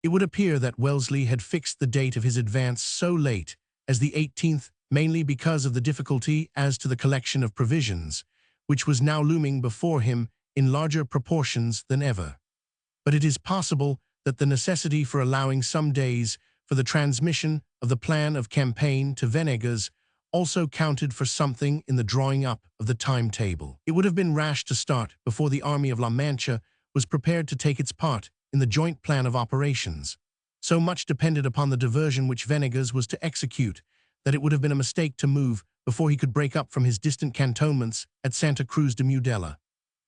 It would appear that Wellesley had fixed the date of his advance so late as the 18th, mainly because of the difficulty as to the collection of provisions, which was now looming before him in larger proportions than ever. But it is possible that the necessity for allowing some days for the transmission of the plan of campaign to Venegas also counted for something in the drawing up of the timetable. It would have been rash to start before the army of La Mancha was prepared to take its part in the joint plan of operations. So much depended upon the diversion which Venegas was to execute that it would have been a mistake to move before he could break up from his distant cantonments at Santa Cruz de Mudela.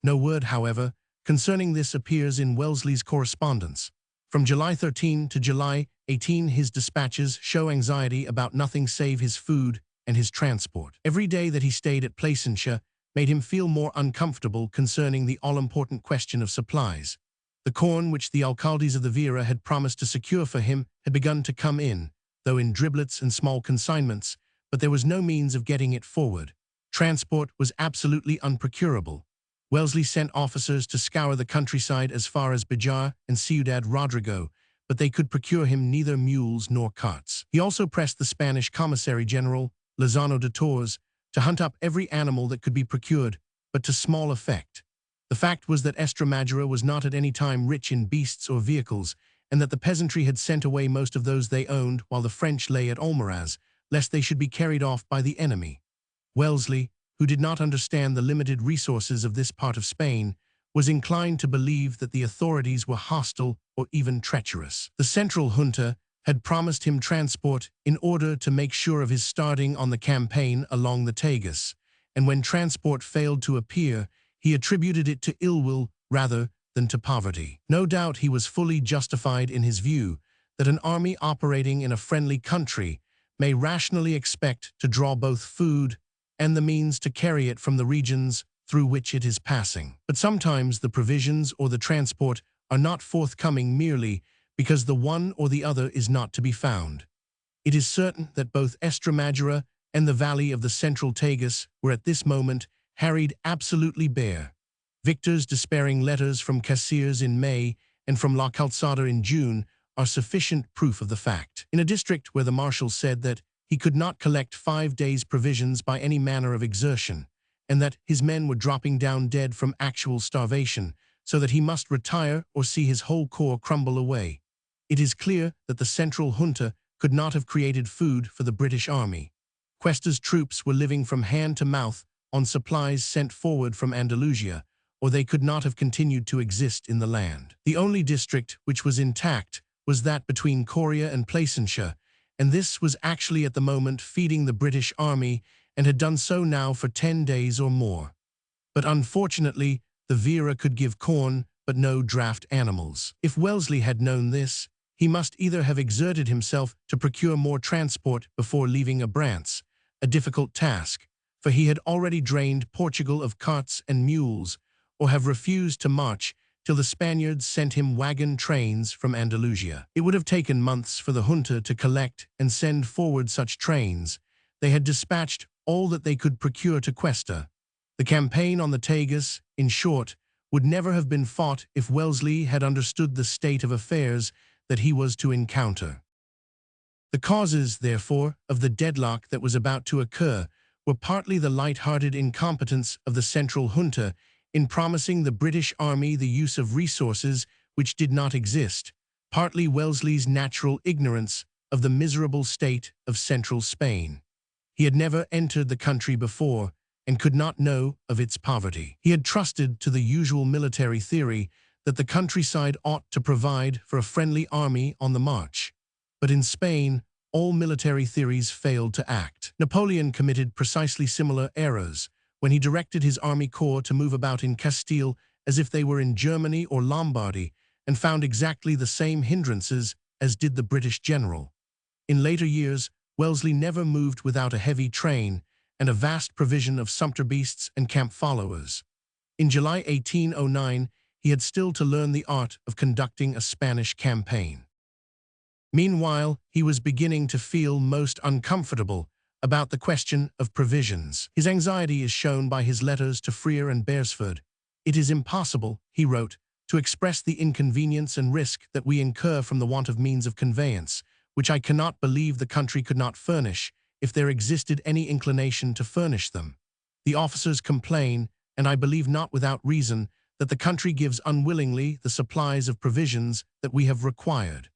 No word, however, concerning this appears in Wellesley's correspondence. From July 13 to July 18 his dispatches show anxiety about nothing save his food and his transport. Every day that he stayed at Plasencia made him feel more uncomfortable concerning the all-important question of supplies. The corn which the alcaldes of the Vera had promised to secure for him had begun to come in, though in driblets and small consignments, but there was no means of getting it forward. Transport was absolutely unprocurable. Wellesley sent officers to scour the countryside as far as Bejar and Ciudad Rodrigo, but they could procure him neither mules nor carts. He also pressed the Spanish Commissary General, Lozano de Torres, to hunt up every animal that could be procured, but to small effect. The fact was that Estremadura was not at any time rich in beasts or vehicles, and that the peasantry had sent away most of those they owned while the French lay at Almaraz, lest they should be carried off by the enemy. Wellesley, who did not understand the limited resources of this part of Spain, was inclined to believe that the authorities were hostile or even treacherous. The central junta had promised him transport in order to make sure of his starting on the campaign along the Tagus, and when transport failed to appear, he attributed it to ill will rather than to poverty. No doubt he was fully justified in his view that an army operating in a friendly country may rationally expect to draw both food and the means to carry it from the regions through which it is passing. But sometimes the provisions or the transport are not forthcoming merely because the one or the other is not to be found. It is certain that both Estremadura and the valley of the central Tagus were at this moment harried absolutely bare. Victor's despairing letters from Caceres in May and from La Calzada in June are sufficient proof of the fact. In a district where the marshal said that he could not collect 5 days' provisions by any manner of exertion, and that his men were dropping down dead from actual starvation, so that he must retire or see his whole corps crumble away. It is clear that the central junta could not have created food for the British army. Cuesta's troops were living from hand to mouth on supplies sent forward from Andalusia, or they could not have continued to exist in the land. The only district which was intact was that between Coria and Plasencia, and this was actually at the moment feeding the British army and had done so now for 10 days or more. But unfortunately, the Vera could give corn but no draft animals. If Wellesley had known this, he must either have exerted himself to procure more transport before leaving Abrantes, a difficult task, for he had already drained Portugal of carts and mules, or have refused to march till the Spaniards sent him wagon trains from Andalusia. It would have taken months for the junta to collect and send forward such trains. They had dispatched all that they could procure to Cuesta. The campaign on the Tagus, in short, would never have been fought if Wellesley had understood the state of affairs that he was to encounter. The causes, therefore, of the deadlock that was about to occur were partly the light-hearted incompetence of the central junta in promising the British army the use of resources which did not exist, partly Wellesley's natural ignorance of the miserable state of central Spain. He had never entered the country before and could not know of its poverty. He had trusted to the usual military theory that the countryside ought to provide for a friendly army on the march. But in Spain, all military theories failed to act. Napoleon committed precisely similar errors when he directed his army corps to move about in Castile as if they were in Germany or Lombardy, and found exactly the same hindrances as did the British general. In later years, Wellesley never moved without a heavy train and a vast provision of sumpter beasts and camp followers. In July 1809, he had still to learn the art of conducting a Spanish campaign. Meanwhile, he was beginning to feel most uncomfortable about the question of provisions. His anxiety is shown by his letters to Freer and Beresford. It is impossible, he wrote, to express the inconvenience and risk that we incur from the want of means of conveyance, which I cannot believe the country could not furnish, if there existed any inclination to furnish them. The officers complain, and I believe not without reason, that the country gives unwillingly the supplies of provisions that we have required,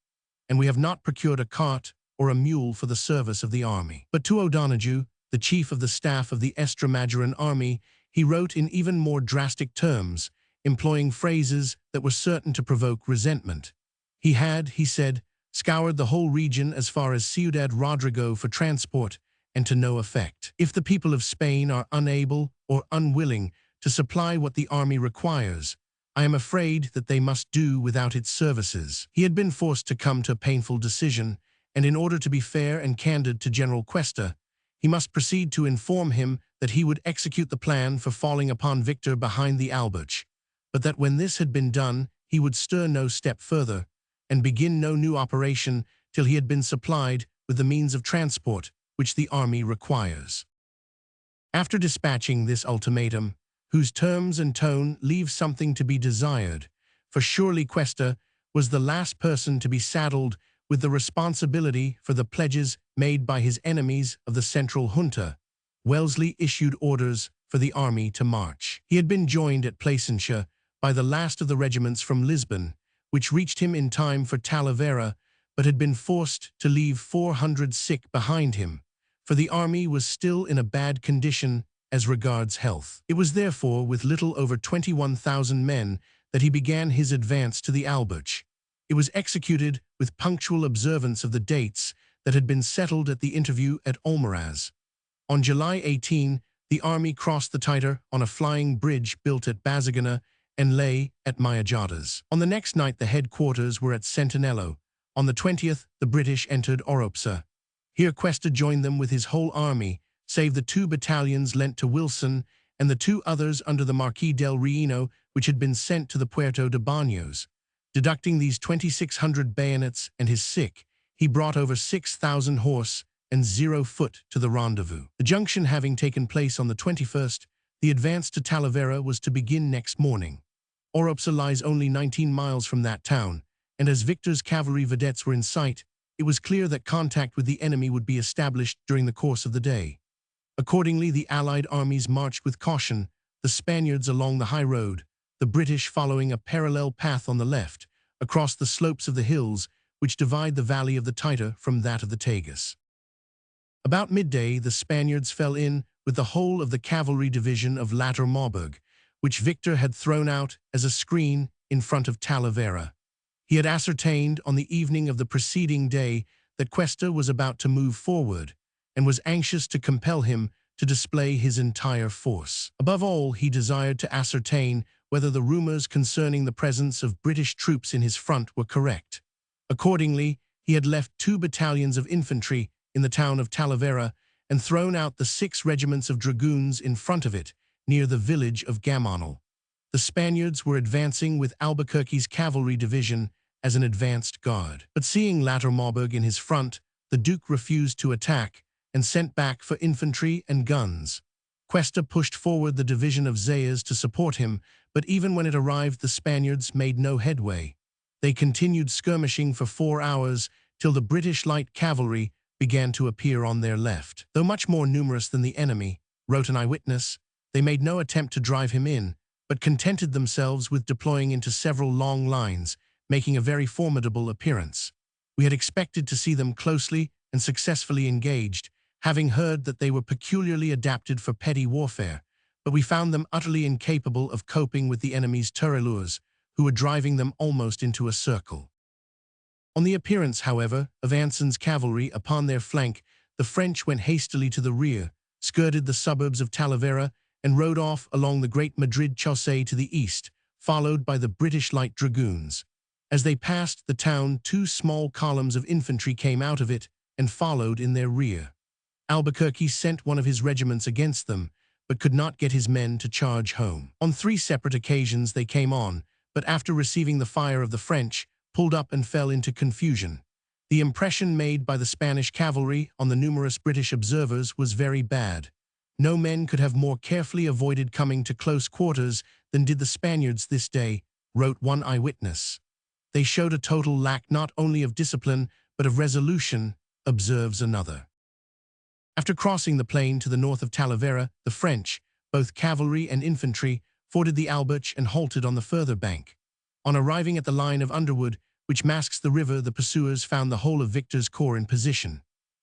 and we have not procured a cart or a mule for the service of the army. But to O'Donoghue, the chief of the staff of the Extremaduran army, he wrote in even more drastic terms, employing phrases that were certain to provoke resentment. He had, he said, scoured the whole region as far as Ciudad Rodrigo for transport, and to no effect. If the people of Spain are unable or unwilling to supply what the army requires, I am afraid that they must do without its services. He had been forced to come to a painful decision, and in order to be fair and candid to General Cuesta, he must proceed to inform him that he would execute the plan for falling upon Victor behind the Alberche, but that when this had been done, he would stir no step further, and begin no new operation till he had been supplied with the means of transport which the army requires. After dispatching this ultimatum, whose terms and tone leave something to be desired, for surely Cuesta was the last person to be saddled with the responsibility for the pledges made by his enemies of the Central Junta, Wellesley issued orders for the army to march. He had been joined at Plasencia by the last of the regiments from Lisbon, which reached him in time for Talavera, but had been forced to leave 400 sick behind him, for the army was still in a bad condition as regards health. It was therefore with little over 21,000 men that he began his advance to the Alberche. It was executed with punctual observance of the dates that had been settled at the interview at Almaraz. On July 18, the army crossed the Tiber on a flying bridge built at Bazagana and lay at Mayajadas. On the next night the headquarters were at Centinelo. On the 20th, the British entered Oropsa. Here Cuesta joined them with his whole army, save the 2 battalions lent to Wilson and the 2 others under the Marquis del Reino which had been sent to the Puerto de Baños. Deducting these 2,600 bayonets and his sick, he brought over 6,000 horse and 0 foot to the rendezvous. The junction having taken place on the 21st, the advance to Talavera was to begin next morning. Oropsa lies only 19 miles from that town, and as Victor's cavalry vedettes were in sight, it was clear that contact with the enemy would be established during the course of the day. Accordingly, the Allied armies marched with caution, the Spaniards along the high road, the British following a parallel path on the left, across the slopes of the hills which divide the valley of the Tiber from that of the Tagus. About midday, the Spaniards fell in with the whole of the cavalry division of Latter Maubourg, which Victor had thrown out as a screen in front of Talavera. He had ascertained on the evening of the preceding day that Cuesta was about to move forward, and was anxious to compel him to display his entire force. Above all, he desired to ascertain whether the rumors concerning the presence of British troops in his front were correct. Accordingly, he had left 2 battalions of infantry in the town of Talavera and thrown out the 6 regiments of dragoons in front of it, near the village of Gamonal. The Spaniards were advancing with Albuquerque's cavalry division as an advanced guard. But seeing Latter Maubourg in his front, the Duke refused to attack and sent back for infantry and guns. Cuesta pushed forward the division of Zayas to support him, but even when it arrived the Spaniards made no headway. They continued skirmishing for 4 hours till the British light cavalry began to appear on their left. Though much more numerous than the enemy, wrote an eyewitness, they made no attempt to drive him in, but contented themselves with deploying into several long lines, making a very formidable appearance. We had expected to see them closely and successfully engaged, having heard that they were peculiarly adapted for petty warfare, but we found them utterly incapable of coping with the enemy's tirailleurs, who were driving them almost into a circle. On the appearance, however, of Anson's cavalry upon their flank, the French went hastily to the rear, skirted the suburbs of Talavera, and rode off along the great Madrid chaussee to the east, followed by the British light dragoons. As they passed the town, 2 small columns of infantry came out of it and followed in their rear. Albuquerque sent one of his regiments against them, but could not get his men to charge home. On 3 separate occasions they came on, but after receiving the fire of the French, pulled up and fell into confusion. The impression made by the Spanish cavalry on the numerous British observers was very bad. No men could have more carefully avoided coming to close quarters than did the Spaniards this day, wrote one eyewitness. They showed a total lack not only of discipline, but of resolution, observes another. After crossing the plain to the north of Talavera, the French, both cavalry and infantry, forded the Albuch and halted on the further bank. On arriving at the line of underwood, which masks the river, the pursuers found the whole of Victor's corps in position.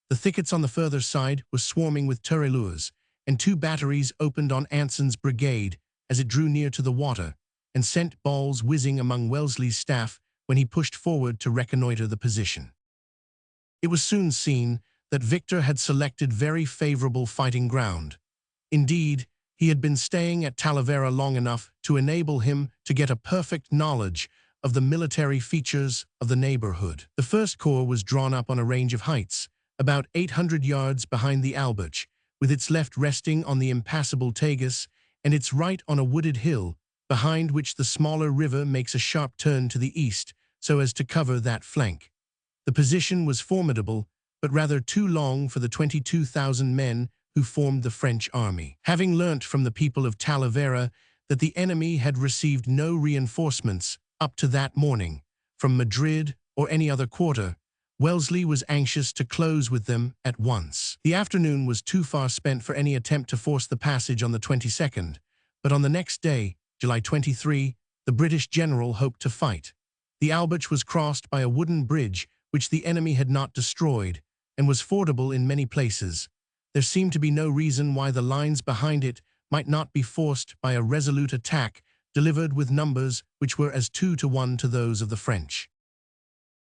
The thickets on the further side were swarming with tirailleurs, and 2 batteries opened on Anson's brigade as it drew near to the water, and sent balls whizzing among Wellesley's staff when he pushed forward to reconnoiter the position. It was soon seen that Victor had selected very favorable fighting ground. Indeed, he had been staying at Talavera long enough to enable him to get a perfect knowledge of the military features of the neighborhood. The First Corps was drawn up on a range of heights, about 800 yards behind the Albuch, with its left resting on the impassable Tagus and its right on a wooded hill, behind which the smaller river makes a sharp turn to the east so as to cover that flank. The position was formidable, but rather too long for the 22,000 men who formed the French army. Having learnt from the people of Talavera that the enemy had received no reinforcements up to that morning from Madrid or any other quarter, Wellesley was anxious to close with them at once. The afternoon was too far spent for any attempt to force the passage on the 22nd, but on the next day, July 23, the British general hoped to fight. The Albuch was crossed by a wooden bridge which the enemy had not destroyed, and was fordable in many places. There seemed to be no reason why the lines behind it might not be forced by a resolute attack delivered with numbers which were as 2 to 1 to those of the French.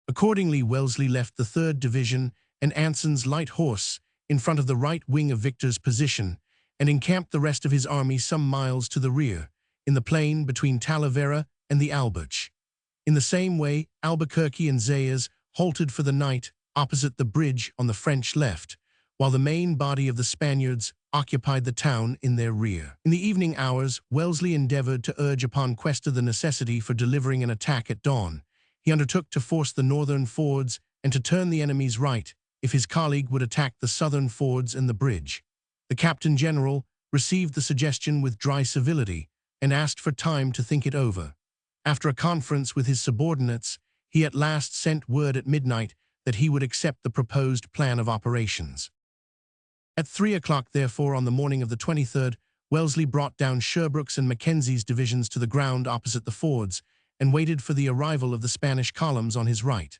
Accordingly, Wellesley left the 3rd Division and Anson's light horse in front of the right wing of Victor's position, and encamped the rest of his army some miles to the rear, in the plain between Talavera and the Albuch. In the same way, Albuquerque and Zayas halted for the night opposite the bridge on the French left, while the main body of the Spaniards occupied the town in their rear. In the evening hours, Wellesley endeavored to urge upon Cuesta the necessity for delivering an attack at dawn. He undertook to force the northern fords and to turn the enemy's right if his colleague would attack the southern fords and the bridge. The Captain General received the suggestion with dry civility and asked for time to think it over. After a conference with his subordinates, he at last sent word at midnight that he would accept the proposed plan of operations. At 3 o'clock, therefore, on the morning of the 23rd, Wellesley brought down Sherbrooke's and Mackenzie's divisions to the ground opposite the fords and waited for the arrival of the Spanish columns on his right.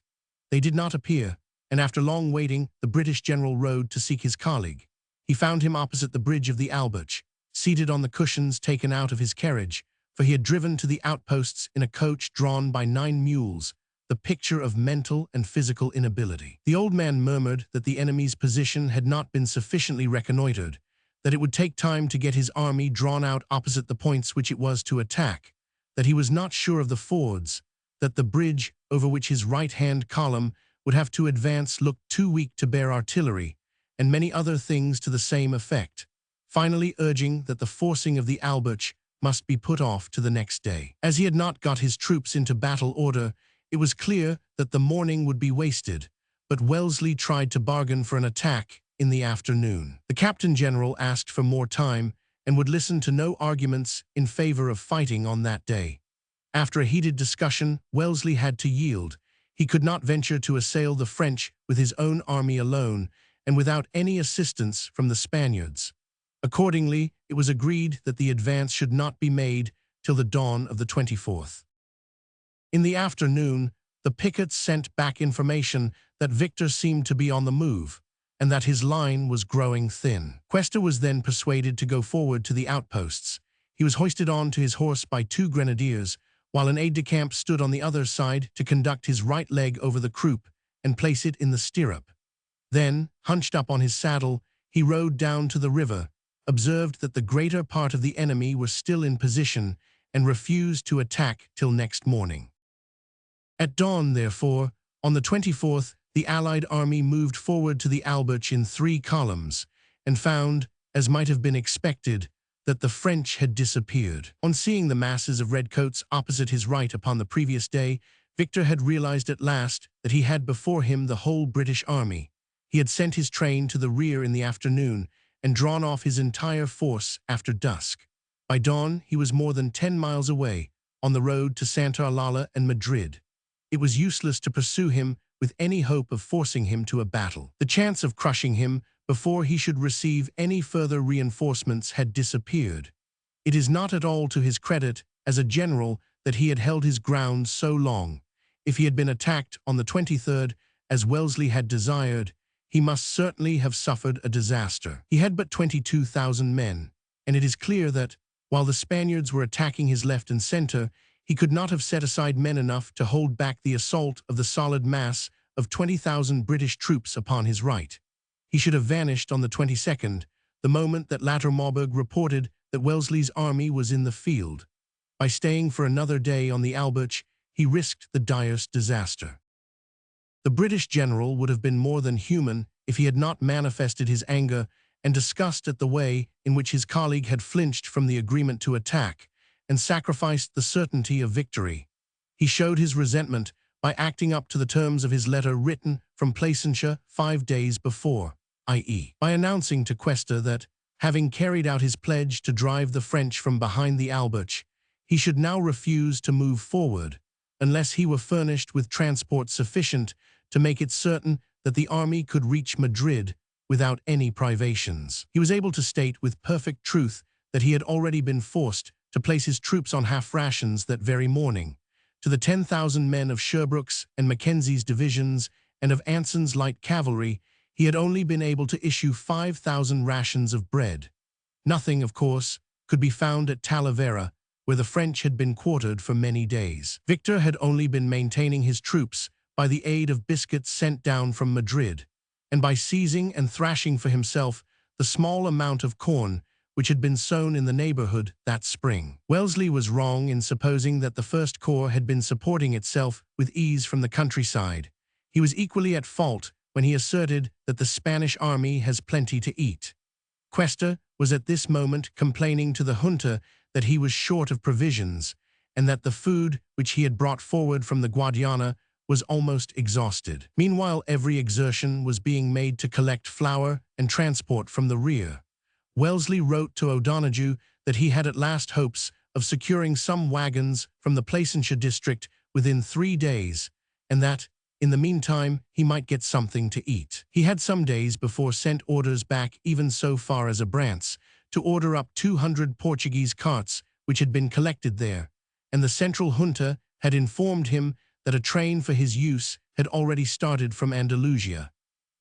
They did not appear, and after long waiting, the British general rode to seek his colleague. He found him opposite the bridge of the Albuch, seated on the cushions taken out of his carriage, for he had driven to the outposts in a coach drawn by 9 mules, the picture of mental and physical inability. The old man murmured that the enemy's position had not been sufficiently reconnoitered, that it would take time to get his army drawn out opposite the points which it was to attack, that he was not sure of the fords, that the bridge over which his right-hand column would have to advance looked too weak to bear artillery, and many other things to the same effect, finally urging that the forcing of the Albuch must be put off to the next day. As he had not got his troops into battle order, it was clear that the morning would be wasted, but Wellesley tried to bargain for an attack in the afternoon. The Captain General asked for more time and would listen to no arguments in favor of fighting on that day. After a heated discussion, Wellesley had to yield. He could not venture to assail the French with his own army alone and without any assistance from the Spaniards. Accordingly, it was agreed that the advance should not be made till the dawn of the 24th. In the afternoon, the pickets sent back information that Victor seemed to be on the move, and that his line was growing thin. Cuesta was then persuaded to go forward to the outposts. He was hoisted on to his horse by 2 grenadiers, while an aide-de-camp stood on the other side to conduct his right leg over the croup and place it in the stirrup. Then, hunched up on his saddle, he rode down to the river, observed that the greater part of the enemy were still in position, and refused to attack till next morning. At dawn, therefore, on the 24th, the Allied army moved forward to the Albuch in 3 columns, and found, as might have been expected, that the French had disappeared. On seeing the masses of redcoats opposite his right upon the previous day, Victor had realized at last that he had before him the whole British army. He had sent his train to the rear in the afternoon, and drawn off his entire force after dusk. By dawn, he was more than 10 miles away, on the road to Santa Eulalia and Madrid. It was useless to pursue him with any hope of forcing him to a battle. The chance of crushing him before he should receive any further reinforcements had disappeared. It is not at all to his credit as a general that he had held his ground so long. If he had been attacked on the 23rd, as Wellesley had desired, he must certainly have suffered a disaster. He had but 22,000 men, and it is clear that, while the Spaniards were attacking his left and center, he could not have set aside men enough to hold back the assault of the solid mass of 20,000 British troops upon his right. He should have vanished on the 22nd, the moment that latter Marburg reported that Wellesley's army was in the field. By staying for another day on the Alberch, he risked the direst disaster. The British general would have been more than human if he had not manifested his anger and disgust at the way in which his colleague had flinched from the agreement to attack and sacrificed the certainty of victory. He showed his resentment by acting up to the terms of his letter written from Placentia 5 days before, i.e., by announcing to Cuesta that, having carried out his pledge to drive the French from behind the Alberch, he should now refuse to move forward, unless he were furnished with transport sufficient to make it certain that the army could reach Madrid without any privations. He was able to state with perfect truth that he had already been forced to place his troops on half rations that very morning. To the 10,000 men of Sherbrooke's and Mackenzie's divisions and of Anson's light cavalry, he had only been able to issue 5,000 rations of bread. Nothing, of course, could be found at Talavera, where the French had been quartered for many days. Victor had only been maintaining his troops by the aid of biscuits sent down from Madrid, and by seizing and thrashing for himself the small amount of corn which had been sown in the neighborhood that spring. Wellesley was wrong in supposing that the First Corps had been supporting itself with ease from the countryside. He was equally at fault when he asserted that the Spanish army has plenty to eat. Cuesta was at this moment complaining to the junta that he was short of provisions, and that the food which he had brought forward from the Guadiana was almost exhausted. Meanwhile, every exertion was being made to collect flour and transport from the rear. Wellesley wrote to O'Donoghue that he had at last hopes of securing some wagons from the Placentia district within 3 days, and that, in the meantime, he might get something to eat. He had some days before sent orders back even so far as Abrantes to order up 200 Portuguese carts which had been collected there, and the central junta had informed him that a train for his use had already started from Andalusia.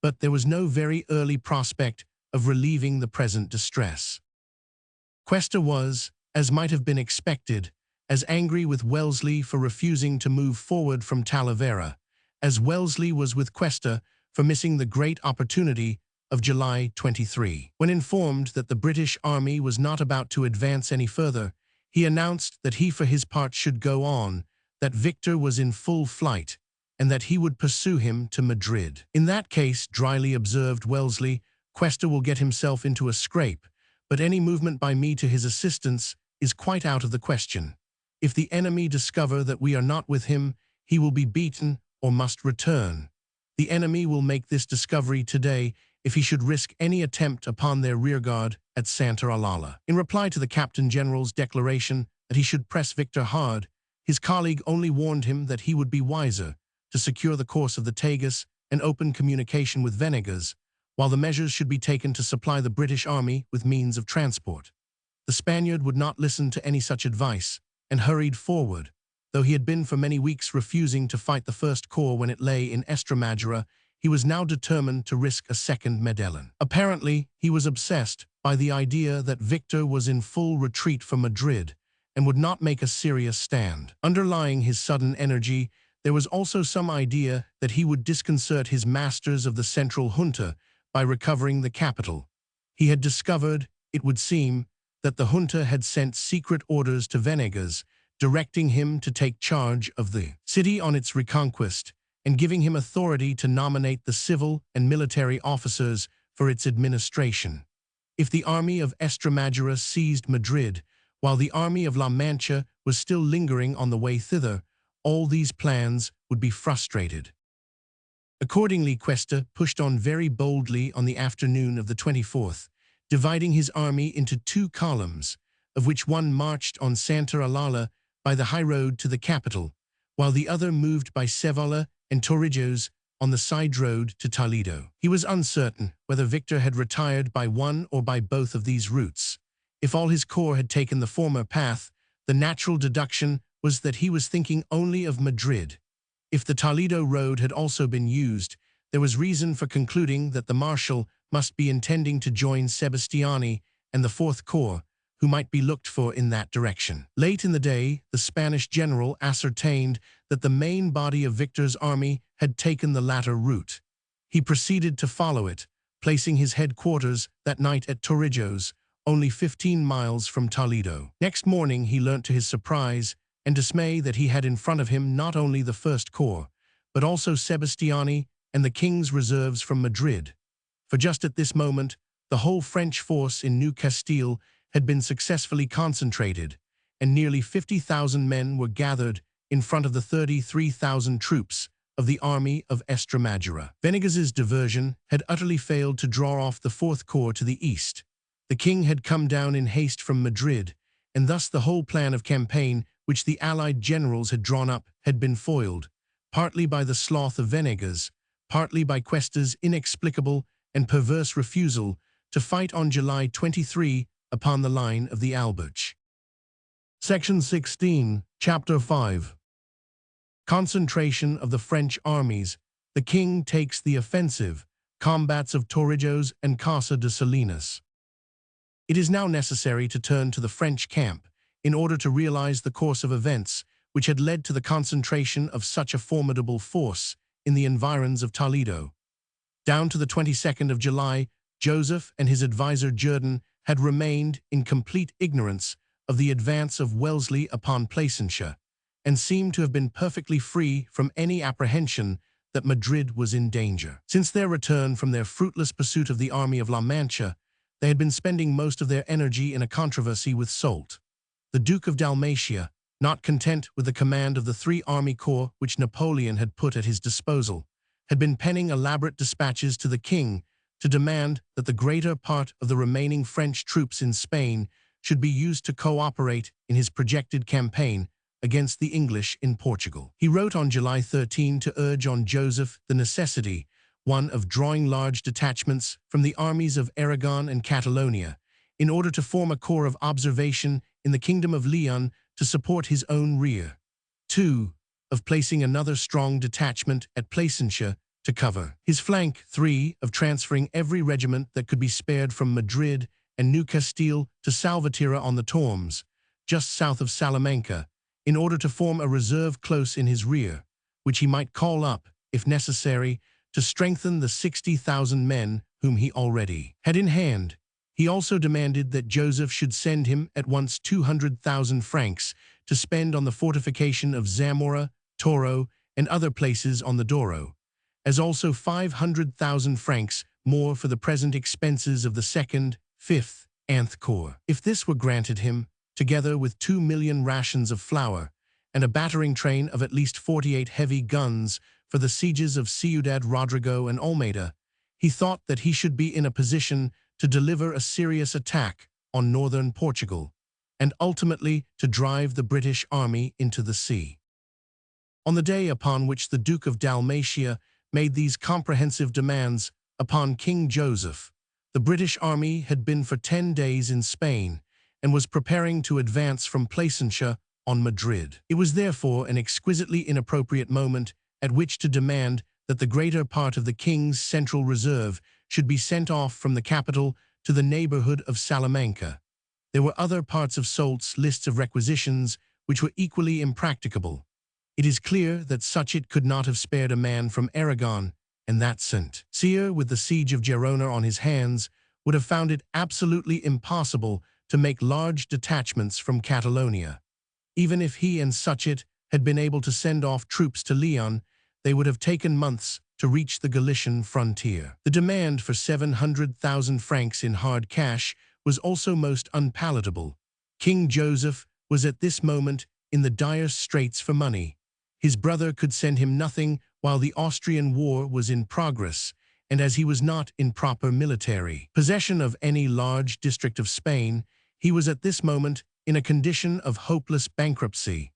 But there was no very early prospect of relieving the present distress. Cuesta was, as might have been expected, as angry with Wellesley for refusing to move forward from Talavera, as Wellesley was with Cuesta for missing the great opportunity of July 23. When informed that the British army was not about to advance any further, he announced that he for his part should go on, that Victor was in full flight, and that he would pursue him to Madrid. In that case, dryly observed Wellesley, Cuesta will get himself into a scrape, but any movement by me to his assistance is quite out of the question. If the enemy discover that we are not with him, he will be beaten or must return. The enemy will make this discovery today if he should risk any attempt upon their rearguard at Santa Eulalia. In reply to the Captain General's declaration that he should press Victor hard, his colleague only warned him that he would be wiser to secure the course of the Tagus and open communication with Venegas, while the measures should be taken to supply the British army with means of transport. The Spaniard would not listen to any such advice, and hurried forward. Though he had been for many weeks refusing to fight the First Corps when it lay in Estremadura, he was now determined to risk a second Medellin. Apparently, he was obsessed by the idea that Victor was in full retreat from Madrid and would not make a serious stand. Underlying his sudden energy, there was also some idea that he would disconcert his masters of the central junta by recovering the capital. He had discovered, it would seem, that the junta had sent secret orders to Venegas, directing him to take charge of the city on its reconquest and giving him authority to nominate the civil and military officers for its administration. If the army of Estremadura seized Madrid, while the army of La Mancha was still lingering on the way thither, all these plans would be frustrated. Accordingly, Cuesta pushed on very boldly on the afternoon of the 24th, dividing his army into 2 columns, of which one marched on Santa Eulalia by the high road to the capital, while the other moved by Sevilla and Torrijos on the side road to Toledo. He was uncertain whether Victor had retired by one or by both of these routes. If all his corps had taken the former path, the natural deduction was that he was thinking only of Madrid. If the Toledo road had also been used, there was reason for concluding that the Marshal must be intending to join Sebastiani and the Fourth Corps, who might be looked for in that direction. Late in the day, the Spanish general ascertained that the main body of Victor's army had taken the latter route. He proceeded to follow it, placing his headquarters that night at Torrijos, only 15 miles from Toledo. Next morning, he learnt to his surprise and dismay that he had in front of him not only the First Corps, but also Sebastiani and the King's reserves from Madrid. For just at this moment, the whole French force in New Castile had been successfully concentrated, and nearly 50,000 men were gathered in front of the 33,000 troops of the army of Estremadura. Venegas's diversion had utterly failed to draw off the Fourth Corps to the east. The king had come down in haste from Madrid, and thus the whole plan of campaign which the Allied generals had drawn up had been foiled, partly by the sloth of Venegas, partly by Cuesta's inexplicable and perverse refusal to fight on July 23 upon the line of the Alberche. Section 16, Chapter 5. Concentration of the French armies. The king takes the offensive. Combats of Torrijos and Casa de Salinas. It is now necessary to turn to the French camp in order to realize the course of events which had led to the concentration of such a formidable force in the environs of Toledo. Down to the 22nd of July, Joseph and his advisor Jourdan had remained in complete ignorance of the advance of Wellesley upon Placentia, and seemed to have been perfectly free from any apprehension that Madrid was in danger. Since their return from their fruitless pursuit of the army of La Mancha, they had been spending most of their energy in a controversy with Soult. The Duke of Dalmatia, not content with the command of the 3 army corps which Napoleon had put at his disposal, had been penning elaborate dispatches to the king to demand that the greater part of the remaining French troops in Spain should be used to cooperate in his projected campaign against the English in Portugal. He wrote on July 13 to urge on Joseph the necessity, one, of drawing large detachments from the armies of Aragon and Catalonia, in order to form a corps of observation in the Kingdom of Leon to support his own rear. 2, of placing another strong detachment at Placentia to cover his flank. 3, of transferring every regiment that could be spared from Madrid and New Castile to Salvatierra on the Tormes, just south of Salamanca, in order to form a reserve close in his rear, which he might call up, if necessary, to strengthen the 60,000 men whom he already had in hand. He also demanded that Joseph should send him at once 200,000 francs to spend on the fortification of Zamora, Toro, and other places on the Douro, as also 500,000 francs more for the present expenses of the 2nd, 5th, and Corps. If this were granted him, together with 2 million rations of flour and a battering train of at least 48 heavy guns for the sieges of Ciudad Rodrigo and Olmedo, he thought that he should be in a position to deliver a serious attack on northern Portugal, and ultimately to drive the British army into the sea. On the day upon which the Duke of Dalmatia made these comprehensive demands upon King Joseph, the British army had been for 10 days in Spain and was preparing to advance from Placentia on Madrid. It was therefore an exquisitely inappropriate moment at which to demand that the greater part of the king's central reserve should be sent off from the capital to the neighborhood of Salamanca. There were other parts of Soult's lists of requisitions which were equally impracticable. It is clear that Suchet could not have spared a man from Aragon, and that St. Cyr, with the siege of Gerona on his hands, would have found it absolutely impossible to make large detachments from Catalonia. Even if he and Suchet had been able to send off troops to Leon, they would have taken months to reach the Galician frontier. The demand for 700,000 francs in hard cash was also most unpalatable. King Joseph was at this moment in the direst straits for money. His brother could send him nothing while the Austrian war was in progress, and as he was not in proper military possession of any large district of Spain, he was at this moment in a condition of hopeless bankruptcy.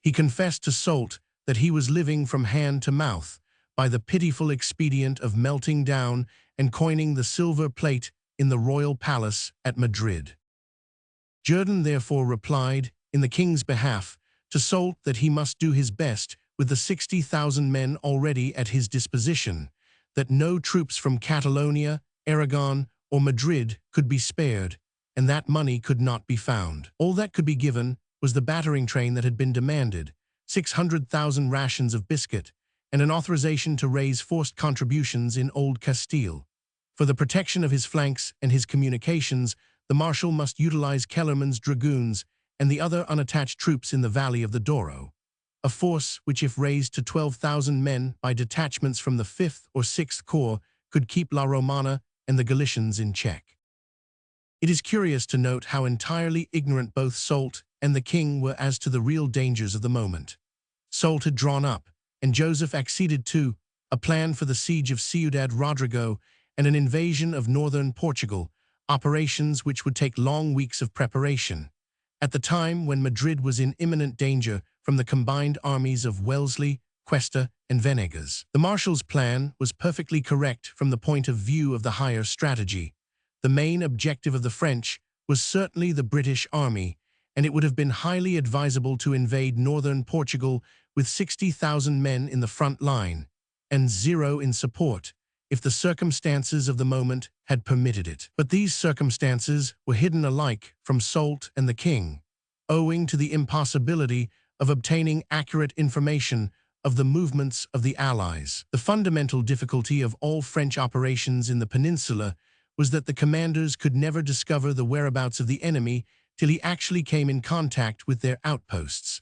He confessed to Soult that he was living from hand to mouth by the pitiful expedient of melting down and coining the silver plate in the royal palace at Madrid. Jourdan therefore replied, in the king's behalf, to Soult that he must do his best with the 60,000 men already at his disposition, that no troops from Catalonia, Aragon, or Madrid could be spared, and that money could not be found. All that could be given was the battering train that had been demanded, 600,000 rations of biscuit, and an authorization to raise forced contributions in Old Castile. For the protection of his flanks and his communications, the marshal must utilize Kellerman's dragoons and the other unattached troops in the valley of the Douro, a force which, if raised to 12,000 men by detachments from the 5th or 6th Corps, could keep La Romana and the Galicians in check. It is curious to note how entirely ignorant both Soult and the king were as to the real dangers of the moment. Soult had drawn up, and Joseph acceded to, a plan for the siege of Ciudad Rodrigo and an invasion of northern Portugal, operations which would take long weeks of preparation, at the time when Madrid was in imminent danger from the combined armies of Wellesley, Cuesta, and Venegas. The marshal's plan was perfectly correct from the point of view of the higher strategy. The main objective of the French was certainly the British army, and it would have been highly advisable to invade northern Portugal with 60,000 men in the front line, and 0 in support, if the circumstances of the moment had permitted it. But these circumstances were hidden alike from Soult and the king, owing to the impossibility of obtaining accurate information of the movements of the Allies. The fundamental difficulty of all French operations in the peninsula was that the commanders could never discover the whereabouts of the enemy till he actually came in contact with their outposts.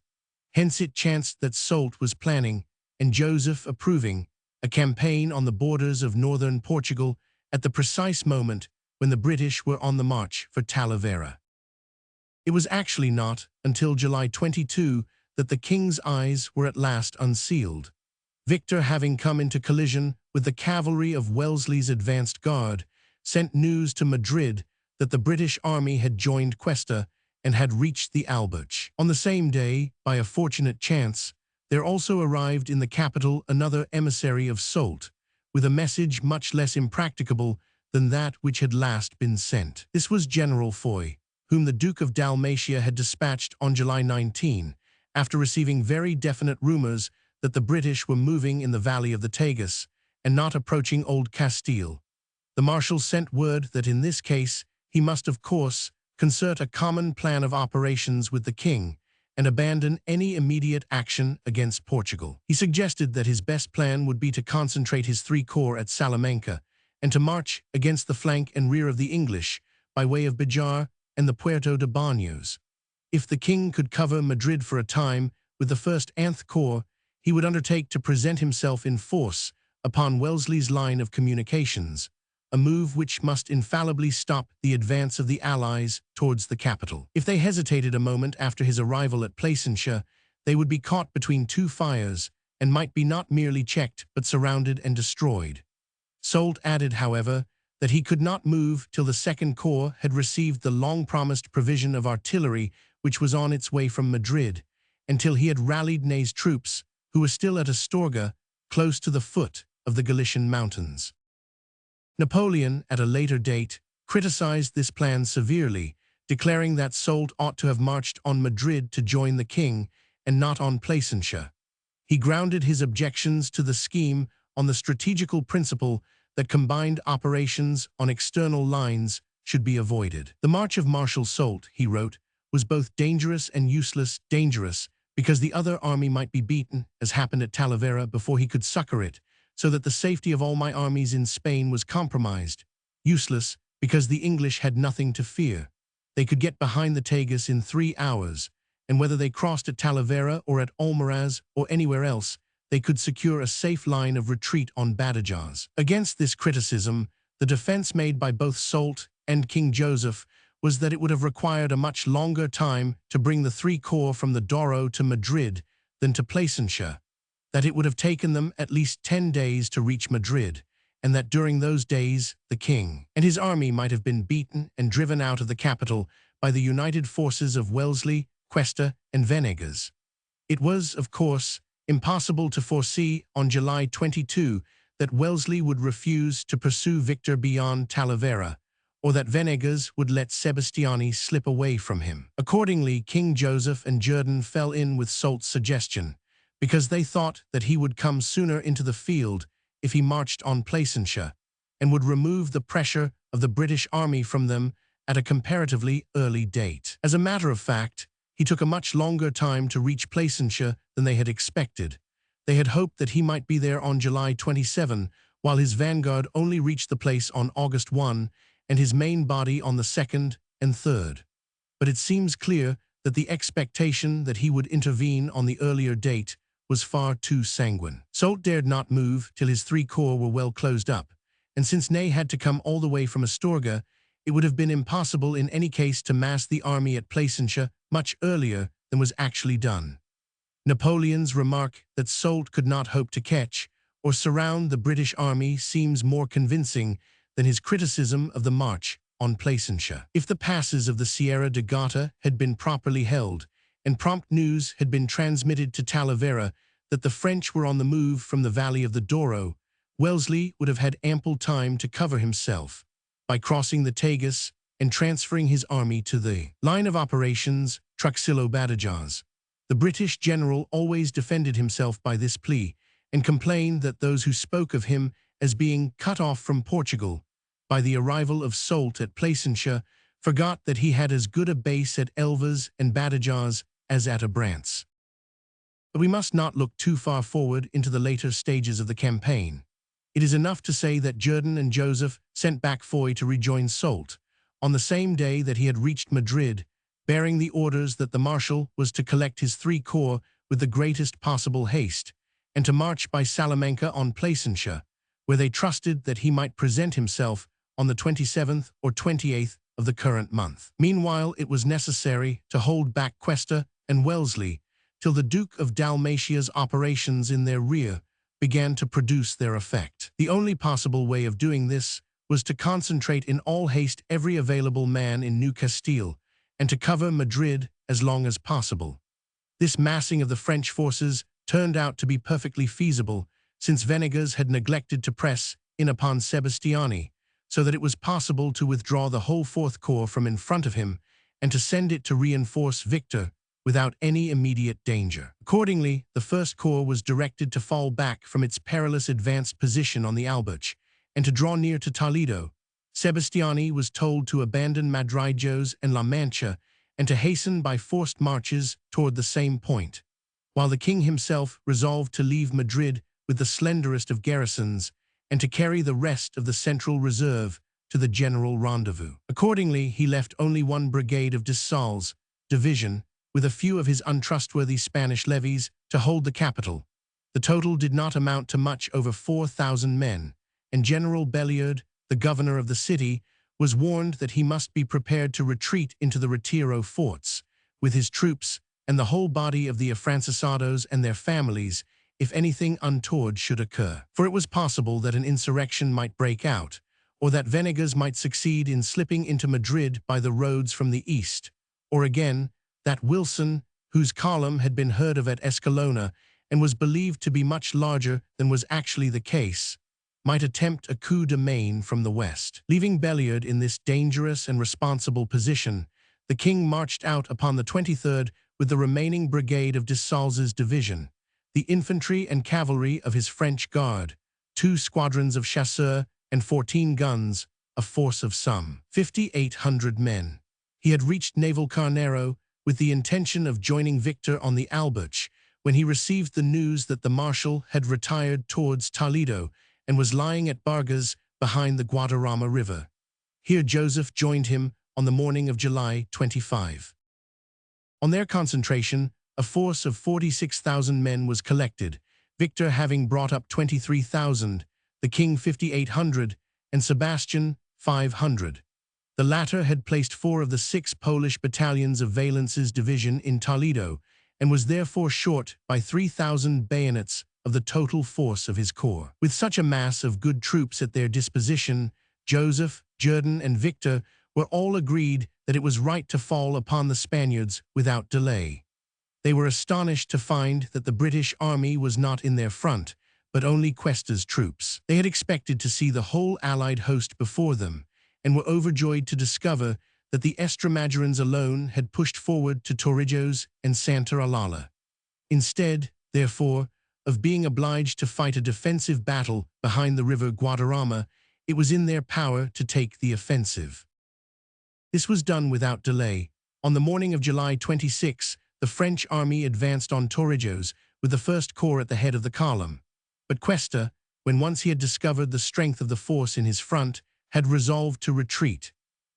Hence it chanced that Soult was planning, and Joseph approving, a campaign on the borders of northern Portugal at the precise moment when the British were on the march for Talavera. It was actually not until July 22 that the king's eyes were at last unsealed. Victor, having come into collision with the cavalry of Wellesley's advanced guard, sent news to Madrid that the British army had joined Cuesta and had reached the Alberche. On the same day, by a fortunate chance, there also arrived in the capital another emissary of Soult, with a message much less impracticable than that which had last been sent. This was General Foy, whom the Duke of Dalmatia had dispatched on July 19, after receiving very definite rumors that the British were moving in the valley of the Tagus and not approaching Old Castile. The marshal sent word that in this case he must, of course, concert a common plan of operations with the king and abandon any immediate action against Portugal. He suggested that his best plan would be to concentrate his 3 corps at Salamanca and to march against the flank and rear of the English by way of Bijar and the Puerto de Baños. If the king could cover Madrid for a time with the 1st Nth Corps, he would undertake to present himself in force upon Wellesley's line of communications, a move which must infallibly stop the advance of the Allies towards the capital. If they hesitated a moment after his arrival at Placentia, they would be caught between 2 fires and might be not merely checked but surrounded and destroyed. Soult added, however, that he could not move till the 2nd Corps had received the long-promised provision of artillery which was on its way from Madrid, until he had rallied Ney's troops, who were still at Astorga, close to the foot of the Galician mountains. Napoleon, at a later date, criticized this plan severely, declaring that Soult ought to have marched on Madrid to join the king and not on Placentia. He grounded his objections to the scheme on the strategical principle that combined operations on external lines should be avoided. The march of Marshal Soult, he wrote, was both dangerous and useless. Dangerous because the other army might be beaten, as happened at Talavera, before he could succor it, so that the safety of all my armies in Spain was compromised. Useless because the English had nothing to fear. They could get behind the Tagus in 3 hours, and whether they crossed at Talavera or at Almaraz or anywhere else, they could secure a safe line of retreat on Badajoz. Against this criticism, the defense made by both Soult and King Joseph was that it would have required a much longer time to bring the 3 corps from the Douro to Madrid than to Placentia, that it would have taken them at least 10 days to reach Madrid, and that during those days the king and his army might have been beaten and driven out of the capital by the united forces of Wellesley, Cuesta, and Venegas. It was, of course, impossible to foresee on July 22 that Wellesley would refuse to pursue Victor beyond Talavera, or that Venegas would let Sebastiani slip away from him. Accordingly, King Joseph and Jourdan fell in with Soult's suggestion, because they thought that he would come sooner into the field if he marched on Placentia, and would remove the pressure of the British army from them at a comparatively early date. As a matter of fact, he took a much longer time to reach Placentia than they had expected. They had hoped that he might be there on July 27, while his vanguard only reached the place on August 1, and his main body on the 2nd and 3rd. But it seems clear that the expectation that he would intervene on the earlier date was far too sanguine. Soult dared not move till his 3 corps were well closed up, and since Ney had to come all the way from Astorga, it would have been impossible in any case to mass the army at Placentia much earlier than was actually done. Napoleon's remark that Soult could not hope to catch or surround the British army seems more convincing than his criticism of the march on Placentia. If the passes of the Sierra de Gata had been properly held, and prompt news had been transmitted to Talavera that the French were on the move from the valley of the Douro, Wellesley would have had ample time to cover himself by crossing the Tagus and transferring his army to the line of operations Truxillo-Badajoz. The British general always defended himself by this plea and complained that those who spoke of him as being cut off from Portugal by the arrival of Soult at Placentia forgot that he had as good a base at Elvas and Badajoz as at Abrantes. But we must not look too far forward into the later stages of the campaign. It is enough to say that Jourdan and Joseph sent back Foy to rejoin Soult on the same day that he had reached Madrid, bearing the orders that the Marshal was to collect his 3 corps with the greatest possible haste, and to march by Salamanca on Placentia, where they trusted that he might present himself on the 27th or 28th of the current month. Meanwhile, it was necessary to hold back Cuesta and Wellesley till the Duke of Dalmatia's operations in their rear began to produce their effect. The only possible way of doing this was to concentrate in all haste every available man in New Castile and to cover Madrid as long as possible. This massing of the French forces turned out to be perfectly feasible, since Venegas had neglected to press in upon Sebastiani, so that it was possible to withdraw the whole 4th Corps from in front of him and to send it to reinforce Victor without any immediate danger. Accordingly, the 1st Corps was directed to fall back from its perilous advanced position on the Albuch and to draw near to Toledo. Sebastiani was told to abandon Madrigos and La Mancha and to hasten by forced marches toward the same point, while the king himself resolved to leave Madrid with the slenderest of garrisons and to carry the rest of the Central Reserve to the general rendezvous. Accordingly, he left only 1 brigade of Dessalles' division with a few of his untrustworthy Spanish levies to hold the capital. The total did not amount to much over 4,000 men, and General Belliard, the governor of the city, was warned that he must be prepared to retreat into the Retiro forts with his troops and the whole body of the afrancesados and their families if anything untoward should occur. For it was possible that an insurrection might break out, or that Venegas might succeed in slipping into Madrid by the roads from the east, or again, that Wilson, whose column had been heard of at Escalona and was believed to be much larger than was actually the case, might attempt a coup de main from the west. Leaving Belliard in this dangerous and responsible position, the king marched out upon the 23rd with the remaining brigade of Dessalles' division, the infantry and cavalry of his French guard, 2 squadrons of chasseurs, and 14 guns, a force of some 5,800 men. He had reached Navalcarnero with the intention of joining Victor on the Albuch when he received the news that the Marshal had retired towards Toledo and was lying at Bargas behind the Guadarrama River. Here Joseph joined him on the morning of July 25. On their concentration, a force of 46,000 men was collected, Victor having brought up 23,000, the king 5,800, and Sebastian 500. The latter had placed 4 of the 6 Polish battalions of Valence's division in Toledo, and was therefore short by 3,000 bayonets of the total force of his corps. With such a mass of good troops at their disposition, Joseph, Jourdan, and Victor were all agreed that it was right to fall upon the Spaniards without delay. They were astonished to find that the British army was not in their front, but only Cuesta's troops. They had expected to see the whole Allied host before them, and were overjoyed to discover that the Extremadureans alone had pushed forward to Torrijos and Santa Eulalia. Instead, therefore, of being obliged to fight a defensive battle behind the river Guadarrama, it was in their power to take the offensive. This was done without delay. On the morning of July 26, the French army advanced on Torrijos with the First Corps at the head of the column. But Cuesta, when once he had discovered the strength of the force in his front, had resolved to retreat.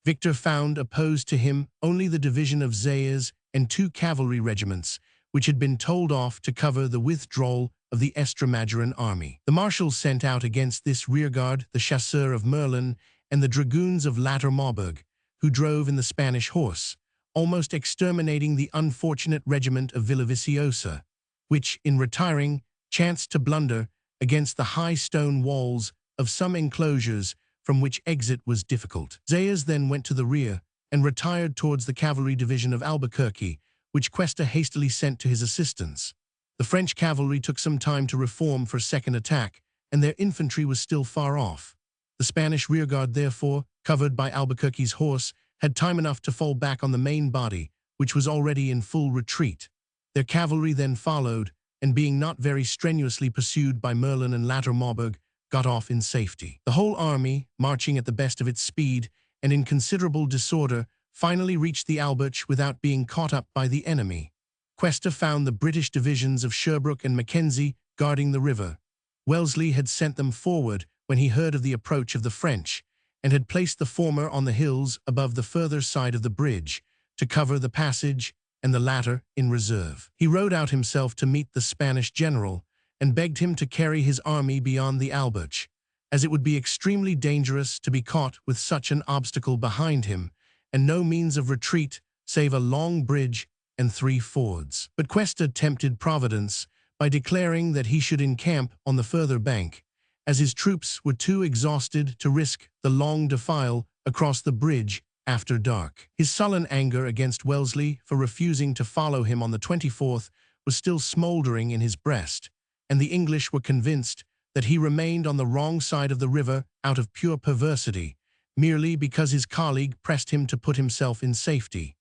Victor found opposed to him only the division of Zayas and 2 cavalry regiments, which had been told off to cover the withdrawal of the Extremaduran army. The marshals sent out against this rearguard the chasseurs of Merlin and the dragoons of Latter Maubourg, who drove in the Spanish horse, almost exterminating the unfortunate regiment of Villaviciosa, which, in retiring, chanced to blunder against the high stone walls of some enclosures from which exit was difficult. Zayas then went to the rear and retired towards the cavalry division of Albuquerque, which Cuesta hastily sent to his assistance. The French cavalry took some time to reform for a second attack, and their infantry was still far off. The Spanish rearguard, therefore, covered by Albuquerque's horse, had time enough to fall back on the main body, which was already in full retreat. Their cavalry then followed, and being not very strenuously pursued by Merlin and Latter Maubourg, got off in safety. The whole army, marching at the best of its speed and in considerable disorder, finally reached the Alberche without being caught up by the enemy. Cuesta found the British divisions of Sherbrooke and Mackenzie guarding the river. Wellesley had sent them forward when he heard of the approach of the French, and had placed the former on the hills above the further side of the bridge, to cover the passage, and the latter in reserve. He rode out himself to meet the Spanish general, and begged him to carry his army beyond the Alberche, as it would be extremely dangerous to be caught with such an obstacle behind him, and no means of retreat save a long bridge and 3 fords. But Cuesta tempted Providence by declaring that he should encamp on the further bank, as his troops were too exhausted to risk the long defile across the bridge after dark. His sullen anger against Wellesley for refusing to follow him on the 24th was still smoldering in his breast, and the English were convinced that he remained on the wrong side of the river out of pure perversity, merely because his colleague pressed him to put himself in safety.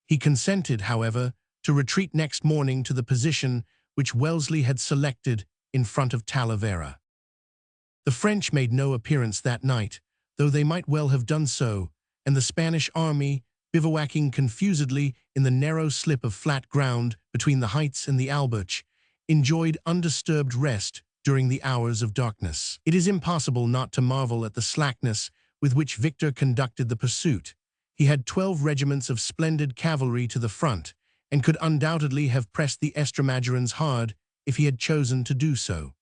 He consented, however, to retreat next morning to the position which Wellesley had selected in front of Talavera. The French made no appearance that night, though they might well have done so, and the Spanish army, bivouacking confusedly in the narrow slip of flat ground between the heights and the Alberche, enjoyed undisturbed rest during the hours of darkness. It is impossible not to marvel at the slackness with which Victor conducted the pursuit. He had 12 regiments of splendid cavalry to the front, and could undoubtedly have pressed the Extremadureans hard if he had chosen to do so.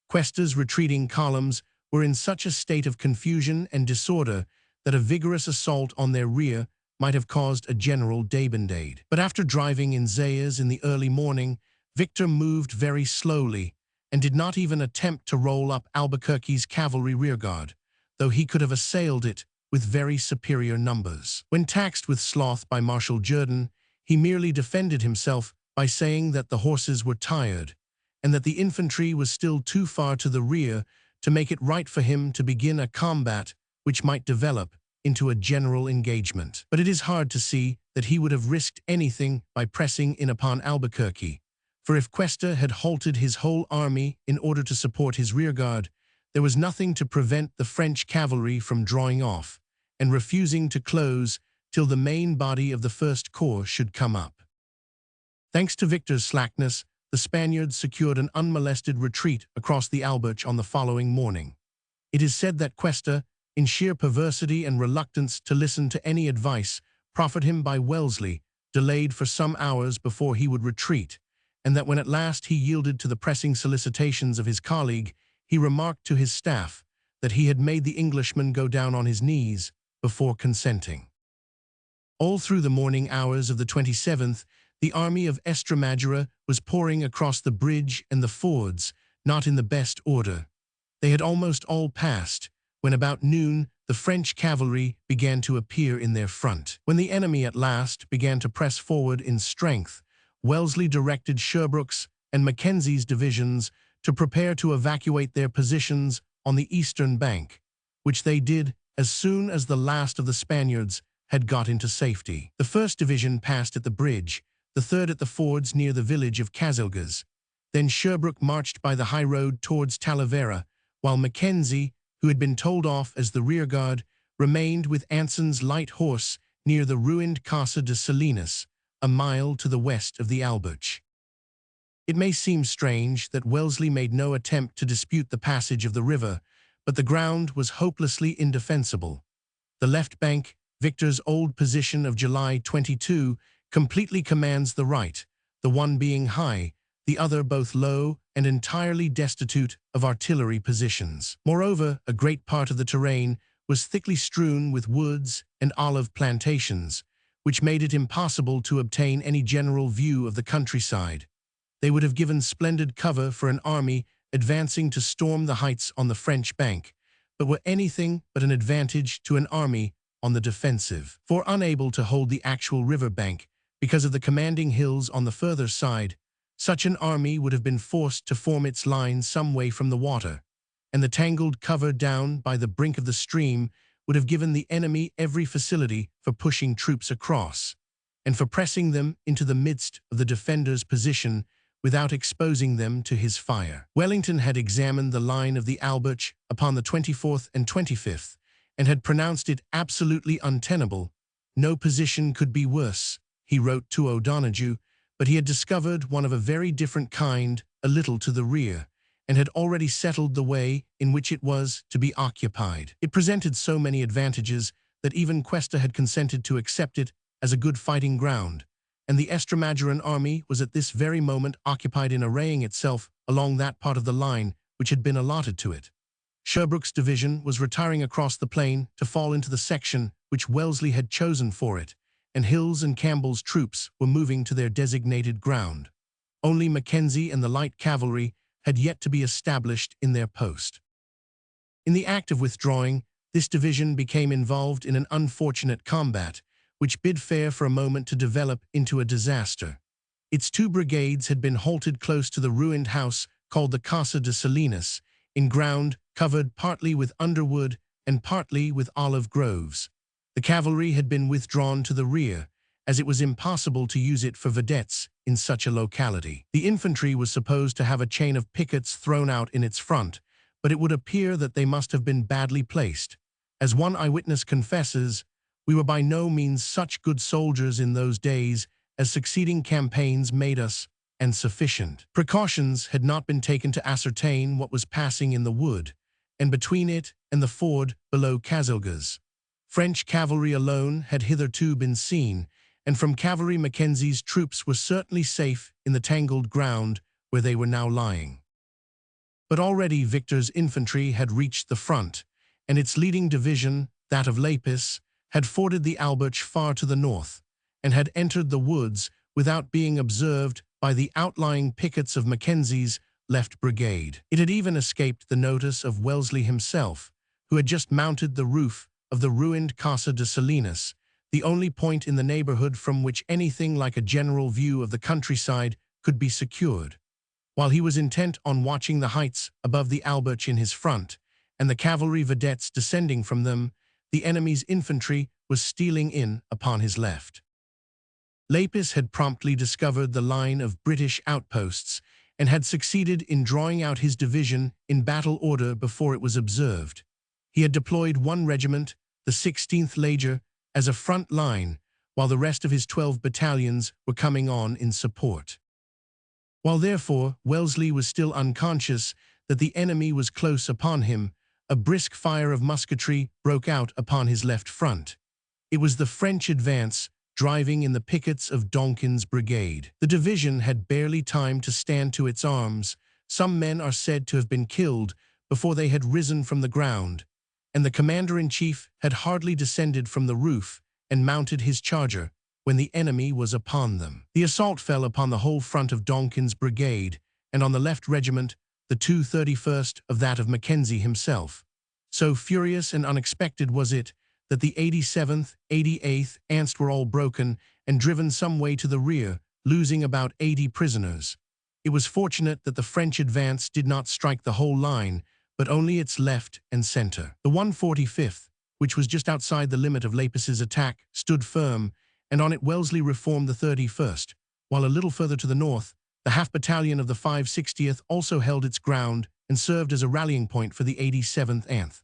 Cuesta's retreating columns were in such a state of confusion and disorder that a vigorous assault on their rear might have caused a general debandade. But after driving in Zayas in the early morning, Victor moved very slowly, and did not even attempt to roll up Albuquerque's cavalry rearguard, though he could have assailed it with very superior numbers. When taxed with sloth by Marshal Jourdan, he merely defended himself by saying that the horses were tired, and that the infantry was still too far to the rear to make it right for him to begin a combat which might develop into a general engagement. But it is hard to see that he would have risked anything by pressing in upon Albuquerque, for if Cuesta had halted his whole army in order to support his rearguard, there was nothing to prevent the French cavalry from drawing off and refusing to close till the main body of the First Corps should come up. Thanks to Victor's slackness, the Spaniards secured an unmolested retreat across the Alberche on the following morning. It is said that Cuesta, in sheer perversity and reluctance to listen to any advice proffered him by Wellesley, delayed for some hours before he would retreat, and that when at last he yielded to the pressing solicitations of his colleague, he remarked to his staff that he had made the Englishman go down on his knees before consenting. All through the morning hours of the 27th, the army of Estremadura was pouring across the bridge and the fords, not in the best order. They had almost all passed, when about noon the French cavalry began to appear in their front. When the enemy at last began to press forward in strength, Wellesley directed Sherbrooke's and Mackenzie's divisions to prepare to evacuate their positions on the eastern bank, which they did as soon as the last of the Spaniards had got into safety. The 1st Division passed at the bridge, the 3rd at the fords near the village of Cazilgas. Then Sherbrooke marched by the high road towards Talavera, while Mackenzie, who had been told off as the rearguard, remained with Anson's light horse near the ruined Casa de Salinas, a mile to the west of the Albuch. It may seem strange that Wellesley made no attempt to dispute the passage of the river, but the ground was hopelessly indefensible. The left bank, Victor's old position of July 22, completely commands the right, the one being high, the other both low and entirely destitute of artillery positions. Moreover, a great part of the terrain was thickly strewn with woods and olive plantations, which made it impossible to obtain any general view of the countryside. They would have given splendid cover for an army advancing to storm the heights on the French bank, but were anything but an advantage to an army on the defensive. For unable to hold the actual river bank because of the commanding hills on the further side, such an army would have been forced to form its line some way from the water, and the tangled cover down by the brink of the stream would have given the enemy every facility for pushing troops across, and for pressing them into the midst of the defender's position without exposing them to his fire. Wellington had examined the line of the Albuch upon the 24th and 25th, and had pronounced it absolutely untenable. No position could be worse, he wrote to O'Donoghue, but he had discovered one of a very different kind a little to the rear, and had already settled the way in which it was to be occupied. It presented so many advantages that even Cuesta had consented to accept it as a good fighting ground, and the Estremadura's army was at this very moment occupied in arraying itself along that part of the line which had been allotted to it. Sherbrooke's division was retiring across the plain to fall into the section which Wellesley had chosen for it, and Hill's and Campbell's troops were moving to their designated ground. Only Mackenzie and the light cavalry had yet to be established in their post. In the act of withdrawing, this division became involved in an unfortunate combat, which bid fair for a moment to develop into a disaster. Its 2 brigades had been halted close to the ruined house called the Casa de Salinas, in ground covered partly with underwood and partly with olive groves. The cavalry had been withdrawn to the rear, as it was impossible to use it for vedettes in such a locality. The infantry was supposed to have a chain of pickets thrown out in its front, but it would appear that they must have been badly placed. As one eyewitness confesses, "We were by no means such good soldiers in those days as succeeding campaigns made us, and sufficient precautions had not been taken to ascertain what was passing in the wood, and between it and the ford below Cazilgas. French cavalry alone had hitherto been seen, and from cavalry Mackenzie's troops were certainly safe in the tangled ground where they were now lying. But already Victor's infantry had reached the front, and its leading division, that of Lapis, had forded the Albuch far to the north, and had entered the woods without being observed by the outlying pickets of Mackenzie's left brigade. It had even escaped the notice of Wellesley himself, who had just mounted the roof of the ruined Casa de Salinas, the only point in the neighborhood from which anything like a general view of the countryside could be secured. While he was intent on watching the heights above the Albuch in his front, and the cavalry vedettes descending from them, the enemy's infantry was stealing in upon his left. Lapis had promptly discovered the line of British outposts and had succeeded in drawing out his division in battle order before it was observed. He had deployed 1 regiment, the 16th Leger, as a front line, while the rest of his 12 battalions were coming on in support. While therefore Wellesley was still unconscious that the enemy was close upon him, a brisk fire of musketry broke out upon his left front. It was the French advance, driving in the pickets of Donkin's brigade. The division had barely time to stand to its arms. Some men are said to have been killed before they had risen from the ground, and the commander-in-chief had hardly descended from the roof and mounted his charger when the enemy was upon them. The assault fell upon the whole front of Donkin's brigade, and on the left regiment, the 231st of that of Mackenzie himself. So furious and unexpected was it that the 87th, 88th ants were all broken and driven some way to the rear, losing about 80 prisoners. It was fortunate that the French advance did not strike the whole line, but only its left and center. The 145th, which was just outside the limit of Lapis's attack, stood firm, and on it Wellesley reformed the 31st, while a little further to the north, the half-battalion of the 560th also held its ground and served as a rallying point for the 87th Anth.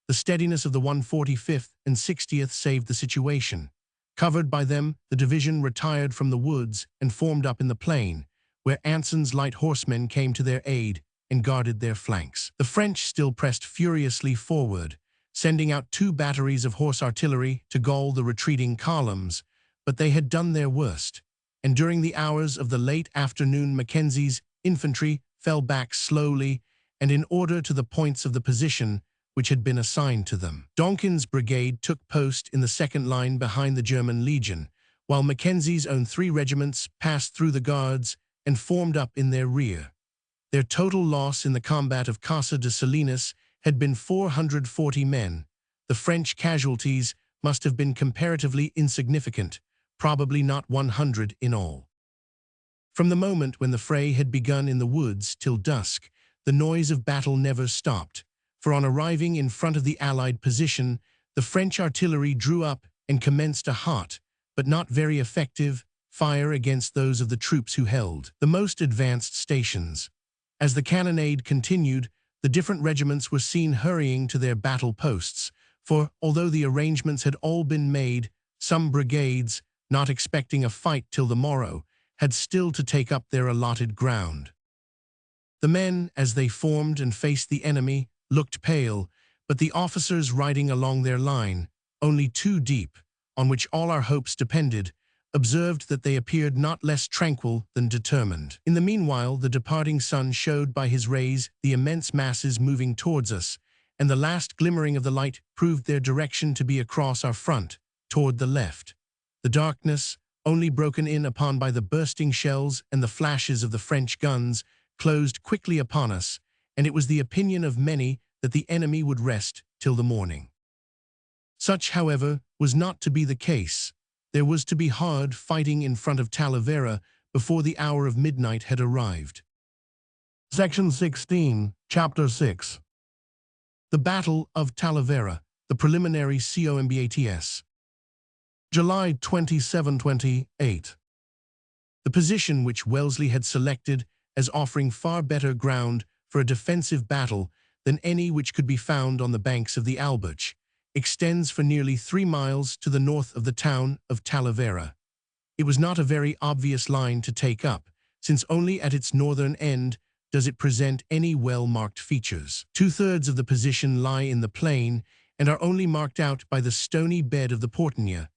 The steadiness of the 145th and 60th saved the situation. Covered by them, the division retired from the woods and formed up in the plain, where Anson's light horsemen came to their aid and guarded their flanks. The French still pressed furiously forward, sending out 2 batteries of horse artillery to gall the retreating columns, but they had done their worst, and during the hours of the late afternoon Mackenzie's infantry fell back slowly and in order to the points of the position which had been assigned to them. Donkin's brigade took post in the second line behind the German Legion, while Mackenzie's own 3 regiments passed through the guards and formed up in their rear. Their total loss in the combat of Casa de Salinas had been 440 men. The French casualties must have been comparatively insignificant, probably not 100 in all. From the moment when the fray had begun in the woods till dusk, the noise of battle never stopped, for on arriving in front of the Allied position, the French artillery drew up and commenced a hot, but not very effective, fire against those of the troops who held the most advanced stations. As the cannonade continued, the different regiments were seen hurrying to their battle posts, for although the arrangements had all been made, some brigades, not expecting a fight till the morrow, had still to take up their allotted ground. The men, as they formed and faced the enemy, looked pale, but the officers riding along their line, only 2 deep, on which all our hopes depended, observed that they appeared not less tranquil than determined. In the meanwhile, the departing sun showed by his rays the immense masses moving towards us, and the last glimmering of the light proved their direction to be across our front, toward the left. The darkness, only broken in upon by the bursting shells and the flashes of the French guns, closed quickly upon us, and it was the opinion of many that the enemy would rest till the morning. Such, however, was not to be the case. There was to be hard fighting in front of Talavera before the hour of midnight had arrived. Section 16, Chapter 6. The Battle of Talavera, the Preliminary Combats. July 27-28. The position which Wellesley had selected as offering far better ground for a defensive battle than any which could be found on the banks of the Alberch, extends for nearly 3 miles to the north of the town of Talavera. It was not a very obvious line to take up, since only at its northern end does it present any well-marked features. 2/3 of the position lie in the plain and are only marked out by the stony bed of the Portugna,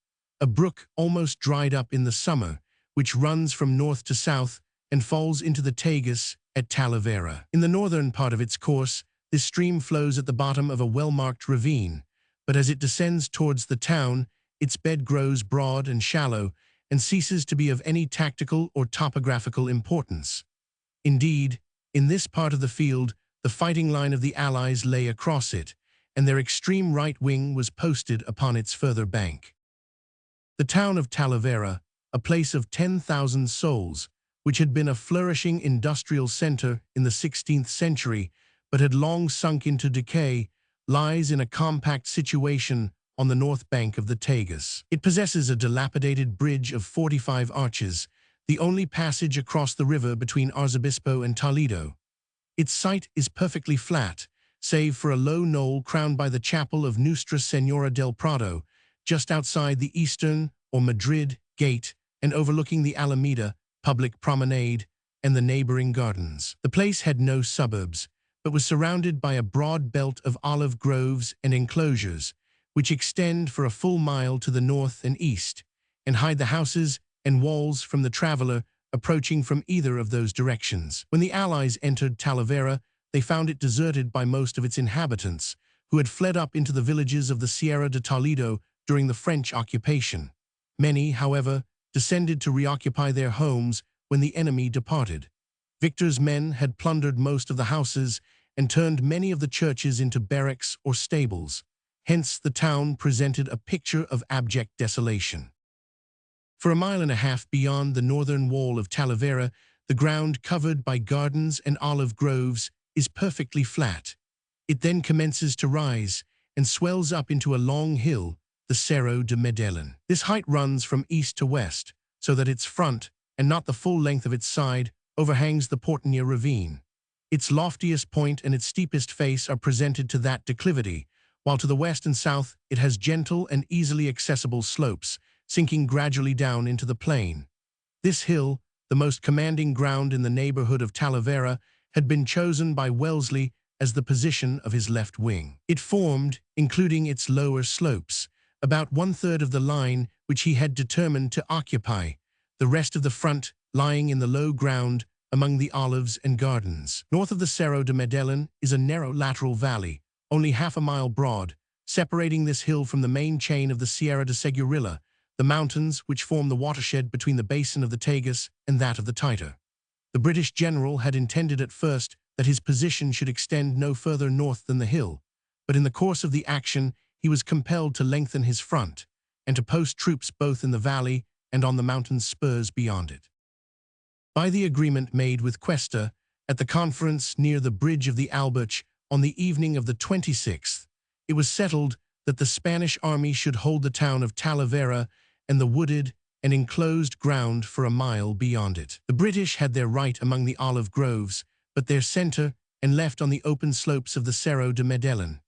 a brook almost dried up in the summer, which runs from north to south and falls into the Tagus at Talavera. In the northern part of its course, this stream flows at the bottom of a well-marked ravine, but as it descends towards the town, its bed grows broad and shallow and ceases to be of any tactical or topographical importance. Indeed, in this part of the field, the fighting line of the Allies lay across it, and their extreme right wing was posted upon its further bank. The town of Talavera, a place of 10,000 souls, which had been a flourishing industrial center in the 16th century, but had long sunk into decay, lies in a compact situation on the north bank of the Tagus. It possesses a dilapidated bridge of 45 arches, the only passage across the river between Arzobispo and Toledo. Its site is perfectly flat, save for a low knoll crowned by the chapel of Nuestra Señora del Prado, just outside the eastern, or Madrid, gate, and overlooking the Alameda, public promenade, and the neighboring gardens. The place had no suburbs, but was surrounded by a broad belt of olive groves and enclosures, which extend for a full mile to the north and east, and hide the houses and walls from the traveler approaching from either of those directions. When the Allies entered Talavera, they found it deserted by most of its inhabitants, who had fled up into the villages of the Sierra de Toledo during the French occupation. Many, however, descended to reoccupy their homes when the enemy departed. Victor's men had plundered most of the houses and turned many of the churches into barracks or stables. Hence, the town presented a picture of abject desolation. For a mile and a half beyond the northern wall of Talavera, the ground covered by gardens and olive groves is perfectly flat. It then commences to rise and swells up into a long hill, the Cerro de Medellin. This height runs from east to west, so that its front, and not the full length of its side, overhangs the Portña ravine. Its loftiest point and its steepest face are presented to that declivity, while to the west and south it has gentle and easily accessible slopes, sinking gradually down into the plain. This hill, the most commanding ground in the neighborhood of Talavera, had been chosen by Wellesley as the position of his left wing. It formed, including its lower slopes, about one-third of the line which he had determined to occupy, the rest of the front lying in the low ground among the olives and gardens. North of the Cerro de Medellin is a narrow lateral valley, only half a mile broad, separating this hill from the main chain of the Sierra de Segurilla, the mountains which form the watershed between the basin of the Tagus and that of the Taita. The British general had intended at first that his position should extend no further north than the hill, but in the course of the action he was compelled to lengthen his front, and to post troops both in the valley and on the mountain spurs beyond it. By the agreement made with Cuesta at the conference near the bridge of the Alberche on the evening of the 26th, it was settled that the Spanish army should hold the town of Talavera and the wooded and enclosed ground for a mile beyond it. The British had their right among the olive groves, but their center and left on the open slopes of the Cerro de Medellin.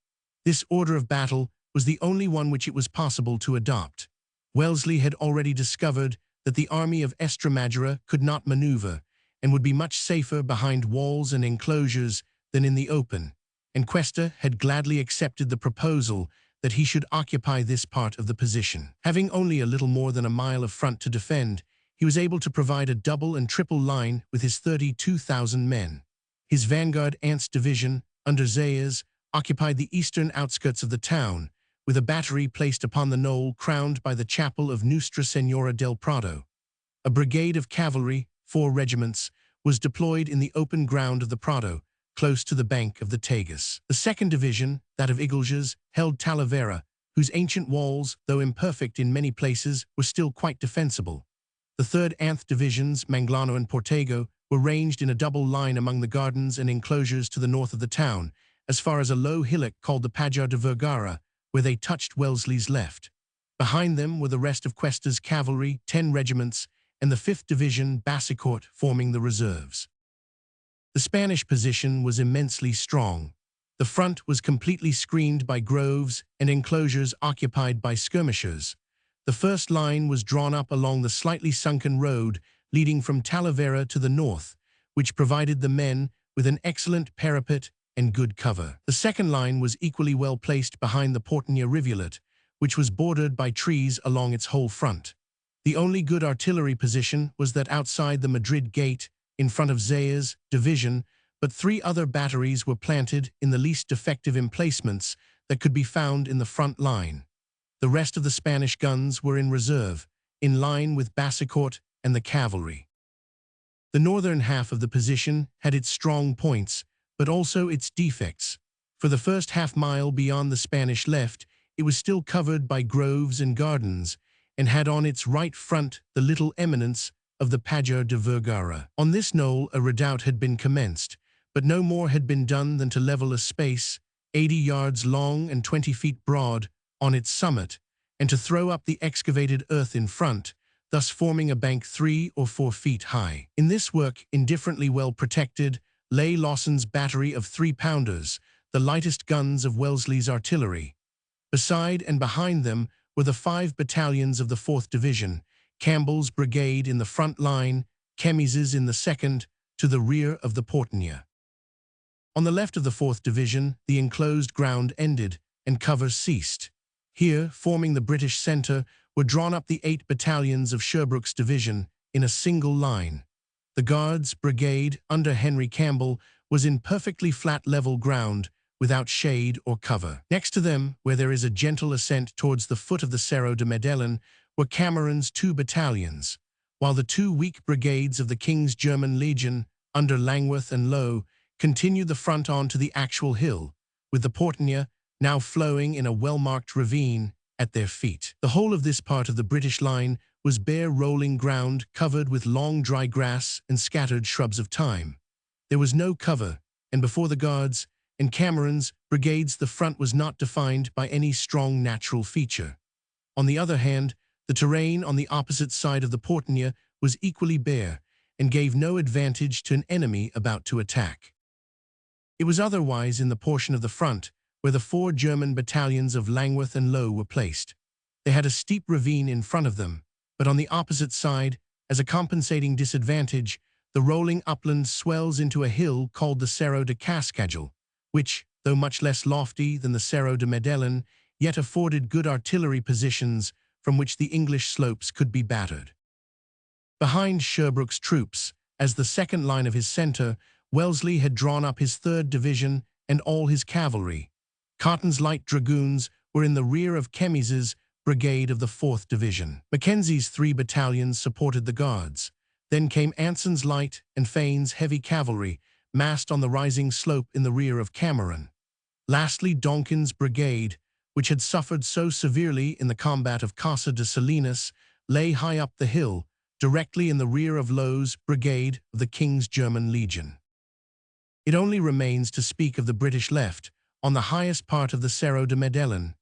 This order of battle was the only one which it was possible to adopt. Wellesley had already discovered that the army of Estremadura could not maneuver and would be much safer behind walls and enclosures than in the open, and Cuesta had gladly accepted the proposal that he should occupy this part of the position. Having only a little more than a mile of front to defend, he was able to provide a double and triple line with his 32,000 men. His vanguard Ant's division, under Zayas, occupied the eastern outskirts of the town, with a battery placed upon the knoll crowned by the chapel of Nuestra Señora del Prado. A brigade of cavalry, 4 regiments, was deployed in the open ground of the Prado, close to the bank of the Tagus. The second division, that of Iglesias, held Talavera, whose ancient walls, though imperfect in many places, were still quite defensible. The third Anth divisions, Manglano and Portego, were ranged in a double line among the gardens and enclosures to the north of the town, as far as a low hillock called the Pajar de Vergara, where they touched Wellesley's left. Behind them were the rest of Cuesta's cavalry, 10 regiments, and the 5th Division, Basicourt, forming the reserves. The Spanish position was immensely strong. The front was completely screened by groves and enclosures occupied by skirmishers. The first line was drawn up along the slightly sunken road leading from Talavera to the north, which provided the men with an excellent parapet and good cover. The second line was equally well placed behind the Portña rivulet, which was bordered by trees along its whole front. The only good artillery position was that outside the Madrid gate, in front of Zayas' division, but 3 other batteries were planted in the least defective emplacements that could be found in the front line. The rest of the Spanish guns were in reserve, in line with Basicourt and the cavalry. The northern half of the position had its strong points, but also its defects. For the first half-mile beyond the Spanish left, it was still covered by groves and gardens, and had on its right front the little eminence of the Pajar de Vergara. On this knoll a redoubt had been commenced, but no more had been done than to level a space, 80 yards long and 20 feet broad, on its summit, and to throw up the excavated earth in front, thus forming a bank 3 or 4 feet high. In this work, indifferently well protected, lay Lawson's battery of 3-pounders, the lightest guns of Wellesley's artillery. Beside and behind them were the 5 battalions of the 4th Division, Campbell's brigade in the front line, Chemis's in the second, to the rear of the Portña. On the left of the 4th Division, the enclosed ground ended, and cover ceased. Here, forming the British centre, were drawn up the 8 battalions of Sherbrooke's division in a single line. The Guards' brigade, under Henry Campbell, was in perfectly flat level ground, without shade or cover. Next to them, where there is a gentle ascent towards the foot of the Cerro de Medellin, were Cameron's 2 battalions, while the 2 weak brigades of the King's German Legion, under Langworth and Lowe, continued the front on to the actual hill, with the Portenia now flowing in a well-marked ravine at their feet. The whole of this part of the British line was bare rolling ground covered with long dry grass and scattered shrubs of thyme. There was no cover, and before the Guards and Cameron's brigades the front was not defined by any strong natural feature. On the other hand, the terrain on the opposite side of the Portenia was equally bare and gave no advantage to an enemy about to attack. It was otherwise in the portion of the front where the 4 German battalions of Langworth and Lowe were placed. They had a steep ravine in front of them, but on the opposite side, as a compensating disadvantage, the rolling upland swells into a hill called the Cerro de Cascagel, which, though much less lofty than the Cerro de Medellin, yet afforded good artillery positions from which the English slopes could be battered. Behind Sherbrooke's troops, as the second line of his centre, Wellesley had drawn up his 3rd Division and all his cavalry. Cotton's light dragoons were in the rear of Kemmy's brigade of the 4th Division. Mackenzie's 3 battalions supported the Guards. Then came Anson's light and Fane's heavy cavalry, massed on the rising slope in the rear of Cameron. Lastly, Donkin's brigade, which had suffered so severely in the combat of Casa de Salinas, lay high up the hill, directly in the rear of Lowe's brigade of the King's German Legion. It only remains to speak of the British left, on the highest part of the Cerro de Medellin.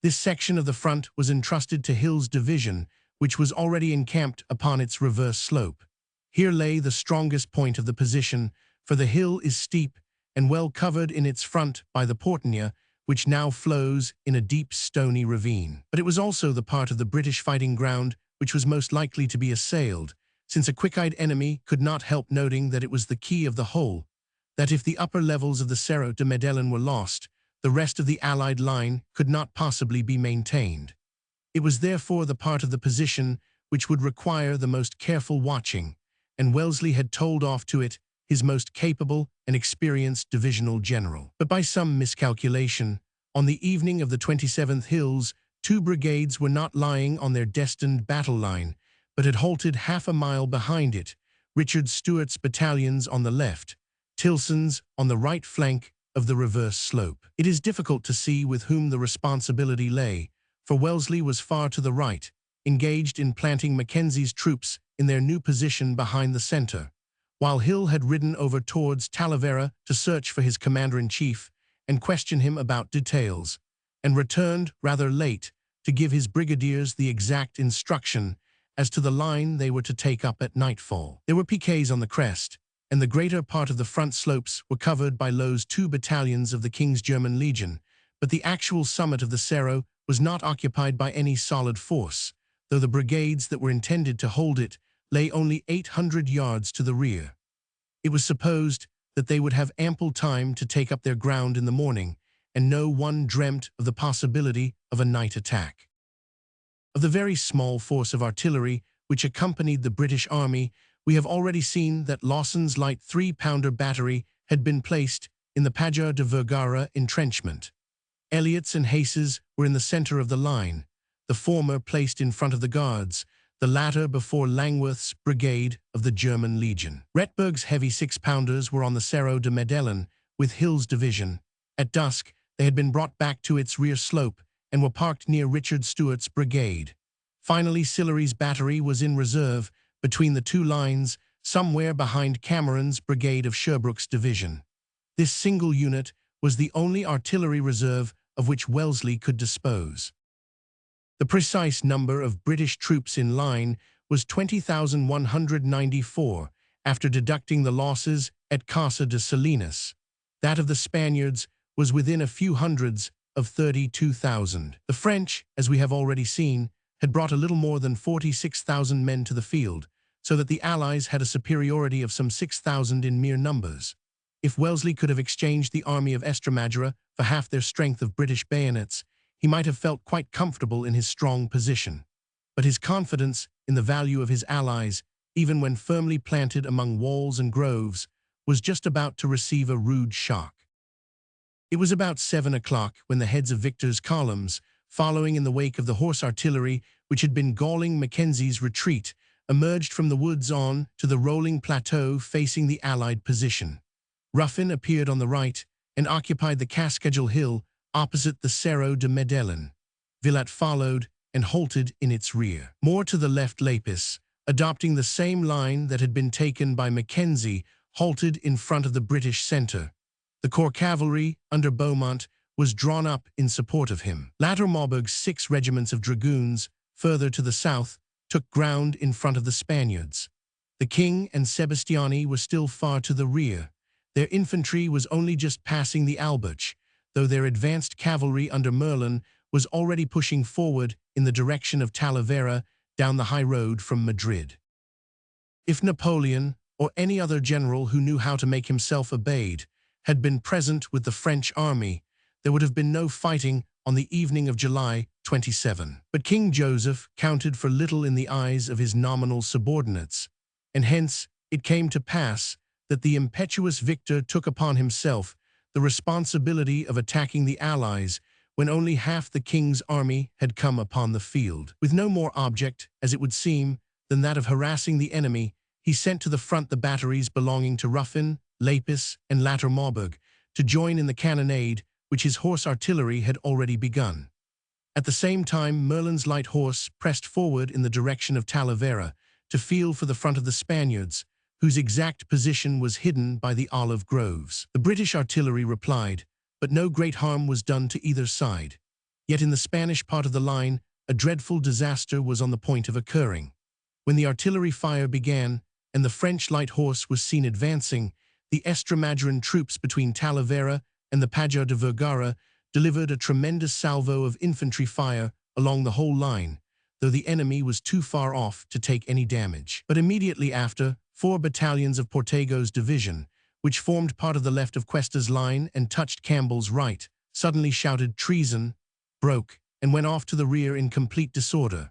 This section of the front was entrusted to Hill's division, which was already encamped upon its reverse slope. Here lay the strongest point of the position, for the hill is steep and well covered in its front by the Portenia, which now flows in a deep stony ravine. But it was also the part of the British fighting ground which was most likely to be assailed, since a quick-eyed enemy could not help noting that it was the key of the whole, that if the upper levels of the Cerro de Medellin were lost, the rest of the Allied line could not possibly be maintained. It was therefore the part of the position which would require the most careful watching, and Wellesley had told off to it his most capable and experienced divisional general. But by some miscalculation, on the evening of the 27th Hills, 2 brigades were not lying on their destined battle line, but had halted half a mile behind it, Richard Stewart's battalions on the left, Tilson's on the right flank of the reverse slope. It is difficult to see with whom the responsibility lay, for Wellesley was far to the right, engaged in planting Mackenzie's troops in their new position behind the center, while Hill had ridden over towards Talavera to search for his commander-in-chief and question him about details, and returned rather late to give his brigadiers the exact instruction as to the line they were to take up at nightfall. There were piquets on the crest, and the greater part of the front slopes were covered by Lowe's 2 battalions of the King's German Legion, but the actual summit of the Cerro was not occupied by any solid force, though the brigades that were intended to hold it lay only 800 yards to the rear. It was supposed that they would have ample time to take up their ground in the morning, and no one dreamt of the possibility of a night attack. Of the very small force of artillery which accompanied the British Army, we have already seen that Lawson's light 3-pounder battery had been placed in the Pajar de Vergara entrenchment. Elliott's and Hayes's were in the center of the line, the former placed in front of the Guards, the latter before Langworth's brigade of the German Legion. Retberg's heavy 6-pounders were on the Cerro de Medellin with Hill's division. At dusk, they had been brought back to its rear slope and were parked near Richard Stewart's brigade. Finally, Sillery's battery was in reserve between the 2 lines, somewhere behind Cameron's brigade of Sherbrooke's division. This single unit was the only artillery reserve of which Wellesley could dispose. The precise number of British troops in line was 20,194, after deducting the losses at Casa de Salinas. That of the Spaniards was within a few hundreds of 32,000. The French, as we have already seen, had brought a little more than 46,000 men to the field, so that the Allies had a superiority of some 6,000 in mere numbers. If Wellesley could have exchanged the army of Estremadura for half their strength of British bayonets, he might have felt quite comfortable in his strong position. But his confidence in the value of his allies, even when firmly planted among walls and groves, was just about to receive a rude shock. It was about 7 o'clock when the heads of Victor's columns, following in the wake of the horse artillery which had been galling Mackenzie's retreat, emerged from the woods on to the rolling plateau facing the Allied position. Ruffin appeared on the right and occupied the Cascajal Hill opposite the Cerro de Medellin. Villat followed and halted in its rear. More to the left, Lapis, adopting the same line that had been taken by Mackenzie, halted in front of the British centre. The corps cavalry, under Beaumont, was drawn up in support of him. Later Maubeuge's 6 regiments of dragoons, further to the south, took ground in front of the Spaniards. The King and Sebastiani were still far to the rear. Their infantry was only just passing the Alberche, though their advanced cavalry under Merlin was already pushing forward in the direction of Talavera down the high road from Madrid. If Napoleon, or any other general who knew how to make himself obeyed, had been present with the French army, there would have been no fighting on the evening of July 27. But King Joseph counted for little in the eyes of his nominal subordinates, and hence it came to pass that the impetuous victor took upon himself the responsibility of attacking the Allies when only half the king's army had come upon the field. With no more object, as it would seem, than that of harassing the enemy, he sent to the front the batteries belonging to Ruffin, Lapis, and later Maubeuge to join in the cannonade which his horse artillery had already begun. At the same time, Merlin's light horse pressed forward in the direction of Talavera to feel for the front of the Spaniards, whose exact position was hidden by the olive groves. The British artillery replied, but no great harm was done to either side. Yet in the Spanish part of the line, a dreadful disaster was on the point of occurring. When the artillery fire began, and the French light horse was seen advancing, the Estremadura troops between Talavera and the Pajar de Vergara delivered a tremendous salvo of infantry fire along the whole line, though the enemy was too far off to take any damage. But immediately after, 4 battalions of Portego's division, which formed part of the left of Cuesta's line and touched Campbell's right, suddenly shouted treason, broke, and went off to the rear in complete disorder.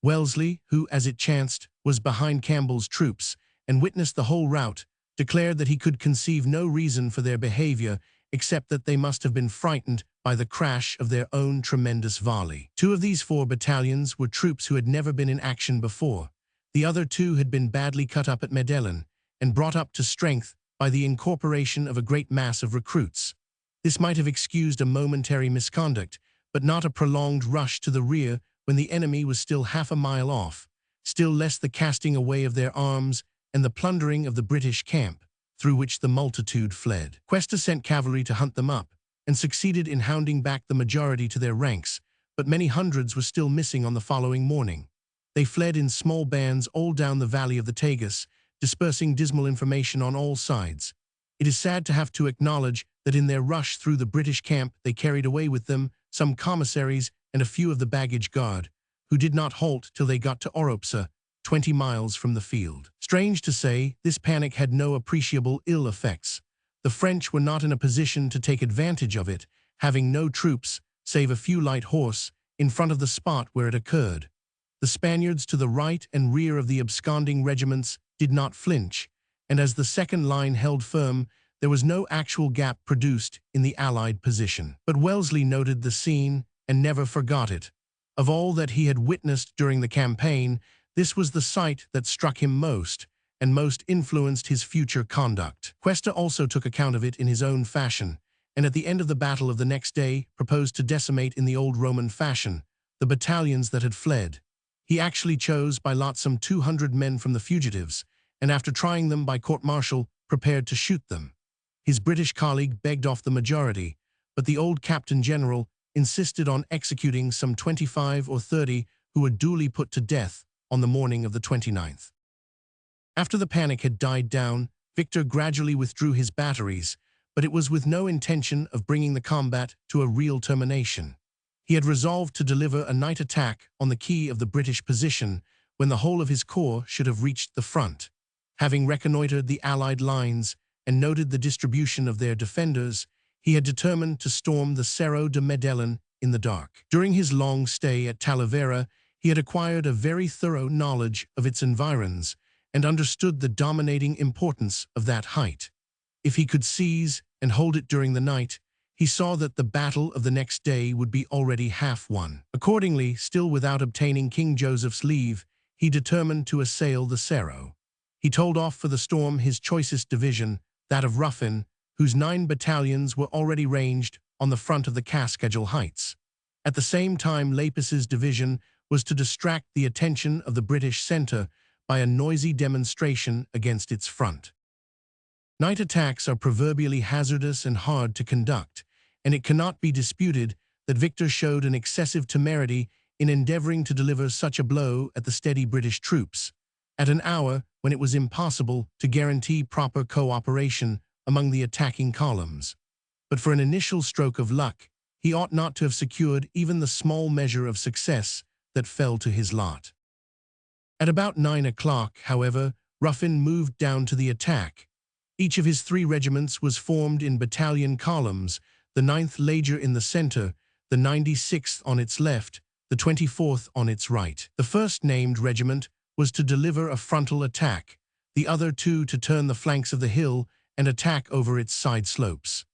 Wellesley, who, as it chanced, was behind Campbell's troops and witnessed the whole rout, declared that he could conceive no reason for their behavior except that they must have been frightened by the crash of their own tremendous volley. 2 of these 4 battalions were troops who had never been in action before. The other 2 had been badly cut up at Medellin and brought up to strength by the incorporation of a great mass of recruits. This might have excused a momentary misconduct, but not a prolonged rush to the rear when the enemy was still half a mile off, still less the casting away of their arms and the plundering of the British camp, through which the multitude fled. Cuesta sent cavalry to hunt them up, and succeeded in hounding back the majority to their ranks, but many hundreds were still missing on the following morning. They fled in small bands all down the valley of the Tagus, dispersing dismal information on all sides. It is sad to have to acknowledge that in their rush through the British camp they carried away with them some commissaries and a few of the baggage guard, who did not halt till they got to Oropsa, 20 miles from the field. Strange to say, this panic had no appreciable ill effects. The French were not in a position to take advantage of it, having no troops, save a few light horse, in front of the spot where it occurred. The Spaniards to the right and rear of the absconding regiments did not flinch, and as the second line held firm, there was no actual gap produced in the Allied position. But Wellesley noted the scene and never forgot it. Of all that he had witnessed during the campaign, this was the sight that struck him most, and most influenced his future conduct. Cuesta also took account of it in his own fashion, and at the end of the battle of the next day proposed to decimate in the old Roman fashion the battalions that had fled. He actually chose by lot some 200 men from the fugitives, and after trying them by court-martial, prepared to shoot them. His British colleague begged off the majority, but the old captain-general insisted on executing some 25 or 30 who were duly put to death on the morning of the 29th. After the panic had died down, Victor gradually withdrew his batteries, but it was with no intention of bringing the combat to a real termination. He had resolved to deliver a night attack on the key of the British position when the whole of his corps should have reached the front. Having reconnoitered the Allied lines and noted the distribution of their defenders, he had determined to storm the Cerro de Medellin in the dark. During his long stay at Talavera, he had acquired a very thorough knowledge of its environs and understood the dominating importance of that height. If he could seize and hold it during the night, he saw that the battle of the next day would be already half won. Accordingly, still without obtaining King Joseph's leave, he determined to assail the Cerro. He told off for the storm his choicest division, that of Ruffin, whose 9 battalions were already ranged on the front of the Cascadel Heights. At the same time, Lepis's division was to distract the attention of the British centre by a noisy demonstration against its front. Night attacks are proverbially hazardous and hard to conduct, and it cannot be disputed that Victor showed an excessive temerity in endeavouring to deliver such a blow at the steady British troops, at an hour when it was impossible to guarantee proper cooperation among the attacking columns. But for an initial stroke of luck, he ought not to have secured even the small measure of success that fell to his lot. At about 9 o'clock, however, Ruffin moved down to the attack. Each of his 3 regiments was formed in battalion columns, the 9th Leger in the centre, the 96th on its left, the 24th on its right. The first named regiment was to deliver a frontal attack, the other 2 to turn the flanks of the hill and attack over its side slopes.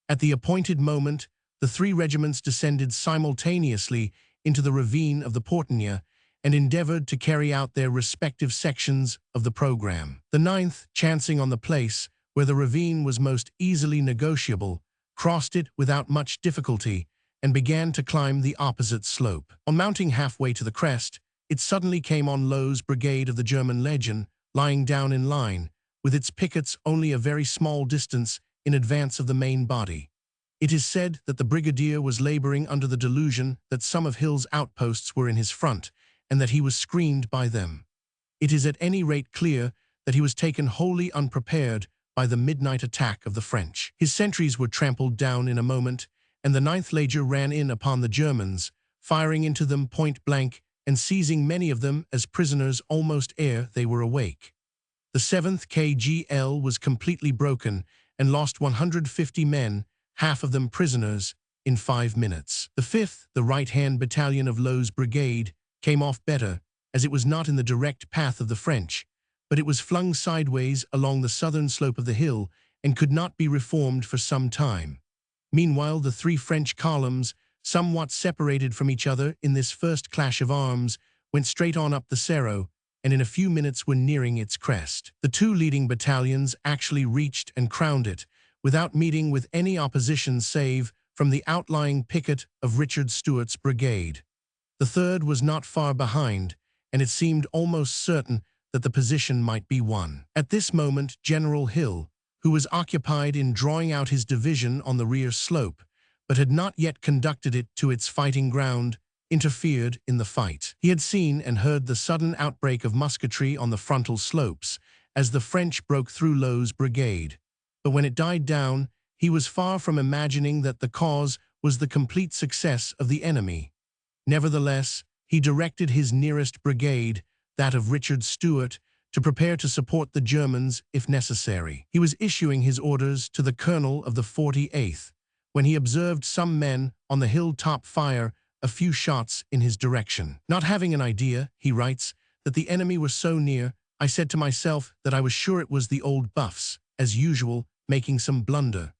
At the appointed moment, the 3 regiments descended simultaneously into the ravine of the Portugais and endeavoured to carry out their respective sections of the programme. The 9th, chancing on the place where the ravine was most easily negotiable, crossed it without much difficulty and began to climb the opposite slope. On mounting halfway to the crest, it suddenly came on Lowe's brigade of the German Legion, lying down in line, with its pickets only a very small distance in advance of the main body. It is said that the brigadier was labouring under the delusion that some of Hill's outposts were in his front, and that he was screened by them. It is at any rate clear that he was taken wholly unprepared by the midnight attack of the French. His sentries were trampled down in a moment, and the 9th Leger ran in upon the Germans, firing into them point blank and seizing many of them as prisoners almost ere they were awake. The 7th KGL was completely broken and lost 150 men, half of them prisoners, in 5 minutes. The 5th, the right-hand battalion of Lowe's brigade, came off better, as it was not in the direct path of the French, but it was flung sideways along the southern slope of the hill and could not be reformed for some time. Meanwhile, the 3 French columns, somewhat separated from each other in this first clash of arms, went straight on up the Cerro, and in a few minutes were nearing its crest. The 2 leading battalions actually reached and crowned it, without meeting with any opposition save from the outlying picket of Richard Stuart's brigade. The 3rd was not far behind, and it seemed almost certain that the position might be won. At this moment, General Hill, who was occupied in drawing out his division on the rear slope, but had not yet conducted it to its fighting ground, interfered in the fight. He had seen and heard the sudden outbreak of musketry on the frontal slopes as the French broke through Lowe's brigade, but when it died down, he was far from imagining that the cause was the complete success of the enemy. Nevertheless, he directed his nearest brigade, that of Richard Stuart, to prepare to support the Germans if necessary. He was issuing his orders to the colonel of the 48th, when he observed some men on the hilltop fire a few shots in his direction. Not having an idea, he writes, that the enemy were so near, I said to myself that I was sure it was the old buffs, as usual, making some blunder.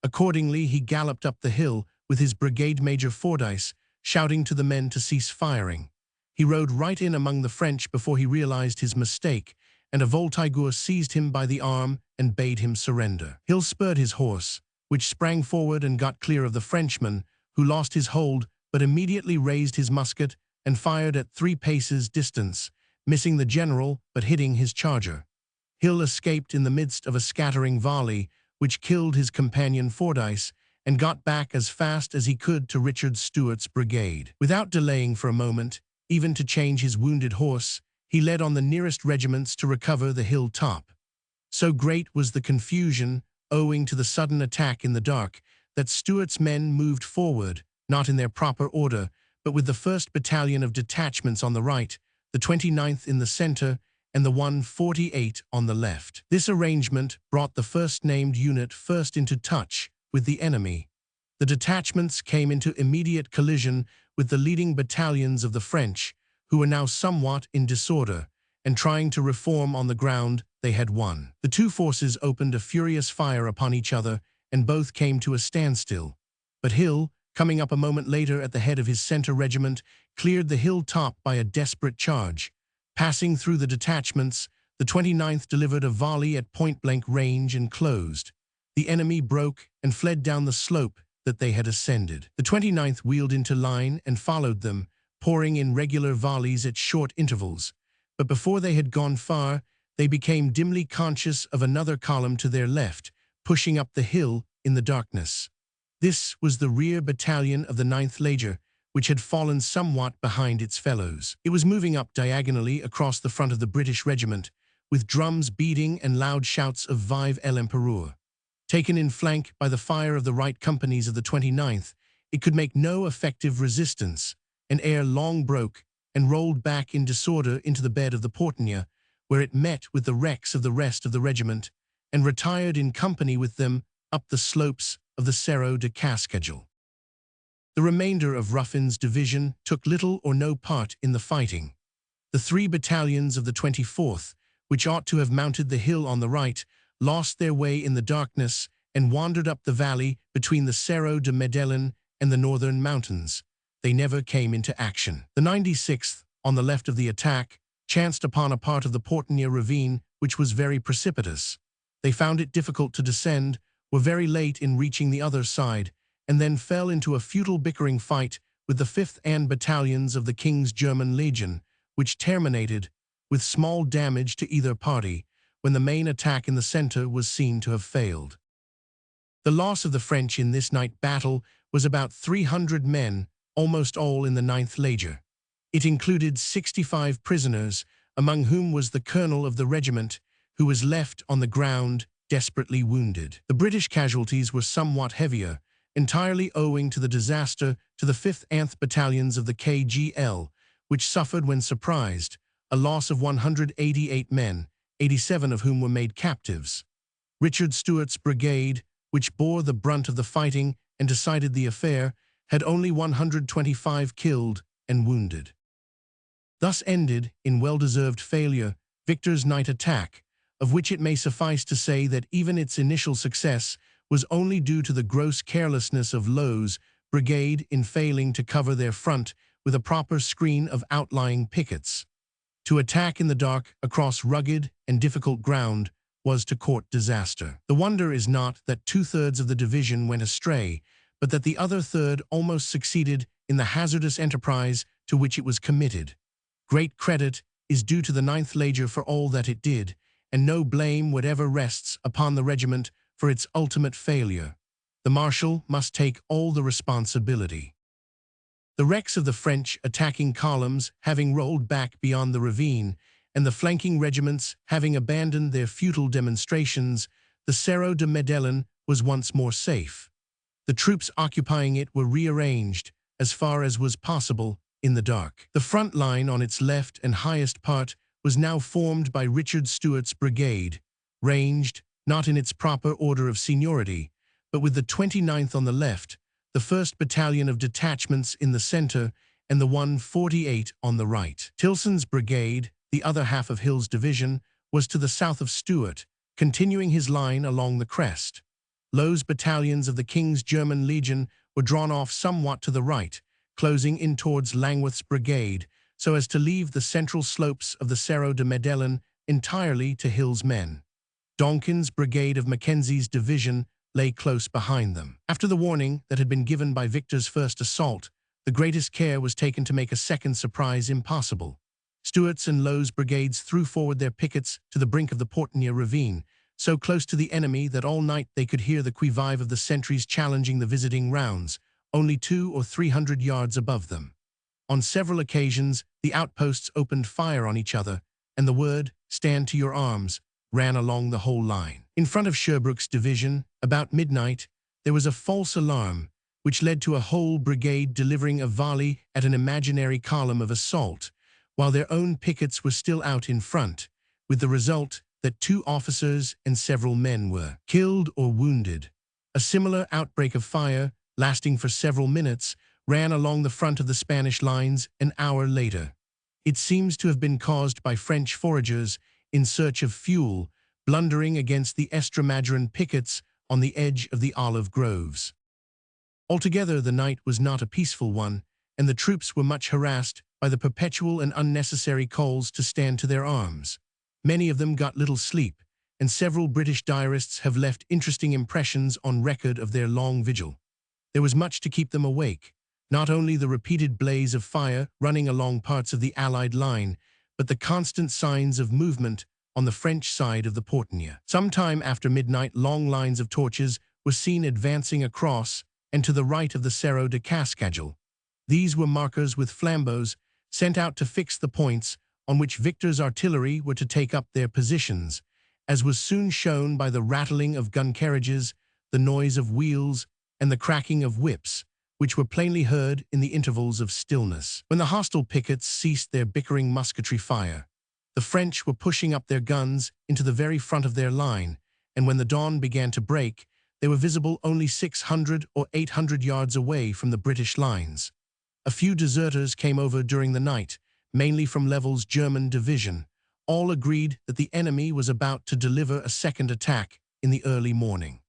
Accordingly, he galloped up the hill with his brigade major Fordyce, shouting to the men to cease firing. He rode right in among the French before he realized his mistake, and a Voltigeur seized him by the arm and bade him surrender. Hill spurred his horse, which sprang forward and got clear of the Frenchman, who lost his hold but immediately raised his musket and fired at 3 paces distance, missing the general but hitting his charger. Hill escaped in the midst of a scattering volley, which killed his companion Fordyce, and got back as fast as he could to Richard Stuart's brigade. Without delaying for a moment, even to change his wounded horse, he led on the nearest regiments to recover the hill top. So great was the confusion, owing to the sudden attack in the dark, that Stuart's men moved forward, not in their proper order, but with the 1st Battalion of detachments on the right, the 29th in the center, and the 148 on the left. This arrangement brought the first-named unit first into touch with the enemy. The detachments came into immediate collision with the leading battalions of the French, who were now somewhat in disorder, and trying to reform on the ground they had won. The 2 forces opened a furious fire upon each other, and both came to a standstill. But Hill, coming up a moment later at the head of his center regiment, cleared the hill top by a desperate charge. Passing through the detachments, the 29th delivered a volley at point-blank range and closed. The enemy broke and fled down the slope that they had ascended. The 29th wheeled into line and followed them, pouring in regular volleys at short intervals. But before they had gone far, they became dimly conscious of another column to their left, pushing up the hill in the darkness. This was the rear battalion of the 9th Leger, which had fallen somewhat behind its fellows. It was moving up diagonally across the front of the British regiment, with drums beating and loud shouts of Vive l'Empereur. Taken in flank by the fire of the right companies of the 29th, it could make no effective resistance, and ere long broke and rolled back in disorder into the bed of the Portenia, where it met with the wrecks of the rest of the regiment, and retired in company with them up the slopes of the Cerro de Cascajal. The remainder of Ruffin's division took little or no part in the fighting. The 3 battalions of the 24th, which ought to have mounted the hill on the right, lost their way in the darkness and wandered up the valley between the Cerro de Medellin and the northern mountains. They never came into action. The 96th, on the left of the attack, chanced upon a part of the Portenia ravine which was very precipitous. They found it difficult to descend, were very late in reaching the other side, and then fell into a futile bickering fight with the 5th and battalions of the King's German Legion, which terminated with small damage to either party when the main attack in the center was seen to have failed. The loss of the French in this night battle was about 300 men, almost all in the 9th Leger. It included 65 prisoners, among whom was the colonel of the regiment, who was left on the ground, desperately wounded. The British casualties were somewhat heavier, entirely owing to the disaster to the 5th and 8th battalions of the KGL, which suffered when surprised, a loss of 188 men, 87 of whom were made captives. Richard Stuart's brigade, which bore the brunt of the fighting and decided the affair, had only 125 killed and wounded. Thus ended, in well-deserved failure, Victor's night attack, of which it may suffice to say that even its initial success was only due to the gross carelessness of Low's brigade in failing to cover their front with a proper screen of outlying pickets. To attack in the dark across rugged and difficult ground was to court disaster. The wonder is not that 2/3 of the division went astray, but that the other third almost succeeded in the hazardous enterprise to which it was committed. Great credit is due to the 9th Leger for all that it did, and no blame whatever rests upon the regiment for its ultimate failure. The Marshal must take all the responsibility. The wrecks of the French attacking columns having rolled back beyond the ravine, and the flanking regiments having abandoned their futile demonstrations, the Cerro de Medellin was once more safe. The troops occupying it were rearranged, as far as was possible, in the dark. The front line on its left and highest part was now formed by Richard Stuart's brigade, ranged, not in its proper order of seniority, but with the 29th on the left, the 1st Battalion of detachments in the center, and the 148 on the right. Tilson's brigade, the other half of Hill's division, was to the south of Stuart, continuing his line along the crest. Low's battalions of the King's German Legion were drawn off somewhat to the right, closing in towards Langworth's brigade, so as to leave the central slopes of the Cerro de Medellin entirely to Hill's men. Donkin's brigade of Mackenzie's division lay close behind them. After the warning that had been given by Victor's first assault, the greatest care was taken to make a second surprise impossible. Stuart's and Low's brigades threw forward their pickets to the brink of the Portenia ravine, so close to the enemy that all night they could hear the qui-vive of the sentries challenging the visiting rounds, only 200 or 300 yards above them. On several occasions, the outposts opened fire on each other, and the word, "Stand to your arms," ran along the whole line. In front of Sherbrooke's division, about midnight, there was a false alarm, which led to a whole brigade delivering a volley at an imaginary column of assault, while their own pickets were still out in front, with the result that 2 officers and several men were killed or wounded. A similar outbreak of fire, lasting for several minutes, ran along the front of the Spanish lines an hour later. It seems to have been caused by French foragers in search of fuel, blundering against the Estremadura pickets on the edge of the olive groves. Altogether, the night was not a peaceful one, and the troops were much harassed by the perpetual and unnecessary calls to stand to their arms. Many of them got little sleep, and several British diarists have left interesting impressions on record of their long vigil. There was much to keep them awake, not only the repeated blaze of fire running along parts of the Allied line, but the constant signs of movement on the French side of the Portugal. Sometime after midnight, long lines of torches were seen advancing across and to the right of the Cerro de Cascajal. These were markers with flambeaux sent out to fix the points on which Victor's artillery were to take up their positions, as was soon shown by the rattling of gun carriages, the noise of wheels, and the cracking of whips, which were plainly heard in the intervals of stillness. When the hostile pickets ceased their bickering musketry fire, the French were pushing up their guns into the very front of their line, and when the dawn began to break, they were visible only 600 or 800 yards away from the British lines. A few deserters came over during the night, mainly from Level's German division. All agreed that the enemy was about to deliver a second attack in the early morning.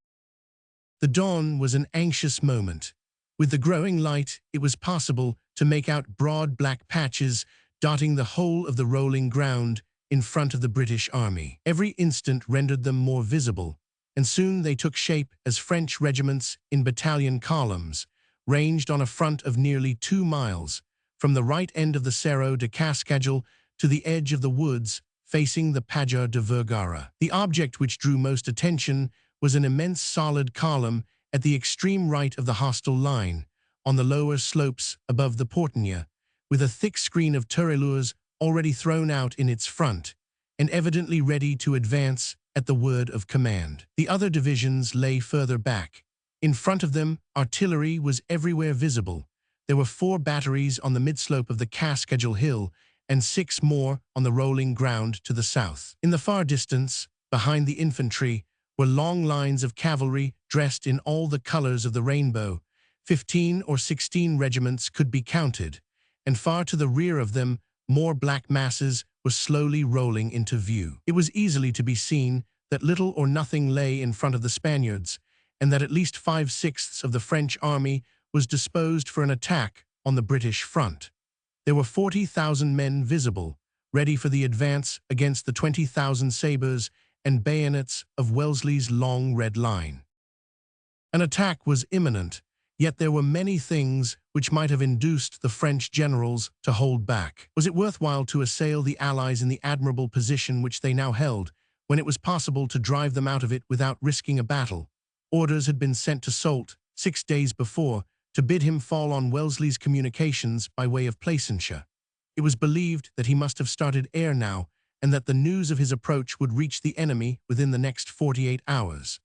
The dawn was an anxious moment. With the growing light, it was possible to make out broad black patches dotting the whole of the rolling ground in front of the British army. Every instant rendered them more visible, and soon they took shape as French regiments in battalion columns, ranged on a front of nearly 2 miles, from the right end of the Cerro de Cascajal to the edge of the woods facing the Pajar de Vergara. The object which drew most attention was an immense solid column at the extreme right of the hostile line, on the lower slopes above the Portugal, with a thick screen of tirailleurs already thrown out in its front, and evidently ready to advance at the word of command. The other divisions lay further back. In front of them, artillery was everywhere visible. There were 4 batteries on the midslope of the Cascajal Hill and 6 more on the rolling ground to the south. In the far distance, behind the infantry, were long lines of cavalry dressed in all the colors of the rainbow. 15 or 16 regiments could be counted, and far to the rear of them, more black masses were slowly rolling into view. It was easily to be seen that little or nothing lay in front of the Spaniards, and that at least 5/6 of the French army was disposed for an attack on the British front. There were 40,000 men visible, ready for the advance against the 20,000 sabres and bayonets of Wellesley's long red line. An attack was imminent, yet there were many things which might have induced the French generals to hold back. Was it worthwhile to assail the Allies in the admirable position which they now held, when it was possible to drive them out of it without risking a battle? Orders had been sent to Soult 6 days before to bid him fall on Wellesley's communications by way of Placentia. It was believed that he must have started air now, and that the news of his approach would reach the enemy within the next 48 hours.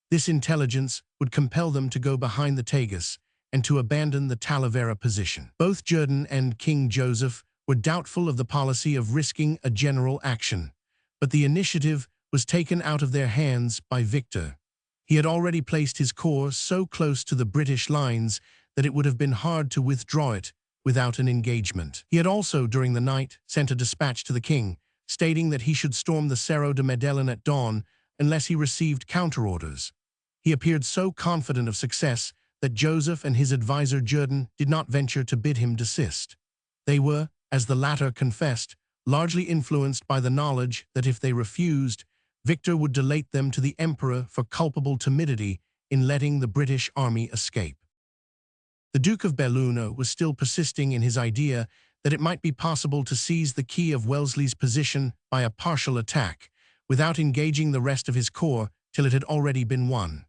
This intelligence would compel them to go behind the Tagus and to abandon the Talavera position. Both Jourdan and King Joseph were doubtful of the policy of risking a general action, but the initiative was taken out of their hands by Victor. He had already placed his corps so close to the British lines that it would have been hard to withdraw it without an engagement. He had also, during the night, sent a dispatch to the king, stating that he should storm the Cerro de Medellin at dawn unless he received counter-orders. He appeared so confident of success that Joseph and his advisor Jourdan did not venture to bid him desist. They were, as the latter confessed, largely influenced by the knowledge that if they refused, Victor would delate them to the emperor for culpable timidity in letting the British army escape. The Duke of Belluno was still persisting in his idea that it might be possible to seize the key of Wellesley's position by a partial attack, without engaging the rest of his corps till it had already been won.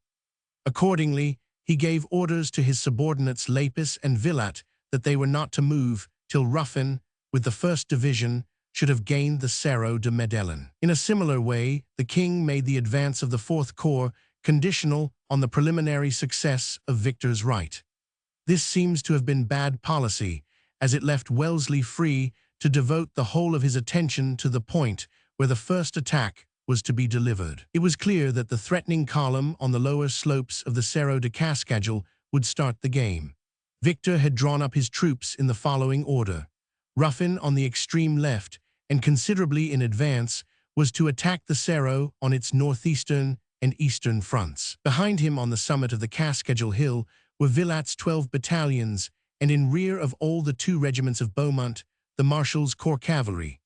Accordingly, he gave orders to his subordinates Lapis and Villat that they were not to move till Ruffin, with the 1st Division, should have gained the Cerro de Medellin. In a similar way, the king made the advance of the 4th Corps conditional on the preliminary success of Victor's right. This seems to have been bad policy, as it left Wellesley free to devote the whole of his attention to the point where the first attack was to be delivered. It was clear that the threatening column on the lower slopes of the Cerro de Cascajal would start the game. Victor had drawn up his troops in the following order. Ruffin on the extreme left, and considerably in advance, was to attack the Cerro on its northeastern and eastern fronts. Behind him on the summit of the Cascajal Hill were Villat's 12 battalions, and in rear of all the 2 regiments of Beaumont, the Marshal's Corps cavalry.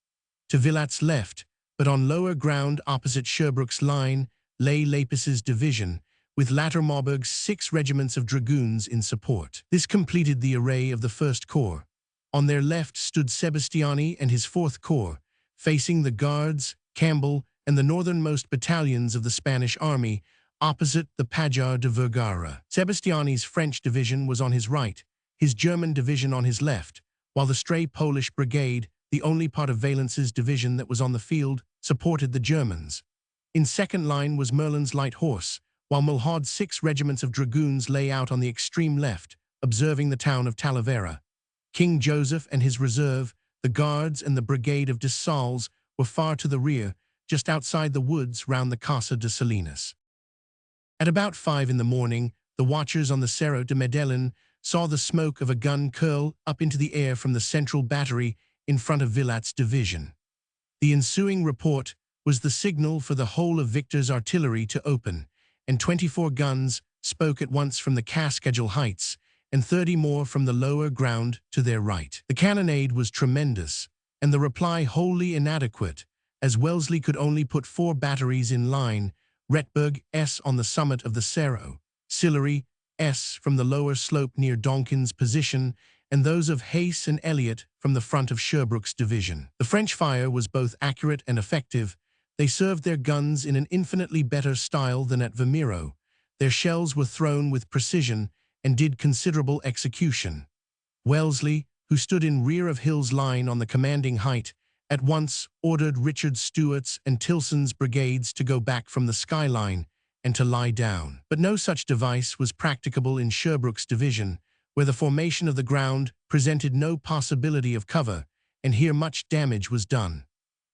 To Villat's left, but on lower ground opposite Sherbrooke's line lay Lapis's division, with Lattermarberg's 6 regiments of dragoons in support. This completed the array of the First Corps. On their left stood Sebastiani and his Fourth Corps, facing the Guards, Campbell, and the northernmost battalions of the Spanish army, opposite the Pajar de Vergara. Sebastiani's French division was on his right, his German division on his left, while the stray Polish brigade, the only part of Valence's division that was on the field, supported the Germans. In second line was Merlin's light horse, while Mulhaud's 6 regiments of dragoons lay out on the extreme left, observing the town of Talavera. King Joseph and his reserve, the Guards and the brigade of Dessalles, were far to the rear, just outside the woods round the Casa de Salinas. At about 5 in the morning, the watchers on the Cerro de Medellin saw the smoke of a gun curl up into the air from the central battery in front of Vilat's division. The ensuing report was the signal for the whole of Victor's artillery to open, and 24 guns spoke at once from the Cascadel heights, and 30 more from the lower ground to their right. The cannonade was tremendous, and the reply wholly inadequate, as Wellesley could only put 4 batteries in line, Retberg S on the summit of the Cerro, Sillery S from the lower slope near Donkin's position, and those of Hayes and Elliott from the front of Sherbrooke's division. The French fire was both accurate and effective. They served their guns in an infinitely better style than at Vimero. Their shells were thrown with precision and did considerable execution. Wellesley, who stood in rear of Hill's line on the commanding height, at once ordered Richard Stewart's and Tilson's brigades to go back from the skyline and to lie down. But no such device was practicable in Sherbrooke's division, where the formation of the ground presented no possibility of cover, and here much damage was done.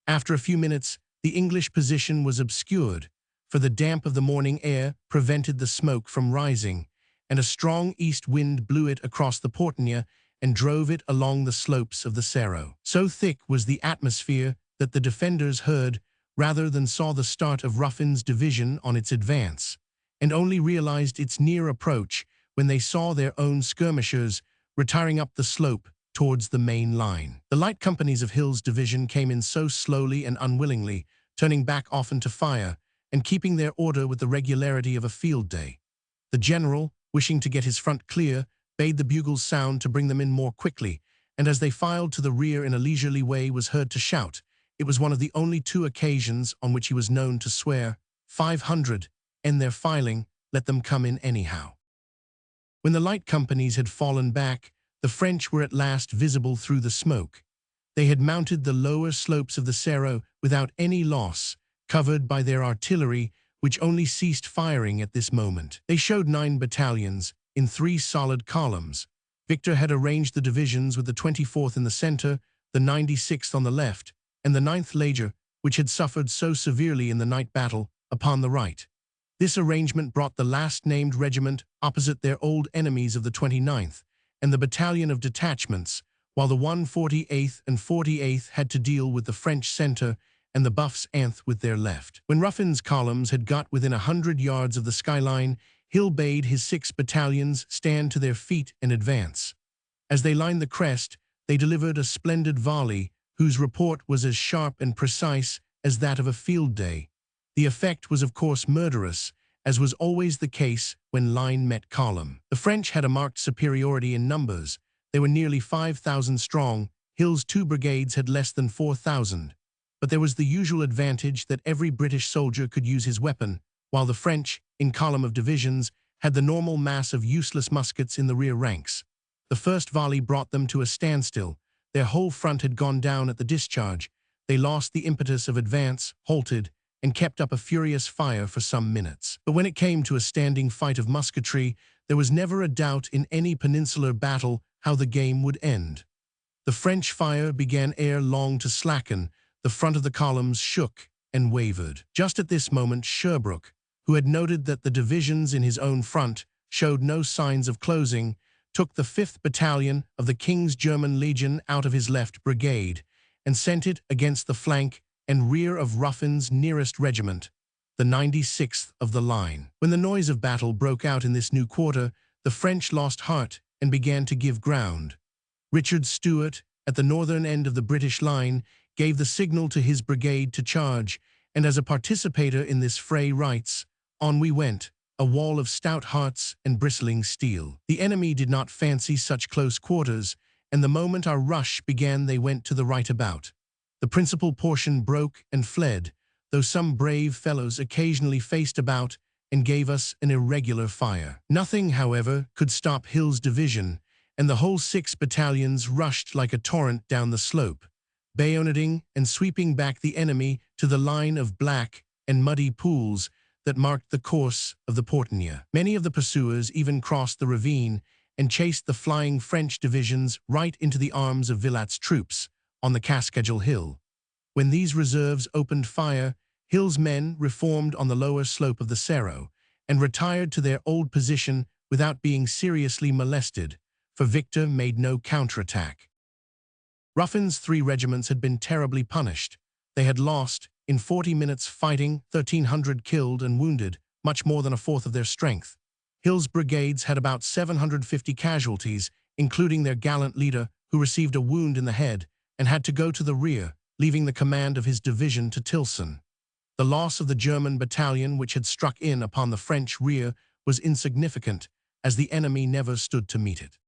After a few minutes, the English position was obscured, for the damp of the morning air prevented the smoke from rising, and a strong east wind blew it across the Portenia and drove it along the slopes of the Cerro. So thick was the atmosphere that the defenders heard rather than saw the start of Ruffin's division on its advance, and only realized its near approach when they saw their own skirmishers retiring up the slope towards the main line. The light companies of Hill's division came in so slowly and unwillingly, turning back often to fire, and keeping their order with the regularity of a field day. The general, wishing to get his front clear, bade the bugles sound to bring them in more quickly, and as they filed to the rear in a leisurely way was heard to shout. It was one of the only 2 occasions on which he was known to swear, 500, end their filing, let them come in anyhow. When the light companies had fallen back, the French were at last visible through the smoke. They had mounted the lower slopes of the Cerro without any loss, covered by their artillery, which only ceased firing at this moment. They showed 9 battalions, in 3 solid columns. Victor had arranged the divisions with the 24th in the center, the 96th on the left, and the 9th Leger, which had suffered so severely in the night battle, upon the right. This arrangement brought the last-named regiment opposite their old enemies of the 29th, and the battalion of detachments, while the 148th and 48th had to deal with the French center and the Buffs' nth with their left. When Ruffin's columns had got within 100 yards of the skyline, Hill bade his 6 battalions stand to their feet and advance. As they lined the crest, they delivered a splendid volley, whose report was as sharp and precise as that of a field day. The effect was of course murderous, as was always the case when line met column. The French had a marked superiority in numbers. They were nearly 5,000 strong. Hill's 2 brigades had less than 4,000. But there was the usual advantage that every British soldier could use his weapon, while the French, in column of divisions, had the normal mass of useless muskets in the rear ranks. The first volley brought them to a standstill. Their whole front had gone down at the discharge. They lost the impetus of advance, halted, and kept up a furious fire for some minutes. But when it came to a standing fight of musketry, there was never a doubt in any peninsular battle how the game would end. The French fire began ere long to slacken. The front of the columns shook and wavered. Just at this moment Sherbrooke, who had noted that the divisions in his own front showed no signs of closing, took the 5th Battalion of the King's German Legion out of his left brigade and sent it against the flank and rear of Ruffin's nearest regiment, the 96th of the line. When the noise of battle broke out in this new quarter, the French lost heart and began to give ground. Richard Stewart, at the northern end of the British line, gave the signal to his brigade to charge, and as a participator in this fray writes, "On we went, a wall of stout hearts and bristling steel." The enemy did not fancy such close quarters, and the moment our rush began they went to the right about. The principal portion broke and fled, though some brave fellows occasionally faced about and gave us an irregular fire. Nothing, however, could stop Hill's division, and the whole 6 battalions rushed like a torrent down the slope, bayoneting and sweeping back the enemy to the line of black and muddy pools that marked the course of the Portugais. Many of the pursuers even crossed the ravine and chased the flying French divisions right into the arms of Villat's troops on the Cascagel Hill. When these reserves opened fire, Hill's men reformed on the lower slope of the Cerro and retired to their old position without being seriously molested, for Victor made no counterattack. Ruffin's 3 regiments had been terribly punished. They had lost, in 40 minutes fighting, 1,300 killed and wounded, much more than a fourth of their strength. Hill's brigades had about 750 casualties, including their gallant leader, who received a wound in the head and had to go to the rear, leaving the command of his division to Tilson. The loss of the German battalion which had struck in upon the French rear was insignificant, as the enemy never stood to meet it.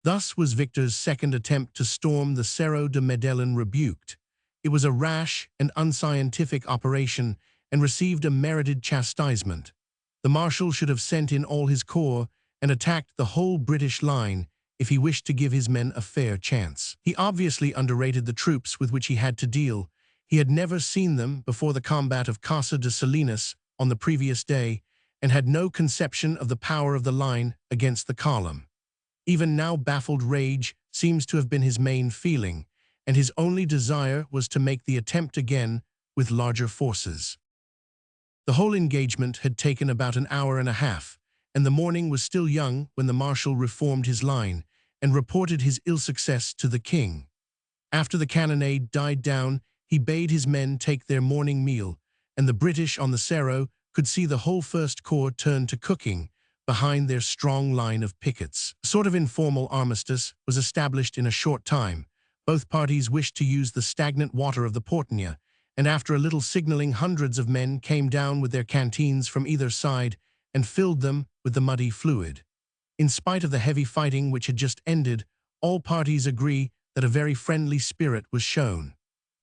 Thus was Victor's second attempt to storm the Cerro de Medellin rebuked. It was a rash and unscientific operation and received a merited chastisement. The Marshal should have sent in all his corps and attacked the whole British line if he wished to give his men a fair chance. He obviously underrated the troops with which he had to deal. He had never seen them before the combat of Casa de Salinas on the previous day, and had no conception of the power of the line against the column. Even now baffled rage seems to have been his main feeling, and his only desire was to make the attempt again with larger forces. The whole engagement had taken about an hour and a half, and the morning was still young when the Marshal reformed his line and reported his ill success to the king. After the cannonade died down, he bade his men take their morning meal, and the British on the Cerro could see the whole First Corps turn to cooking behind their strong line of pickets. A sort of informal armistice was established in a short time. Both parties wished to use the stagnant water of the Portugais, and after a little signaling, hundreds of men came down with their canteens from either side and filled them with the muddy fluid. In spite of the heavy fighting which had just ended, all parties agree that a very friendly spirit was shown.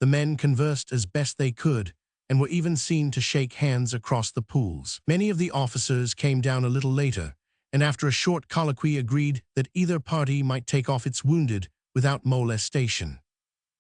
The men conversed as best they could, and were even seen to shake hands across the pools. Many of the officers came down a little later, and after a short colloquy agreed that either party might take off its wounded without molestation.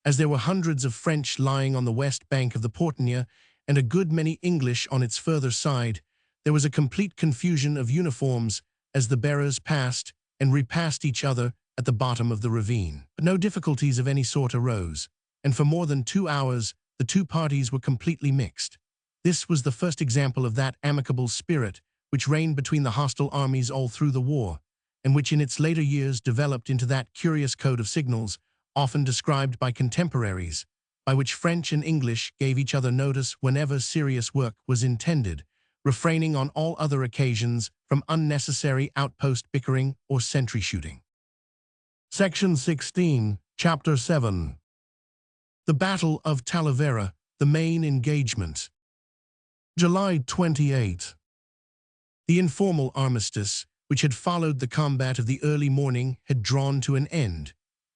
As there were hundreds of French lying on the west bank of the Portugais and a good many English on its further side, there was a complete confusion of uniforms as the bearers passed and repassed each other at the bottom of the ravine. But no difficulties of any sort arose, and for more than 2 hours the two parties were completely mixed. This was the first example of that amicable spirit which reigned between the hostile armies all through the war, and which in its later years developed into that curious code of signals, often described by contemporaries, by which French and English gave each other notice whenever serious work was intended, refraining on all other occasions from unnecessary outpost bickering or sentry shooting. Section 16, Chapter 7. The Battle of Talavera, the main engagement. July 28. The informal armistice, which had followed the combat of the early morning, had drawn to an end,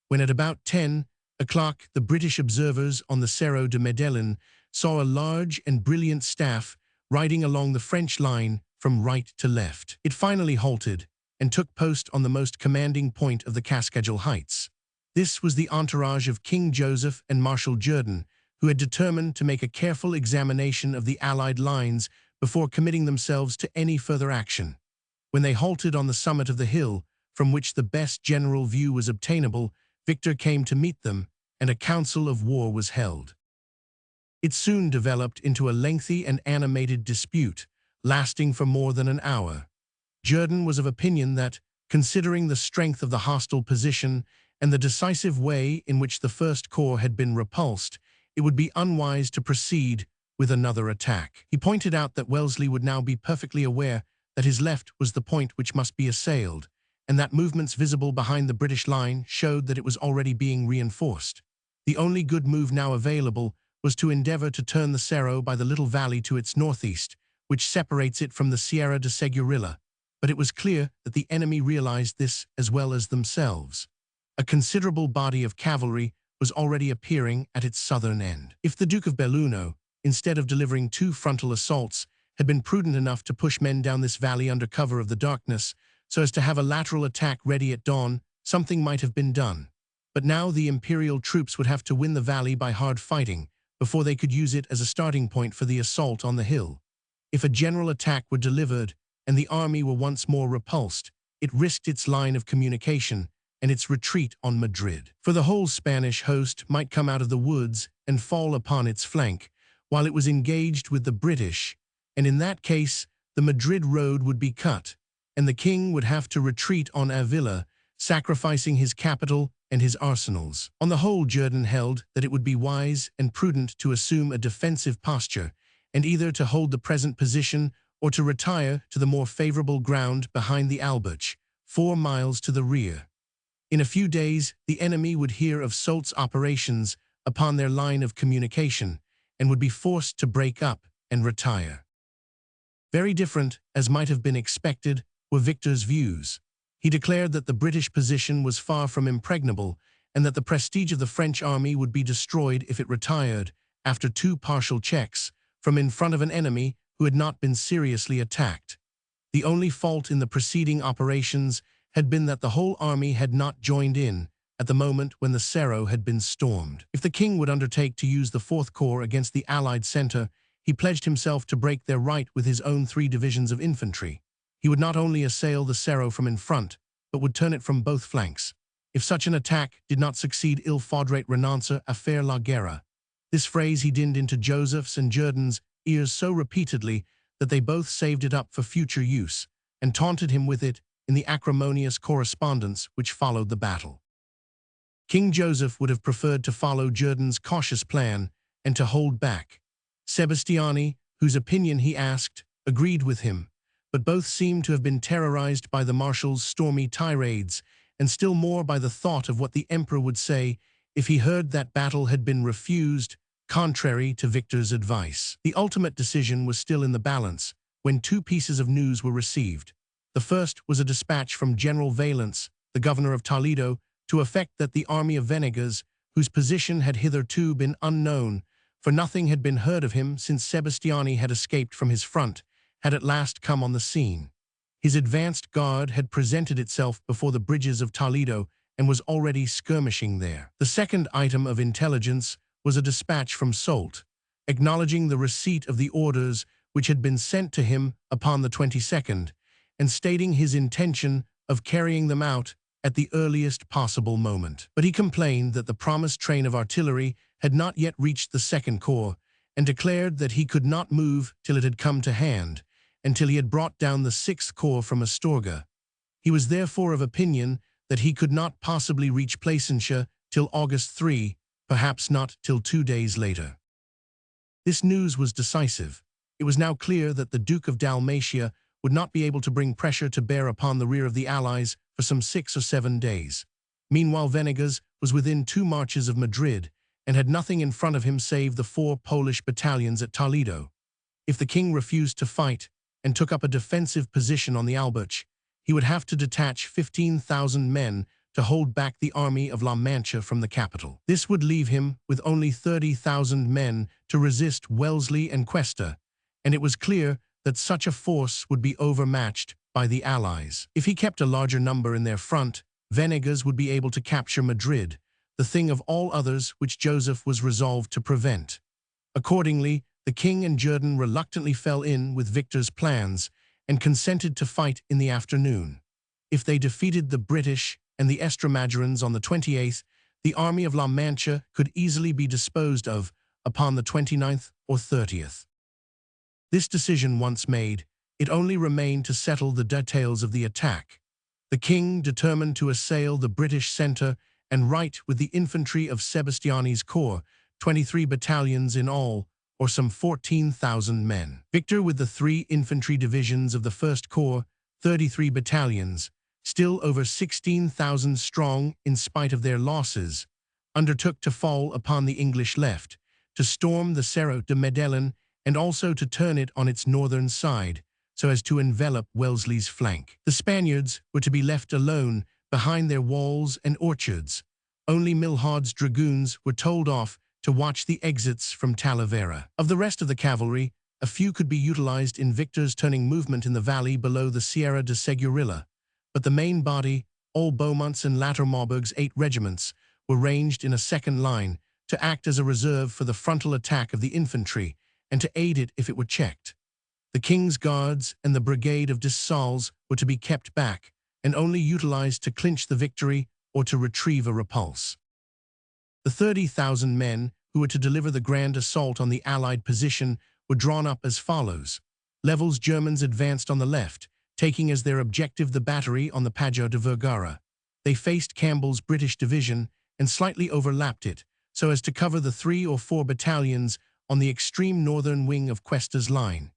when at about 10 o'clock the British observers on the Cerro de Medellin saw a large and brilliant staff riding along the French line from right to left. It finally halted and took post on the most commanding point of the Cascagel Heights. This was the entourage of King Joseph and Marshal Jourdan, who had determined to make a careful examination of the Allied lines before committing themselves to any further action. When they halted on the summit of the hill, from which the best general view was obtainable, Victor came to meet them, and a council of war was held. It soon developed into a lengthy and animated dispute, lasting for more than an hour. Jourdan was of opinion that, considering the strength of the hostile position and the decisive way in which the First Corps had been repulsed, it would be unwise to proceed with another attack. He pointed out that Wellesley would now be perfectly aware that his left was the point which must be assailed, and that movements visible behind the British line showed that it was already being reinforced. The only good move now available was to endeavor to turn the Cerro by the little valley to its northeast, which separates it from the Sierra de Seguirilla. But it was clear that the enemy realized this as well as themselves. A considerable body of cavalry was already appearing at its southern end. If the Duke of Belluno, instead of delivering 2 frontal assaults, had been prudent enough to push men down this valley under cover of the darkness, so as to have a lateral attack ready at dawn, something might have been done. But now the imperial troops would have to win the valley by hard fighting before they could use it as a starting point for the assault on the hill. If a general attack were delivered and the army were once more repulsed, it risked its line of communication and its retreat on Madrid. For the whole Spanish host might come out of the woods and fall upon its flank, while it was engaged with the British, and in that case the Madrid road would be cut, and the king would have to retreat on Avila, sacrificing his capital and his arsenals. On the whole, Jourdan held that it would be wise and prudent to assume a defensive posture, and either to hold the present position or to retire to the more favorable ground behind the Albuch, 4 miles to the rear. In a few days, the enemy would hear of Soult's operations upon their line of communication and would be forced to break up and retire. Very different, as might have been expected, were Victor's views. He declared that the British position was far from impregnable and that the prestige of the French army would be destroyed if it retired, after 2 partial checks, from in front of an enemy who had not been seriously attacked. The only fault in the preceding operations had been that the whole army had not joined in at the moment when the Cerro had been stormed. If the king would undertake to use the 4th Corps against the Allied center, he pledged himself to break their right with his own 3 divisions of infantry. He would not only assail the Cerro from in front, but would turn it from both flanks. If such an attack did not succeed, il faudrait renoncer à faire la guerre. This phrase he dinned into Joseph's and Jourdan's ears so repeatedly that they both saved it up for future use, and taunted him with it in the acrimonious correspondence which followed the battle. King Joseph would have preferred to follow Jourdan's cautious plan and to hold back. Sebastiani, whose opinion he asked, agreed with him, but both seemed to have been terrorized by the marshal's stormy tirades, and still more by the thought of what the emperor would say if he heard that battle had been refused, contrary to Victor's advice. The ultimate decision was still in the balance when 2 pieces of news were received. The first was a dispatch from General Valence, the governor of Toledo, to effect that the army of Venegas, whose position had hitherto been unknown, for nothing had been heard of him since Sebastiani had escaped from his front, had at last come on the scene. His advanced guard had presented itself before the bridges of Toledo and was already skirmishing there. The second item of intelligence was a dispatch from Soult, acknowledging the receipt of the orders which had been sent to him upon the 22nd, and stating his intention of carrying them out at the earliest possible moment. But he complained that the promised train of artillery had not yet reached the 2nd Corps, and declared that he could not move till it had come to hand, until he had brought down the 6th Corps from Astorga. He was therefore of opinion that he could not possibly reach Placentia till August 3, perhaps not till 2 days later. This news was decisive. It was now clear that the Duke of Dalmatia would not be able to bring pressure to bear upon the rear of the Allies for some 6 or 7 days. Meanwhile, Venegas was within 2 marches of Madrid and had nothing in front of him save the 4 Polish battalions at Toledo. If the king refused to fight and took up a defensive position on the Albuch, he would have to detach 15,000 men to hold back the army of La Mancha from the capital. This would leave him with only 30,000 men to resist Wellesley and Cuesta, and it was clear that such a force would be overmatched by the Allies. If he kept a larger number in their front, Venegas would be able to capture Madrid, the thing of all others which Joseph was resolved to prevent. Accordingly, the king and Jourdan reluctantly fell in with Victor's plans and consented to fight in the afternoon. If they defeated the British and the Estremadurans on the 28th, the army of La Mancha could easily be disposed of upon the 29th or 30th. This decision once made, it only remained to settle the details of the attack. The king determined to assail the British center and right with the infantry of Sebastiani's corps, 23 battalions in all, or some 14,000 men. Victor, with the 3 infantry divisions of the 1st Corps, 33 battalions, still over 16,000 strong in spite of their losses, undertook to fall upon the English left, to storm the Cerro de Medellin and also to turn it on its northern side, so as to envelop Wellesley's flank. The Spaniards were to be left alone behind their walls and orchards. Only Milhaud's dragoons were told off to watch the exits from Talavera. Of the rest of the cavalry, a few could be utilized in Victor's turning movement in the valley below the Sierra de Seguirilla, but the main body, all Beaumont's and latter Marburg's 8 regiments, were ranged in a second line to act as a reserve for the frontal attack of the infantry and to aid it if it were checked. The King's Guards and the Brigade of Dissals were to be kept back and only utilized to clinch the victory or to retrieve a repulse. The 30,000 men who were to deliver the grand assault on the Allied position were drawn up as follows. Level's Germans advanced on the left, taking as their objective the battery on the Pajo de Vergara. They faced Campbell's British division and slightly overlapped it, so as to cover the 3 or 4 battalions on the extreme northern wing of Cuesta's line.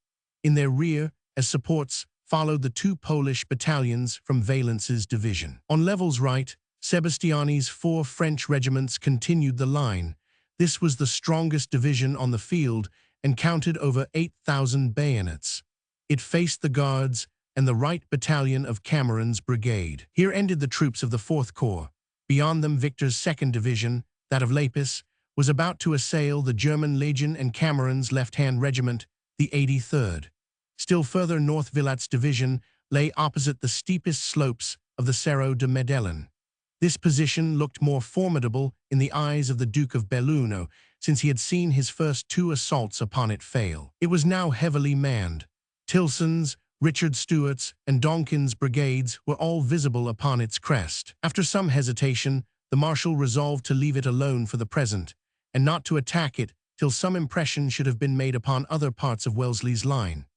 In their rear, as supports, followed the 2 Polish battalions from Valence's division. On Level's right, Sebastiani's 4 French regiments continued the line. This was the strongest division on the field and counted over 8,000 bayonets. It faced the Guards and the right battalion of Cameron's brigade. Here ended the troops of the 4th Corps. Beyond them, Victor's 2nd Division, that of Lapis, was about to assail the German Legion and Cameron's left-hand regiment, the 83rd. Still further north, Vilat's division lay opposite the steepest slopes of the Cerro de Medellin. This position looked more formidable in the eyes of the Duke of Belluno, since he had seen his first 2 assaults upon it fail. It was now heavily manned. Tilson's, Richard Stewart's, and Donkin's brigades were all visible upon its crest. After some hesitation, the Marshal resolved to leave it alone for the present, and not to attack it till some impression should have been made upon other parts of Wellesley's line.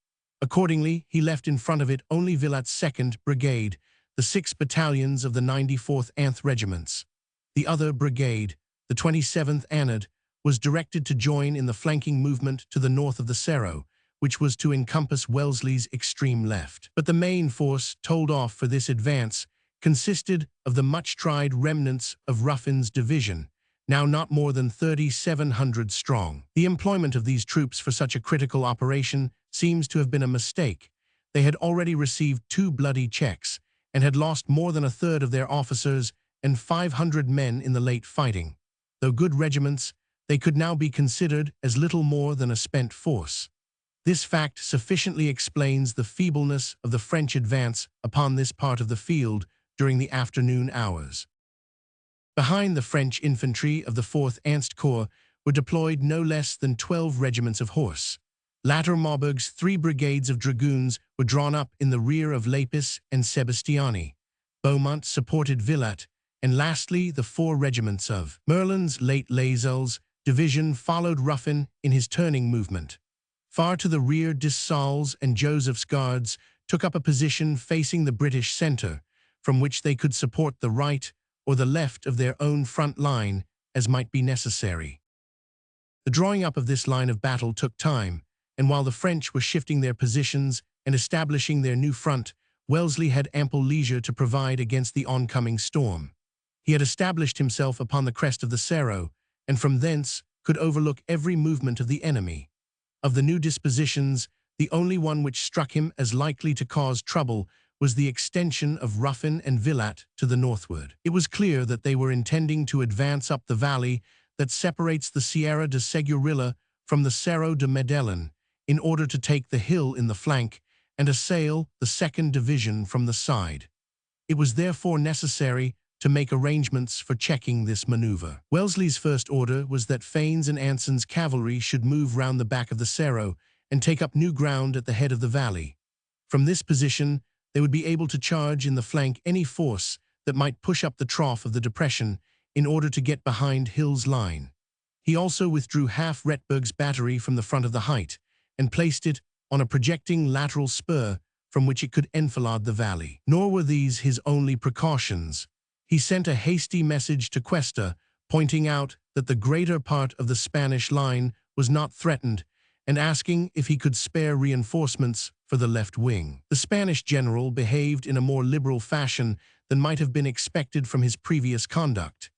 Accordingly, he left in front of it only Vilat's 2nd Brigade, the 6 battalions of the 94th Anth regiments. The other brigade, the 27th Anad, was directed to join in the flanking movement to the north of the Cerro, which was to encompass Wellesley's extreme left. But the main force told off for this advance consisted of the much-tried remnants of Ruffin's division, now not more than 3,700 strong. The employment of these troops for such a critical operation seems to have been a mistake. They had already received 2 bloody checks and had lost more than a third of their officers and 500 men in the late fighting. Though good regiments, they could now be considered as little more than a spent force. This fact sufficiently explains the feebleness of the French advance upon this part of the field during the afternoon hours. Behind the French infantry of the 4th Ernst Corps were deployed no less than 12 regiments of horse. Latter Marburg's 3 brigades of dragoons were drawn up in the rear of Lapis and Sebastiani. Beaumont supported Vilat, and lastly the 4 regiments of Merlin's late Lazel's division followed Ruffin in his turning movement. Far to the rear, Dissals and Joseph's Guards took up a position facing the British center, from which they could support the right or the left of their own front line as might be necessary. The drawing up of this line of battle took time, and while the French were shifting their positions and establishing their new front, Wellesley had ample leisure to provide against the oncoming storm. He had established himself upon the crest of the Cerro, and from thence could overlook every movement of the enemy. Of the new dispositions, the only one which struck him as likely to cause trouble was the extension of Ruffin and Vilat to the northward. It was clear that they were intending to advance up the valley that separates the Sierra de Seguirilla from the Cerro de Medellin in order to take the hill in the flank and assail the 2nd Division from the side. It was therefore necessary to make arrangements for checking this maneuver. Wellesley's first order was that Fane's and Anson's cavalry should move round the back of the Cerro and take up new ground at the head of the valley. From this position, they would be able to charge in the flank any force that might push up the trough of the depression in order to get behind Hill's line. He also withdrew half Retberg's battery from the front of the height and placed it on a projecting lateral spur from which it could enfilade the valley. Nor were these his only precautions. He sent a hasty message to Cuesta, pointing out that the greater part of the Spanish line was not threatened, and asking if he could spare reinforcements for the left wing. The Spanish general behaved in a more liberal fashion than might have been expected from his previous conduct.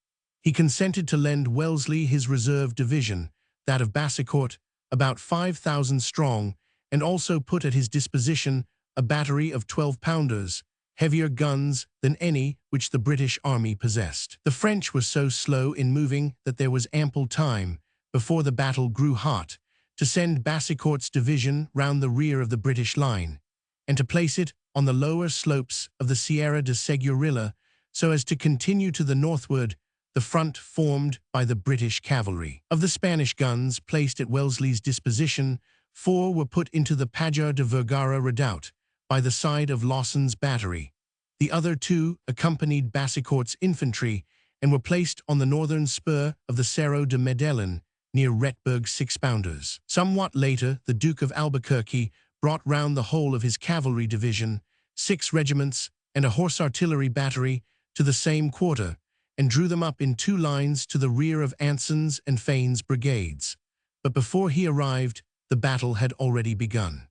He consented to lend Wellesley his reserve division, that of Bassecourt, about 5,000 strong, and also put at his disposition a battery of 12-pounders, heavier guns than any which the British army possessed. The French were so slow in moving that there was ample time, before the battle grew hot, to send Bassecourt's division round the rear of the British line, and to place it on the lower slopes of the Sierra de Segurilla, so as to continue to the northward the front formed by the British cavalry. Of the Spanish guns placed at Wellesley's disposition, 4 were put into the Pajar de Vergara redoubt, by the side of Lawson's battery. The other 2 accompanied Bassecourt's infantry, and were placed on the northern spur of the Cerro de Medellin, near Retberg's 6-pounders. Somewhat later, the Duke of Albuquerque brought round the whole of his cavalry division, 6 regiments, and a horse artillery battery to the same quarter, and drew them up in 2 lines to the rear of Anson's and Fane's brigades. But before he arrived, the battle had already begun.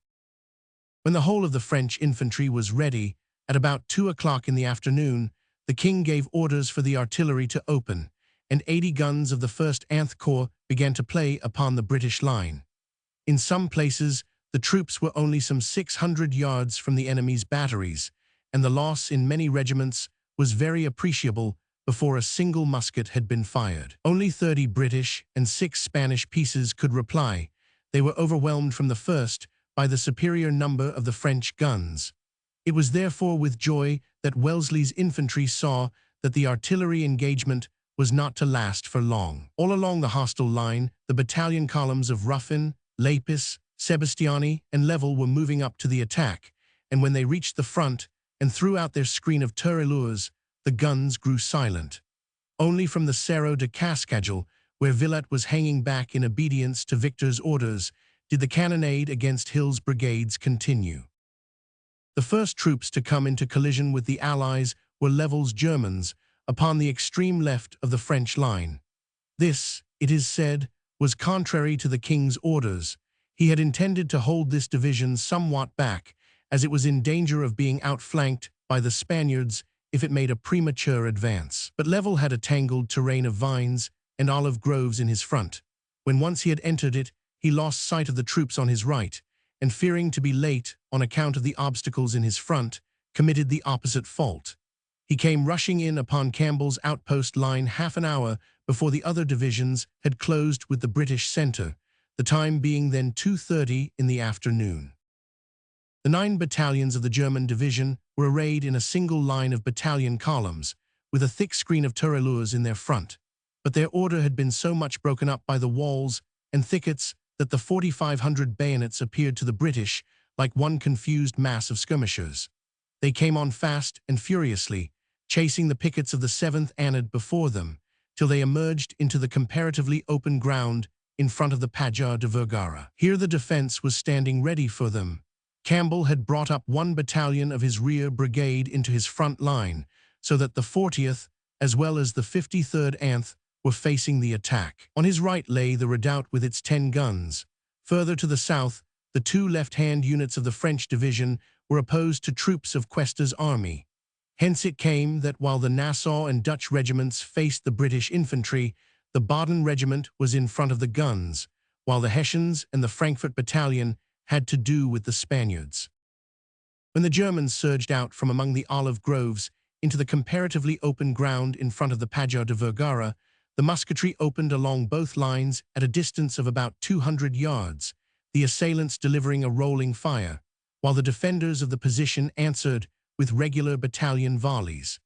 When the whole of the French infantry was ready, at about 2 o'clock in the afternoon, the king gave orders for the artillery to open, and 80 guns of the 1st Anth Corps began to play upon the British line. In some places, the troops were only some 600 yards from the enemy's batteries, and the loss in many regiments was very appreciable before a single musket had been fired. Only 30 British and 6 Spanish pieces could reply. They were overwhelmed from the first by the superior number of the French guns. It was therefore with joy that Wellesley's infantry saw that the artillery engagement was not to last for long. All along the hostile line, the battalion columns of Ruffin, Lapis, Sebastiani, and Level were moving up to the attack, and when they reached the front and threw out their screen of tirailleurs, the guns grew silent. Only from the Cerro de Cascajal, where Villat was hanging back in obedience to Victor's orders, did the cannonade against Hill's brigades continue. The first troops to come into collision with the Allies were Level's Germans, upon the extreme left of the French line. This, it is said, was contrary to the king's orders. He had intended to hold this division somewhat back, as it was in danger of being outflanked by the Spaniards if it made a premature advance. But Level had a tangled terrain of vines and olive groves in his front. When once he had entered it, he lost sight of the troops on his right, and fearing to be late on account of the obstacles in his front, committed the opposite fault. He came rushing in upon Campbell's outpost line half an hour before the other divisions had closed with the British centre, the time being then 2:30 in the afternoon. The 9 battalions of the German division were arrayed in a single line of battalion columns, with a thick screen of tirailleurs in their front, but their order had been so much broken up by the walls and thickets that the 4,500 bayonets appeared to the British like one confused mass of skirmishers. They came on fast and furiously, chasing the pickets of the 7th Anad before them, till they emerged into the comparatively open ground in front of the Pajar de Vergara. Here the defense was standing ready for them. Campbell had brought up 1 battalion of his rear brigade into his front line, so that the 40th, as well as the 53rd Anth, were facing the attack. On his right lay the redoubt with its 10 guns. Further to the south, the 2 left-hand units of the French division were opposed to troops of Cuesta's army. Hence it came that while the Nassau and Dutch regiments faced the British infantry, the Baden regiment was in front of the guns, while the Hessians and the Frankfurt battalion had to do with the Spaniards. When the Germans surged out from among the olive groves into the comparatively open ground in front of the Pajar de Vergara, the musketry opened along both lines at a distance of about 200 yards, the assailants delivering a rolling fire, while the defenders of the position answered with regular battalion volleys.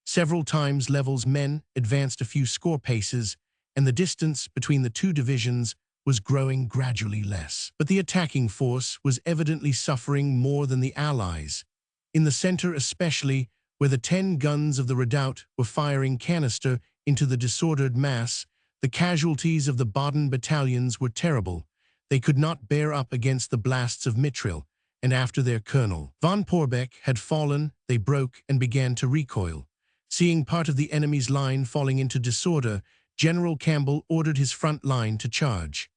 Several times Level's men advanced a few score paces, and the distance between the 2 divisions was growing gradually less. But the attacking force was evidently suffering more than the Allies. In the center especially, where the 10 guns of the redoubt were firing canister into the disordered mass, the casualties of the Baden battalions were terrible. They could not bear up against the blasts of mitraille, and after their colonel, von Porbeck, had fallen, they broke and began to recoil. Seeing part of the enemy's line falling into disorder, General Campbell ordered his front line to charge.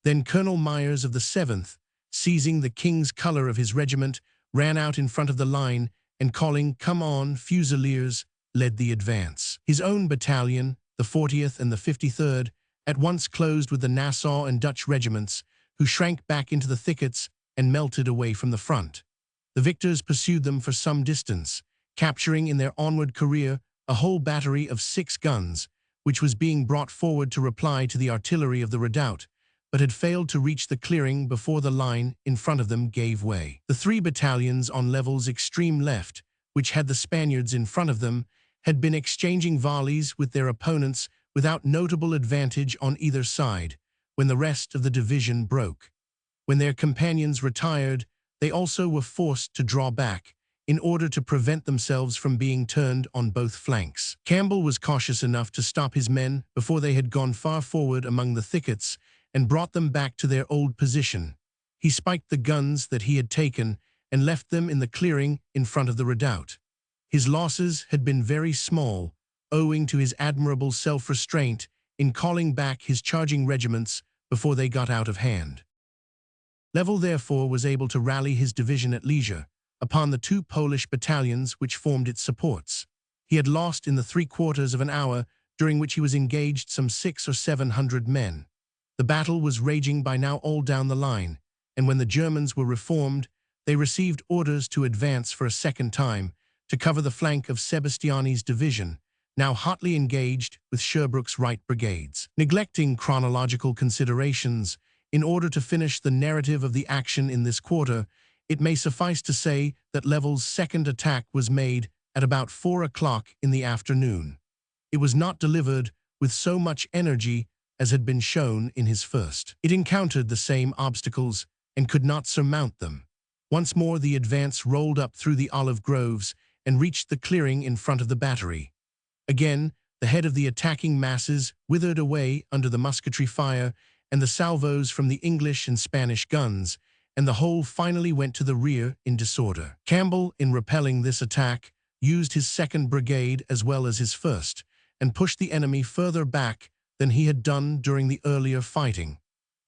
Then Colonel Myers of the 7th, seizing the king's color of his regiment, ran out in front of the line and calling, "Come on, Fusiliers," led the advance. His own battalion, the 40th and the 53rd, at once closed with the Nassau and Dutch regiments, who shrank back into the thickets and melted away from the front. The victors pursued them for some distance, capturing in their onward career a whole battery of 6 guns, which was being brought forward to reply to the artillery of the redoubt, but had failed to reach the clearing before the line in front of them gave way. The 3 battalions on Level's extreme left, which had the Spaniards in front of them, had been exchanging volleys with their opponents without notable advantage on either side, when the rest of the division broke. When their companions retired, they also were forced to draw back, in order to prevent themselves from being turned on both flanks. Campbell was cautious enough to stop his men before they had gone far forward among the thickets and brought them back to their old position. He spiked the guns that he had taken and left them in the clearing in front of the redoubt. His losses had been very small, owing to his admirable self-restraint in calling back his charging regiments before they got out of hand. Level therefore was able to rally his division at leisure upon the 2 Polish battalions which formed its supports. He had lost in the 3/4 of an hour, during which he was engaged, some 600 or 700 men. The battle was raging by now all down the line, and when the Germans were reformed, they received orders to advance for a second time to cover the flank of Sebastiani's division, now hotly engaged with Sherbrooke's right brigades. Neglecting chronological considerations, in order to finish the narrative of the action in this quarter, it may suffice to say that Level's second attack was made at about 4 o'clock in the afternoon. It was not delivered with so much energy as had been shown in his first. It encountered the same obstacles and could not surmount them. Once more the advance rolled up through the olive groves and reached the clearing in front of the battery. Again, the head of the attacking masses withered away under the musketry fire and the salvos from the English and Spanish guns, and the whole finally went to the rear in disorder. Campbell, in repelling this attack, used his 2nd Brigade as well as his 1st, and pushed the enemy further back than he had done during the earlier fighting.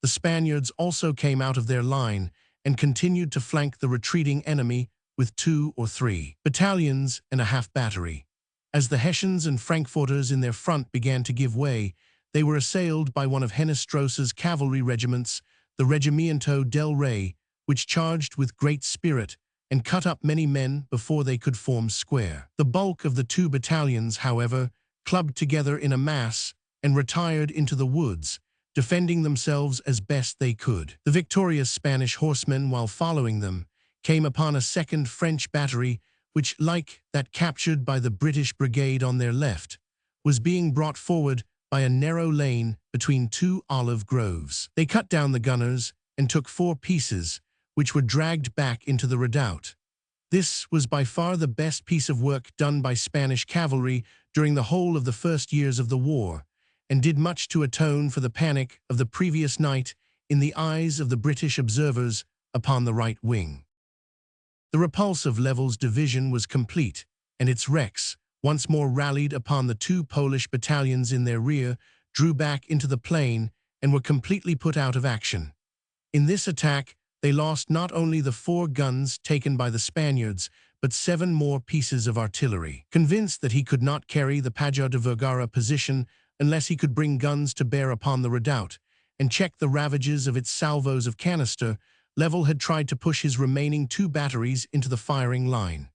The Spaniards also came out of their line and continued to flank the retreating enemy with 2 or 3 battalions and a half battery. As the Hessians and Frankfurters in their front began to give way, they were assailed by one of Henestros's cavalry regiments, the Regimiento del Rey, which charged with great spirit and cut up many men before they could form square. The bulk of the 2 battalions, however, clubbed together in a mass and retired into the woods, defending themselves as best they could. The victorious Spanish horsemen, while following them, came upon a 2nd French battery which, like that captured by the British brigade on their left, was being brought forward by a narrow lane between 2 olive groves. They cut down the gunners and took 4 pieces, which were dragged back into the redoubt. This was by far the best piece of work done by Spanish cavalry during the whole of the first years of the war, and did much to atone for the panic of the previous night in the eyes of the British observers upon the right wing. The repulse of Level's division was complete, and its wrecks, once more rallied upon the 2 Polish battalions in their rear, drew back into the plain and were completely put out of action. In this attack, they lost not only the 4 guns taken by the Spaniards, but 7 more pieces of artillery. Convinced that he could not carry the Pajar de Vergara position unless he could bring guns to bear upon the redoubt and check the ravages of its salvos of canister, Level had tried to push his remaining 2 batteries into the firing line.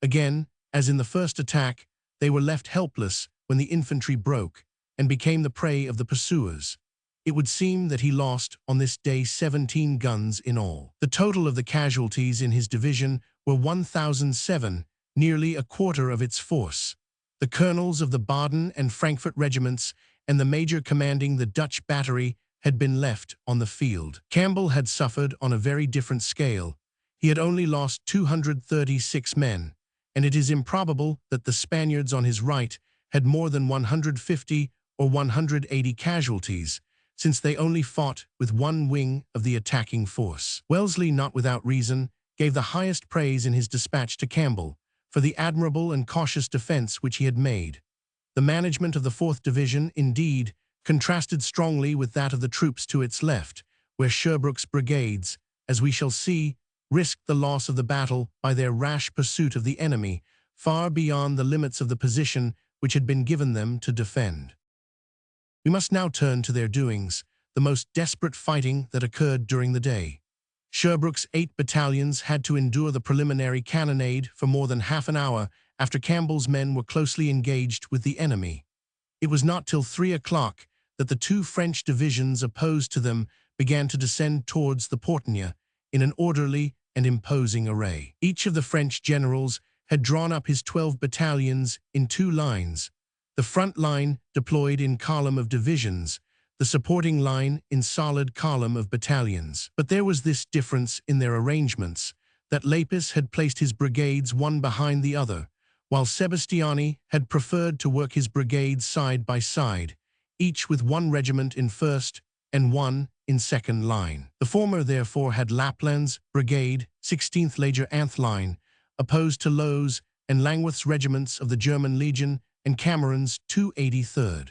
Again, as in the first attack, they were left helpless when the infantry broke and became the prey of the pursuers. It would seem that he lost on this day 17 guns in all. The total of the casualties in his division were 1,007, nearly a quarter of its force. The colonels of the Baden and Frankfurt regiments and the major commanding the Dutch battery had been left on the field. Campbell had suffered on a very different scale. He had only lost 236 men, and it is improbable that the Spaniards on his right had more than 150 or 180 casualties, since they only fought with 1 wing of the attacking force. Wellesley, not without reason, gave the highest praise in his dispatch to Campbell for the admirable and cautious defense which he had made. The management of the 4th Division, indeed, contrasted strongly with that of the troops to its left, where Sherbrooke's brigades, as we shall see, risked the loss of the battle by their rash pursuit of the enemy, far beyond the limits of the position which had been given them to defend. We must now turn to their doings, the most desperate fighting that occurred during the day. Sherbrooke's 8 battalions had to endure the preliminary cannonade for more than half an hour after Campbell's men were closely engaged with the enemy. It was not till 3 o'clock that the 2 French divisions opposed to them began to descend towards the Portenia in an orderly and imposing array. Each of the French generals had drawn up his 12 battalions in 2 lines, the front line deployed in column of divisions, the supporting line in solid column of battalions. But there was this difference in their arrangements, that Lapis had placed his brigades one behind the other, while Sebastiani had preferred to work his brigades side by side, each with 1 regiment in first and 1 in second line. The former therefore had Lapland's brigade, 16th Leger Anth line, opposed to Low's and Langworth's regiments of the German Legion and Cameron's 283rd.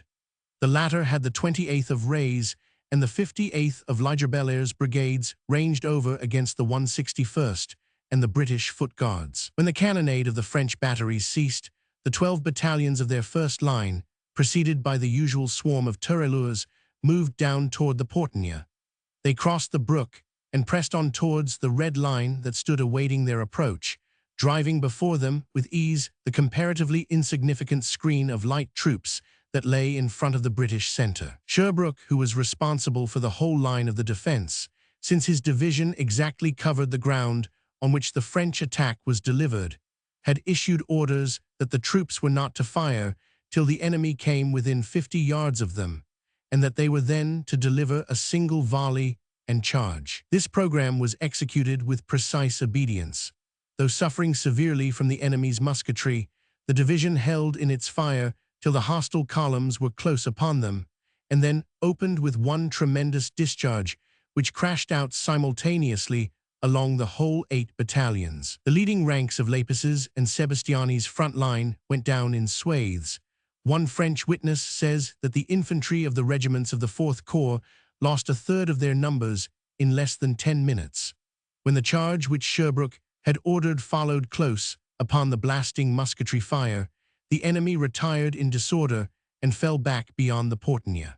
The latter had the 28th of Ray's and the 58th of Ligerbellaire's brigades ranged over against the 161st and the British Foot Guards. When the cannonade of the French batteries ceased, the 12 battalions of their first line, preceded by the usual swarm of tirailleurs, moved down toward the Portenia. They crossed the brook and pressed on towards the red line that stood awaiting their approach, driving before them with ease the comparatively insignificant screen of light troops that lay in front of the British centre. Sherbrooke, who was responsible for the whole line of the defence, since his division exactly covered the ground on which the French attack was delivered, had issued orders that the troops were not to fire till the enemy came within 50 yards of them, and that they were then to deliver a single volley and charge. This program was executed with precise obedience. Though suffering severely from the enemy's musketry, the division held in its fire till the hostile columns were close upon them, and then opened with 1 tremendous discharge, which crashed out simultaneously along the whole 8 battalions. The leading ranks of Lapis's and Sebastiani's front line went down in swathes. One French witness says that the infantry of the regiments of the 4th Corps lost 1/3 of their numbers in less than 10 minutes. When the charge which Sherbrooke had ordered followed close upon the blasting musketry fire, the enemy retired in disorder and fell back beyond the Portenia.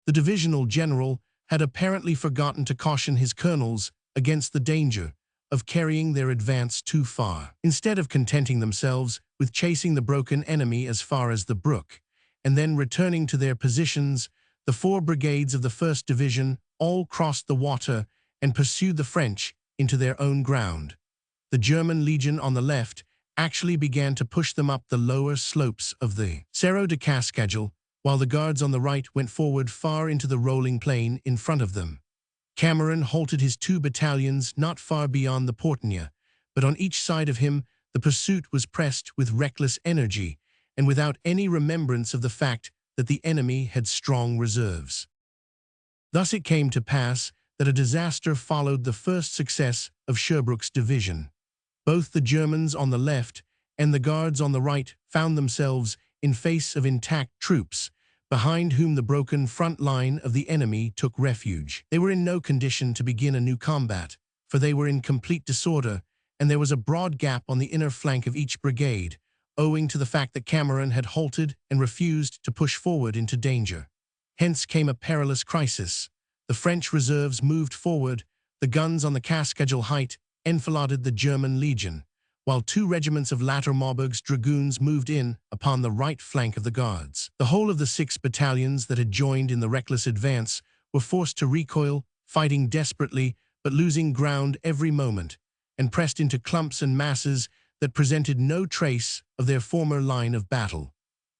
The divisional general had apparently forgotten to caution his colonels against the danger of carrying their advance too far. Instead of contenting themselves with chasing the broken enemy as far as the brook, and then returning to their positions, the 4 brigades of the 1st Division all crossed the water and pursued the French into their own ground. The German Legion on the left actually began to push them up the lower slopes of the Cerro de Cascagel, while the guards on the right went forward far into the rolling plain in front of them. Cameron halted his 2 battalions not far beyond the Portenia, but on each side of him the pursuit was pressed with reckless energy and without any remembrance of the fact that the enemy had strong reserves. Thus it came to pass that a disaster followed the first success of Sherbrooke's division. Both the Germans on the left and the guards on the right found themselves in face of intact troops, behind whom the broken front line of the enemy took refuge. They were in no condition to begin a new combat, for they were in complete disorder, and there was a broad gap on the inner flank of each brigade, owing to the fact that Cameron had halted and refused to push forward into danger. Hence came a perilous crisis. The French reserves moved forward, the guns on the Cascagel height enfiladed the German Legion, while 2 regiments of Latter Marburg's dragoons moved in upon the right flank of the guards. The whole of the 6 battalions that had joined in the reckless advance were forced to recoil, fighting desperately but losing ground every moment, and pressed into clumps and masses that presented no trace of their former line of battle.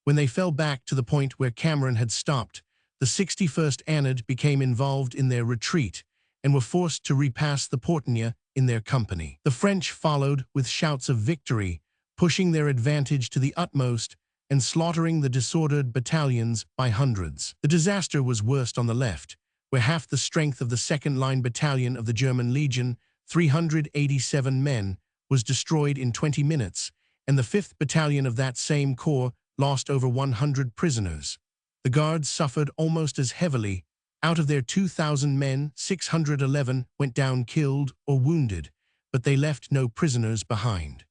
When they fell back to the point where Cameron had stopped, the 61st Anad became involved in their retreat and were forced to repass the Portenia in their company. The French followed with shouts of victory, pushing their advantage to the utmost and slaughtering the disordered battalions by hundreds. The disaster was worst on the left, where half the strength of the 2nd Line Battalion of the German Legion, 387 men, was destroyed in 20 minutes, and the 5th Battalion of that same corps lost over 100 prisoners. The Guards suffered almost as heavily. Out of their 2,000 men, 611 went down killed or wounded, but they left no prisoners behind.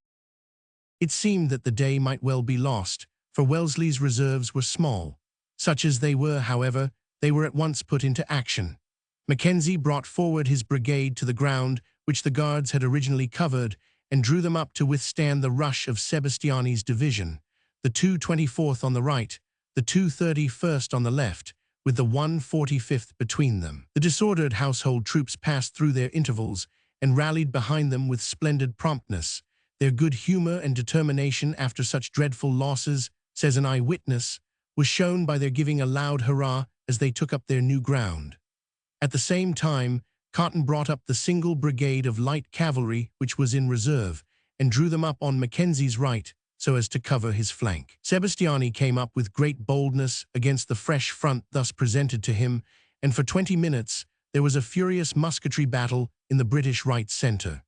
It seemed that the day might well be lost, for Wellesley's reserves were small. Such as they were, however, they were at once put into action. Mackenzie brought forward his brigade to the ground which the Guards had originally covered and drew them up to withstand the rush of Sebastiani's division, the 224th on the right, the 231st on the left, with the 145th between them. The disordered household troops passed through their intervals and rallied behind them with splendid promptness. Their good humor and determination after such dreadful losses, says an eyewitness, was shown by their giving a loud hurrah as they took up their new ground. At the same time, Cotton brought up the single brigade of light cavalry which was in reserve and drew them up on Mackenzie's right so as to cover his flank. Sebastiani came up with great boldness against the fresh front thus presented to him, and for 20 minutes there was a furious musketry battle in the British right centre.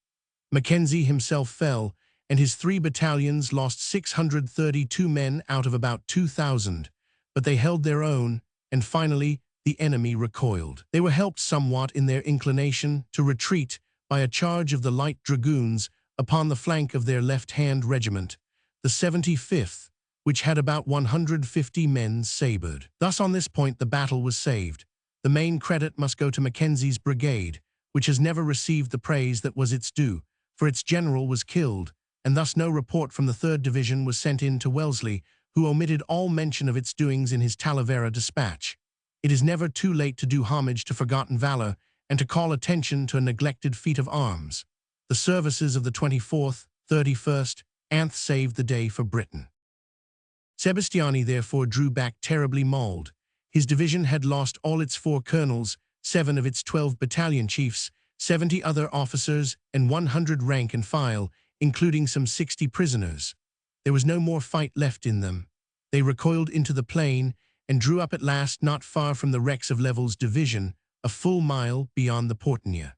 Mackenzie himself fell, and his 3 battalions lost 632 men out of about 2,000, but they held their own, and finally the enemy recoiled. They were helped somewhat in their inclination to retreat by a charge of the light dragoons upon the flank of their left-hand regiment, the 75th, which had about 150 men sabred. Thus on this point the battle was saved. The main credit must go to Mackenzie's brigade, which has never received the praise that was its due, for its general was killed, and thus no report from the 3rd Division was sent in to Wellesley, who omitted all mention of its doings in his Talavera dispatch. It is never too late to do homage to forgotten valor and to call attention to a neglected feat of arms. The services of the 24th, 31st, and saved the day for Britain. Sebastiani therefore drew back terribly mauled. His division had lost all its 4 colonels, 7 of its 12 battalion chiefs, 70 other officers, and 100 rank and file, including some 60 prisoners. There was no more fight left in them. They recoiled into the plain and drew up at last not far from the wrecks of Level's division, a full mile beyond the Portenia.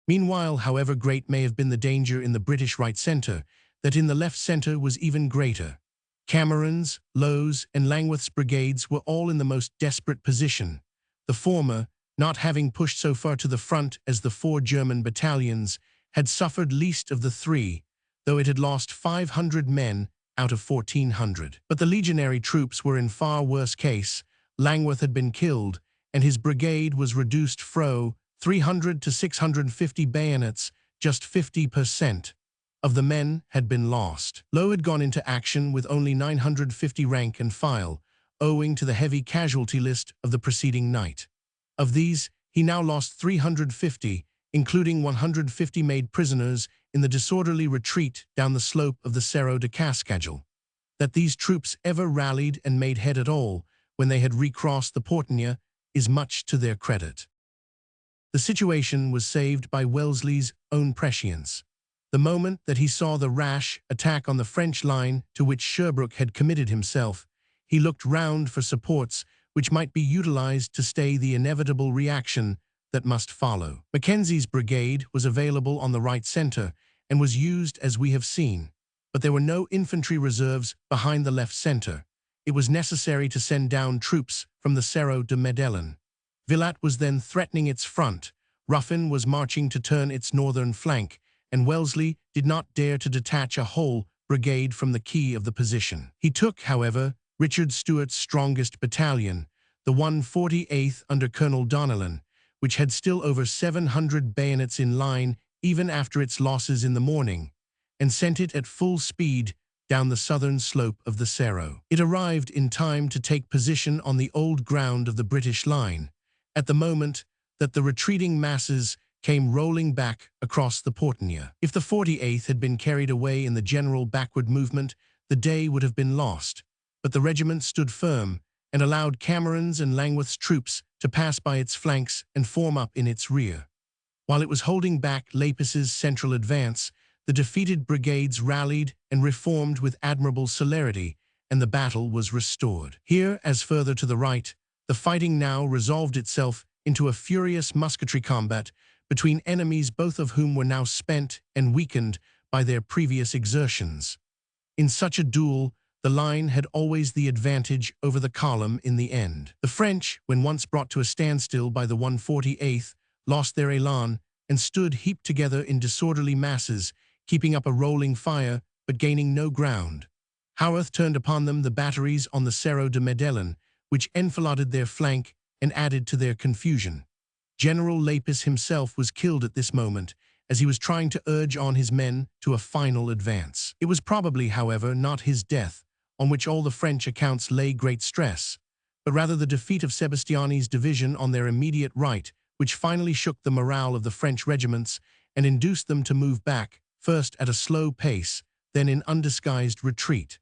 Meanwhile, however great may have been the danger in the British right centre, that in the left centre was even greater. Cameron's, Lowe's, and Langworth's brigades were all in the most desperate position. The former, not having pushed so far to the front as the 4 German battalions, had suffered least of the 3, though it had lost 500 men out of 1,400. But the legionary troops were in far worse case. Langworth had been killed, and his brigade was reduced fro 300 to 650 bayonets, just 50% of the men had been lost. Lowe had gone into action with only 950 rank and file, owing to the heavy casualty list of the preceding night. Of these, he now lost 350, including 150 made prisoners in the disorderly retreat down the slope of the Cerro de Cascajal. That these troops ever rallied and made head at all when they had recrossed the Portenia is much to their credit. The situation was saved by Wellesley's own prescience. The moment that he saw the rash attack on the French line to which Sherbrooke had committed himself, he looked round for supports which might be utilized to stay the inevitable reaction that must follow. Mackenzie's brigade was available on the right centre and was used as we have seen, but there were no infantry reserves behind the left centre. It was necessary to send down troops from the Cerro de Medellin. Villatte was then threatening its front, Ruffin was marching to turn its northern flank, and Wellesley did not dare to detach a whole brigade from the key of the position. He took, however, Richard Stewart's strongest battalion, the 148th under Colonel Donnellan, which had still over 700 bayonets in line even after its losses in the morning, and sent it at full speed down the southern slope of the Cerro. It arrived in time to take position on the old ground of the British line, at the moment that the retreating masses came rolling back across the Portenia. If the 48th had been carried away in the general backward movement, the day would have been lost, but the regiment stood firm and allowed Cameron's and Langworth's troops to pass by its flanks and form up in its rear. While it was holding back Lepis's central advance, the defeated brigades rallied and reformed with admirable celerity, and the battle was restored. Here, as further to the right, the fighting now resolved itself into a furious musketry combat between enemies both of whom were now spent and weakened by their previous exertions. In such a duel, the line had always the advantage over the column in the end. The French, when once brought to a standstill by the 148th, lost their elan and stood heaped together in disorderly masses, keeping up a rolling fire but gaining no ground. Howarth turned upon them the batteries on the Cerro de Medellin, which enfiladed their flank and added to their confusion. General Lapis himself was killed at this moment, as he was trying to urge on his men to a final advance. It was probably, however, not his death, on which all the French accounts lay great stress, but rather the defeat of Sebastiani's division on their immediate right, which finally shook the morale of the French regiments and induced them to move back, first at a slow pace, then in undisguised retreat.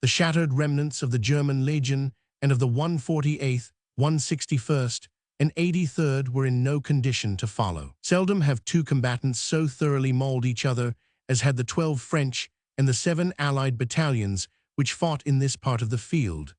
The shattered remnants of the German legion and of the 148th, 161st, and 83rd were in no condition to follow. Seldom have two combatants so thoroughly mauled each other as had the 12 French and the 7 Allied battalions which fought in this part of the field.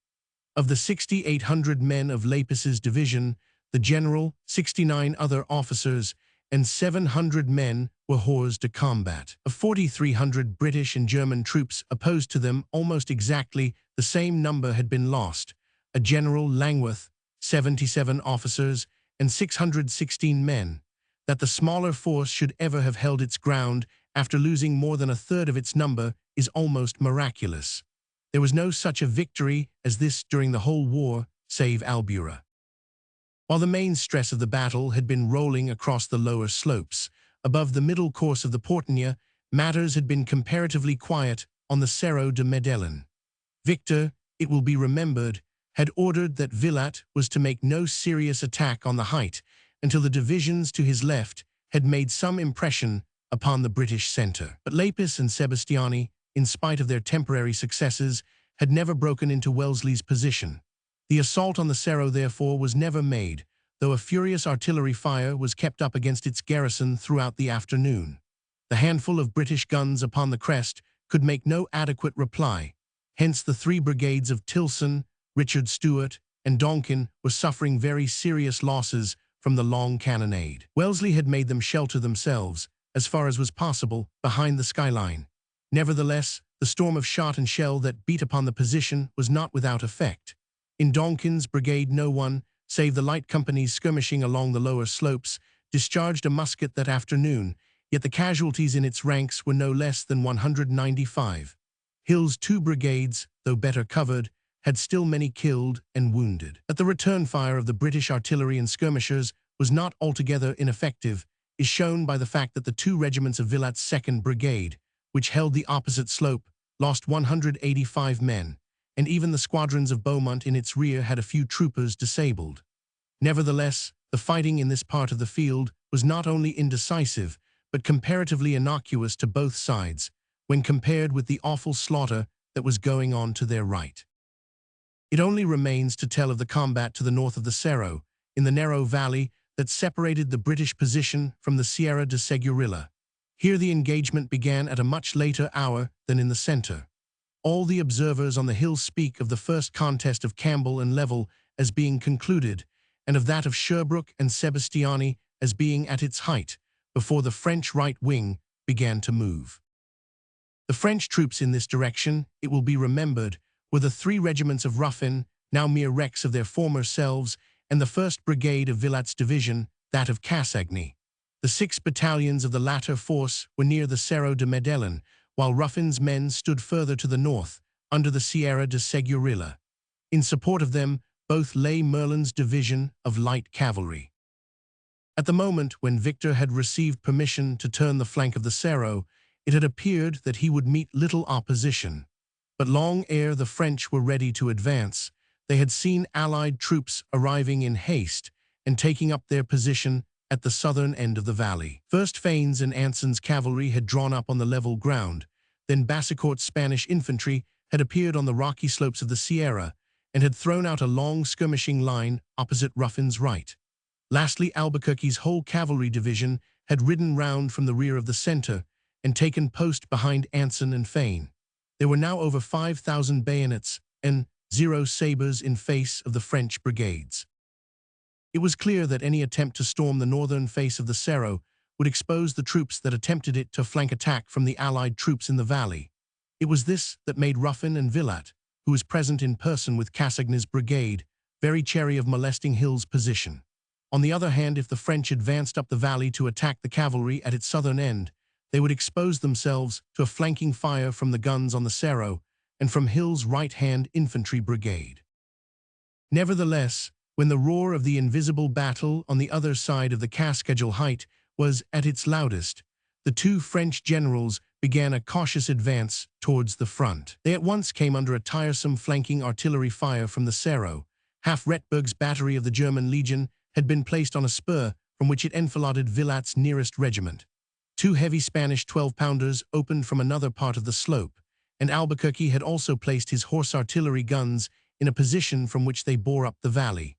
Of the 6,800 men of Lapis's division, the general, 69 other officers, and 700 men were hors de combat. Of 4,300 British and German troops opposed to them, almost exactly the same number had been lost. A General Langworth, 77 officers, and 616 men. That the smaller force should ever have held its ground after losing more than a third of its number is almost miraculous. There was no such a victory as this during the whole war, save Albura. While the main stress of the battle had been rolling across the lower slopes, above the middle course of the Portenia, matters had been comparatively quiet on the Cerro de Medellin. Victor, it will be remembered, had ordered that Villatte was to make no serious attack on the height until the divisions to his left had made some impression upon the British center. But Lapis and Sebastiani, in spite of their temporary successes, had never broken into Wellesley's position. The assault on the Cerro, therefore, was never made, though a furious artillery fire was kept up against its garrison throughout the afternoon. The handful of British guns upon the crest could make no adequate reply, hence the 3 brigades of Tilson, Richard Stewart, and Donkin were suffering very serious losses from the long cannonade. Wellesley had made them shelter themselves, as far as was possible, behind the skyline. Nevertheless, the storm of shot and shell that beat upon the position was not without effect. In Donkin's brigade no one, save the light companies skirmishing along the lower slopes, discharged a musket that afternoon, yet the casualties in its ranks were no less than 195. Hill's 2 brigades, though better covered, had still many killed and wounded. That the return fire of the British artillery and skirmishers was not altogether ineffective is shown by the fact that the 2 regiments of Villatte's 2nd Brigade, which held the opposite slope, lost 185 men, and even the squadrons of Beaumont in its rear had a few troopers disabled. Nevertheless, the fighting in this part of the field was not only indecisive, but comparatively innocuous to both sides, when compared with the awful slaughter that was going on to their right. It only remains to tell of the combat to the north of the Cerro, in the narrow valley that separated the British position from the Sierra de Segurilla. Here the engagement began at a much later hour than in the center. All the observers on the hill speak of the first contest of Campbell and Level as being concluded, and of that of Sherbrooke and Sebastiani as being at its height, before the French right wing began to move. The French troops in this direction, it will be remembered, were the 3 regiments of Ruffin, now mere wrecks of their former selves, and the 1st Brigade of Villatte's division, that of Cassagny. The 6 battalions of the latter force were near the Cerro de Medellin, while Ruffin's men stood further to the north, under the Sierra de Segurilla. In support of them, both lay Merlin's division of light cavalry. At the moment when Victor had received permission to turn the flank of the Cerro, it had appeared that he would meet little opposition. But long ere the French were ready to advance, they had seen Allied troops arriving in haste and taking up their position at the southern end of the valley. First Fane's and Anson's cavalry had drawn up on the level ground, then Bassecourt's Spanish infantry had appeared on the rocky slopes of the Sierra and had thrown out a long skirmishing line opposite Ruffin's right. Lastly, Albuquerque's whole cavalry division had ridden round from the rear of the center and taken post behind Anson and Fane. There were now over 5,000 bayonets and 0 sabers in face of the French brigades. It was clear that any attempt to storm the northern face of the Cerro would expose the troops that attempted it to flank attack from the Allied troops in the valley. It was this that made Ruffin and Villatte, who was present in person with Cassagny's brigade, very chary of molesting Hill's position. On the other hand, if the French advanced up the valley to attack the cavalry at its southern end, they would expose themselves to a flanking fire from the guns on the Cerro and from Hill's right-hand infantry brigade. Nevertheless, when the roar of the invisible battle on the other side of the Cascadel height was at its loudest, the two French generals began a cautious advance towards the front. They at once came under a tiresome flanking artillery fire from the Cerro. Half Retberg's battery of the German Legion had been placed on a spur from which it enfiladed Villat's nearest regiment. Two heavy Spanish 12-pounders opened from another part of the slope, and Albuquerque had also placed his horse artillery guns in a position from which they bore up the valley.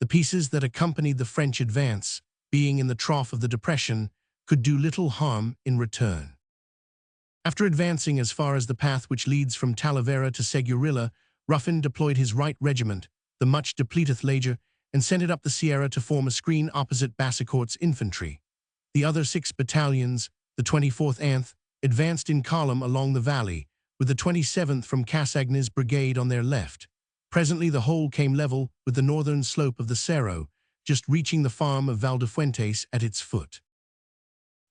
The pieces that accompanied the French advance, being in the trough of the depression, could do little harm in return. After advancing as far as the path which leads from Talavera to Seguirilla, Ruffin deployed his right regiment, the much depleted Leger, and sent it up the Sierra to form a screen opposite Bassecourt's infantry. The other 6 battalions, the 24th Anth, advanced in column along the valley, with the 27th from Casagne's brigade on their left. Presently the whole came level with the northern slope of the Cerro, just reaching the farm of Valdefuentes at its foot.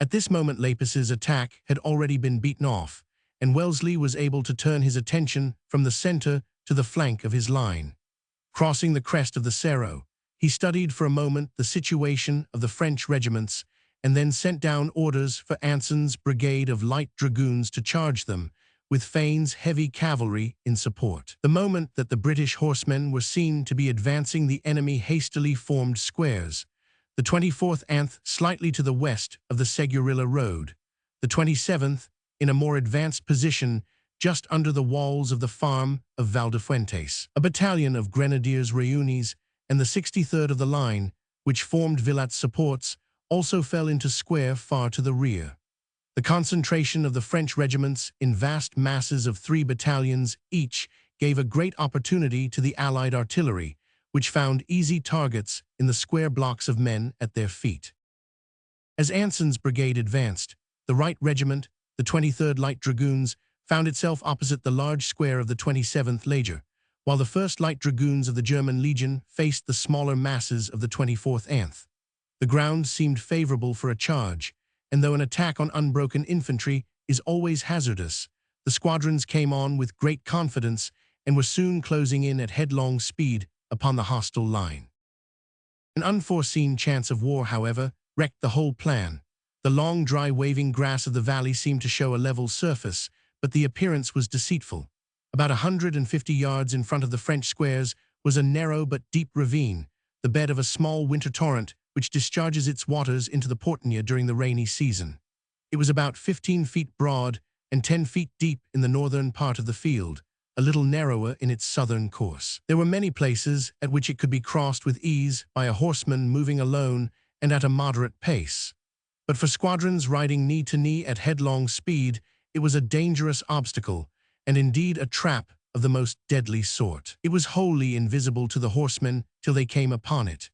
At this moment Lepis's attack had already been beaten off, and Wellesley was able to turn his attention from the center to the flank of his line. Crossing the crest of the Cerro, he studied for a moment the situation of the French regiments and then sent down orders for Anson's brigade of light dragoons to charge them, with Fane's heavy cavalry in support. The moment that the British horsemen were seen to be advancing the enemy hastily formed squares, the 24th Anth slightly to the west of the Seguirilla road, the 27th in a more advanced position just under the walls of the farm of Valdefuentes. A battalion of Grenadiers Reunis and the 63rd of the line, which formed Villat's supports, also fell into square far to the rear. The concentration of the French regiments in vast masses of 3 battalions each gave a great opportunity to the Allied artillery, which found easy targets in the square blocks of men at their feet. As Anson's brigade advanced, the right regiment, the 23rd Light Dragoons, found itself opposite the large square of the 27th Leger, while the 1st Light Dragoons of the German Legion faced the smaller masses of the 24th Anth. The ground seemed favorable for a charge, and though an attack on unbroken infantry is always hazardous, the squadrons came on with great confidence and were soon closing in at headlong speed upon the hostile line. An unforeseen chance of war, however, wrecked the whole plan. The long, dry, waving grass of the valley seemed to show a level surface, but the appearance was deceitful. About 150 yards in front of the French squares was a narrow but deep ravine, the bed of a small winter torrent which discharges its waters into the Portnia during the rainy season. It was about 15 feet broad and 10 feet deep in the northern part of the field, a little narrower in its southern course. There were many places at which it could be crossed with ease by a horseman moving alone and at a moderate pace. But for squadrons riding knee to knee at headlong speed, it was a dangerous obstacle, and indeed a trap of the most deadly sort. It was wholly invisible to the horsemen till they came upon it.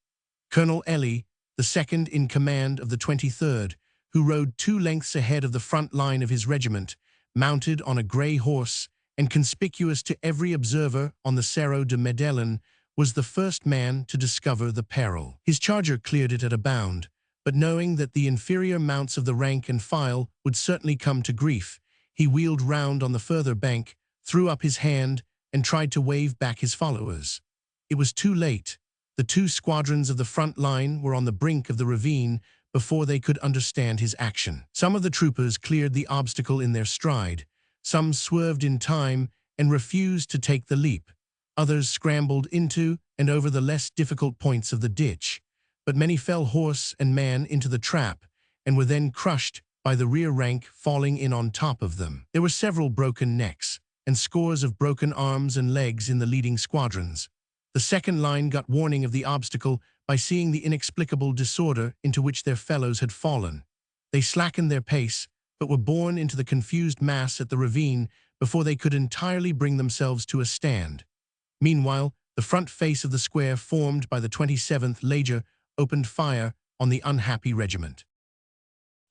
Colonel Elie, the second in command of the 23rd, who rode 2 lengths ahead of the front line of his regiment, mounted on a grey horse, and conspicuous to every observer on the Cerro de Medellin, was the first man to discover the peril. His charger cleared it at a bound, but knowing that the inferior mounts of the rank and file would certainly come to grief, he wheeled round on the further bank, threw up his hand, and tried to wave back his followers. It was too late. The 2 squadrons of the front line were on the brink of the ravine before they could understand his action. Some of the troopers cleared the obstacle in their stride, some swerved in time and refused to take the leap. Others scrambled into and over the less difficult points of the ditch, but many fell horse and man into the trap and were then crushed by the rear rank falling in on top of them. There were several broken necks and scores of broken arms and legs in the leading squadrons. The second line got warning of the obstacle by seeing the inexplicable disorder into which their fellows had fallen. They slackened their pace, but were borne into the confused mass at the ravine before they could entirely bring themselves to a stand. Meanwhile, the front face of the square formed by the 27th Leger opened fire on the unhappy regiment.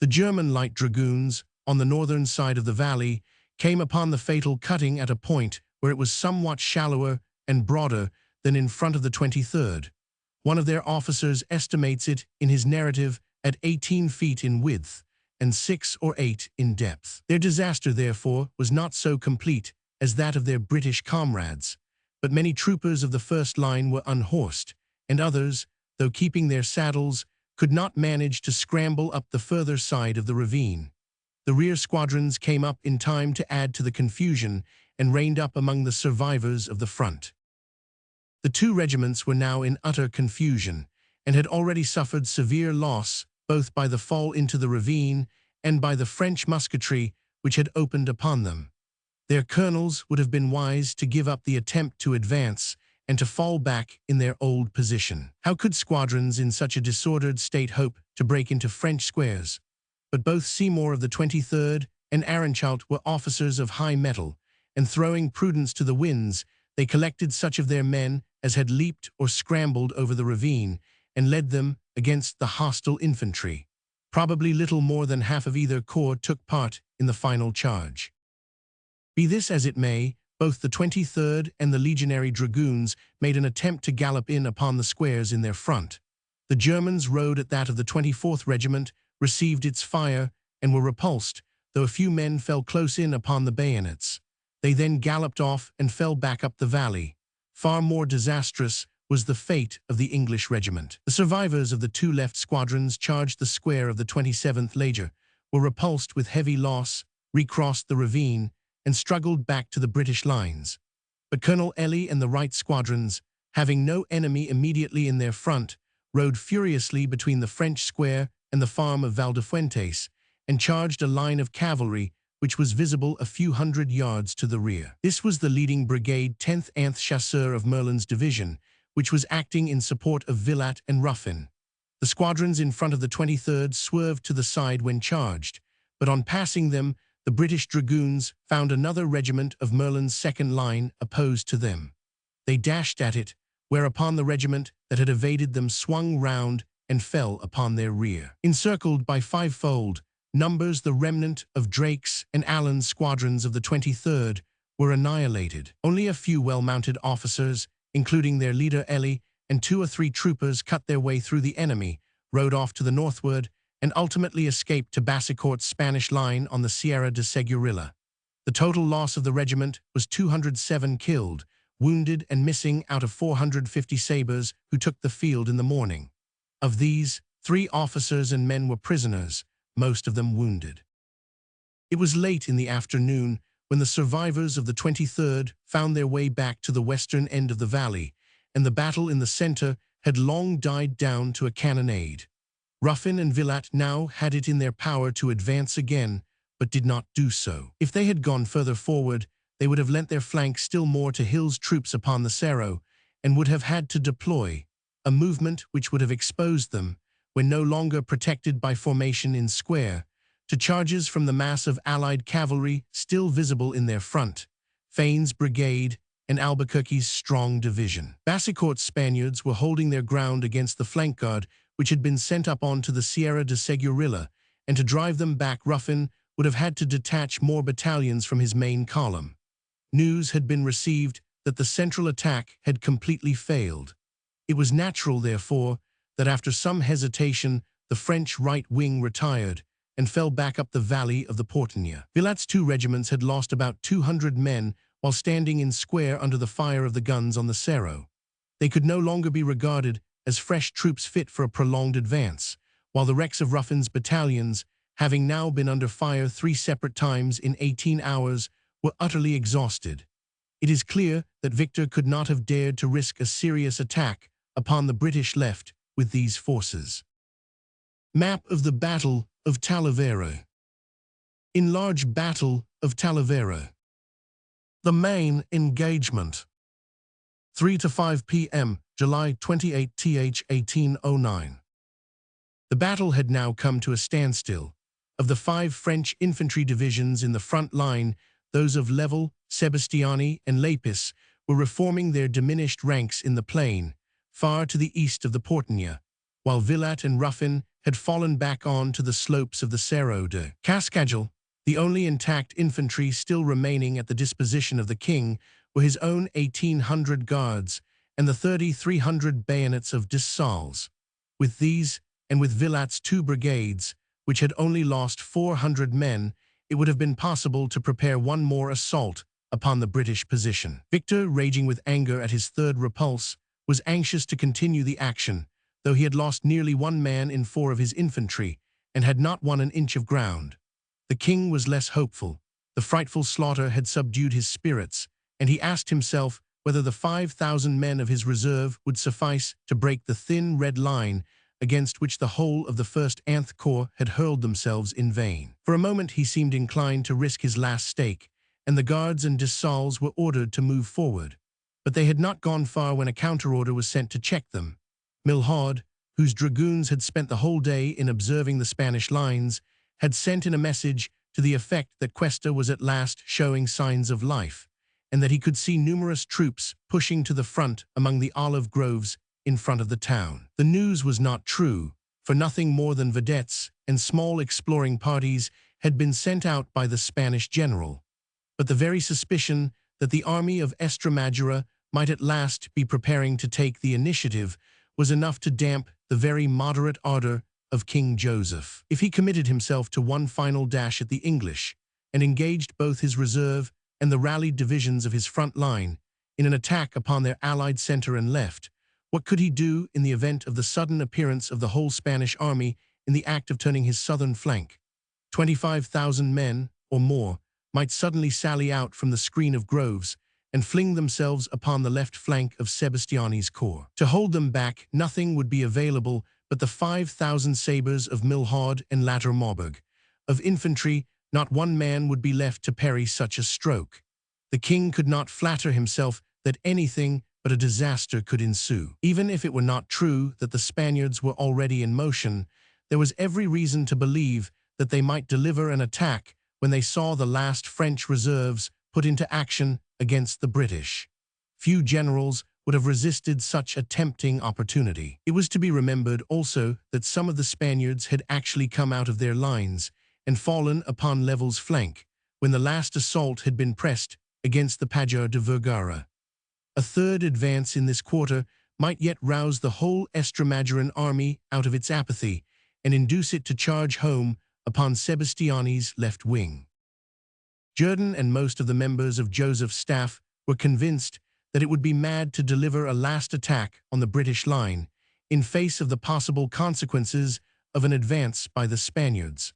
The German light dragoons, on the northern side of the valley, came upon the fatal cutting at a point where it was somewhat shallower and broader than in front of the 23rd. One of their officers estimates it in his narrative at 18 feet in width and 6 or 8 in depth. Their disaster, therefore, was not so complete as that of their British comrades. but many troopers of the first line were unhorsed, and others, though keeping their saddles, could not manage to scramble up the further side of the ravine. The rear squadrons came up in time to add to the confusion and reined up among the survivors of the front. The two regiments were now in utter confusion and had already suffered severe loss both by the fall into the ravine and by the French musketry which had opened upon them. Their colonels would have been wise to give up the attempt to advance and to fall back in their old position. How could squadrons in such a disordered state hope to break into French squares? But both Seymour of the 23rd and Aranchaut were officers of high mettle, and throwing prudence to the winds, they collected such of their men as had leaped or scrambled over the ravine, and led them against the hostile infantry. Probably little more than half of either corps took part in the final charge. Be this as it may, both the 23rd and the legionary dragoons made an attempt to gallop in upon the squares in their front. The Germans rode at that of the 24th Regiment, received its fire, and were repulsed, though a few men fell close in upon the bayonets. They then galloped off and fell back up the valley. Far more disastrous was the fate of the English regiment. The survivors of the two left squadrons charged the square of the 27th Leger, were repulsed with heavy loss, recrossed the ravine, and struggled back to the British lines. But Colonel Ely and the right squadrons, having no enemy immediately in their front, rode furiously between the French square and the farm of Valdefuentes, and charged a line of cavalry which was visible a few hundred yards to the rear. This was the leading brigade 10th Anth Chasseurs of Merlin's division, which was acting in support of Villatte and Ruffin. The squadrons in front of the 23rd swerved to the side when charged, but on passing them, the British dragoons found another regiment of Merlin's second line opposed to them. They dashed at it, whereupon the regiment that had evaded them swung round and fell upon their rear. Encircled by fivefold numbers, the remnant of Drake's and Allen's squadrons of the 23rd were annihilated. Only a few well-mounted officers, including their leader Ely, and 2 or 3 troopers cut their way through the enemy, rode off to the northward, and ultimately escaped to Bassicourt's Spanish line on the Sierra de Segurilla. The total loss of the regiment was 207 killed, wounded and missing out of 450 sabres who took the field in the morning. Of these, 3 officers and men were prisoners, most of them wounded. It was late in the afternoon when the survivors of the 23rd found their way back to the western end of the valley, and the battle in the center had long died down to a cannonade. Ruffin and Villatte now had it in their power to advance again, but did not do so. If they had gone further forward, they would have lent their flank still more to Hill's troops upon the Cerro, and would have had to deploy, a movement which would have exposed them, when no longer protected by formation in square, to charges from the mass of Allied cavalry still visible in their front, Fane's brigade and Albuquerque's strong division. Bassicourt's Spaniards were holding their ground against the flank guard which had been sent up onto the Sierra de Segurilla, and to drive them back Ruffin would have had to detach more battalions from his main column. News had been received that the central attack had completely failed. It was natural, therefore, that after some hesitation the French right wing retired and fell back up the valley of the Portenia. Villatte's 2 regiments had lost about 200 men while standing in square under the fire of the guns on the Cerro. They could no longer be regarded as fresh troops fit for a prolonged advance, while the wrecks of Ruffin's battalions, having now been under fire 3 separate times in 18 hours, were utterly exhausted. It is clear that Victor could not have dared to risk a serious attack upon the British left with these forces. Map of the Battle of Talavera. Enlarged Battle of Talavera. The main engagement. 3 to 5 p.m., July 28, 1809. The battle had now come to a standstill. Of the 5 French infantry divisions in the front line, those of Level, Sebastiani, and Lapis were reforming their diminished ranks in the plain, far to the east of the Portenia, while Villatte and Ruffin had fallen back on to the slopes of the Cerro de Cascajal. The only intact infantry still remaining at the disposition of the king were his own 1,800 guards and the 3,300 bayonets of Dessalles. With these, and with Villatte's 2 brigades, which had only lost 400 men, it would have been possible to prepare one more assault upon the British position. Victor, raging with anger at his third repulse, was anxious to continue the action, though he had lost nearly 1 man in 4 of his infantry and had not won an inch of ground. The king was less hopeful. The frightful slaughter had subdued his spirits, and he asked himself whether the 5,000 men of his reserve would suffice to break the thin red line against which the whole of the 1st Nth Corps had hurled themselves in vain. For a moment he seemed inclined to risk his last stake, and the guards and Dessals were ordered to move forward. But they had not gone far when a counter-order was sent to check them. Milhaud, whose dragoons had spent the whole day in observing the Spanish lines, had sent in a message to the effect that Cuesta was at last showing signs of life, and that he could see numerous troops pushing to the front among the olive groves in front of the town. The news was not true, for nothing more than vedettes and small exploring parties had been sent out by the Spanish general. But the very suspicion that the army of Estremadura might at last be preparing to take the initiative was enough to damp the very moderate ardor of King Joseph. If he committed himself to one final dash at the English and engaged both his reserve and the rallied divisions of his front line in an attack upon their allied center and left, what could he do in the event of the sudden appearance of the whole Spanish army in the act of turning his southern flank? 25,000 men, or more, might suddenly sally out from the screen of groves and fling themselves upon the left flank of Sebastiani's corps. To hold them back, nothing would be available but the 5,000 sabres of Milhaud and Latter Marburg. Of infantry, not 1 man would be left to parry such a stroke. The king could not flatter himself that anything but a disaster could ensue. Even if it were not true that the Spaniards were already in motion, there was every reason to believe that they might deliver an attack when they saw the last French reserves put into action against the British. Few generals would have resisted such a tempting opportunity. It was to be remembered also that some of the Spaniards had actually come out of their lines and fallen upon Level's flank when the last assault had been pressed against the Pajar de Vergara. A third advance in this quarter might yet rouse the whole Estremaduran army out of its apathy and induce it to charge home upon Sebastiani's left wing. Jourdan and most of the members of Joseph's staff were convinced that it would be mad to deliver a last attack on the British line in face of the possible consequences of an advance by the Spaniards.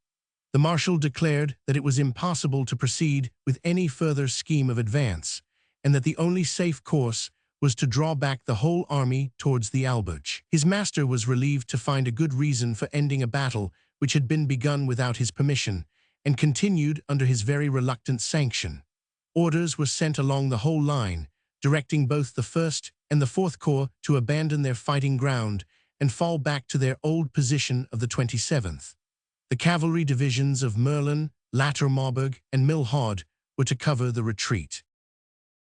The Marshal declared that it was impossible to proceed with any further scheme of advance, and that the only safe course was to draw back the whole army towards the Alberche. His master was relieved to find a good reason for ending a battle which had been begun without his permission, and continued under his very reluctant sanction. Orders were sent along the whole line, directing both the 1st and the 4th Corps to abandon their fighting ground and fall back to their old position of the 27th. The cavalry divisions of Merlin, Latter Marburg, and Milhaud were to cover the retreat.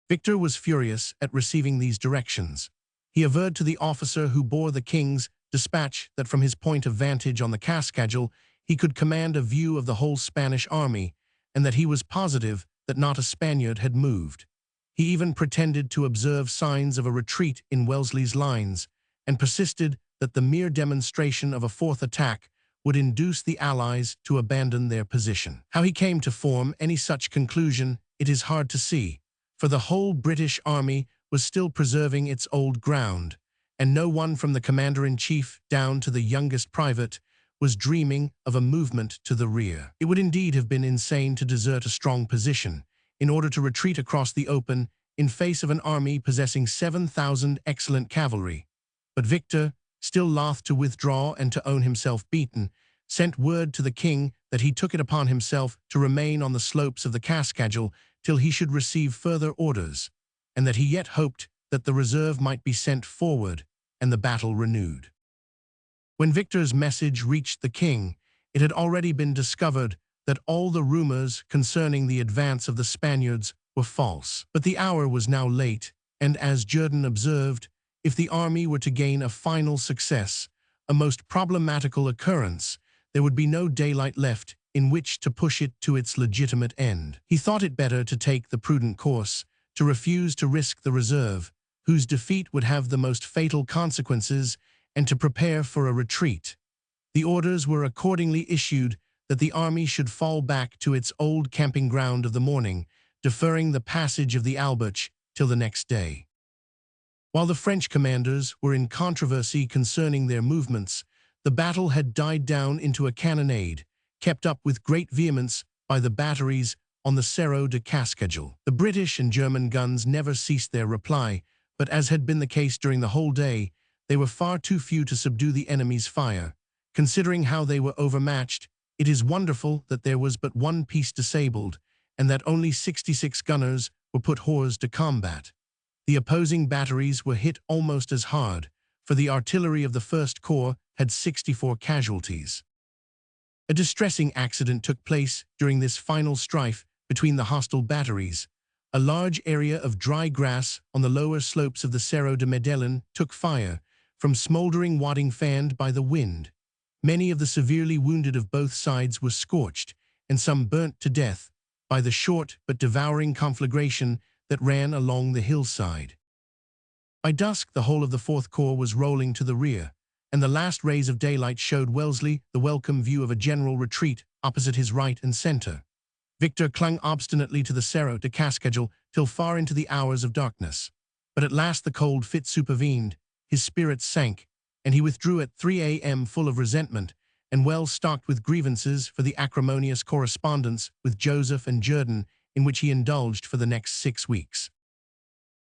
Victor was furious at receiving these directions. He averred to the officer who bore the king's dispatch that from his point of vantage on the Cascadel he could command a view of the whole Spanish army, and that he was positive that not a Spaniard had moved. He even pretended to observe signs of a retreat in Wellesley's lines, and persisted that the mere demonstration of a 4th attack would induce the Allies to abandon their position. How he came to form any such conclusion it is hard to see, for the whole British army was still preserving its old ground, and no one from the commander-in-chief down to the youngest private was dreaming of a movement to the rear. It would indeed have been insane to desert a strong position in order to retreat across the open in face of an army possessing 7,000 excellent cavalry. But Victor, still loth to withdraw and to own himself beaten, sent word to the king that he took it upon himself to remain on the slopes of the Cascadel till he should receive further orders, and that he yet hoped that the reserve might be sent forward and the battle renewed. When Victor's message reached the king, it had already been discovered that all the rumors concerning the advance of the Spaniards were false. But the hour was now late, and as Jourdan observed, if the army were to gain a final success, a most problematical occurrence, there would be no daylight left in which to push it to its legitimate end. He thought it better to take the prudent course, to refuse to risk the reserve, whose defeat would have the most fatal consequences, and to prepare for a retreat. The orders were accordingly issued that the army should fall back to its old camping ground of the morning, deferring the passage of the Alberch till the next day. While the French commanders were in controversy concerning their movements, the battle had died down into a cannonade, kept up with great vehemence by the batteries on the Cerro de Cascajal. The British and German guns never ceased their reply, but as had been the case during the whole day, they were far too few to subdue the enemy's fire. Considering how they were overmatched, it is wonderful that there was but one piece disabled, and that only 66 gunners were put hors de combat. The opposing batteries were hit almost as hard, for the artillery of the First Corps had 64 casualties. A distressing accident took place during this final strife between the hostile batteries. A large area of dry grass on the lower slopes of the Cerro de Medellin took fire, from smoldering wadding fanned by the wind. Many of the severely wounded of both sides were scorched, and some burnt to death, by the short but devouring conflagration that ran along the hillside. By dusk, the whole of the Fourth Corps was rolling to the rear, and the last rays of daylight showed Wellesley the welcome view of a general retreat opposite his right and center. Victor clung obstinately to the Cerro de Cascajal till far into the hours of darkness. But at last the cold fit supervened, his spirits sank, and he withdrew at 3 a.m. full of resentment, and well stocked with grievances for the acrimonious correspondence with Joseph and Jourdan in which he indulged for the next 6 weeks.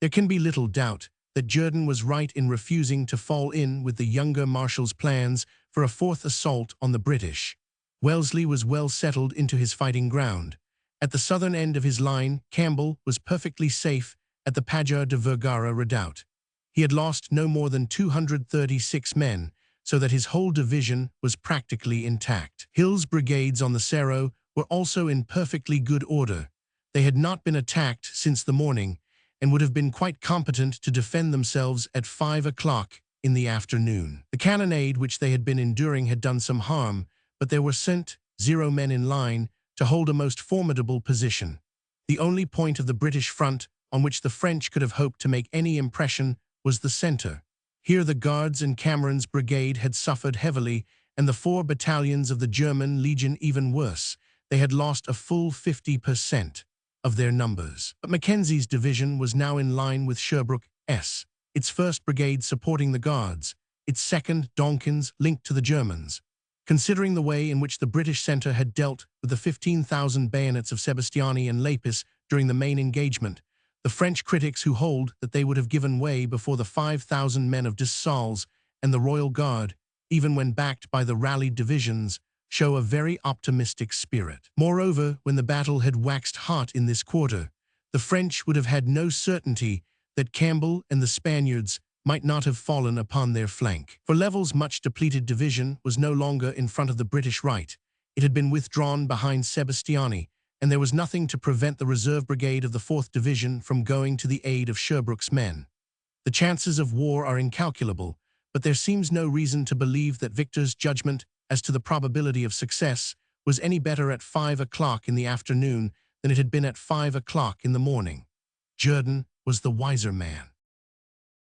There can be little doubt that Jourdan was right in refusing to fall in with the younger Marshal's plans for a fourth assault on the British. Wellesley was well settled into his fighting ground. At the southern end of his line, Campbell was perfectly safe at the Pajar de Vergara redoubt. He had lost no more than 236 men, so that his whole division was practically intact. Hill's brigades on the Cerro were also in perfectly good order. They had not been attacked since the morning, and would have been quite competent to defend themselves at 5 o'clock in the afternoon. The cannonade which they had been enduring had done some harm, but there were sent 0 men in line to hold a most formidable position. The only point of the British front on which the French could have hoped to make any impression was the center. Here the Guards and Cameron's brigade had suffered heavily, and the 4 battalions of the German Legion even worse. They had lost a full 50% of their numbers. But Mackenzie's division was now in line with Sherbrooke's, its 1st Brigade supporting the Guards, its 2nd, Donkin's, linked to the Germans. Considering the way in which the British centre had dealt with the 15,000 bayonets of Sebastiani and Lapis during the main engagement, the French critics who hold that they would have given way before the 5,000 men of Dessalles and the Royal Guard, even when backed by the rallied divisions, show a very optimistic spirit. Moreover, when the battle had waxed hot in this quarter, the French would have had no certainty that Campbell and the Spaniards might not have fallen upon their flank. For Level's much depleted division was no longer in front of the British right. It had been withdrawn behind Sebastiani, and there was nothing to prevent the reserve brigade of the 4th Division from going to the aid of Sherbrooke's men. The chances of war are incalculable, but there seems no reason to believe that Victor's judgment as to the probability of success was any better at 5 o'clock in the afternoon than it had been at 5 o'clock in the morning. Jourdan was the wiser man.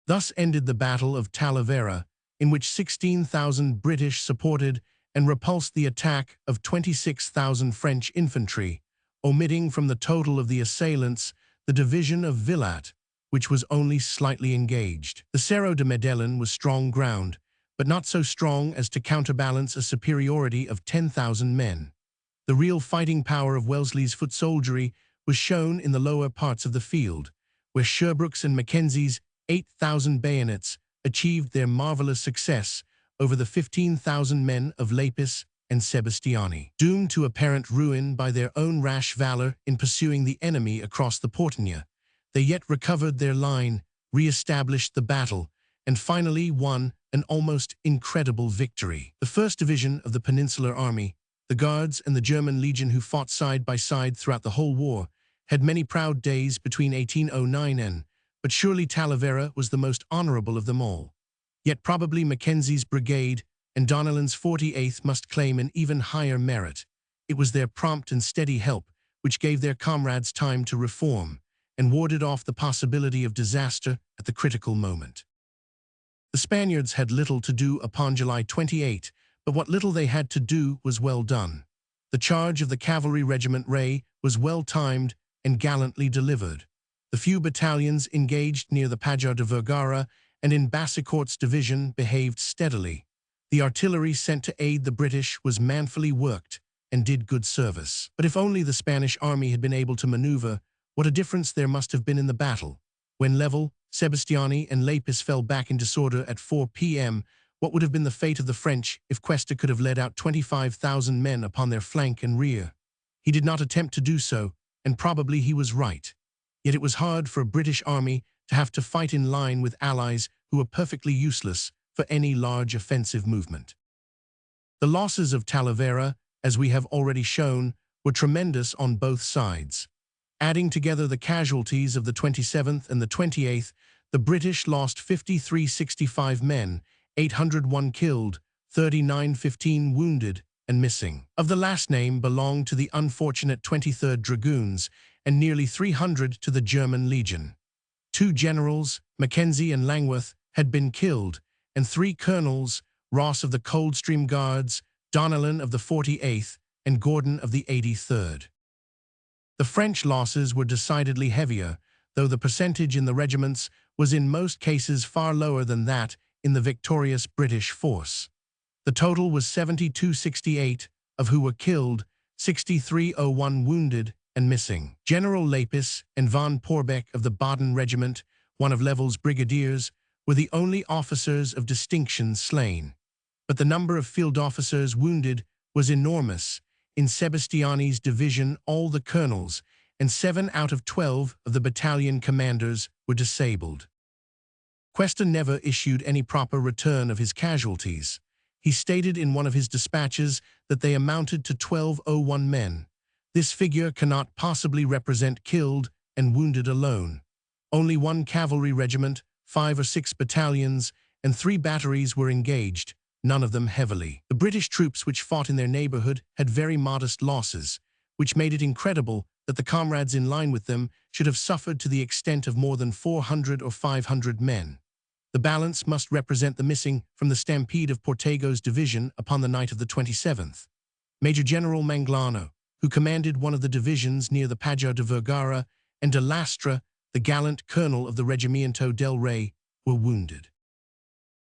Thus ended the Battle of Talavera, in which 16,000 British supported and repulsed the attack of 26,000 French infantry, omitting from the total of the assailants the division of Villat, which was only slightly engaged. The Cerro de Medellin was strong ground, but not so strong as to counterbalance a superiority of 10,000 men. The real fighting power of Wellesley's foot soldiery was shown in the lower parts of the field, where Sherbrooke's and Mackenzie's 8,000 bayonets achieved their marvelous success over the 15,000 men of Lapis and Sebastiani. Doomed to apparent ruin by their own rash valor in pursuing the enemy across the Portugna, they yet recovered their line, re-established the battle, and finally won an almost incredible victory. The 1st Division of the Peninsular Army, the Guards and the German Legion who fought side by side throughout the whole war, had many proud days between 1809 and, but surely Talavera was the most honorable of them all. Yet probably Mackenzie's brigade and Donnellan's 48th must claim an even higher merit. It was their prompt and steady help which gave their comrades time to reform and warded off the possibility of disaster at the critical moment. The Spaniards had little to do upon July 28, but what little they had to do was well done. The charge of the cavalry regiment Ray was well timed and gallantly delivered. The few battalions engaged near the Pajar de Vergara and in Bassicourt's division behaved steadily. The artillery sent to aid the British was manfully worked and did good service. But if only the Spanish army had been able to maneuver, what a difference there must have been in the battle. When Level, Sebastiani, and Lapis fell back in disorder at 4 p.m., what would have been the fate of the French if Cuesta could have led out 25,000 men upon their flank and rear? He did not attempt to do so, and probably he was right. Yet it was hard for a British army to have to fight in line with allies who were perfectly useless for any large offensive movement. The losses of Talavera, as we have already shown, were tremendous on both sides. Adding together the casualties of the 27th and the 28th, the British lost 5365 men, 801 killed, 3915 wounded and missing. Of the last name belonged to the unfortunate 23rd Dragoons and nearly 300 to the German Legion. 2 generals, Mackenzie and Langworth, had been killed, and 3 colonels, Ross of the Coldstream Guards, Donnellan of the 48th, and Gordon of the 83rd. The French losses were decidedly heavier, though the percentage in the regiments was in most cases far lower than that in the victorious British force. The total was 7268, of who were killed, 6301 wounded and missing. General Lapis and von Porbeck of the Baden Regiment, one of Level's brigadiers, were the only officers of distinction slain. But the number of field officers wounded was enormous. In Sebastiani's division, all the colonels and 7 out of 12 of the battalion commanders were disabled. Cuesta never issued any proper return of his casualties. He stated in one of his dispatches that they amounted to 1201 men. This figure cannot possibly represent killed and wounded alone. Only 1 cavalry regiment, 5 or 6 battalions, and 3 batteries were engaged, none of them heavily. The British troops which fought in their neighborhood had very modest losses, which made it incredible that the comrades in line with them should have suffered to the extent of more than 400 or 500 men. The balance must represent the missing from the stampede of Portego's division upon the night of the 27th. Major General Manglano, who commanded one of the divisions near the Pajar de Vergara, and de Lastra, the gallant colonel of the Regimiento del Rey, were wounded.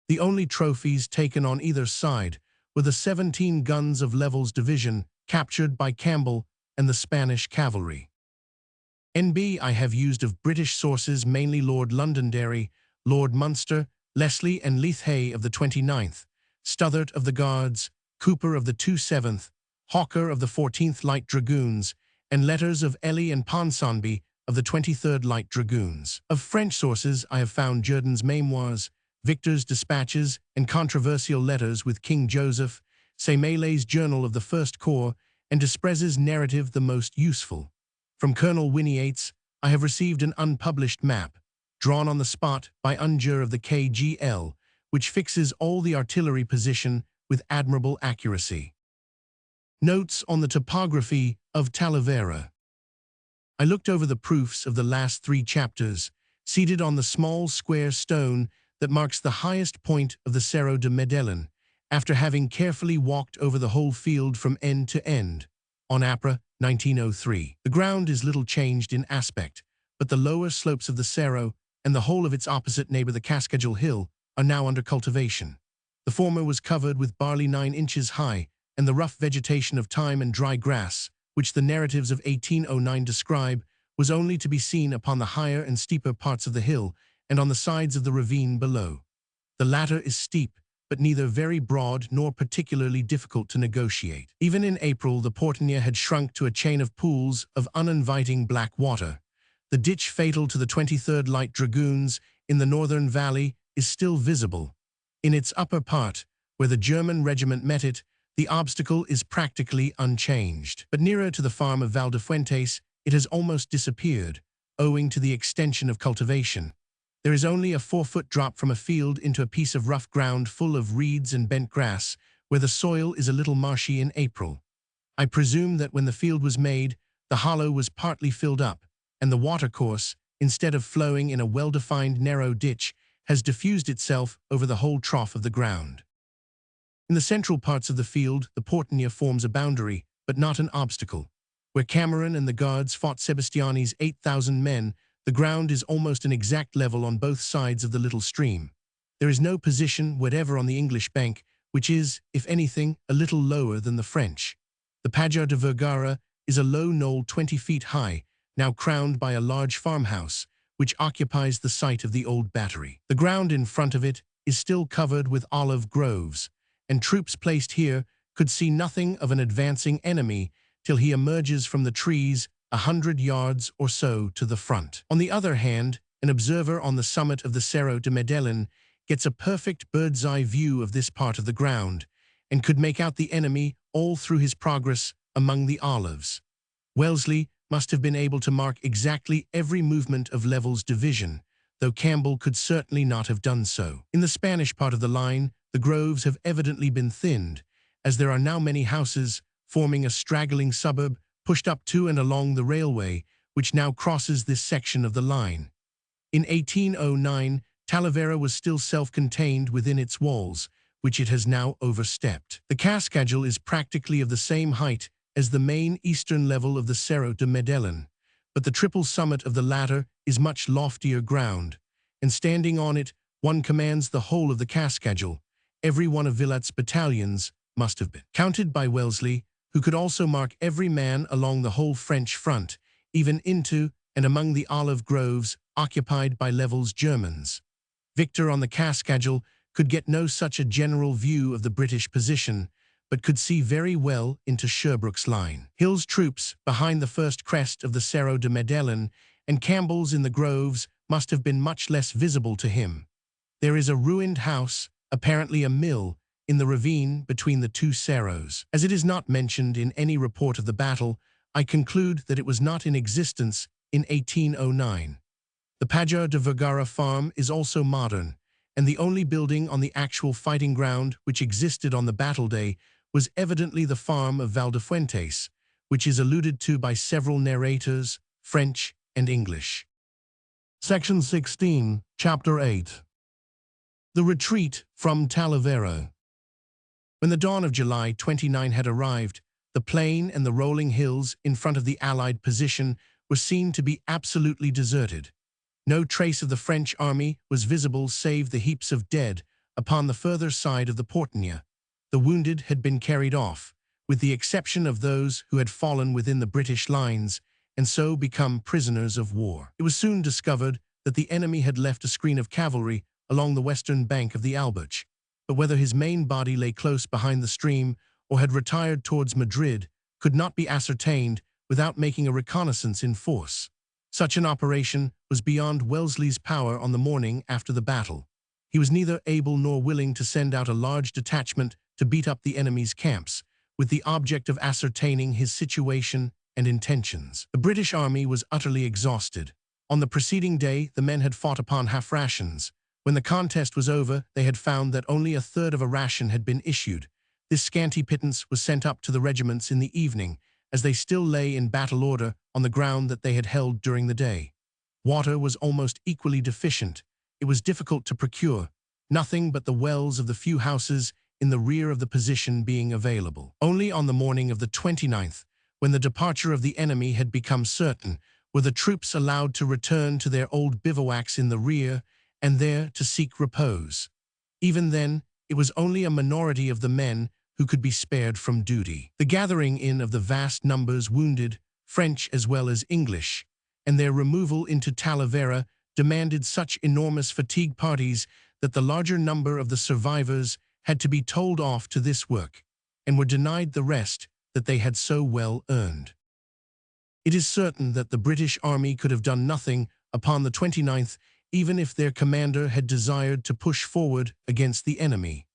The only trophies taken on either side were the 17 guns of Level's division captured by Campbell and the Spanish cavalry. I have used of British sources mainly Lord Londonderry, Lord Munster, Leslie and Leithay of the 29th, Stothert of the Guards, Cooper of the 27th, Hawker of the 14th Light Dragoons, and letters of Ely and Ponsonby of the 23rd Light Dragoons. Of French sources I have found Jourdan's Memoirs, Victor's dispatches, and controversial letters with King Joseph, Seymour's Journal of the First Corps, and Desprez's narrative the most useful. From Colonel Winnie Yates I have received an unpublished map, drawn on the spot by Unger of the KGL, which fixes all the artillery position with admirable accuracy. Notes on the topography of Talavera. I looked over the proofs of the last 3 chapters, seated on the small square stone that marks the highest point of the Cerro de Medellin, after having carefully walked over the whole field from end to end, on April 1903. The ground is little changed in aspect, but the lower slopes of the Cerro and the whole of its opposite neighbor the Cascajal Hill are now under cultivation. The former was covered with barley 9 inches high, and the rough vegetation of thyme and dry grass, which the narratives of 1809 describe, was only to be seen upon the higher and steeper parts of the hill and on the sides of the ravine below. The latter is steep, but neither very broad nor particularly difficult to negotiate. Even in April, the Portenia had shrunk to a chain of pools of uninviting black water. The ditch fatal to the 23rd Light Dragoons in the northern valley is still visible. In its upper part, where the German regiment met it, the obstacle is practically unchanged. But nearer to the farm of Valdefuentes, it has almost disappeared, owing to the extension of cultivation. There is only a 4-foot drop from a field into a piece of rough ground full of reeds and bent grass, where the soil is a little marshy in April. I presume that when the field was made, the hollow was partly filled up, and the watercourse, instead of flowing in a well-defined narrow ditch, has diffused itself over the whole trough of the ground. In the central parts of the field, the Portenia forms a boundary, but not an obstacle. Where Cameron and the Guards fought Sebastiani's 8,000 men, the ground is almost an exact level on both sides of the little stream. There is no position whatever on the English bank, which is, if anything, a little lower than the French. The Pajar de Vergara is a low knoll 20 feet high, now crowned by a large farmhouse, which occupies the site of the old battery. The ground in front of it is still covered with olive groves, and troops placed here could see nothing of an advancing enemy till he emerges from the trees 100 yards or so to the front. On the other hand, an observer on the summit of the Cerro de Medellin gets a perfect bird's-eye view of this part of the ground, and could make out the enemy all through his progress among the olives. Wellesley must have been able to mark exactly every movement of Level's division, though Campbell could certainly not have done so. In the Spanish part of the line, the groves have evidently been thinned, as there are now many houses forming a straggling suburb pushed up to and along the railway, which now crosses this section of the line. In 1809, Talavera was still self-contained within its walls, which it has now overstepped. The Cascajal is practically of the same height as the main eastern level of the Cerro de Medellin, but the triple summit of the latter is much loftier ground, and standing on it, one commands the whole of the Cascajal. Every one of Villat's battalions must have been counted by Wellesley, who could also mark every man along the whole French front, even into and among the olive groves occupied by Level's Germans. Victor on the Cascajal could get no such a general view of the British position, but could see very well into Sherbrooke's line. Hill's troops behind the first crest of the Cerro de Medellin and Campbell's in the groves must have been much less visible to him. There is a ruined house, apparently a mill, in the ravine between the two cerros. As it is not mentioned in any report of the battle, I conclude that it was not in existence in 1809. The Pajar de Vergara farm is also modern, and the only building on the actual fighting ground which existed on the battle day was evidently the farm of Valdefuentes, which is alluded to by several narrators, French and English. Section 16, Chapter 8. The Retreat from Talavera. When the dawn of July 29 had arrived, the plain and the rolling hills in front of the Allied position were seen to be absolutely deserted. No trace of the French army was visible save the heaps of dead upon the further side of the Portenia. The wounded had been carried off, with the exception of those who had fallen within the British lines and so become prisoners of war. It was soon discovered that the enemy had left a screen of cavalry along the western bank of the Albuch, but whether his main body lay close behind the stream or had retired towards Madrid could not be ascertained without making a reconnaissance in force. Such an operation was beyond Wellesley's power on the morning after the battle. He was neither able nor willing to send out a large detachment to beat up the enemy's camps, with the object of ascertaining his situation and intentions. The British army was utterly exhausted. On the preceding day, the men had fought upon half rations. When the contest was over, they had found that only a third of a ration had been issued. This scanty pittance was sent up to the regiments in the evening, as they still lay in battle order on the ground that they had held during the day. Water was almost equally deficient. It was difficult to procure, nothing but the wells of the few houses in the rear of the position being available. Only on the morning of the 29th, when the departure of the enemy had become certain, were the troops allowed to return to their old bivouacs in the rear and there to seek repose. Even then, it was only a minority of the men who could be spared from duty. The gathering in of the vast numbers wounded, French as well as English, and their removal into Talavera demanded such enormous fatigue parties that the larger number of the survivors had to be told off to this work, and were denied the rest that they had so well earned. It is certain that the British army could have done nothing upon the 29th, even if their commander had desired to push forward against the enemy.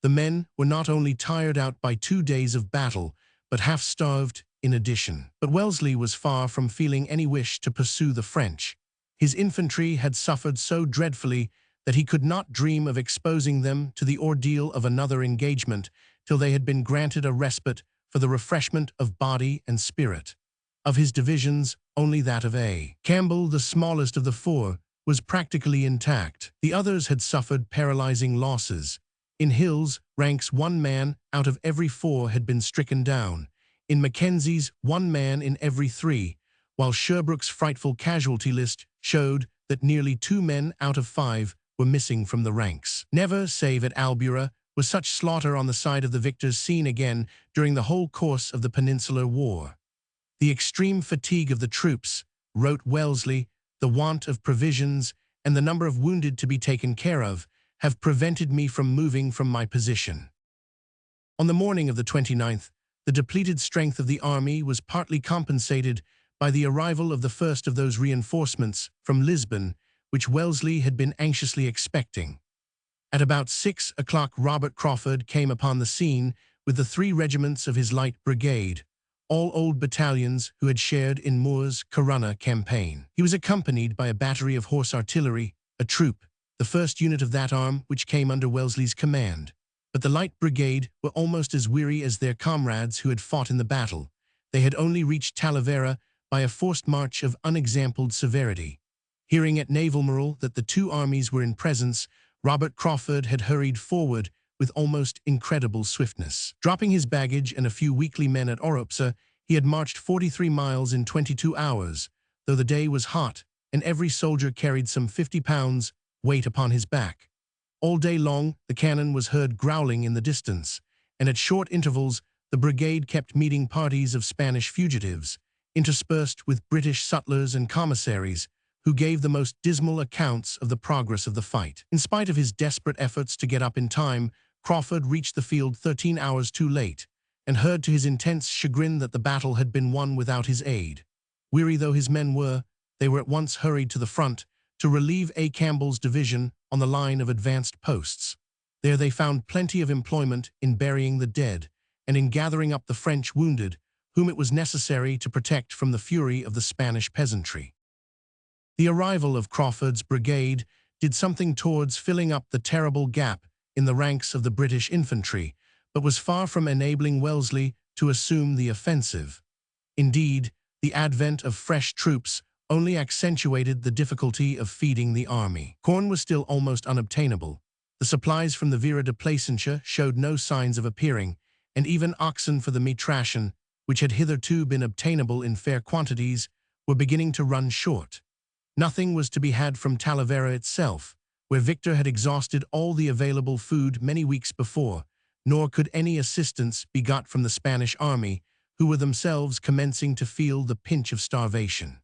The men were not only tired out by 2 days of battle, but half-starved in addition. But Wellesley was far from feeling any wish to pursue the French. His infantry had suffered so dreadfully that he could not dream of exposing them to the ordeal of another engagement till they had been granted a respite for the refreshment of body and spirit. Of his divisions, only that of A. Campbell, the smallest of the four, was practically intact. The others had suffered paralyzing losses. In Hill's ranks, 1 man out of every 4 had been stricken down. in Mackenzie's 1 man in every 3, while Sherbrooke's frightful casualty list showed that nearly 2 men out of 5 were missing from the ranks. Never, save at Albura, was such slaughter on the side of the victors seen again during the whole course of the Peninsular War. The extreme fatigue of the troops, wrote Wellesley, the want of provisions, and the number of wounded to be taken care of, have prevented me from moving from my position. On the morning of the 29th, the depleted strength of the army was partly compensated by the arrival of the first of those reinforcements from Lisbon, which Wellesley had been anxiously expecting. At about 6 o'clock Robert Crawford came upon the scene with the 3 regiments of his light brigade, all old battalions who had shared in Moore's Corunna campaign. He was accompanied by a battery of horse artillery, a troop, the first unit of that arm which came under Wellesley's command. But the light brigade were almost as weary as their comrades who had fought in the battle. They had only reached Talavera by a forced march of unexampled severity. Hearing at Navalmoral that the 2 armies were in presence, Robert Crawford had hurried forward with almost incredible swiftness. Dropping his baggage and a few weakly men at Oropsa, he had marched 43 miles in 22 hours, though the day was hot, and every soldier carried some 50 pounds weight upon his back. All day long, the cannon was heard growling in the distance, and at short intervals, the brigade kept meeting parties of Spanish fugitives, interspersed with British sutlers and commissaries, who gave the most dismal accounts of the progress of the fight. In spite of his desperate efforts to get up in time, Crawford reached the field 13 hours too late, and heard to his intense chagrin that the battle had been won without his aid. Weary though his men were, they were at once hurried to the front to relieve A. Campbell's division on the line of advanced posts. There they found plenty of employment in burying the dead and in gathering up the French wounded, whom it was necessary to protect from the fury of the Spanish peasantry. The arrival of Crawford's brigade did something towards filling up the terrible gap in the ranks of the British infantry, but was far from enabling Wellesley to assume the offensive. Indeed, the advent of fresh troops only accentuated the difficulty of feeding the army. Corn was still almost unobtainable. The supplies from the Vira de Placentia showed no signs of appearing, and even oxen for the meat ration, which had hitherto been obtainable in fair quantities, were beginning to run short. Nothing was to be had from Talavera itself, where Victor had exhausted all the available food many weeks before, nor could any assistance be got from the Spanish army, who were themselves commencing to feel the pinch of starvation.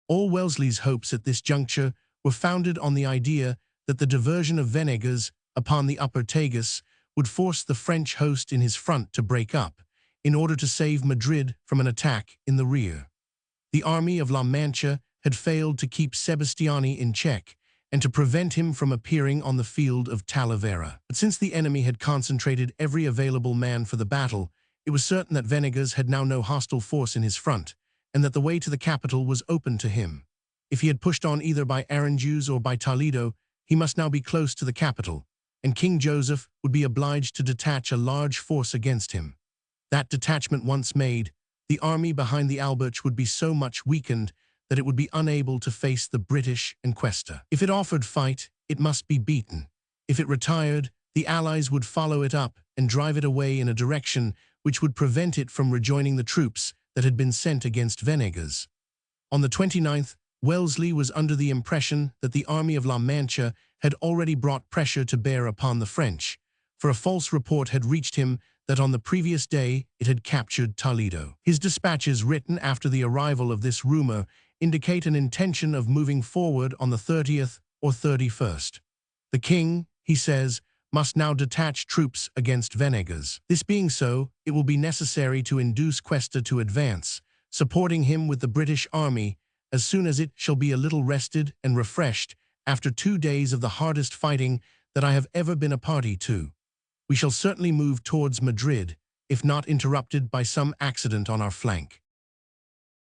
All Wellesley's hopes at this juncture were founded on the idea that the diversion of Venegas upon the upper Tagus would force the French host in his front to break up, in order to save Madrid from an attack in the rear. The army of La Mancha had failed to keep Sebastiani in check and to prevent him from appearing on the field of Talavera. But since the enemy had concentrated every available man for the battle, it was certain that Venegas had now no hostile force in his front, and that the way to the capital was open to him. If he had pushed on either by Aranjuez or by Toledo, he must now be close to the capital, and King Joseph would be obliged to detach a large force against him. That detachment once made, the army behind the Alberch would be so much weakened that it would be unable to face the British encuesta. If it offered fight, it must be beaten. If it retired, the Allies would follow it up and drive it away in a direction which would prevent it from rejoining the troops that had been sent against Venegas. On the 29th, Wellesley was under the impression that the army of La Mancha had already brought pressure to bear upon the French, for a false report had reached him that on the previous day it had captured Toledo. His dispatches written after the arrival of this rumor indicate an intention of moving forward on the 30th or 31st. The king, he says, must now detach troops against Venegas. This being so, it will be necessary to induce Cuesta to advance, supporting him with the British army as soon as it shall be a little rested and refreshed after 2 days of the hardest fighting that I have ever been a party to. We shall certainly move towards Madrid, if not interrupted by some accident on our flank.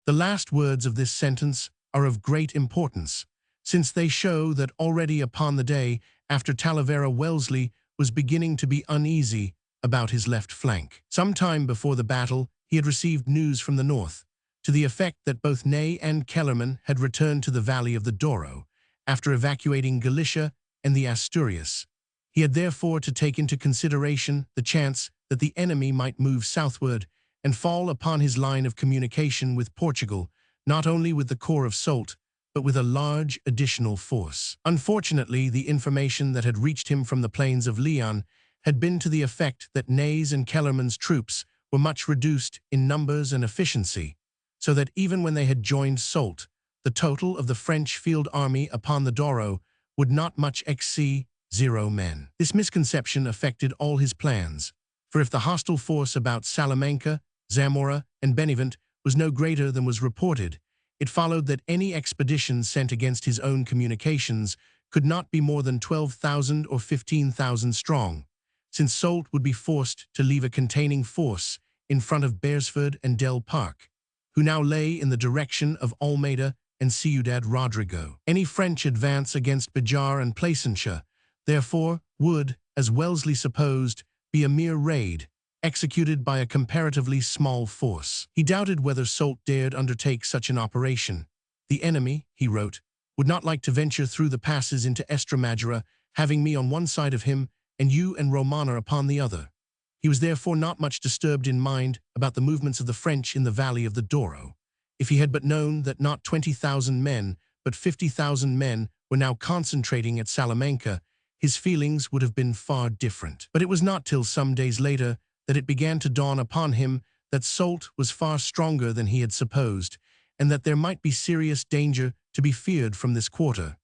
The last words of this sentence are of great importance, since they show that already upon the day after Talavera Wellesley was beginning to be uneasy about his left flank. Some time before the battle, he had received news from the north, to the effect that both Ney and Kellerman had returned to the valley of the Douro, after evacuating Galicia and the Asturias. He had therefore to take into consideration the chance that the enemy might move southward and fall upon his line of communication with Portugal, not only with the corps of Soult, but with a large additional force. Unfortunately, the information that had reached him from the plains of Leon had been to the effect that Ney's and Kellerman's troops were much reduced in numbers and efficiency, so that even when they had joined Soult, the total of the French field army upon the Douro would not much exceed 0 men. This misconception affected all his plans, for if the hostile force about Salamanca, Zamora, and Benevent was no greater than was reported, it followed that any expedition sent against his own communications could not be more than 12,000 or 15,000 strong, since Soult would be forced to leave a containing force in front of Beresford and Del Parque, who now lay in the direction of Almeida and Ciudad Rodrigo. Any French advance against Bejar and Placentia, therefore, would, as Wellesley supposed, be a mere raid, executed by a comparatively small force. He doubted whether Soult dared undertake such an operation. The enemy, he wrote, would not like to venture through the passes into Estremadura, having me on one side of him and you and Romana upon the other. He was therefore not much disturbed in mind about the movements of the French in the valley of the Douro. If he had but known that not 20,000 men, but 50,000 men were now concentrating at Salamanca, his feelings would have been far different. But it was not till some days later that it began to dawn upon him that Soult was far stronger than he had supposed, and that there might be serious danger to be feared from this quarter.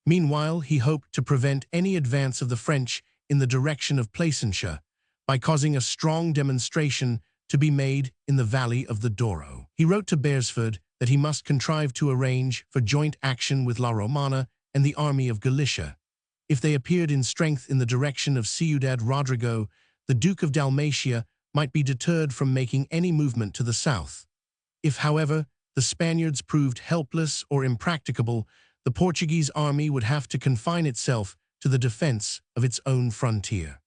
Meanwhile, he hoped to prevent any advance of the French in the direction of Placentia by causing a strong demonstration to be made in the valley of the Douro. He wrote to Beresford that he must contrive to arrange for joint action with La Romana and the army of Galicia. If they appeared in strength in the direction of Ciudad Rodrigo, the Duke of Dalmatia might be deterred from making any movement to the south. If, however, the Spaniards proved helpless or impracticable, the Portuguese army would have to confine itself to the defense of its own frontier.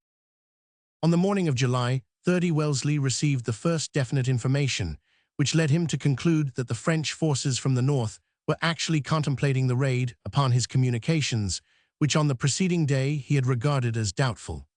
On the morning of July 30, Wellesley received the first definite information, which led him to conclude that the French forces from the north were actually contemplating the raid upon his communications, which on the preceding day he had regarded as doubtful.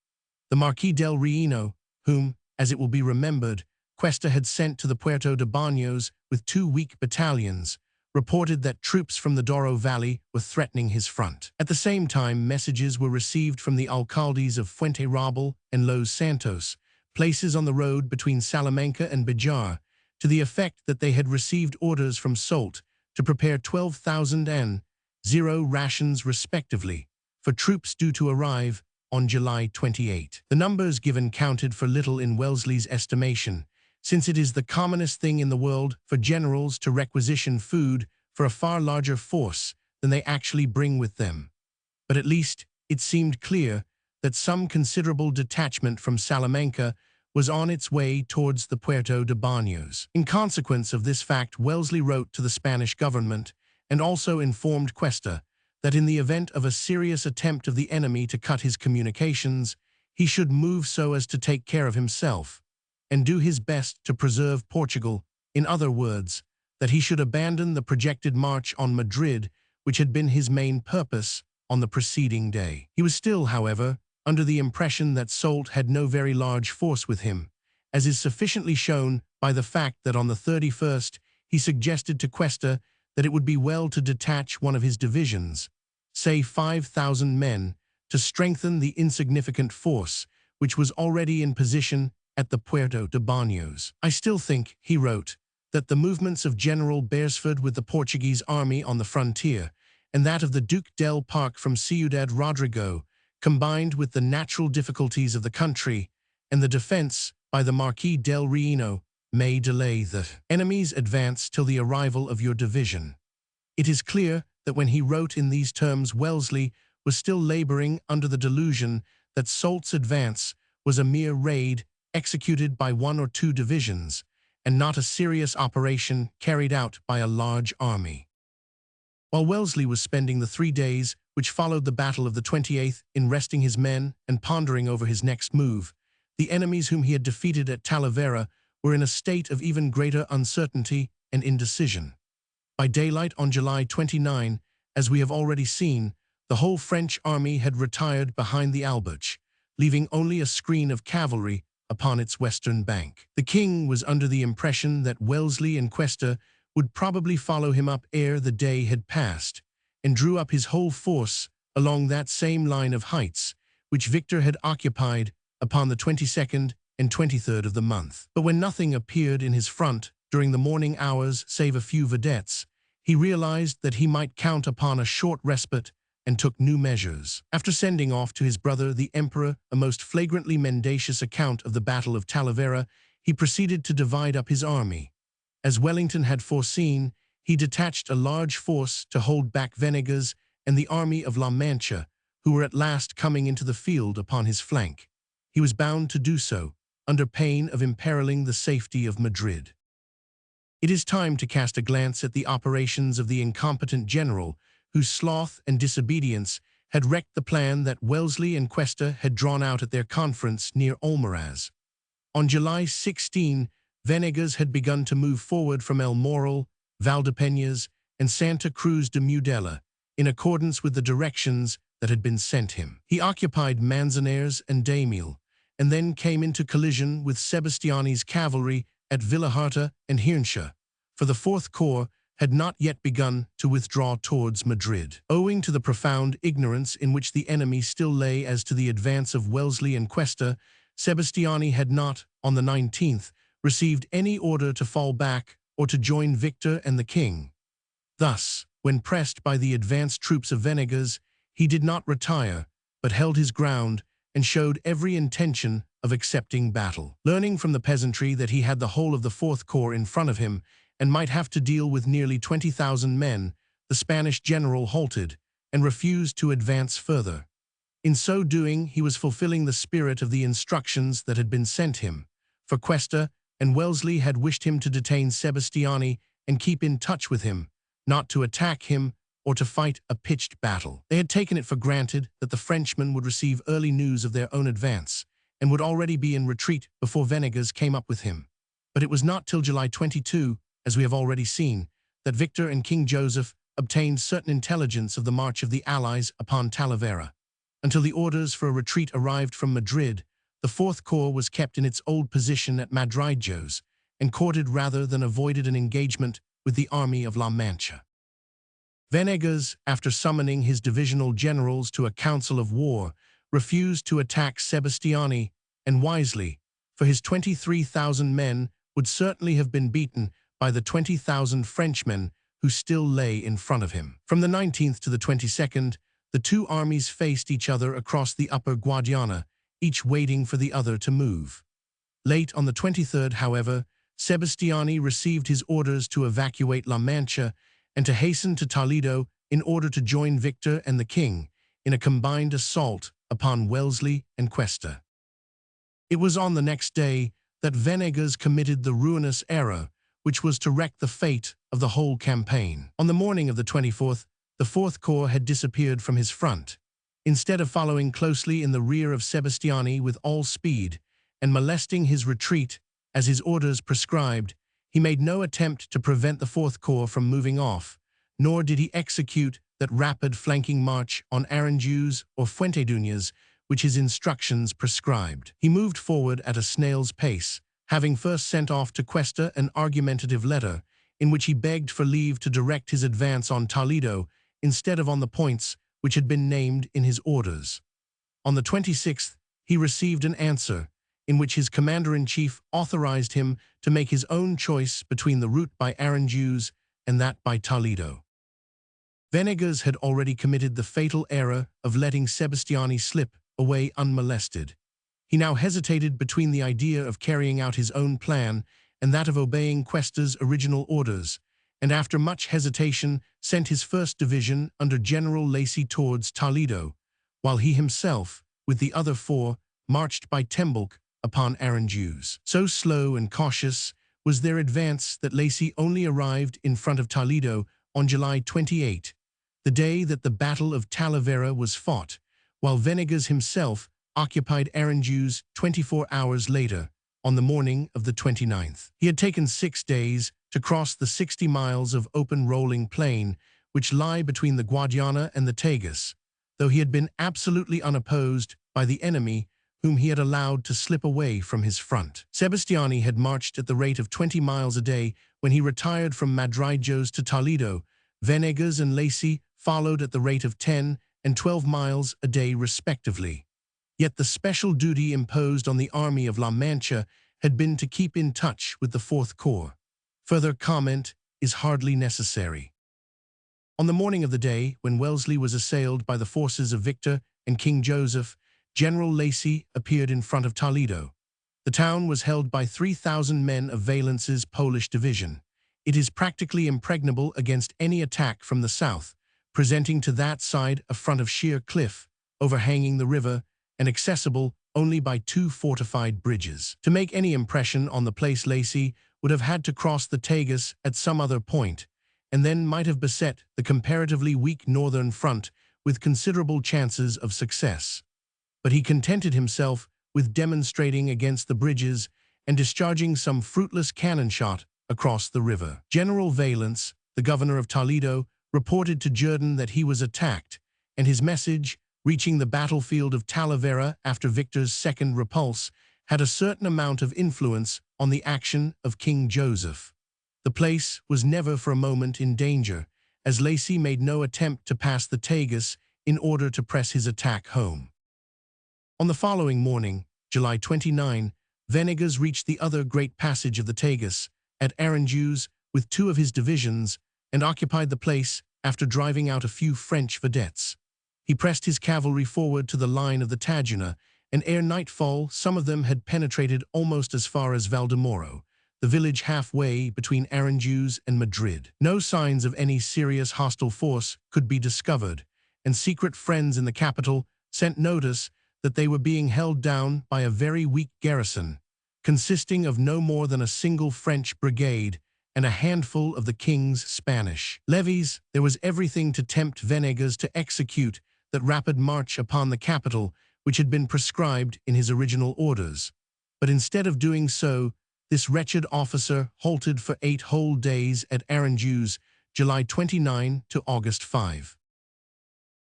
The Marquis del Rieno, whom, as it will be remembered, Cuesta had sent to the Puerto de Baños with 2 weak battalions, reported that troops from the Douro Valley were threatening his front. At the same time, messages were received from the alcaldes of Fuenterrabal and Los Santos, places on the road between Salamanca and Bejar, to the effect that they had received orders from Soult to prepare 12,000 and 0 rations respectively for troops due to arrive on July 28. The numbers given counted for little in Wellesley's estimation, since it is the commonest thing in the world for generals to requisition food for a far larger force than they actually bring with them. But at least it seemed clear that some considerable detachment from Salamanca was on its way towards the Puerto de Baños. In consequence of this fact, Wellesley wrote to the Spanish government and also informed Cuesta that in the event of a serious attempt of the enemy to cut his communications, he should move so as to take care of himself and do his best to preserve Portugal. In other words, that he should abandon the projected march on Madrid, which had been his main purpose on the preceding day. He was still, however, under the impression that Soult had no very large force with him, as is sufficiently shown by the fact that on the 31st he suggested to Cuesta that it would be well to detach one of his divisions, say 5,000 men, to strengthen the insignificant force which was already in position at the Puerto de Baños. I still think, he wrote, that the movements of General Beresford with the Portuguese army on the frontier and that of the Duke del Parque from Ciudad Rodrigo, combined with the natural difficulties of the country and the defense by the Marquis del Rieno, may delay the enemy's advance till the arrival of your division. It is clear that when he wrote in these terms, Wellesley was still laboring under the delusion that Soult's advance was a mere raid executed by 1 or 2 divisions, and not a serious operation carried out by a large army. While Wellesley was spending the 3 days which followed the battle of the 28th in resting his men and pondering over his next move, the enemies whom he had defeated at Talavera were in a state of even greater uncertainty and indecision. By daylight on July 29, as we have already seen, the whole French army had retired behind the Alberche, leaving only a screen of cavalry upon its western bank. The king was under the impression that Wellesley and Cuesta would probably follow him up ere the day had passed, and drew up his whole force along that same line of heights which Victor had occupied upon the 22nd and 23rd of the month. But when nothing appeared in his front during the morning hours save a few vedettes, he realized that he might count upon a short respite and took new measures. After sending off to his brother the emperor a most flagrantly mendacious account of the Battle of Talavera, he proceeded to divide up his army. As Wellington had foreseen, he detached a large force to hold back Venegas and the army of La Mancha, who were at last coming into the field upon his flank. He was bound to do so, under pain of imperiling the safety of Madrid. It is time to cast a glance at the operations of the incompetent general, whose sloth and disobedience had wrecked the plan that Wellesley and Cuesta had drawn out at their conference near Almaraz. On July 16, Venegas had begun to move forward from El Moral, Valdepeñas, and Santa Cruz de Mudela, in accordance with the directions that had been sent him. He occupied Manzanares and Daimiel, and then came into collision with Sebastiani's cavalry at Villaharta and Hirnsha, for the Fourth Corps had not yet begun to withdraw towards Madrid. Owing to the profound ignorance in which the enemy still lay as to the advance of Wellesley and Cuesta, Sebastiani had not, on the 19th, received any order to fall back or to join Victor and the king. Thus, when pressed by the advanced troops of Venegas, he did not retire, but held his ground and showed every intention of accepting battle. Learning from the peasantry that he had the whole of the Fourth Corps in front of him and might have to deal with nearly 20,000 men, the Spanish general halted and refused to advance further. In so doing, he was fulfilling the spirit of the instructions that had been sent him, for Cuesta and Wellesley had wished him to detain Sebastiani and keep in touch with him, not to attack him or to fight a pitched battle. They had taken it for granted that the Frenchmen would receive early news of their own advance and would already be in retreat before Venegas came up with him. But it was not till July 22, as we have already seen, that Victor and King Joseph obtained certain intelligence of the march of the Allies upon Talavera. Until the orders for a retreat arrived from Madrid, the Fourth Corps was kept in its old position at Madrigos and courted rather than avoided an engagement with the army of La Mancha. Venegas, after summoning his divisional generals to a council of war, refused to attack Sebastiani, and wisely, for his 23,000 men would certainly have been beaten by the 20,000 Frenchmen who still lay in front of him. From the 19th to the 22nd, the two armies faced each other across the upper Guadiana, each waiting for the other to move. Late on the 23rd, however, Sebastiani received his orders to evacuate La Mancha and to hasten to Toledo in order to join Victor and the king in a combined assault upon Wellesley and Cuesta. It was on the next day that Venegas committed the ruinous error which was to wreck the fate of the whole campaign. On the morning of the 24th, the Fourth Corps had disappeared from his front. Instead of following closely in the rear of Sebastiani with all speed and molesting his retreat as his orders prescribed, he made no attempt to prevent the Fourth Corps from moving off, nor did he execute that rapid flanking march on Aranjuez or Fuenteduñas which his instructions prescribed. He moved forward at a snail's pace, having first sent off to Cuesta an argumentative letter in which he begged for leave to direct his advance on Toledo instead of on the points which had been named in his orders. On the 26th, he received an answer in which his commander-in-chief authorized him to make his own choice between the route by Aranjuez and that by Toledo. Venegas had already committed the fatal error of letting Sebastiani slip away unmolested. He now hesitated between the idea of carrying out his own plan and that of obeying Cuesta's original orders, and after much hesitation sent his first division under General Lacy towards Toledo, while he himself, with the other four, marched by Tembulk upon Aranjuez. So slow and cautious was their advance that Lacy only arrived in front of Toledo on July 28, the day that the Battle of Talavera was fought, while Venegas himself occupied Aranjuez 24 hours later, on the morning of the 29th. He had taken 6 days to cross the 60 miles of open rolling plain which lie between the Guadiana and the Tagus, though he had been absolutely unopposed by the enemy whom he had allowed to slip away from his front. Sebastiani had marched at the rate of 20 miles a day when he retired from Madrigos to Toledo. Venegas and Lacy followed at the rate of 10 and 12 miles a day respectively. Yet the special duty imposed on the army of La Mancha had been to keep in touch with the Fourth Corps. Further comment is hardly necessary. On the morning of the day when Wellesley was assailed by the forces of Victor and King Joseph, General Lacy appeared in front of Toledo. The town was held by 3,000 men of Valence's Polish division. It is practically impregnable against any attack from the south, presenting to that side a front of sheer cliff, overhanging the river, and accessible only by 2 fortified bridges. To make any impression on the place, Lacy would have had to cross the Tagus at some other point, and then might have beset the comparatively weak northern front with considerable chances of success. But he contented himself with demonstrating against the bridges and discharging some fruitless cannon shot across the river. General Valence, the governor of Toledo, reported to Jourdan that he was attacked, and his message, reaching the battlefield of Talavera after Victor's second repulse, had a certain amount of influence on the action of King Joseph. The place was never for a moment in danger, as Lacy made no attempt to pass the Tagus in order to press his attack home. On the following morning, July 29, Venegas reached the other great passage of the Tagus, at Aranjuez, with 2 of his divisions, and occupied the place after driving out a few French vedettes. He pressed his cavalry forward to the line of the Tajuna, and ere nightfall some of them had penetrated almost as far as Valdemoro, the village halfway between Aranjuez and Madrid. No signs of any serious hostile force could be discovered, and secret friends in the capital sent notice that they were being held down by a very weak garrison, consisting of no more than a single French brigade and a handful of the king's Spanish levies. There was everything to tempt Venegas to execute that rapid march upon the capital which had been prescribed in his original orders. But instead of doing so, this wretched officer halted for 8 whole days at Aranjuez, July 29 to August 5.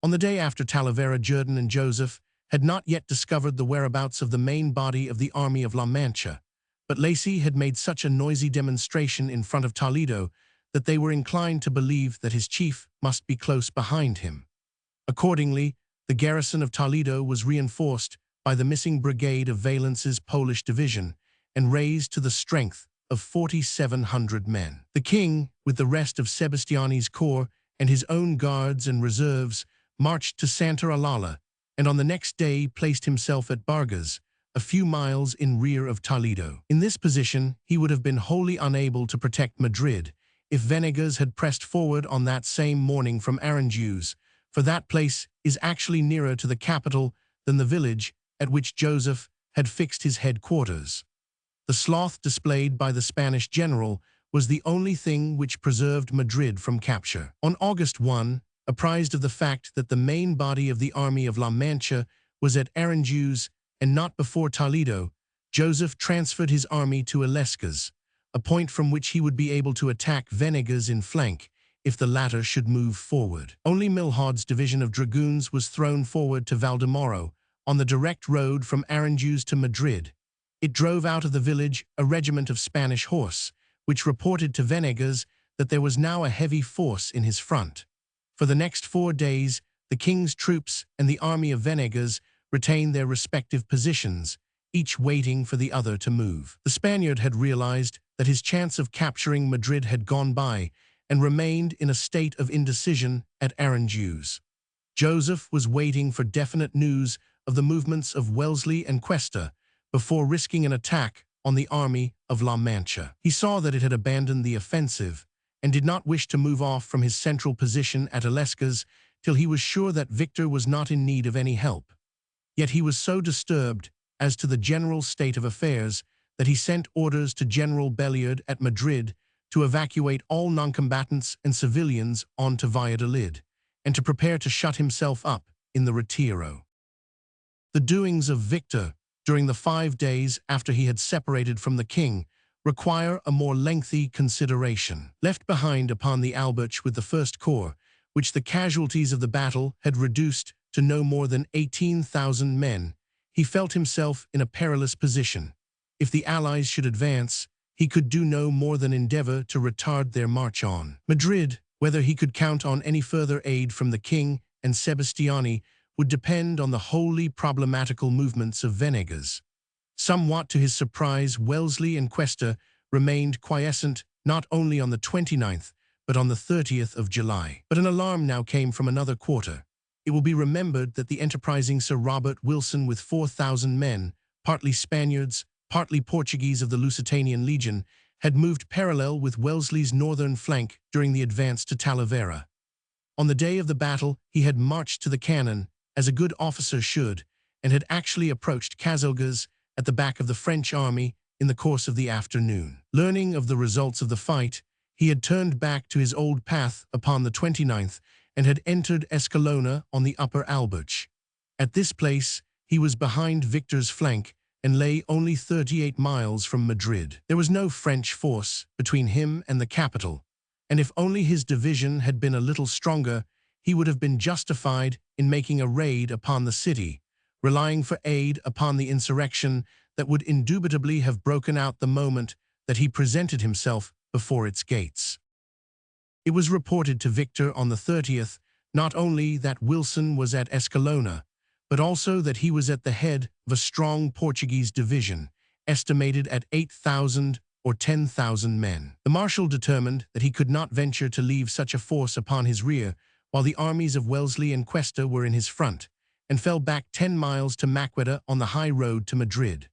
On the day after Talavera, Jourdan and Joseph had not yet discovered the whereabouts of the main body of the army of La Mancha, but Lacy had made such a noisy demonstration in front of Toledo that they were inclined to believe that his chief must be close behind him. Accordingly, the garrison of Toledo was reinforced by the missing brigade of Valence's Polish division and raised to the strength of 4,700 men. The king, with the rest of Sebastiani's corps and his own guards and reserves, marched to Santa Eulalia, and on the next day placed himself at Bargas, a few miles in rear of Toledo. In this position, he would have been wholly unable to protect Madrid if Venegas had pressed forward on that same morning from Aranjuez, for that place is actually nearer to the capital than the village at which Joseph had fixed his headquarters. The sloth displayed by the Spanish general was the only thing which preserved Madrid from capture. On August 1, apprised of the fact that the main body of the army of La Mancha was at Aranjuez and not before Toledo, Joseph transferred his army to Illescas, a point from which he would be able to attack Venegas in flank if the latter should move forward. Only Milhaud's division of dragoons was thrown forward to Valdemoro, on the direct road from Aranjuez to Madrid. It drove out of the village a regiment of Spanish horse, which reported to Venegas that there was now a heavy force in his front. For the next 4 days, the king's troops and the army of Venegas retained their respective positions, each waiting for the other to move. The Spaniard had realized that his chance of capturing Madrid had gone by and remained in a state of indecision at Aranjuez. Joseph was waiting for definite news of the movements of Wellesley and Cuesta before risking an attack on the army of La Mancha. He saw that it had abandoned the offensive and did not wish to move off from his central position at Illescas till he was sure that Victor was not in need of any help. Yet he was so disturbed as to the general state of affairs that he sent orders to General Belliard at Madrid to evacuate all noncombatants and civilians on to Valladolid, and to prepare to shut himself up in the Retiro. The doings of Victor during the 5 days after he had separated from the king require a more lengthy consideration. Left behind upon the Alberch with the First Corps, which the casualties of the battle had reduced to no more than 18,000 men, he felt himself in a perilous position. If the Allies should advance, he could do no more than endeavor to retard their march on Madrid. Whether he could count on any further aid from the king and Sebastiani would depend on the wholly problematical movements of Venegas. Somewhat to his surprise, Wellesley and Cuesta remained quiescent not only on the 29th, but on the 30th of July. But an alarm now came from another quarter. It will be remembered that the enterprising Sir Robert Wilson with 4,000 men, partly Spaniards, partly Portuguese of the Lusitanian Legion, had moved parallel with Wellesley's northern flank during the advance to Talavera. On the day of the battle, he had marched to the cannon, as a good officer should, and had actually approached Cazalgas at the back of the French army in the course of the afternoon. Learning of the results of the fight, he had turned back to his old path upon the 29th and had entered Escalona on the upper Albuch. At this place, he was behind Victor's flank and lay only 38 miles from Madrid. There was no French force between him and the capital, and if only his division had been a little stronger, he would have been justified in making a raid upon the city, relying for aid upon the insurrection that would indubitably have broken out the moment that he presented himself before its gates. It was reported to Victor on the 30th not only that Wilson was at Escalona, but also that he was at the head of a strong Portuguese division, estimated at 8,000 or 10,000 men. The marshal determined that he could not venture to leave such a force upon his rear while the armies of Wellesley and Cuesta were in his front, and fell back 10 miles to Maqueda on the high road to Madrid.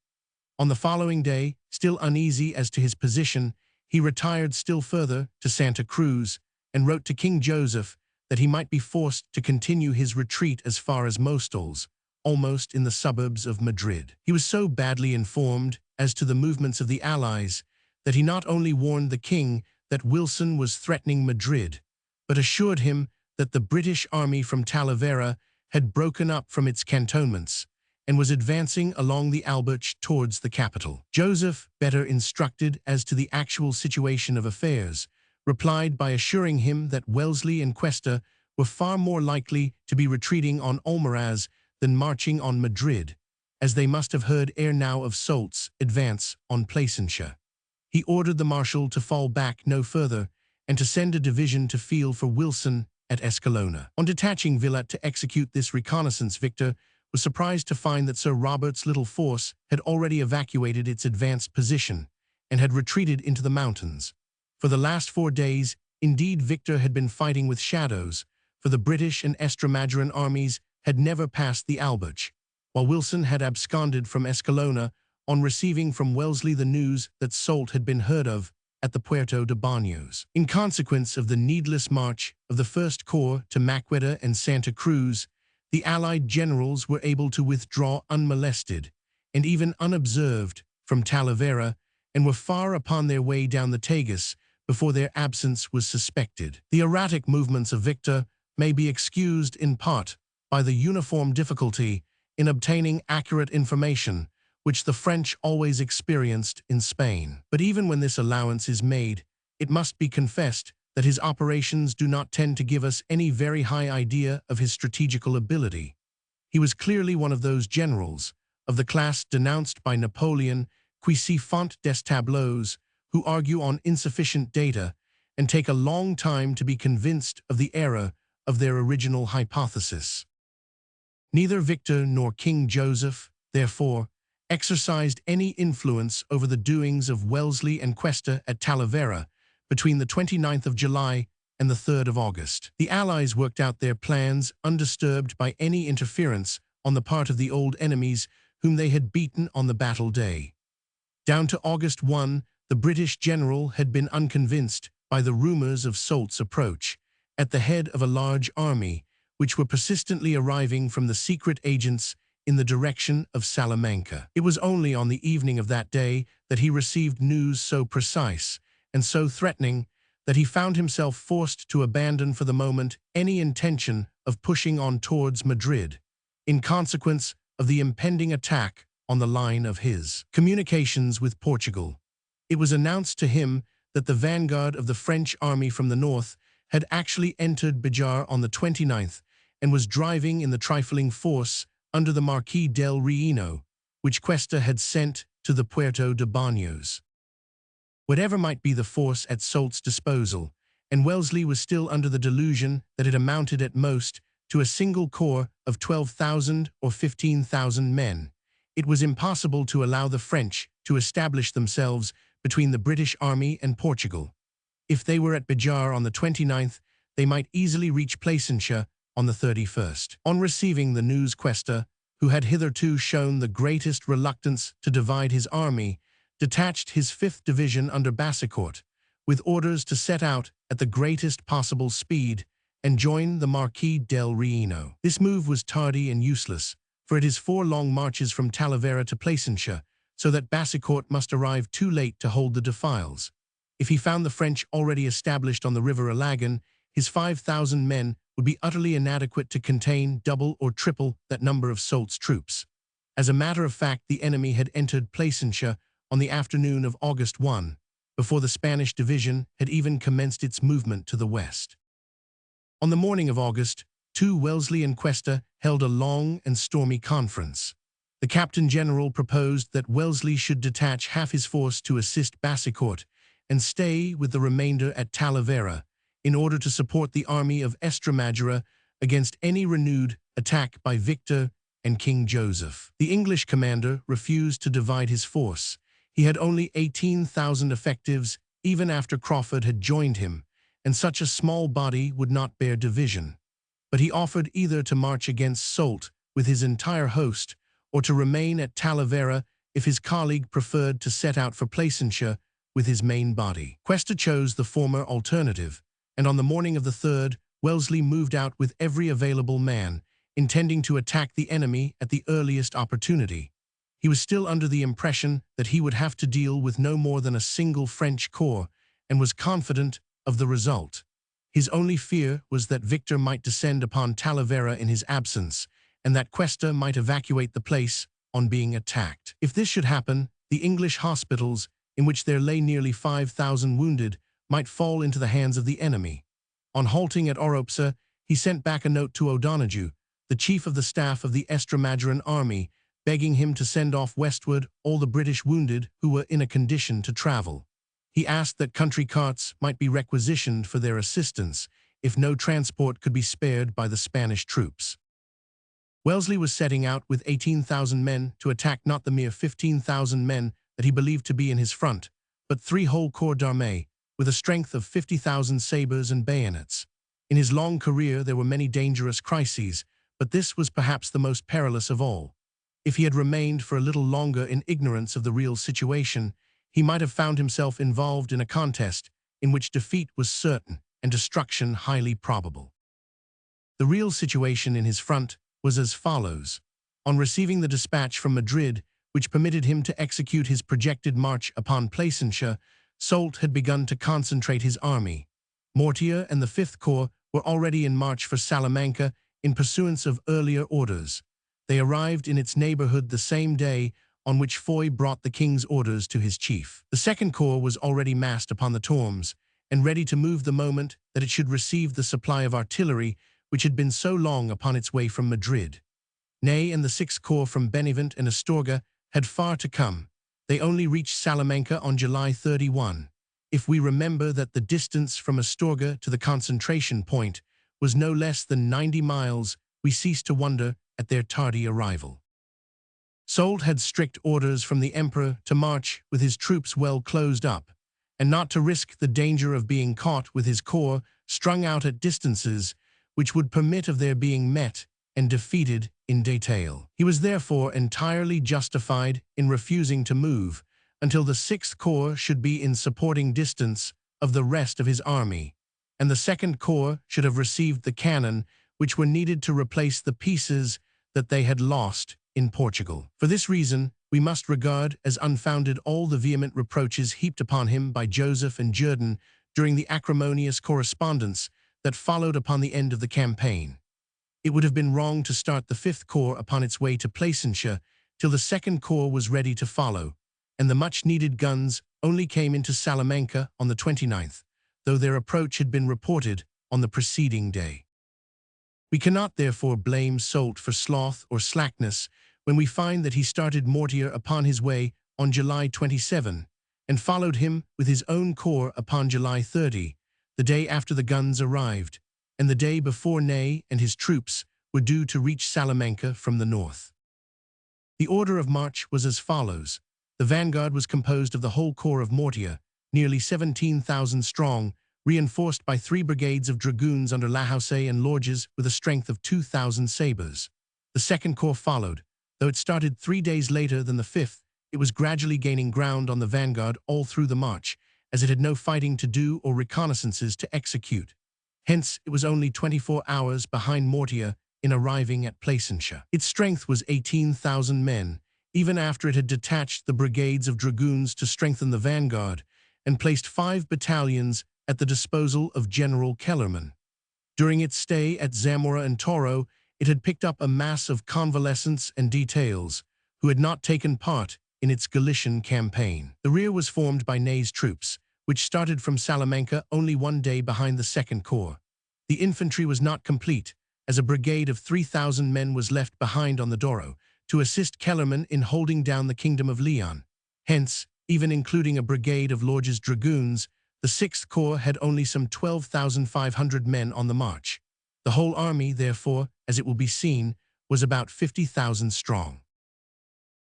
On the following day, still uneasy as to his position, he retired still further to Santa Cruz and wrote to King Joseph that he might be forced to continue his retreat as far as Mostles, almost in the suburbs of Madrid. He was so badly informed as to the movements of the Allies that he not only warned the king that Wilson was threatening Madrid, but assured him that the British army from Talavera had broken up from its cantonments and was advancing along the Albuch towards the capital. Joseph, better instructed as to the actual situation of affairs, replied by assuring him that Wellesley and Cuesta were far more likely to be retreating on Almaraz than marching on Madrid, as they must have heard ere now of Soult's advance on Placentia. He ordered the marshal to fall back no further and to send a division to field for Wilson at Escalona. On detaching Villat to execute this reconnaissance, Victor was surprised to find that Sir Robert's little force had already evacuated its advanced position and had retreated into the mountains. For the last 4 days, indeed, Victor had been fighting with shadows, for the British and Estremadurian armies had never passed the Albuch, while Wilson had absconded from Escalona on receiving from Wellesley the news that Soult had been heard of at the Puerto de Baños. In consequence of the needless march of the First Corps to Maqueda and Santa Cruz, the Allied generals were able to withdraw unmolested and even unobserved from Talavera and were far upon their way down the Tagus before their absence was suspected. The erratic movements of Victor may be excused in part by the uniform difficulty in obtaining accurate information which the French always experienced in Spain. But even when this allowance is made, it must be confessed that his operations do not tend to give us any very high idea of his strategical ability. He was clearly one of those generals, of the class denounced by Napoleon, qui se font des tableaux, who argue on insufficient data and take a long time to be convinced of the error of their original hypothesis. Neither Victor nor King Joseph, therefore, exercised any influence over the doings of Wellesley and Cuesta at Talavera between the 29th of July and the 3rd of August. The Allies worked out their plans undisturbed by any interference on the part of the old enemies whom they had beaten on the battle day. Down to August 1, the British general had been unconvinced by the rumors of Soult's approach, at the head of a large army, which were persistently arriving from the secret agents in the direction of Salamanca. It was only on the evening of that day that he received news so precise and so threatening that he found himself forced to abandon for the moment any intention of pushing on towards Madrid, in consequence of the impending attack on the line of his communications with Portugal. It was announced to him that the vanguard of the French army from the north had actually entered Bejar on the 29th and was driving in the trifling force under the Marquis del Rieno, which Cuesta had sent to the Puerto de Baños. Whatever might be the force at Soult's disposal, and Wellesley was still under the delusion that it amounted at most to a single corps of 12,000 or 15,000 men, it was impossible to allow the French to establish themselves between the British army and Portugal. If they were at Bejar on the 29th, they might easily reach Placentia on the 31st. On receiving the news, Cuesta, who had hitherto shown the greatest reluctance to divide his army, detached his 5th Division under Bassicourt, with orders to set out at the greatest possible speed and join the Marquis del Rieno. This move was tardy and useless, for it is 4 long marches from Talavera to Placentia, so that Bassicourt must arrive too late to hold the defiles. If he found the French already established on the river Alagon, his 5,000 men would be utterly inadequate to contain double or triple that number of Soult's troops. As a matter of fact, the enemy had entered Placentia on the afternoon of August 1, before the Spanish division had even commenced its movement to the west. On the morning of August 2, Wellesley and Cuesta held a long and stormy conference. The Captain General proposed that Wellesley should detach half his force to assist Bassicourt and stay with the remainder at Talavera in order to support the army of Estremadura against any renewed attack by Victor and King Joseph. The English commander refused to divide his force. He had only 18,000 effectives even after Crawford had joined him, and such a small body would not bear division. But he offered either to march against Soult with his entire host or to remain at Talavera if his colleague preferred to set out for Placentia with his main body. Cuesta chose the former alternative, and on the morning of the 3rd, Wellesley moved out with every available man, intending to attack the enemy at the earliest opportunity. He was still under the impression that he would have to deal with no more than a single French corps, and was confident of the result. His only fear was that Victor might descend upon Talavera in his absence, and that Cuesta might evacuate the place on being attacked. If this should happen, the English hospitals, in which there lay nearly 5,000 wounded, might fall into the hands of the enemy. On halting at Oropesa, he sent back a note to O'Donoghue, the chief of the staff of the Estremadura's army, begging him to send off westward all the British wounded who were in a condition to travel. He asked that country carts might be requisitioned for their assistance if no transport could be spared by the Spanish troops. Wellesley was setting out with 18,000 men to attack not the mere 15,000 men that he believed to be in his front, but 3 whole corps d'armée, with a strength of 50,000 sabres and bayonets. In his long career there were many dangerous crises, but this was perhaps the most perilous of all. If he had remained for a little longer in ignorance of the real situation, he might have found himself involved in a contest in which defeat was certain and destruction highly probable. The real situation in his front was as follows. On receiving the dispatch from Madrid, which permitted him to execute his projected march upon Placentia, Soult had begun to concentrate his army. Mortier and the 5th Corps were already in march for Salamanca in pursuance of earlier orders. They arrived in its neighborhood the same day on which Foy brought the king's orders to his chief. The 2nd Corps was already massed upon the Tormes, and ready to move the moment that it should receive the supply of artillery which had been so long upon its way from Madrid. Ney and the 6th Corps from Benevent and Astorga had far to come. They only reached Salamanca on July 31. If we remember that the distance from Astorga to the concentration point was no less than 90 miles, we cease to wonder at their tardy arrival. Soult had strict orders from the Emperor to march with his troops well closed up, and not to risk the danger of being caught with his corps strung out at distances which would permit of their being met and defeated in detail. He was therefore entirely justified in refusing to move until the 6th Corps should be in supporting distance of the rest of his army, and the 2nd Corps should have received the cannon which were needed to replace the pieces that they had lost in Portugal. For this reason, we must regard as unfounded all the vehement reproaches heaped upon him by Joseph and Jourdan during the acrimonious correspondence that followed upon the end of the campaign. It would have been wrong to start the 5th Corps upon its way to Placentia till the 2nd Corps was ready to follow, and the much-needed guns only came into Salamanca on the 29th, though their approach had been reported on the preceding day. We cannot therefore blame Soult for sloth or slackness when we find that he started Mortier upon his way on July 27 and followed him with his own corps upon July 30, the day after the guns arrived, and the day before Ney and his troops were due to reach Salamanca from the north. The order of march was as follows. The vanguard was composed of the whole corps of Mortier, nearly 17,000 strong, reinforced by 3 brigades of dragoons under Lahousse and Lorges with a strength of 2,000 sabres. The second corps followed. Though it started 3 days later than the 5th, it was gradually gaining ground on the vanguard all through the march, as it had no fighting to do or reconnaissances to execute. Hence, it was only 24 hours behind Mortier in arriving at Placentia. Its strength was 18,000 men, even after it had detached the brigades of dragoons to strengthen the vanguard and placed 5 battalions at the disposal of General Kellerman. During its stay at Zamora and Toro, it had picked up a mass of convalescents and details who had not taken part in its Galician campaign. The rear was formed by Ney's troops, which started from Salamanca only 1 day behind the Second Corps. The infantry was not complete, as a brigade of 3,000 men was left behind on the Douro to assist Kellerman in holding down the Kingdom of Leon. Hence, even including a brigade of Lorges dragoons, the Sixth Corps had only some 12,500 men on the march. The whole army, therefore, as it will be seen, was about 50,000 strong.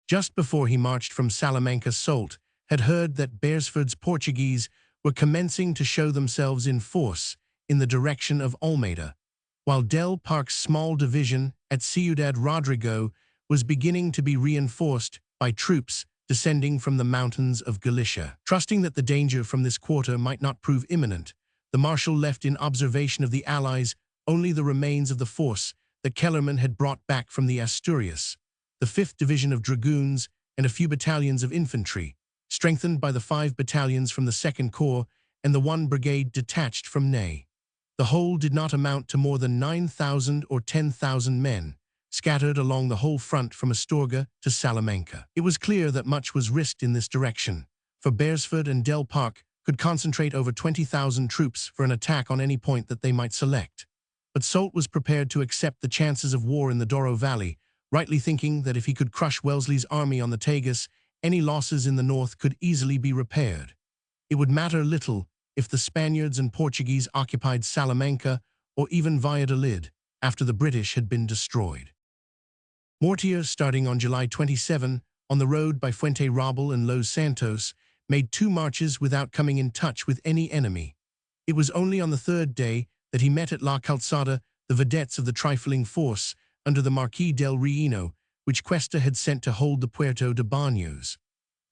Just before he marched from Salamanca, Soult had heard that Beresford's Portuguese were commencing to show themselves in force in the direction of Almeida, while Del Park's small division at Ciudad Rodrigo was beginning to be reinforced by troops descending from the mountains of Galicia. Trusting that the danger from this quarter might not prove imminent, the Marshal left in observation of the Allies only the remains of the force that Kellerman had brought back from the Asturias, the 5th Division of Dragoons and a few battalions of infantry, strengthened by the 5 battalions from the Second Corps and the 1 brigade detached from Ney. The whole did not amount to more than 9,000 or 10,000 men, scattered along the whole front from Astorga to Salamanca. It was clear that much was risked in this direction, for Beresford and Del Park could concentrate over 20,000 troops for an attack on any point that they might select. But Soult was prepared to accept the chances of war in the Douro Valley, rightly thinking that if he could crush Wellesley's army on the Tagus, any losses in the north could easily be repaired. It would matter little if the Spaniards and Portuguese occupied Salamanca or even Valladolid after the British had been destroyed. Mortier, starting on July 27 on the road by Fuente Robel and Los Santos, made 2 marches without coming in touch with any enemy. It was only on the 3rd day that he met at La Calzada the vedettes of the trifling force under the Marquis del Rieno, which Cuesta had sent to hold the Puerto de Baños.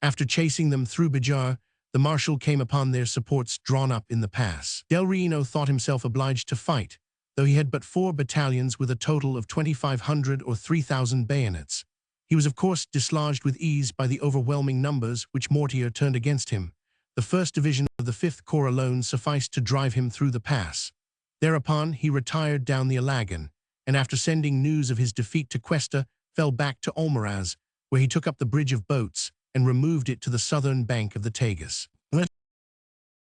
After chasing them through Bijar, the Marshal came upon their supports drawn up in the pass. Del Rieno thought himself obliged to fight, though he had but 4 battalions with a total of 2,500 or 3,000 bayonets. He was of course dislodged with ease by the overwhelming numbers which Mortier turned against him. The 1st Division of the 5th Corps alone sufficed to drive him through the pass. Thereupon he retired down the Alagon, and after sending news of his defeat to Cuesta, fell back to Almaraz, where he took up the bridge of boats and removed it to the southern bank of the Tagus.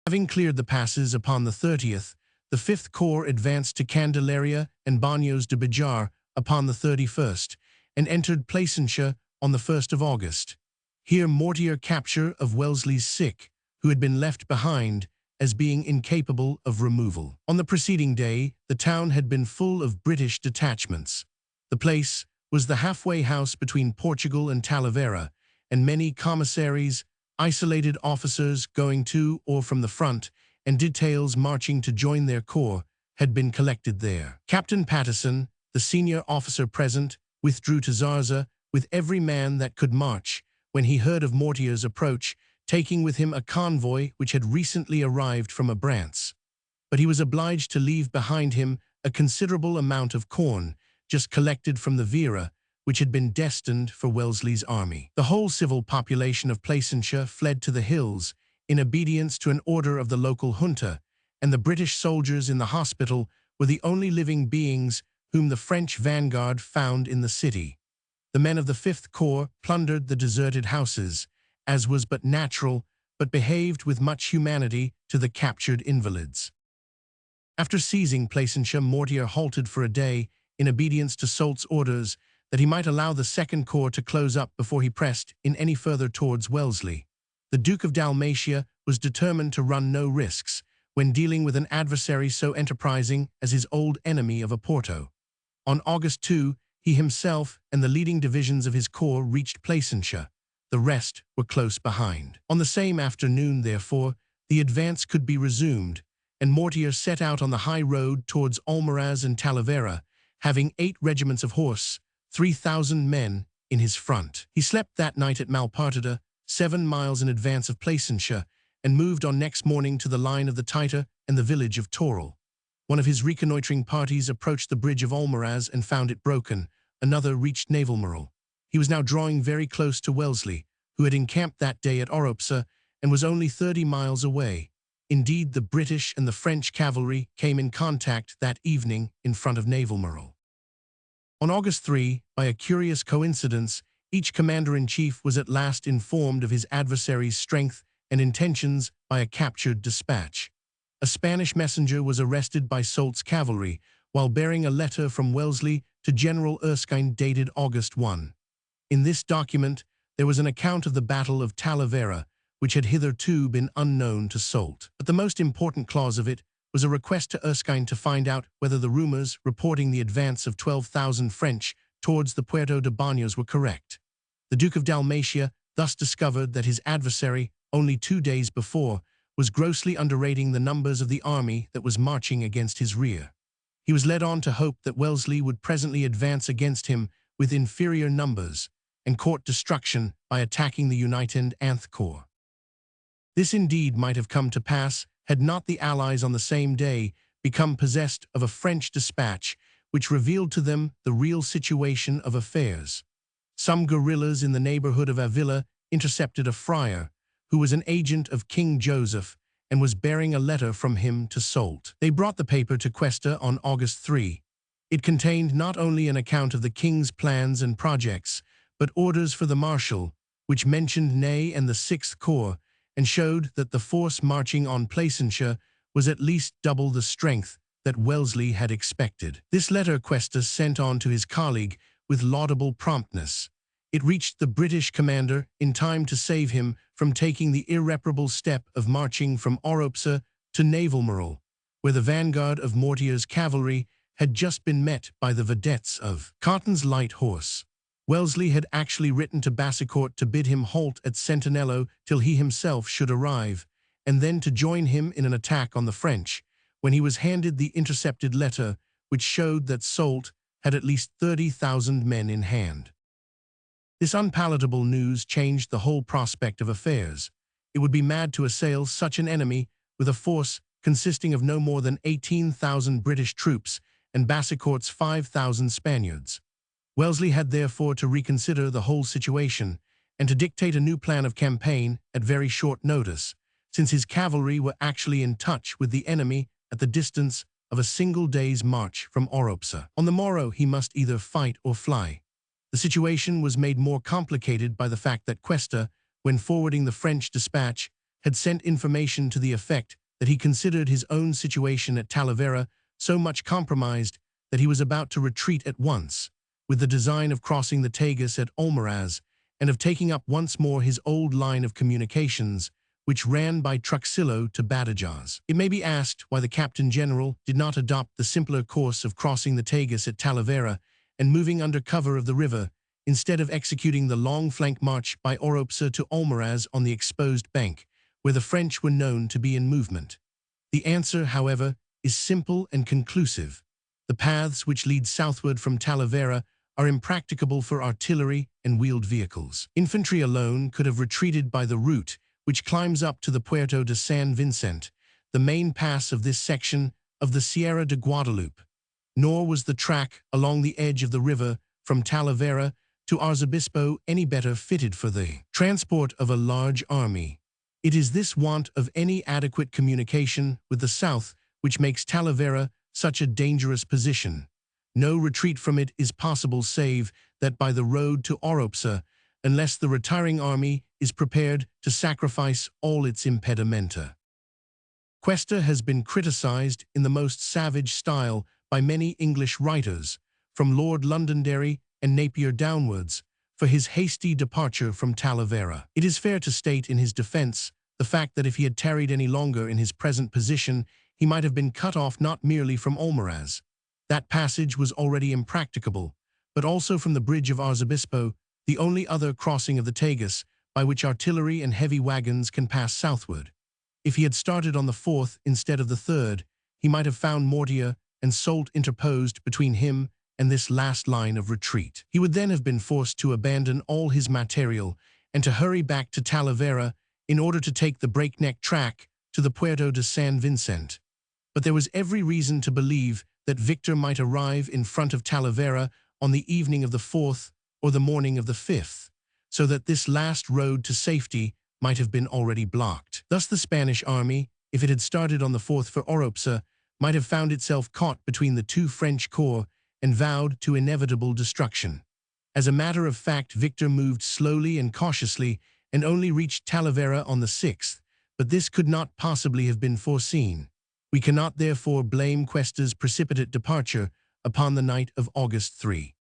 Having cleared the passes upon the 30th, the 5th Corps advanced to Candelaria and Baños de Bijar upon the 31st, and entered Placentia on the 1st of August. Here Mortier capture of Wellesley's sick, who had been left behind, as being incapable of removal. On the preceding day, the town had been full of British detachments. The place was the halfway house between Portugal and Talavera, and many commissaries, isolated officers going to or from the front, and details marching to join their corps, had been collected there. Captain Patterson, the senior officer present, withdrew to Zarza with every man that could march when he heard of Mortier's approach, taking with him a convoy which had recently arrived from Abrantes. But he was obliged to leave behind him a considerable amount of corn, just collected from the Vera, which had been destined for Wellesley's army. The whole civil population of Placentia fled to the hills in obedience to an order of the local junta, and the British soldiers in the hospital were the only living beings whom the French vanguard found in the city. The men of the 5th Corps plundered the deserted houses, as was but natural, but behaved with much humanity to the captured invalids. After seizing Placentia, Mortier halted for a day in obedience to Soult's orders, that he might allow the Second Corps to close up before he pressed in any further towards Wellesley. The Duke of Dalmatia was determined to run no risks when dealing with an adversary so enterprising as his old enemy of Oporto. On August 2, he himself and the leading divisions of his corps reached Placentia. The rest were close behind. On the same afternoon, therefore, the advance could be resumed, and Mortier set out on the high road towards Almaraz and Talavera, having 8 regiments of horse, 3,000 men, in his front. He slept that night at Malpartida, 7 miles in advance of Placentia, and moved on next morning to the line of the Taita and the village of Toril. One of his reconnoitring parties approached the bridge of Almaraz and found it broken. Another reached Navalmoral. He was now drawing very close to Wellesley, who had encamped that day at Oropsa and was only 30 miles away. Indeed, the British and the French cavalry came in contact that evening in front of Navalmoral. On August 3, by a curious coincidence, each commander-in-chief was at last informed of his adversary's strength and intentions by a captured dispatch. A Spanish messenger was arrested by Soult's cavalry while bearing a letter from Wellesley to General Erskine dated August 1. In this document, there was an account of the Battle of Talavera, which had hitherto been unknown to Soult. But the most important clause of it was a request to Erskine to find out whether the rumors reporting the advance of 12,000 French towards the Puerto de Baños were correct. The Duke of Dalmatia thus discovered that his adversary, only 2 days before, was grossly underrating the numbers of the army that was marching against his rear. He was led on to hope that Wellesley would presently advance against him with inferior numbers and court destruction by attacking the united Nth Corps. This indeed might have come to pass had not the Allies on the same day become possessed of a French dispatch which revealed to them the real situation of affairs. Some guerrillas in the neighborhood of Avila intercepted a friar, who was an agent of King Joseph and was bearing a letter from him to Soult. They brought the paper to Cuesta on August 3. It contained not only an account of the king's plans and projects, but orders for the marshal, which mentioned Ney and the Sixth Corps, and showed that the force marching on Placentia was at least double the strength that Wellesley had expected. This letter Cuesta sent on to his colleague with laudable promptness. It reached the British commander in time to save him from taking the irreparable step of marching from Oropsa to Navalmoral, where the vanguard of Mortier's cavalry had just been met by the vedettes of Cotton's light horse. Wellesley had actually written to Bassicourt to bid him halt at Sentinello till he himself should arrive, and then to join him in an attack on the French, when he was handed the intercepted letter, which showed that Soult had at least 30,000 men in hand. This unpalatable news changed the whole prospect of affairs. It would be mad to assail such an enemy with a force consisting of no more than 18,000 British troops and Bassicourt's 5,000 Spaniards. Wellesley had therefore to reconsider the whole situation and to dictate a new plan of campaign at very short notice, since his cavalry were actually in touch with the enemy at the distance of a single day's march from Oropsa. On the morrow he must either fight or fly. The situation was made more complicated by the fact that Cuesta, when forwarding the French dispatch, had sent information to the effect that he considered his own situation at Talavera so much compromised that he was about to retreat at once, with the design of crossing the Tagus at Almaraz and of taking up once more his old line of communications, which ran by Truxillo to Badajoz. It may be asked why the Captain General did not adopt the simpler course of crossing the Tagus at Talavera and moving under cover of the river, instead of executing the long flank march by Oropsa to Almaraz on the exposed bank, where the French were known to be in movement. The answer, however, is simple and conclusive. The paths which lead southward from Talavera are impracticable for artillery and wheeled vehicles. Infantry alone could have retreated by the route which climbs up to the Puerto de San Vicente, the main pass of this section of the Sierra de Guadalupe. Nor was the track along the edge of the river from Talavera to Arzobispo any better fitted for the transport of a large army. It is this want of any adequate communication with the south which makes Talavera such a dangerous position. No retreat from it is possible save that by the road to Oropsa, unless the retiring army is prepared to sacrifice all its impedimenta. Cuesta has been criticized in the most savage style by many English writers from Lord Londonderry and Napier downwards, for his hasty departure from Talavera. It is fair to state in his defense the fact that if he had tarried any longer in his present position, he might have been cut off not merely from Almaraz. That passage was already impracticable, but also from the bridge of Arzobispo, the only other crossing of the Tagus by which artillery and heavy wagons can pass southward. If he had started on the 4th instead of the 3rd, he might have found Mortier and Soult interposed between him and this last line of retreat. He would then have been forced to abandon all his material and to hurry back to Talavera in order to take the breakneck track to the Puerto de San Vicente. But there was every reason to believe that Victor might arrive in front of Talavera on the evening of the 4th or the morning of the 5th, so that this last road to safety might have been already blocked. Thus the Spanish army, if it had started on the 4th for Oropsa, might have found itself caught between the two French corps and vowed to inevitable destruction. As a matter of fact, Victor moved slowly and cautiously and only reached Talavera on the 6th, but this could not possibly have been foreseen. We cannot therefore blame Cuesta's precipitate departure upon the night of August 3.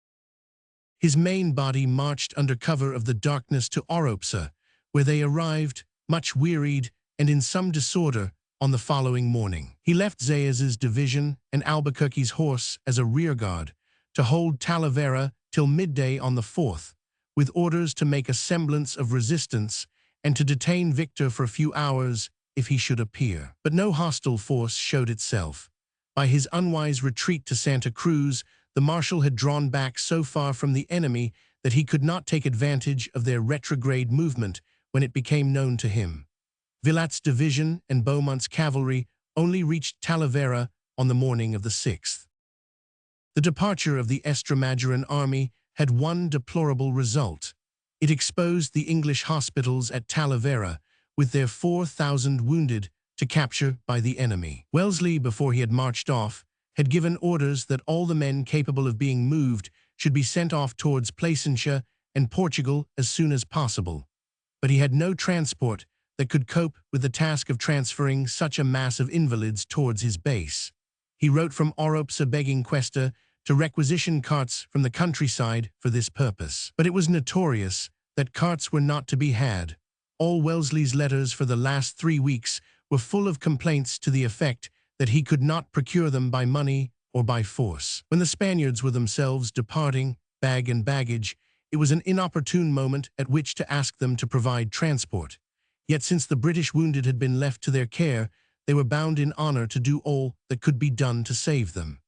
His main body marched under cover of the darkness to Oropsa, where they arrived, much wearied and in some disorder, on the following morning. He left Zayas's division and Albuquerque's horse as a rearguard to hold Talavera till midday on the 4th, with orders to make a semblance of resistance and to detain Victor for a few hours if he should appear. But no hostile force showed itself. By his unwise retreat to Santa Cruz, the marshal had drawn back so far from the enemy that he could not take advantage of their retrograde movement when it became known to him. Villat's division and Beaumont's cavalry only reached Talavera on the morning of the 6th. The departure of the Extremaduran army had one deplorable result. It exposed the English hospitals at Talavera, with their 4,000 wounded, to capture by the enemy. Wellesley, before he had marched off, had given orders that all the men capable of being moved should be sent off towards Placentia and Portugal as soon as possible. But he had no transport that could cope with the task of transferring such a mass of invalids towards his base. He wrote from Oropsa begging Cuesta to requisition carts from the countryside for this purpose. But it was notorious that carts were not to be had. All Wellesley's letters for the last 3 weeks were full of complaints to the effect that he could not procure them by money or by force. When the Spaniards were themselves departing, bag and baggage, it was an inopportune moment at which to ask them to provide transport. Yet since the British wounded had been left to their care, they were bound in honor to do all that could be done to save them.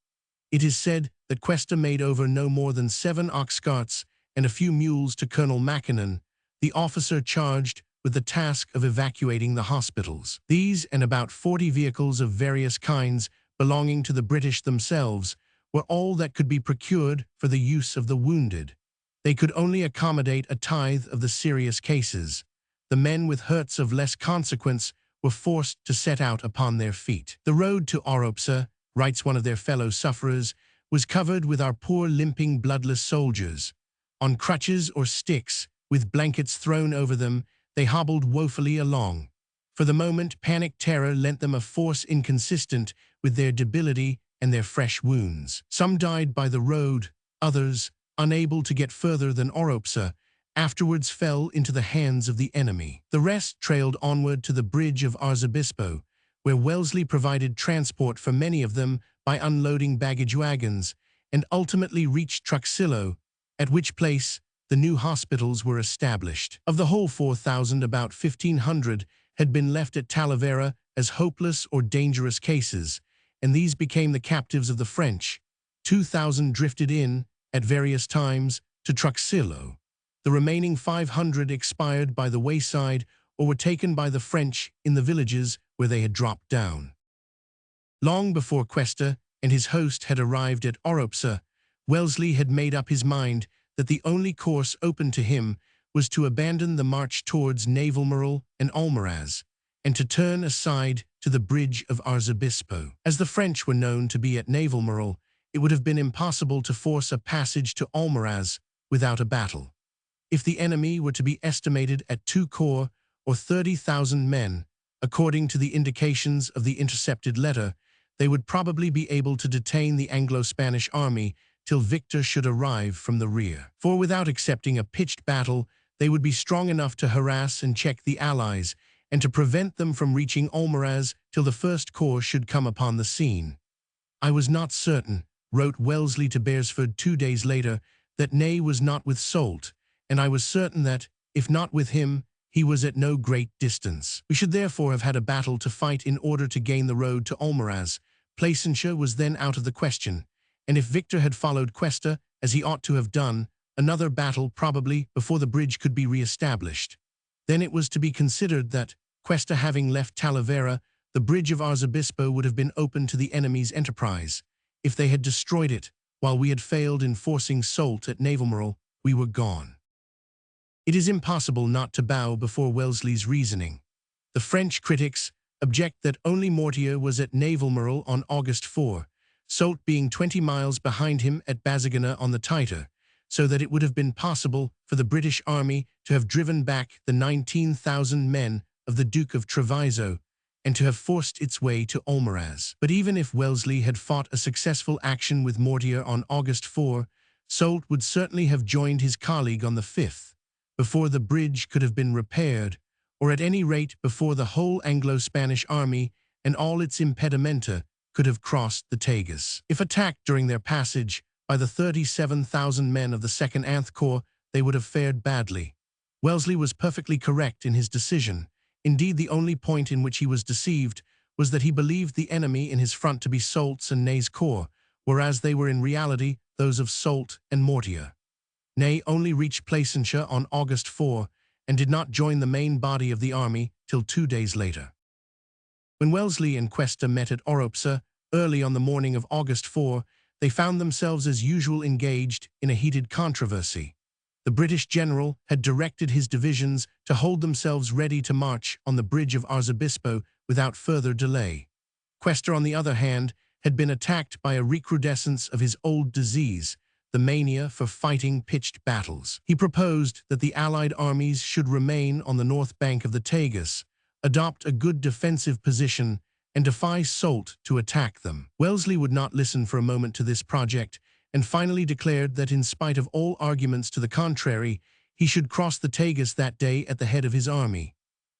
It is said that Cuesta made over no more than 7 ox carts and a few mules to Colonel Mackinnon, the officer charged with the task of evacuating the hospitals. These and about 40 vehicles of various kinds belonging to the British themselves were all that could be procured for the use of the wounded. They could only accommodate a tithe of the serious cases. The men with hurts of less consequence were forced to set out upon their feet. The road to Oropsa, writes one of their fellow sufferers, was covered with our poor limping bloodless soldiers. On crutches or sticks, with blankets thrown over them, they hobbled woefully along. For the moment, panic terror lent them a force inconsistent with their debility and their fresh wounds. Some died by the road, others, unable to get further than Oropsa, afterwards fell into the hands of the enemy. The rest trailed onward to the bridge of Arzobispo, where Wellesley provided transport for many of them by unloading baggage wagons, and ultimately reached Truxillo, at which place the new hospitals were established. Of the whole 4,000, about 1,500 had been left at Talavera as hopeless or dangerous cases, and these became the captives of the French. 2,000 drifted in, at various times, to Truxillo. The remaining 500 expired by the wayside or were taken by the French in the villages where they had dropped down. Long before Cuesta and his host had arrived at Oropsa, Wellesley had made up his mind that the only course open to him was to abandon the march towards Navalmoral and Almaraz, and to turn aside to the bridge of Arzobispo. As the French were known to be at Navalmoral, it would have been impossible to force a passage to Almaraz without a battle. If the enemy were to be estimated at 2 corps or 30,000 men, according to the indications of the intercepted letter, they would probably be able to detain the Anglo-Spanish army till Victor should arrive from the rear. For without accepting a pitched battle, they would be strong enough to harass and check the Allies, and to prevent them from reaching Almaraz till the First Corps should come upon the scene. "I was not certain," wrote Wellesley to Beresford 2 days later, "that Ney was not with Soult, and I was certain that, if not with him, he was at no great distance. We should therefore have had a battle to fight in order to gain the road to Almaraz. Placentia was then out of the question, and if Victor had followed Cuesta, as he ought to have done, another battle probably before the bridge could be re-established. Then it was to be considered that, Cuesta having left Talavera, the bridge of Arzobispo would have been open to the enemy's enterprise. If they had destroyed it, while we had failed in forcing Soult at Navalmoral, we were gone." It is impossible not to bow before Wellesley's reasoning. The French critics object that only Mortier was at Navalmoral on August 4, Soult being 20 miles behind him at Bazagana on the Taiter, so that it would have been possible for the British army to have driven back the 19,000 men of the Duke of Treviso, and to have forced its way to Almaraz. But even if Wellesley had fought a successful action with Mortier on August 4, Soult would certainly have joined his colleague on the 5th, before the bridge could have been repaired, or at any rate before the whole Anglo-Spanish army and all its impedimenta could have crossed the Tagus. If attacked during their passage by the 37,000 men of the 2nd Anth Corps, they would have fared badly. Wellesley was perfectly correct in his decision. Indeed, the only point in which he was deceived was that he believed the enemy in his front to be Soult's and Ney's corps, whereas they were in reality those of Soult and Mortier. Ney only reached Placentia on August 4 and did not join the main body of the army till 2 days later. When Wellesley and Cuesta met at Oropsa early on the morning of August 4, they found themselves as usual engaged in a heated controversy. The British general had directed his divisions to hold themselves ready to march on the bridge of Arzobispo without further delay. Cuesta, on the other hand, had been attacked by a recrudescence of his old disease, the mania for fighting pitched battles. He proposed that the Allied armies should remain on the north bank of the Tagus, adopt a good defensive position, and defy Soult to attack them. Wellesley would not listen for a moment to this project, and finally declared that in spite of all arguments to the contrary, he should cross the Tagus that day at the head of his army.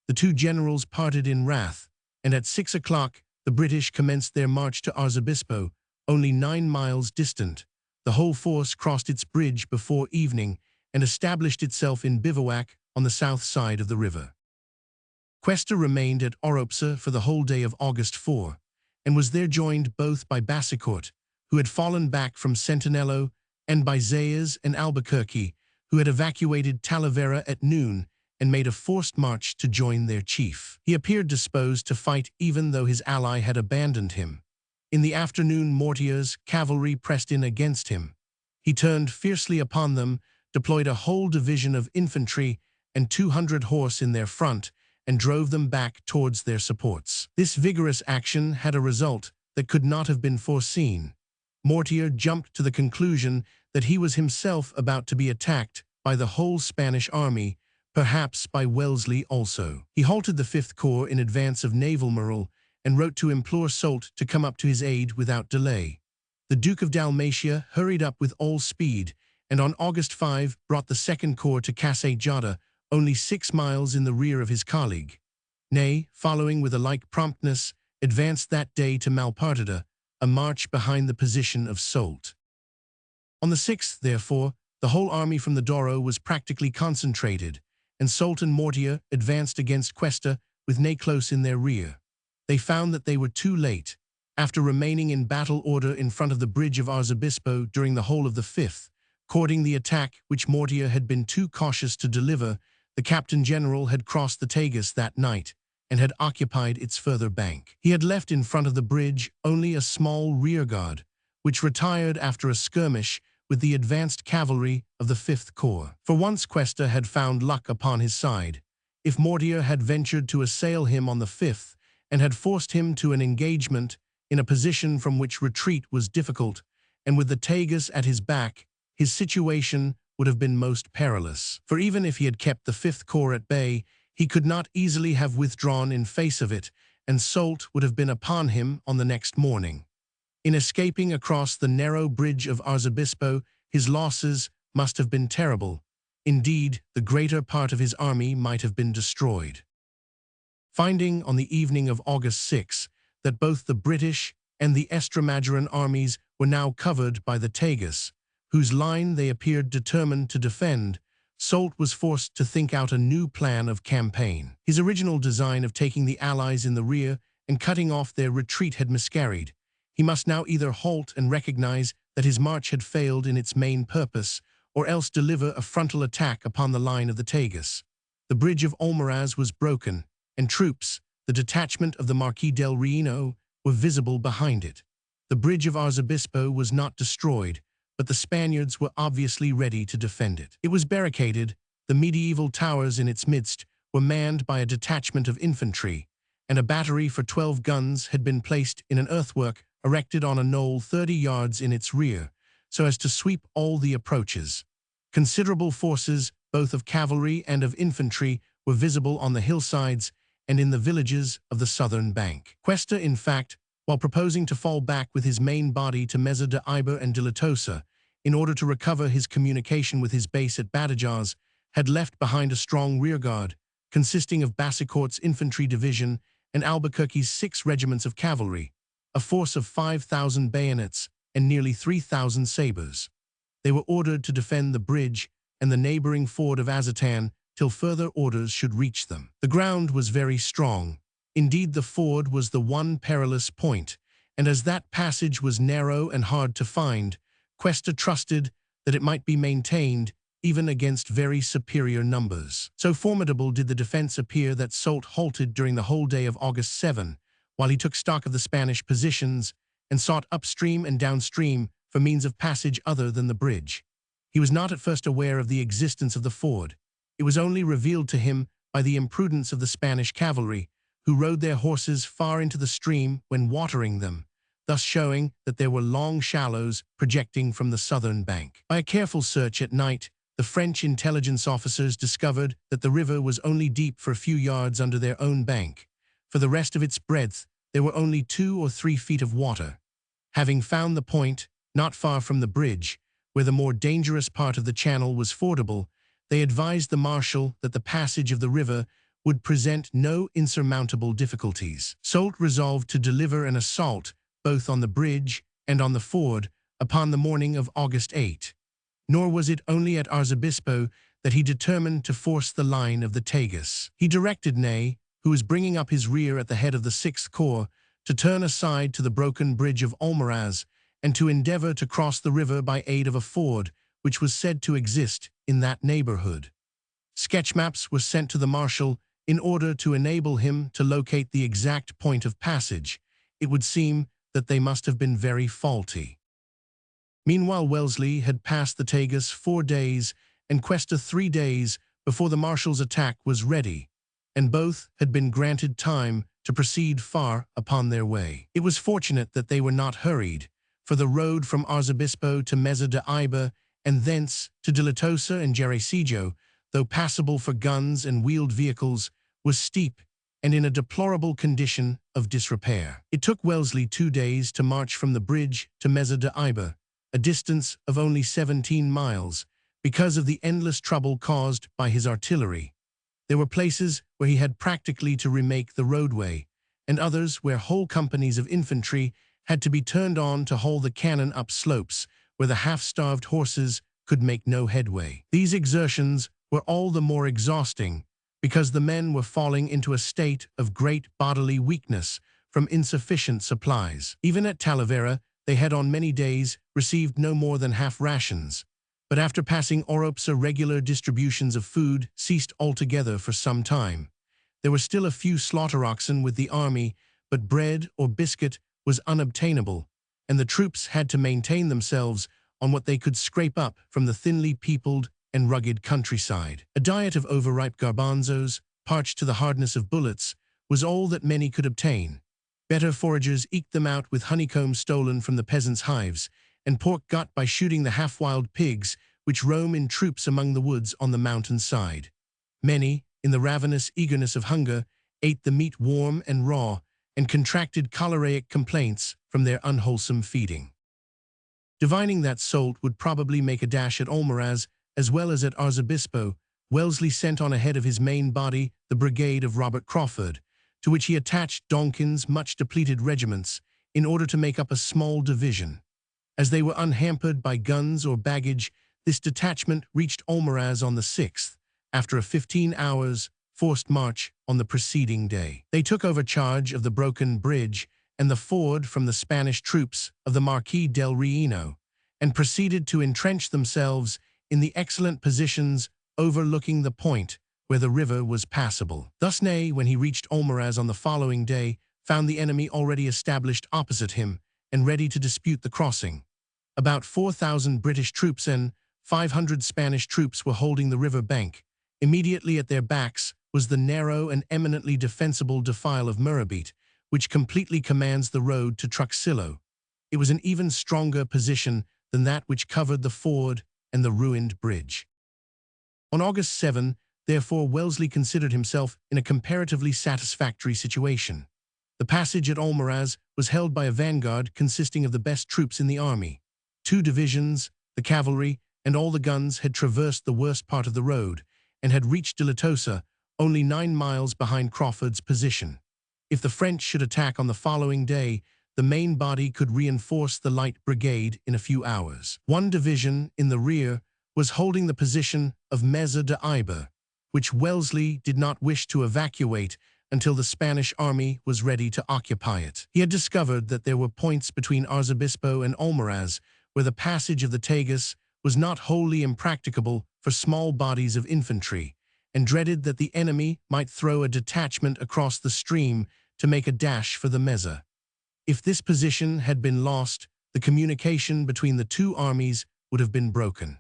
The two generals parted in wrath, and at 6 o'clock the British commenced their march to Arzobispo, only 9 miles distant. The whole force crossed its bridge before evening and established itself in bivouac on the south side of the river. Cuesta remained at Oropsa for the whole day of August 4, and was there joined both by Bassicourt, who had fallen back from Centinelo, and by Zayas and Albuquerque, who had evacuated Talavera at noon and made a forced march to join their chief. He appeared disposed to fight even though his ally had abandoned him. In the afternoon, Mortier's cavalry pressed in against him. He turned fiercely upon them, deployed a whole division of infantry and 200 horse in their front, and drove them back towards their supports. This vigorous action had a result that could not have been foreseen. Mortier jumped to the conclusion that he was himself about to be attacked by the whole Spanish army, perhaps by Wellesley also. He halted the 5th Corps in advance of Navalmoral and wrote to implore Soult to come up to his aid without delay. The Duke of Dalmatia hurried up with all speed, and on August 5 brought the 2nd Corps to Casay Jada, only 6 miles in the rear of his colleague. Ney, following with a like promptness, advanced that day to Malpartida, a march behind the position of Soult. On the 6th, therefore, the whole army from the Douro was practically concentrated, and Soult and Mortier advanced against Cuesta with Ney close in their rear. They found that they were too late. After remaining in battle order in front of the bridge of Arzobispo during the whole of the 5th, courting the attack which Mortier had been too cautious to deliver, the Captain General had crossed the Tagus that night and had occupied its further bank. He had left in front of the bridge only a small rearguard, which retired after a skirmish with the advanced cavalry of the 5th Corps. For once Cuesta had found luck upon his side. If Mortier had ventured to assail him on the 5th and had forced him to an engagement in a position from which retreat was difficult, and with the Tagus at his back, his situation would have been most perilous. For even if he had kept the 5th Corps at bay, he could not easily have withdrawn in face of it, and Soult would have been upon him on the next morning. In escaping across the narrow bridge of Arzobispo, his losses must have been terrible. Indeed, the greater part of his army might have been destroyed. Finding on the evening of August 6 that both the British and the Extremaduran armies were now covered by the Tagus, whose line they appeared determined to defend, Soult was forced to think out a new plan of campaign. His original design of taking the Allies in the rear and cutting off their retreat had miscarried. He must now either halt and recognize that his march had failed in its main purpose, or else deliver a frontal attack upon the line of the Tagus. The bridge of Almaraz was broken, and troops, the detachment of the Marquis del Reino, were visible behind it. The bridge of Arzobispo was not destroyed, but the Spaniards were obviously ready to defend it. It was barricaded, the medieval towers in its midst were manned by a detachment of infantry, and a battery for 12 guns had been placed in an earthwork erected on a knoll 30 yards in its rear, so as to sweep all the approaches. Considerable forces, both of cavalry and of infantry, were visible on the hillsides and in the villages of the southern bank. Cuesta, in fact, while proposing to fall back with his main body to Mesa de Iber and Dilatosa, in order to recover his communication with his base at Badajoz, had left behind a strong rearguard, consisting of Basicourt's infantry division and Albuquerque's 6 regiments of cavalry, a force of 5,000 bayonets and nearly 3,000 sabres. They were ordered to defend the bridge and the neighboring ford of Azatan till further orders should reach them. The ground was very strong. Indeed, the ford was the one perilous point, and as that passage was narrow and hard to find, Cuesta trusted that it might be maintained even against very superior numbers. So formidable did the defense appear that Soult halted during the whole day of August 7, while he took stock of the Spanish positions and sought upstream and downstream for means of passage other than the bridge. He was not at first aware of the existence of the ford. It was only revealed to him by the imprudence of the Spanish cavalry, who rode their horses far into the stream when watering them, thus showing that there were long shallows projecting from the southern bank. By a careful search at night, the French intelligence officers discovered that the river was only deep for a few yards under their own bank. For the rest of its breadth, there were only 2 or 3 feet of water. Having found the point, not far from the bridge, where the more dangerous part of the channel was fordable, they advised the marshal that the passage of the river would present no insurmountable difficulties. Soult resolved to deliver an assault both on the bridge and on the ford upon the morning of August 8. Nor was it only at Arzobispo that he determined to force the line of the Tagus. He directed Ney, who was bringing up his rear at the head of the 6th Corps, to turn aside to the broken bridge of Almaraz and to endeavor to cross the river by aid of a ford which was said to exist in that neighborhood. Sketch maps were sent to the marshal in order to enable him to locate the exact point of passage. It would seem that they must have been very faulty. Meanwhile, Wellesley had passed the Tagus 4 days and Cuesta 3 days before the marshal's attack was ready, and both had been granted time to proceed far upon their way. It was fortunate that they were not hurried, for the road from Arzobispo to Mesa de Iber and thence to Dilatosa and Jericillo, though passable for guns and wheeled vehicles, was steep and in a deplorable condition of disrepair. It took Wellesley 2 days to march from the bridge to Mesa de Iber, a distance of only 17 miles, because of the endless trouble caused by his artillery. There were places where he had practically to remake the roadway, and others where whole companies of infantry had to be turned on to haul the cannon up slopes where the half-starved horses could make no headway. These exertions were all the more exhausting because the men were falling into a state of great bodily weakness from insufficient supplies. Even at Talavera, they had on many days received no more than half rations, but after passing Oropesa, regular distributions of food ceased altogether for some time. There were still a few slaughter oxen with the army, but bread or biscuit was unobtainable, and the troops had to maintain themselves on what they could scrape up from the thinly peopled and rugged countryside. A diet of overripe garbanzos, parched to the hardness of bullets, was all that many could obtain. Better foragers eked them out with honeycomb stolen from the peasants' hives, and pork got by shooting the half-wild pigs which roam in troops among the woods on the mountain side. Many, in the ravenous eagerness of hunger, ate the meat warm and raw, and contracted choleric complaints from their unwholesome feeding. Divining that Soult would probably make a dash at Almaraz as well as at Arzobispo, Wellesley sent on ahead of his main body the brigade of Robert Crawford, to which he attached Donkin's much-depleted regiments in order to make up a small division. As they were unhampered by guns or baggage, this detachment reached Almaraz on the 6th, after a 15 hours forced march on the preceding day. They took over charge of the broken bridge and the ford from the Spanish troops of the Marquis del Reino, and proceeded to entrench themselves in the excellent positions overlooking the point where the river was passable. Thus Ney, when he reached Almaraz on the following day, found the enemy already established opposite him and ready to dispute the crossing. About 4,000 British troops and 500 Spanish troops were holding the river bank. Immediately at their backs was the narrow and eminently defensible defile of Murabit, which completely commands the road to Truxillo. It was an even stronger position than that which covered the ford and the ruined bridge. On August 7, therefore, Wellesley considered himself in a comparatively satisfactory situation. The passage at Almaraz was held by a vanguard consisting of the best troops in the army. 2 divisions, the cavalry, and all the guns had traversed the worst part of the road and had reached De La Tosa, only 9 miles behind Crawford's position. If the French should attack on the following day, the main body could reinforce the light brigade in a few hours. 1 division, in the rear, was holding the position of Meza de Iber, which Wellesley did not wish to evacuate until the Spanish army was ready to occupy it. He had discovered that there were points between Arzobispo and Almaraz where the passage of the Tagus was not wholly impracticable for small bodies of infantry, and dreaded that the enemy might throw a detachment across the stream to make a dash for the Meza. If this position had been lost, the communication between the 2 armies would have been broken.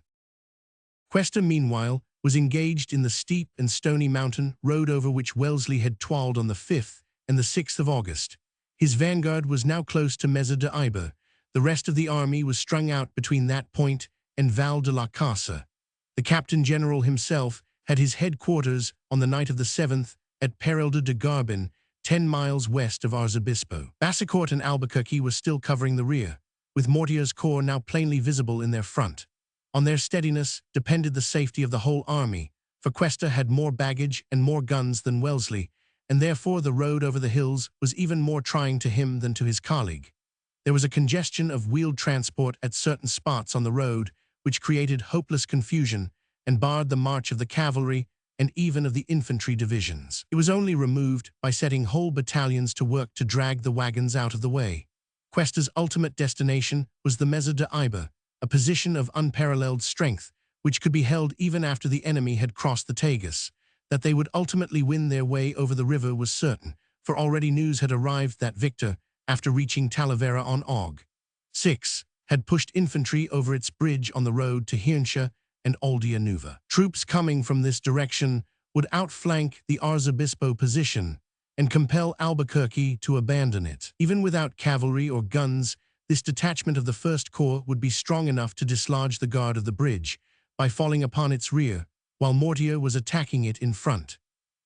Cuesta, meanwhile, was engaged in the steep and stony mountain road over which Wellesley had toiled on the 5th and the 6th of August. His vanguard was now close to Meza de Iber. The rest of the army was strung out between that point and Val de la Casa. The Captain General himself had his headquarters on the night of the 7th at Perelda de Garbin, 10 miles west of Arzobispo. Bassicourt and Albuquerque were still covering the rear, with Mortier's corps now plainly visible in their front. On their steadiness depended the safety of the whole army, for Cuesta had more baggage and more guns than Wellesley, and therefore the road over the hills was even more trying to him than to his colleague. There was a congestion of wheeled transport at certain spots on the road, which created hopeless confusion and barred the march of the cavalry and even of the infantry divisions. It was only removed by setting whole battalions to work to drag the wagons out of the way. Cuesta's ultimate destination was the Meza de Iber, a position of unparalleled strength, which could be held even after the enemy had crossed the Tagus. That they would ultimately win their way over the river was certain, for already news had arrived that Victor, after reaching Talavera on Aug. 6, had pushed infantry over its bridge on the road to Hirnsha and Aldea Nueva. Troops coming from this direction would outflank the Arzobispo position and compel Albuquerque to abandon it. Even without cavalry or guns, this detachment of the 1st Corps would be strong enough to dislodge the guard of the bridge by falling upon its rear, while Mortier was attacking it in front.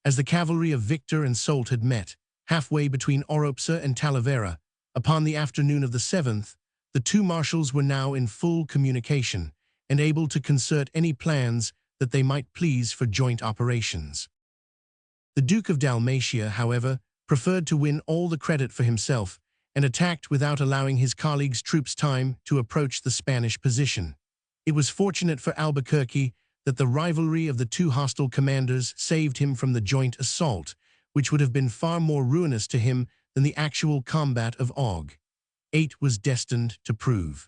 As the cavalry of Victor and Soult had met, halfway between Oropsa and Talavera, upon the afternoon of the 7th, the 2 marshals were now in full communication and able to concert any plans that they might please for joint operations. The Duke of Dalmatia, however, preferred to win all the credit for himself and attacked without allowing his colleagues' troops time to approach the Spanish position. It was fortunate for Albuquerque that the rivalry of the 2 hostile commanders saved him from the joint assault, which would have been far more ruinous to him than the actual combat of Aug. 8 was destined to prove.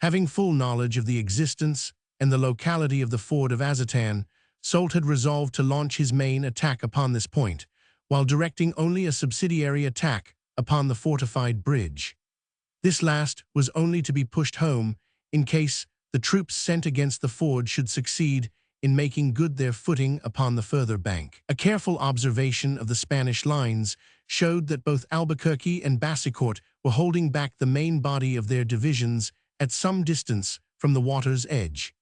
Having full knowledge of the existence and the locality of the ford of Azatan, Soult had resolved to launch his main attack upon this point, while directing only a subsidiary attack upon the fortified bridge. This last was only to be pushed home in case the troops sent against the ford should succeed in making good their footing upon the further bank. A careful observation of the Spanish lines showed that both Albuquerque and Bassicourt were holding back the main body of their divisions at some distance from the water's edge.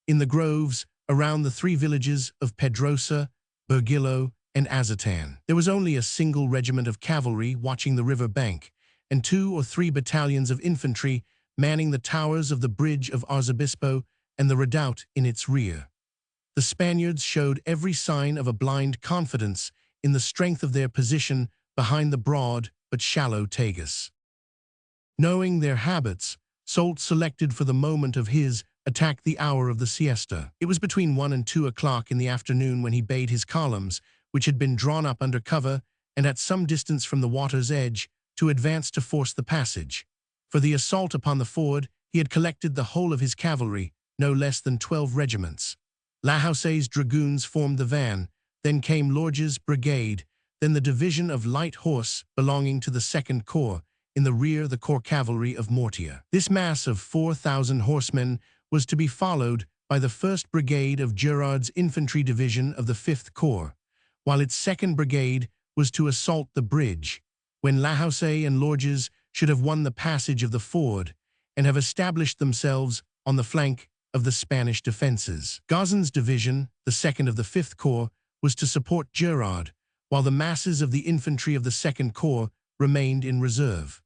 In the groves around the 3 villages of Pedrosa, Bergillo, and Azertan. There was only a single regiment of cavalry watching the river bank, and 2 or 3 battalions of infantry manning the towers of the bridge of Arzobispo and the redoubt in its rear. The Spaniards showed every sign of a blind confidence in the strength of their position behind the broad but shallow Tagus. Knowing their habits, Soult selected for the moment of his attack the hour of the siesta. It was between 1 and 2 o'clock in the afternoon when he bade his columns, which had been drawn up under cover and at some distance from the water's edge, to advance to force the passage. For the assault upon the ford, he had collected the whole of his cavalry, no less than 12 regiments. Lahouse's dragoons formed the van, then came Lorge's brigade, then the division of light horse belonging to the 2nd Corps, in the rear the corps cavalry of Mortier. This mass of 4,000 horsemen was to be followed by the 1st Brigade of Gerard's infantry division of the 5th Corps, while its 2nd Brigade was to assault the bridge, when Lahouse and Lorges should have won the passage of the ford and have established themselves on the flank of the Spanish defenses. Gauzen's division, the 2nd of the 5th Corps, was to support Gerard, while the masses of the infantry of the 2nd Corps remained in reserve.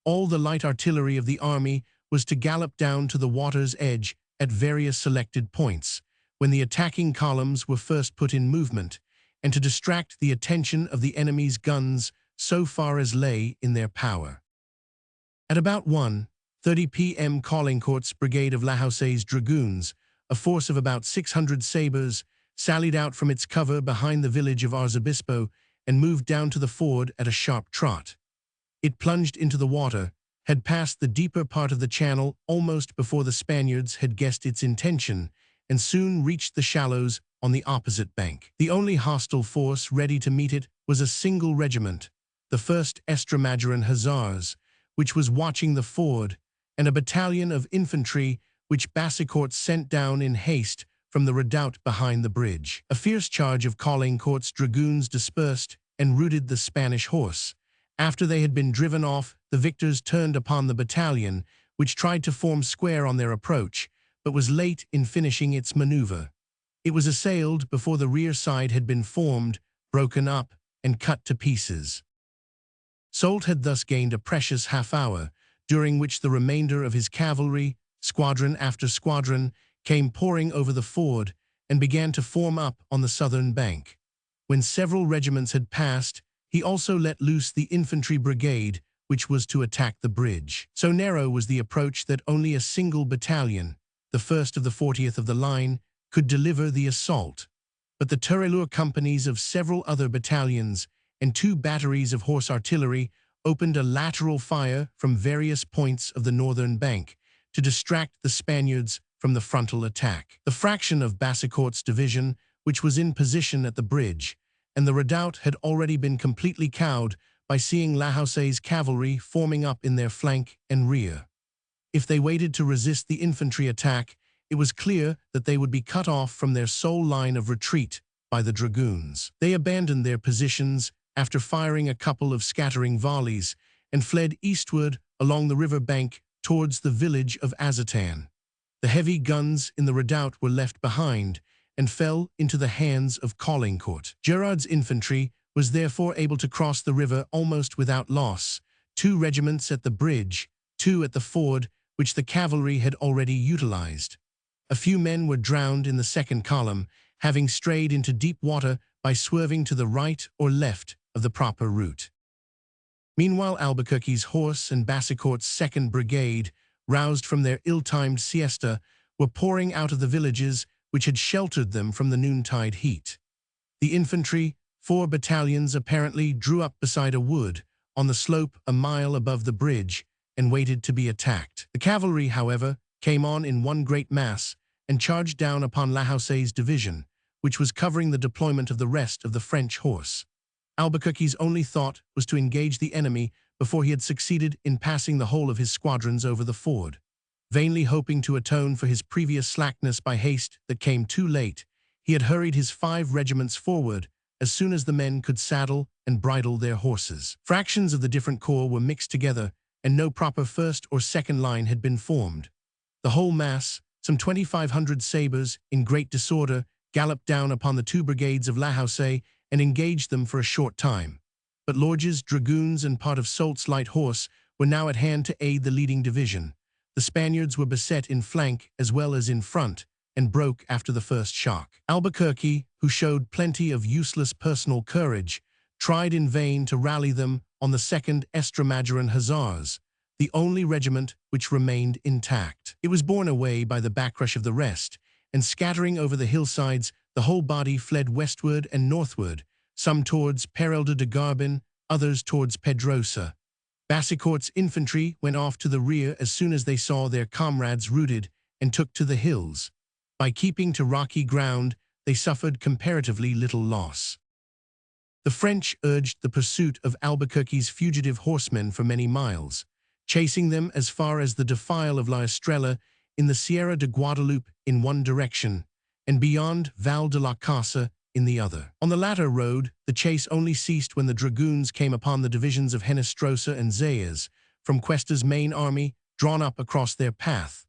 All the light artillery of the army was to gallop down to the water's edge at various selected points, when the attacking columns were first put in movement, and to distract the attention of the enemy's guns so far as lay in their power. At about 1:30 p.m. Caulaincourt's brigade of Lahouse's dragoons, a force of about 600 sabres, sallied out from its cover behind the village of Arzobispo and moved down to the ford at a sharp trot. It plunged into the water, had passed the deeper part of the channel almost before the Spaniards had guessed its intention, and soon reached the shallows on the opposite bank. The only hostile force ready to meet it was a single regiment, the 1st Estremadura Hussars, which was watching the ford, and a battalion of infantry which Bassicourt sent down in haste from the redoubt behind the bridge. A fierce charge of Caulaincourt's dragoons dispersed and routed the Spanish horse. After they had been driven off, the victors turned upon the battalion, which tried to form square on their approach, but was late in finishing its maneuver. It was assailed before the rear side had been formed, broken up, and cut to pieces. Soult had thus gained a precious half-hour, during which the remainder of his cavalry, squadron after squadron, came pouring over the ford and began to form up on the southern bank. When several regiments had passed, he also let loose the infantry brigade, which was to attack the bridge. So narrow was the approach that only a single battalion, the 1st of the 40th of the line, could deliver the assault. But the tirailleur companies of several other battalions and 2 batteries of horse artillery opened a lateral fire from various points of the northern bank to distract the Spaniards from the frontal attack. The fraction of Bassicourt's division, which was in position at the bridge, and the redoubt had already been completely cowed by seeing Lahouse's cavalry forming up in their flank and rear. If they waited to resist the infantry attack, it was clear that they would be cut off from their sole line of retreat by the dragoons. They abandoned their positions after firing a couple of scattering volleys and fled eastward along the river bank towards the village of Azertan. The heavy guns in the redoubt were left behind and fell into the hands of Caulaincourt. Gerard's infantry was therefore able to cross the river almost without loss, 2 regiments at the bridge, 2 at the ford, which the cavalry had already utilized. A few men were drowned in the 2nd column, having strayed into deep water by swerving to the right or left of the proper route. Meanwhile, Albuquerque's horse and Bassicourt's 2nd Brigade, roused from their ill-timed siesta, were pouring out of the villages which had sheltered them from the noontide heat. The infantry, 4 battalions apparently, drew up beside a wood on the slope a mile above the bridge and waited to be attacked. The cavalry, however, came on in one great mass and charged down upon Lahouse's division, which was covering the deployment of the rest of the French horse. Albuquerque's only thought was to engage the enemy before he had succeeded in passing the whole of his squadrons over the ford. Vainly hoping to atone for his previous slackness by haste that came too late, he had hurried his 5 regiments forward as soon as the men could saddle and bridle their horses. Fractions of the different corps were mixed together, and no proper 1st or 2nd line had been formed. The whole mass, some 2,500 sabres, in great disorder, galloped down upon the 2 brigades of Lahouse and engaged them for a short time. But Lorge's dragoons and part of Soult's light horse were now at hand to aid the leading division. The Spaniards were beset in flank as well as in front, and broke after the first shock. Albuquerque, who showed plenty of useless personal courage, tried in vain to rally them on the 2nd Extremaduran Hussars, the only regiment which remained intact. It was borne away by the backrush of the rest, and scattering over the hillsides, the whole body fled westward and northward, some towards Perelda de Garbin, others towards Pedrosa. Bassicourt's infantry went off to the rear as soon as they saw their comrades routed and took to the hills. By keeping to rocky ground, they suffered comparatively little loss. The French urged the pursuit of Albuquerque's fugitive horsemen for many miles, chasing them as far as the defile of La Estrella in the Sierra de Guadalupe in one direction, and beyond Val de la Casa in the other. On the latter road, the chase only ceased when the dragoons came upon the divisions of Henestrosa and Zayas from Cuesta's main army drawn up across their path.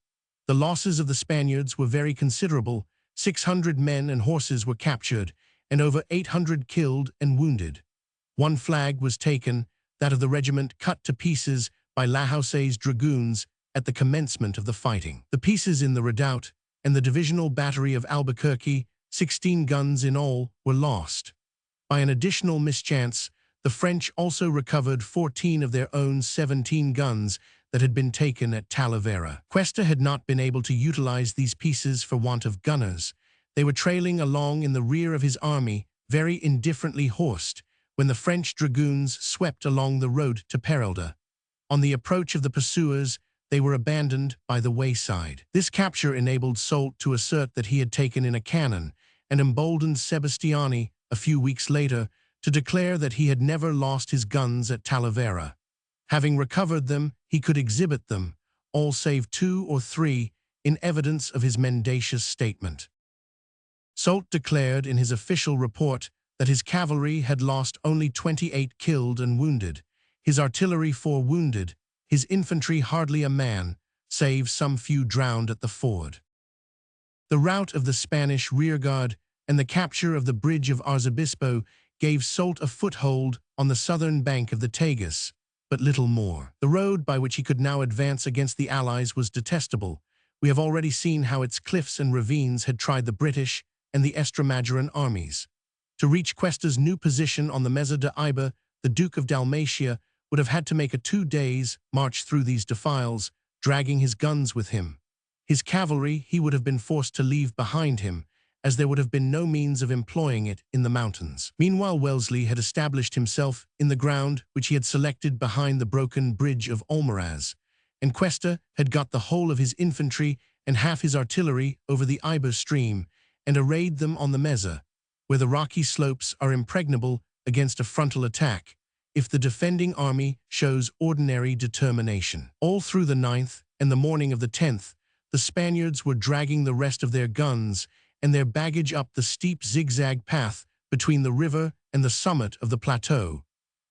The losses of the Spaniards were very considerable. 600 men and horses were captured, and over 800 killed and wounded. One flag was taken, that of the regiment cut to pieces by Lahouse's dragoons at the commencement of the fighting. The pieces in the redoubt and the divisional battery of Albuquerque, 16 guns in all, were lost. By an additional mischance, the French also recovered 14 of their own 17 guns that had been taken at Talavera. Cuesta had not been able to utilize these pieces for want of gunners. They were trailing along in the rear of his army, very indifferently horsed, when the French dragoons swept along the road to Perelda. On the approach of the pursuers, they were abandoned by the wayside. This capture enabled Soult to assert that he had taken in a cannon, and emboldened Sebastiani, a few weeks later, to declare that he had never lost his guns at Talavera. Having recovered them, he could exhibit them, all save 2 or 3, in evidence of his mendacious statement. Soult declared in his official report that his cavalry had lost only 28 killed and wounded, his artillery 4 wounded, his infantry hardly a man, save some few drowned at the ford. The rout of the Spanish rearguard and the capture of the bridge of Arzobispo gave Soult a foothold on the southern bank of the Tagus, but little more. The road by which he could now advance against the Allies was detestable. We have already seen how its cliffs and ravines had tried the British and the Extremaduran armies. To reach Cuesta's new position on the Mesa de Iba, the Duke of Dalmatia would have had to make a 2 days' march through these defiles, dragging his guns with him. His cavalry he would have been forced to leave behind him, as there would have been no means of employing it in the mountains. Meanwhile, Wellesley had established himself in the ground which he had selected behind the broken bridge of Almaraz, and Cuesta had got the whole of his infantry and half his artillery over the Iber stream, and arrayed them on the Mesa, where the rocky slopes are impregnable against a frontal attack, if the defending army shows ordinary determination. All through the 9th and the morning of the 10th, the Spaniards were dragging the rest of their guns and their baggage up the steep zigzag path between the river and the summit of the plateau,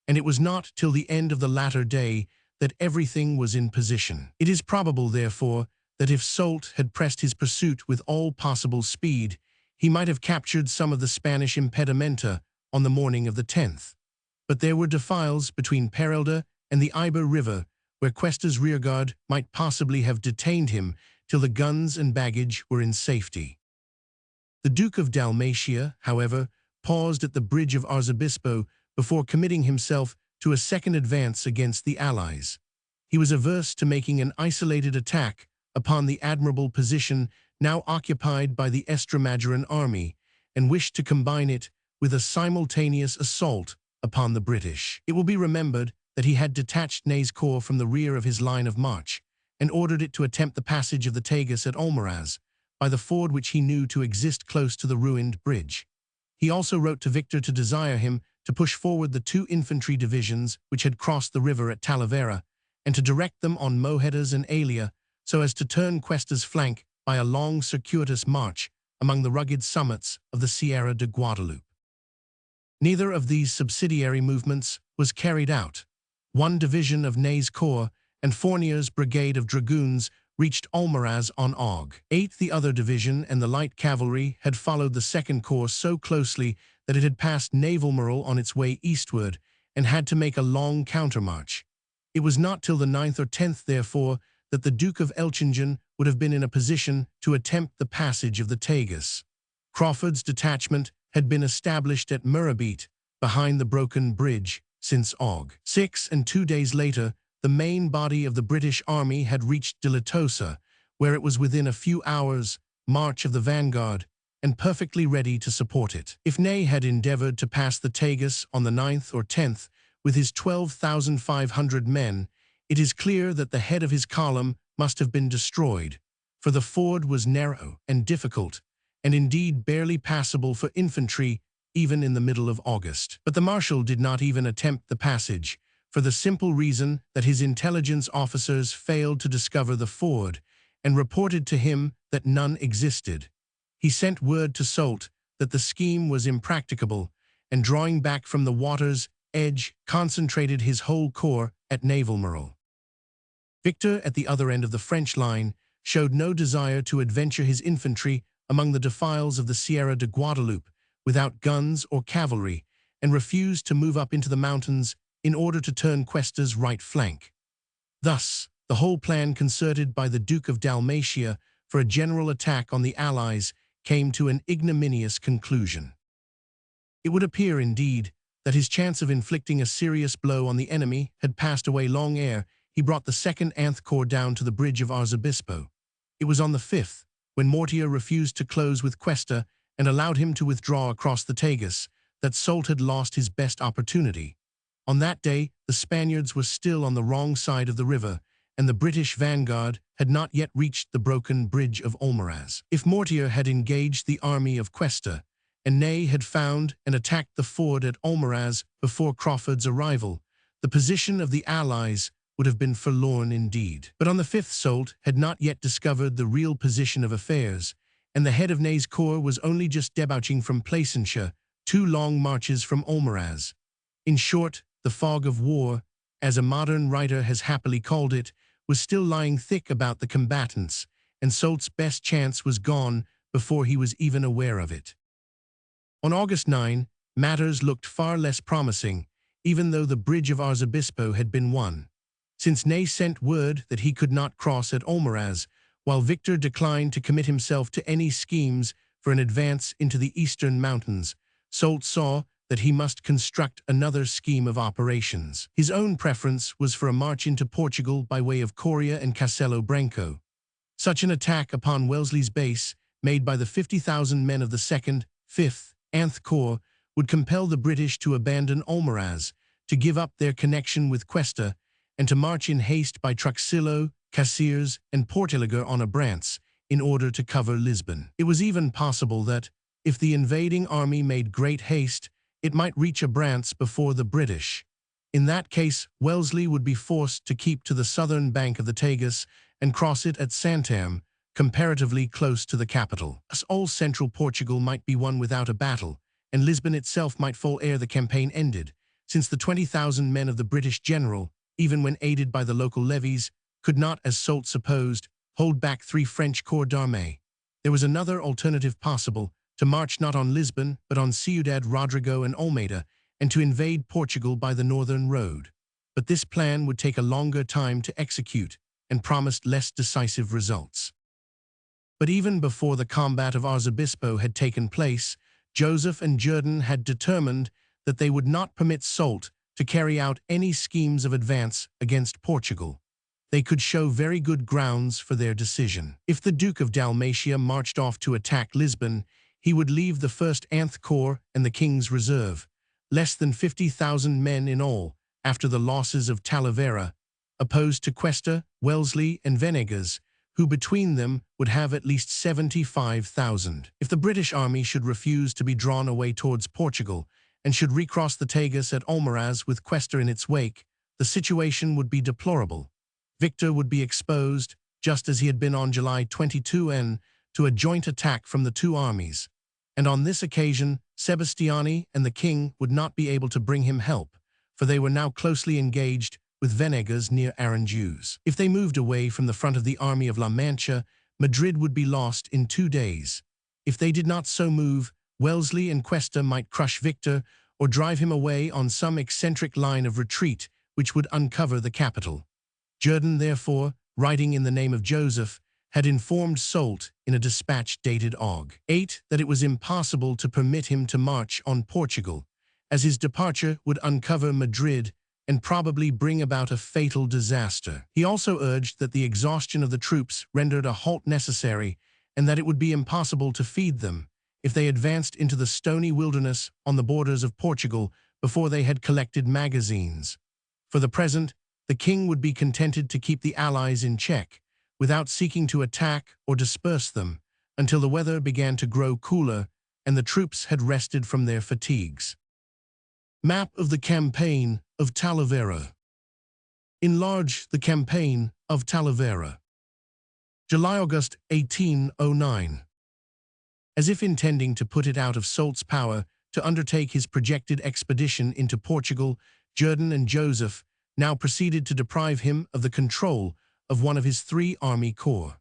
and it was not till the end of the latter day that everything was in position. It is probable, therefore, that if Soult had pressed his pursuit with all possible speed, he might have captured some of the Spanish impedimenta on the morning of the 10th. But there were defiles between Perelda and the Iber River, where Cuesta's rearguard might possibly have detained him till the guns and baggage were in safety. The Duke of Dalmatia, however, paused at the bridge of Arzobispo before committing himself to a second advance against the Allies. He was averse to making an isolated attack upon the admirable position now occupied by the Extremaduran army, and wished to combine it with a simultaneous assault upon the British. It will be remembered that he had detached Ney's corps from the rear of his line of march, and ordered it to attempt the passage of the Tagus at Almaraz, by the ford which he knew to exist close to the ruined bridge. He also wrote to Victor to desire him to push forward the 2 infantry divisions which had crossed the river at Talavera, and to direct them on Mojedas and Alia, so as to turn Cuesta's flank by a long circuitous march among the rugged summits of the Sierra de Guadalupe. Neither of these subsidiary movements was carried out. 1 division of Ney's corps and Fournier's brigade of dragoons reached Almaraz on Aug. 8th, the other division and the light cavalry had followed the second corps so closely that it had passed Navalmoral on its way eastward and had to make a long countermarch. It was not till the 9th or 10th, therefore, that the Duke of Elchingen would have been in a position to attempt the passage of the Tagus. Crawford's detachment had been established at Murrabbeat, behind the broken bridge, since Aug. 6, and 2 days later, the main body of the British army had reached De La Tosa, where it was within a few hours' march of the vanguard, and perfectly ready to support it. If Ney had endeavored to pass the Tagus on the 9th or 10th with his 12,500 men, it is clear that the head of his column must have been destroyed, for the ford was narrow and difficult, and indeed barely passable for infantry even in the middle of August. But the marshal did not even attempt the passage, for the simple reason that his intelligence officers failed to discover the ford and reported to him that none existed. He sent word to Soult that the scheme was impracticable, and drawing back from the water's edge, concentrated his whole corps at Navalmoral. Victor, at the other end of the French line, showed no desire to adventure his infantry among the defiles of the Sierra de Guadalupe without guns or cavalry, and refused to move up into the mountains in order to turn Cuesta's right flank. Thus, the whole plan concerted by the Duke of Dalmatia for a general attack on the Allies came to an ignominious conclusion. It would appear, indeed, that his chance of inflicting a serious blow on the enemy had passed away long ere he brought the 2nd Anth Corps down to the bridge of Arzobispo. It was on the 5th, when Mortier refused to close with Cuesta and allowed him to withdraw across the Tagus, that Soult had lost his best opportunity. On that day, the Spaniards were still on the wrong side of the river, and the British vanguard had not yet reached the broken bridge of Almaraz. If Mortier had engaged the army of Cuesta, and Ney had found and attacked the ford at Almaraz before Crawford's arrival, the position of the Allies would have been forlorn indeed. But on the 5th, Soult had not yet discovered the real position of affairs, and the head of Ney's corps was only just debouching from Placentia, 2 long marches from Almaraz. In short, the fog of war, as a modern writer has happily called it, was still lying thick about the combatants, and Soult's best chance was gone before he was even aware of it. On August 9, matters looked far less promising, even though the bridge of Arzobispo had been won. Since Ney sent word that he could not cross at Almaraz, while Victor declined to commit himself to any schemes for an advance into the eastern mountains, Soult saw that he must construct another scheme of operations. His own preference was for a march into Portugal by way of Coria and Castelo Branco. Such an attack upon Wellesley's base, made by the 50,000 men of the 2nd, 5th, Anth Corps, would compel the British to abandon Almaraz, to give up their connection with Cuesta, and to march in haste by Truxillo, Caceres, and Portelager on Abrantes in order to cover Lisbon. It was even possible that, if the invading army made great haste, it might reach Abrantes before the British. In that case, Wellesley would be forced to keep to the southern bank of the Tagus and cross it at Santarém, comparatively close to the capital. Thus, all central Portugal might be won without a battle, and Lisbon itself might fall ere the campaign ended, since the 20,000 men of the British general, even when aided by the local levies, could not, as Soult supposed, hold back 3 French corps d'armée. There was another alternative possible, to march not on Lisbon, but on Ciudad Rodrigo and Almeida, and to invade Portugal by the northern road. But this plan would take a longer time to execute, and promised less decisive results. But even before the combat of Arzobispo had taken place, Joseph and Jourdan had determined that they would not permit Soult to carry out any schemes of advance against Portugal. They could show very good grounds for their decision. If the Duke of Dalmatia marched off to attack Lisbon, he would leave the 1st Anth Corps and the King's Reserve, less than 50,000 men in all, after the losses of Talavera, opposed to Cuesta, Wellesley, and Venegas, who between them would have at least 75,000. If the British army should refuse to be drawn away towards Portugal, and should recross the Tagus at Almaraz with Cuesta in its wake, the situation would be deplorable. Victor would be exposed, just as he had been on July 22, to a joint attack from the 2 armies. And on this occasion, Sebastiani and the king would not be able to bring him help, for they were now closely engaged with Venegas near Aranjuez. If they moved away from the front of the army of La Mancha, Madrid would be lost in 2 days. If they did not so move, Wellesley and Cuesta might crush Victor or drive him away on some eccentric line of retreat which would uncover the capital. Jourdan, therefore, writing in the name of Joseph, had informed Soult in a dispatch dated Aug. 8 that it was impossible to permit him to march on Portugal, as his departure would uncover Madrid and probably bring about a fatal disaster. He also urged that the exhaustion of the troops rendered a halt necessary and that it would be impossible to feed them if they advanced into the stony wilderness on the borders of Portugal before they had collected magazines. For the present, the king would be contented to keep the allies in check, without seeking to attack or disperse them, until the weather began to grow cooler and the troops had rested from their fatigues. Map of the Campaign of Talavera. Enlarge the Campaign of Talavera. July-August 1809. As if intending to put it out of Soult's power to undertake his projected expedition into Portugal, Jourdan and Joseph now proceeded to deprive him of the control of one of his 3 army corps.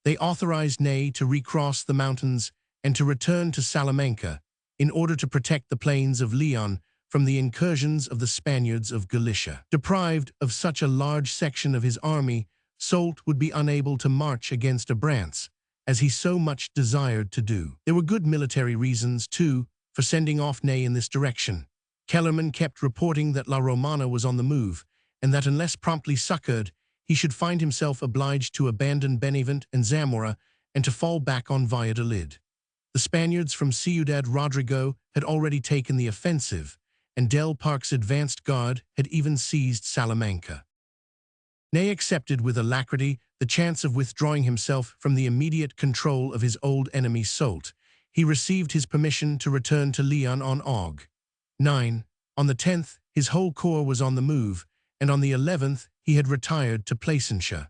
They authorized Ney to recross the mountains and to return to Salamanca in order to protect the plains of Leon from the incursions of the Spaniards of Galicia. Deprived of such a large section of his army, Soult would be unable to march against Abrantes, as he so much desired to do. There were good military reasons, too, for sending off Ney in this direction. Kellerman kept reporting that La Romana was on the move, and that unless promptly succored, he should find himself obliged to abandon Benevent and Zamora and to fall back on Valladolid. The Spaniards from Ciudad Rodrigo had already taken the offensive, and Del Park's advanced guard had even seized Salamanca. Ney accepted with alacrity the chance of withdrawing himself from the immediate control of his old enemy Soult. He received his permission to return to Leon on Aug. 9. On the 10th, his whole corps was on the move, and on the 11th, he had retired to Placentia.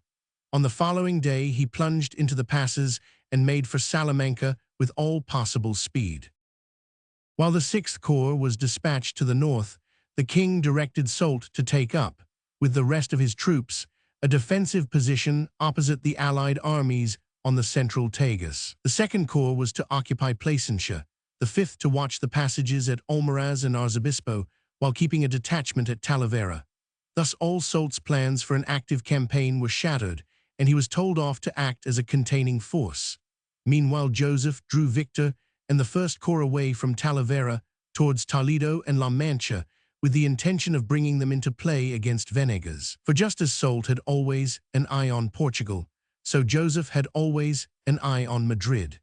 On the following day, he plunged into the passes and made for Salamanca with all possible speed. While the 6th Corps was dispatched to the north, the king directed Soult to take up, with the rest of his troops, a defensive position opposite the Allied armies on the central Tagus. The 2nd Corps was to occupy Placentia, the 5th to watch the passages at Almaraz and Arzobispo, while keeping a detachment at Talavera. Thus all Soult's plans for an active campaign were shattered, and he was told off to act as a containing force. Meanwhile, Joseph drew Victor and the 1st Corps away from Talavera towards Toledo and La Mancha, with the intention of bringing them into play against Venegas. For just as Soult had always an eye on Portugal, so Joseph had always an eye on Madrid.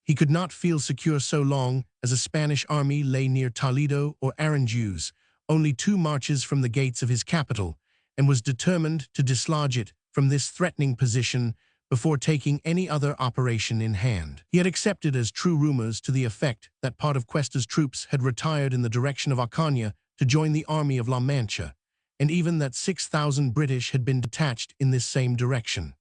He could not feel secure so long as a Spanish army lay near Toledo or Aranjuez, only 2 marches from the gates of his capital, and was determined to dislodge it from this threatening position before taking any other operation in hand. He had accepted as true rumors to the effect that part of Cuesta's troops had retired in the direction of Ocaña to join the army of La Mancha, and even that 6,000 British had been detached in this same direction.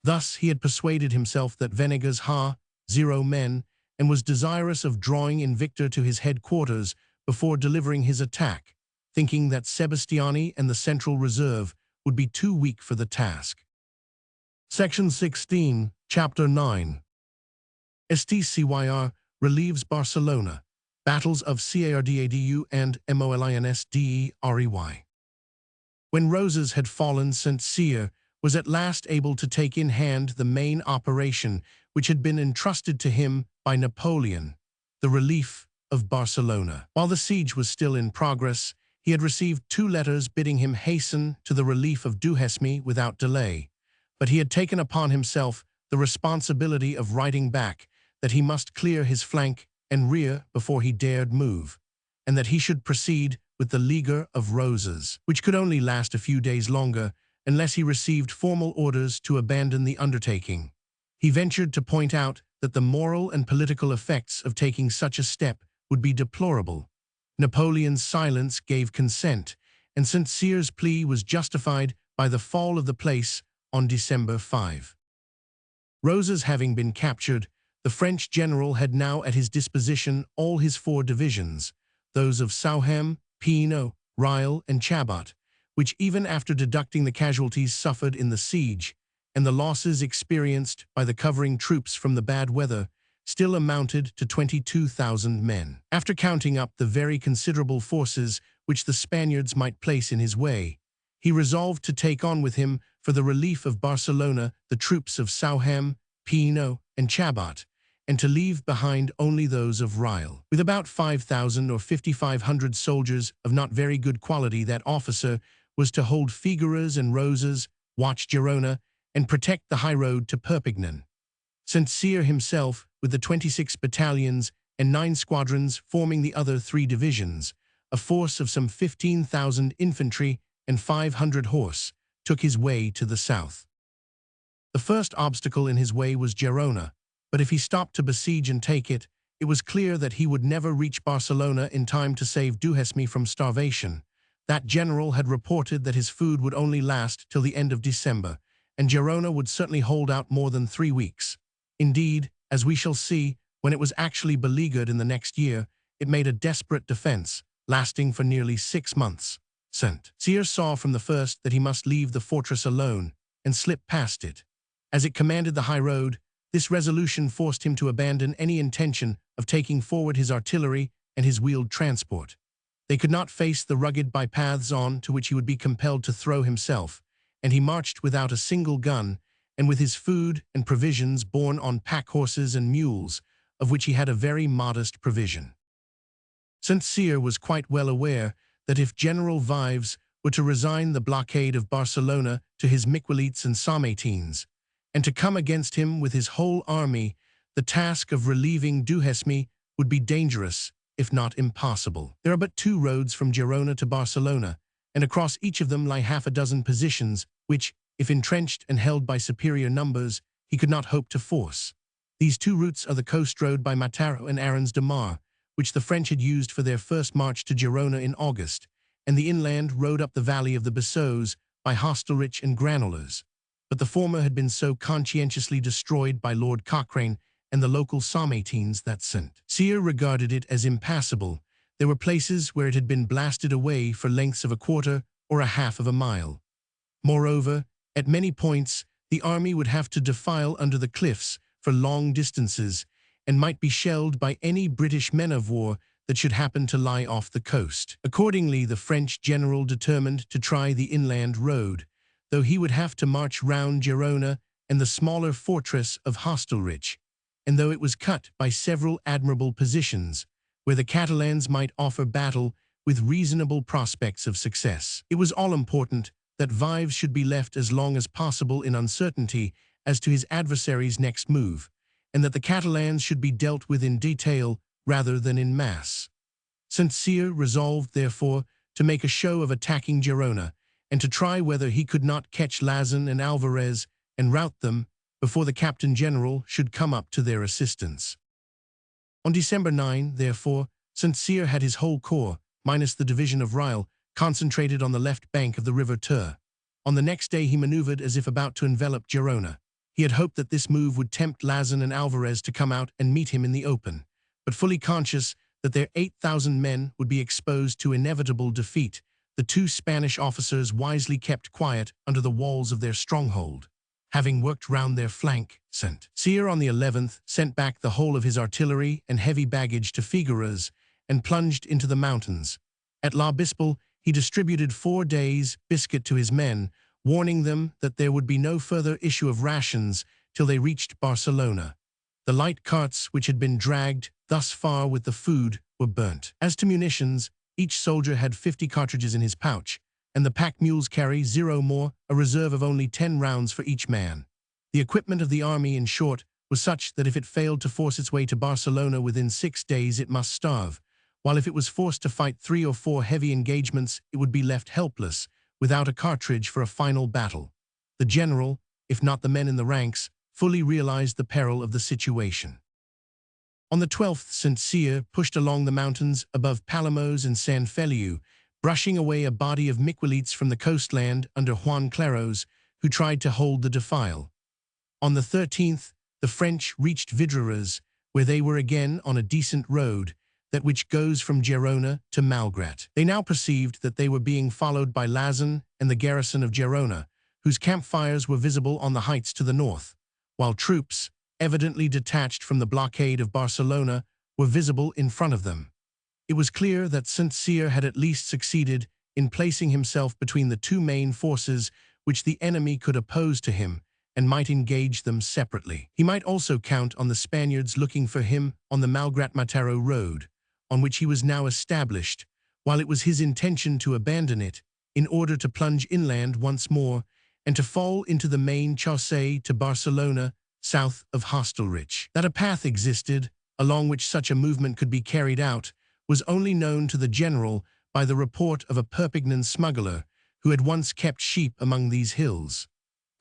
Thus he had persuaded himself that Venegas had 0 men and was desirous of drawing in Victor to his headquarters before delivering his attack, thinking that Sebastiani and the Central Reserve would be too weak for the task. Section 16, Chapter 9. STCYR relieves Barcelona. Battles of Cardadu and Molinsderey. When Roses had fallen, St. Cyr was at last able to take in hand the main operation which had been entrusted to him by Napoleon, the relief of Barcelona. While the siege was still in progress, he had received 2 letters bidding him hasten to the relief of Duhesme without delay, but he had taken upon himself the responsibility of writing back that he must clear his flank and rear before he dared move, and that he should proceed with the Leaguer of Roses, which could only last a few days longer unless he received formal orders to abandon the undertaking. He ventured to point out that the moral and political effects of taking such a step would be deplorable. Napoleon's silence gave consent, and St. Cyr's plea was justified by the fall of the place on December 5. Roses having been captured, the French general had now at his disposition all his 4 divisions, those of Sauham, Pino, Ryle, and Chabot, which even after deducting the casualties suffered in the siege and the losses experienced by the covering troops from the bad weather, still amounted to 22,000 men. After counting up the very considerable forces which the Spaniards might place in his way, he resolved to take on with him for the relief of Barcelona the troops of Sauham, Pino, and Chabat, and to leave behind only those of Ryle. With about 5,000 or 5,500 soldiers of not very good quality, that officer was to hold Figueras and Rosas, watch Girona, and protect the high road to Perpignan. St. Cyr himself, with the 26 battalions and 9 squadrons forming the other 3 divisions, a force of some 15,000 infantry and 500 horse, took his way to the south. The first obstacle in his way was Girona, but if he stopped to besiege and take it, it was clear that he would never reach Barcelona in time to save Duhesme from starvation. That general had reported that his food would only last till the end of December, and Girona would certainly hold out more than 3 weeks. Indeed, as we shall see, when it was actually beleaguered in the next year, it made a desperate defense, lasting for nearly 6 months. St. Cyr saw from the first that he must leave the fortress alone and slip past it. As it commanded the high road, this resolution forced him to abandon any intention of taking forward his artillery and his wheeled transport. They could not face the rugged bypaths on to which he would be compelled to throw himself, and he marched without a single gun, and with his food and provisions borne on pack horses and mules, of which he had a very modest provision. St. Cyr was quite well aware that if General Vives were to resign the blockade of Barcelona to his Miquelites and Sarmatines, and to come against him with his whole army, the task of relieving Duhesme would be dangerous, if not impossible. There are but 2 roads from Girona to Barcelona, and across each of them lie half a dozen positions which, if entrenched and held by superior numbers, he could not hope to force. These 2 routes are the coast road by Mataro and Arons de Mar, which the French had used for their first march to Girona in August, and the inland road up the valley of the Bessos by Hostelrich and Granollers. But the former had been so conscientiously destroyed by Lord Cochrane and the local Sarmatines that St. Cyr regarded it as impassable. There were places where it had been blasted away for lengths of a quarter or a half of a mile. Moreover, at many points, the army would have to defile under the cliffs for long distances and might be shelled by any British men-of-war that should happen to lie off the coast. Accordingly, the French general determined to try the inland road, though he would have to march round Girona and the smaller fortress of Hostelrich, and though it was cut by several admirable positions, where the Catalans might offer battle with reasonable prospects of success. It was all-important that Vives should be left as long as possible in uncertainty as to his adversary's next move, and that the Catalans should be dealt with in detail rather than in mass. St. Cyr resolved, therefore, to make a show of attacking Girona, and to try whether he could not catch Lazen and Alvarez and rout them before the Captain General should come up to their assistance. On December 9, therefore, St. Cyr had his whole corps, minus the division of Ryle, concentrated on the left bank of the river Ter. On the next day he maneuvered as if about to envelop Girona. He had hoped that this move would tempt Lazen and Alvarez to come out and meet him in the open, but fully conscious that their 8,000 men would be exposed to inevitable defeat, the 2 Spanish officers wisely kept quiet under the walls of their stronghold. Having worked round their flank, St. Cyr on the 11th sent back the whole of his artillery and heavy baggage to Figueras and plunged into the mountains. At La Bispal, he distributed 4 days' biscuit to his men, warning them that there would be no further issue of rations till they reached Barcelona. The light carts which had been dragged thus far with the food were burnt. As to munitions, each soldier had 50 cartridges in his pouch, and the pack mules carry 0 more, a reserve of only 10 rounds for each man. The equipment of the army, in short, was such that if it failed to force its way to Barcelona within 6 days it must starve, while if it was forced to fight 3 or 4 heavy engagements it would be left helpless, without a cartridge for a final battle. The general, if not the men in the ranks, fully realized the peril of the situation. On the 12th, St. Cyr pushed along the mountains above Palamos and San Feliu, brushing away a body of Miquelites from the coastland under Juan Claros, who tried to hold the defile. On the 13th, the French reached Vidreres, where they were again on a decent road, that which goes from Girona to Malgrat. They now perceived that they were being followed by Lazen and the garrison of Girona, whose campfires were visible on the heights to the north, while troops, evidently detached from the blockade of Barcelona, were visible in front of them. It was clear that St. Cyr had at least succeeded in placing himself between the two main forces which the enemy could oppose to him, and might engage them separately. He might also count on the Spaniards looking for him on the Malgrat-Mataro road, on which he was now established, while it was his intention to abandon it in order to plunge inland once more and to fall into the main chaussee to Barcelona, south of Hostelrich. That a path existed, along which such a movement could be carried out, was only known to the general by the report of a Perpignan smuggler who had once kept sheep among these hills.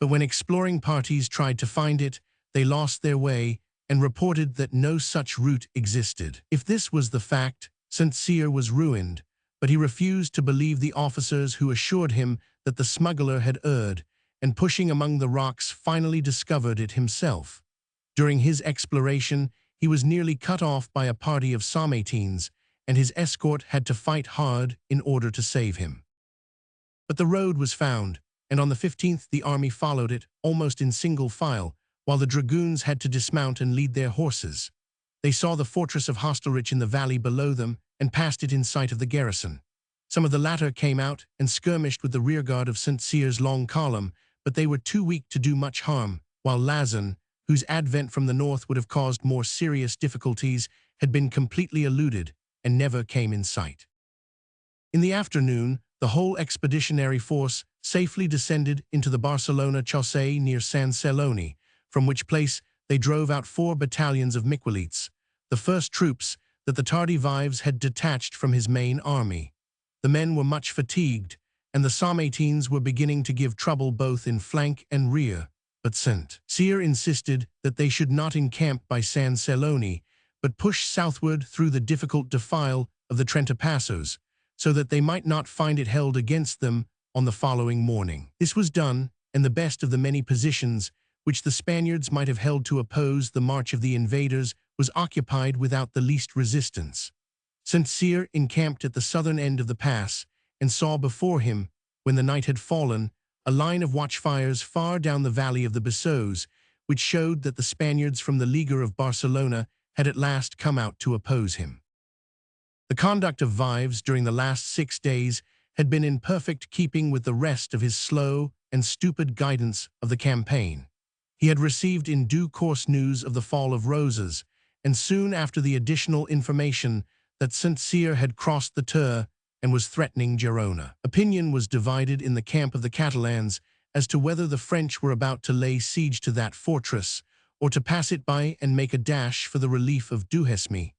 But when exploring parties tried to find it, they lost their way and reported that no such route existed. If this was the fact, St. Cyr was ruined, but he refused to believe the officers who assured him that the smuggler had erred, and pushing among the rocks finally discovered it himself. During his exploration, he was nearly cut off by a party of Sarmatines, and his escort had to fight hard in order to save him. But the road was found, and on the 15th the army followed it, almost in single file, while the dragoons had to dismount and lead their horses. They saw the fortress of Hostelrich in the valley below them, and passed it in sight of the garrison. Some of the latter came out and skirmished with the rearguard of St. Cyr's long column, but they were too weak to do much harm, while Lauzun, whose advent from the north would have caused more serious difficulties, had been completely eluded and never came in sight. In the afternoon, the whole expeditionary force safely descended into the Barcelona chaussee near San Celoni, from which place they drove out 4 battalions of Meticulous, the first troops that the tardy Vives had detached from his main army. The men were much fatigued, and the Sarmatines were beginning to give trouble both in flank and rear, but St. Cyr insisted that they should not encamp by San Celoni, but push southward through the difficult defile of the Trentapassos, so that they might not find it held against them on the following morning. This was done, and the best of the many positions which the Spaniards might have held to oppose the march of the invaders was occupied without the least resistance. St. Cyr encamped at the southern end of the pass, and saw before him, when the night had fallen, a line of watchfires far down the valley of the Bessos, which showed that the Spaniards from the Liga of Barcelona had at last come out to oppose him. The conduct of Vives during the last 6 days had been in perfect keeping with the rest of his slow and stupid guidance of the campaign. He had received in due course news of the fall of Roses, and soon after the additional information that St. Cyr had crossed the Tur and was threatening Girona. Opinion was divided in the camp of the Catalans as to whether the French were about to lay siege to that fortress, or to pass it by and make a dash for the relief of Duhesme.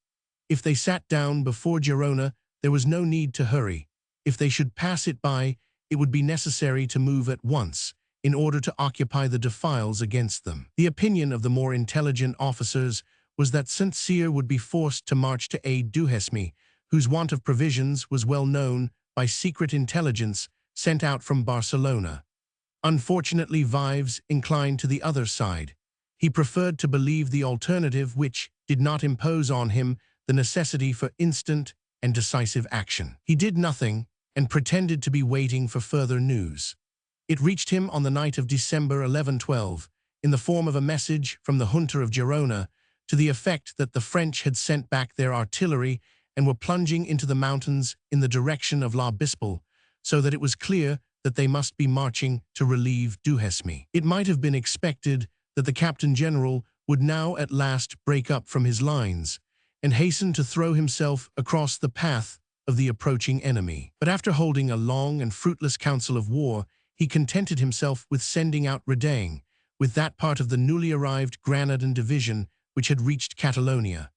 If they sat down before Girona, there was no need to hurry. If they should pass it by, it would be necessary to move at once, in order to occupy the defiles against them. The opinion of the more intelligent officers was that St. Cyr would be forced to march to aid Duhesme, whose want of provisions was well known by secret intelligence sent out from Barcelona. Unfortunately, Vives inclined to the other side. He preferred to believe the alternative which did not impose on him the necessity for instant and decisive action. He did nothing and pretended to be waiting for further news. It reached him on the night of December 11/12, in the form of a message from the Junta of Girona, to the effect that the French had sent back their artillery and were plunging into the mountains in the direction of La Bispal, so that it was clear that they must be marching to relieve Duhesme. It might have been expected that the Captain General would now at last break up from his lines, and hasten to throw himself across the path of the approaching enemy. But after holding a long and fruitless council of war, he contented himself with sending out Redaing, with that part of the newly arrived Granadan division which had reached Catalonia.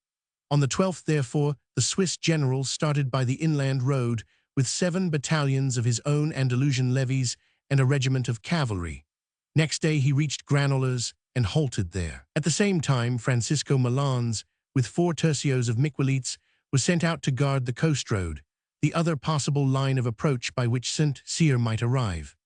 On the 12th, therefore, the Swiss general started by the inland road with 7 battalions of his own Andalusian levies and a regiment of cavalry. Next day he reached Granollers and halted there. At the same time, Francisco Milans, with 4 tercios of Meticulous, was sent out to guard the coast road, the other possible line of approach by which St. Cyr might arrive.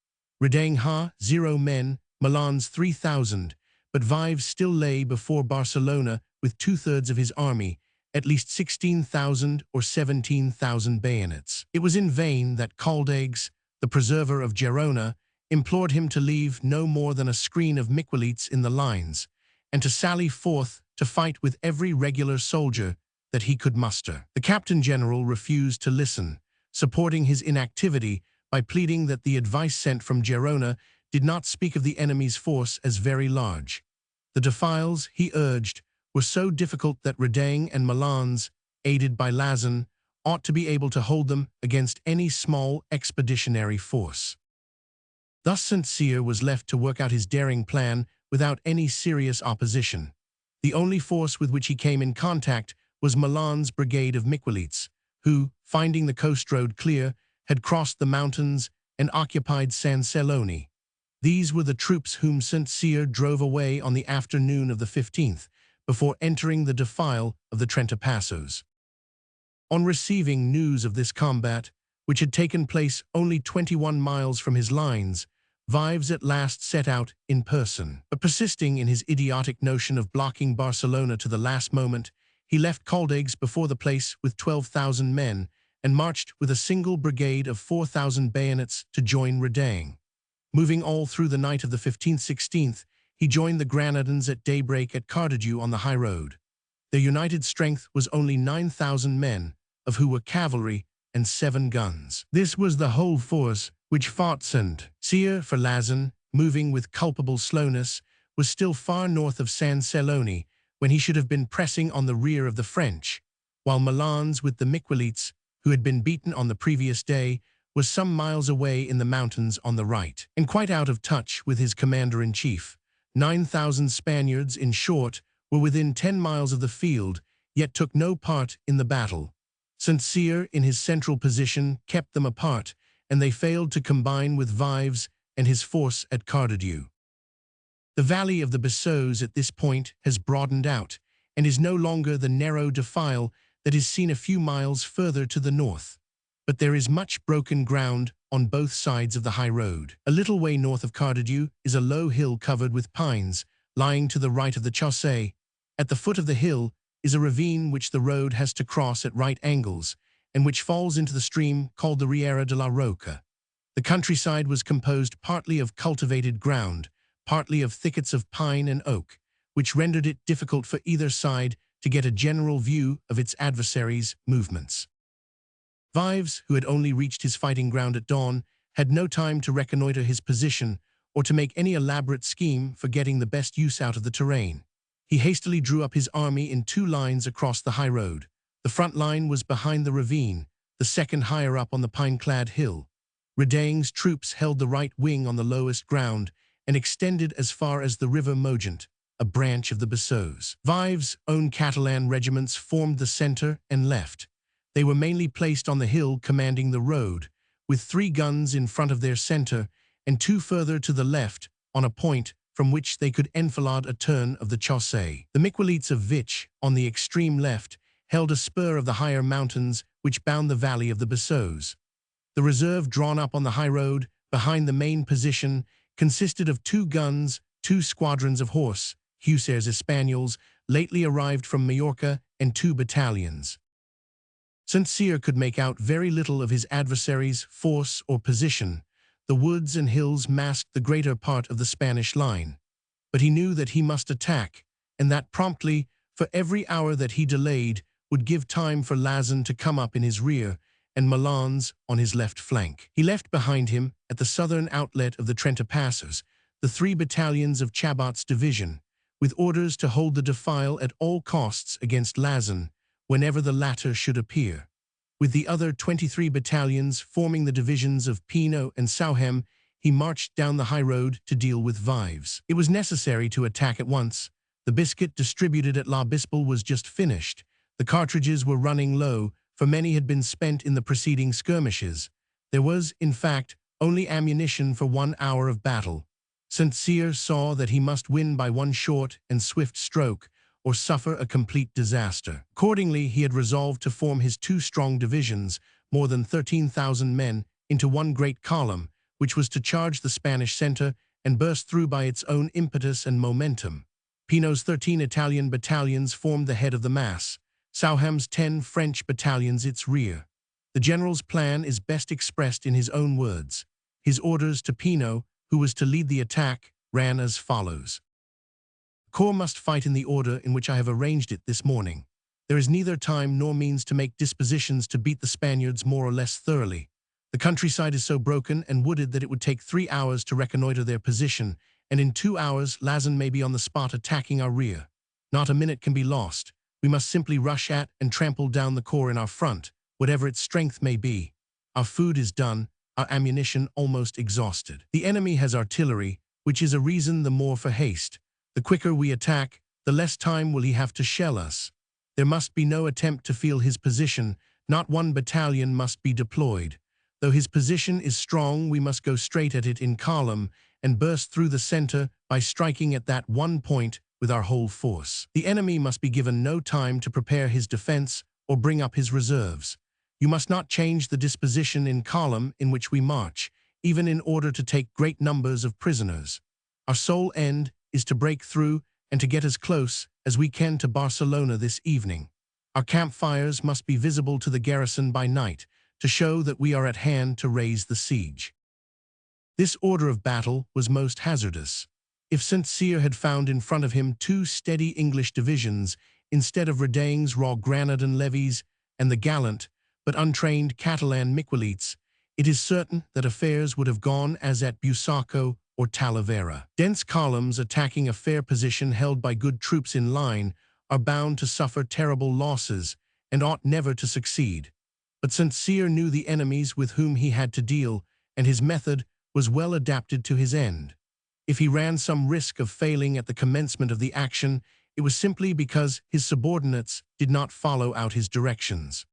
Redaing had 0 men, Milans 3,000, but Vives still lay before Barcelona with 2/3 of his army, at least 16,000 or 17,000 bayonets. It was in vain that Caldagues, the preserver of Girona, implored him to leave no more than a screen of Meticulous in the lines, and to sally forth to fight with every regular soldier that he could muster. The Captain General refused to listen, supporting his inactivity by pleading that the advice sent from Gerona did not speak of the enemy's force as very large. The defiles, he urged, were so difficult that Redaing and Milan's, aided by Lauzun, ought to be able to hold them against any small expeditionary force. Thus St. Cyr was left to work out his daring plan without any serious opposition. The only force with which he came in contact was Milan's brigade of meticulous, who, finding the coast road clear, had crossed the mountains and occupied San Celoni. These were the troops whom St. Cyr drove away on the afternoon of the 15th, before entering the defile of the Trentapassos. On receiving news of this combat, which had taken place only 21 miles from his lines, Vives at last set out in person. But persisting in his idiotic notion of blocking Barcelona to the last moment, he left Caldagues before the place with 12,000 men and marched with a single brigade of 4,000 bayonets to join Redaing. Moving all through the night of the 15th-16th, he joined the Granadans at daybreak at Cardigue on the high road. Their united strength was only 9,000 men, of who were cavalry and 7 guns. This was the whole force which fought St. Cyr, for Lauzun, moving with culpable slowness, was still far north of San Celoni when he should have been pressing on the rear of the French, while Milan's with the meticulous, who had been beaten on the previous day, was some miles away in the mountains on the right, and quite out of touch with his commander-in-chief. 9,000 Spaniards, in short, were within 10 miles of the field, yet took no part in the battle. St. Cyr, in his central position, kept them apart, and they failed to combine with Vives and his force at Cardigue. The valley of the Bessos at this point has broadened out, and is no longer the narrow defile that is seen a few miles further to the north. But there is much broken ground on both sides of the high road. A little way north of Cardigue is a low hill covered with pines, lying to the right of the chaussee. At the foot of the hill is a ravine which the road has to cross at right angles, and which falls into the stream called the Riera de la Roca. The countryside was composed partly of cultivated ground, partly of thickets of pine and oak, which rendered it difficult for either side to get a general view of its adversaries' movements. Vives, who had only reached his fighting ground at dawn, had no time to reconnoiter his position or to make any elaborate scheme for getting the best use out of the terrain. He hastily drew up his army in 2 lines across the high road. The front line was behind the ravine, the second higher up on the pine-clad hill. Redaing's troops held the right wing on the lowest ground and extended as far as the river Mogent, a branch of the Bessos. Vives' own Catalan regiments formed the center and left. They were mainly placed on the hill commanding the road, with 3 guns in front of their center and 2 further to the left on a point from which they could enfilade a turn of the chaussee. The meticulous of Vich, on the extreme left, held a spur of the higher mountains which bound the valley of the Bessos. The reserve drawn up on the high road, behind the main position, consisted of 2 guns, 2 squadrons of horse, Hussars Espagnols, lately arrived from Majorca, and 2 battalions. St. Cyr could make out very little of his adversary's force or position. The woods and hills masked the greater part of the Spanish line. But he knew that he must attack, and that promptly, for every hour that he delayed would give time for Lauzun to come up in his rear and Milan's on his left flank. He left behind him, at the southern outlet of the Trentapassos, the 3 battalions of Chabot's division, with orders to hold the defile at all costs against Lauzun, whenever the latter should appear. With the other 23 battalions forming the divisions of Pino and Sauhem, he marched down the high road to deal with Vives. It was necessary to attack at once. The biscuit distributed at La Bispal was just finished. The cartridges were running low, for many had been spent in the preceding skirmishes. There was, in fact, only ammunition for 1 hour of battle. St. Cyr saw that he must win by one short and swift stroke, or suffer a complete disaster. Accordingly, he had resolved to form his 2 strong divisions, more than 13,000 men, into one great column, which was to charge the Spanish center and burst through by its own impetus and momentum. Pino's 13 Italian battalions formed the head of the mass, Sauham's 10 French battalions its rear. The general's plan is best expressed in his own words. His orders to Pino, who was to lead the attack, ran as follows. Corps must fight in the order in which I have arranged it this morning. There is neither time nor means to make dispositions to beat the Spaniards more or less thoroughly. The countryside is so broken and wooded that it would take 3 hours to reconnoiter their position, and in 2 hours Lassen may be on the spot attacking our rear. Not a minute can be lost. We must simply rush at and trample down the corps in our front, whatever its strength may be. Our food is done, our ammunition almost exhausted. The enemy has artillery, which is a reason the more for haste. The quicker we attack, the less time will he have to shell us. There must be no attempt to feel his position, not one battalion must be deployed. Though his position is strong, we must go straight at it in column and burst through the center by striking at that one point with our whole force. The enemy must be given no time to prepare his defense or bring up his reserves. You must not change the disposition in column in which we march, even in order to take great numbers of prisoners. Our sole end is to break through and to get as close as we can to Barcelona this evening. Our campfires must be visible to the garrison by night, to show that we are at hand to raise the siege. This order of battle was most hazardous. If St. Cyr had found in front of him 2 steady English divisions, instead of Reding's raw Granadan levies and the gallant but untrained Catalan Miquelites, it is certain that affairs would have gone as at Busaco or Talavera. Dense columns attacking a fair position held by good troops in line are bound to suffer terrible losses and ought never to succeed. But St. Cyr knew the enemies with whom he had to deal, and his method was well adapted to his end. If he ran some risk of failing at the commencement of the action, it was simply because his subordinates did not follow out his directions.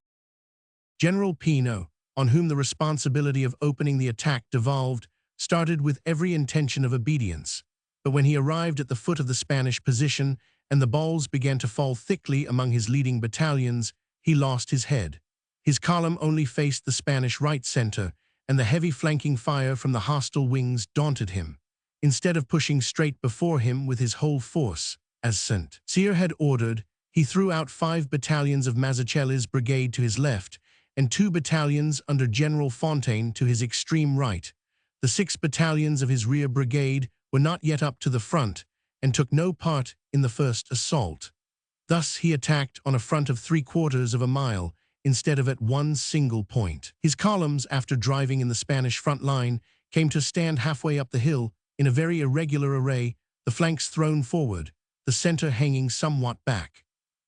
General Pino, on whom the responsibility of opening the attack devolved, started with every intention of obedience. But when he arrived at the foot of the Spanish position and the balls began to fall thickly among his leading battalions, he lost his head. His column only faced the Spanish right center, and the heavy flanking fire from the hostile wings daunted him. Instead of pushing straight before him with his whole force, as St. Cyr had ordered, he threw out 5 battalions of Mazzucchelli's brigade to his left, and 2 battalions under General Fontaine to his extreme right. The 6 battalions of his rear brigade were not yet up to the front, and took no part in the first assault. Thus he attacked on a front of 3/4 of a mile, instead of at one single point. His columns, after driving in the Spanish front line, came to stand halfway up the hill in a very irregular array, the flanks thrown forward, the center hanging somewhat back.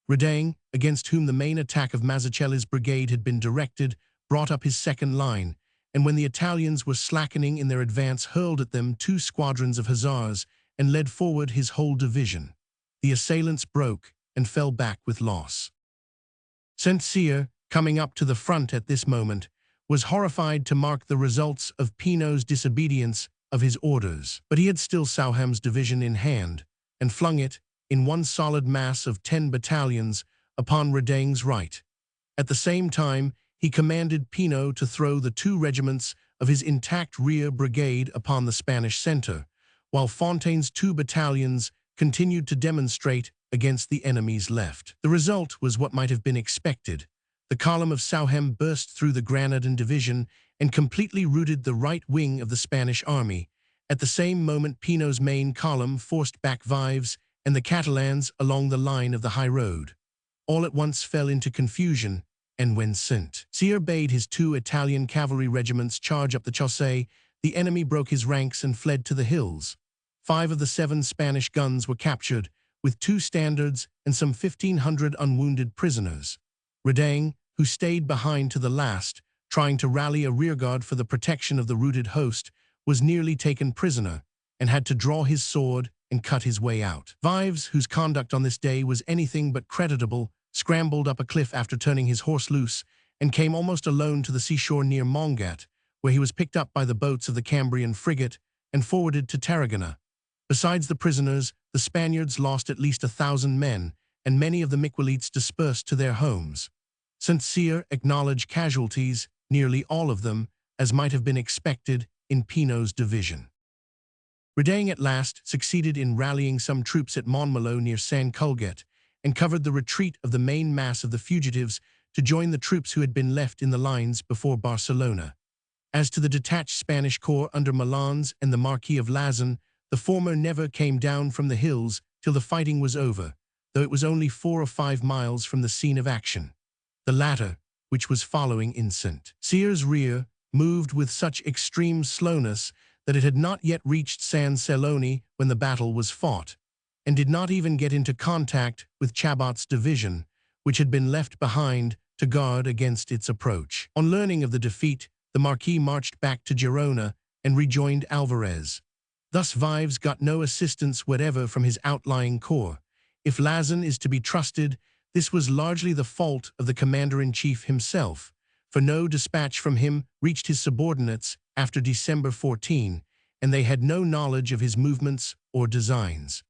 Reding, against whom the main attack of Mazzucchelli's brigade had been directed, brought up his second line, and when the Italians were slackening in their advance, hurled at them 2 squadrons of hussars and led forward his whole division. The assailants broke and fell back with loss. St. Cyr, coming up to the front at this moment, was horrified to mark the results of Pino's disobedience of his orders. But he had still Sauham's division in hand, and flung it, in one solid mass of 10 battalions, upon Reding's right. At the same time, he commanded Pino to throw the 2 regiments of his intact rear brigade upon the Spanish center, while Fontaine's 2 battalions continued to demonstrate against the enemy's left. The result was what might have been expected. The column of Sauhem burst through the Granadan division and completely routed the right wing of the Spanish army. At the same moment, Pino's main column forced back Vives and the Catalans along the line of the high road. All at once fell into confusion, and when St. Cyr bade his 2 Italian cavalry regiments charge up the chaussee, the enemy broke his ranks and fled to the hills. 5 of the 7 Spanish guns were captured, with 2 standards and some 1,500 unwounded prisoners. Reding, who stayed behind to the last, trying to rally a rearguard for the protection of the routed host, was nearly taken prisoner and had to draw his sword and cut his way out. Vives, whose conduct on this day was anything but creditable, scrambled up a cliff after turning his horse loose and came almost alone to the seashore near Mongat, where he was picked up by the boats of the Cambrian frigate and forwarded to Tarragona. Besides the prisoners, the Spaniards lost at least 1,000 men, and many of the Miquelites dispersed to their homes. St. Cyr acknowledged casualties, nearly all of them, as might have been expected, in Pino's division. Reding at last succeeded in rallying some troops at Montmelo near San Culget, and covered the retreat of the main mass of the fugitives to join the troops who had been left in the lines before Barcelona. As to the detached Spanish corps under Milans and the Marquis of Lazen, the former never came down from the hills till the fighting was over, though it was only 4 or 5 miles from the scene of action. The latter, which was following in St. Cyr's rear, moved with such extreme slowness that it had not yet reached San Celoni when the battle was fought, and did not even get into contact with Chabot's division, which had been left behind to guard against its approach. On learning of the defeat, the Marquis marched back to Girona and rejoined Alvarez. Thus Vives got no assistance whatever from his outlying corps. If Lauzon is to be trusted, this was largely the fault of the commander-in-chief himself, for no dispatch from him reached his subordinates after December 14, and they had no knowledge of his movements or designs.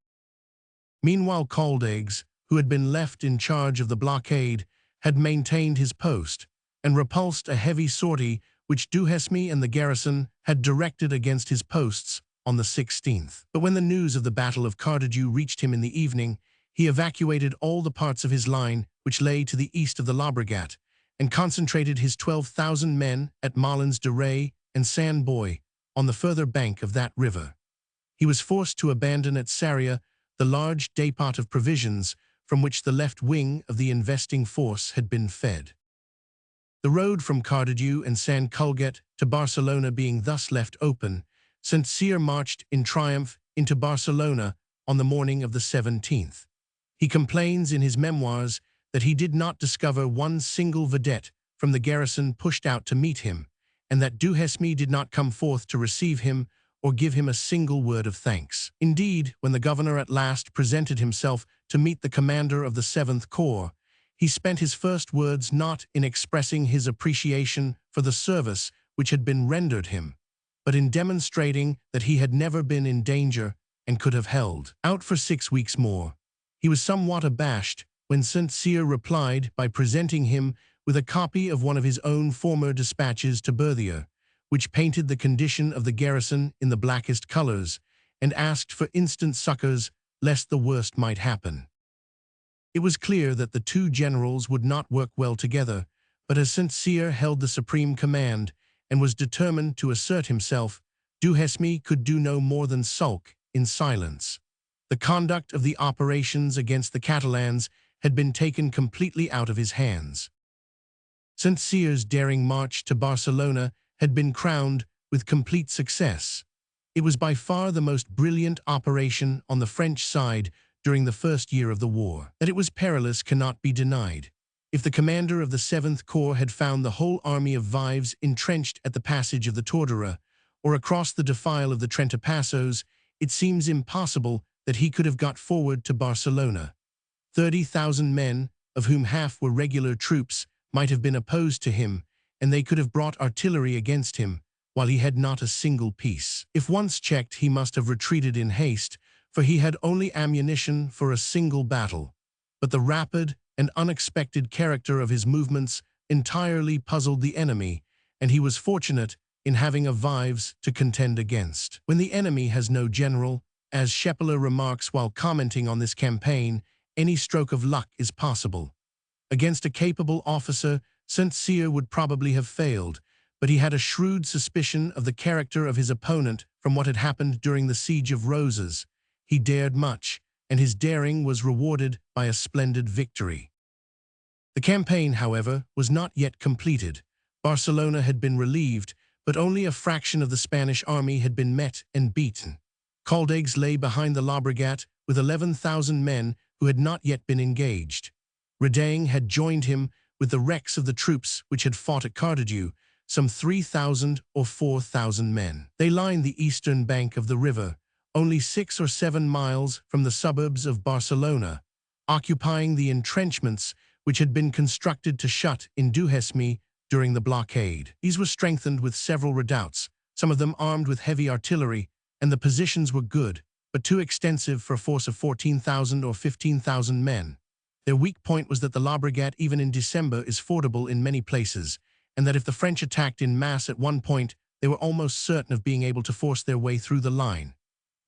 Meanwhile Caldagues, who had been left in charge of the blockade, had maintained his post, and repulsed a heavy sortie which Duhesme and the garrison had directed against his posts on the 16th. But when the news of the Battle of Cardigue reached him in the evening, he evacuated all the parts of his line which lay to the east of the Llobregat, and concentrated his 12,000 men at Molins de Rey and San Boi, on the further bank of that river. He was forced to abandon at Sarria the large depot of provisions from which the left wing of the investing force had been fed. The road from Cardigue and San Culget to Barcelona being thus left open, St. Cyr marched in triumph into Barcelona on the morning of the 17th. He complains in his memoirs that he did not discover one single vedette from the garrison pushed out to meet him, and that Duhesme did not come forth to receive him or give him a single word of thanks. Indeed, when the governor at last presented himself to meet the commander of the 7th Corps, he spent his first words not in expressing his appreciation for the service which had been rendered him, but in demonstrating that he had never been in danger and could have held out for 6 weeks more. He was somewhat abashed when St. Cyr replied by presenting him with a copy of one of his own former dispatches to Berthier, which painted the condition of the garrison in the blackest colors, and asked for instant succors lest the worst might happen. It was clear that the two generals would not work well together, but as St. Cyr held the supreme command and was determined to assert himself, Duhesme could do no more than sulk in silence. The conduct of the operations against the Catalans had been taken completely out of his hands. St. Cyr's daring march to Barcelona had been crowned with complete success. It was by far the most brilliant operation on the French side during the first year of the war. That it was perilous cannot be denied. If the commander of the 7th Corps had found the whole army of Vives entrenched at the passage of the Tordera, or across the defile of the Trentapassos, it seems impossible that he could have got forward to Barcelona. 30,000 men, of whom half were regular troops, might have been opposed to him, and they could have brought artillery against him, while he had not a single piece. If once checked, he must have retreated in haste, for he had only ammunition for a single battle. But the rapid and unexpected character of his movements entirely puzzled the enemy, and he was fortunate in having a Vives to contend against. When the enemy has no general, as Schepeler remarks while commenting on this campaign, any stroke of luck is possible. Against a capable officer, St. Cyr would probably have failed, but he had a shrewd suspicion of the character of his opponent from what had happened during the Siege of Roses. He dared much, and his daring was rewarded by a splendid victory. The campaign, however, was not yet completed. Barcelona had been relieved, but only a fraction of the Spanish army had been met and beaten. Caldagues lay behind the Llobregat with 11,000 men who had not yet been engaged. Redaing had joined him with the wrecks of the troops which had fought at Cardigue, some 3,000 or 4,000 men. They lined the eastern bank of the river, only 6 or 7 miles from the suburbs of Barcelona, occupying the entrenchments which had been constructed to shut in Duhesme during the blockade. These were strengthened with several redoubts, some of them armed with heavy artillery, and the positions were good, but too extensive for a force of 14,000 or 15,000 men. Their weak point was that the Llobregat, even in December, is fordable in many places, and that if the French attacked in mass at one point, they were almost certain of being able to force their way through the line.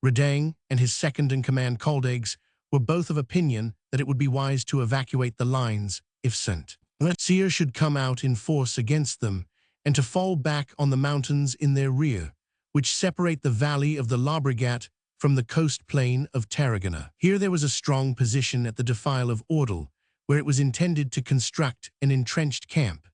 Redaing and his second-in-command Caldagues were both of opinion that it would be wise to evacuate the lines if St. Cyr should come out in force against them, and to fall back on the mountains in their rear, which separate the valley of the Llobregat from the coast plain of Tarragona. Here there was a strong position at the defile of Ordal, where it was intended to construct an entrenched camp.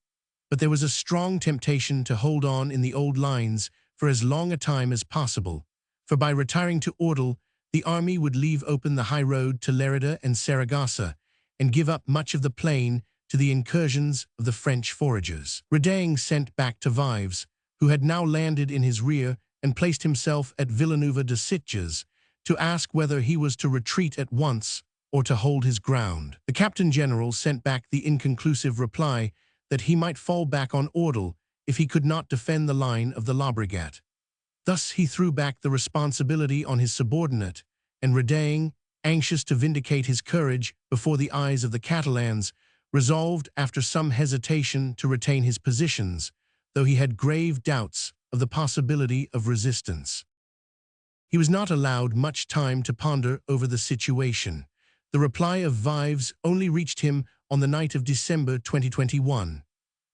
But there was a strong temptation to hold on in the old lines for as long a time as possible, for by retiring to Ordal, the army would leave open the high road to Lerida and Saragossa, and give up much of the plain to the incursions of the French foragers. Redaing sent back to Vives, who had now landed in his rear and placed himself at Villanueva de Sitges, to ask whether he was to retreat at once or to hold his ground. The captain-general sent back the inconclusive reply that he might fall back on Ordal if he could not defend the line of the Llobregat. Thus he threw back the responsibility on his subordinate, and Redaing, anxious to vindicate his courage before the eyes of the Catalans, resolved after some hesitation to retain his positions, though he had grave doubts of the possibility of resistance. He was not allowed much time to ponder over the situation. The reply of Vives only reached him on the night of December 2021.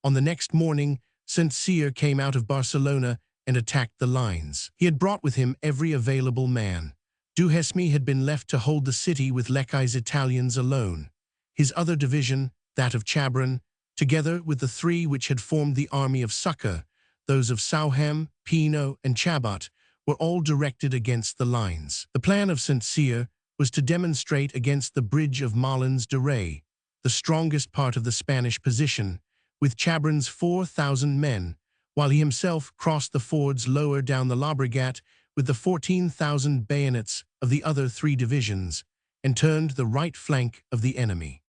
On the next morning, St. Cyr came out of Barcelona and attacked the lines. He had brought with him every available man. Duhesme had been left to hold the city with Leccai's Italians alone. His other division, that of Chabron, together with the three which had formed the army of succor, those of Sauhem, Pino, and Chabot, were all directed against the lines. The plan of St. Cyr was to demonstrate against the bridge of Malins de Rey, the strongest part of the Spanish position, with Chabron's 4,000 men, while he himself crossed the fords lower down the Llobregat with the 14,000 bayonets of the other three divisions, and turned the right flank of the enemy.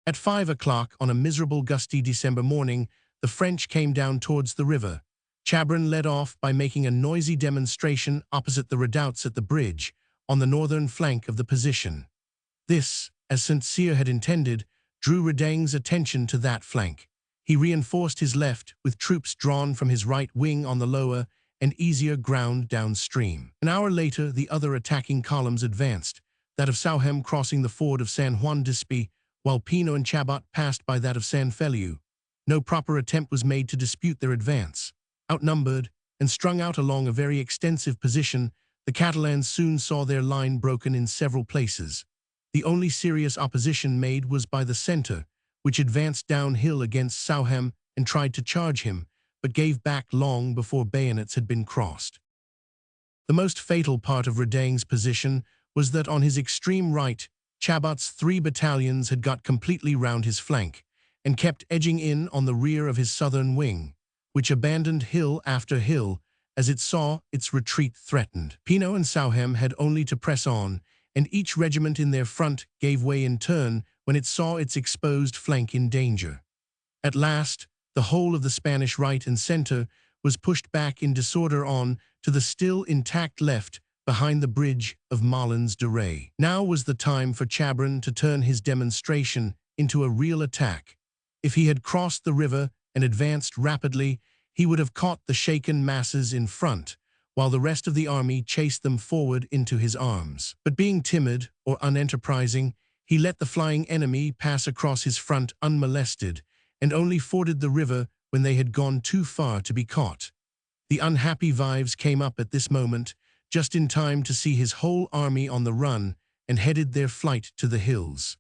At 5 o'clock on a miserable gusty December morning, the French came down towards the river. Chabron led off by making a noisy demonstration opposite the redoubts at the bridge, on the northern flank of the position. This, as St. Cyr had intended, drew Redaing's attention to that flank. He reinforced his left with troops drawn from his right wing on the lower and easier ground downstream. An hour later, the other attacking columns advanced, that of Sauhem crossing the ford of San Juan d'Espí, while Pino and Chabot passed by that of San Feliu. No proper attempt was made to dispute their advance. Outnumbered and strung out along a very extensive position, the Catalans soon saw their line broken in several places. The only serious opposition made was by the center, which advanced downhill against Sauhem and tried to charge him, but gave back long before bayonets had been crossed. The most fatal part of Redaing's position was that on his extreme right, Chabot's 3 battalions had got completely round his flank, and kept edging in on the rear of his southern wing, which abandoned hill after hill as it saw its retreat threatened. Pino and Sauhem had only to press on, and each regiment in their front gave way in turn when it saw its exposed flank in danger. At last, the whole of the Spanish right and center was pushed back in disorder on to the still intact left behind the bridge of Malins de Rey. Now was the time for Chabron to turn his demonstration into a real attack. If he had crossed the river and advanced rapidly, he would have caught the shaken masses in front, while the rest of the army chased them forward into his arms. But being timid or unenterprising, he let the flying enemy pass across his front unmolested, and only forded the river when they had gone too far to be caught. The unhappy Vives came up at this moment, just in time to see his whole army on the run, and headed their flight to the hills.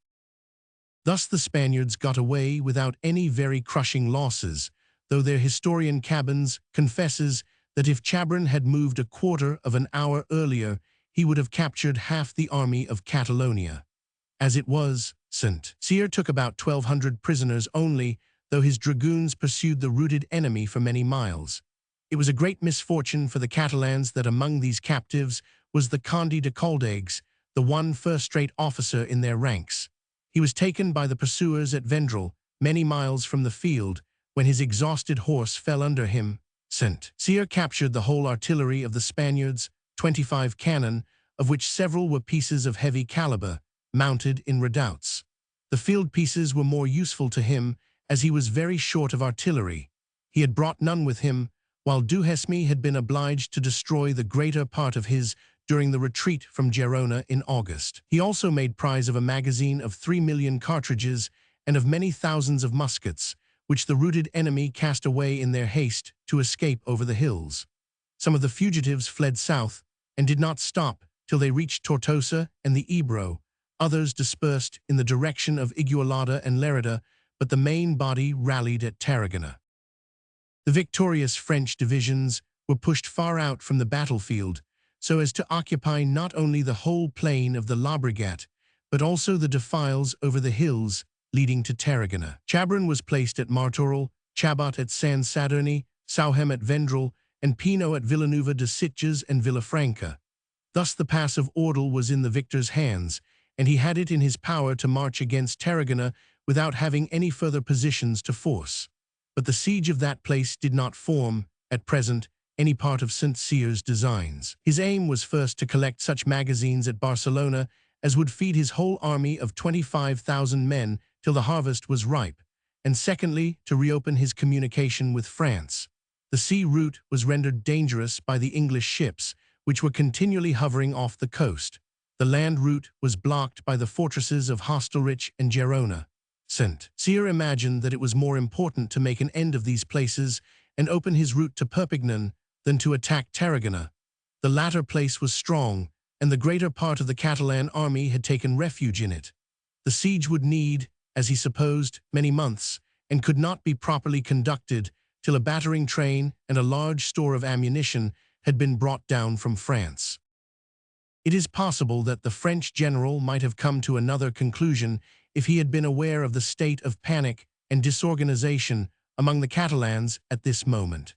Thus the Spaniards got away without any very crushing losses, though their historian Cabans confesses that if Chabron had moved a quarter of an hour earlier, he would have captured half the army of Catalonia. As it was, St. Cyr took about 1,200 prisoners only, though his dragoons pursued the routed enemy for many miles. It was a great misfortune for the Catalans that among these captives was the Conde de Caldagues, the one first-rate officer in their ranks. He was taken by the pursuers at Vendrell, many miles from the field, when his exhausted horse fell under him. St. Cyr captured the whole artillery of the Spaniards, 25 cannon, of which several were pieces of heavy caliber, mounted in redoubts. The field pieces were more useful to him, as he was very short of artillery. He had brought none with him, while Duhesme had been obliged to destroy the greater part of his during the retreat from Gerona in August. He also made prize of a magazine of 3 million cartridges and of many thousands of muskets, which the routed enemy cast away in their haste to escape over the hills. Some of the fugitives fled south and did not stop till they reached Tortosa and the Ebro. Others dispersed in the direction of Igualada and Lerida, but the main body rallied at Tarragona. The victorious French divisions were pushed far out from the battlefield, so as to occupy not only the whole plain of the Llobregat, but also the defiles over the hills leading to Tarragona. Chabrun was placed at Martorell, Chabot at San Sadurní, Sauhem at Vendrell, and Pino at Villanueva de Sitges and Villafranca. Thus the pass of Ordal was in the victor's hands, and he had it in his power to march against Tarragona without having any further positions to force. But the siege of that place did not form, at present, any part of St. Cyr's designs. His aim was first to collect such magazines at Barcelona as would feed his whole army of 25,000 men till the harvest was ripe, and secondly, to reopen his communication with France. The sea route was rendered dangerous by the English ships, which were continually hovering off the coast. The land route was blocked by the fortresses of Hostelrich and Gerona. St. Cyr imagined that it was more important to make an end of these places and open his route to Perpignan than to attack Tarragona. The latter place was strong, and the greater part of the Catalan army had taken refuge in it. The siege would need, as he supposed, many months, and could not be properly conducted till a battering train and a large store of ammunition had been brought down from France. It is possible that the French general might have come to another conclusion if he had been aware of the state of panic and disorganization among the Catalans at this moment.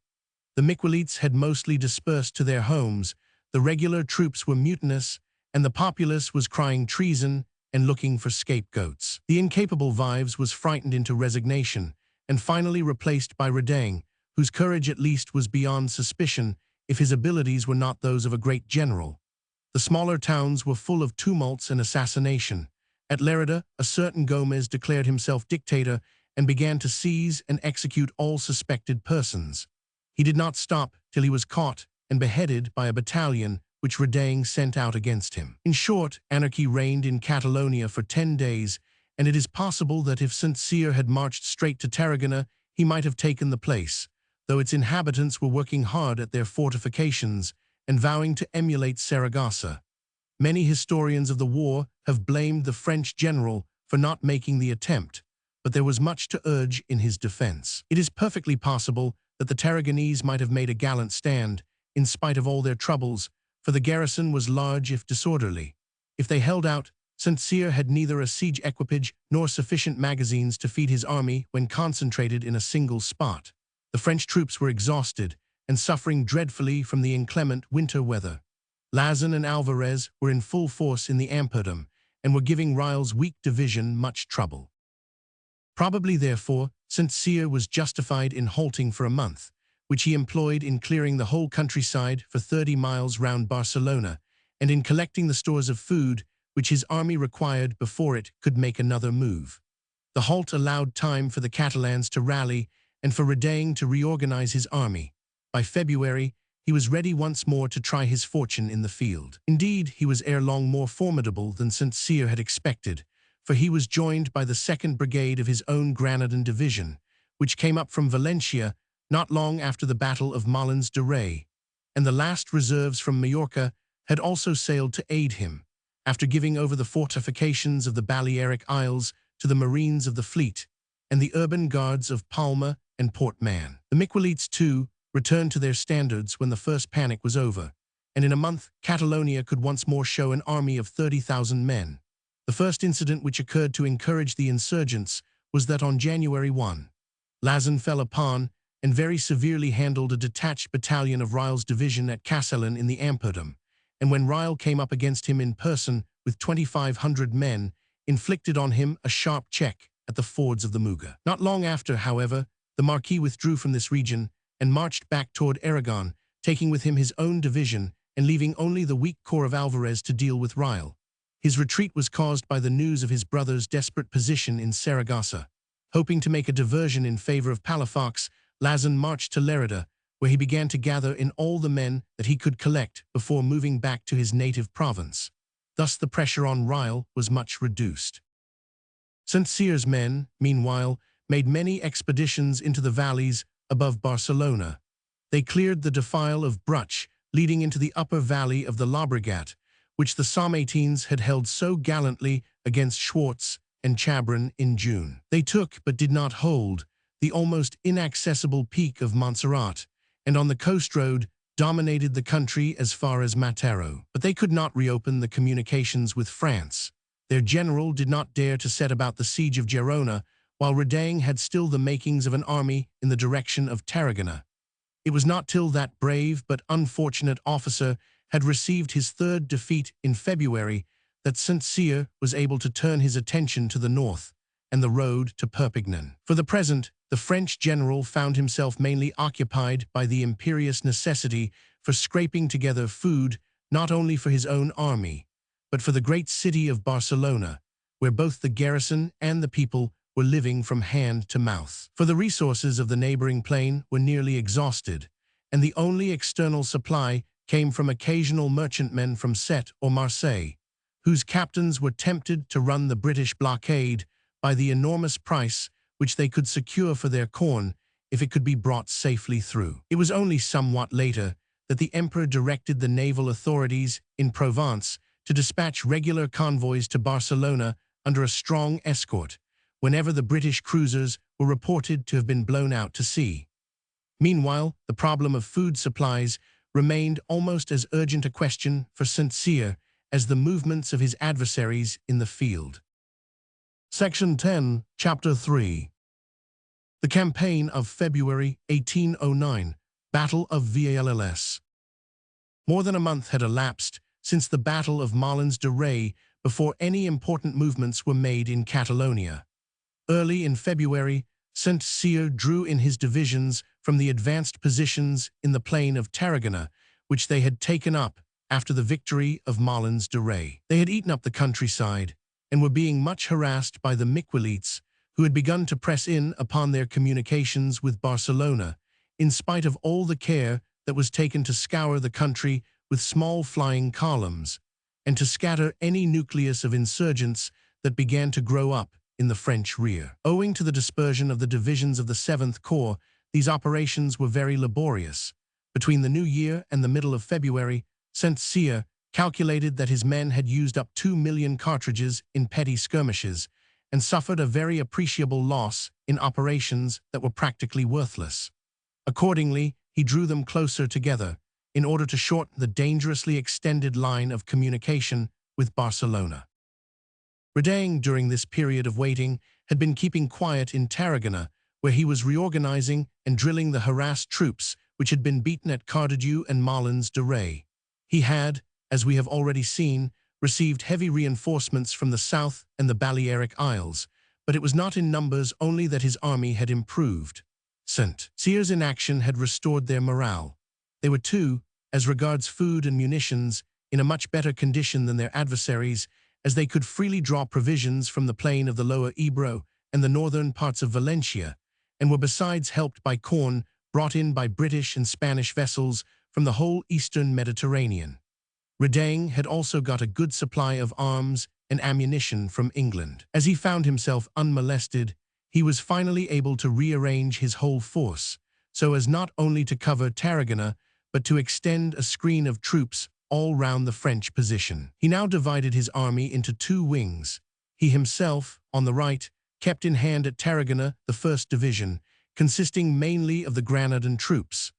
The Miquelites had mostly dispersed to their homes, the regular troops were mutinous, and the populace was crying treason and looking for scapegoats. The incapable Vives was frightened into resignation, and finally replaced by Redang, whose courage at least was beyond suspicion if his abilities were not those of a great general. The smaller towns were full of tumults and assassination. At Lerida, a certain Gomez declared himself dictator and began to seize and execute all suspected persons. He did not stop till he was caught and beheaded by a battalion which Redang sent out against him. In short, anarchy reigned in Catalonia for 10 days, and it is possible that if St. Cyr had marched straight to Tarragona, he might have taken the place, though its inhabitants were working hard at their fortifications and vowing to emulate Saragossa. Many historians of the war have blamed the French general for not making the attempt, but there was much to urge in his defense. It is perfectly possible that the Tarragonese might have made a gallant stand, in spite of all their troubles, for the garrison was large if disorderly. If they held out, St. Cyr had neither a siege equipage nor sufficient magazines to feed his army when concentrated in a single spot. The French troops were exhausted and suffering dreadfully from the inclement winter weather. Lazen and Alvarez were in full force in the Amperdam and were giving Rile's weak division much trouble. Probably, therefore, St. Cyr was justified in halting for a month, which he employed in clearing the whole countryside for 30 miles round Barcelona, and in collecting the stores of food which his army required before it could make another move. The halt allowed time for the Catalans to rally and for Redang to reorganize his army. By February, he was ready once more to try his fortune in the field. Indeed, he was ere long more formidable than St. Cyr had expected, for he was joined by the 2nd Brigade of his own Granadan division, which came up from Valencia not long after the Battle of Molins de Rey, and the last reserves from Majorca had also sailed to aid him, after giving over the fortifications of the Balearic Isles to the marines of the fleet and the urban guards of Palma and Port Mahon. The Miquelites, too, returned to their standards when the first panic was over, and in a month Catalonia could once more show an army of 30,000 men. The first incident which occurred to encourage the insurgents was that on January 1, Lazen fell upon and very severely handled a detached battalion of Rile's division at Castellan in the Amperdam, and when Ryle came up against him in person with 2,500 men, inflicted on him a sharp check at the fords of the Muga. Not long after, however, the Marquis withdrew from this region and marched back toward Aragon, taking with him his own division and leaving only the weak corps of Alvarez to deal with Ryle. His retreat was caused by the news of his brother's desperate position in Saragossa. Hoping to make a diversion in favor of Palafox, Lazen marched to Lerida, where he began to gather in all the men that he could collect before moving back to his native province. Thus the pressure on Ryle was much reduced. St. Cyr's men, meanwhile, made many expeditions into the valleys above Barcelona. They cleared the defile of Bruch, leading into the upper valley of the Llobregat, which the Sarmatines had held so gallantly against Schwartz and Chabron in June. They took, but did not hold, the almost inaccessible peak of Montserrat, and on the coast road dominated the country as far as Mataro. But they could not reopen the communications with France. Their general did not dare to set about the siege of Gerona, while Redaing had still the makings of an army in the direction of Tarragona. It was not till that brave but unfortunate officer had received his third defeat in February that St. Cyr was able to turn his attention to the north and the road to Perpignan. For the present, the French general found himself mainly occupied by the imperious necessity for scraping together food not only for his own army, but for the great city of Barcelona, where both the garrison and the people were living from hand to mouth. For the resources of the neighboring plain were nearly exhausted, and the only external supply came from occasional merchantmen from Sète or Marseille, whose captains were tempted to run the British blockade by the enormous price which they could secure for their corn if it could be brought safely through. It was only somewhat later that the emperor directed the naval authorities in Provence to dispatch regular convoys to Barcelona under a strong escort, whenever the British cruisers were reported to have been blown out to sea. Meanwhile, the problem of food supplies remained almost as urgent a question for St. Cyr as the movements of his adversaries in the field. Section 10, Chapter 3. The Campaign of February 1809, Battle of Villals. More than a month had elapsed since the Battle of Molins de Rey before any important movements were made in Catalonia. Early in February, St. Cyr drew in his divisions from the advanced positions in the plain of Tarragona, which they had taken up after the victory of Molins de Rey. They had eaten up the countryside and were being much harassed by the Miquelites, who had begun to press in upon their communications with Barcelona, in spite of all the care that was taken to scour the country with small flying columns, and to scatter any nucleus of insurgents that began to grow up in the French rear. Owing to the dispersion of the divisions of the 7th Corps, these operations were very laborious. Between the New Year and the middle of February, St. Cyr calculated that his men had used up 2 million cartridges in petty skirmishes and suffered a very appreciable loss in operations that were practically worthless. Accordingly, he drew them closer together in order to shorten the dangerously extended line of communication with Barcelona. Redaing, during this period of waiting, had been keeping quiet in Tarragona, where he was reorganizing and drilling the harassed troops which had been beaten at Cardedeu and Molins de Rey. He had, as we have already seen, received heavy reinforcements from the south and the Balearic Isles, but it was not in numbers only that his army had improved. St. Cyr's inaction had restored their morale. They were too, as regards food and munitions, in a much better condition than their adversaries, as they could freely draw provisions from the plain of the lower Ebro and the northern parts of Valencia, and were besides helped by corn brought in by British and Spanish vessels from the whole eastern Mediterranean. Redaing had also got a good supply of arms and ammunition from England. As he found himself unmolested, he was finally able to rearrange his whole force, so as not only to cover Tarragona, but to extend a screen of troops all round the French position. He now divided his army into 2 wings. He himself, on the right, kept in hand at Tarragona the 1st Division, consisting mainly of the Granadan troops,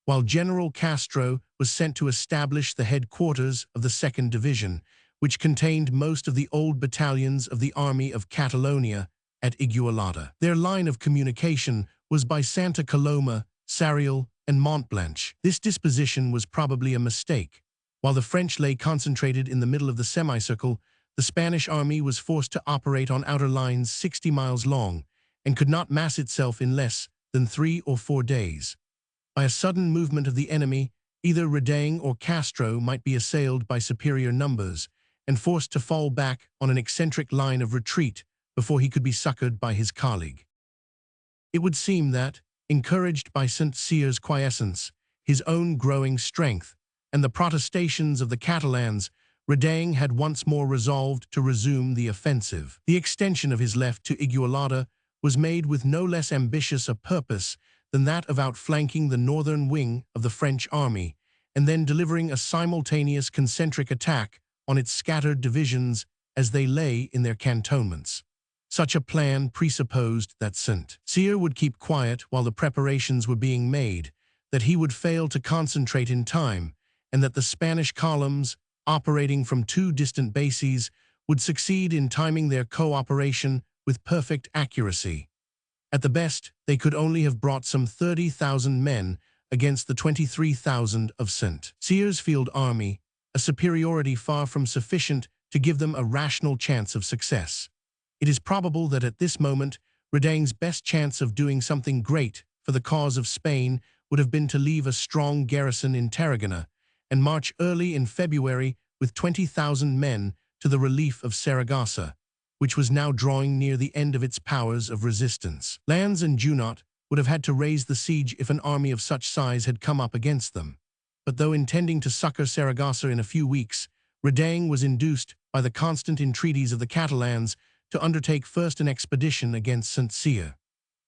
while General Castro was sent to establish the headquarters of the 2nd Division, which contained most of the old battalions of the Army of Catalonia at Igualada. Their line of communication was by Santa Coloma, Sarrial, and Montblanch. This disposition was probably a mistake. While the French lay concentrated in the middle of the semicircle, the Spanish army was forced to operate on outer lines 60 miles long and could not mass itself in less than 3 or 4 days. By a sudden movement of the enemy, either Redaing or Castro might be assailed by superior numbers and forced to fall back on an eccentric line of retreat before he could be succored by his colleague. It would seem that, encouraged by St. Cyr's quiescence, his own growing strength, and the protestations of the Catalans, Redaing had once more resolved to resume the offensive. The extension of his left to Igualada was made with no less ambitious a purpose than that of outflanking the northern wing of the French army, and then delivering a simultaneous concentric attack on its scattered divisions as they lay in their cantonments. Such a plan presupposed that St. Cyr would keep quiet while the preparations were being made, that he would fail to concentrate in time, and that the Spanish columns, operating from two distant bases, would succeed in timing their cooperation with perfect accuracy. At the best, they could only have brought some 30,000 men against the 23,000 of St. Cyr's field army, a superiority far from sufficient to give them a rational chance of success. It is probable that at this moment, Reding's best chance of doing something great for the cause of Spain would have been to leave a strong garrison in Tarragona and march early in February with 20,000 men to the relief of Saragossa, which was now drawing near the end of its powers of resistance. Lannes and Junot would have had to raise the siege if an army of such size had come up against them. But though intending to succor Saragossa in a few weeks, Reding was induced by the constant entreaties of the Catalans to undertake first an expedition against St. Cyr.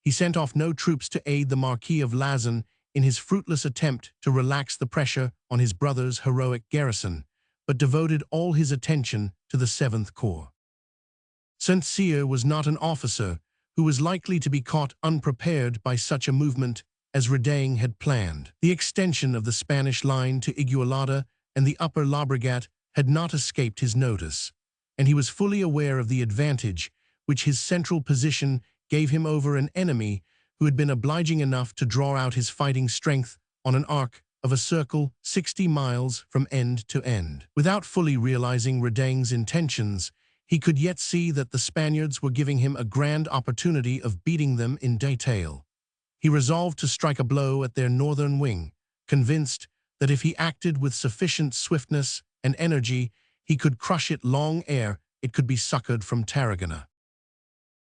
He sent off no troops to aid the Marquis of Lauzun in his fruitless attempt to relax the pressure on his brother's heroic garrison, but devoted all his attention to the 7th Corps. St. Cyr was not an officer who was likely to be caught unprepared by such a movement as Reding had planned. The extension of the Spanish line to Igualada and the upper Llobregat had not escaped his notice, and he was fully aware of the advantage which his central position gave him over an enemy who had been obliging enough to draw out his fighting strength on an arc of a circle 60 miles from end to end. Without fully realizing Reding's intentions, he could yet see that the Spaniards were giving him a grand opportunity of beating them in detail. He resolved to strike a blow at their northern wing, convinced that if he acted with sufficient swiftness and energy, he could crush it long ere it could be succored from Tarragona.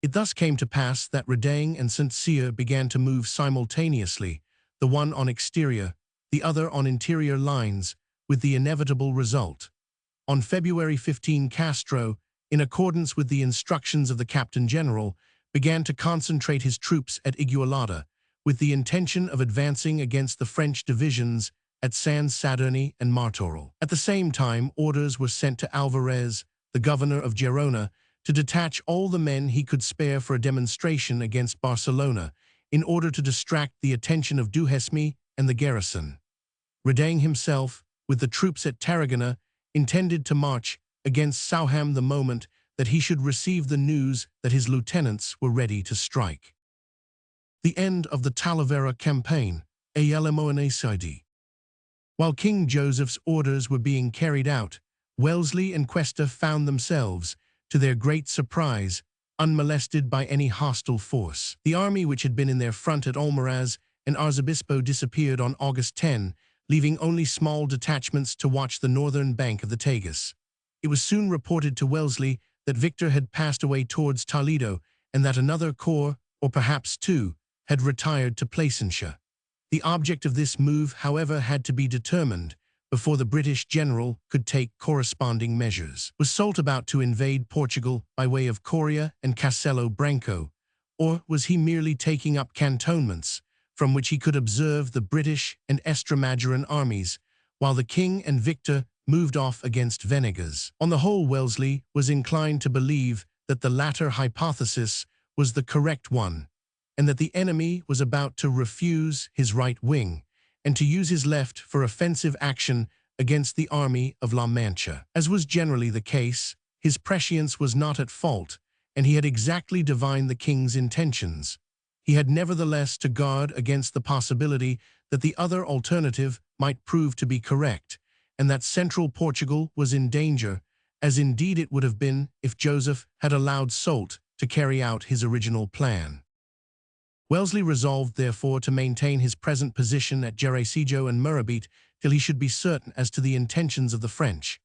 It thus came to pass that Reding and St. Cyr began to move simultaneously, the one on exterior, the other on interior lines, with the inevitable result. On February 15, Castro, in accordance with the instructions of the Captain General, began to concentrate his troops at Igualada, with the intention of advancing against the French divisions at San Sadurní and Martorell. At the same time, orders were sent to Alvarez, the governor of Gerona, to detach all the men he could spare for a demonstration against Barcelona, in order to distract the attention of Duhesme and the garrison. Reding himself, with the troops at Tarragona, intended to march against Sauham the moment that he should receive the news that his lieutenants were ready to strike. The end of the Talavera campaign, ALMONACID. While King Joseph's orders were being carried out, Wellesley and Cuesta found themselves, to their great surprise, unmolested by any hostile force. The army which had been in their front at Almaraz and Arzobispo disappeared on August 10, leaving only small detachments to watch the northern bank of the Tagus. It was soon reported to Wellesley that Victor had passed away towards Toledo and that another corps, or perhaps two, had retired to Placentia. The object of this move, however, had to be determined before the British general could take corresponding measures. Was Soult about to invade Portugal by way of Coria and Castelo Branco, or was he merely taking up cantonments from which he could observe the British and Extremaduran armies, while the king and Victor moved off against Venegas? On the whole, Wellesley was inclined to believe that the latter hypothesis was the correct one, and that the enemy was about to refuse his right wing and to use his left for offensive action against the army of La Mancha. As was generally the case, his prescience was not at fault, and he had exactly divined the king's intentions. He had nevertheless to guard against the possibility that the other alternative might prove to be correct, and that central Portugal was in danger, as indeed it would have been if Joseph had allowed Soult to carry out his original plan. Wellesley resolved, therefore, to maintain his present position at Jericillo and Murabit till he should be certain as to the intentions of the French.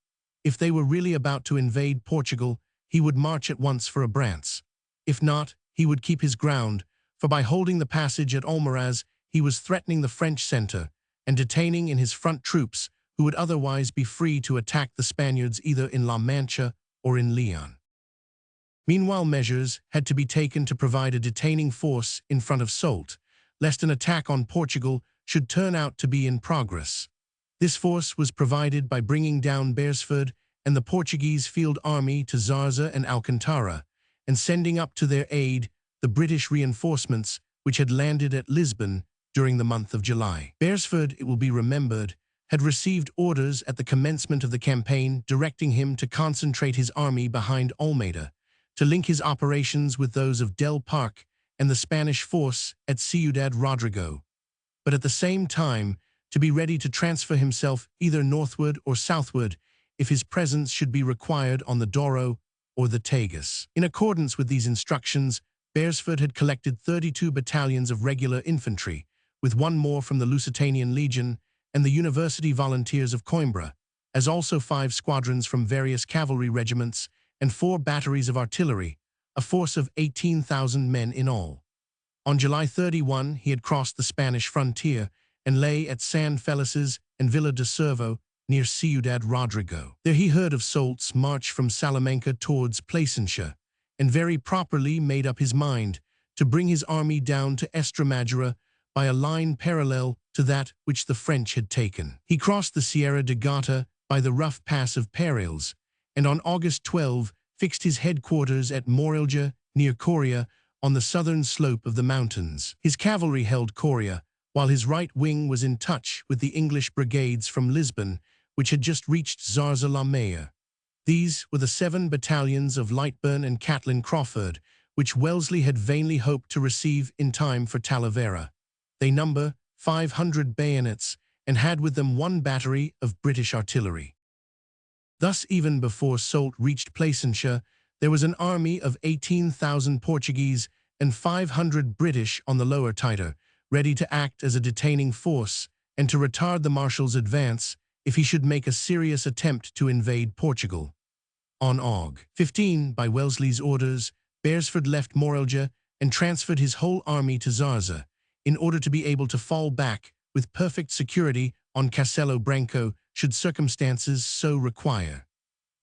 If they were really about to invade Portugal, he would march at once for Abrantes. If not, he would keep his ground, for by holding the passage at Almaraz, he was threatening the French center and detaining in his front troops who would otherwise be free to attack the Spaniards either in La Mancha or in Leon. Meanwhile, measures had to be taken to provide a detaining force in front of Soult, lest an attack on Portugal should turn out to be in progress. This force was provided by bringing down Beresford and the Portuguese field army to Zarza and Alcantara, and sending up to their aid the British reinforcements which had landed at Lisbon during the month of July. Beresford, it will be remembered, had received orders at the commencement of the campaign directing him to concentrate his army behind Almeida, to link his operations with those of Del Parque and the Spanish force at Ciudad Rodrigo, but at the same time to be ready to transfer himself either northward or southward if his presence should be required on the Douro or the Tagus. In accordance with these instructions, Beresford had collected 32 battalions of regular infantry, with one more from the Lusitanian Legion and the University Volunteers of Coimbra, as also 5 squadrons from various cavalry regiments and 4 batteries of artillery, a force of 18,000 men in all. On July 31, he had crossed the Spanish frontier and lay at San Felices and Villa de Cervo near Ciudad Rodrigo. There he heard of Soult's march from Salamanca towards Placentia, and very properly made up his mind to bring his army down to Estremadura by a line parallel to that which the French had taken. He crossed the Sierra de Gata by the rough pass of Perales, and on August 12 fixed his headquarters at Morilja near Coria on the southern slope of the mountains. His cavalry held Coria, while his right wing was in touch with the English brigades from Lisbon, which had just reached Zarza la Maya. These were the 7 battalions of Lightburn and Catlin Crawford, which Wellesley had vainly hoped to receive in time for Talavera. They number 500 bayonets and had with them 1 battery of British artillery. Thus, even before Soult reached Placentia, there was an army of 18,000 Portuguese and 500 British on the lower Taita, ready to act as a detaining force and to retard the Marshal's advance if he should make a serious attempt to invade Portugal. On Aug. 15, by Wellesley's orders, Beresford left Morilja and transferred his whole army to Zarza, in order to be able to fall back with perfect security on Castelo Branco should circumstances so require.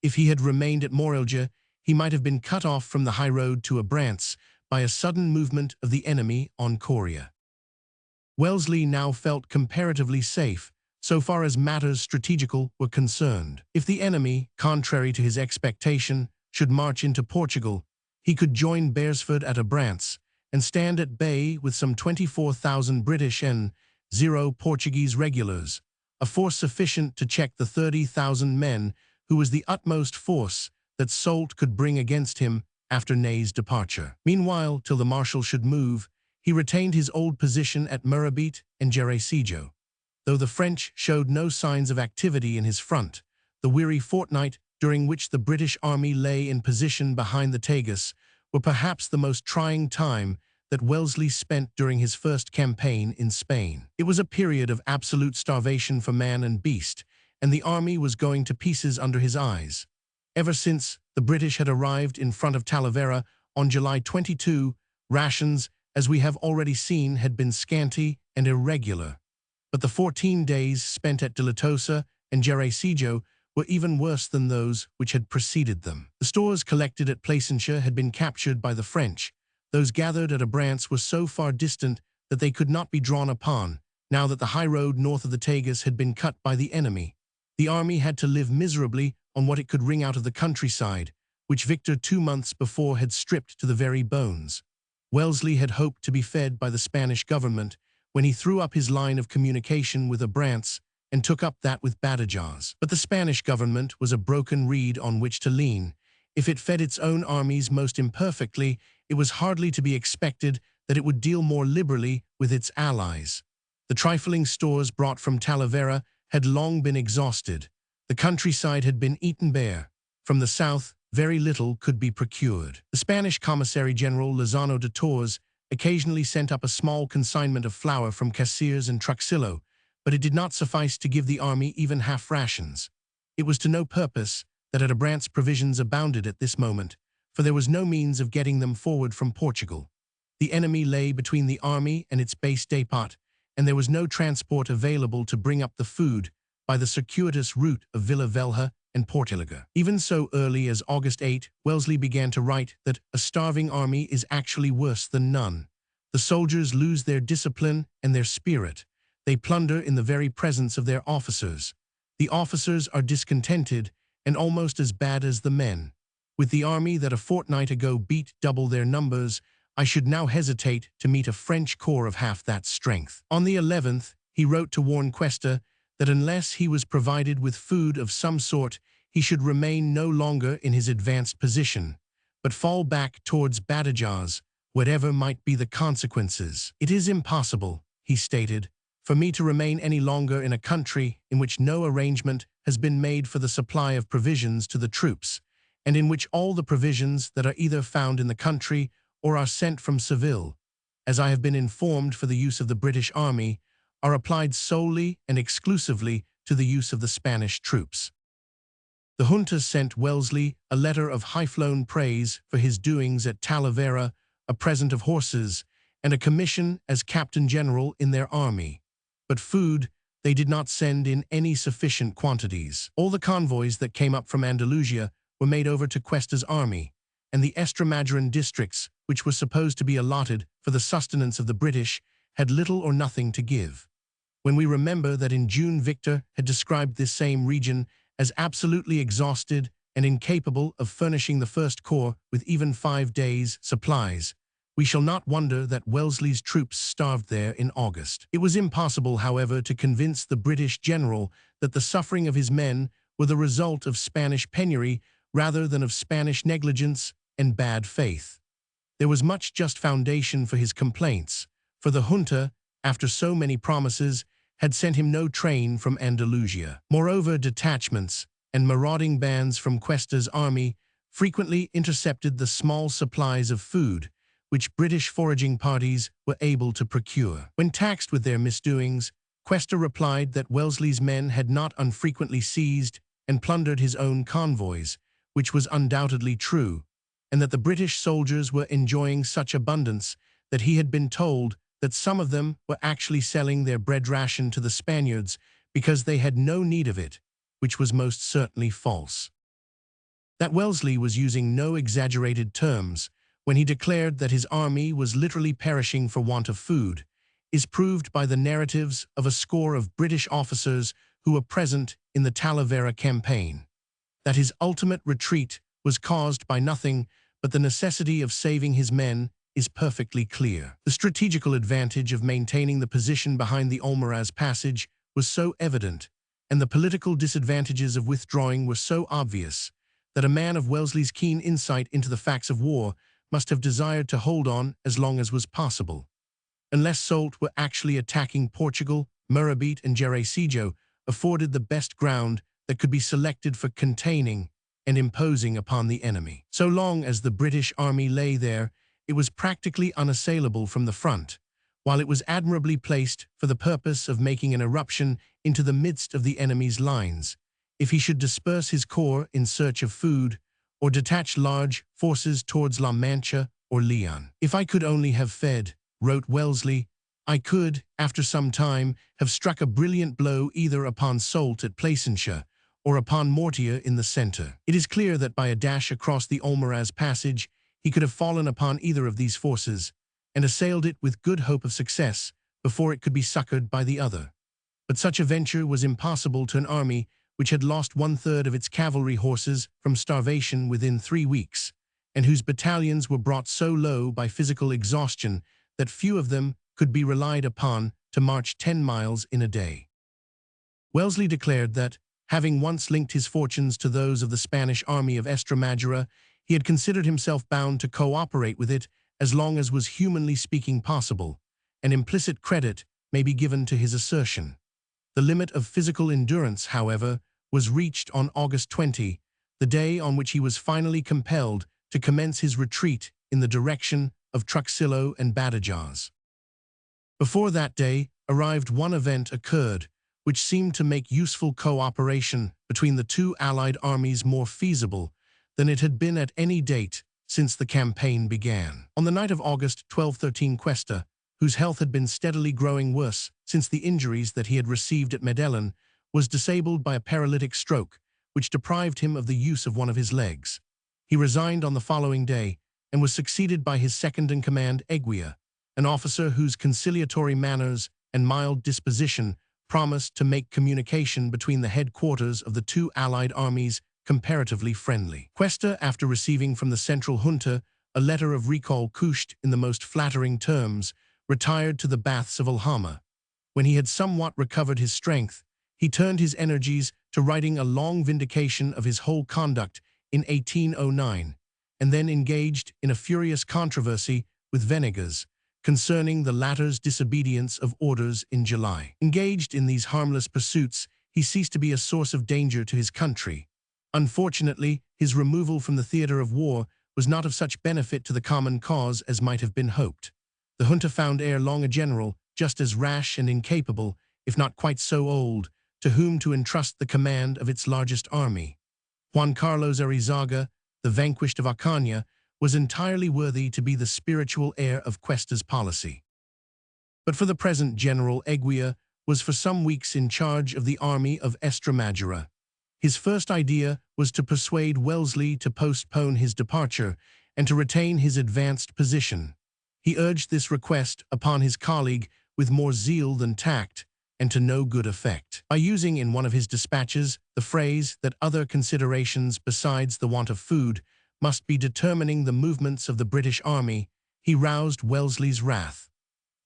If he had remained at Morilja, he might have been cut off from the high road to Abrantes by a sudden movement of the enemy on Coria. Wellesley now felt comparatively safe, so far as matters strategical were concerned. If the enemy, contrary to his expectation, should march into Portugal, he could join Beresford at Abrantes and stand at bay with some 24,000 British and 0 Portuguese regulars, a force sufficient to check the 30,000 men who was the utmost force that Soult could bring against him after Ney's departure. Meanwhile, till the Marshal should move, he retained his old position at Murabit and Jerecejo. Though the French showed no signs of activity in his front, the weary fortnight during which the British army lay in position behind the Tagus were perhaps the most trying time that Wellesley spent during his first campaign in Spain. It was a period of absolute starvation for man and beast, and the army was going to pieces under his eyes. Ever since the British had arrived in front of Talavera on July 22, rations, as we have already seen, had been scanty and irregular. But the 14 days spent at De La Tosa and Jerecejo were even worse than those which had preceded them. The stores collected at Placentia had been captured by the French. Those gathered at Abrantes were so far distant that they could not be drawn upon, now that the high road north of the Tagus had been cut by the enemy. The army had to live miserably on what it could wring out of the countryside, which Victor 2 months before had stripped to the very bones. Wellesley had hoped to be fed by the Spanish government when he threw up his line of communication with Abrantes and took up that with Badajoz. But the Spanish government was a broken reed on which to lean. If it fed its own armies most imperfectly, it was hardly to be expected that it would deal more liberally with its allies. The trifling stores brought from Talavera had long been exhausted. The countryside had been eaten bare. From the south, very little could be procured. The Spanish Commissary General Lozano de Torres occasionally sent up a small consignment of flour from Caceres and Truxillo, but it did not suffice to give the army even half rations. It was to no purpose that at Abrantes provisions abounded at this moment, for there was no means of getting them forward from Portugal. The enemy lay between the army and its base depot, and there was no transport available to bring up the food by the circuitous route of Villa Velha and Portelaga. Even so early as August 8, Wellesley began to write that a starving army is actually worse than none. The soldiers lose their discipline and their spirit. They plunder in the very presence of their officers. The officers are discontented, and almost as bad as the men. With the army that a fortnight ago beat double their numbers, I should now hesitate to meet a French corps of half that strength. On the 11th, he wrote to warn Cuesta that unless he was provided with food of some sort, he should remain no longer in his advanced position, but fall back towards Badajoz, whatever might be the consequences. It is impossible, he stated, for me to remain any longer in a country in which no arrangement has been made for the supply of provisions to the troops, and in which all the provisions that are either found in the country or are sent from Seville, as I have been informed for the use of the British Army, are applied solely and exclusively to the use of the Spanish troops. The junta sent Wellesley a letter of high-flown praise for his doings at Talavera, a present of horses, and a commission as captain general in their army. But food they did not send in any sufficient quantities. All the convoys that came up from Andalusia were made over to Cuesta's army, and the Extremaduran districts, which were supposed to be allotted for the sustenance of the British, had little or nothing to give. When we remember that in June Victor had described this same region as absolutely exhausted and incapable of furnishing the First Corps with even 5 days' supplies, we shall not wonder that Wellesley's troops starved there in August. It was impossible, however, to convince the British general that the suffering of his men were the result of Spanish penury rather than of Spanish negligence and bad faith. There was much just foundation for his complaints, for the junta, after so many promises, had sent him no train from Andalusia. Moreover, detachments and marauding bands from Cuesta's army frequently intercepted the small supplies of food which British foraging parties were able to procure. When taxed with their misdoings, Cuesta replied that Wellesley's men had not unfrequently seized and plundered his own convoys, which was undoubtedly true, and that the British soldiers were enjoying such abundance that he had been told that some of them were actually selling their bread ration to the Spaniards because they had no need of it, which was most certainly false. That Wellesley was using no exaggerated terms when he declared that his army was literally perishing for want of food is proved by the narratives of a score of British officers who were present in the Talavera campaign. That his ultimate retreat was caused by nothing but the necessity of saving his men is perfectly clear. The strategical advantage of maintaining the position behind the Almaraz Passage was so evident, and the political disadvantages of withdrawing were so obvious, that a man of Wellesley's keen insight into the facts of war must have desired to hold on as long as was possible. Unless Soult were actually attacking Portugal, Murabit and Jericillo afforded the best ground that could be selected for containing and imposing upon the enemy. So long as the British army lay there, it was practically unassailable from the front, while it was admirably placed for the purpose of making an eruption into the midst of the enemy's lines, if he should disperse his corps in search of food, or detach large forces towards La Mancha or Leon. If I could only have fed, wrote Wellesley, I could, after some time, have struck a brilliant blow either upon Soult at Placentia or upon Mortier in the center. It is clear that by a dash across the Almaraz Passage, he could have fallen upon either of these forces and assailed it with good hope of success before it could be succored by the other. But such a venture was impossible to an army which had lost 1/3 of its cavalry horses from starvation within 3 weeks, and whose battalions were brought so low by physical exhaustion that few of them could be relied upon to march 10 miles in a day. Wellesley declared that, having once linked his fortunes to those of the Spanish army of Estremadura, he had considered himself bound to cooperate with it as long as was humanly speaking possible, and implicit credit may be given to his assertion. The limit of physical endurance, however, was reached on August 20, the day on which he was finally compelled to commence his retreat in the direction of Truxillo and Badajoz. Before that day arrived one event occurred which seemed to make useful cooperation between the two allied armies more feasible than it had been at any date since the campaign began. On the night of August 12-13, Cuesta, whose health had been steadily growing worse since the injuries that he had received at Medellin, was disabled by a paralytic stroke, which deprived him of the use of one of his legs. He resigned on the following day, and was succeeded by his second-in-command, Eguia, an officer whose conciliatory manners and mild disposition promised to make communication between the headquarters of the two allied armies comparatively friendly. Cuesta, after receiving from the central junta a letter of recall couched in the most flattering terms, retired to the baths of Alhama. When he had somewhat recovered his strength, he turned his energies to writing a long vindication of his whole conduct in 1809, and then engaged in a furious controversy with Venegas concerning the latter's disobedience of orders in July. Engaged in these harmless pursuits, he ceased to be a source of danger to his country. Unfortunately, his removal from the theater of war was not of such benefit to the common cause as might have been hoped. The junta found ere long a general, just as rash and incapable, if not quite so old, to whom to entrust the command of its largest army. Juan Carlos Arizaga, the vanquished of Ocaña, was entirely worthy to be the spiritual heir of Cuesta's policy. But for the present, General Eguia was for some weeks in charge of the army of Estremadura. His first idea was to persuade Wellesley to postpone his departure and to retain his advanced position. He urged this request upon his colleague with more zeal than tact, and to no good effect. By using in one of his dispatches the phrase that other considerations besides the want of food must be determining the movements of the British army, he roused Wellesley's wrath.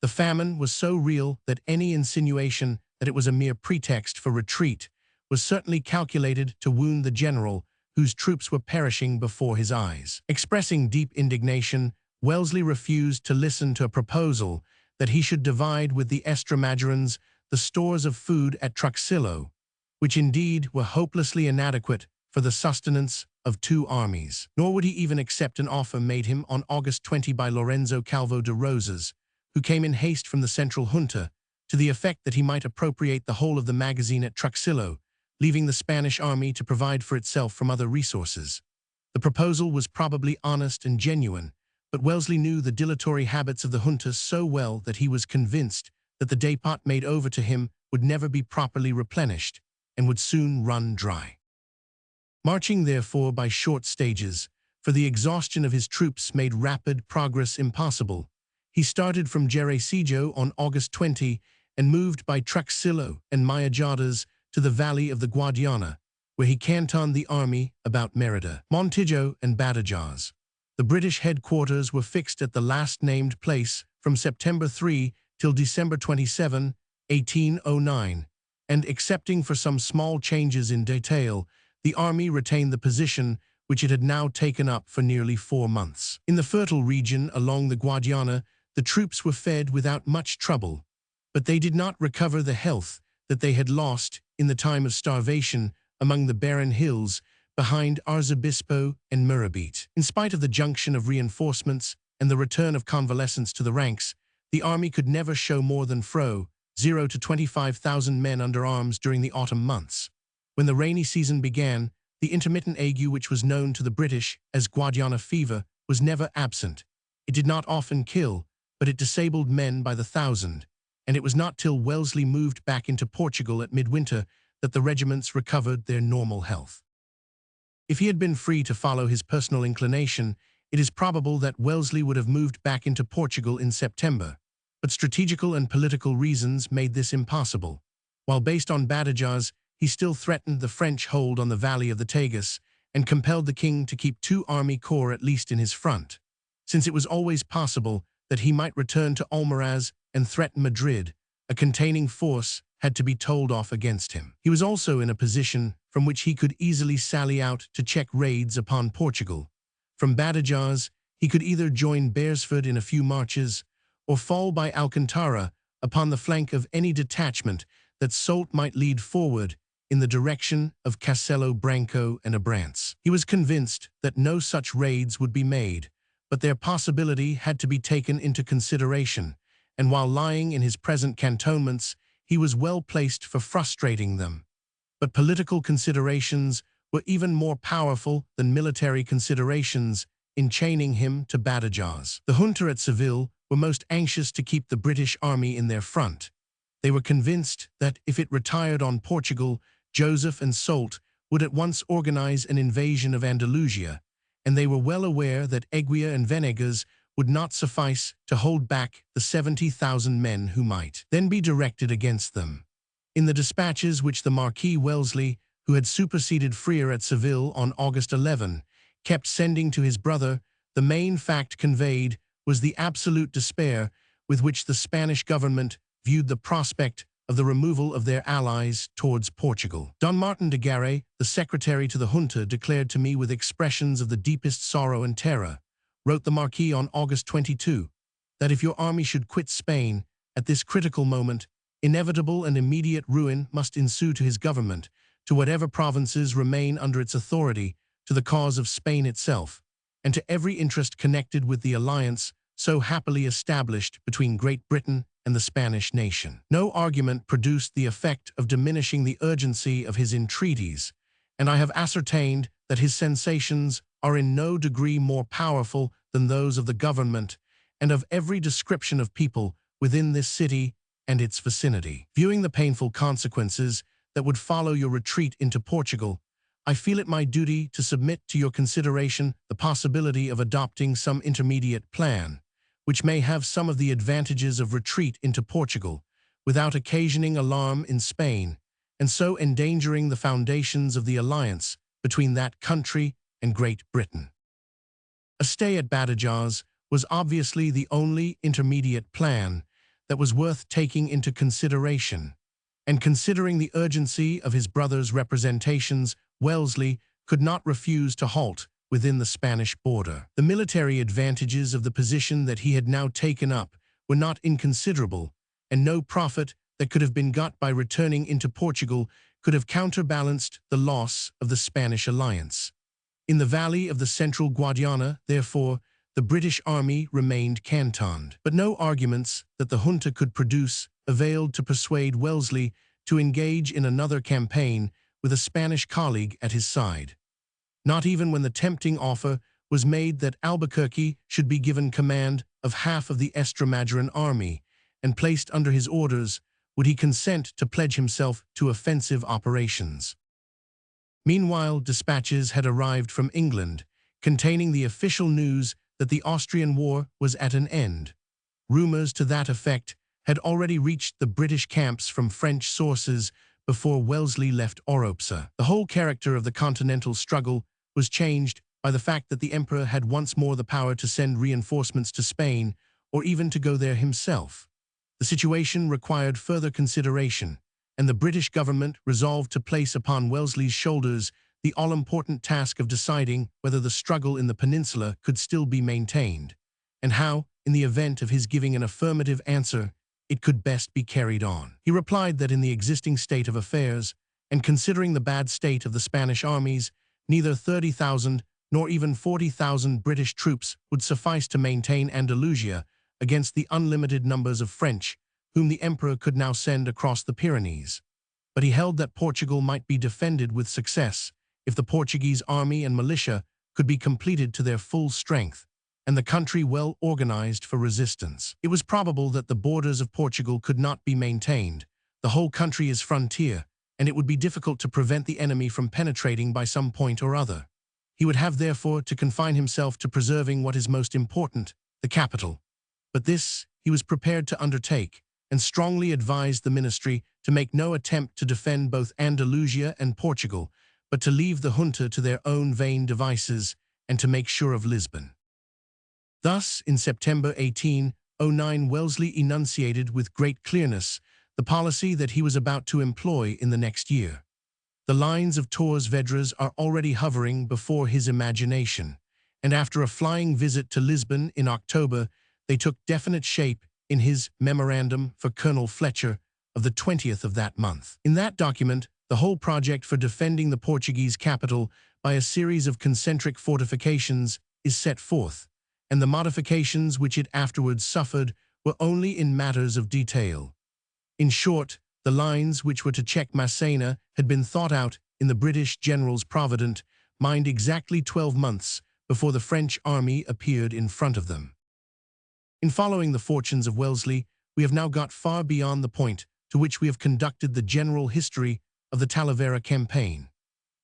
The famine was so real that any insinuation that it was a mere pretext for retreat was certainly calculated to wound the general, whose troops were perishing before his eyes. Expressing deep indignation, Wellesley refused to listen to a proposal that he should divide with the Estremadurans the stores of food at Truxillo, which indeed were hopelessly inadequate for the sustenance of two armies. Nor would he even accept an offer made him on August 20 by Lorenzo Calvo de Rosas, who came in haste from the central junta, to the effect that he might appropriate the whole of the magazine at Truxillo, leaving the Spanish army to provide for itself from other resources. The proposal was probably honest and genuine, but Wellesley knew the dilatory habits of the junta so well that he was convinced that the dépôt made over to him would never be properly replenished and would soon run dry. Marching therefore by short stages, for the exhaustion of his troops made rapid progress impossible, he started from Jericillo on August 20 and moved by Truxillo and Mayajadas to the valley of the Guadiana, where he cantoned the army about Mérida, Montijo, and Badajoz. The British headquarters were fixed at the last-named place from September 3 till December 27, 1809, and excepting for some small changes in detail, the army retained the position which it had now taken up for nearly 4 months. In the fertile region along the Guadiana, the troops were fed without much trouble, but they did not recover the health that they had lost in the time of starvation among the barren hills behind Arzobispo and Murabit. In spite of the junction of reinforcements and the return of convalescents to the ranks, the army could never show more than 0 to 25,000 men under arms during the autumn months. When the rainy season began, the intermittent ague which was known to the British as Guadiana fever was never absent. It did not often kill, but it disabled men by the thousand, and it was not till Wellesley moved back into Portugal at midwinter that the regiments recovered their normal health. If he had been free to follow his personal inclination, it is probable that Wellesley would have moved back into Portugal in September, but strategical and political reasons made this impossible. While based on Badajoz, he still threatened the French hold on the valley of the Tagus and compelled the king to keep 2 army corps at least in his front, since it was always possible that he might return to Almaraz and threaten Madrid. A containing force had to be told off against him. He was also in a position from which he could easily sally out to check raids upon Portugal. From Badajoz, he could either join Beresford in a few marches or fall by Alcantara upon the flank of any detachment that Soult might lead forward in the direction of Castelo Branco and Abrantes. He was convinced that no such raids would be made, but their possibility had to be taken into consideration, and while lying in his present cantonments, he was well placed for frustrating them. But political considerations were even more powerful than military considerations in chaining him to Badajoz. The junta at Seville were most anxious to keep the British army in their front. They were convinced that if it retired on Portugal, Joseph and Soult would at once organize an invasion of Andalusia, and they were well aware that Eguia and Venegas would not suffice to hold back the 70,000 men who might then be directed against them. In the dispatches which the Marquis Wellesley, who had superseded Freire at Seville on August 11, kept sending to his brother, the main fact conveyed was the absolute despair with which the Spanish government viewed the prospect of the removal of their allies towards Portugal. Don Martin de Garay, the secretary to the junta, declared to me with expressions of the deepest sorrow and terror, wrote the Marquis on August 22, that if your army should quit Spain at this critical moment, inevitable and immediate ruin must ensue to his government, to whatever provinces remain under its authority, to the cause of Spain itself, and to every interest connected with the alliance so happily established between Great Britain and the Spanish nation. No argument produced the effect of diminishing the urgency of his entreaties, and I have ascertained that his sensations are in no degree more powerful than those of the government and of every description of people within this city and its vicinity. Viewing the painful consequences that would follow your retreat into Portugal, I feel it my duty to submit to your consideration the possibility of adopting some intermediate plan, which may have some of the advantages of retreat into Portugal, without occasioning alarm in Spain, and so endangering the foundations of the alliance between that country and Great Britain. A stay at Badajoz was obviously the only intermediate plan that was worth taking into consideration, and considering the urgency of his brother's representations, Wellesley could not refuse to halt within the Spanish border. The military advantages of the position that he had now taken up were not inconsiderable, and no profit that could have been got by returning into Portugal could have counterbalanced the loss of the Spanish alliance. In the valley of the central Guadiana, therefore, the British army remained cantoned. But no arguments that the junta could produce availed to persuade Wellesley to engage in another campaign with a Spanish colleague at his side. Not even when the tempting offer was made that Albuquerque should be given command of half of the Extremaduran army and placed under his orders would he consent to pledge himself to offensive operations. Meanwhile, dispatches had arrived from England, containing the official news that the Austrian war was at an end. Rumors to that effect had already reached the British camps from French sources before Wellesley left Oropesa. The whole character of the continental struggle was changed by the fact that the emperor had once more the power to send reinforcements to Spain or even to go there himself. The situation required further consideration, and the British government resolved to place upon Wellesley's shoulders the all-important task of deciding whether the struggle in the peninsula could still be maintained, and how, in the event of his giving an affirmative answer, it could best be carried on. He replied that in the existing state of affairs, and considering the bad state of the Spanish armies, neither 30,000 nor even 40,000 British troops would suffice to maintain Andalusia against the unlimited numbers of French, whom the emperor could now send across the Pyrenees. But he held that Portugal might be defended with success if the Portuguese army and militia could be completed to their full strength, and the country well organized for resistance. It was probable that the borders of Portugal could not be maintained. The whole country is frontier, and it would be difficult to prevent the enemy from penetrating by some point or other. He would have therefore to confine himself to preserving what is most important, the capital. But this he was prepared to undertake, and strongly advised the ministry to make no attempt to defend both Andalusia and Portugal, but to leave the junta to their own vain devices and to make sure of Lisbon. Thus, in September 1809, Wellesley enunciated with great clearness the policy that he was about to employ in the next year. The lines of Torres Vedras are already hovering before his imagination, and after a flying visit to Lisbon in October, they took definite shape in his memorandum for Colonel Fletcher of the 20th of that month. In that document, the whole project for defending the Portuguese capital by a series of concentric fortifications is set forth, and the modifications which it afterwards suffered were only in matters of detail. In short, the lines which were to check Massena had been thought out in the British general's provident mind exactly 12 months before the French army appeared in front of them. In following the fortunes of Wellesley, we have now got far beyond the point to which we have conducted the general history of the Talavera campaign.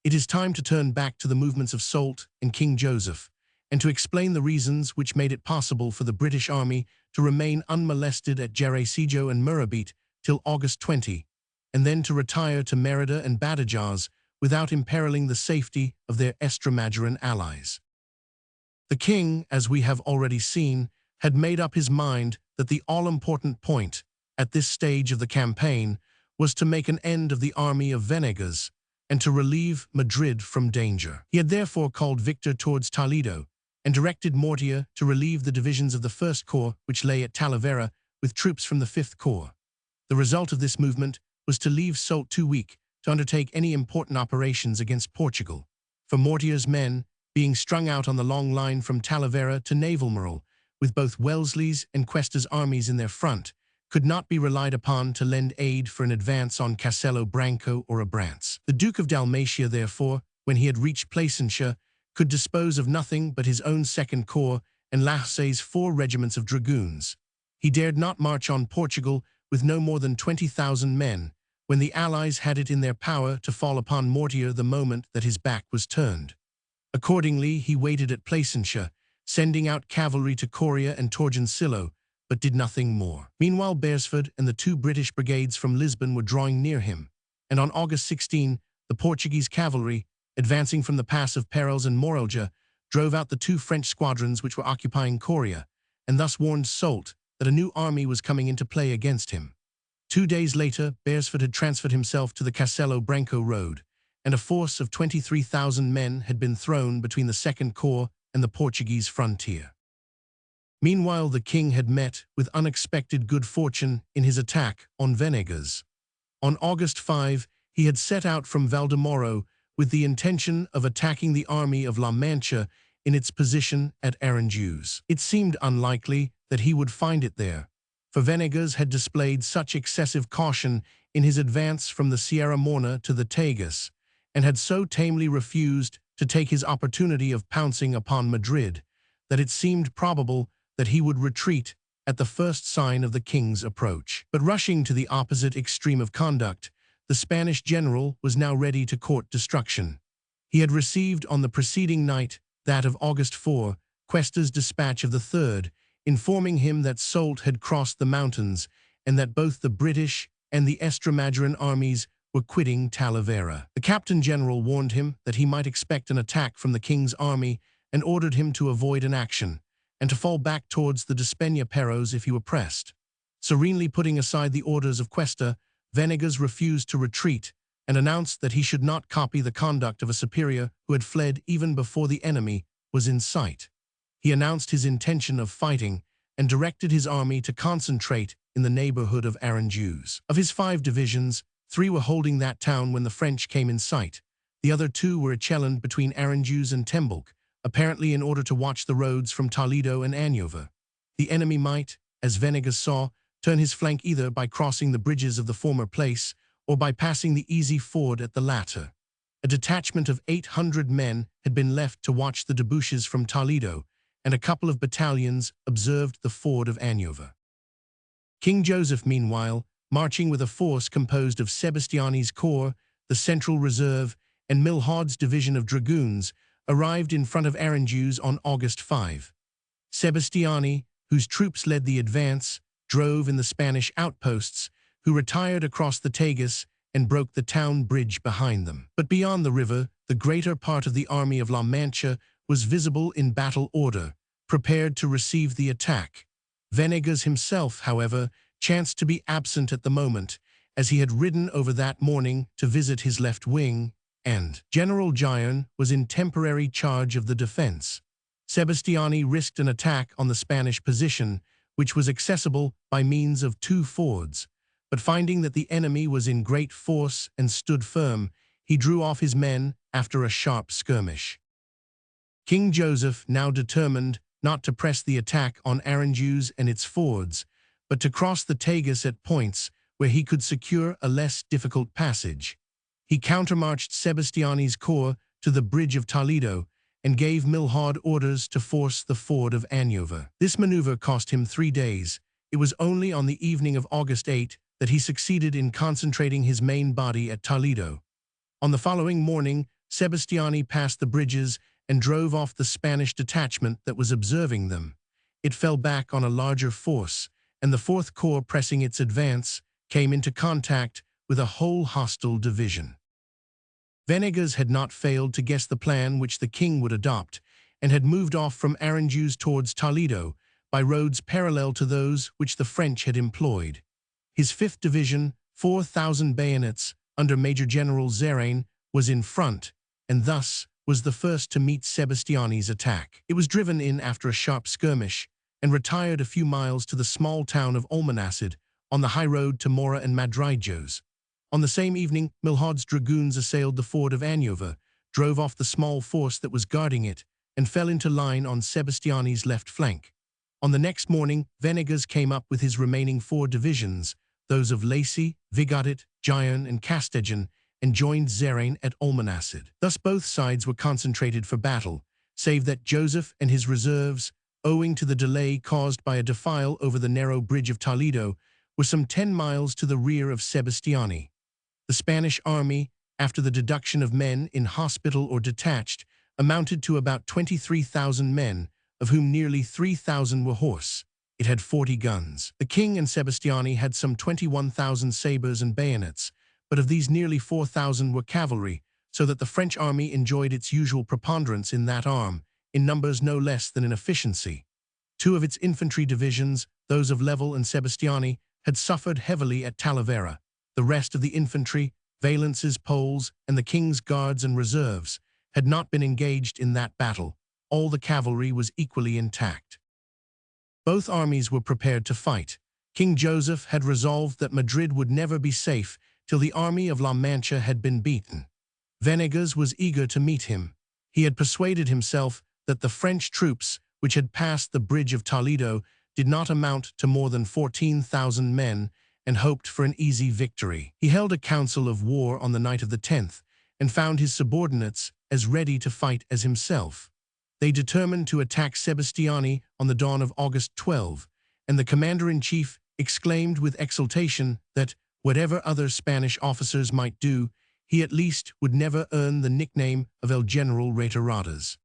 It is time to turn back to the movements of Soult and King Joseph, and to explain the reasons which made it possible for the British army to remain unmolested at Jarecijo and Murabit till August 20, and then to retire to Merida and Badajoz without imperiling the safety of their Extremaduran allies. The king, as we have already seen, had made up his mind that the all-important point, at this stage of the campaign, was to make an end of the army of Venegas and to relieve Madrid from danger. He had therefore called Victor towards Toledo and directed Mortier to relieve the divisions of the First Corps which lay at Talavera with troops from the Fifth Corps. The result of this movement was to leave Soult too weak to undertake any important operations against Portugal, for Mortier's men, being strung out on the long line from Talavera to Navalmoral, with both Wellesley's and Cuesta's armies in their front, could not be relied upon to lend aid for an advance on Castelo Branco or Abrantes. The Duke of Dalmatia, therefore, when he had reached Placentia, could dispose of nothing but his own Second Corps and Lausse's 4 regiments of dragoons. He dared not march on Portugal with no more than 20,000 men, when the Allies had it in their power to fall upon Mortier the moment that his back was turned. Accordingly, he waited at Placentia, sending out cavalry to Coria and Tordesillas, but did nothing more. Meanwhile, Beresford and the 2 British brigades from Lisbon were drawing near him, and on August 16, the Portuguese cavalry, advancing from the pass of Perales and Morelja, drove out the 2 French squadrons which were occupying Coria, and thus warned Soult that a new army was coming into play against him. 2 days later, Beresford had transferred himself to the Castelo Branco road, and a force of 23,000 men had been thrown between the Second Corps and the Portuguese frontier. Meanwhile, the king had met with unexpected good fortune in his attack on Venegas. On August 5, he had set out from Valdemoro with the intention of attacking the army of La Mancha in its position at Aranjuez. It seemed unlikely that he would find it there, for Venegas had displayed such excessive caution in his advance from the Sierra Morena to the Tagus, and had so tamely refused to take his opportunity of pouncing upon Madrid, that it seemed probable that he would retreat at the first sign of the king's approach. But rushing to the opposite extreme of conduct, the Spanish general was now ready to court destruction. He had received on the preceding night, that of August 4, Cuesta's dispatch of the 3rd, informing him that Soult had crossed the mountains and that both the British and the Extremaduran armies were quitting Talavera. The Captain General warned him that he might expect an attack from the king's army and ordered him to avoid an action, and to fall back towards the Despeñaperros if he were pressed. Serenely putting aside the orders of Cuesta, Venegas refused to retreat and announced that he should not copy the conduct of a superior who had fled even before the enemy was in sight. He announced his intention of fighting and directed his army to concentrate in the neighborhood of Aranjuez. Of his 5 divisions, 3 were holding that town when the French came in sight. The other 2 were echeloned between Aranjuez and Tembulk, apparently in order to watch the roads from Toledo and Añova. The enemy might, as Venegas saw, turn his flank either by crossing the bridges of the former place or by passing the easy ford at the latter. A detachment of 800 men had been left to watch the debouches from Toledo, and a couple of battalions observed the ford of Añova. King Joseph, meanwhile, marching with a force composed of Sebastiani's corps, the Central Reserve, and Milhaud's division of dragoons, arrived in front of Aranjuez on August 5. Sebastiani, whose troops led the advance, drove in the Spanish outposts, who retired across the Tagus and broke the town bridge behind them. But beyond the river, the greater part of the army of La Mancha was visible in battle order, prepared to receive the attack. Venegas himself, however, chanced to be absent at the moment, as he had ridden over that morning to visit his left wing, and General Jaén was in temporary charge of the defense. Sebastiani risked an attack on the Spanish position, which was accessible by means of 2 fords, but finding that the enemy was in great force and stood firm, he drew off his men after a sharp skirmish. King Joseph now determined not to press the attack on Aranjuez and its fords, but to cross the Tagus at points where he could secure a less difficult passage. He countermarched Sebastiani's corps to the bridge of Toledo and gave Milhaud orders to force the ford of Añova. This maneuver cost him 3 days. It was only on the evening of August 8 that he succeeded in concentrating his main body at Toledo. On the following morning, Sebastiani passed the bridges and drove off the Spanish detachment that was observing them. It fell back on a larger force, and the 4th Corps, pressing its advance, came into contact with a whole hostile division. Venegas had not failed to guess the plan which the king would adopt, and had moved off from Aranjuez towards Toledo by roads parallel to those which the French had employed. His 5th Division, 4,000 bayonets, under Major General Zerain, was in front, and thus was the first to meet Sebastiani's attack. It was driven in after a sharp skirmish, and retired a few miles to the small town of Almanacid, on the high road to Mora and Madrigos. On the same evening, Milhaud's dragoons assailed the ford of Anyova, drove off the small force that was guarding it, and fell into line on Sebastiani's left flank. On the next morning, Venegas came up with his remaining 4 divisions, those of Lacy, Vigodet, Jaén, and Castellain, and joined Zerain at Almanacid. Thus both sides were concentrated for battle, save that Joseph and his reserves, owing to the delay caused by a defile over the narrow bridge of Toledo, were some 10 miles to the rear of Sebastiani. The Spanish army, after the deduction of men in hospital or detached, amounted to about 23,000 men, of whom nearly 3,000 were horse. It had 40 guns. The king and Sebastiani had some 21,000 sabres and bayonets, but of these nearly 4,000 were cavalry, so that the French army enjoyed its usual preponderance in that arm, in numbers no less than in efficiency. 2 of its infantry divisions, those of Level and Sebastiani, had suffered heavily at Talavera. The rest of the infantry, Valence's Poles, and the king's guards and reserves, had not been engaged in that battle. All the cavalry was equally intact. Both armies were prepared to fight. King Joseph had resolved that Madrid would never be safe till the army of La Mancha had been beaten. Venegas was eager to meet him. He had persuaded himself that the French troops, which had passed the bridge of Toledo, did not amount to more than 14,000 men, and hoped for an easy victory. He held a council of war on the night of the 10th, and found his subordinates as ready to fight as himself. They determined to attack Sebastiani on the dawn of August 12, and the commander-in-chief exclaimed with exultation that, whatever other Spanish officers might do, he at least would never earn the nickname of El General Reiteradas.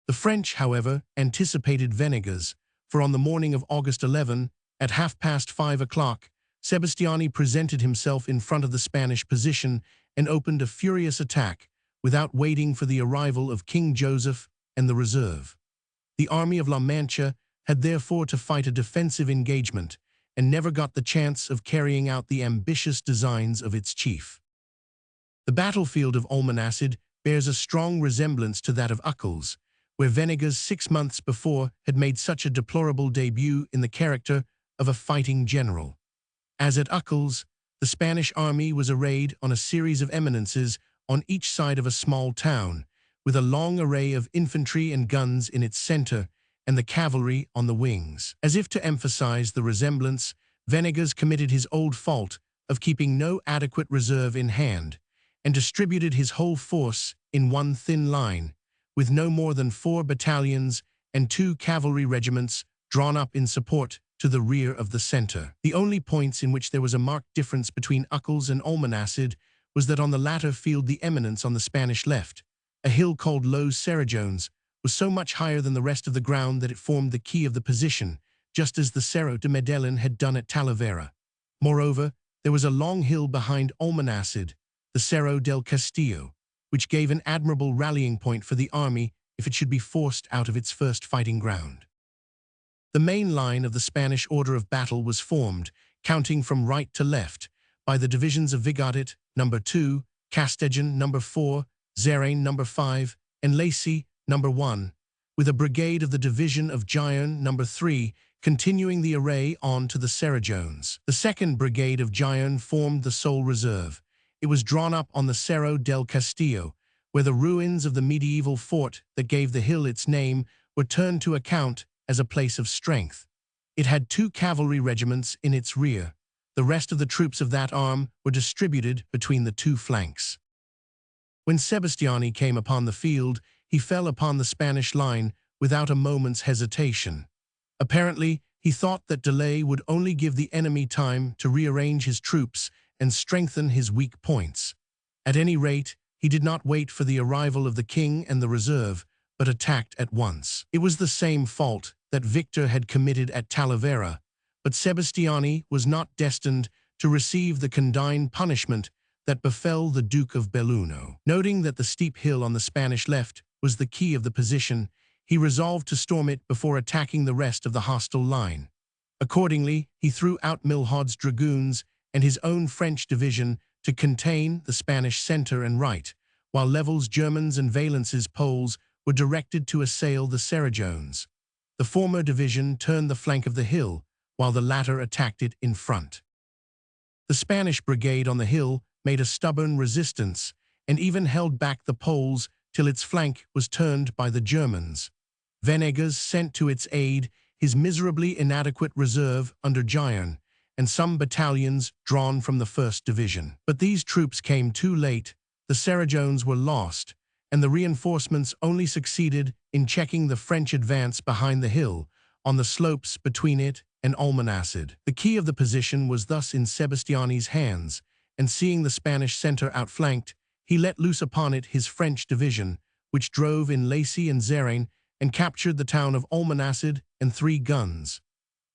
The French, however, anticipated Venegas, for on the morning of August 11, at 5:30 o'clock, Sebastiani presented himself in front of the Spanish position and opened a furious attack, without waiting for the arrival of King Joseph and the reserve. The army of La Mancha had therefore to fight a defensive engagement, and never got the chance of carrying out the ambitious designs of its chief. The battlefield of Almanacid bears a strong resemblance to that of Uccle, where Venegas 6 months before had made such a deplorable debut in the character of a fighting general. As at Uccle, the Spanish army was arrayed on a series of eminences on each side of a small town, with a long array of infantry and guns in its center, and the cavalry on the wings. As if to emphasize the resemblance, Venegas committed his old fault of keeping no adequate reserve in hand, and distributed his whole force in one thin line, with no more than 4 battalions and 2 cavalry regiments drawn up in support to the rear of the center. The only points in which there was a marked difference between Uccle and Almanacid was that on the latter field the eminence on the Spanish left, a hill called Los Serrajones, was so much higher than the rest of the ground that it formed the key of the position, just as the Cerro de Medellin had done at Talavera. Moreover, there was a long hill behind Almanacid, the Cerro del Castillo, which gave an admirable rallying point for the army if it should be forced out of its first fighting ground. The main line of the Spanish order of battle was formed, counting from right to left, by the divisions of Vigodet, No. 2, Castellain, No. 4, Zerain, No. 5, and Lacy, No. 1, with a brigade of the division of Jaén, No. 3, continuing the array on to the Serrajones. The 2nd Brigade of Jaén formed the sole reserve. It was drawn up on the Cerro del Castillo, where the ruins of the medieval fort that gave the hill its name were turned to account as a place of strength. It had 2 cavalry regiments in its rear. The rest of the troops of that arm were distributed between the 2 flanks. When Sebastiani came upon the field, he fell upon the Spanish line without a moment's hesitation. Apparently, he thought that delay would only give the enemy time to rearrange his troops and strengthen his weak points. At any rate, he did not wait for the arrival of the king and the reserve, but attacked at once. It was the same fault that Victor had committed at Talavera, but Sebastiani was not destined to receive the condign punishment that befell the Duke of Belluno. Noting that the steep hill on the Spanish left was the key of the position, he resolved to storm it before attacking the rest of the hostile line. Accordingly, he threw out Milhaud's dragoons and his own French division to contain the Spanish center and right, while Level's Germans and Valence's Poles were directed to assail the Sarajones. The former division turned the flank of the hill, while the latter attacked it in front. The Spanish brigade on the hill made a stubborn resistance and even held back the Poles till its flank was turned by the Germans. Venegas sent to its aid his miserably inadequate reserve under Jaén and some battalions drawn from the 1st Division. But these troops came too late, the Sarajones were lost, and the reinforcements only succeeded in checking the French advance behind the hill, on the slopes between it and Almonacid. The key of the position was thus in Sebastiani's hands, and seeing the Spanish center outflanked, he let loose upon it his French division, which drove in Lacy and Zerain and captured the town of Almonacid and 3 guns.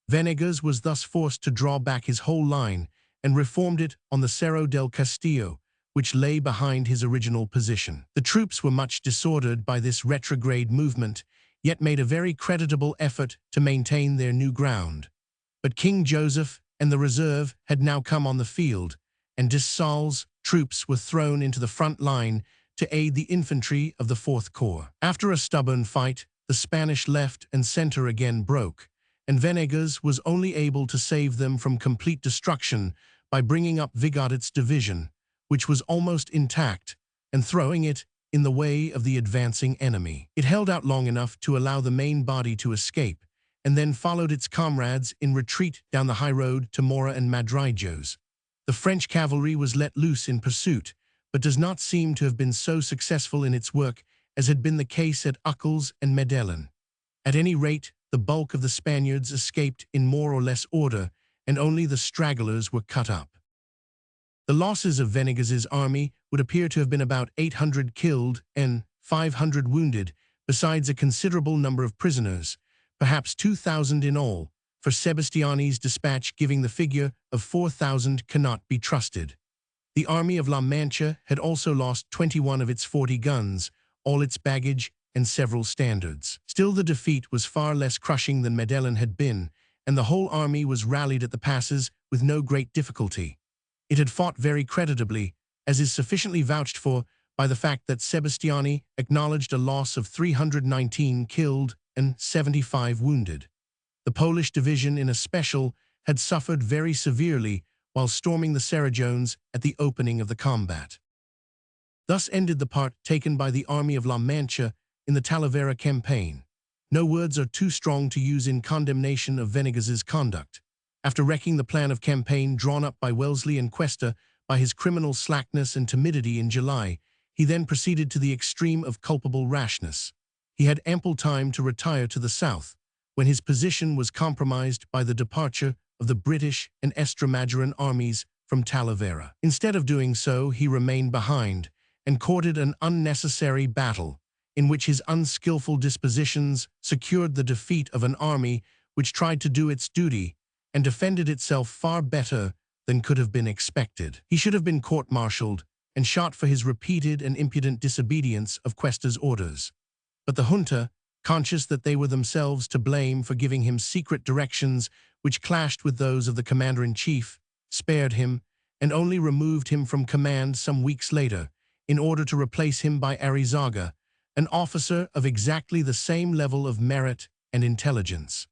Venegas was thus forced to draw back his whole line and reformed it on the Cerro del Castillo, which lay behind his original position. The troops were much disordered by this retrograde movement, yet made a very creditable effort to maintain their new ground. But King Joseph and the reserve had now come on the field, and de Saulles' troops were thrown into the front line to aid the infantry of the 4th Corps. After a stubborn fight, the Spanish left and center again broke, and Venegas was only able to save them from complete destruction by bringing up Vigadet's division, which was almost intact, and throwing it in the way of the advancing enemy. It held out long enough to allow the main body to escape, and then followed its comrades in retreat down the high road to Mora and Madrigos. The French cavalry was let loose in pursuit, but does not seem to have been so successful in its work as had been the case at Uccle and Medellin. At any rate, the bulk of the Spaniards escaped in more or less order, and only the stragglers were cut up. The losses of Venegas's army would appear to have been about 800 killed and 500 wounded, besides a considerable number of prisoners, perhaps 2,000 in all, for Sebastiani's dispatch giving the figure of 4,000 cannot be trusted. The army of La Mancha had also lost 21 of its 40 guns, all its baggage, and several standards. Still, the defeat was far less crushing than Medellin had been, and the whole army was rallied at the passes with no great difficulty. It had fought very creditably, as is sufficiently vouched for by the fact that Sebastiani acknowledged a loss of 319 killed and 75 wounded. The Polish division in especial had suffered very severely while storming the Sarajones at the opening of the combat. Thus ended the part taken by the army of La Mancha in the Talavera campaign. No words are too strong to use in condemnation of Venegas's conduct. After wrecking the plan of campaign drawn up by Wellesley and Cuesta by his criminal slackness and timidity in July, he then proceeded to the extreme of culpable rashness. He had ample time to retire to the south, when his position was compromised by the departure of the British and Extremaduran armies from Talavera. Instead of doing so, he remained behind and courted an unnecessary battle, in which his unskillful dispositions secured the defeat of an army which tried to do its duty and defended itself far better than could have been expected. He should have been court-martialed and shot for his repeated and impudent disobedience of Cuesta's orders. But the junta, conscious that they were themselves to blame for giving him secret directions which clashed with those of the commander-in-chief, spared him and only removed him from command some weeks later in order to replace him by Arizaga, an officer of exactly the same level of merit and intelligence.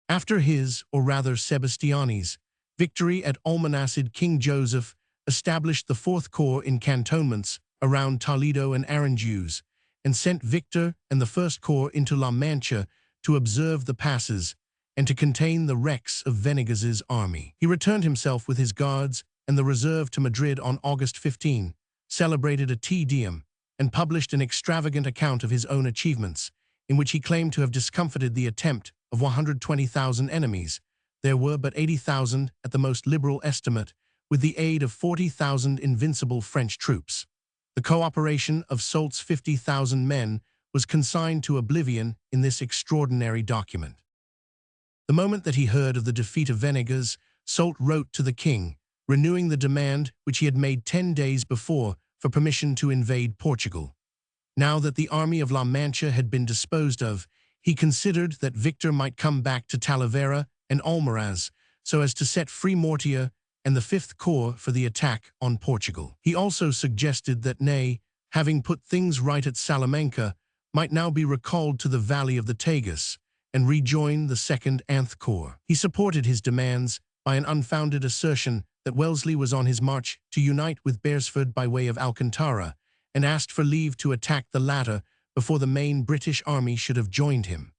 After his, or rather Sebastiani's, victory at Almonacid, King Joseph established the 4th Corps in cantonments around Toledo and Aranjuez, and sent Victor and the 1st Corps into La Mancha to observe the passes and to contain the wrecks of Venegas's army. He returned himself with his guards and the reserve to Madrid on August 15, celebrated a Te Deum, and published an extravagant account of his own achievements, in which he claimed to have discomfited the attempt of 120,000 enemies. There were but 80,000 at the most liberal estimate, with the aid of 40,000 invincible French troops. The cooperation of Soult's 50,000 men was consigned to oblivion in this extraordinary document. The moment that he heard of the defeat of Venegas, Soult wrote to the king, renewing the demand which he had made 10 days before for permission to invade Portugal. Now that the army of La Mancha had been disposed of, he considered that Victor might come back to Talavera and Almaraz so as to set free Mortier and the Fifth Corps for the attack on Portugal. He also suggested that Ney, having put things right at Salamanca, might now be recalled to the valley of the Tagus and rejoin the Second Anth Corps. He supported his demands by an unfounded assertion that Wellesley was on his march to unite with Beresford by way of Alcantara, and asked for leave to attack the latter before the main British army should have joined him.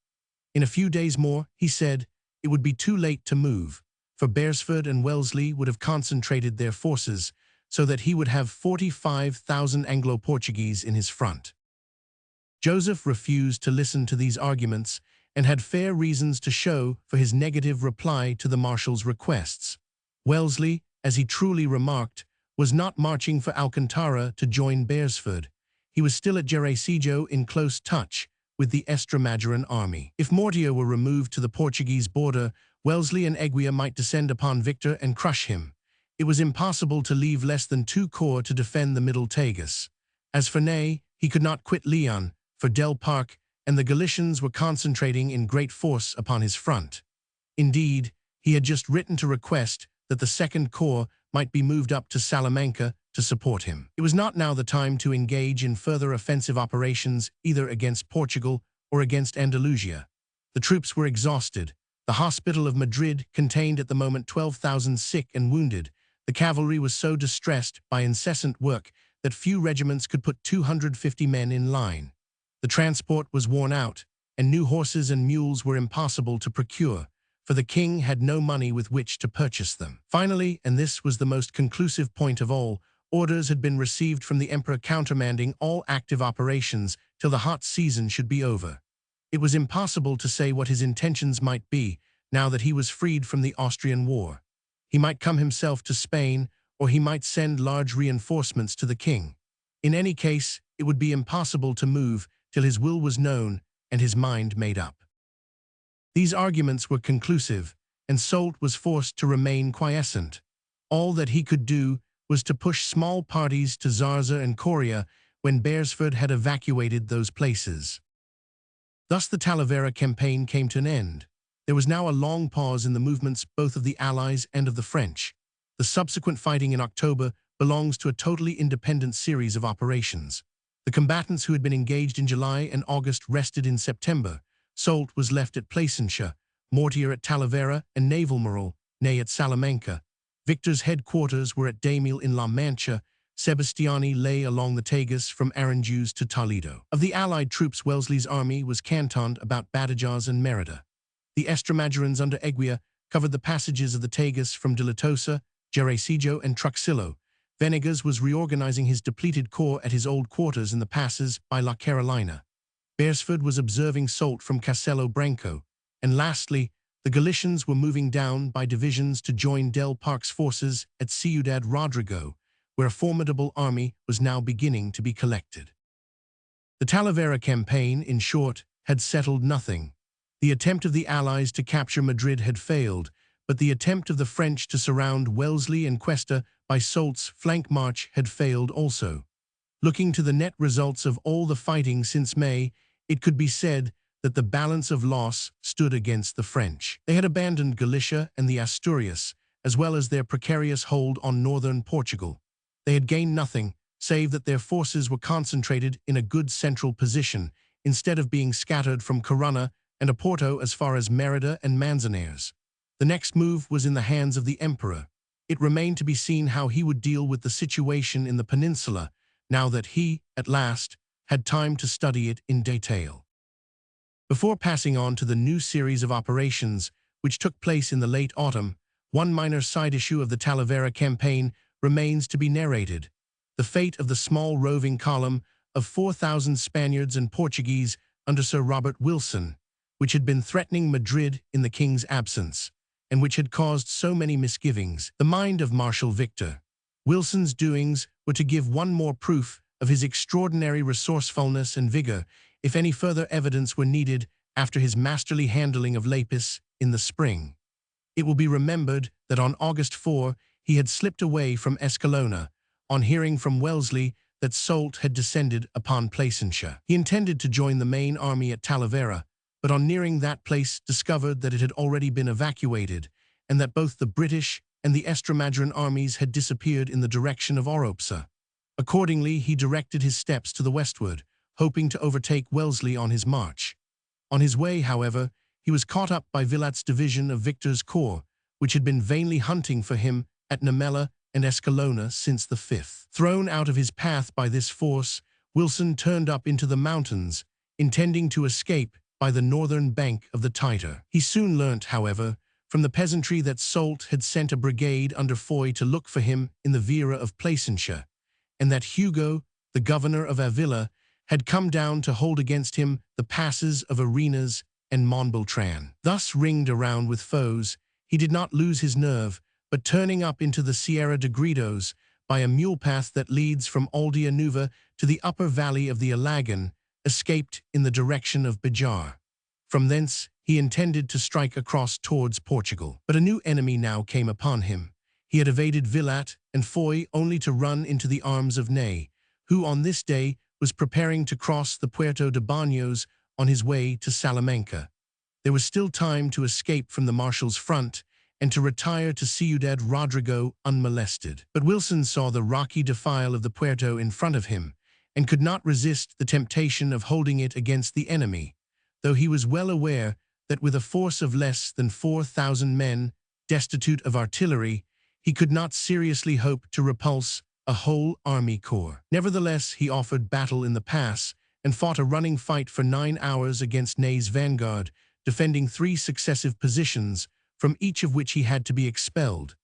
In a few days more, he said, it would be too late to move, for Beresford and Wellesley would have concentrated their forces so that he would have 45,000 Anglo-Portuguese in his front. Joseph refused to listen to these arguments and had fair reasons to show for his negative reply to the Marshal's requests. Wellesley, as he truly remarked, was not marching for Alcantara to join Beresford. He was still at Jerecejo in close touch with the Estramaduran army. If Mortier were removed to the Portuguese border, Wellesley and Eguia might descend upon Victor and crush him. It was impossible to leave less than 2 corps to defend the Middle Tagus. As for Ney, he could not quit Leon, for Del Parc and the Galicians were concentrating in great force upon his front. Indeed, he had just written to request that the Second Corps might be moved up to Salamanca to support him. It was not now the time to engage in further offensive operations either against Portugal or against Andalusia. The troops were exhausted. The hospital of Madrid contained at the moment 12,000 sick and wounded. The cavalry was so distressed by incessant work that few regiments could put 250 men in line. The transport was worn out, and new horses and mules were impossible to procure, for the king had no money with which to purchase them. Finally, and this was the most conclusive point of all, orders had been received from the emperor countermanding all active operations till the hot season should be over. It was impossible to say what his intentions might be, now that he was freed from the Austrian war. He might come himself to Spain, or he might send large reinforcements to the king. In any case, it would be impossible to move till his will was known and his mind made up. These arguments were conclusive, and Soult was forced to remain quiescent. All that he could do was to push small parties to Zarza and Coria when Beresford had evacuated those places. Thus the Talavera campaign came to an end. There was now a long pause in the movements both of the Allies and of the French. The subsequent fighting in October belongs to a totally independent series of operations. The combatants who had been engaged in July and August rested in September. Soult was left at Placentia, Mortier at Talavera, and Navalmoral, Ney at Salamanca. Victor's headquarters were at Daimiel in La Mancha. Sebastiani lay along the Tagus from Aranjuez to Toledo. Of the Allied troops, Wellesley's army was cantoned about Badajoz and Merida. The Estramadurans under Eguia covered the passages of the Tagus from Dilatosa, Jerecejo, and Truxillo. Venegas was reorganizing his depleted corps at his old quarters in the passes by La Carolina. Beresford was observing Soult from Castelo Branco. And lastly, the Galicians were moving down by divisions to join Del Parc's forces at Ciudad Rodrigo, where a formidable army was now beginning to be collected. The Talavera campaign, in short, had settled nothing. The attempt of the Allies to capture Madrid had failed, but the attempt of the French to surround Wellesley and Cuesta by Soult's flank march had failed also. Looking to the net results of all the fighting since May, it could be said that the balance of loss stood against the French. They had abandoned Galicia and the Asturias, as well as their precarious hold on northern Portugal. They had gained nothing, save that their forces were concentrated in a good central position, instead of being scattered from Corunna and Oporto as far as Merida and Manzanares. The next move was in the hands of the emperor. It remained to be seen how he would deal with the situation in the peninsula, now that he, at last, had time to study it in detail. Before passing on to the new series of operations, which took place in the late autumn, one minor side issue of the Talavera campaign remains to be narrated: the fate of the small roving column of 4,000 Spaniards and Portuguese under Sir Robert Wilson, which had been threatening Madrid in the king's absence, and which had caused so many misgivings. The mind of Marshal Victor. Wilson's doings were to give one more proof of his extraordinary resourcefulness and vigor, if any further evidence were needed after his masterly handling of Lapis in the spring. It will be remembered that on August 4, he had slipped away from Escalona, on hearing from Wellesley that Soult had descended upon Placentia. He intended to join the main army at Talavera, but on nearing that place discovered that it had already been evacuated, and that both the British and the Estremadura armies had disappeared in the direction of Oropesa. Accordingly, he directed his steps to the westward, hoping to overtake Wellesley on his march. On his way, however, he was caught up by Villat's division of Victor's corps, which had been vainly hunting for him at Namela and Escalona since the 5th. Thrown out of his path by this force, Wilson turned up into the mountains, intending to escape by the northern bank of the Tiber. He soon learnt, however, from the peasantry that Soult had sent a brigade under Foy to look for him in the Vera of Placentia, and that Hugo, the governor of Avila, had come down to hold against him the passes of Arenas and Montbeltran. Thus ringed around with foes, he did not lose his nerve, but turning up into the Sierra de Gredos by a mule path that leads from Aldea Nueva to the upper valley of the Alagan, escaped in the direction of Bejar. From thence, he intended to strike across towards Portugal. But a new enemy now came upon him. He had evaded Villat and Foy only to run into the arms of Ney, who on this day was preparing to cross the Puerto de Baños on his way to Salamanca. There was still time to escape from the marshal's front and to retire to Ciudad Rodrigo unmolested. But Wilson saw the rocky defile of the Puerto in front of him and could not resist the temptation of holding it against the enemy, though he was well aware that with a force of less than 4,000 men, destitute of artillery, he could not seriously hope to repulse a whole army corps. Nevertheless, he offered battle in the pass and fought a running fight for 9 hours against Ney's vanguard, defending 3 successive positions, from each of which he had to be expelled.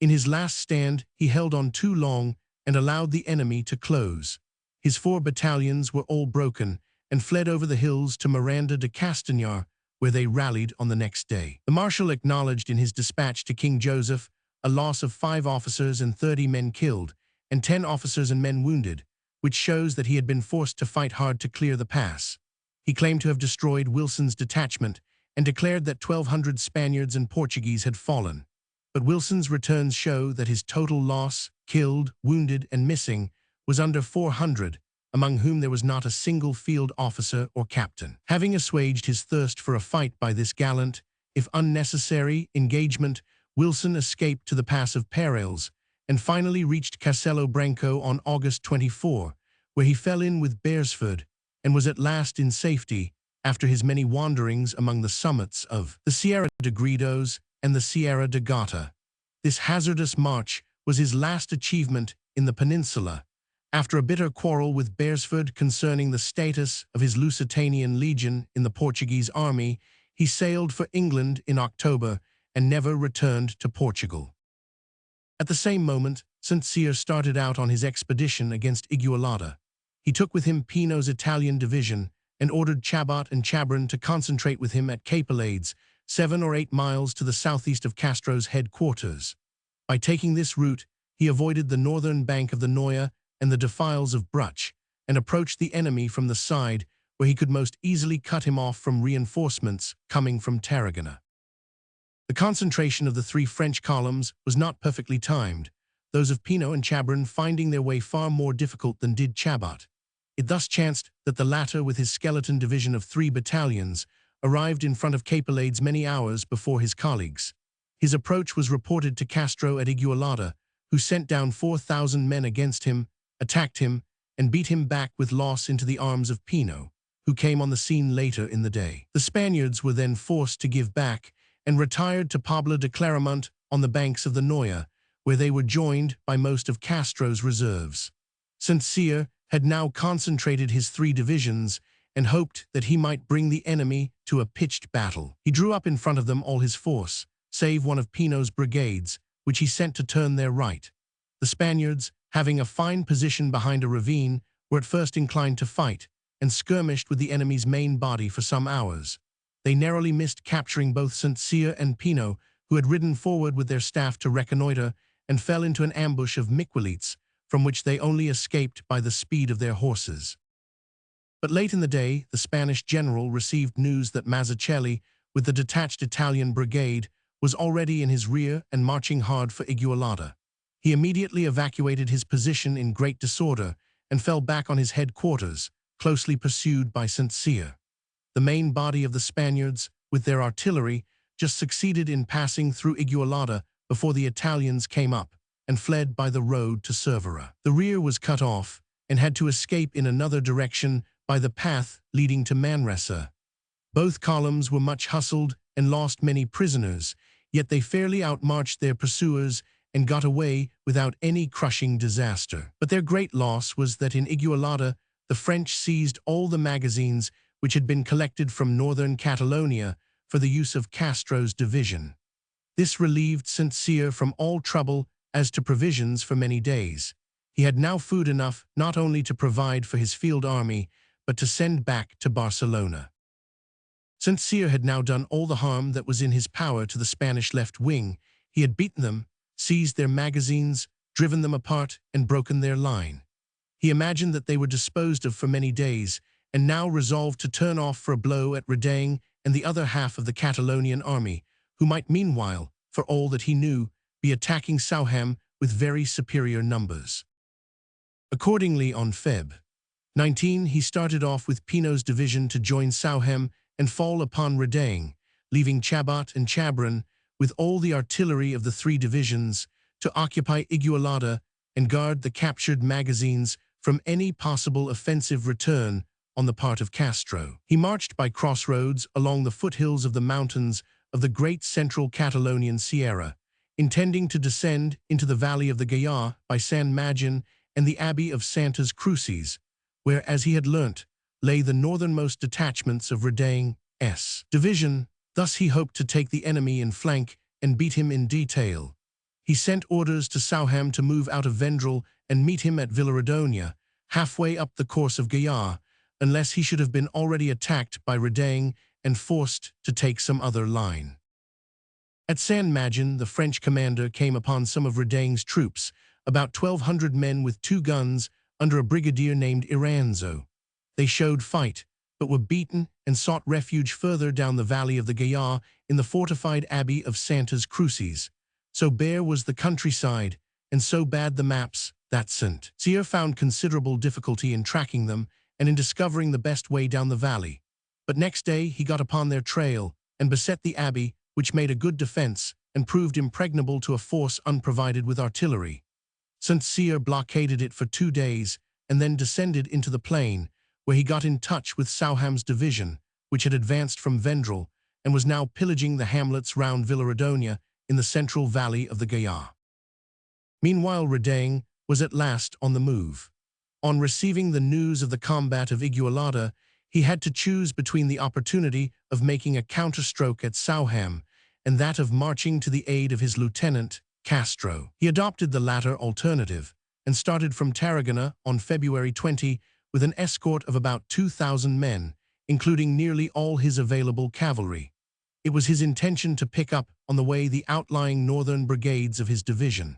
In his last stand, he held on too long and allowed the enemy to close. His 4 battalions were all broken and fled over the hills to Miranda de Castañar, where they rallied on the next day. The marshal acknowledged in his dispatch to King Joseph a loss of 5 officers and 30 men killed, and 10 officers and men wounded, which shows that he had been forced to fight hard to clear the pass. He claimed to have destroyed Wilson's detachment and declared that 1,200 Spaniards and Portuguese had fallen. But Wilson's returns show that his total loss, killed, wounded, and missing, was under 400, among whom there was not a single field officer or captain. Having assuaged his thirst for a fight by this gallant, if unnecessary, engagement, Wilson escaped to the pass of Perales and finally reached Castelo Branco on August 24, where he fell in with Beresford and was at last in safety after his many wanderings among the summits of the Sierra de Gredos and the Sierra de Gata. This hazardous march was his last achievement in the peninsula. After a bitter quarrel with Beresford concerning the status of his Lusitanian legion in the Portuguese army, he sailed for England in October and never returned to Portugal. At the same moment, St. Cyr started out on his expedition against Igualada. He took with him Pino's Italian division and ordered Chabot and Chabron to concentrate with him at Capelades, 7 or 8 miles to the southeast of Castro's headquarters. By taking this route, he avoided the northern bank of the Noya and the defiles of Bruch, and approached the enemy from the side where he could most easily cut him off from reinforcements coming from Tarragona. The concentration of the 3 French columns was not perfectly timed, those of Pino and Chabron finding their way far more difficult than did Chabot. It thus chanced that the latter, with his skeleton division of 3 battalions, arrived in front of Capelades many hours before his colleagues. His approach was reported to Castro at Igualada, who sent down 4,000 men against him, attacked him, and beat him back with loss into the arms of Pino, who came on the scene later in the day. The Spaniards were then forced to give back and retired to Pobla de Claramunt on the banks of the Noya, where they were joined by most of Castro's reserves. St. Cyr had now concentrated his 3 divisions and hoped that he might bring the enemy to a pitched battle. He drew up in front of them all his force, save one of Pino's brigades, which he sent to turn their right. The Spaniards, having a fine position behind a ravine, were at first inclined to fight, and skirmished with the enemy's main body for some hours. They narrowly missed capturing both St. Cyr and Pino, who had ridden forward with their staff to reconnoiter, and fell into an ambush of Miquelites, from which they only escaped by the speed of their horses. But late in the day, the Spanish general received news that Mazzucchelli, with the detached Italian brigade, was already in his rear and marching hard for Igualada. He immediately evacuated his position in great disorder and fell back on his headquarters, closely pursued by St. Cyr. The main body of the Spaniards, with their artillery, just succeeded in passing through Igualada before the Italians came up and fled by the road to Cervera. The rear was cut off and had to escape in another direction by the path leading to Manresa. Both columns were much hustled and lost many prisoners, yet they fairly outmarched their pursuers and got away without any crushing disaster. But their great loss was that in Igualada, the French seized all the magazines which had been collected from northern Catalonia for the use of Castro's division. This relieved St. Cyr from all trouble as to provisions for many days. He had now food enough not only to provide for his field army, but to send back to Barcelona. St. Cyr had now done all the harm that was in his power to the Spanish left wing. He had beaten them, seized their magazines, driven them apart, and broken their line. He imagined that they were disposed of for many days, and now resolved to turn off for a blow at Redaing and the other half of the Catalonian army, who might meanwhile, for all that he knew, be attacking Sauham with very superior numbers. Accordingly, on Feb. 19, he started off with Pino's division to join Sauham and fall upon Redaing, leaving Chabat and Chabran, with all the artillery of the three divisions, to occupy Igualada and guard the captured magazines from any possible offensive return on the part of Castro. He marched by crossroads along the foothills of the mountains of the great central Catalonian Sierra, intending to descend into the valley of the Gaià by San Magin and the Abbey of Santas Cruces, where, as he had learnt, lay the northernmost detachments of Redaing's division. Thus he hoped to take the enemy in flank and beat him in detail. He sent orders to Sauham to move out of Vendrell and meet him at Villaredonia, halfway up the course of Gaià, unless he should have been already attacked by Redaing and forced to take some other line. At San Magin, the French commander came upon some of Redaing's troops, about 1,200 men with 2 guns under a brigadier named Iranzo. They showed fight, but were beaten and sought refuge further down the valley of the Gaià in the fortified Abbey of Santas Cruces. So bare was the countryside, and so bad the maps, that St. Cyr found considerable difficulty in tracking them and in discovering the best way down the valley. But next day he got upon their trail and beset the abbey, which made a good defense and proved impregnable to a force unprovided with artillery. St. Cyr blockaded it for 2 days and then descended into the plain, where he got in touch with Sauham's division, which had advanced from Vendrell and was now pillaging the hamlets round Villaredonia in the central valley of the Gaià. Meanwhile, Redaing was at last on the move. On receiving the news of the combat of Igualada, he had to choose between the opportunity of making a counterstroke at Sauham and that of marching to the aid of his lieutenant, Castro. He adopted the latter alternative and started from Tarragona on February 20 with an escort of about 2,000 men, including nearly all his available cavalry. It was his intention to pick up on the way the outlying northern brigades of his division.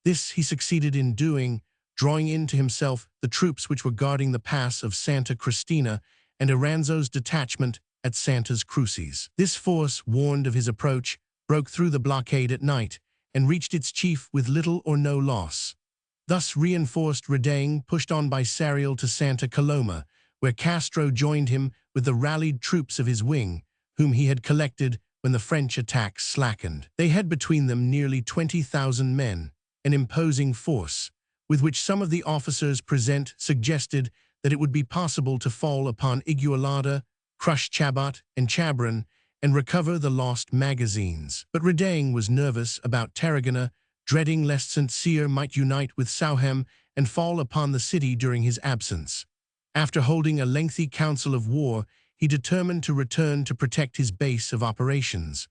This he succeeded in doing, drawing in to himself the troops which were guarding the pass of Santa Cristina and Iranzo's detachment at Santas Cruces. This force, warned of his approach, broke through the blockade at night and reached its chief with little or no loss. Thus reinforced, Redaing pushed on by Sarrial to Santa Coloma, where Castro joined him with the rallied troops of his wing, whom he had collected when the French attack slackened. They had between them nearly 20,000 men, an imposing force, with which some of the officers present suggested that it would be possible to fall upon Igualada, crush Chabat and Chabran, and recover the lost magazines. But Redaing was nervous about Tarragona, dreading lest St. Cyr might unite with Sauham and fall upon the city during his absence. After holding a lengthy council of war, he determined to return to protect his base of operations.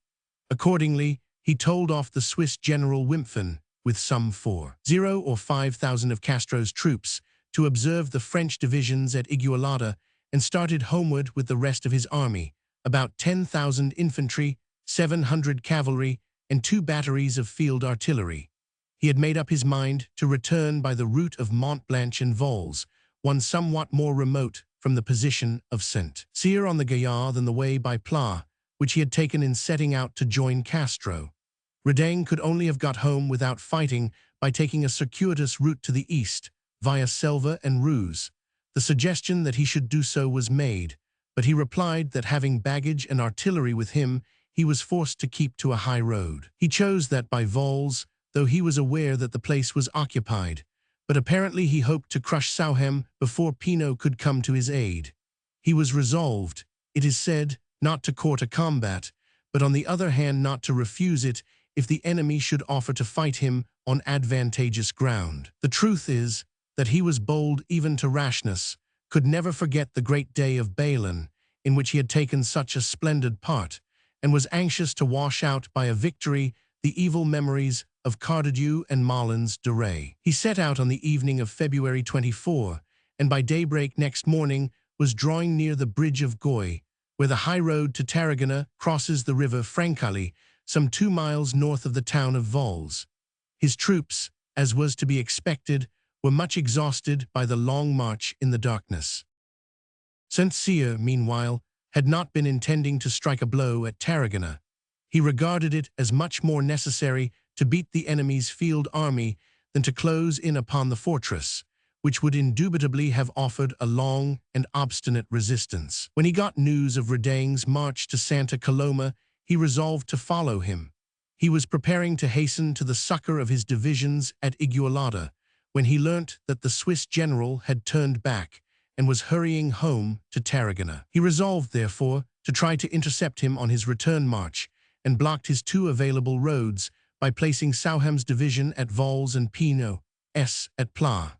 Accordingly, he told off the Swiss General Wimpfen with some 4,000 or 5,000 of Castro's troops to observe the French divisions at Igualada and started homeward with the rest of his army, about 10,000 infantry, 700 cavalry, and 2 batteries of field artillery. He had made up his mind to return by the route of Montblanch and Vols, one somewhat more remote from the position of St. Cyr on the Gaià than the way by Pla, which he had taken in setting out to join Castro. Redaing could only have got home without fighting by taking a circuitous route to the east, via Selva and Ruse. The suggestion that he should do so was made, but he replied that having baggage and artillery with him, he was forced to keep to a high road. He chose that by Vols, though he was aware that the place was occupied, but apparently he hoped to crush Sauhem before Pino could come to his aid. He was resolved, it is said, not to court a combat, but on the other hand not to refuse it if the enemy should offer to fight him on advantageous ground. The truth is that he was bold even to rashness, could never forget the great day of Balin, in which he had taken such a splendid part, and was anxious to wash out by a victory the evil memories of Cardieu and Malins de Ray. He set out on the evening of February 24, and by daybreak next morning was drawing near the bridge of Goy, where the high road to Tarragona crosses the river Francali, some 2 miles north of the town of Vols. His troops, as was to be expected, were much exhausted by the long march in the darkness. St. Cyr, meanwhile, had not been intending to strike a blow at Tarragona. He regarded it as much more necessary to beat the enemy's field army than to close in upon the fortress, which would indubitably have offered a long and obstinate resistance. When he got news of Redaing's march to Santa Coloma, he resolved to follow him. He was preparing to hasten to the succor of his divisions at Igualada, when he learnt that the Swiss general had turned back and was hurrying home to Tarragona. He resolved, therefore, to try to intercept him on his return march, and blocked his 2 available roads by placing Sauham's division at Vols and Pino's at Pla.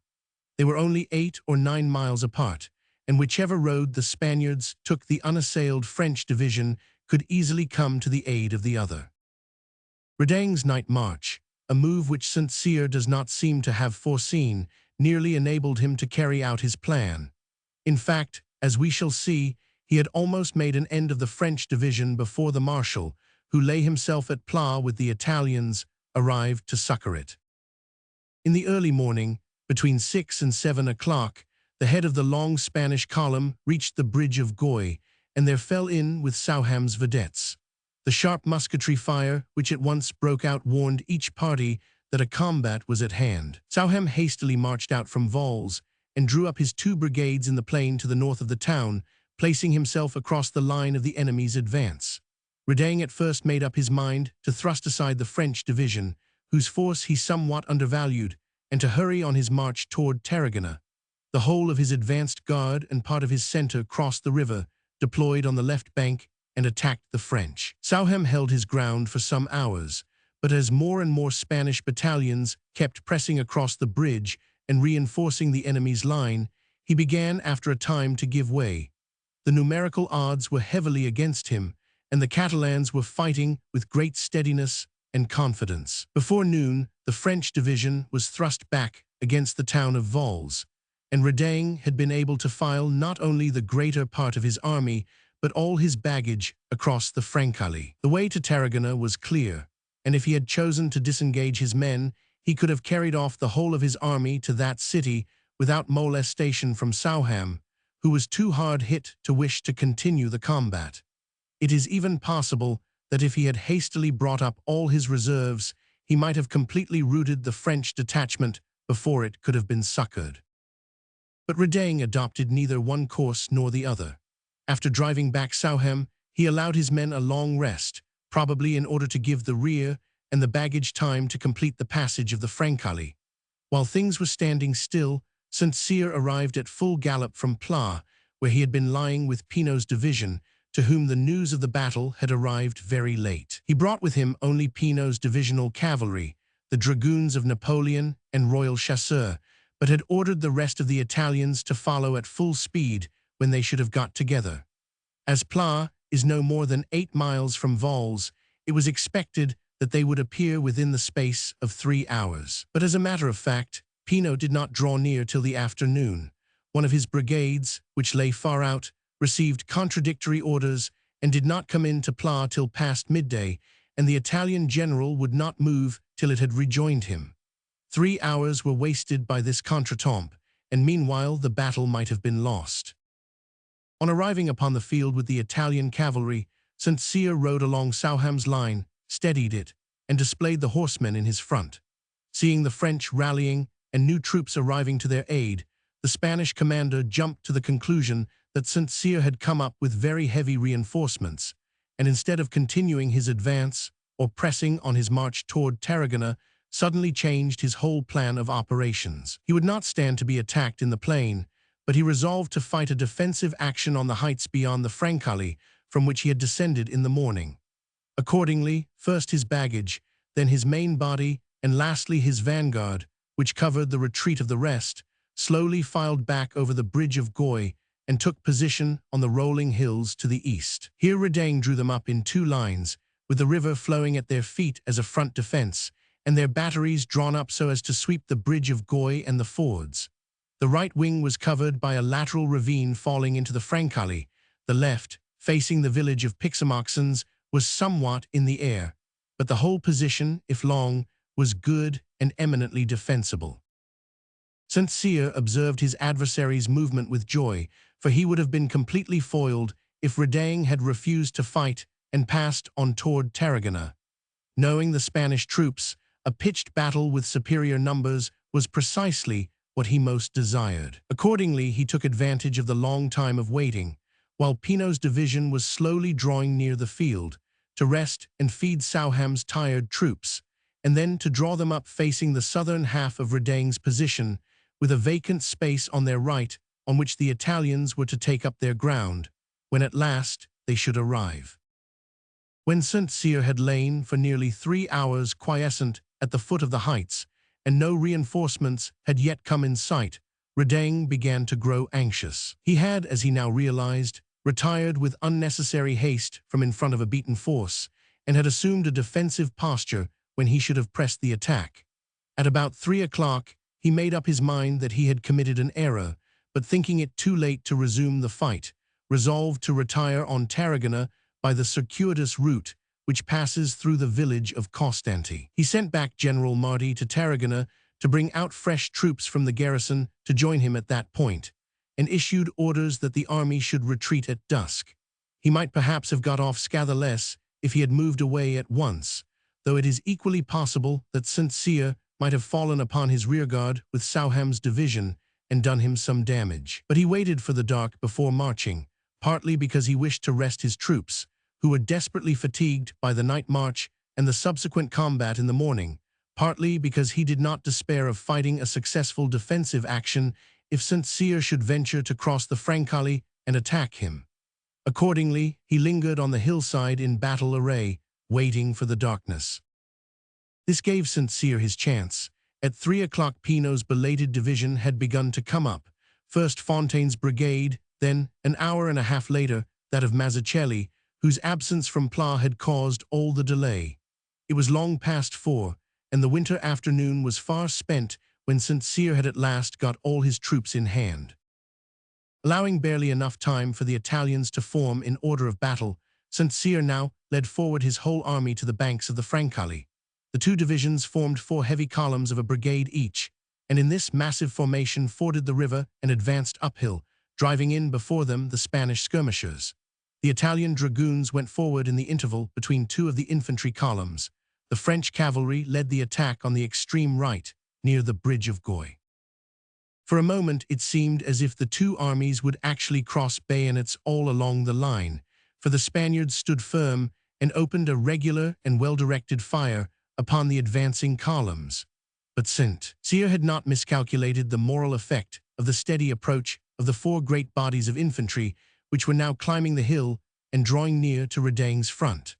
They were only 8 or 9 miles apart, and whichever road the Spaniards took, the unassailed French division could easily come to the aid of the other. Redaing's night march, a move which St. Cyr does not seem to have foreseen, nearly enabled him to carry out his plan. In fact, as we shall see, he had almost made an end of the French division before the Marshal, who lay himself at Pla with the Italians, arrived to succor it. In the early morning, between 6 and 7 o'clock, the head of the long Spanish column reached the bridge of Goy, and there fell in with Sauham's vedettes. The sharp musketry fire, which at once broke out, warned each party that a combat was at hand. Sauham hastily marched out from Vols and drew up his 2 brigades in the plain to the north of the town, placing himself across the line of the enemy's advance. Redaing at first made up his mind to thrust aside the French division, whose force he somewhat undervalued, and to hurry on his march toward Tarragona. The whole of his advanced guard and part of his center crossed the river, deployed on the left bank, and attacked the French. Sauhem held his ground for some hours, but as more and more Spanish battalions kept pressing across the bridge and reinforcing the enemy's line, he began after a time to give way. The numerical odds were heavily against him, and the Catalans were fighting with great steadiness and confidence. Before noon, the French division was thrust back against the town of Vols, and Redaing had been able to file not only the greater part of his army, but all his baggage across the Francali. The way to Tarragona was clear, and if he had chosen to disengage his men, he could have carried off the whole of his army to that city without molestation from Sauham, who was too hard hit to wish to continue the combat. It is even possible that if he had hastily brought up all his reserves, he might have completely routed the French detachment before it could have been succored. But Redaing adopted neither one course nor the other. After driving back Sauhem, he allowed his men a long rest, probably in order to give the rear and the baggage time to complete the passage of the Francali. While things were standing still, St. Cyr arrived at full gallop from Pla, where he had been lying with Pino's division, to whom the news of the battle had arrived very late. He brought with him only Pino's divisional cavalry, the dragoons of Napoleon and Royal Chasseurs, but had ordered the rest of the Italians to follow at full speed when they should have got together. As Pla is no more than 8 miles from Vols, it was expected that they would appear within the space of 3 hours. But as a matter of fact, Pino did not draw near till the afternoon. One of his brigades, which lay far out, received contradictory orders and did not come into Pla till past midday, and the Italian general would not move till it had rejoined him. 3 hours were wasted by this contretemps, and meanwhile the battle might have been lost. On arriving upon the field with the Italian cavalry, St. Cyr rode along Sauham's line, steadied it, and displayed the horsemen in his front. Seeing the French rallying and new troops arriving to their aid, the Spanish commander jumped to the conclusion that St. Cyr had come up with very heavy reinforcements, and instead of continuing his advance or pressing on his march toward Tarragona, suddenly changed his whole plan of operations. He would not stand to be attacked in the plain, but he resolved to fight a defensive action on the heights beyond the Francali, from which he had descended in the morning. Accordingly, first his baggage, then his main body, and lastly his vanguard, which covered the retreat of the rest, slowly filed back over the bridge of Goy and took position on the rolling hills to the east. Here Redaing drew them up in two lines, with the river flowing at their feet as a front defense, and their batteries drawn up so as to sweep the bridge of Goy and the fords. The right wing was covered by a lateral ravine falling into the Francali. The left, facing the village of Pixamoxons, was somewhat in the air, but the whole position, if long, was good and eminently defensible. St. Cyr observed his adversary's movement with joy, for he would have been completely foiled if Redaing had refused to fight and passed on toward Tarragona. Knowing the Spanish troops, a pitched battle with superior numbers was precisely what he most desired. Accordingly, he took advantage of the long time of waiting, while Pinot's division was slowly drawing near the field, to rest and feed Souham's tired troops, and then to draw them up facing the southern half of Redaing's position, with a vacant space on their right on which the Italians were to take up their ground, when at last they should arrive. When St. Cyr had lain for nearly 3 hours quiescent at the foot of the heights, and no reinforcements had yet come in sight, Redaing began to grow anxious. He had, as he now realized, retired with unnecessary haste from in front of a beaten force, and had assumed a defensive posture when he should have pressed the attack. At about 3 o'clock, he made up his mind that he had committed an error, but thinking it too late to resume the fight, resolved to retire on Tarragona by the circuitous route which passes through the village of Costanti. He sent back General Marti to Tarragona to bring out fresh troops from the garrison to join him at that point, and issued orders that the army should retreat at dusk. He might perhaps have got off scatheless if he had moved away at once, though it is equally possible that St. Cyr might have fallen upon his rearguard with Souham's division and done him some damage. But he waited for the dark before marching, partly because he wished to rest his troops, who were desperately fatigued by the night march and the subsequent combat in the morning, partly because he did not despair of fighting a successful defensive action if St. Cyr should venture to cross the Francali and attack him. Accordingly, he lingered on the hillside in battle array, waiting for the darkness. This gave St. Cyr his chance. At 3 o'clock Pinot's belated division had begun to come up, first Fontaine's brigade, then, an hour and a half later, that of Mazzucchelli, whose absence from Pla had caused all the delay. It was long past 4, and the winter afternoon was far spent when St. Cyr had at last got all his troops in hand. Allowing barely enough time for the Italians to form in order of battle, St. Cyr now led forward his whole army to the banks of the Francali. The two divisions formed 4 heavy columns of a brigade each, and in this massive formation forded the river and advanced uphill, driving in before them the Spanish skirmishers. The Italian dragoons went forward in the interval between 2 of the infantry columns. The French cavalry led the attack on the extreme right, near the bridge of Goy. For a moment it seemed as if the two armies would actually cross bayonets all along the line, for the Spaniards stood firm and opened a regular and well-directed fire upon the advancing columns. But St. Cyr had not miscalculated the moral effect of the steady approach of the 4 great bodies of infantry, which were now climbing the hill and drawing near to Redaing's front.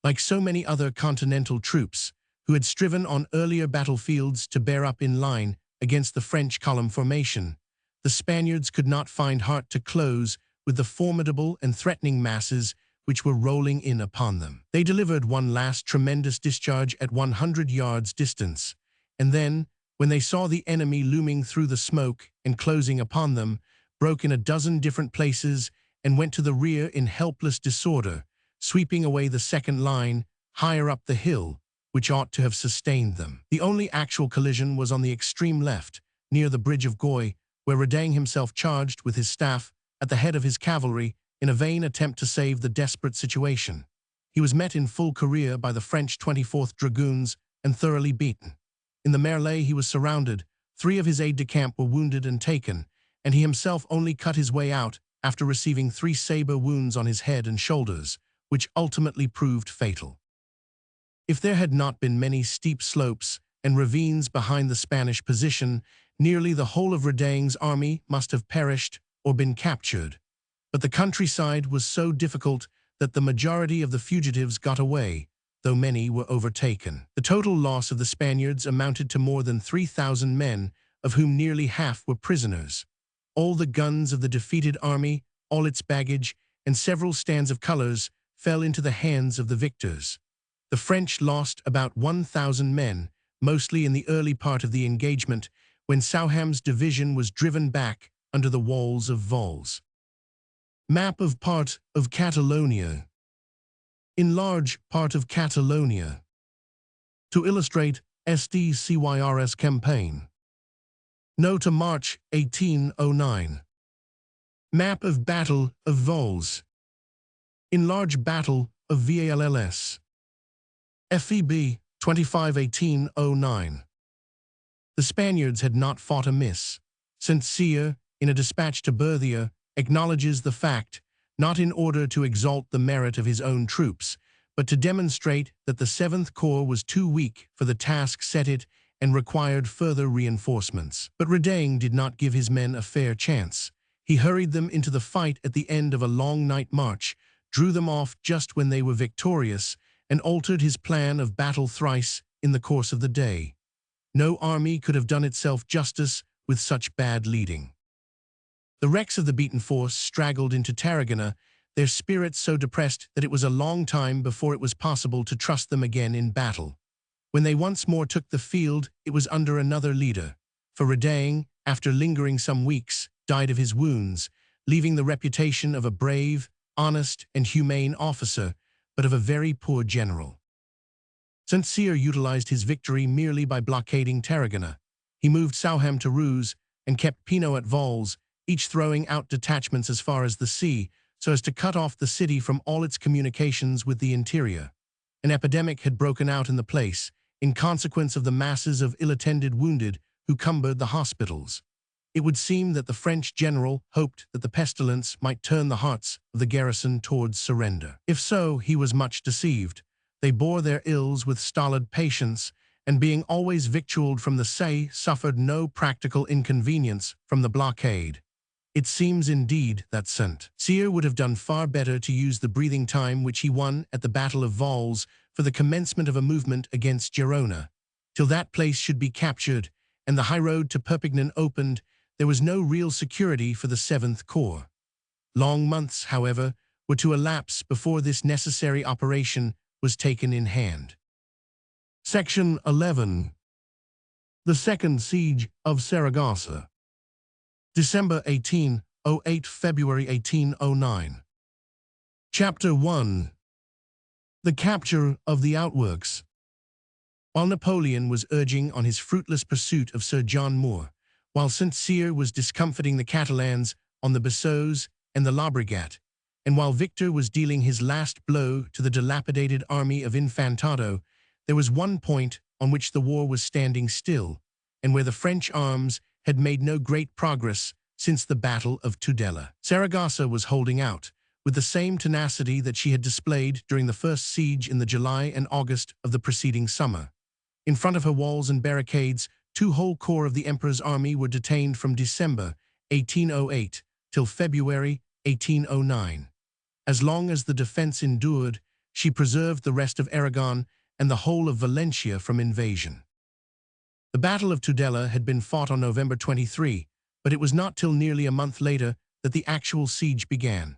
Like so many other continental troops, who had striven on earlier battlefields to bear up in line against the French column formation, the Spaniards could not find heart to close with the formidable and threatening masses which were rolling in upon them. They delivered one last tremendous discharge at 100 yards distance, and then, when they saw the enemy looming through the smoke and closing upon them, broke in a dozen different places and went to the rear in helpless disorder, sweeping away the second line higher up the hill, which ought to have sustained them. The only actual collision was on the extreme left, near the bridge of Goy, where Redaing himself charged with his staff at the head of his cavalry in a vain attempt to save the desperate situation. He was met in full career by the French 24th Dragoons and thoroughly beaten. In the mêlée he was surrounded, 3 of his aides-de-camp were wounded and taken, and he himself only cut his way out after receiving 3 saber wounds on his head and shoulders, which ultimately proved fatal. If there had not been many steep slopes and ravines behind the Spanish position, nearly the whole of Reding's army must have perished or been captured. But the countryside was so difficult that the majority of the fugitives got away, though many were overtaken. The total loss of the Spaniards amounted to more than 3,000 men, of whom nearly half were prisoners. All the guns of the defeated army, all its baggage, and several stands of colors fell into the hands of the victors. The French lost about 1,000 men, mostly in the early part of the engagement, when Souham's division was driven back under the walls of Valls. Map of part of Catalonia. In large part of Catalonia. To illustrate SDCYRS campaign. No to March 1809. Map of Battle of Valls. In large Battle of Valls. FEB 25/1809. The Spaniards had not fought amiss. St. Cyr, in a dispatch to Berthier, acknowledges the fact, not in order to exalt the merit of his own troops, but to demonstrate that the 7th Corps was too weak for the task set it and required further reinforcements. But Reding did not give his men a fair chance. He hurried them into the fight at the end of a long night march, drew them off just when they were victorious, and altered his plan of battle thrice in the course of the day. No army could have done itself justice with such bad leading. The wrecks of the beaten force straggled into Tarragona, their spirits so depressed that it was a long time before it was possible to trust them again in battle. When they once more took the field, it was under another leader, for Reding, after lingering some weeks, died of his wounds, leaving the reputation of a brave, honest, and humane officer, but of a very poor general. St. Cyr utilized his victory merely by blockading Tarragona. He moved Souham to Rouz and kept Pinot at Valls, each throwing out detachments as far as the sea, so as to cut off the city from all its communications with the interior. An epidemic had broken out in the place, in consequence of the masses of ill-attended wounded who cumbered the hospitals. It would seem that the French general hoped that the pestilence might turn the hearts of the garrison towards surrender. If so, he was much deceived. They bore their ills with stolid patience, and being always victualled from the sea, suffered no practical inconvenience from the blockade. It seems indeed that St. Cyr would have done far better to use the breathing time which he won at the Battle of Valls for the commencement of a movement against Girona. Till that place should be captured and the high road to Perpignan opened, there was no real security for the 7th Corps. Long months, however, were to elapse before this necessary operation was taken in hand. Section 11. The Second Siege of Saragossa. December 1808, February 1809. Chapter 1. The capture of the outworks. While Napoleon was urging on his fruitless pursuit of Sir John Moore, while St. Cyr was discomfiting the Catalans on the Bessos and the Lobregat, and while Victor was dealing his last blow to the dilapidated army of Infantado, there was one point on which the war was standing still, and where the French arms had made no great progress since the Battle of Tudela. Saragossa was holding out, with the same tenacity that she had displayed during the first siege in the July and August of the preceding summer. In front of her walls and barricades, 2 whole corps of the Emperor's army were detained from December 1808 till February 1809. As long as the defense endured, she preserved the rest of Aragon and the whole of Valencia from invasion. The Battle of Tudela had been fought on November 23, but it was not till nearly a month later that the actual siege began.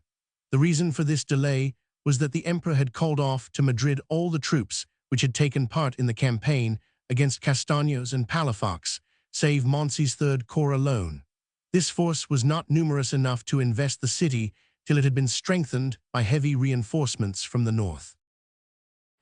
The reason for this delay was that the Emperor had called off to Madrid all the troops which had taken part in the campaign against Castaños and Palafox, save Moncey's 3rd Corps alone. This force was not numerous enough to invest the city till it had been strengthened by heavy reinforcements from the north.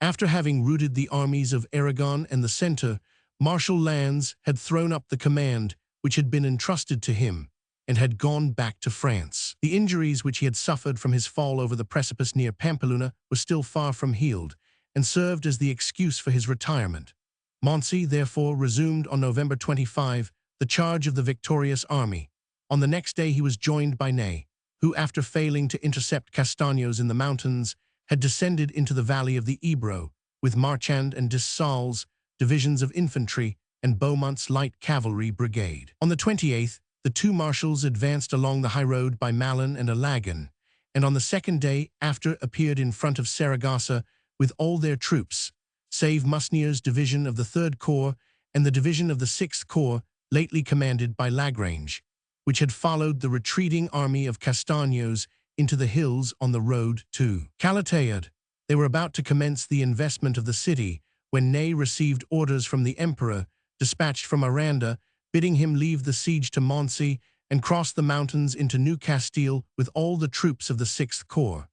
After having routed the armies of Aragon and the centre, Marshal Lannes had thrown up the command which had been entrusted to him, and had gone back to France. The injuries which he had suffered from his fall over the precipice near Pampeluna were still far from healed, and served as the excuse for his retirement. Moncey, therefore, resumed on November 25 the charge of the victorious army. On the next day he was joined by Ney, who, after failing to intercept Castaños in the mountains, had descended into the valley of the Ebro, with Marchand and Dessalles' divisions of infantry and Beaumont's light cavalry brigade. On the 28th, the two marshals advanced along the high road by Malin and Alagon, and on the second day after appeared in front of Saragossa with all their troops, save Musnier's division of the 3rd Corps and the division of the 6th Corps lately commanded by Lagrange, which had followed the retreating army of Castaños into the hills on the road to Calatayud. They were about to commence the investment of the city when Ney received orders from the emperor, dispatched from Aranda, bidding him leave the siege to Moncey and cross the mountains into New Castile with all the troops of the 6th Corps.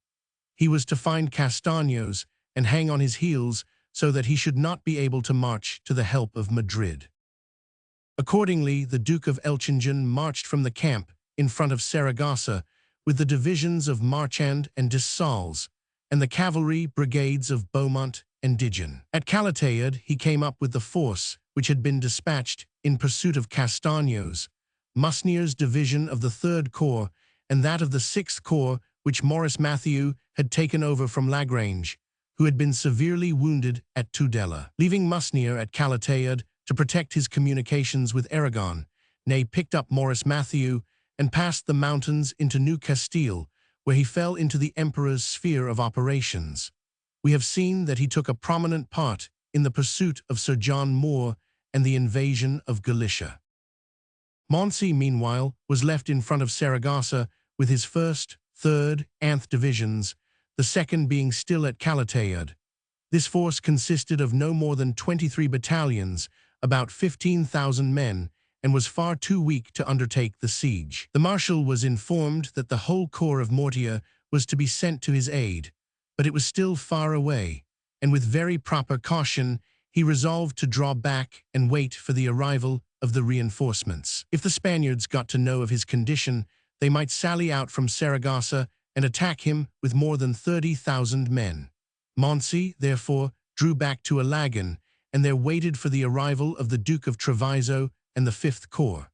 He was to find Castaños and hang on his heels so that he should not be able to march to the help of Madrid. Accordingly, the Duke of Elchingen marched from the camp in front of Saragossa with the divisions of Marchand and Dessalles and the cavalry brigades of Beaumont and Dijon. At Calatayud he came up with the force which had been dispatched in pursuit of Castaños, Musnier's division of the 3rd Corps and that of the 6th Corps which Maurice Mathieu had taken over from Lagrange, who had been severely wounded at Tudela. Leaving Musnier at Calatayud to protect his communications with Aragon, Ney picked up Maurice Mathieu and passed the mountains into New Castile, where he fell into the emperor's sphere of operations. We have seen that he took a prominent part in the pursuit of Sir John Moore and the invasion of Galicia. Moncey, meanwhile, was left in front of Saragossa with his 1st, 3rd, and 9th divisions, the 2nd being still at Calatayud. This force consisted of no more than 23 battalions, about 15,000 men, and was far too weak to undertake the siege. The marshal was informed that the whole corps of Mortier was to be sent to his aid, but it was still far away, and with very proper caution he resolved to draw back and wait for the arrival of the reinforcements. If the Spaniards got to know of his condition, they might sally out from Saragossa and attack him with more than 30,000 men. Moncey, therefore, drew back to Alagon, and there waited for the arrival of the Duke of Treviso and the 5th Corps.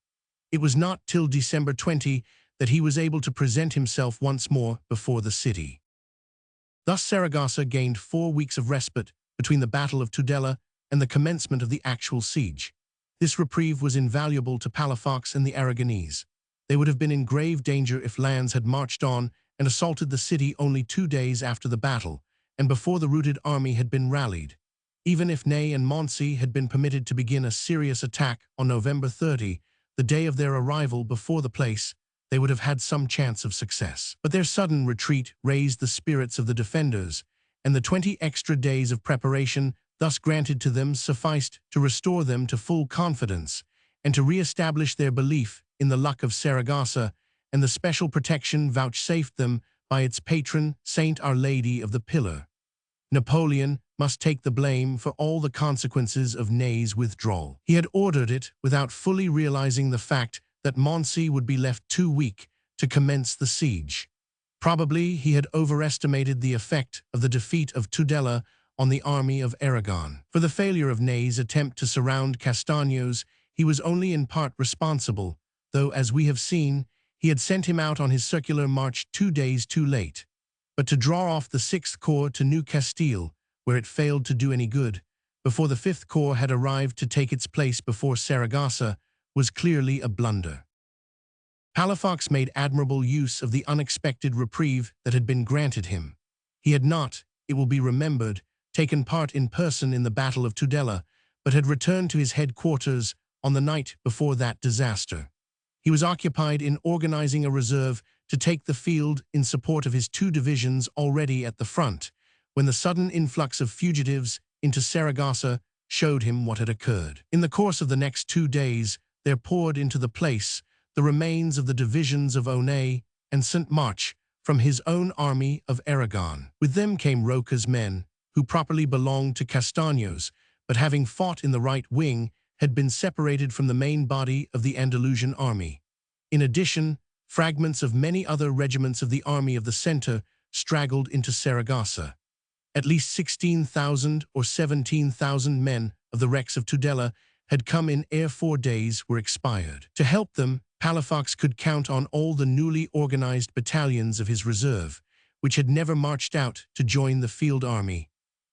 It was not till December 20 that he was able to present himself once more before the city. Thus Saragossa gained 4 weeks of respite between the Battle of Tudela and the commencement of the actual siege. This reprieve was invaluable to Palafox and the Aragonese. They would have been in grave danger if Lannes had marched on and assaulted the city only 2 days after the battle, and before the routed army had been rallied. Even if Ney and Moncey had been permitted to begin a serious attack on November 30, the day of their arrival before the place, they would have had some chance of success. But their sudden retreat raised the spirits of the defenders, and the 20 extra days of preparation thus granted to them sufficed to restore them to full confidence and to re-establish their belief in the luck of Saragossa and the special protection vouchsafed them by its patron, Saint Our Lady of the Pillar. Napoleon must take the blame for all the consequences of Ney's withdrawal. He had ordered it without fully realizing the fact that Moncey would be left too weak to commence the siege. Probably he had overestimated the effect of the defeat of Tudela on the army of Aragon. For the failure of Ney's attempt to surround Castaños, he was only in part responsible, though, as we have seen, he had sent him out on his circular march 2 days too late. But to draw off the 6th Corps to New Castile, where it failed to do any good, before the 5th Corps had arrived to take its place before Saragossa, was clearly a blunder. Palafox made admirable use of the unexpected reprieve that had been granted him. He had not, it will be remembered, taken part in person in the Battle of Tudela, but had returned to his headquarters on the night before that disaster. He was occupied in organizing a reserve to take the field in support of his 2 divisions already at the front, when the sudden influx of fugitives into Saragossa showed him what had occurred. In the course of the next 2 days, there poured into the place the remains of the divisions of Onay and St. March from his own army of Aragon. With them came Roca's men, who properly belonged to Castaños, but having fought in the right wing, had been separated from the main body of the Andalusian army. In addition, fragments of many other regiments of the Army of the Center straggled into Saragossa. At least 16,000 or 17,000 men of the Rex of Tudela had come in ere 4 days were expired. To help them, Palafox could count on all the newly organized battalions of his reserve, which had never marched out to join the field army.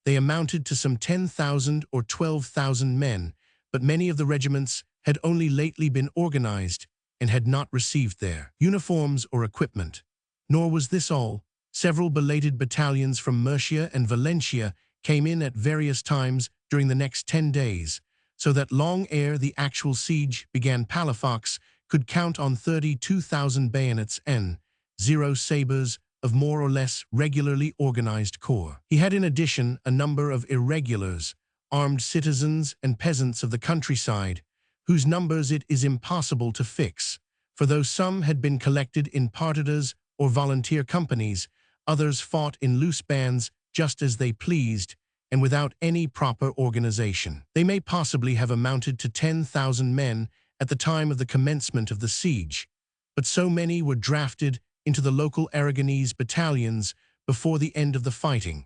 They amounted to some 10,000 or 12,000 men, but many of the regiments had only lately been organized and had not received their uniforms or equipment. Nor was this all. Several belated battalions from Murcia and Valencia came in at various times during the next 10 days, so that long ere the actual siege began, Palafox could count on 32,000 bayonets and 0 sabres of more or less regularly organized corps. He had in addition a number of irregulars, armed citizens and peasants of the countryside, whose numbers it is impossible to fix, for though some had been collected in partidas or volunteer companies, others fought in loose bands just as they pleased and without any proper organization. They may possibly have amounted to 10,000 men at the time of the commencement of the siege, but so many were drafted into the local Aragonese battalions before the end of the fighting,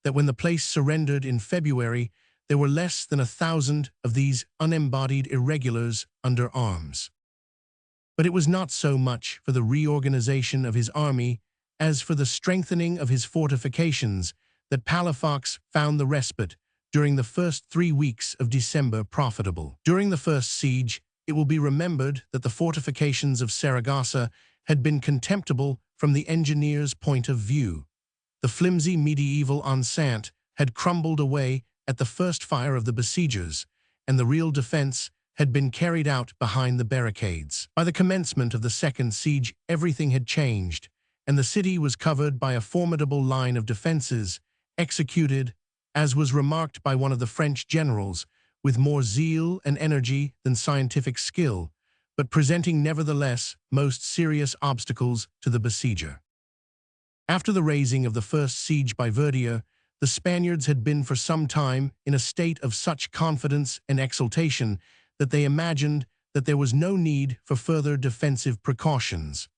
that when the place surrendered in February, there were less than 1,000 of these unembodied irregulars under arms. But it was not so much for the reorganization of his army as for the strengthening of his fortifications that Palafox found the respite during the first 3 weeks of December profitable. During the first siege, it will be remembered that the fortifications of Saragossa had been contemptible from the engineer's point of view. The flimsy medieval enceinte had crumbled away at the first fire of the besiegers, and the real defense had been carried out behind the barricades. By the commencement of the second siege, everything had changed, and the city was covered by a formidable line of defenses, executed, as was remarked by one of the French generals, with more zeal and energy than scientific skill, but presenting nevertheless most serious obstacles to the besieger. After the raising of the first siege by Verdier, the Spaniards had been for some time in a state of such confidence and exultation that they imagined that there was no need for further defensive precautions.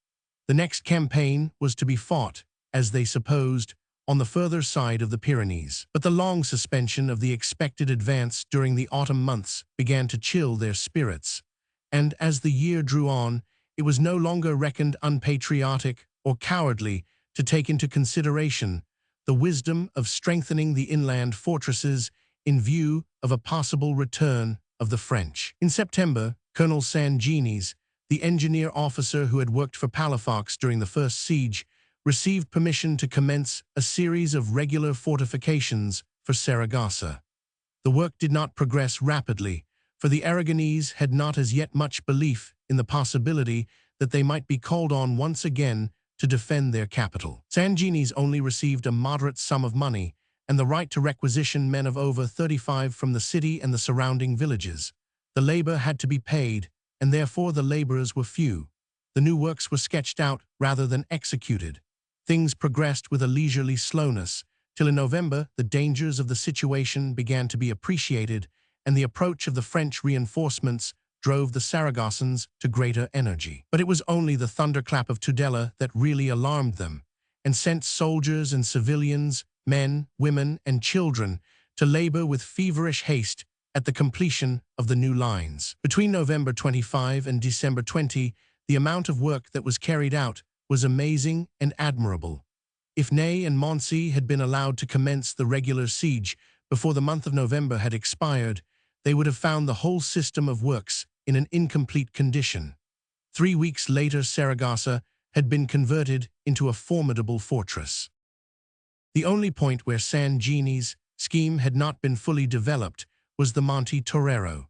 The next campaign was to be fought, as they supposed, on the further side of the Pyrenees. But the long suspension of the expected advance during the autumn months began to chill their spirits, and as the year drew on, it was no longer reckoned unpatriotic or cowardly to take into consideration the wisdom of strengthening the inland fortresses in view of a possible return of the French. In September, Colonel Sanguinis, the engineer officer who had worked for Palafox during the first siege, received permission to commence a series of regular fortifications for Saragossa. The work did not progress rapidly, for the Aragonese had not as yet much belief in the possibility that they might be called on once again to defend their capital. Sanguinis only received a moderate sum of money and the right to requisition men of over 35 from the city and the surrounding villages. The labor had to be paid, and therefore the laborers were few. The new works were sketched out rather than executed. Things progressed with a leisurely slowness, till in November the dangers of the situation began to be appreciated, and the approach of the French reinforcements drove the Saragossans to greater energy. But it was only the thunderclap of Tudela that really alarmed them, and sent soldiers and civilians, men, women, and children to labor with feverish haste at the completion of the new lines. Between November 25 and December 20, the amount of work that was carried out was amazing and admirable. If Ney and Moncey had been allowed to commence the regular siege before the month of November had expired, they would have found the whole system of works in an incomplete condition. 3 weeks later, Saragossa had been converted into a formidable fortress. The only point where Sanguinis' scheme had not been fully developed was the Monte Torero.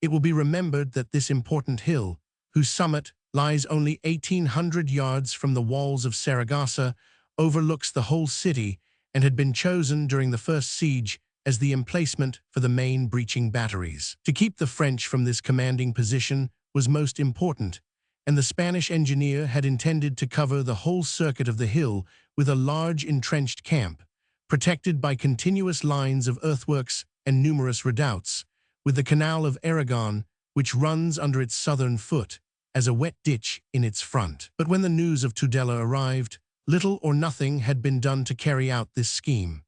It will be remembered that this important hill, whose summit lies only 1,800 yards from the walls of Saragossa, overlooks the whole city and had been chosen during the first siege as the emplacement for the main breaching batteries. To keep the French from this commanding position was most important, and the Spanish engineer had intended to cover the whole circuit of the hill with a large entrenched camp, protected by continuous lines of earthworks and numerous redoubts, with the Canal of Aragon, which runs under its southern foot, as a wet ditch in its front. But when the news of Tudela arrived, little or nothing had been done to carry out this scheme.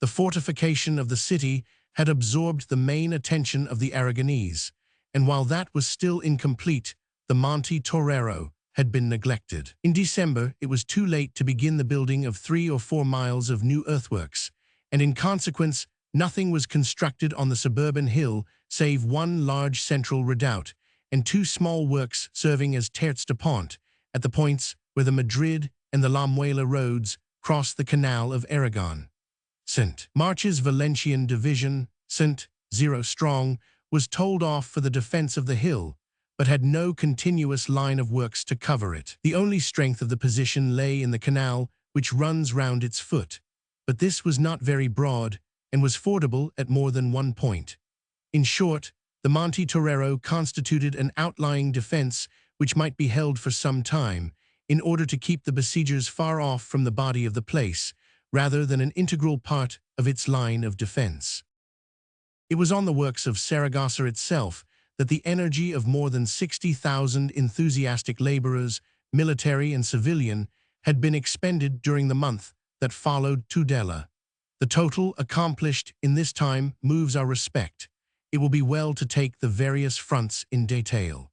The fortification of the city had absorbed the main attention of the Aragonese, and while that was still incomplete, the Monte Torero had been neglected. In December, it was too late to begin the building of 3 or 4 miles of new earthworks, and in consequence, nothing was constructed on the suburban hill save one large central redoubt and 2 small works serving as terres de pont at the points where the Madrid and the La Muela roads crossed the Canal of Aragon. St. March's Valencian division, St. 0 strong, was told off for the defense of the hill, but had no continuous line of works to cover it. The only strength of the position lay in the canal which runs round its foot, but this was not very broad and was fordable at more than one point. In short, the Monte Torero constituted an outlying defense which might be held for some time, in order to keep the besiegers far off from the body of the place, rather than an integral part of its line of defense. It was on the works of Saragossa itself that the energy of more than 60,000 enthusiastic laborers, military and civilian, had been expended during the month that followed Tudela. The total accomplished in this time moves our respect. It will be well to take the various fronts in detail.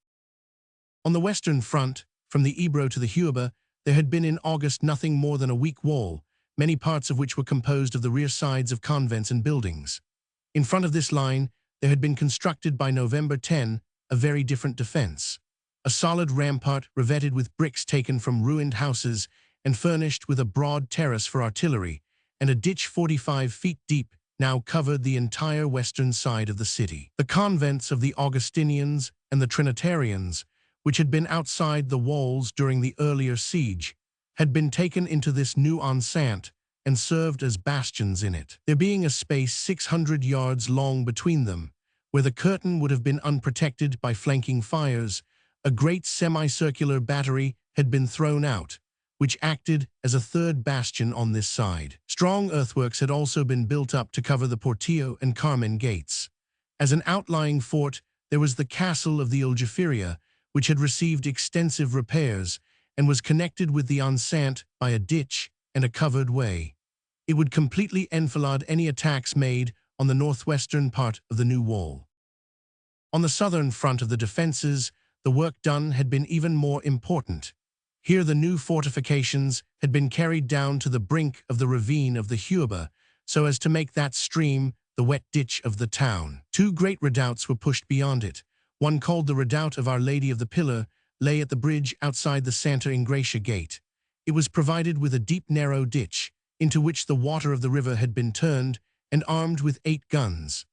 On the western front, from the Ebro to the Huerba, there had been in August nothing more than a weak wall, many parts of which were composed of the rear sides of convents and buildings. In front of this line, there had been constructed by November 10 a very different defense. A solid rampart revetted with bricks taken from ruined houses and furnished with a broad terrace for artillery, and a ditch 45 feet deep now covered the entire western side of the city. The convents of the Augustinians and the Trinitarians, which had been outside the walls during the earlier siege, had been taken into this new enceinte and served as bastions in it, there being a space 600 yards long between them, where the curtain would have been unprotected by flanking fires. A great semicircular battery had been thrown out, which acted as a third bastion on this side. Strong earthworks had also been built up to cover the Portillo and Carmen gates. As an outlying fort, there was the castle of the Aljaferia, which had received extensive repairs and was connected with the enceinte by a ditch and a covered way. It would completely enfilade any attacks made on the northwestern part of the new wall. On the southern front of the defenses, the work done had been even more important. Here the new fortifications had been carried down to the brink of the ravine of the Huerba, so as to make that stream the wet ditch of the town. 2 great redoubts were pushed beyond it. One, called the Redoubt of Our Lady of the Pillar, lay at the bridge outside the Santa Ingracia gate. It was provided with a deep narrow ditch, into which the water of the river had been turned, and armed with 8 guns.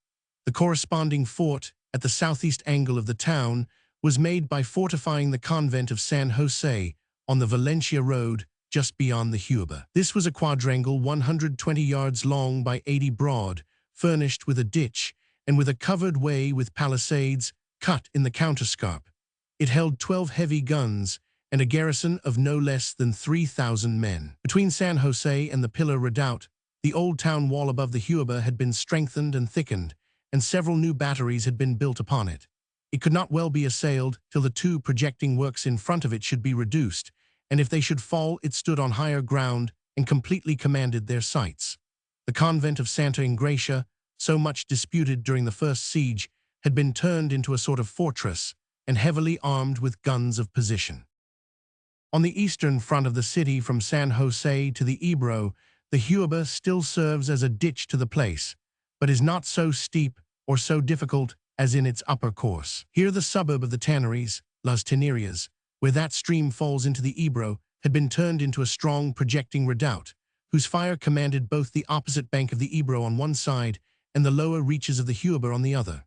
The corresponding fort, at the southeast angle of the town, was made by fortifying the convent of San Jose on the Valencia road just beyond the Huerba. This was a quadrangle 120 yards long by 80 broad, furnished with a ditch, and with a covered way with palisades cut in the counterscarp. It held 12 heavy guns and a garrison of no less than 3,000 men. Between San Jose and the Pillar Redoubt, the old town wall above the Huerba had been strengthened and thickened, and several new batteries had been built upon it. It could not well be assailed till the 2 projecting works in front of it should be reduced, and if they should fall, it stood on higher ground and completely commanded their sights. The convent of Santa Ingracia, so much disputed during the first siege, had been turned into a sort of fortress and heavily armed with guns of position. On the eastern front of the city from San Jose to the Ebro, the Huerba still serves as a ditch to the place, but is not so steep or so difficult as in its upper course. Here the suburb of the tanneries, Las Tenerias, where that stream falls into the Ebro, had been turned into a strong projecting redoubt, whose fire commanded both the opposite bank of the Ebro on one side and the lower reaches of the Huerba on the other.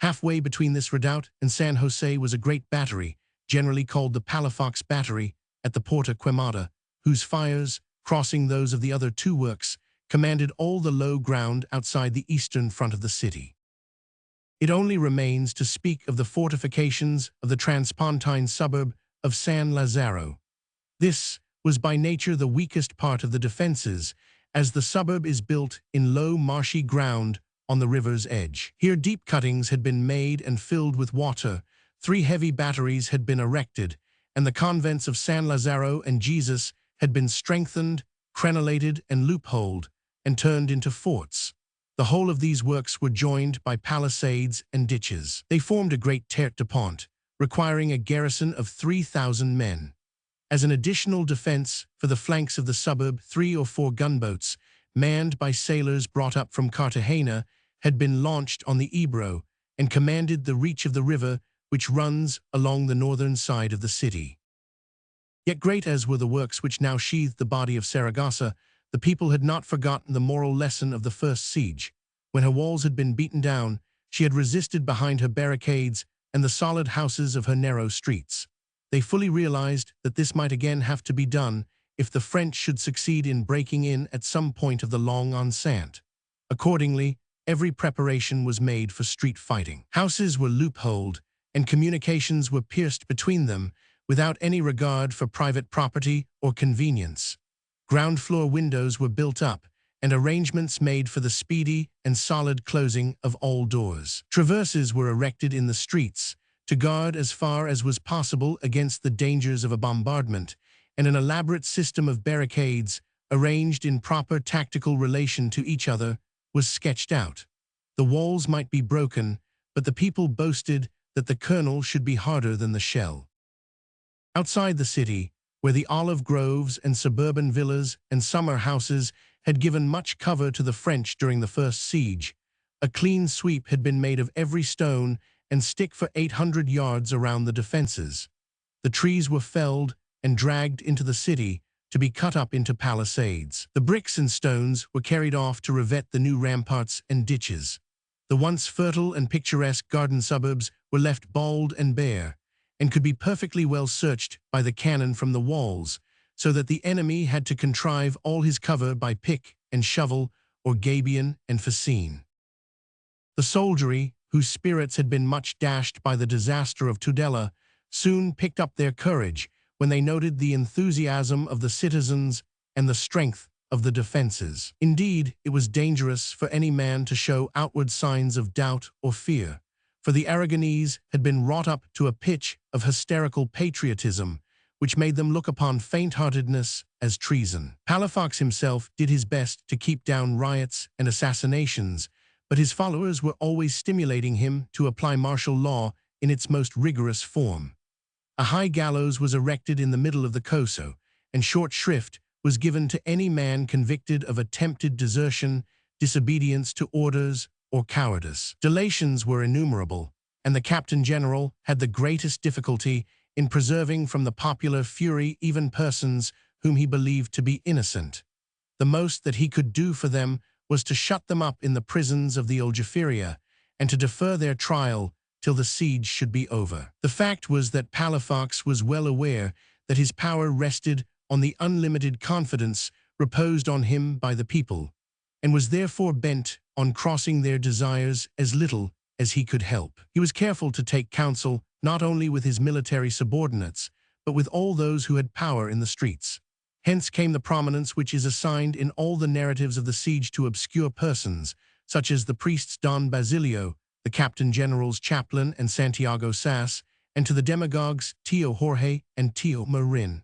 Halfway between this redoubt and San Jose was a great battery, generally called the Palafox Battery, at the Porta Quemada, whose fires, crossing those of the other 2 works, commanded all the low ground outside the eastern front of the city. It only remains to speak of the fortifications of the transpontine suburb of San Lazaro. This was by nature the weakest part of the defenses, as the suburb is built in low marshy ground on the river's edge. Here deep cuttings had been made and filled with water, 3 heavy batteries had been erected, and the convents of San Lazaro and Jesus had been strengthened, crenellated, and loopholed, and turned into forts. The whole of these works were joined by palisades and ditches. They formed a great tête de pont, requiring a garrison of 3,000 men. As an additional defense for the flanks of the suburb, 3 or 4 gunboats, manned by sailors brought up from Cartagena, had been launched on the Ebro and commanded the reach of the river which runs along the northern side of the city. Yet great as were the works which now sheathed the body of Saragossa, the people had not forgotten the moral lesson of the first siege. When her walls had been beaten down, she had resisted behind her barricades and the solid houses of her narrow streets. They fully realized that this might again have to be done if the French should succeed in breaking in at some point of the long enceinte. Accordingly, every preparation was made for street fighting. Houses were loopholed, and communications were pierced between them without any regard for private property or convenience. Ground-floor windows were built up, and arrangements made for the speedy and solid closing of all doors. Traverses were erected in the streets to guard as far as was possible against the dangers of a bombardment, and an elaborate system of barricades, arranged in proper tactical relation to each other, was sketched out. The walls might be broken, but the people boasted that the kernel should be harder than the shell. Outside the city, where the olive groves and suburban villas and summer houses had given much cover to the French during the first siege, a clean sweep had been made of every stone and stick for 800 yards around the defenses. The trees were felled and dragged into the city to be cut up into palisades. The bricks and stones were carried off to revet the new ramparts and ditches. The once fertile and picturesque garden suburbs were left bald and bare, and could be perfectly well searched by the cannon from the walls, so that the enemy had to contrive all his cover by pick and shovel or gabion and fascine. The soldiery, whose spirits had been much dashed by the disaster of Tudela, soon picked up their courage when they noted the enthusiasm of the citizens and the strength of the defenses. Indeed, it was dangerous for any man to show outward signs of doubt or fear, for the Aragonese had been wrought up to a pitch of hysterical patriotism, which made them look upon faint-heartedness as treason. Palafox himself did his best to keep down riots and assassinations, but his followers were always stimulating him to apply martial law in its most rigorous form. A high gallows was erected in the middle of the Coso, and short shrift was given to any man convicted of attempted desertion, disobedience to orders, or cowardice. Delations were innumerable, and the Captain General had the greatest difficulty in preserving from the popular fury even persons whom he believed to be innocent. The most that he could do for them was to shut them up in the prisons of the Aljaferia, and to defer their trial till the siege should be over. The fact was that Palafox was well aware that his power rested on the unlimited confidence reposed on him by the people, and was therefore bent on crossing their desires as little as he could help. He was careful to take counsel not only with his military subordinates, but with all those who had power in the streets. Hence came the prominence which is assigned in all the narratives of the siege to obscure persons, such as the priests Don Basilio, the Captain General's chaplain, and Santiago Sas, and to the demagogues Tio Jorge and Tio Marin.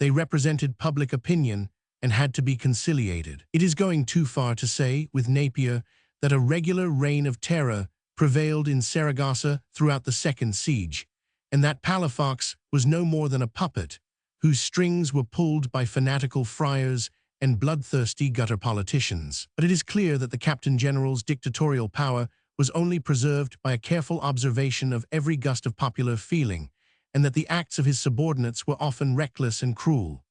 They represented public opinion and had to be conciliated. It is going too far to say, with Napier, that a regular reign of terror prevailed in Saragossa throughout the second siege, and that Palafox was no more than a puppet, whose strings were pulled by fanatical friars and bloodthirsty gutter politicians. But it is clear that the Captain General's dictatorial power was only preserved by a careful observation of every gust of popular feeling, and that the acts of his subordinates were often reckless and cruel.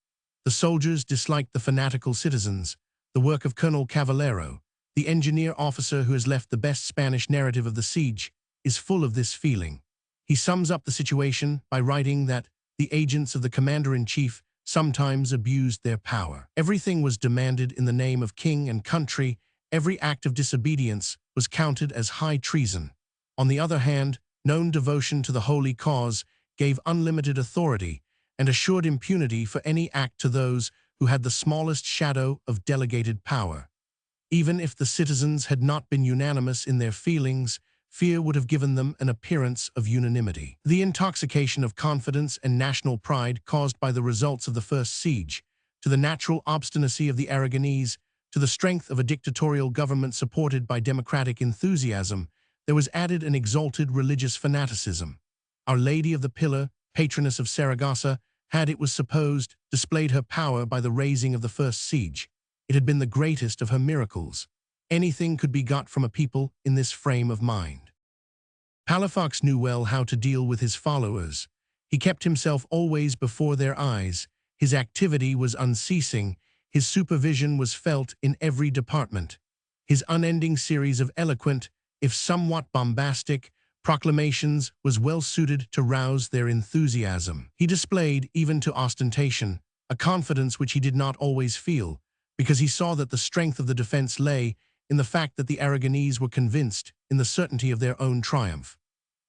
The soldiers disliked the fanatical citizens. The work of Colonel Cavallero, the engineer officer who has left the best Spanish narrative of the siege, is full of this feeling. He sums up the situation by writing that the agents of the commander-in-chief sometimes abused their power. Everything was demanded in the name of king and country. Every act of disobedience was counted as high treason. On the other hand, known devotion to the holy cause gave unlimited authority and assured impunity for any act to those who had the smallest shadow of delegated power. Even if the citizens had not been unanimous in their feelings, fear would have given them an appearance of unanimity. The intoxication of confidence and national pride caused by the results of the first siege, to the natural obstinacy of the Aragonese, to the strength of a dictatorial government supported by democratic enthusiasm, there was added an exalted religious fanaticism. Our Lady of the Pillar, patroness of Saragossa, had, it was supposed, displayed her power by the raising of the first siege. It had been the greatest of her miracles. Anything could be got from a people in this frame of mind. Palafox knew well how to deal with his followers. He kept himself always before their eyes. His activity was unceasing. His supervision was felt in every department. His unending series of eloquent, if somewhat bombastic, proclamations was well suited to rouse their enthusiasm. He displayed, even to ostentation, a confidence which he did not always feel, because he saw that the strength of the defense lay in the fact that the Aragonese were convinced in the certainty of their own triumph.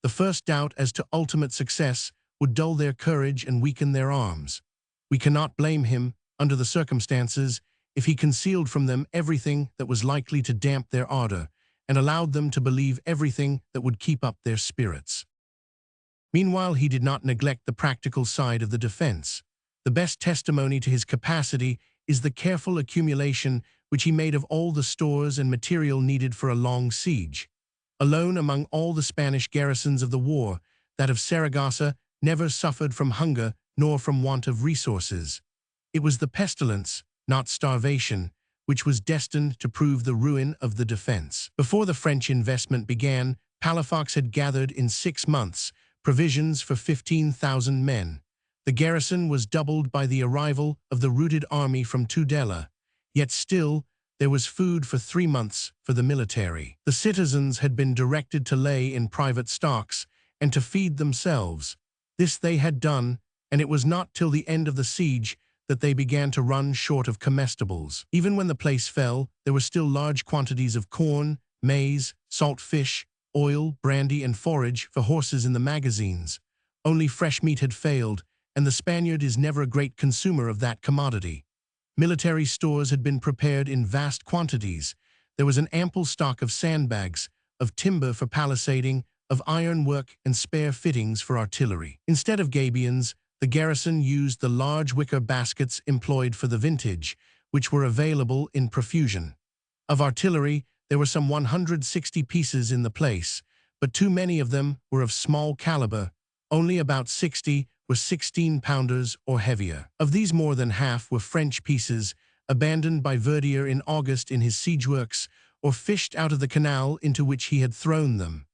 The first doubt as to ultimate success would dull their courage and weaken their arms. We cannot blame him, under the circumstances, if he concealed from them everything that was likely to damp their ardor, and allowed them to believe everything that would keep up their spirits. Meanwhile, he did not neglect the practical side of the defense. The best testimony to his capacity is the careful accumulation which he made of all the stores and material needed for a long siege. Alone among all the Spanish garrisons of the war, that of Saragossa never suffered from hunger nor from want of resources. It was the pestilence, not starvation, which was destined to prove the ruin of the defense. Before the French investment began, Palafox had gathered in 6 months provisions for 15,000 men. The garrison was doubled by the arrival of the routed army from Tudela, yet still there was food for 3 months for the military. The citizens had been directed to lay in private stocks and to feed themselves. This they had done, and it was not till the end of the siege that they began to run short of comestibles. Even when the place fell, there were still large quantities of corn, maize, salt fish, oil, brandy, and forage for horses in the magazines. Only fresh meat had failed, and the Spaniard is never a great consumer of that commodity. Military stores had been prepared in vast quantities. There was an ample stock of sandbags, of timber for palisading, of ironwork and spare fittings for artillery. Instead of gabions, the garrison used the large wicker baskets employed for the vintage, which were available in profusion. Of artillery, there were some 160 pieces in the place, but too many of them were of small caliber. Only about 60 were 16-pounders or heavier. Of these, more than half were French pieces, abandoned by Verdier in August in his siege works, or fished out of the canal into which he had thrown them.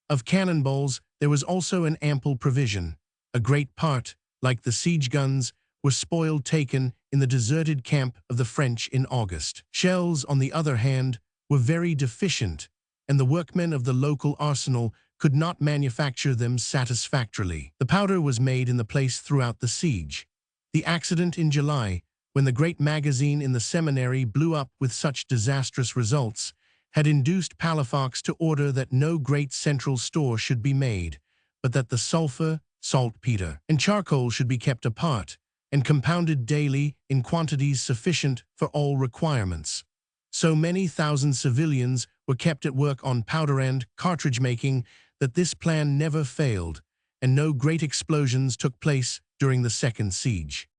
Of cannonballs, there was also an ample provision. A great part, like the siege guns, were spoiled taken in the deserted camp of the French in August. Shells, on the other hand, were very deficient, and the workmen of the local arsenal could not manufacture them satisfactorily. The powder was made in the place throughout the siege. The accident in July, when the great magazine in the seminary blew up with such disastrous results, had induced Palafox to order that no great central store should be made, but that the sulfur, saltpeter, and charcoal should be kept apart, and compounded daily in quantities sufficient for all requirements. So many thousand civilians were kept at work on powder and cartridge making that this plan never failed, and no great explosions took place during the second siege.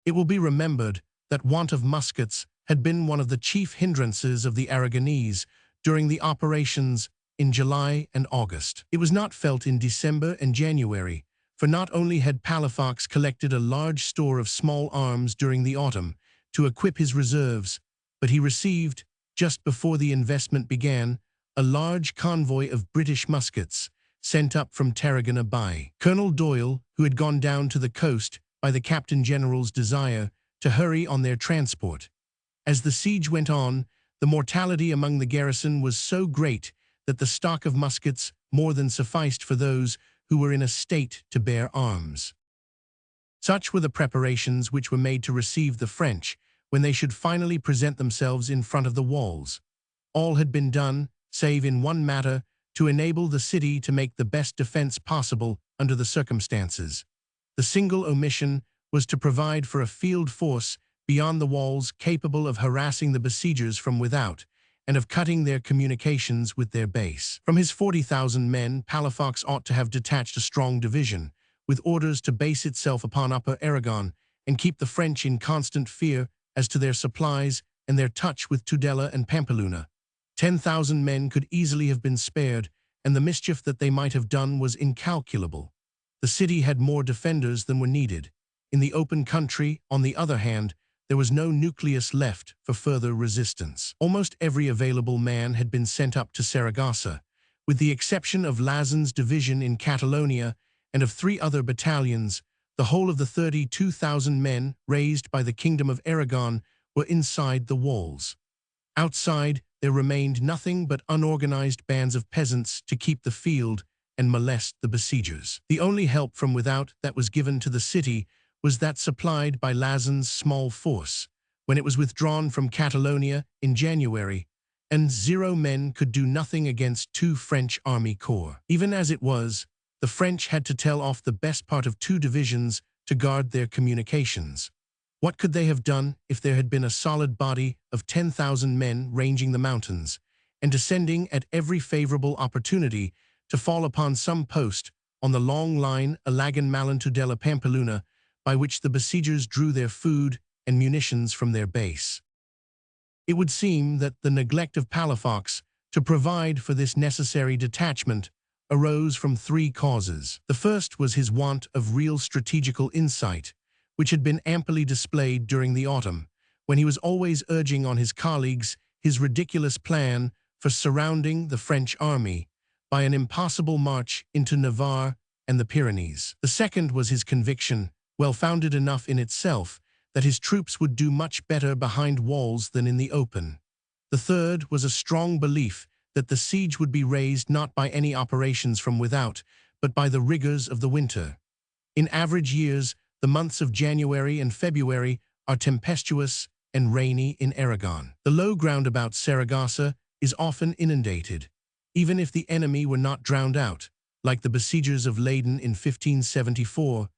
It will be remembered that want of muskets had been one of the chief hindrances of the Aragonese during the operations in July and August. It was not felt in December and January, for not only had Palafox collected a large store of small arms during the autumn to equip his reserves, but he received, just before the investment began, a large convoy of British muskets sent up from Tarragona Bay. Colonel Doyle, who had gone down to the coast by the Captain General's desire to hurry on their transport. As the siege went on, the mortality among the garrison was so great that the stock of muskets more than sufficed for those who were in a state to bear arms. Such were the preparations which were made to receive the French when they should finally present themselves in front of the walls. All had been done, save in one matter, to enable the city to make the best defense possible under the circumstances. The single omission was to provide for a field force beyond the walls capable of harassing the besiegers from without, and of cutting their communications with their base. From his 40,000 men, Palafox ought to have detached a strong division, with orders to base itself upon Upper Aragon and keep the French in constant fear as to their supplies and their touch with Tudela and Pampeluna. 10,000 men could easily have been spared, and the mischief that they might have done was incalculable. The city had more defenders than were needed. In the open country, on the other hand, there was no nucleus left for further resistance. Almost every available man had been sent up to Saragossa, with the exception of Lazen's division in Catalonia and of 3 other battalions. The whole of the 32,000 men raised by the Kingdom of Aragon were inside the walls. Outside, there remained nothing but unorganized bands of peasants to keep the field and molest the besiegers. The only help from without that was given to the city was that supplied by Lazen's small force, when it was withdrawn from Catalonia in January, and 0 men could do nothing against 2 French army corps. Even as it was, the French had to tell off the best part of 2 divisions to guard their communications. What could they have done if there had been a solid body of 10,000 men ranging the mountains, and descending at every favorable opportunity to fall upon some post on the long line Alagan-Malin-Tudela Pampeluna, by which the besiegers drew their food and munitions from their base? It would seem that the neglect of Palafox to provide for this necessary detachment arose from 3 causes. The first was his want of real strategical insight, which had been amply displayed during the autumn, when he was always urging on his colleagues his ridiculous plan for surrounding the French army by an impossible march into Navarre and the Pyrenees. The second was his conviction, well-founded enough in itself, that his troops would do much better behind walls than in the open. The third was a strong belief that the siege would be raised not by any operations from without, but by the rigors of the winter. In average years, the months of January and February are tempestuous and rainy in Aragon. The low ground about Saragossa is often inundated. Even if the enemy were not drowned out, like the besiegers of Leyden in 1574,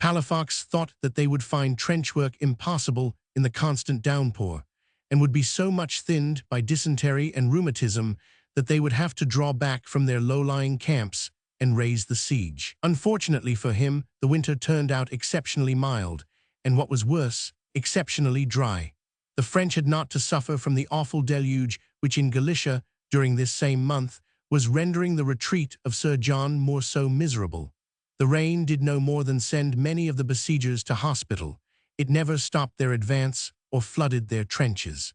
Palafox thought that they would find trench work impossible in the constant downpour, and would be so much thinned by dysentery and rheumatism that they would have to draw back from their low-lying camps and raise the siege. Unfortunately for him, the winter turned out exceptionally mild, and what was worse, exceptionally dry. The French had not to suffer from the awful deluge which in Galicia, during this same month, was rendering the retreat of Sir John more so miserable. The rain did no more than send many of the besiegers to hospital. It never stopped their advance or flooded their trenches.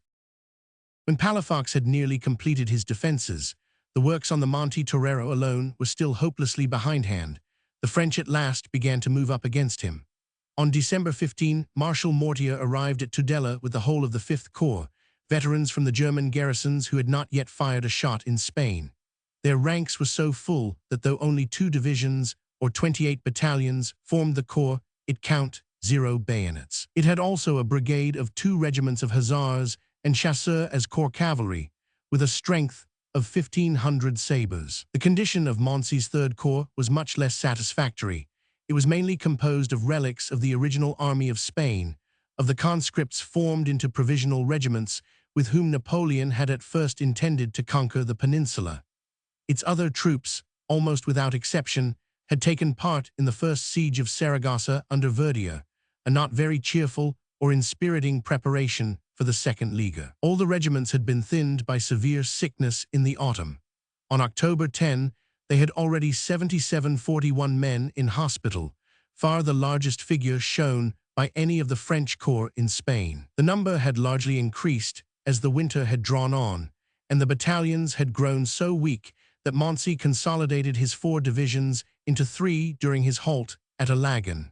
When Palafox had nearly completed his defenses, the works on the Monte Torero alone were still hopelessly behindhand. The French at last began to move up against him. On December 15, Marshal Mortier arrived at Tudela with the whole of the 5th Corps, veterans from the German garrisons who had not yet fired a shot in Spain. Their ranks were so full that though only 2 divisions, or 28 battalions, formed the corps, it count 0 bayonets. It had also a brigade of 2 regiments of hussars and chasseurs as corps cavalry, with a strength of 1,500 sabres. The condition of Moncey's 3rd Corps was much less satisfactory. It was mainly composed of relics of the original army of Spain, of the conscripts formed into provisional regiments with whom Napoleon had at first intended to conquer the peninsula. Its other troops, almost without exception, had taken part in the first siege of Saragossa under Verdier, a not very cheerful or inspiriting preparation for the Second Liga. All the regiments had been thinned by severe sickness in the autumn. On October 10, they had already 7,741 men in hospital, far the largest figure shown by any of the French corps in Spain. The number had largely increased as the winter had drawn on, and the battalions had grown so weak that Moncey consolidated his 4 divisions into 3 during his halt at Alagan.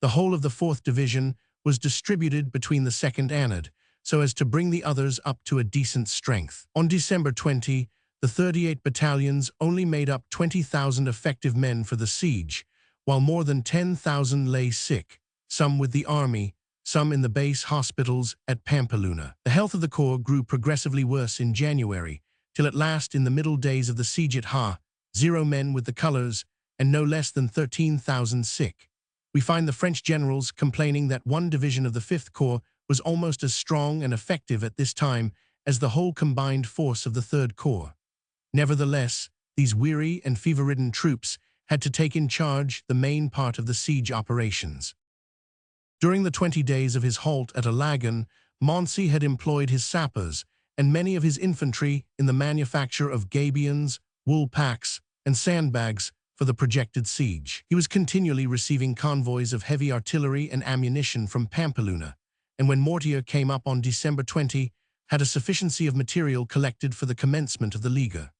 The whole of the 4th Division was distributed between the 2nd Anad, so as to bring the others up to a decent strength. On December 20, the 38 battalions only made up 20,000 effective men for the siege, while more than 10,000 lay sick, some with the army, some in the base hospitals at Pampeluna. The health of the corps grew progressively worse in January, till at last in the middle days of the siege at Ha, 0 men with the colors, and no less than 13,000 sick. We find the French generals complaining that 1 division of the 5th Corps was almost as strong and effective at this time as the whole combined force of the Third Corps. Nevertheless, these weary and fever-ridden troops had to take in charge the main part of the siege operations. During the 20 days of his halt at Alagon, Moncey had employed his sappers and many of his infantry in the manufacture of gabions, wool packs, and sandbags for the projected siege. He was continually receiving convoys of heavy artillery and ammunition from Pampeluna, and when Mortier came up on December 20, had a sufficiency of material collected for the commencement of the Liga.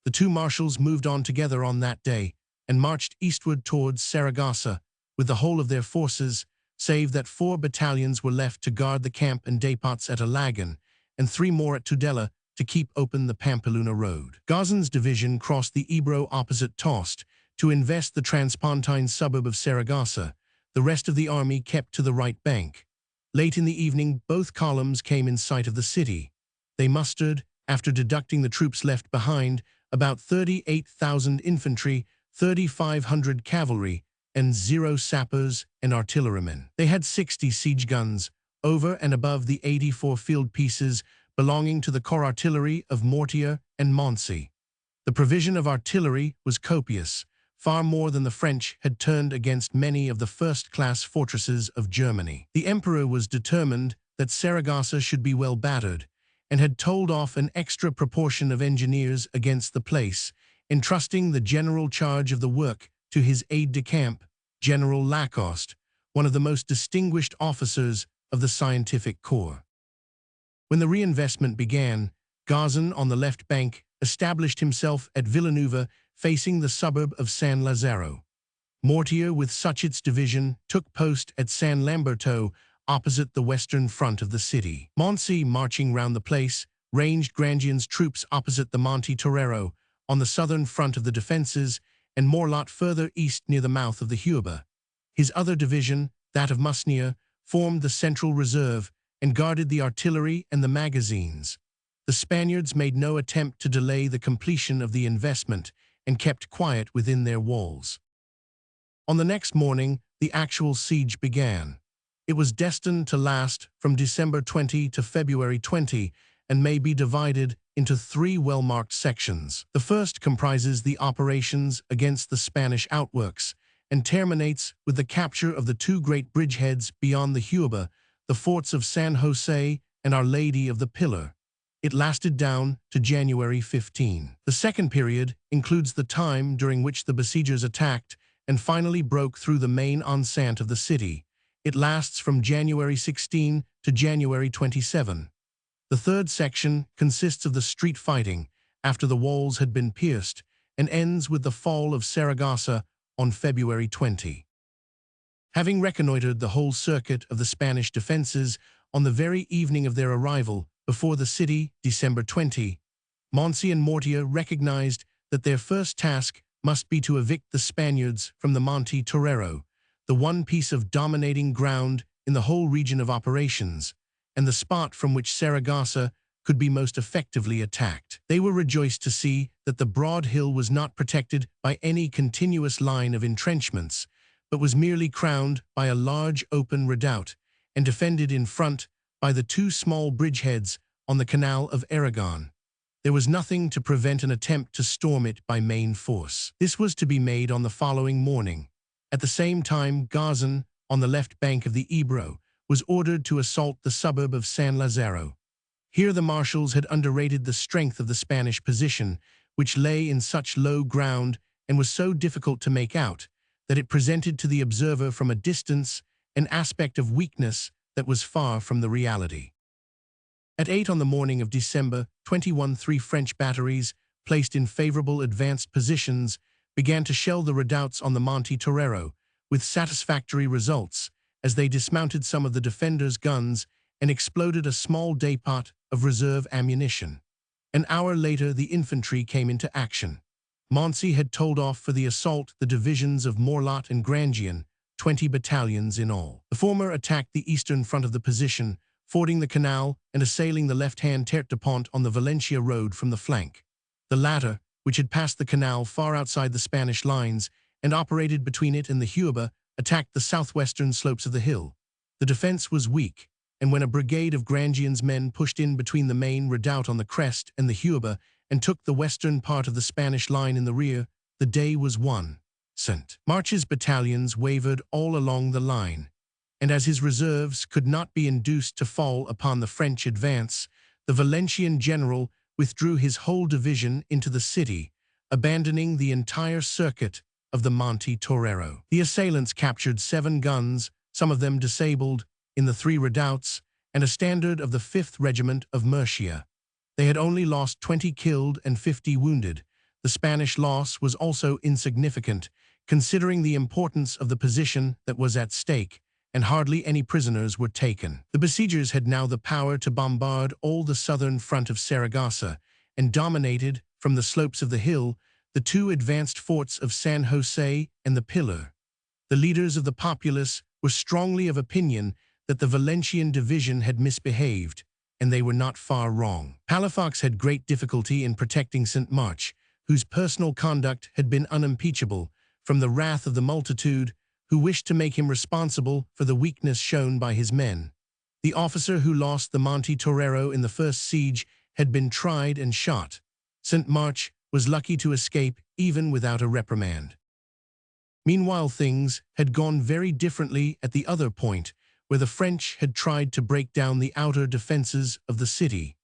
The two marshals moved on together on that day and marched eastward towards Saragossa with the whole of their forces, save that 4 battalions were left to guard the camp and depots at Alagon, and 3 more at Tudela to keep open the Pampeluna road. Gazan's division crossed the Ebro opposite Tost to invest the transpontine suburb of Saragossa. The rest of the army kept to the right bank. Late in the evening, both columns came in sight of the city. They mustered, after deducting the troops left behind, about 38,000 infantry, 3,500 cavalry, and 0 sappers and artillerymen. They had 60 siege guns, over and above the 84 field pieces belonging to the corps artillery of Mortier and Moncey. The provision of artillery was copious, far more than the French had turned against many of the first-class fortresses of Germany. The emperor was determined that Saragossa should be well battered, and had told off an extra proportion of engineers against the place, entrusting the general charge of the work to his aide-de-camp, General Lacoste, one of the most distinguished officers of the scientific corps. When the reinvestment began, Gazan on the left bank established himself at Villanueva, facing the suburb of San Lazaro. Mortier, with Suchet's division, took post at San Lamberto, opposite the western front of the city. Moncey, marching round the place, ranged Grangian's troops opposite the Monte Torero, on the southern front of the defences, and Morlot further east near the mouth of the Huerba. His other division, that of Musnier, formed the central reserve and guarded the artillery and the magazines. The Spaniards made no attempt to delay the completion of the investment and kept quiet within their walls. On the next morning, the actual siege began. It was destined to last from December 20 to February 20 and may be divided into 3 well-marked sections. The first comprises the operations against the Spanish outworks and terminates with the capture of the 2 great bridgeheads beyond the Huerba, the forts of San Jose and Our Lady of the Pillar. It lasted down to January 15. The second period includes the time during which the besiegers attacked and finally broke through the main enceinte of the city. It lasts from January 16 to January 27. The third section consists of the street fighting after the walls had been pierced and ends with the fall of Saragossa on February 20. Having reconnoitered the whole circuit of the Spanish defenses on the very evening of their arrival before the city, December 20, Moncey and Mortier recognized that their first task must be to evict the Spaniards from the Monte Torero, the one piece of dominating ground in the whole region of operations, and the spot from which Saragossa could be most effectively attacked. They were rejoiced to see that the broad hill was not protected by any continuous line of entrenchments, but was merely crowned by a large open redoubt and defended in front by the 2 small bridgeheads on the Canal of Aragon. There was nothing to prevent an attempt to storm it by main force. This was to be made on the following morning. At the same time, Gazan, on the left bank of the Ebro, was ordered to assault the suburb of San Lazaro. Here the marshals had underrated the strength of the Spanish position, which lay in such low ground and was so difficult to make out, that it presented to the observer from a distance an aspect of weakness that was far from the reality. At 8 on the morning of December 21, 3 French batteries, placed in favorable advanced positions, began to shell the redoubts on the Monte Torero, with satisfactory results, as they dismounted some of the defenders' guns and exploded a small depot of reserve ammunition. An hour later, the infantry came into action. Moncey had told off for the assault the divisions of Morlot and Grangian, 20 battalions in all. The former attacked the eastern front of the position, fording the canal and assailing the left-hand Terre de Pont on the Valencia road from the flank. The latter, which had passed the canal far outside the Spanish lines and operated between it and the Huerba, attacked the southwestern slopes of the hill. The defense was weak, and when a brigade of Grandion's men pushed in between the main redoubt on the crest and the Huerba and took the western part of the Spanish line in the rear, the day was won. St. March's battalions wavered all along the line, and as his reserves could not be induced to fall upon the French advance, the Valencian general withdrew his whole division into the city, abandoning the entire circuit of the Monte Torero. The assailants captured 7 guns, some of them disabled, in the 3 redoubts, and a standard of the 5th Regiment of Murcia. They had only lost 20 killed and 50 wounded. The Spanish loss was also insignificant, considering the importance of the position that was at stake, and hardly any prisoners were taken. The besiegers had now the power to bombard all the southern front of Saragossa, and dominated, from the slopes of the hill, the 2 advanced forts of San Jose and the Pillar. The leaders of the populace were strongly of opinion that the Valencian division had misbehaved, and they were not far wrong. Palafox had great difficulty in protecting St. March, whose personal conduct had been unimpeachable, from the wrath of the multitude, who wished to make him responsible for the weakness shown by his men. The officer who lost the Monte Torero in the first siege had been tried and shot. St. March was lucky to escape even without a reprimand. Meanwhile, things had gone very differently at the other point, where the French had tried to break down the outer defenses of the city.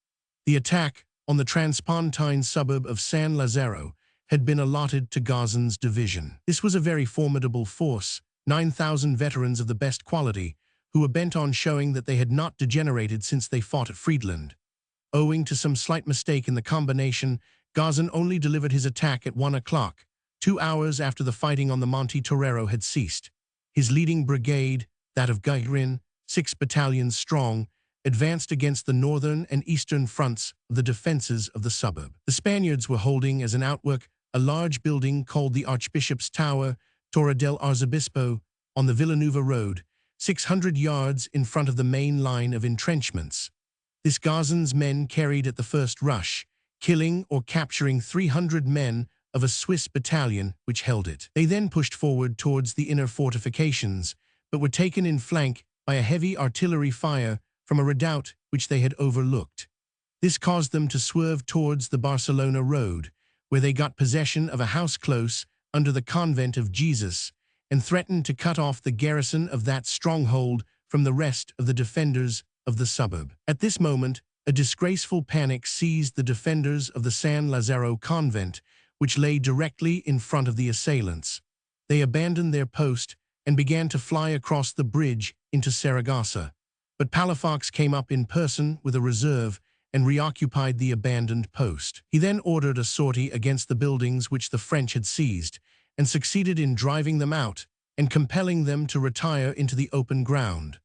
The attack on the transpontine suburb of San Lazaro had been allotted to Gazan's division. This was a very formidable force, 9,000 veterans of the best quality, who were bent on showing that they had not degenerated since they fought at Friedland. Owing to some slight mistake in the combination, Gazan only delivered his attack at 1 o'clock, 2 hours after the fighting on the Monte Torero had ceased. His leading brigade, that of Guerin, 6 battalions strong, advanced against the northern and eastern fronts of the defenses of the suburb. The Spaniards were holding as an outwork a large building called the Archbishop's Tower, Torre del Arzobispo, on the Villanueva Road, 600 yards in front of the main line of entrenchments. This Gazan's men carried at the first rush, killing or capturing 300 men of a Swiss battalion which held it. They then pushed forward towards the inner fortifications, but were taken in flank by a heavy artillery fire from a redoubt which they had overlooked. This caused them to swerve towards the Barcelona road, where they got possession of a house close under the convent of Jesus, and threatened to cut off the garrison of that stronghold from the rest of the defenders of the suburb. At this moment, a disgraceful panic seized the defenders of the San Lazaro convent, which lay directly in front of the assailants. They abandoned their post and began to fly across the bridge into Saragossa. But Palafox came up in person with a reserve and reoccupied the abandoned post. He then ordered a sortie against the buildings which the French had seized, and succeeded in driving them out and compelling them to retire into the open ground.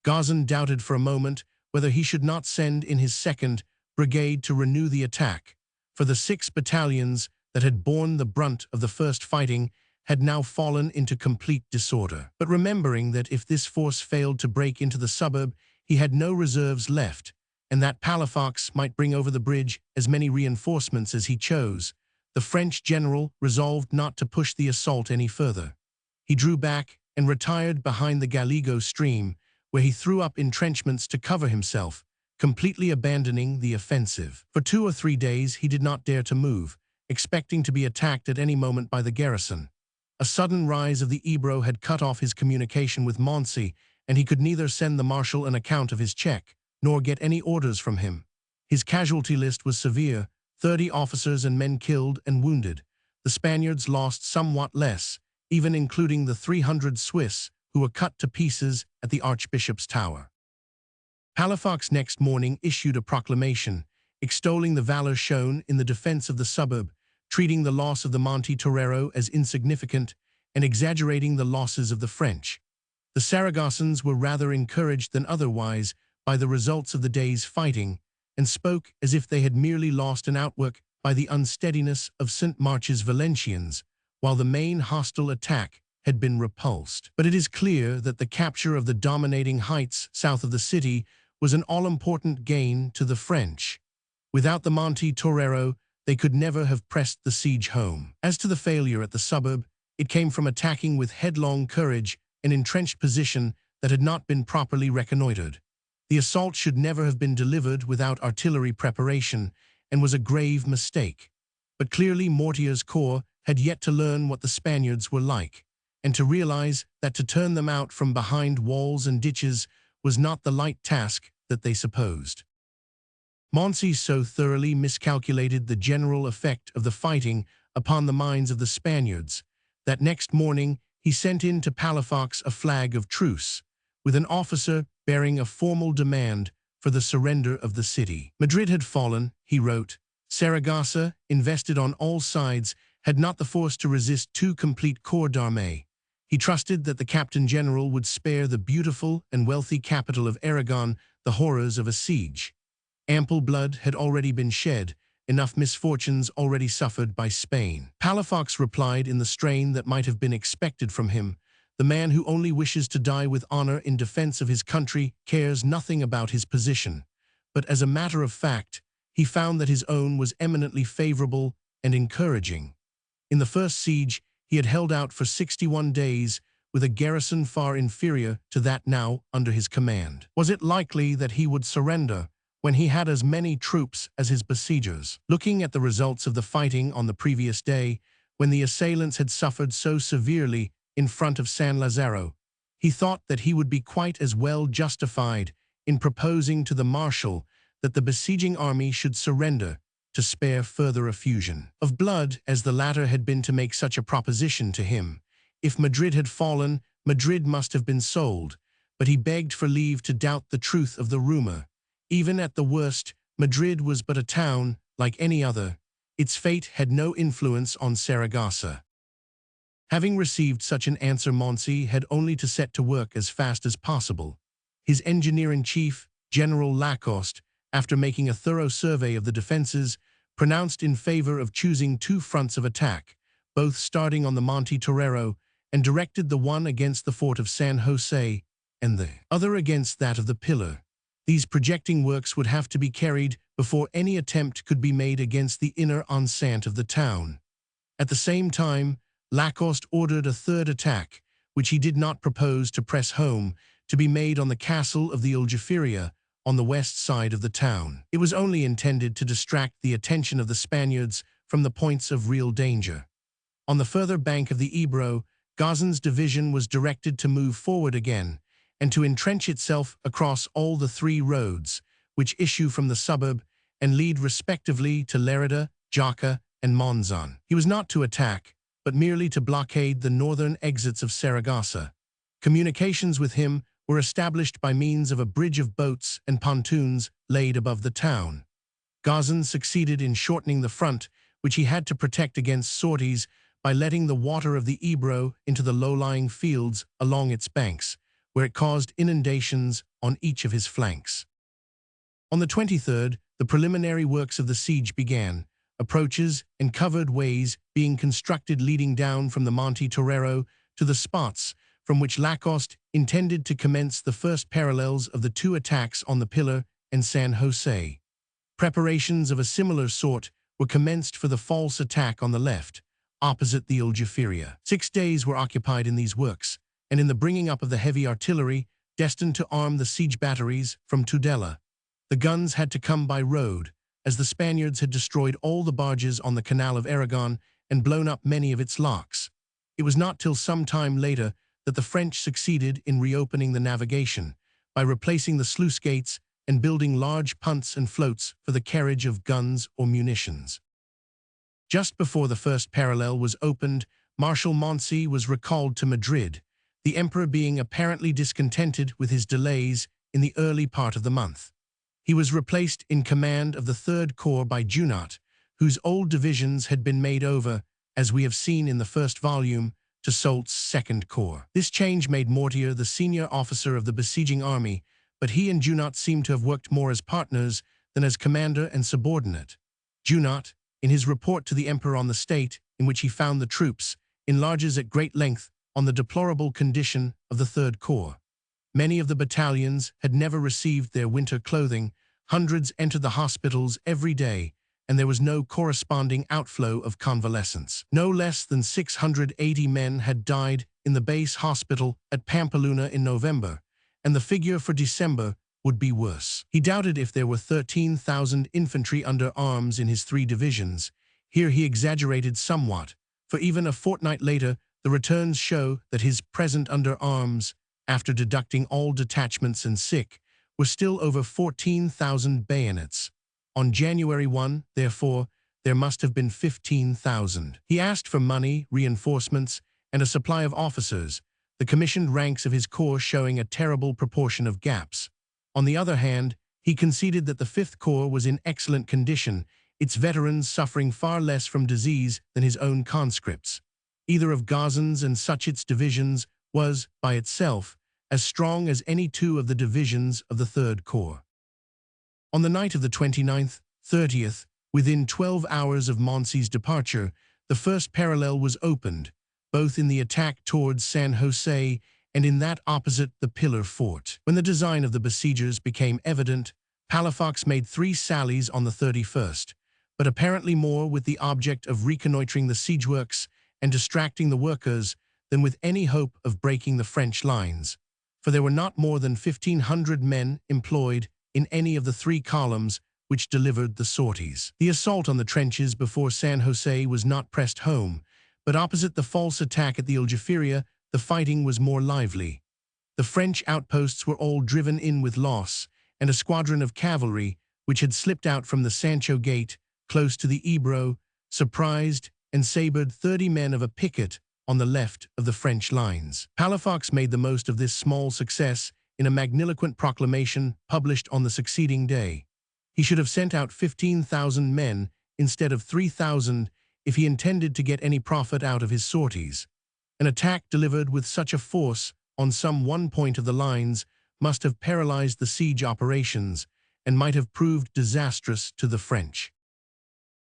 Gazan doubted for a moment whether he should not send in his 2nd brigade to renew the attack, for the 6 battalions that had borne the brunt of the first fighting had now fallen into complete disorder. But remembering that if this force failed to break into the suburb, he had no reserves left, and that Palafox might bring over the bridge as many reinforcements as he chose, the French general resolved not to push the assault any further. He drew back and retired behind the Gallego stream, where he threw up entrenchments to cover himself, completely abandoning the offensive. For 2 or 3 days he did not dare to move, expecting to be attacked at any moment by the garrison. A sudden rise of the Ebro had cut off his communication with Monsi, and he could neither send the marshal an account of his check, nor get any orders from him. His casualty list was severe, 30 officers and men killed and wounded. The Spaniards lost somewhat less, even including the 300 Swiss who were cut to pieces at the Archbishop's Tower. Palafox next morning issued a proclamation, extolling the valor shown in the defense of the suburb, treating the loss of the Monte Torero as insignificant, and exaggerating the losses of the French. The Saragossans were rather encouraged than otherwise by the results of the day's fighting, and spoke as if they had merely lost an outwork by the unsteadiness of St. March's Valencians, while the main hostile attack had been repulsed. But it is clear that the capture of the dominating heights south of the city was an all-important gain to the French. Without the Monte Torero, they could never have pressed the siege home. As to the failure at the suburb, it came from attacking with headlong courage an entrenched position that had not been properly reconnoitered. The assault should never have been delivered without artillery preparation and was a grave mistake. But clearly Mortier's corps had yet to learn what the Spaniards were like, and to realize that to turn them out from behind walls and ditches was not the light task that they supposed. Moncey so thoroughly miscalculated the general effect of the fighting upon the minds of the Spaniards that next morning he sent in to Palafox a flag of truce, with an officer bearing a formal demand for the surrender of the city. Madrid had fallen, he wrote. Saragossa, invested on all sides, had not the force to resist two complete corps d'armée. He trusted that the Captain General would spare the beautiful and wealthy capital of Aragon the horrors of a siege. Ample blood had already been shed, enough misfortunes already suffered by Spain. Palafox replied in the strain that might have been expected from him. The man who only wishes to die with honor in defense of his country cares nothing about his position. But as a matter of fact, he found that his own was eminently favorable and encouraging. In the first siege, he had held out for 61 days with a garrison far inferior to that now under his command. Was it likely that he would surrender when he had as many troops as his besiegers? Looking at the results of the fighting on the previous day, when the assailants had suffered so severely in front of San Lazaro, he thought that he would be quite as well justified in proposing to the marshal that the besieging army should surrender to spare further effusion of blood as the latter had been to make such a proposition to him. If Madrid had fallen, Madrid must have been sold, but he begged for leave to doubt the truth of the rumor. Even at the worst, Madrid was but a town like any other. Its fate had no influence on Saragossa. Having received such an answer, Moncey had only to set to work as fast as possible. His engineer-in-chief, General Lacoste, after making a thorough survey of the defenses, pronounced in favor of choosing two fronts of attack, both starting on the Monte Torero, and directed the one against the fort of San Jose and the other against that of the Pillar. These projecting works would have to be carried before any attempt could be made against the inner enceinte of the town. At the same time, Lacoste ordered a third attack, which he did not propose to press home, to be made on the castle of the Aljaferia on the west side of the town. It was only intended to distract the attention of the Spaniards from the points of real danger. On the further bank of the Ebro, Gazan's division was directed to move forward again and to entrench itself across all the three roads which issue from the suburb and lead respectively to Lerida, Jaca, and Monzon. He was not to attack, but merely to blockade the northern exits of Saragossa. Communications with him were established by means of a bridge of boats and pontoons laid above the town. Gazan succeeded in shortening the front, which he had to protect against sorties by letting the water of the Ebro into the low-lying fields along its banks, where it caused inundations on each of his flanks. On the 23rd, the preliminary works of the siege began, approaches and covered ways being constructed leading down from the Monte Torero to the spots from which Lacoste intended to commence the first parallels of the two attacks on the Pillar and San Jose. Preparations of a similar sort were commenced for the false attack on the left, opposite the Aljaferia. 6 days were occupied in these works, and in the bringing up of the heavy artillery destined to arm the siege batteries from Tudela. The guns had to come by road, as the Spaniards had destroyed all the barges on the Canal of Aragon and blown up many of its locks. It was not till some time later that the French succeeded in reopening the navigation by replacing the sluice gates and building large punts and floats for the carriage of guns or munitions. Just before the first parallel was opened, Marshal Moncey was recalled to Madrid, the emperor being apparently discontented with his delays in the early part of the month. He was replaced in command of the Third Corps by Junot, whose old divisions had been made over, as we have seen in the first volume, to Soult's Second Corps. This change made Mortier the senior officer of the besieging army, but he and Junot seem to have worked more as partners than as commander and subordinate. Junot, in his report to the emperor on the state in which he found the troops, enlarges at great length on the deplorable condition of the Third Corps. Many of the battalions had never received their winter clothing, hundreds entered the hospitals every day, and there was no corresponding outflow of convalescents. No less than 680 men had died in the base hospital at Pampeluna in November, and the figure for December would be worse. He doubted if there were 13,000 infantry under arms in his 3 divisions. Here he exaggerated somewhat, for even a fortnight later, the returns show that his present under arms, after deducting all detachments and sick, were still over 14,000 bayonets. On January 1, therefore, there must have been 15,000. He asked for money, reinforcements, and a supply of officers, the commissioned ranks of his corps showing a terrible proportion of gaps. On the other hand, he conceded that the 5th Corps was in excellent condition, its veterans suffering far less from disease than his own conscripts. Either of Gazan's and Suchet's divisions was, by itself, as strong as any 2 of the divisions of the 3rd Corps. On the night of the 29th, 30th, within 12 hours of Moncey's departure, the first parallel was opened, both in the attack towards San Jose and in that opposite the Pillar Fort. When the design of the besiegers became evident, Palafox made 3 sallies on the 31st, but apparently more with the object of reconnoitering the siegeworks and distracting the workers than with any hope of breaking the French lines, for there were not more than 1,500 men employed in any of the 3 columns which delivered the sorties. The assault on the trenches before San Jose was not pressed home, but opposite the false attack at the Aljaferia, the fighting was more lively. The French outposts were all driven in with loss, and a squadron of cavalry, which had slipped out from the Sancho Gate, close to the Ebro, surprised and sabred 30 men of a picket on the left of the French lines. Palafox made the most of this small success in a magniloquent proclamation published on the succeeding day. He should have sent out 15,000 men instead of 3,000 if he intended to get any profit out of his sorties. An attack delivered with such a force on some one point of the lines must have paralyzed the siege operations and might have proved disastrous to the French.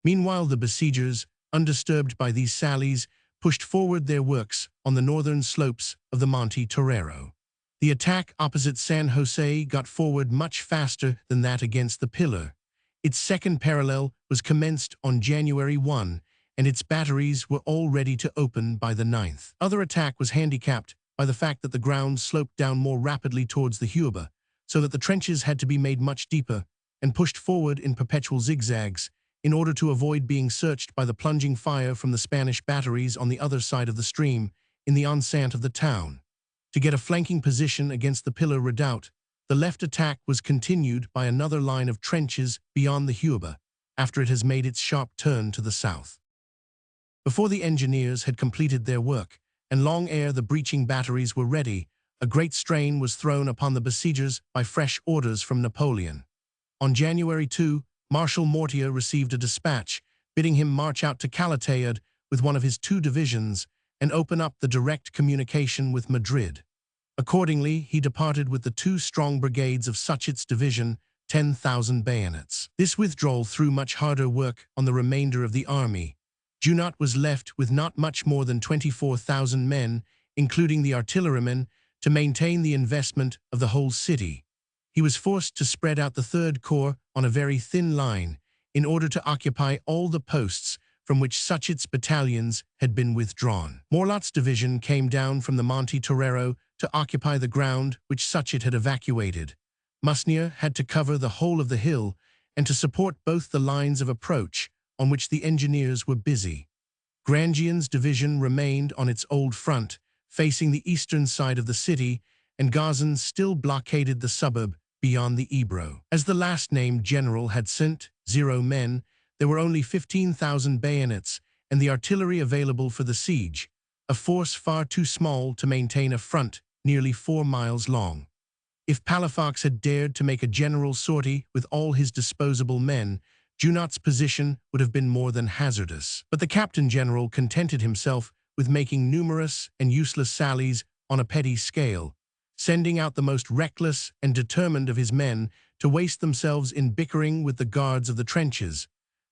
Meanwhile, the besiegers, undisturbed by these sallies, pushed forward their works on the northern slopes of the Monte Torero. The attack opposite San Jose got forward much faster than that against the Pillar. Its second parallel was commenced on January 1, and its batteries were all ready to open by the 9th. Other attack was handicapped by the fact that the ground sloped down more rapidly towards the Huelva, so that the trenches had to be made much deeper and pushed forward in perpetual zigzags in order to avoid being searched by the plunging fire from the Spanish batteries on the other side of the stream in the enceinte of the town. To get a flanking position against the Pillar redoubt, the left attack was continued by another line of trenches beyond the Huelva, after it has made its sharp turn to the south. Before the engineers had completed their work, and long ere the breaching batteries were ready, a great strain was thrown upon the besiegers by fresh orders from Napoleon. On January 2, Marshal Mortier received a dispatch bidding him march out to Calatayud with one of his 2 divisions and open up the direct communication with Madrid. Accordingly, he departed with the 2 strong brigades of Suchet's division, 10,000 bayonets. This withdrawal threw much harder work on the remainder of the army. Junot was left with not much more than 24,000 men, including the artillerymen, to maintain the investment of the whole city. He was forced to spread out the 3rd Corps on a very thin line in order to occupy all the posts from which Suchet's battalions had been withdrawn. Morlot's division came down from the Monte Torero to occupy the ground which Suchet had evacuated. Musnier had to cover the whole of the hill and to support both the lines of approach on which the engineers were busy. Grandjean's division remained on its old front, facing the eastern side of the city, and Gazan still blockaded the suburb beyond the Ebro. As the last-named general had sent 0 men, there were only 15,000 bayonets and the artillery available for the siege, a force far too small to maintain a front nearly 4 miles long. If Palafox had dared to make a general sortie with all his disposable men, Junot's position would have been more than hazardous. But the captain general contented himself with making numerous and useless sallies on a petty scale, sending out the most reckless and determined of his men to waste themselves in bickering with the guards of the trenches,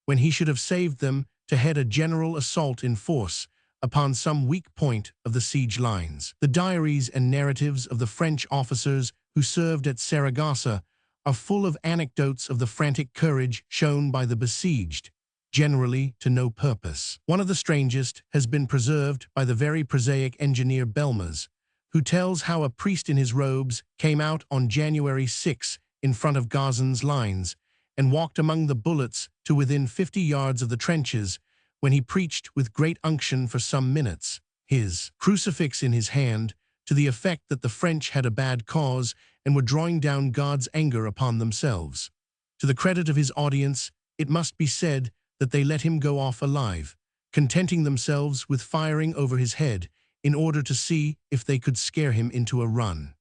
when he should have saved them to head a general assault in force upon some weak point of the siege lines. The diaries and narratives of the French officers who served at Saragossa are full of anecdotes of the frantic courage shown by the besieged, generally to no purpose. One of the strangest has been preserved by the very prosaic engineer Belmas, who tells how a priest in his robes came out on January 6 in front of Gazan's lines and walked among the bullets to within 50 yards of the trenches, when he preached with great unction for some minutes, his crucifix in his hand, to the effect that the French had a bad cause and were drawing down God's anger upon themselves. To the credit of his audience, it must be said that they let him go off alive, contenting themselves with firing over his head in order to see if they could scare him into a run.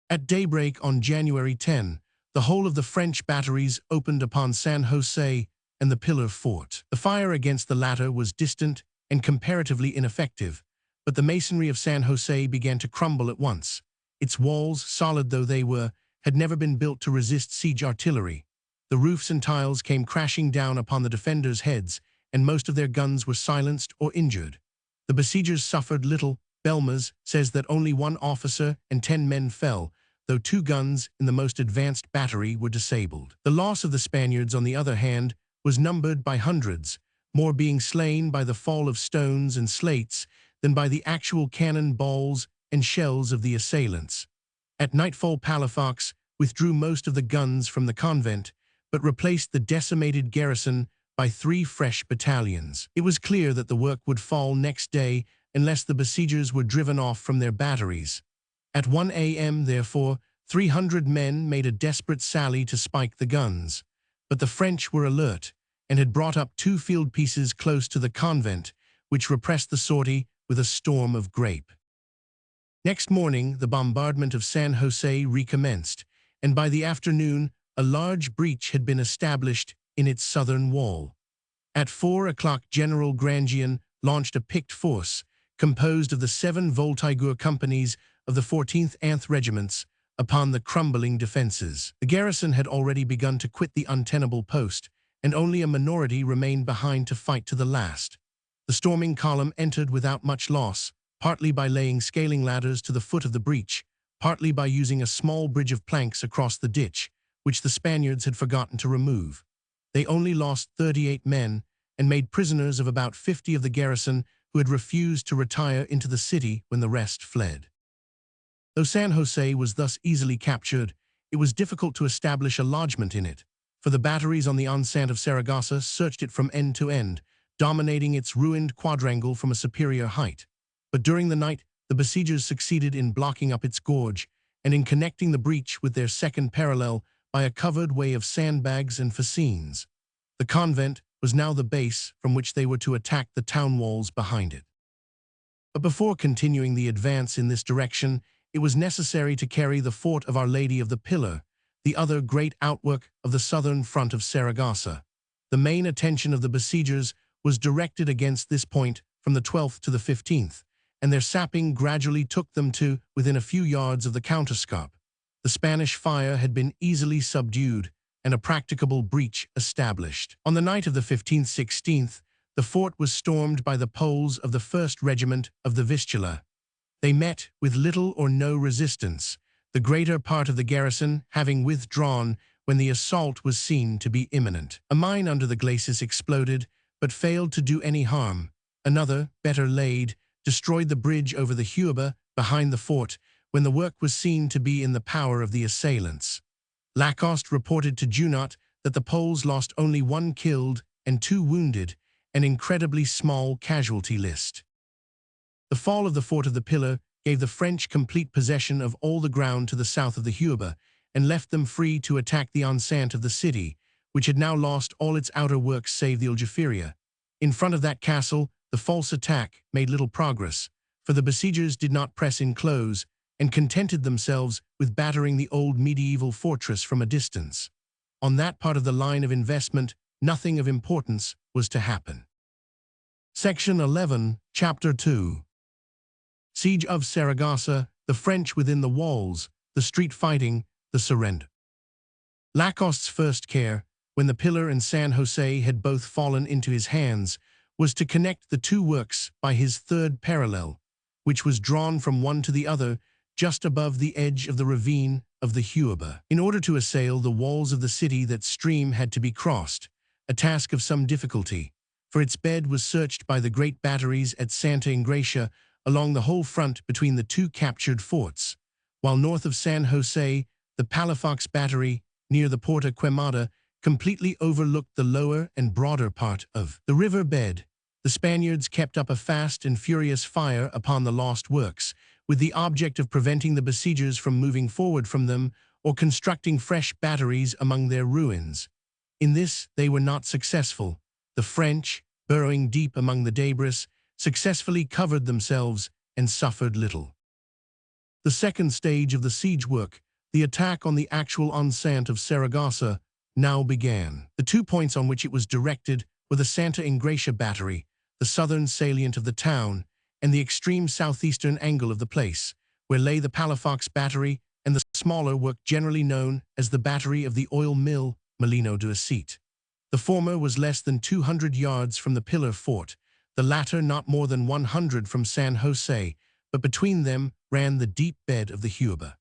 At daybreak on January 10, the whole of the French batteries opened upon San Jose and the Pillar Fort. The fire against the latter was distant and comparatively ineffective, but the masonry of San Jose began to crumble at once. Its walls, solid though they were, had never been built to resist siege artillery. The roofs and tiles came crashing down upon the defenders' heads, and most of their guns were silenced or injured. The besiegers suffered little. Belmas says that only 1 officer and 10 men fell, though 2 guns in the most advanced battery were disabled. The loss of the Spaniards, on the other hand, was numbered by hundreds, more being slain by the fall of stones and slates than by the actual cannon balls and shells of the assailants. At nightfall Palafox withdrew most of the guns from the convent, but replaced the decimated garrison by 3 fresh battalions. It was clear that the work would fall next day unless the besiegers were driven off from their batteries. At 1 a.m., therefore, 300 men made a desperate sally to spike the guns. But the French were alert and had brought up 2 field pieces close to the convent, which repressed the sortie with a storm of grape. Next morning, the bombardment of San Jose recommenced, and by the afternoon, a large breach had been established in its southern wall. At 4 o'clock, General Grandjean launched a picked force, composed of the 7 Voltigeur companies of the 14th Anth regiments, upon the crumbling defenses. The garrison had already begun to quit the untenable post, and only a minority remained behind to fight to the last. The storming column entered without much loss, partly by laying scaling ladders to the foot of the breach, partly by using a small bridge of planks across the ditch, which the Spaniards had forgotten to remove. They only lost 38 men and made prisoners of about 50 of the garrison who had refused to retire into the city when the rest fled. Though San Jose was thus easily captured, it was difficult to establish a lodgment in it, for the batteries on the enceinte of Saragossa searched it from end to end, dominating its ruined quadrangle from a superior height. But during the night, the besiegers succeeded in blocking up its gorge and in connecting the breach with their second parallel by a covered way of sandbags and fascines. The convent was now the base from which they were to attack the town walls behind it. But before continuing the advance in this direction, it was necessary to carry the fort of Our Lady of the Pillar, the other great outwork of the southern front of Saragossa. The main attention of the besiegers was directed against this point from the 12th to the 15th, and their sapping gradually took them to within a few yards of the counterscarp. The Spanish fire had been easily subdued and a practicable breach established. On the night of the 15th-16th, the fort was stormed by the Poles of the 1st Regiment of the Vistula. They met with little or no resistance, the greater part of the garrison having withdrawn when the assault was seen to be imminent. A mine under the glacis exploded, but failed to do any harm. Another, better laid, destroyed the bridge over the Huber behind the fort when the work was seen to be in the power of the assailants. Lacoste reported to Junot that the Poles lost only 1 killed and 2 wounded, an incredibly small casualty list. The fall of the Fort of the Pillar gave the French complete possession of all the ground to the south of the Huber and left them free to attack the enceinte of the city, which had now lost all its outer works save the Aljaferia. In front of that castle, the false attack made little progress, for the besiegers did not press in close and contented themselves with battering the old medieval fortress from a distance. On that part of the line of investment, nothing of importance was to happen. Section 11, Chapter 2. Siege of Saragossa, the French within the walls, the street fighting, the surrender. Lacoste's first care, when the Pillar and San Jose had both fallen into his hands, was to connect the 2 works by his 3rd parallel, which was drawn from one to the other just above the edge of the ravine of the Huber. In order to assail the walls of the city, that stream had to be crossed, a task of some difficulty, for its bed was searched by the great batteries at Santa Ingracia along the whole front between the 2 captured forts, while north of San Jose the Palafox Battery, near the Porta Quemada, completely overlooked the lower and broader part of the river bed. The Spaniards kept up a fast and furious fire upon the lost works, with the object of preventing the besiegers from moving forward from them or constructing fresh batteries among their ruins. In this they were not successful. The French, burrowing deep among the debris, successfully covered themselves and suffered little. The second stage of the siege work, the attack on the actual enceinte of Saragossa, now began. The 2 points on which it was directed were the Santa Ingracia battery, the southern salient of the town, and the extreme southeastern angle of the place, where lay the Palafox battery and the smaller work generally known as the battery of the oil mill Molino de Acete. The former was less than 200 yards from the pillar fort, the latter not more than 100 from San Jose, but between them ran the deep bed of the Huerba.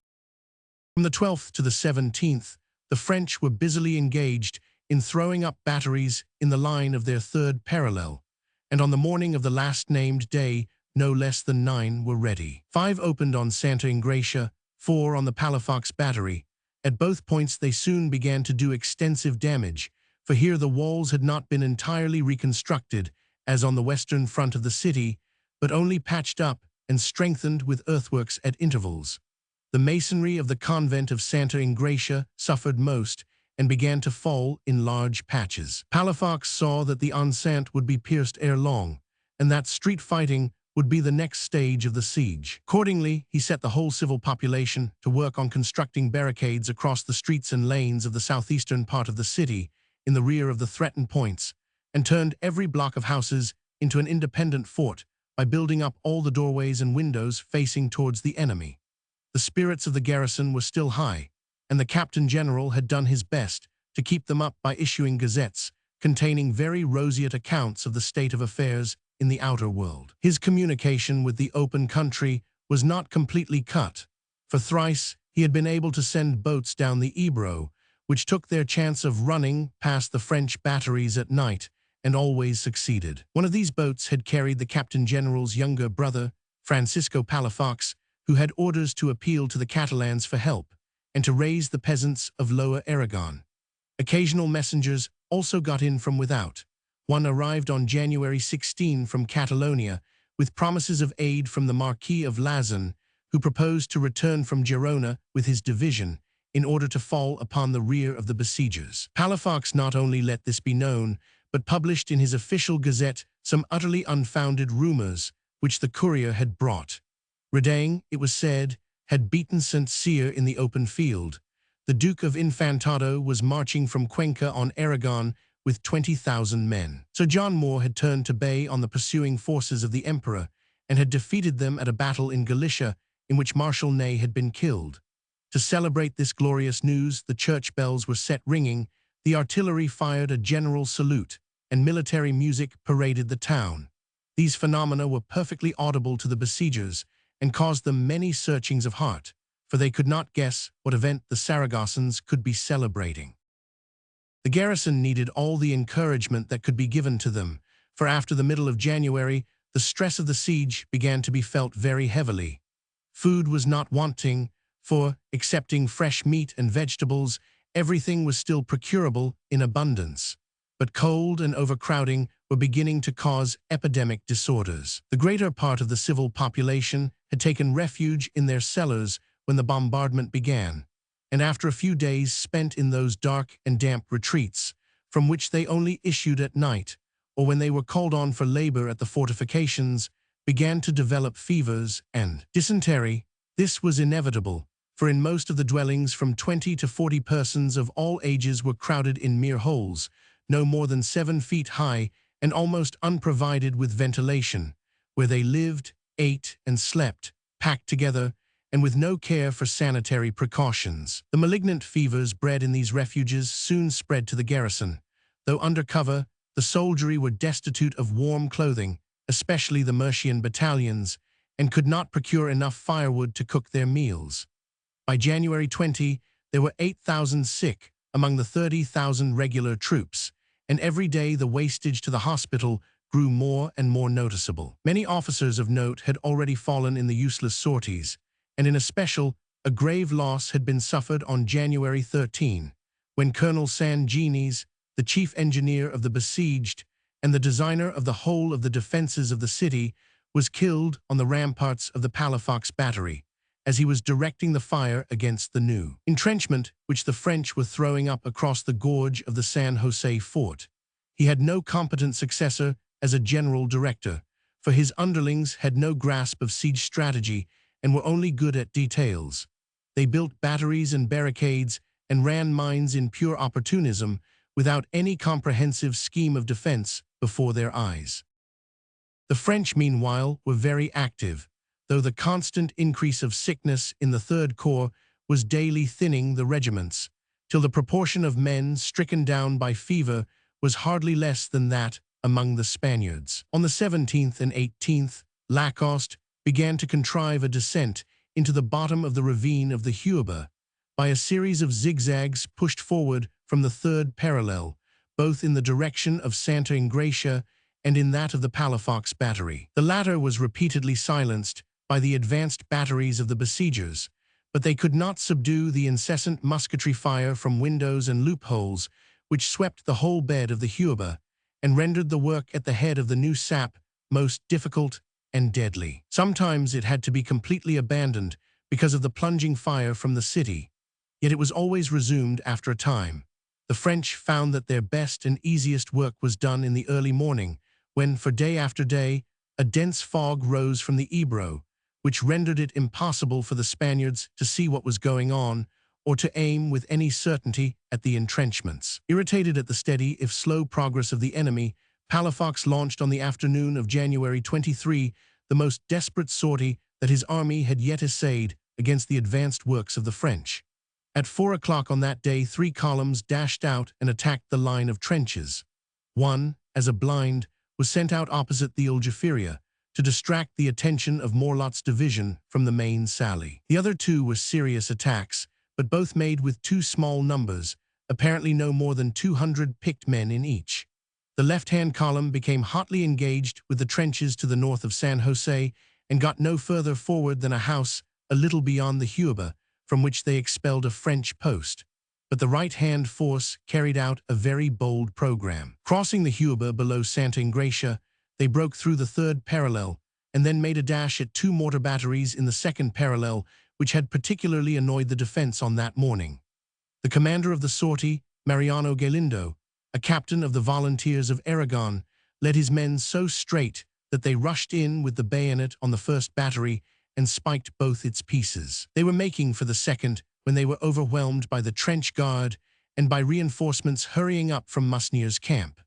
From the 12th to the 17th, the French were busily engaged in throwing up batteries in the line of their third parallel, and on the morning of the last named day, no less than 9 were ready. 5 opened on Santa Ingracia, 4 on the Palafox battery. At both points they soon began to do extensive damage, for here the walls had not been entirely reconstructed, as on the western front of the city, but only patched up and strengthened with earthworks at intervals. The masonry of the convent of Santa Ingracia suffered most and began to fall in large patches. Palafox saw that the enceinte would be pierced ere long, and that street fighting would be the next stage of the siege. Accordingly, he set the whole civil population to work on constructing barricades across the streets and lanes of the southeastern part of the city, in the rear of the threatened points, and turned every block of houses into an independent fort by building up all the doorways and windows facing towards the enemy. The spirits of the garrison were still high, and the Captain General had done his best to keep them up by issuing gazettes containing very roseate accounts of the state of affairs in the outer world. His communication with the open country was not completely cut, for thrice he had been able to send boats down the Ebro, which took their chance of running past the French batteries at night, and always succeeded. One of these boats had carried the Captain General's younger brother, Francisco Palafox, who had orders to appeal to the Catalans for help, and to raise the peasants of Lower Aragon. Occasional messengers also got in from without. One arrived on January 16 from Catalonia, with promises of aid from the Marquis of Lazen, who proposed to return from Girona with his division in order to fall upon the rear of the besiegers. Palafox not only let this be known, but published in his official gazette some utterly unfounded rumors which the courier had brought. Redaing, it was said, had beaten St. Cyr in the open field. The Duke of Infantado was marching from Cuenca on Aragon with 20,000 men. Sir John Moore had turned to bay on the pursuing forces of the Emperor and had defeated them at a battle in Galicia in which Marshal Ney had been killed. To celebrate this glorious news, the church bells were set ringing, the artillery fired a general salute, and military music paraded the town. These phenomena were perfectly audible to the besiegers and caused them many searchings of heart, for they could not guess what event the Saragossans could be celebrating. The garrison needed all the encouragement that could be given to them, for after the middle of January, the stress of the siege began to be felt very heavily. Food was not wanting, for, excepting fresh meat and vegetables, everything was still procurable in abundance. But cold and overcrowding were beginning to cause epidemic disorders. The greater part of the civil population had taken refuge in their cellars when the bombardment began, and after a few days spent in those dark and damp retreats, from which they only issued at night, or when they were called on for labor at the fortifications, began to develop fevers and dysentery. This was inevitable, for in most of the dwellings from 20 to 40 persons of all ages were crowded in mere holes, no more than 7 feet high and almost unprovided with ventilation, where they lived, ate, and slept, packed together, and with no care for sanitary precautions. The malignant fevers bred in these refuges soon spread to the garrison. Though under cover, the soldiery were destitute of warm clothing, especially the Mercian battalions, and could not procure enough firewood to cook their meals. By January 20, there were 8,000 sick among the 30,000 regular troops, and every day the wastage to the hospital grew more and more noticeable. Many officers of note had already fallen in the useless sorties, and in especial a grave loss had been suffered on January 13, when Colonel San Gines, the chief engineer of the besieged and the designer of the whole of the defenses of the city, was killed on the ramparts of the Palafox battery, as he was directing the fire against the new entrenchment which the French were throwing up across the gorge of the San Jose fort. He had no competent successor as a general director, for his underlings had no grasp of siege strategy and were only good at details. They built batteries and barricades and ran mines in pure opportunism, without any comprehensive scheme of defense before their eyes. The French, meanwhile, were very active, though the constant increase of sickness in the Third Corps was daily thinning the regiments, till the proportion of men stricken down by fever was hardly less than that among the Spaniards. On the 17th and 18th, Lacoste began to contrive a descent into the bottom of the ravine of the Huber, by a series of zigzags pushed forward from the third parallel, both in the direction of Santa Ingracia and in that of the Palafox battery. The latter was repeatedly silenced by the advanced batteries of the besiegers, but they could not subdue the incessant musketry fire from windows and loopholes which swept the whole bed of the Huber and rendered the work at the head of the new sap most difficult and deadly. Sometimes it had to be completely abandoned because of the plunging fire from the city, yet it was always resumed after a time. The French found that their best and easiest work was done in the early morning, when, for day after day, a dense fog rose from the Ebro, which rendered it impossible for the Spaniards to see what was going on, or to aim with any certainty at the entrenchments. Irritated at the steady, if slow, progress of the enemy, Palafox launched on the afternoon of January 23 the most desperate sortie that his army had yet essayed against the advanced works of the French. At 4 o'clock on that day, 3 columns dashed out and attacked the line of trenches. One, as a blind, was sent out opposite the Aljaferia to distract the attention of Morlot's division from the main sally. The other 2 were serious attacks, but both made with too small numbers, apparently no more than 200 picked men in each. The left-hand column became hotly engaged with the trenches to the north of San Jose and got no further forward than a house a little beyond the Huber, from which they expelled a French post. But the right-hand force carried out a very bold program. Crossing the Huber below Santa Ingracia, they broke through the third parallel and then made a dash at 2 mortar batteries in the second parallel, which had particularly annoyed the defense on that morning. The commander of the sortie, Mariano Galindo, a captain of the volunteers of Aragon, led his men so straight that they rushed in with the bayonet on the first battery and spiked both its pieces. They were making for the second when they were overwhelmed by the trench guard and by reinforcements hurrying up from Musnier's camp.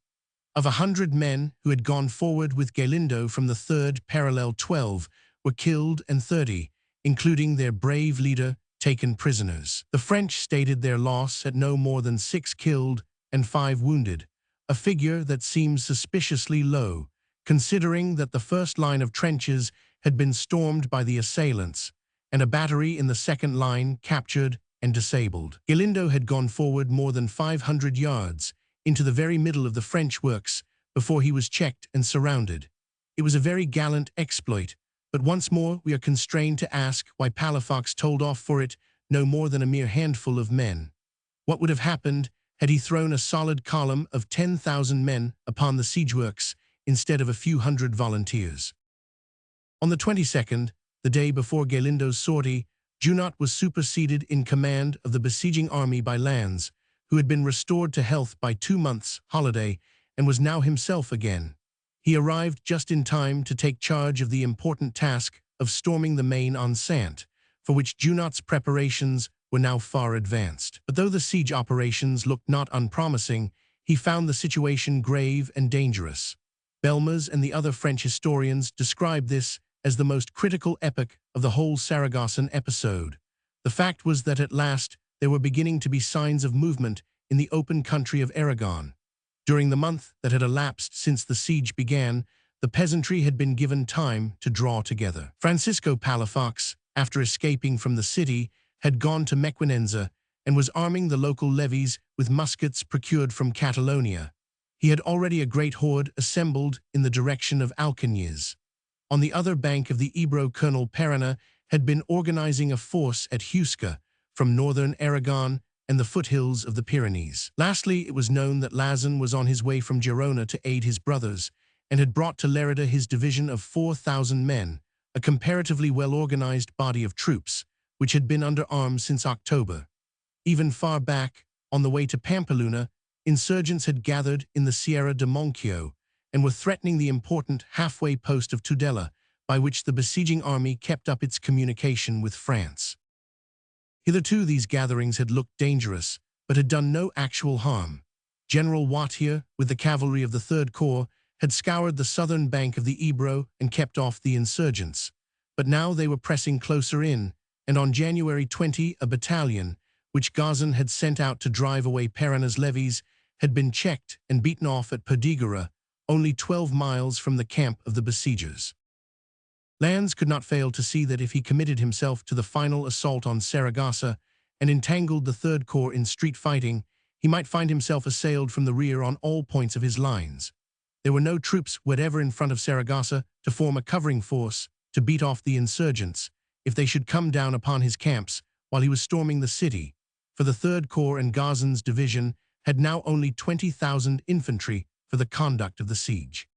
Of 100 men who had gone forward with Galindo from the third parallel, 12 were killed and 30, including their brave leader, taken prisoners. The French stated their loss at no more than 6 killed and 5 wounded, a figure that seems suspiciously low, considering that the first line of trenches had been stormed by the assailants, and a battery in the second line captured and disabled. Galindo had gone forward more than 500 yards into the very middle of the French works before he was checked and surrounded. It was a very gallant exploit, but once more we are constrained to ask why Palafox told off for it no more than a mere handful of men. What would have happened had he thrown a solid column of 10,000 men upon the siege works instead of a few hundred volunteers? On the 22nd, the day before Galindo's sortie, Junot was superseded in command of the besieging army by Lannes, who had been restored to health by 2 months' holiday and was now himself again. He arrived just in time to take charge of the important task of storming the main enceinte, for which Junot's preparations were now far advanced. But though the siege operations looked not unpromising, he found the situation grave and dangerous. Belmez and the other French historians describe this as the most critical epoch of the whole Saragossan episode. The fact was that at last there were beginning to be signs of movement in the open country of Aragon. During the month that had elapsed since the siege began, the peasantry had been given time to draw together. Francisco Palafox, after escaping from the city, had gone to Mequinenza and was arming the local levies with muskets procured from Catalonia. He had already a great horde assembled in the direction of Alcañiz. On the other bank of the Ebro, Colonel Perena had been organizing a force at Huesca from northern Aragon and the foothills of the Pyrenees. Lastly, it was known that Lauzun was on his way from Girona to aid his brothers and had brought to Lerida his division of 4,000 men, a comparatively well-organized body of troops, which had been under arms since October. Even far back, on the way to Pamplona, insurgents had gathered in the Sierra de Moncio and were threatening the important halfway post of Tudela, by which the besieging army kept up its communication with France. Hitherto these gatherings had looked dangerous, but had done no actual harm. General Wautier, with the cavalry of the Third Corps, had scoured the southern bank of the Ebro and kept off the insurgents. But now they were pressing closer in, and on January 20 a battalion, which Gauzon had sent out to drive away Perana's levies, had been checked and beaten off at Perdigara, only 12 miles from the camp of the besiegers. Lannes could not fail to see that if he committed himself to the final assault on Saragossa and entangled the Third Corps in street fighting, he might find himself assailed from the rear on all points of his lines. There were no troops whatever in front of Saragossa to form a covering force to beat off the insurgents if they should come down upon his camps while he was storming the city, for the Third Corps and Gauzon's division had now only 20,000 infantry for the conduct of the siege.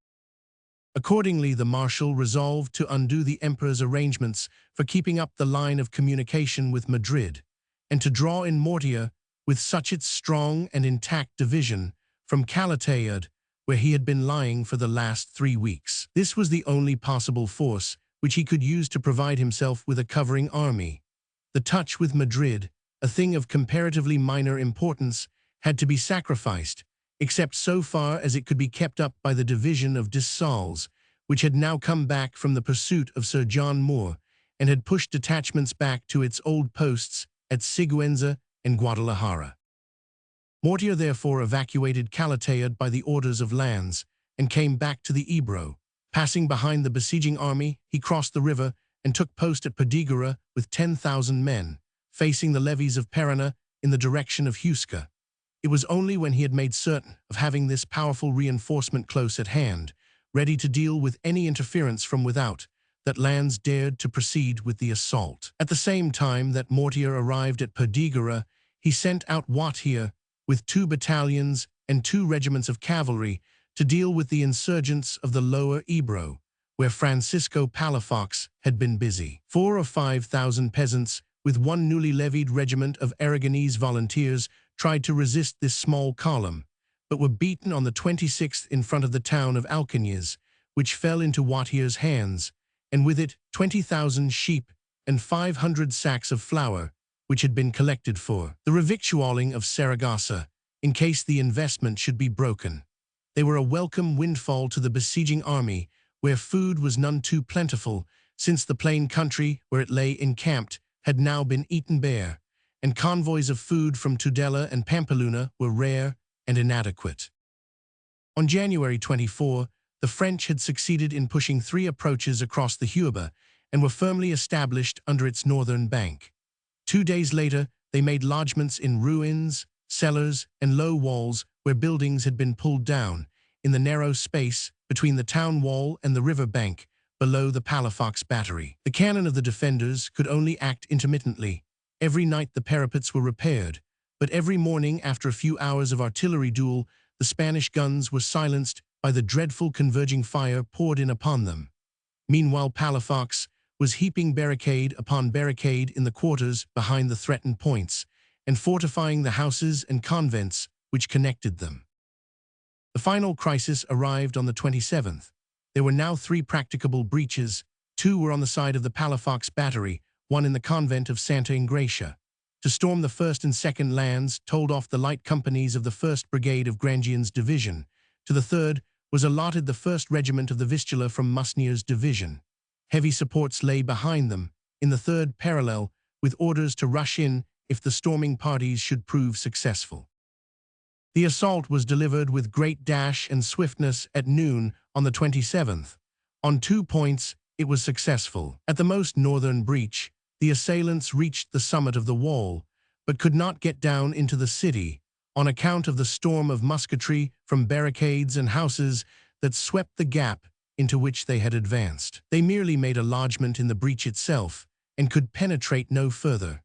Accordingly, the Marshal resolved to undo the Emperor's arrangements for keeping up the line of communication with Madrid, and to draw in Mortier with such its strong and intact division from Calatayud, where he had been lying for the last 3 weeks. This was the only possible force which he could use to provide himself with a covering army. The touch with Madrid, a thing of comparatively minor importance, had to be sacrificed, except so far as it could be kept up by the division of Dessalles, which had now come back from the pursuit of Sir John Moore and had pushed detachments back to its old posts at Siguenza and Guadalajara. Mortier therefore evacuated Calatayud by the orders of Lannes and came back to the Ebro. Passing behind the besieging army, he crossed the river and took post at Perdigara with 10,000 men, facing the levies of Perana in the direction of Huesca. It was only when he had made certain of having this powerful reinforcement close at hand, ready to deal with any interference from without, that Lannes dared to proceed with the assault. At the same time that Mortier arrived at Perdigara, he sent out Wautier with 2 battalions and 2 regiments of cavalry to deal with the insurgents of the lower Ebro, where Francisco Palafox had been busy. 4,000 or 5,000 peasants with 1 newly levied regiment of Aragonese volunteers tried to resist this small column, but were beaten on the 26th in front of the town of Alcañiz, which fell into Wautier's hands, and with it 20,000 sheep and 500 sacks of flour, which had been collected for the revictualling of Saragossa, in case the investment should be broken. They were a welcome windfall to the besieging army, where food was none too plentiful, since the plain country where it lay encamped had now been eaten bare, and convoys of food from Tudela and Pamplona were rare and inadequate. On January 24, the French had succeeded in pushing 3 approaches across the Huelva and were firmly established under its northern bank. 2 days later, they made lodgments in ruins, cellars, and low walls where buildings had been pulled down, in the narrow space between the town wall and the river bank below the Palafox battery. The cannon of the defenders could only act intermittently. Every night the parapets were repaired, but every morning after a few hours of artillery duel, the Spanish guns were silenced by the dreadful converging fire poured in upon them. Meanwhile Palafox was heaping barricade upon barricade in the quarters behind the threatened points, and fortifying the houses and convents which connected them. The final crisis arrived on the 27th. There were now 3 practicable breaches. 2 were on the side of the Palafox battery, 1 in the convent of Santa Ingracia. To storm the 1st and 2nd Lannes told off the light companies of the 1st Brigade of Grandion's division. To the 3rd was allotted the 1st Regiment of the Vistula from Musnier's division. Heavy supports lay behind them, in the 3rd parallel, with orders to rush in if the storming parties should prove successful. The assault was delivered with great dash and swiftness at noon on the 27th. On 2 points, it was successful. At the most northern breach, the assailants reached the summit of the wall, but could not get down into the city on account of the storm of musketry from barricades and houses that swept the gap into which they had advanced. They merely made a lodgment in the breach itself and could penetrate no further.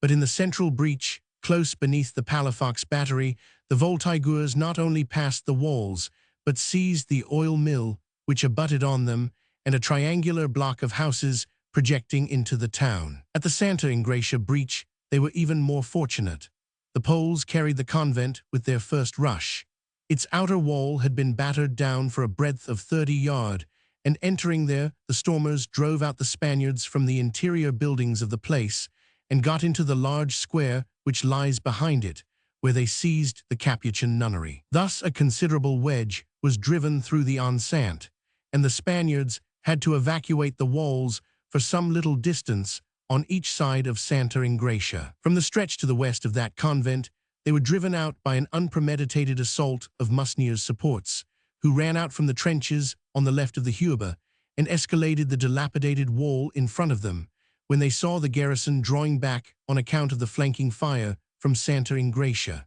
But in the central breach, close beneath the Palafox battery, the Voltigeurs not only passed the walls, but seized the oil mill, which abutted on them, and a triangular block of houses projecting into the town. At the Santa Ingracia breach, they were even more fortunate. The Poles carried the convent with their first rush. Its outer wall had been battered down for a breadth of 30 yards, and entering there, the stormers drove out the Spaniards from the interior buildings of the place and got into the large square which lies behind it, where they seized the Capuchin nunnery. Thus a considerable wedge was driven through the enceinte, and the Spaniards had to evacuate the walls for some little distance on each side of Santa Ingracia. From the stretch to the west of that convent, they were driven out by an unpremeditated assault of Musnier's supports, who ran out from the trenches on the left of the Huber and escaladed the dilapidated wall in front of them when they saw the garrison drawing back on account of the flanking fire from Santa Ingracia.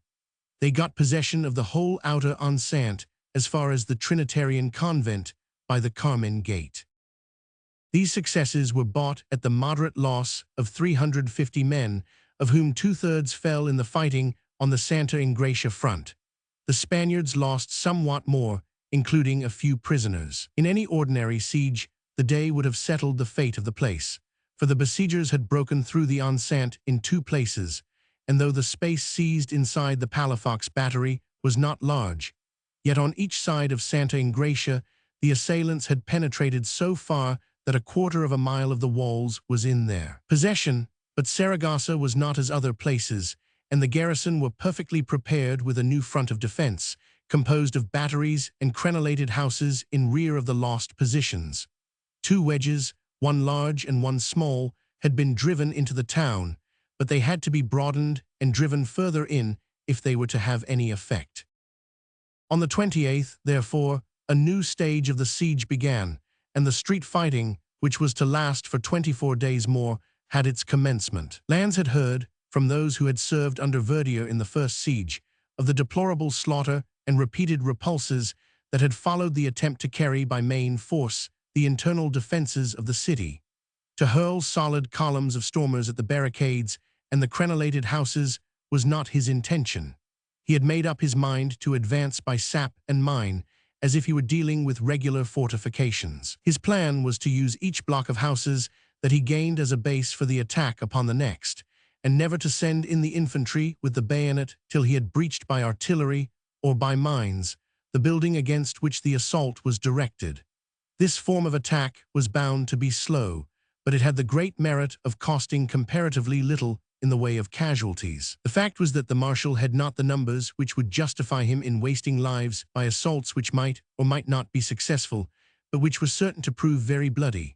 They got possession of the whole outer enceinte as far as the Trinitarian convent by the Carmen Gate. These successes were bought at the moderate loss of 350 men, of whom 2/3 fell in the fighting on the Santa Ingracia front. The Spaniards lost somewhat more, including a few prisoners. In any ordinary siege, the day would have settled the fate of the place, for the besiegers had broken through the enceinte in 2 places, and though the space seized inside the Palafox battery was not large, yet on each side of Santa Ingracia the assailants had penetrated so far that a quarter of a mile of the walls was in their possession. But Saragossa was not as other places, and the garrison were perfectly prepared with a new front of defense, composed of batteries and crenellated houses in rear of the lost positions. 2 wedges, one large and one small, had been driven into the town, but they had to be broadened and driven further in if they were to have any effect. On the 28th, therefore, a new stage of the siege began, and the street fighting, which was to last for 24 days more, had its commencement. Lannes had heard, from those who had served under Verdier in the first siege, of the deplorable slaughter and repeated repulses that had followed the attempt to carry by main force the internal defenses of the city. To hurl solid columns of stormers at the barricades and the crenellated houses was not his intention. He had made up his mind to advance by sap and mine, as if he were dealing with regular fortifications. His plan was to use each block of houses that he gained as a base for the attack upon the next, and never to send in the infantry with the bayonet till he had breached by artillery or by mines the building against which the assault was directed. This form of attack was bound to be slow, but it had the great merit of costing comparatively little in the way of casualties. The fact was that the marshal had not the numbers which would justify him in wasting lives by assaults which might or might not be successful, but which were certain to prove very bloody.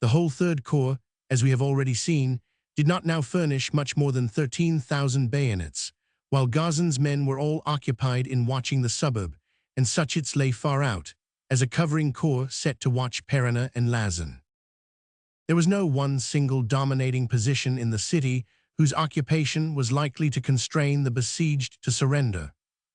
The whole Third Corps, as we have already seen, did not now furnish much more than 13,000 bayonets, while Gauzen's men were all occupied in watching the suburb, and Suchet's lay far out, as a covering corps set to watch Perona and Lazen. There was no one single dominating position in the city whose occupation was likely to constrain the besieged to surrender.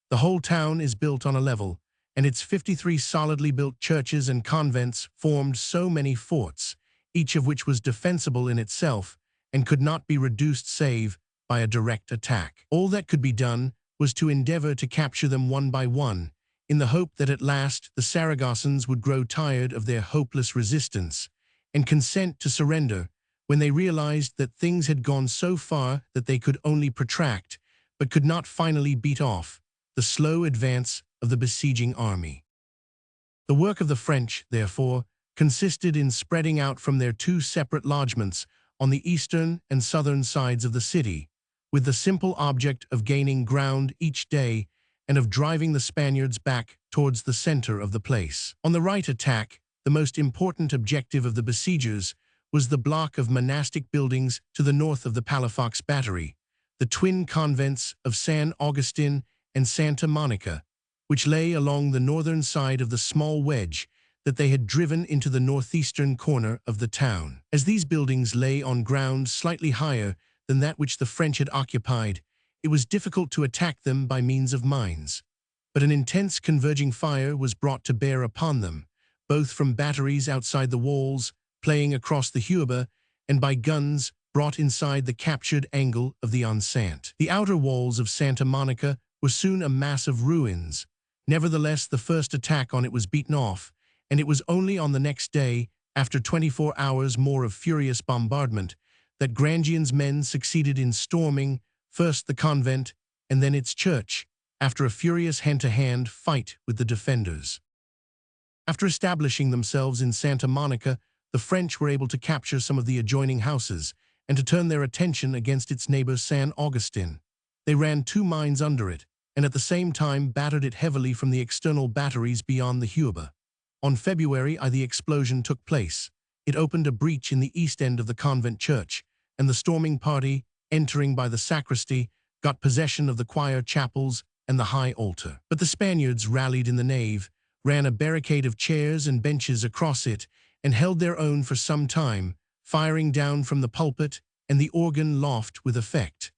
The whole town is built on a level, and its 53 solidly built churches and convents formed so many forts, each of which was defensible in itself and could not be reduced save by a direct attack. All that could be done was to endeavor to capture them one by one, in the hope that at last the Saragossans would grow tired of their hopeless resistance and consent to surrender when they realized that things had gone so far that they could only protract, but could not finally beat off, the slow advance of the besieging army. The work of the French, therefore, consisted in spreading out from their 2 separate lodgements on the eastern and southern sides of the city, with the simple object of gaining ground each day and of driving the Spaniards back towards the center of the place. On the right attack, the most important objective of the besiegers was the block of monastic buildings to the north of the Palafox battery, the twin convents of San Agustin and Santa Monica, which lay along the northern side of the small wedge that they had driven into the northeastern corner of the town. As these buildings lay on ground slightly higher than that which the French had occupied, it was difficult to attack them by means of mines. But an intense converging fire was brought to bear upon them, both from batteries outside the walls, playing across the Huber, and by guns brought inside the captured angle of the enceinte. The outer walls of Santa Monica were soon a mass of ruins. Nevertheless, the first attack on it was beaten off, and it was only on the next day, after 24 hours more of furious bombardment, that Grandion's men succeeded in storming first the convent and then its church, after a furious hand-to-hand fight with the defenders. After establishing themselves in Santa Monica, the French were able to capture some of the adjoining houses and to turn their attention against its neighbor San Agustin. They ran 2 mines under it, and at the same time battered it heavily from the external batteries beyond the Hueba. On February, the explosion took place. It opened a breach in the east end of the convent church, and the storming party, entering by the sacristy, got possession of the choir chapels and the high altar. But the Spaniards rallied in the nave, ran a barricade of chairs and benches across it, and held their own for some time, firing down from the pulpit and the organ loft with effect.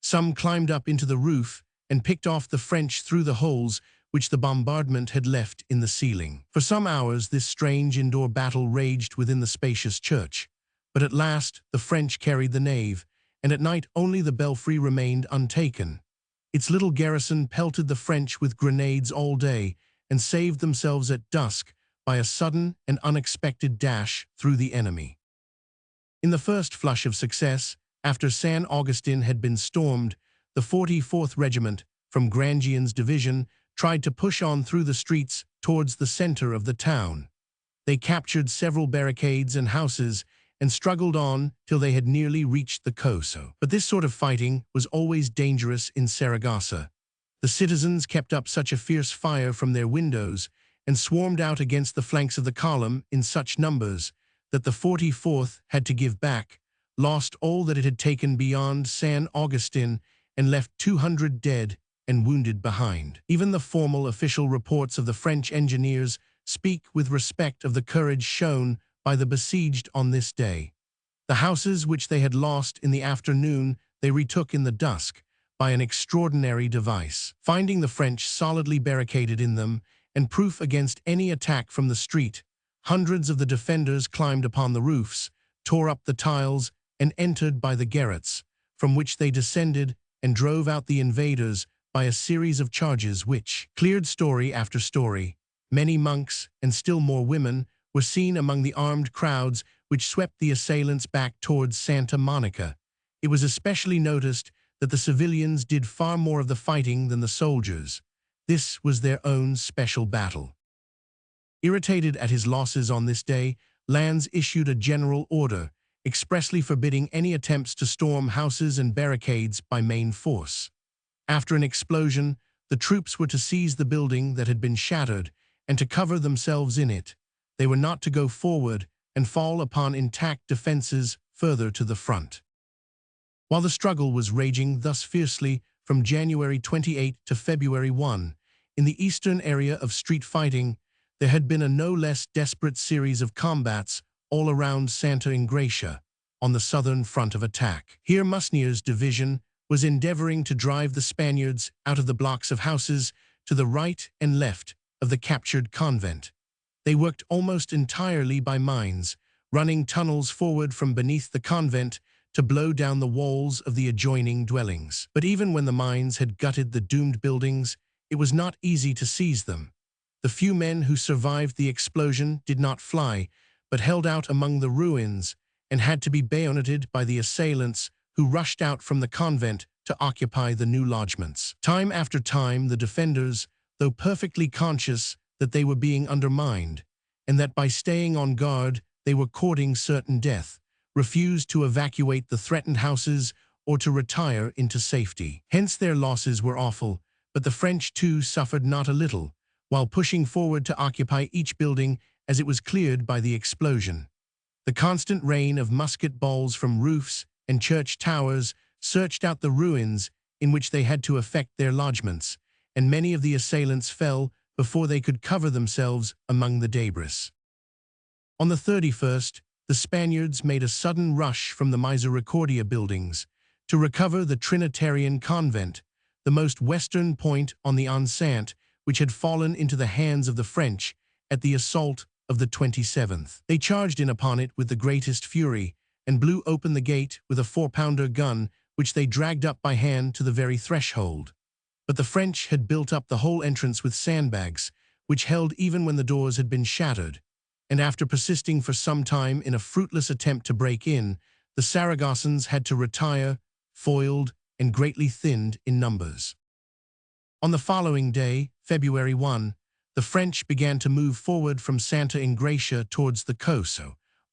Some climbed up into the roof and picked off the French through the holes which the bombardment had left in the ceiling. For some hours this strange indoor battle raged within the spacious church, but at last the French carried the nave, and at night only the belfry remained untaken. Its little garrison pelted the French with grenades all day and saved themselves at dusk by a sudden and unexpected dash through the enemy. In the first flush of success, after San Agustin had been stormed, the 44th Regiment, from Grandion's division, tried to push on through the streets towards the center of the town. They captured several barricades and houses and struggled on till they had nearly reached the coast. But this sort of fighting was always dangerous in Saragossa. The citizens kept up such a fierce fire from their windows and swarmed out against the flanks of the column in such numbers that the 44th had to give back, lost all that it had taken beyond San Agustin, and left 200 dead and wounded behind. Even the formal official reports of the French engineers speak with respect of the courage shown by the besieged on this day. The houses which they had lost in the afternoon they retook in the dusk by an extraordinary device. Finding the French solidly barricaded in them and proof against any attack from the street, hundreds of the defenders climbed upon the roofs, tore up the tiles, and entered by the garrets, from which they descended and drove out the invaders by a series of charges which cleared story after story. Many monks, and still more women, were seen among the armed crowds which swept the assailants back towards Santa Monica. It was especially noticed that the civilians did far more of the fighting than the soldiers. This was their own special battle. Irritated at his losses on this day, Lannes issued a general order, expressly forbidding any attempts to storm houses and barricades by main force. After an explosion, the troops were to seize the building that had been shattered and to cover themselves in it. They were not to go forward and fall upon intact defenses further to the front. While the struggle was raging thus fiercely from January 28 to February 1, in the eastern area of street fighting, there had been a no less desperate series of combats all around Santa Ingracia, on the southern front of attack. Here Musnier's division was endeavoring to drive the Spaniards out of the blocks of houses to the right and left of the captured convent. They worked almost entirely by mines, running tunnels forward from beneath the convent to blow down the walls of the adjoining dwellings. But even when the mines had gutted the doomed buildings, it was not easy to seize them. The few men who survived the explosion did not fly, but held out among the ruins and had to be bayoneted by the assailants who rushed out from the convent to occupy the new lodgements. Time after time, the defenders, though perfectly conscious that they were being undermined, and that by staying on guard they were courting certain death, refused to evacuate the threatened houses or to retire into safety. Hence their losses were awful, but the French too suffered not a little, while pushing forward to occupy each building as it was cleared by the explosion. The constant rain of musket balls from roofs and church towers searched out the ruins in which they had to effect their lodgements, and many of the assailants fell before they could cover themselves among the debris. On the 31st, the Spaniards made a sudden rush from the Misericordia buildings to recover the Trinitarian convent, the most western point on the enceinte, which had fallen into the hands of the French at the assault of the 27th. They charged in upon it with the greatest fury, and blew open the gate with a 4-pounder gun, which they dragged up by hand to the very threshold. But the French had built up the whole entrance with sandbags, which held even when the doors had been shattered, and after persisting for some time in a fruitless attempt to break in, the Saragossans had to retire, foiled and greatly thinned in numbers. On the following day, February 1, the French began to move forward from Santa Ingracia towards the coast,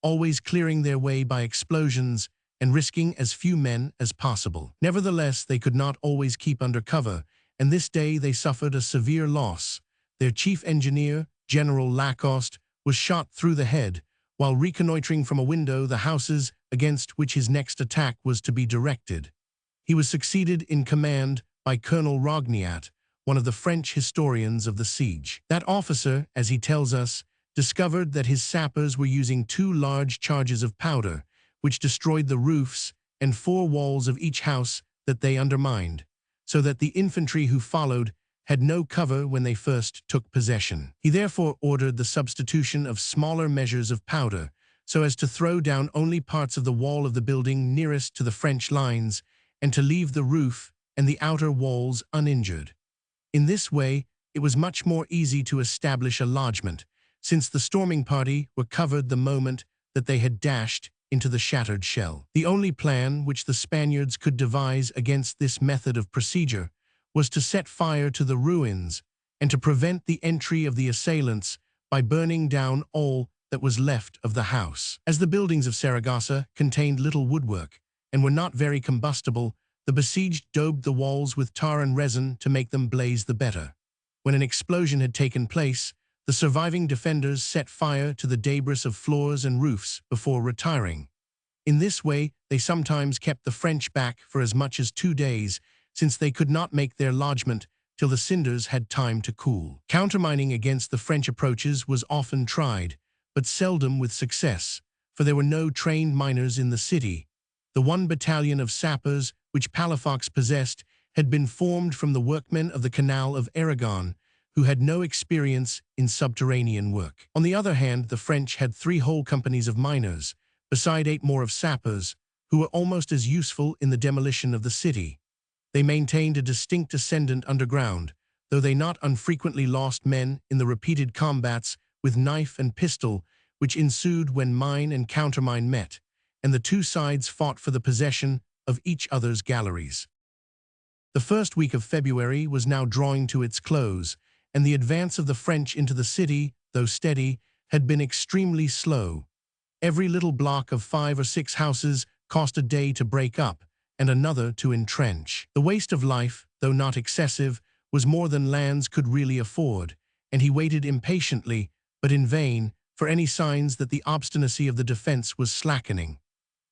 always clearing their way by explosions and risking as few men as possible. Nevertheless, they could not always keep under cover, and this day they suffered a severe loss. Their chief engineer, General Lacoste, was shot through the head while reconnoitering from a window the houses against which his next attack was to be directed. He was succeeded in command by Colonel Rogniat, one of the French historians of the siege. That officer, as he tells us, discovered that his sappers were using 2 large charges of powder, which destroyed the roofs and 4 walls of each house that they undermined, so that the infantry who followed had no cover when they first took possession. He therefore ordered the substitution of smaller measures of powder, so as to throw down only parts of the wall of the building nearest to the French lines, and to leave the roof and the outer walls uninjured. In this way, it was much more easy to establish a lodgment, since the storming party were covered the moment that they had dashed into the shattered shell. The only plan which the Spaniards could devise against this method of procedure was to set fire to the ruins and to prevent the entry of the assailants by burning down all that was left of the house. As the buildings of Saragossa contained little woodwork and were not very combustible, the besieged daubed the walls with tar and resin to make them blaze the better. When an explosion had taken place, the surviving defenders set fire to the debris of floors and roofs before retiring. In this way, they sometimes kept the French back for as much as 2 days, since they could not make their lodgment till the cinders had time to cool. Countermining against the French approaches was often tried, but seldom with success, for there were no trained miners in the city. The 1 battalion of sappers which Palafox possessed had been formed from the workmen of the Canal of Aragon, who had no experience in subterranean work. On the other hand, the French had 3 whole companies of miners, beside 8 more of sappers, who were almost as useful in the demolition of the city. They maintained a distinct ascendant underground, though they not unfrequently lost men in the repeated combats with knife and pistol which ensued when mine and countermine met, and the 2 sides fought for the possession of each other's galleries. The first week of February was now drawing to its close, and the advance of the French into the city, though steady, had been extremely slow. Every little block of 5 or 6 houses cost a day to break up, and another to entrench. The waste of life, though not excessive, was more than lands could really afford, and he waited impatiently, but in vain, for any signs that the obstinacy of the defense was slackening.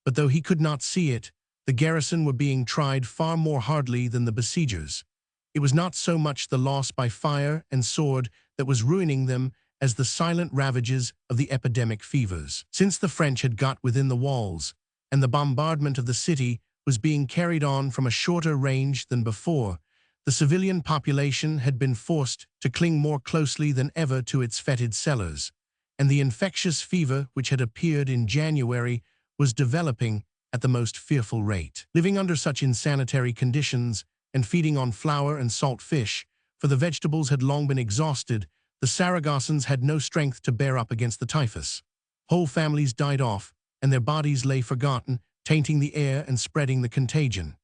But though he could not see it, the garrison were being tried far more hardly than the besiegers. It was not so much the loss by fire and sword that was ruining them as the silent ravages of the epidemic fevers. Since the French had got within the walls, and the bombardment of the city was being carried on from a shorter range than before, the civilian population had been forced to cling more closely than ever to its fetid cellars, and the infectious fever which had appeared in January was developing at the most fearful rate. Living under such insanitary conditions and feeding on flour and salt fish, for the vegetables had long been exhausted, the Saragossans had no strength to bear up against the typhus. Whole families died off, and their bodies lay forgotten, tainting the air and spreading the contagion.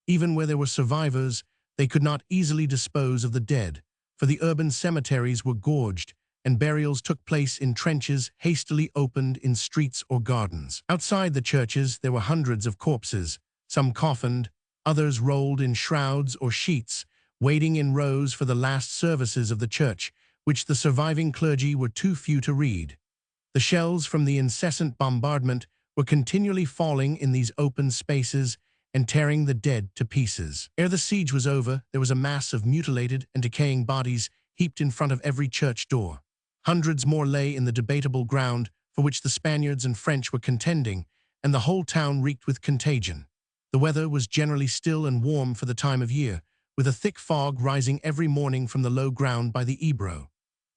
Even where there were survivors, they could not easily dispose of the dead, for the urban cemeteries were gorged, and burials took place in trenches hastily opened in streets or gardens. Outside the churches there were hundreds of corpses, some coffined, others rolled in shrouds or sheets, waiting in rows for the last services of the church, which the surviving clergy were too few to read. The shells from the incessant bombardment were continually falling in these open spaces and tearing the dead to pieces. Ere the siege was over, there was a mass of mutilated and decaying bodies heaped in front of every church door. Hundreds more lay in the debatable ground for which the Spaniards and French were contending, and the whole town reeked with contagion. The weather was generally still and warm for the time of year, with a thick fog rising every morning from the low ground by the Ebro.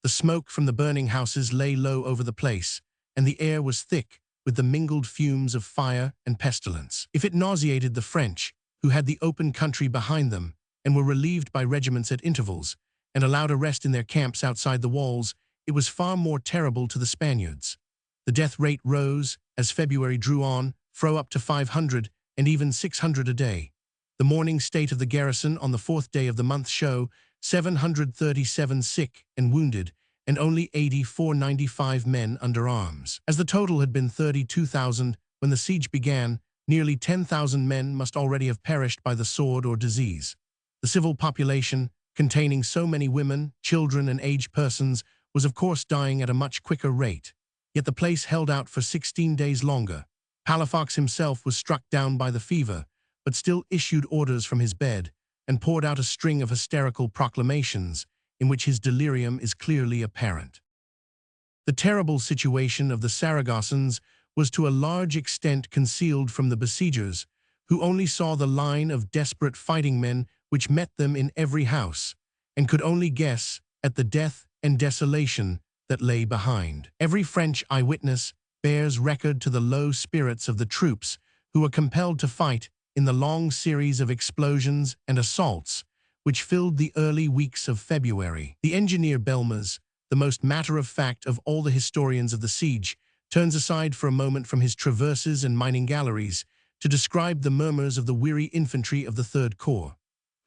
The smoke from the burning houses lay low over the place, and the air was thick with the mingled fumes of fire and pestilence. If it nauseated the French, who had the open country behind them and were relieved by regiments at intervals and allowed a rest in their camps outside the walls, it was far more terrible to the Spaniards. The death rate rose as February drew on, up to 500 and even 600 a day. The morning state of the garrison on the fourth day of the month show 737 sick and wounded, and only 495 men under arms. As the total had been 32,000 when the siege began, nearly 10,000 men must already have perished by the sword or disease. The civil population, containing so many women, children, and aged persons, was of course dying at a much quicker rate. Yet the place held out for 16 days longer. Palafox himself was struck down by the fever, but still issued orders from his bed and poured out a string of hysterical proclamations in which his delirium is clearly apparent. The terrible situation of the Saragossans was to a large extent concealed from the besiegers, who only saw the line of desperate fighting men which met them in every house, and could only guess at the death and desolation that lay behind. Every French eyewitness bears record to the low spirits of the troops who were compelled to fight in the long series of explosions and assaults which filled the early weeks of February. The engineer Belmez, the most matter-of-fact of all the historians of the siege, turns aside for a moment from his traverses and mining galleries to describe the murmurs of the weary infantry of the Third Corps.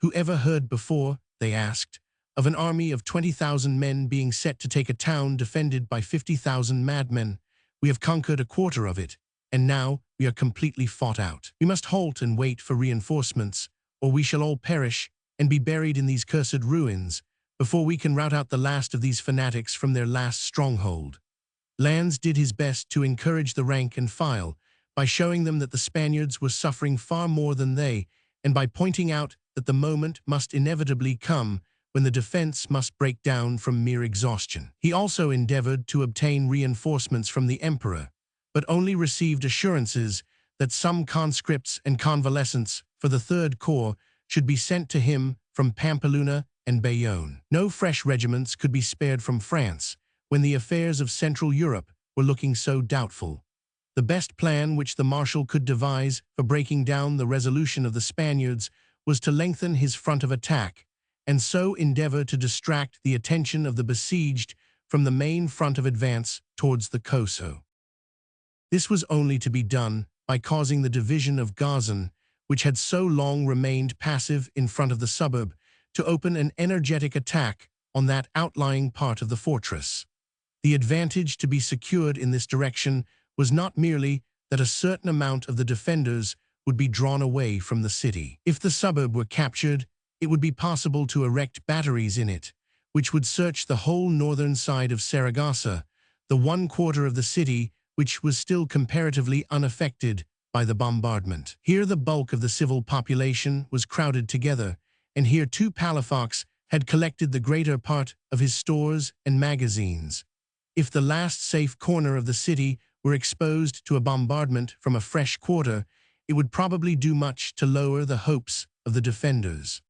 Who ever heard before, they asked, of an army of 20,000 men being set to take a town defended by 50,000 madmen? We have conquered a quarter of it, and now we are completely fought out. We must halt and wait for reinforcements, or we shall all perish and be buried in these cursed ruins before we can rout out the last of these fanatics from their last stronghold. Lannes did his best to encourage the rank and file by showing them that the Spaniards were suffering far more than they, and by pointing out that the moment must inevitably come when the defense must break down from mere exhaustion. He also endeavored to obtain reinforcements from the emperor, but only received assurances that some conscripts and convalescents for the Third Corps should be sent to him from Pampeluna and Bayonne. No fresh regiments could be spared from France when the affairs of Central Europe were looking so doubtful. The best plan which the Marshal could devise for breaking down the resolution of the Spaniards was to lengthen his front of attack, and so endeavor to distract the attention of the besieged from the main front of advance towards the Coso. This was only to be done by causing the division of Gazan, which had so long remained passive in front of the suburb, to open an energetic attack on that outlying part of the fortress. The advantage to be secured in this direction was not merely that a certain amount of the defenders would be drawn away from the city. If the suburb were captured, it would be possible to erect batteries in it, which would search the whole northern side of Saragossa, the one quarter of the city which was still comparatively unaffected by the bombardment. Here the bulk of the civil population was crowded together, and here too Palafox had collected the greater part of his stores and magazines. If the last safe corner of the city were exposed to a bombardment from a fresh quarter, it would probably do much to lower the hopes of the defenders.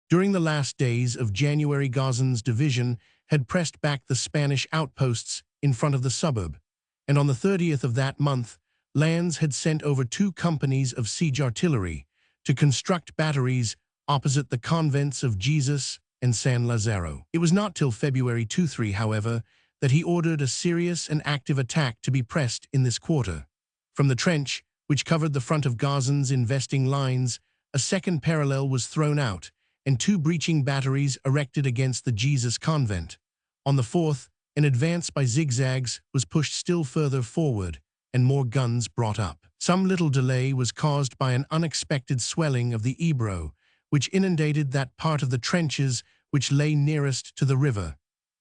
During the last days of January, Gazan's division had pressed back the Spanish outposts in front of the suburb, and on the 30th of that month, Lannes had sent over 2 companies of siege artillery to construct batteries opposite the convents of Jesus and San Lazaro. It was not till February 23, however, that he ordered a serious and active attack to be pressed in this quarter. From the trench, which covered the front of Gazan's investing lines, a second parallel was thrown out, and 2 breaching batteries erected against the Jesus convent. On the fourth, an advance by zigzags was pushed still further forward, and more guns brought up. Some little delay was caused by an unexpected swelling of the Ebro, which inundated that part of the trenches which lay nearest to the river.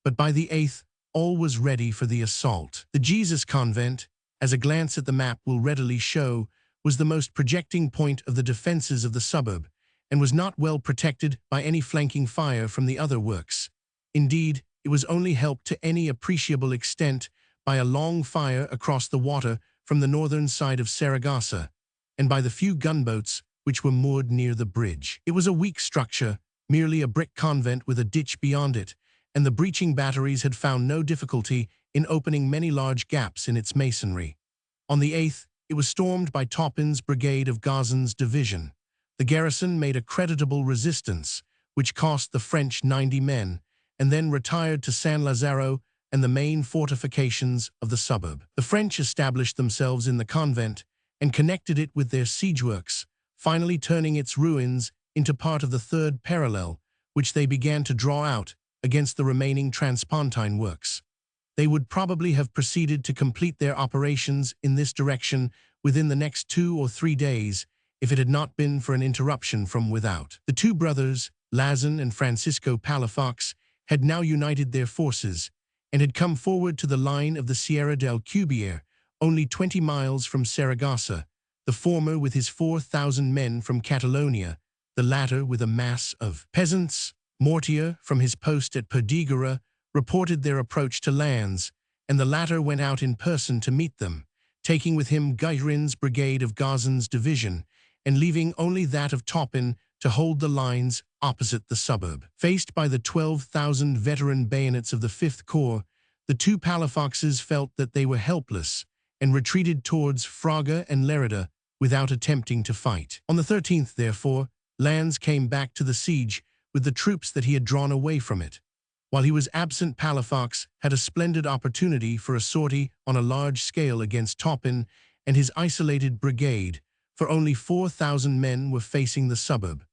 But by the 8th, all was ready for the assault. The Jesus convent, as a glance at the map will readily show, was the most projecting point of the defenses of the suburb, and was not well protected by any flanking fire from the other works. Indeed, it was only helped to any appreciable extent by a long fire across the water from the northern side of Saragossa, and by the few gunboats which were moored near the bridge. It was a weak structure, merely a brick convent with a ditch beyond it, and the breaching batteries had found no difficulty in opening many large gaps in its masonry. On the 8th, it was stormed by Topin's brigade of Gazan's division. The garrison made a creditable resistance, which cost the French 90 men, and then retired to San Lazaro and the main fortifications of the suburb. The French established themselves in the convent and connected it with their siege works, finally turning its ruins into part of the third parallel, which they began to draw out against the remaining transpontine works. They would probably have proceeded to complete their operations in this direction within the next 2 or 3 days if it had not been for an interruption from without. The two brothers, Lazan and Francisco Palafox, had now united their forces and had come forward to the line of the Sierra del Cubier, only 20 miles from Saragossa, the former with his 4,000 men from Catalonia, the latter with a mass of peasants. Mortier, from his post at Perdiguera, reported their approach to Lannes, and the latter went out in person to meet them, taking with him Guiherin's brigade of Gazan's division, and leaving only that of Topin to hold the lines opposite the suburb. Faced by the 12,000 veteran bayonets of the 5th Corps, the two Palafoxes felt that they were helpless and retreated towards Fraga and Lerida without attempting to fight. On the 13th, therefore, Lannes came back to the siege with the troops that he had drawn away from it. While he was absent, Palafox had a splendid opportunity for a sortie on a large scale against Topin and his isolated brigade, for only 4,000 men were facing the suburb.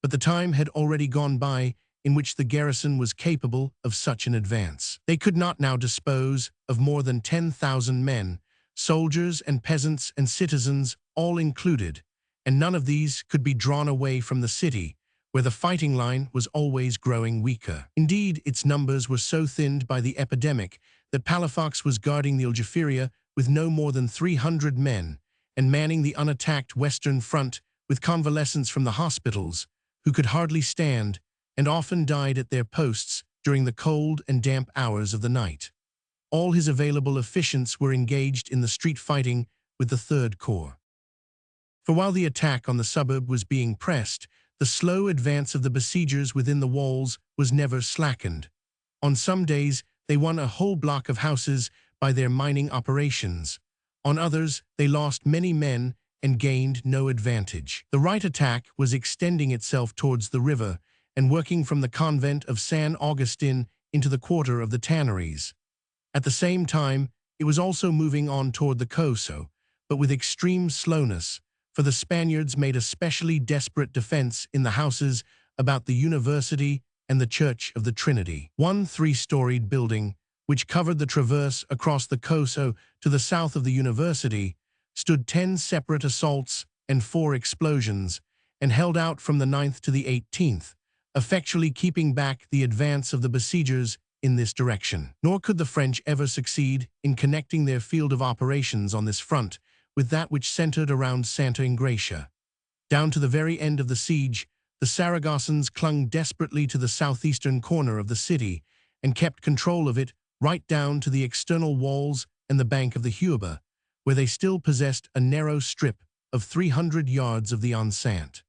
But the time had already gone by in which the garrison was capable of such an advance. They could not now dispose of more than 10,000 men, soldiers and peasants and citizens all included, and none of these could be drawn away from the city, where the fighting line was always growing weaker. Indeed, its numbers were so thinned by the epidemic that Palafox was guarding the Aljaferia with no more than 300 men, and manning the unattacked western front with convalescents from the hospitals, who could hardly stand and often died at their posts during the cold and damp hours of the night. All his available efficients were engaged in the street fighting with the 3rd Corps. For while the attack on the suburb was being pressed, the slow advance of the besiegers within the walls was never slackened. On some days, they won a whole block of houses by their mining operations. On others, they lost many men and gained no advantage. The right attack was extending itself towards the river and working from the convent of San Agustin into the quarter of the tanneries. At the same time, it was also moving on toward the Coso, but with extreme slowness, for the Spaniards made a specially desperate defense in the houses about the university and the Church of the Trinity. One 3-storied building, which covered the traverse across the Coso to the south of the university, stood 10 separate assaults and 4 explosions, and held out from the 9th to the 18th, effectually keeping back the advance of the besiegers in this direction. Nor could the French ever succeed in connecting their field of operations on this front with that which centered around Santa Ingracia. Down to the very end of the siege, the Saragossans clung desperately to the southeastern corner of the city and kept control of it right down to the external walls and the bank of the Huber, where they still possessed a narrow strip of 300 yards of the enceinte.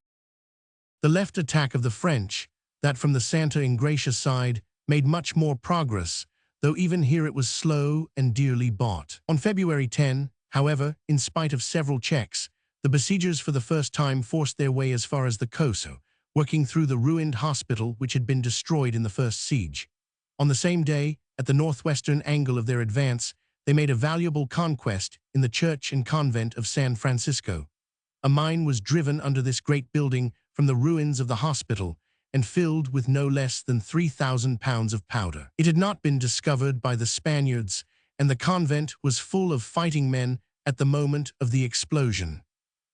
The left attack of the French, that from the Santa Ingracia side, made much more progress, though even here it was slow and dearly bought. On February 10, however, in spite of several checks, the besiegers for the first time forced their way as far as the Coso, working through the ruined hospital which had been destroyed in the first siege. On the same day, at the northwestern angle of their advance, they made a valuable conquest in the church and convent of San Francisco. A mine was driven under this great building from the ruins of the hospital and filled with no less than 3,000 pounds of powder. It had not been discovered by the Spaniards, and the convent was full of fighting men at the moment of the explosion.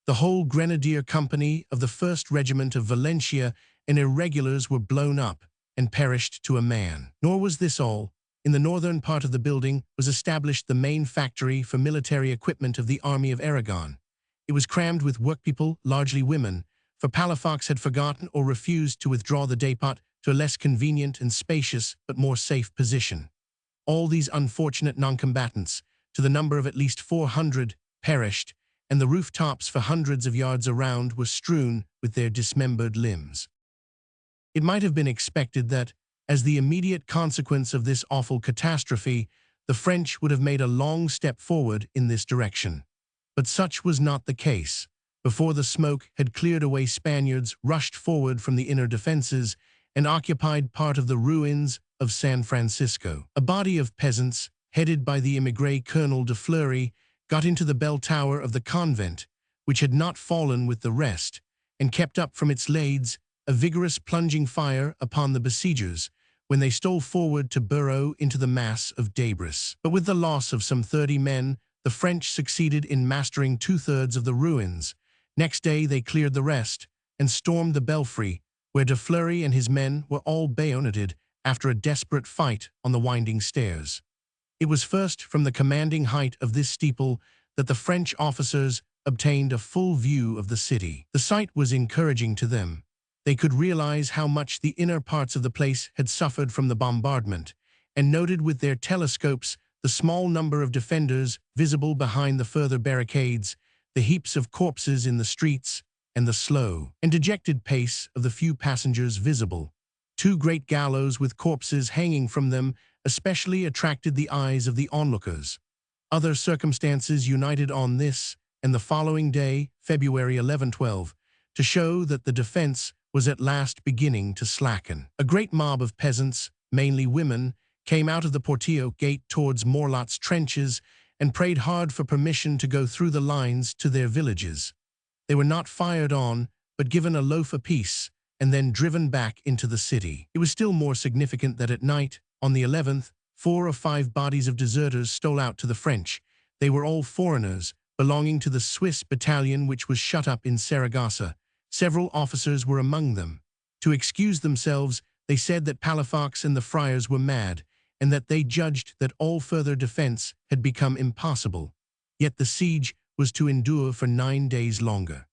The whole grenadier company of the 1st Regiment of Valencia and irregulars were blown up and perished to a man. Nor was this all. In the northern part of the building was established the main factory for military equipment of the Army of Aragon. It was crammed with workpeople, largely women, for Palafox had forgotten or refused to withdraw the depot to a less convenient and spacious but more safe position. All these unfortunate noncombatants, to the number of at least 400, perished, and the rooftops for hundreds of yards around were strewn with their dismembered limbs. It might have been expected that, as the immediate consequence of this awful catastrophe, the French would have made a long step forward in this direction. But such was not the case. Before the smoke had cleared away, Spaniards rushed forward from the inner defenses and occupied part of the ruins of San Francisco. A body of peasants, headed by the émigré Colonel de Fleury, got into the bell tower of the convent, which had not fallen with the rest, and kept up from its lades a vigorous plunging fire upon the besiegers, when they stole forward to burrow into the mass of debris. But with the loss of some 30 men, the French succeeded in mastering 2/3 of the ruins. Next day they cleared the rest, and stormed the belfry, where de Fleury and his men were all bayoneted after a desperate fight on the winding stairs. It was first from the commanding height of this steeple that the French officers obtained a full view of the city. The sight was encouraging to them. They could realize how much the inner parts of the place had suffered from the bombardment, and noted with their telescopes the small number of defenders visible behind the further barricades, the heaps of corpses in the streets, and the slow and dejected pace of the few passengers visible. 2 great gallows with corpses hanging from them especially attracted the eyes of the onlookers. Other circumstances united on this and the following day, February 11/12, to show that the defense was at last beginning to slacken. A great mob of peasants, mainly women, came out of the Portillo gate towards Morlot's trenches and prayed hard for permission to go through the lines to their villages. They were not fired on, but given a loaf apiece, and then driven back into the city. It was still more significant that at night, on the 11th, 4 or 5 bodies of deserters stole out to the French. They were all foreigners, belonging to the Swiss battalion which was shut up in Saragossa. Several officers were among them. To excuse themselves, they said that Palafox and the friars were mad, and that they judged that all further defense had become impossible. Yet the siege was to endure for 9 days longer.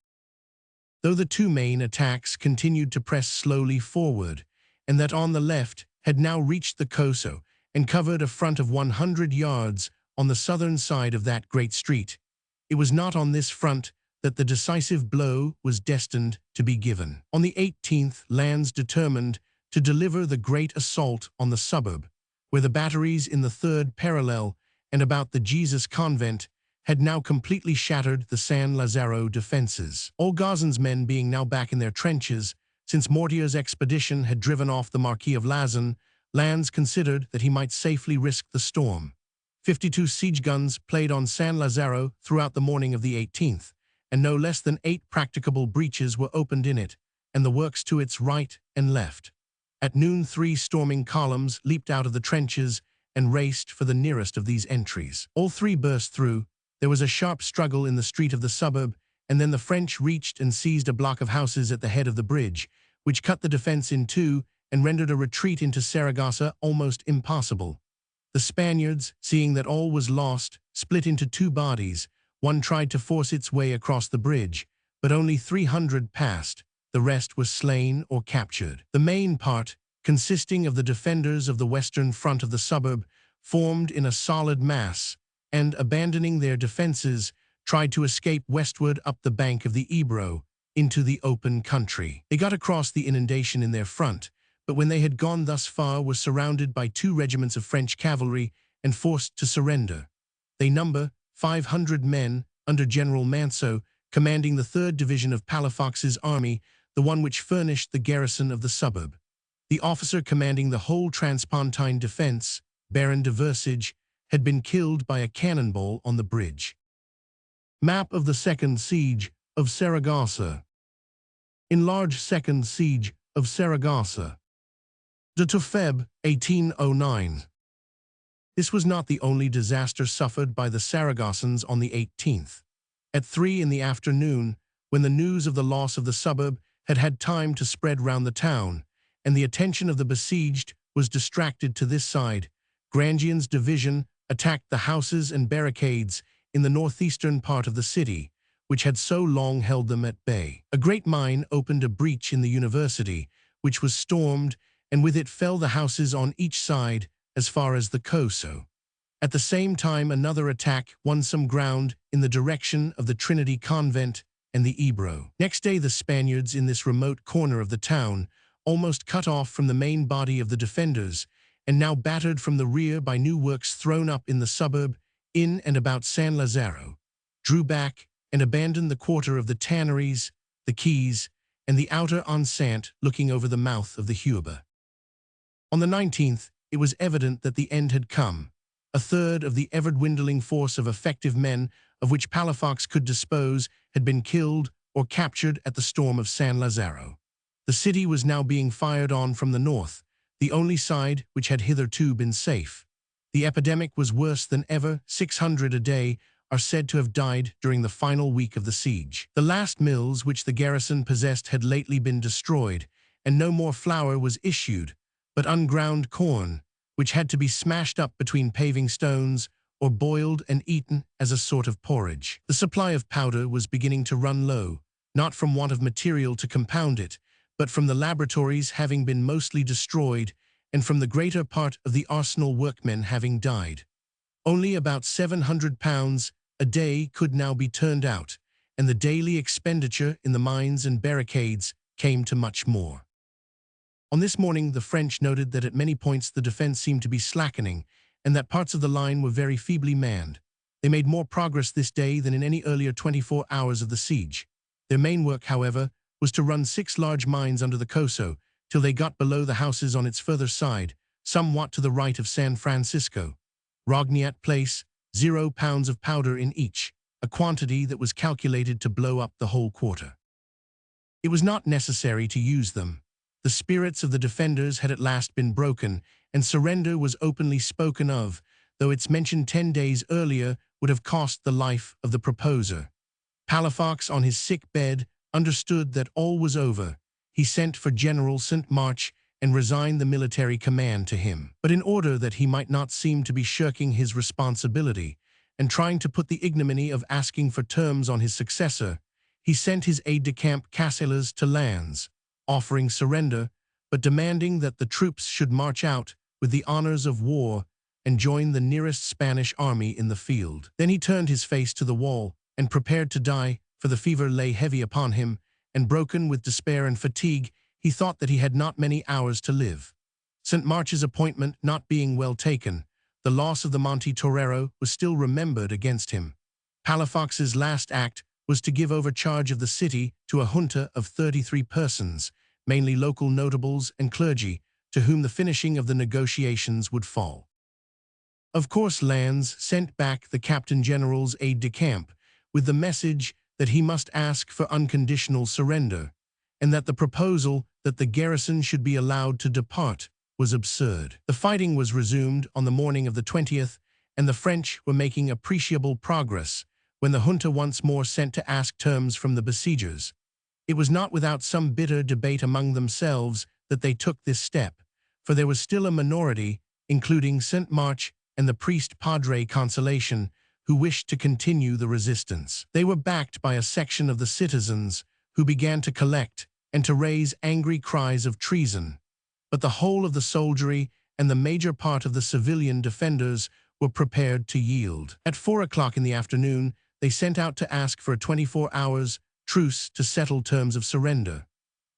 Though the 2 main attacks continued to press slowly forward, and that on the left had now reached the Coso and covered a front of 100 yards on the southern side of that great street, it was not on this front that the decisive blow was destined to be given. On the 18th, Lannes determined to deliver the great assault on the suburb, where the batteries in the 3rd parallel and about the Jesus convent had now completely shattered the San Lazaro defenses. All Gazan's men being now back in their trenches, since Mortier's expedition had driven off the Marquis of Lauzun, Lannes considered that he might safely risk the storm. 52 siege guns played on San Lazaro throughout the morning of the 18th, and no less than 8 practicable breaches were opened in it, and the works to its right and left. At noon 3 storming columns leaped out of the trenches and raced for the nearest of these entries. All 3 burst through. There was a sharp struggle in the street of the suburb, and then the French reached and seized a block of houses at the head of the bridge, which cut the defense in 2 and rendered a retreat into Saragossa almost impossible. The Spaniards, seeing that all was lost, split into 2 bodies. One tried to force its way across the bridge, but only 300 passed. The rest was slain or captured. The main part, consisting of the defenders of the western front of the suburb, formed in a solid mass, and, abandoning their defenses, tried to escape westward up the bank of the Ebro into the open country. They got across the inundation in their front, but when they had gone thus far were surrounded by 2 regiments of French cavalry and forced to surrender. They number 500 men under General Manso, commanding the 3rd Division of Palafox's army, the one which furnished the garrison of the suburb. The officer commanding the whole Transpontine defense, Baron de Versailles, had been killed by a cannonball on the bridge. Map of the Second Siege of Saragossa. Enlarged Second Siege of Saragossa. De Feb. 1809. This was not the only disaster suffered by the Saragossans on the 18th. At 3 in the afternoon, when the news of the loss of the suburb had had time to spread round the town, and the attention of the besieged was distracted to this side, Grandion's division attacked the houses and barricades in the northeastern part of the city, which had so long held them at bay. A great mine opened a breach in the university, which was stormed, and with it fell the houses on each side as far as the Coso. At the same time, another attack won some ground in the direction of the Trinity Convent and the Ebro. Next day, the Spaniards in this remote corner of the town, almost cut off from the main body of the defenders, and now battered from the rear by new works thrown up in the suburb, in and about San Lazaro, drew back and abandoned the quarter of the tanneries, the quays, and the outer enceinte looking over the mouth of the Huber. On the 19th, it was evident that the end had come. A third of the ever-dwindling force of effective men of which Palafox could dispose had been killed or captured at the storm of San Lazaro. The city was now being fired on from the north, the only side which had hitherto been safe. The epidemic was worse than ever. 600 a day are said to have died during the final week of the siege. The last mills which the garrison possessed had lately been destroyed, and no more flour was issued, but unground corn, which had to be smashed up between paving stones or boiled and eaten as a sort of porridge. The supply of powder was beginning to run low, not from want of material to compound it, but from the laboratories having been mostly destroyed and from the greater part of the arsenal workmen having died. Only about £700 a day could now be turned out, and the daily expenditure in the mines and barricades came to much more. On this morning, the French noted that at many points the defense seemed to be slackening, and that parts of the line were very feebly manned. They made more progress this day than in any earlier 24 hours of the siege. Their main work, however, was to run 6 large mines under the Coso, till they got below the houses on its further side, somewhat to the right of San Francisco. Rogniat Place, £0 of powder in each, a quantity that was calculated to blow up the whole quarter. It was not necessary to use them. The spirits of the defenders had at last been broken, and surrender was openly spoken of, though its mention 10 days earlier would have cost the life of the proposer. Palafox, on his sick bed, understood that all was over. He sent for General St. March and resigned the military command to him. But in order that he might not seem to be shirking his responsibility and trying to put the ignominy of asking for terms on his successor, he sent his aide-de-camp Castellas to Lannes, offering surrender, but demanding that the troops should march out with the honors of war and join the nearest Spanish army in the field. Then he turned his face to the wall and prepared to die, for the fever lay heavy upon him, and broken with despair and fatigue, he thought that he had not many hours to live. St. March's appointment not being well taken, the loss of the Monte Torero was still remembered against him. Palafox's last act was to give over charge of the city to a junta of 33 persons, mainly local notables and clergy, to whom the finishing of the negotiations would fall. Of course, Lannes sent back the Captain General's aide-de-camp with the message that he must ask for unconditional surrender, and that the proposal that the garrison should be allowed to depart was absurd. The fighting was resumed on the morning of the 20th, and the French were making appreciable progress when the junta once more sent to ask terms from the besiegers. It was not without some bitter debate among themselves that they took this step, for there was still a minority, including St. March and the priest Padre Consolation, who wished to continue the resistance. They were backed by a section of the citizens who began to collect and to raise angry cries of treason. But the whole of the soldiery and the major part of the civilian defenders were prepared to yield. At 4 o'clock in the afternoon, they sent out to ask for a 24 hours truce to settle terms of surrender.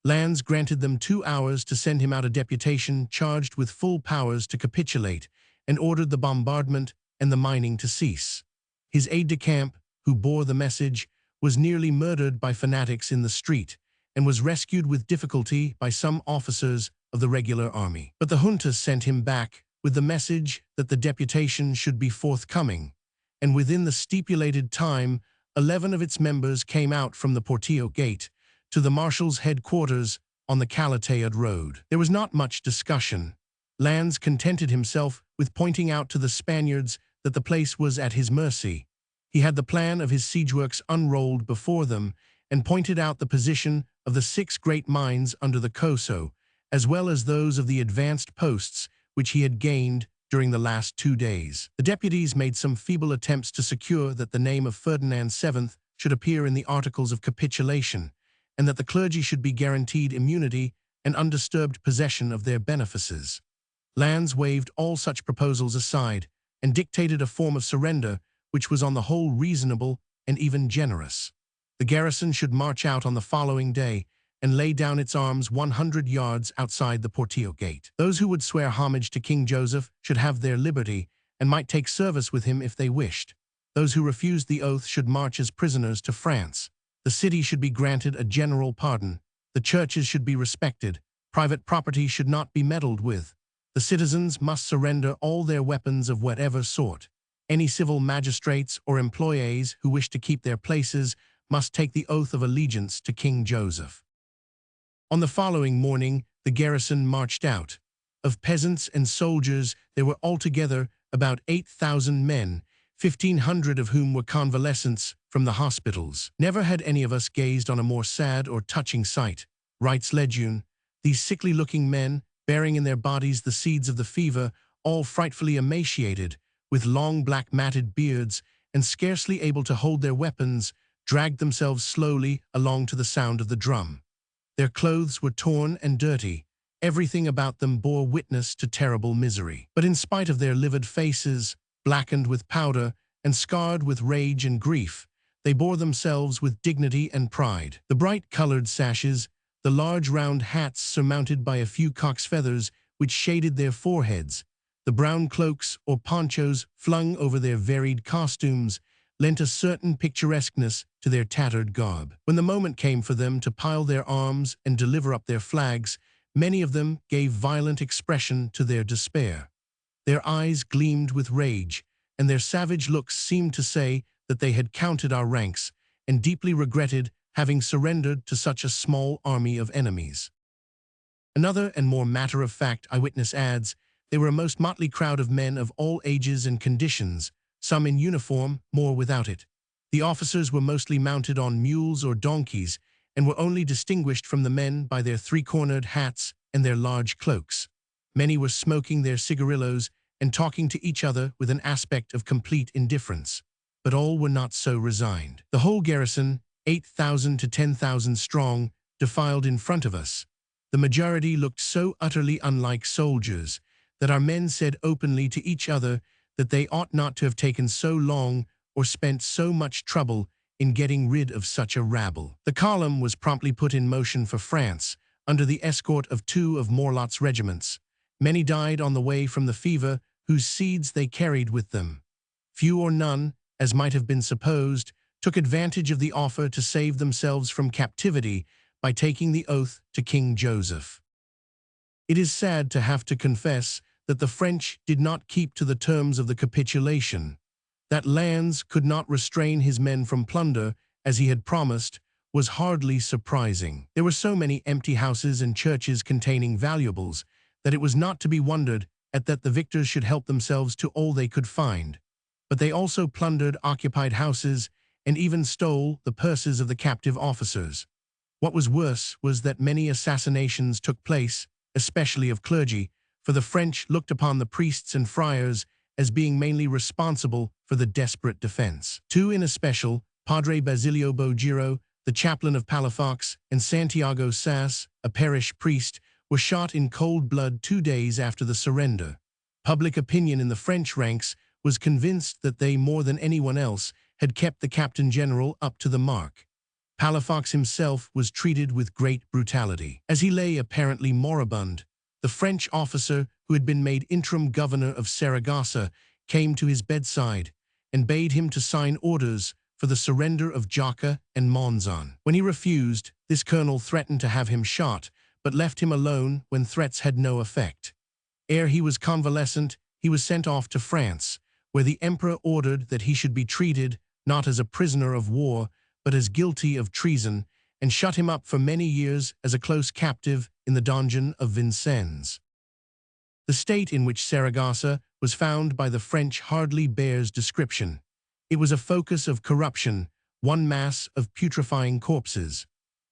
Lannes granted them 2 hours to send him out a deputation charged with full powers to capitulate, and ordered the bombardment and the mining to cease. His aide-de-camp, who bore the message, was nearly murdered by fanatics in the street, and was rescued with difficulty by some officers of the regular army. But the junta sent him back with the message that the deputation should be forthcoming, and within the stipulated time, 11 of its members came out from the Portillo Gate to the marshal's headquarters on the Calatead Road. There was not much discussion. Lannes contented himself with pointing out to the Spaniards that the place was at his mercy. He had the plan of his siege works unrolled before them, and pointed out the position of the 6 great mines under the Coso, as well as those of the advanced posts which he had gained during the last 2 days. The deputies made some feeble attempts to secure that the name of Ferdinand VII should appear in the articles of capitulation, and that the clergy should be guaranteed immunity and undisturbed possession of their benefices. Lannes waved all such proposals aside, and dictated a form of surrender which was on the whole reasonable and even generous. The garrison should march out on the following day and lay down its arms 100 yards outside the Portillo Gate. Those who would swear homage to King Joseph should have their liberty and might take service with him if they wished. Those who refused the oath should march as prisoners to France. The city should be granted a general pardon. The churches should be respected. Private property should not be meddled with. The citizens must surrender all their weapons of whatever sort. Any civil magistrates or employees who wish to keep their places must take the oath of allegiance to King Joseph. On the following morning, the garrison marched out. Of peasants and soldiers, there were altogether about 8,000 men, 1,500 of whom were convalescents from the hospitals. Never had any of us gazed on a more sad or touching sight, writes Lejeune. These sickly-looking men, bearing in their bodies the seeds of the fever, all frightfully emaciated, with long black matted beards, and scarcely able to hold their weapons, dragged themselves slowly along to the sound of the drum. Their clothes were torn and dirty. Everything about them bore witness to terrible misery. But in spite of their livid faces, blackened with powder, and scarred with rage and grief, they bore themselves with dignity and pride. The bright-colored sashes, the large round hats surmounted by a few cock's feathers which shaded their foreheads, the brown cloaks or ponchos flung over their varied costumes, lent a certain picturesqueness to their tattered garb. When the moment came for them to pile their arms and deliver up their flags, many of them gave violent expression to their despair. Their eyes gleamed with rage, and their savage looks seemed to say that they had counted our ranks and deeply regretted having surrendered to such a small army of enemies. Another and more matter-of-fact eyewitness adds, they were a most motley crowd of men of all ages and conditions, some in uniform, more without it. The officers were mostly mounted on mules or donkeys, and were only distinguished from the men by their three-cornered hats and their large cloaks. Many were smoking their cigarillos and talking to each other with an aspect of complete indifference. But all were not so resigned. The whole garrison, 8,000 to 10,000 strong, defiled in front of us. The majority looked so utterly unlike soldiers that our men said openly to each other that they ought not to have taken so long or spent so much trouble in getting rid of such a rabble. The column was promptly put in motion for France, under the escort of 2 of Morlot's regiments. Many died on the way from the fever, whose seeds they carried with them. Few or none, as might have been supposed, took advantage of the offer to save themselves from captivity by taking the oath to King Joseph. It is sad to have to confess that the French did not keep to the terms of the capitulation. That Lannes could not restrain his men from plunder, as he had promised, was hardly surprising. There were so many empty houses and churches containing valuables that it was not to be wondered at that the victors should help themselves to all they could find. But they also plundered occupied houses and even stole the purses of the captive officers. What was worse was that many assassinations took place, especially of clergy, for the French looked upon the priests and friars as being mainly responsible for the desperate defense. 2 in especial, Padre Basilio Bogiro, the chaplain of Palafox, and Santiago Sas, a parish priest, were shot in cold blood 2 days after the surrender. Public opinion in the French ranks was convinced that they, more than anyone else, had kept the Captain General up to the mark. Palafox himself was treated with great brutality. As he lay apparently moribund, the French officer who had been made interim governor of Saragossa came to his bedside and bade him to sign orders for the surrender of Jaca and Monzon. When he refused, this colonel threatened to have him shot, but left him alone when threats had no effect. Ere he was convalescent, he was sent off to France, where the emperor ordered that he should be treated not as a prisoner of war, but as guilty of treason, and shut him up for many years as a close captive in the donjon of Vincennes. The state in which Saragossa was found by the French hardly bears description. It was a focus of corruption, one mass of putrefying corpses.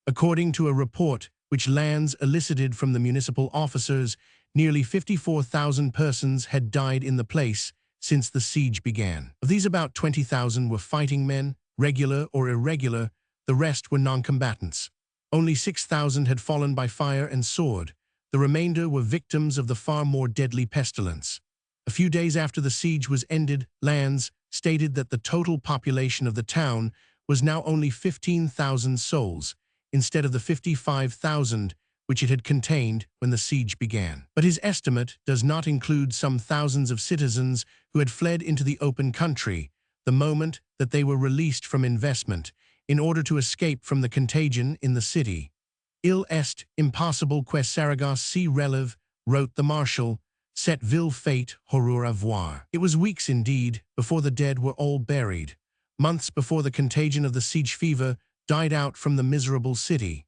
According to a report which Lannes elicited from the municipal officers, nearly 54,000 persons had died in the place since the siege began. Of these, about 20,000 were fighting men, regular or irregular. The rest were non-combatants. Only 6,000 had fallen by fire and sword. The remainder were victims of the far more deadly pestilence. A few days after the siege was ended, Lannes stated that the total population of the town was now only 15,000 souls, instead of the 55,000 which it had contained when the siege began. But his estimate does not include some thousands of citizens who had fled into the open country, the moment that they were released from investment, in order to escape from the contagion in the city. Il est impossible que Saragosse se relève, wrote the marshal, cette ville fait horreur à voir. It was weeks indeed before the dead were all buried, months before the contagion of the siege fever died out from the miserable city.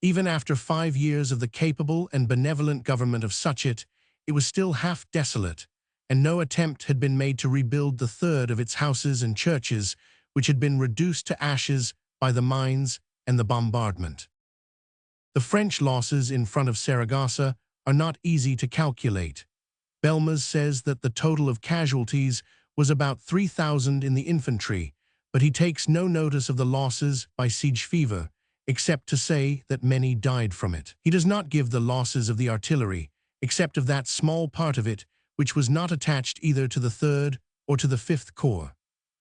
Even after 5 years of the capable and benevolent government of Suchet, it was still half desolate, and no attempt had been made to rebuild the third of its houses and churches, which had been reduced to ashes by the mines and the bombardment. The French losses in front of Saragossa are not easy to calculate. Belmez says that the total of casualties was about 3,000 in the infantry, but he takes no notice of the losses by siege fever, except to say that many died from it. He does not give the losses of the artillery, except of that small part of it which was not attached either to the 3rd or to the 5th Corps.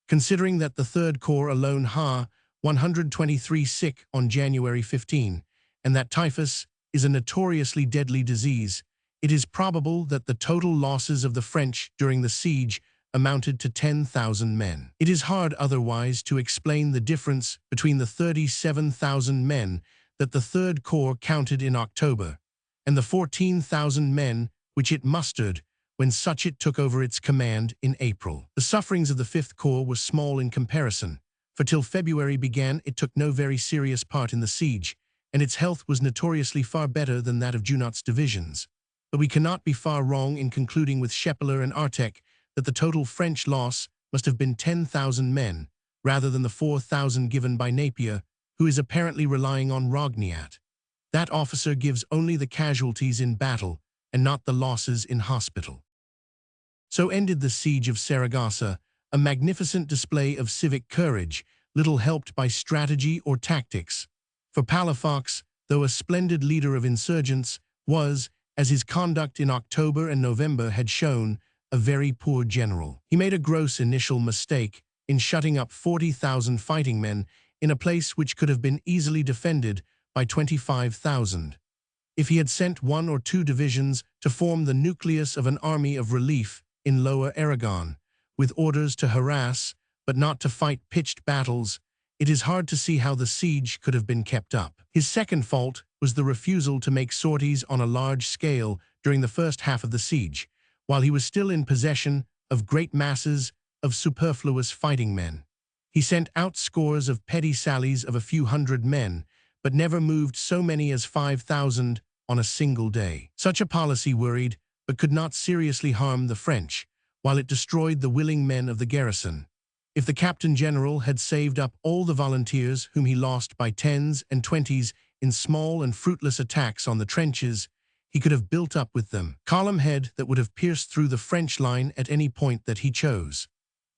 Considering that the 3rd Corps alone had 123 sick on January 15, and that typhus is a notoriously deadly disease, it is probable that the total losses of the French during the siege amounted to 10,000 men. It is hard otherwise to explain the difference between the 37,000 men that the 3rd Corps counted in October and the 14,000 men which it mustered when Suchet took over its command in April. The sufferings of the 5th Corps were small in comparison, for till February began it took no very serious part in the siege, and its health was notoriously far better than that of Junot's divisions. But we cannot be far wrong in concluding with Schepeler and Artek that the total French loss must have been 10,000 men, rather than the 4,000 given by Napier, who is apparently relying on Rogniat. That officer gives only the casualties in battle, and not the losses in hospital. So ended the siege of Saragossa, a magnificent display of civic courage, little helped by strategy or tactics. For Palafox, though a splendid leader of insurgents, was, as his conduct in October and November had shown, a very poor general. He made a gross initial mistake in shutting up 40,000 fighting men in a place which could have been easily defended by 25,000. If he had sent 1 or 2 divisions to form the nucleus of an army of relief in Lower Aragon, with orders to harass, but not to fight pitched battles, it is hard to see how the siege could have been kept up. His second fault was the refusal to make sorties on a large scale during the first half of the siege, while he was still in possession of great masses of superfluous fighting men. He sent out scores of petty sallies of a few hundred men, but never moved so many as 5,000 on a single day. Such a policy worried, but could not seriously harm the French, while it destroyed the willing men of the garrison. If the Captain General had saved up all the volunteers whom he lost by 10s and 20s in small and fruitless attacks on the trenches, he could have built up with them column head that would have pierced through the French line at any point that he chose.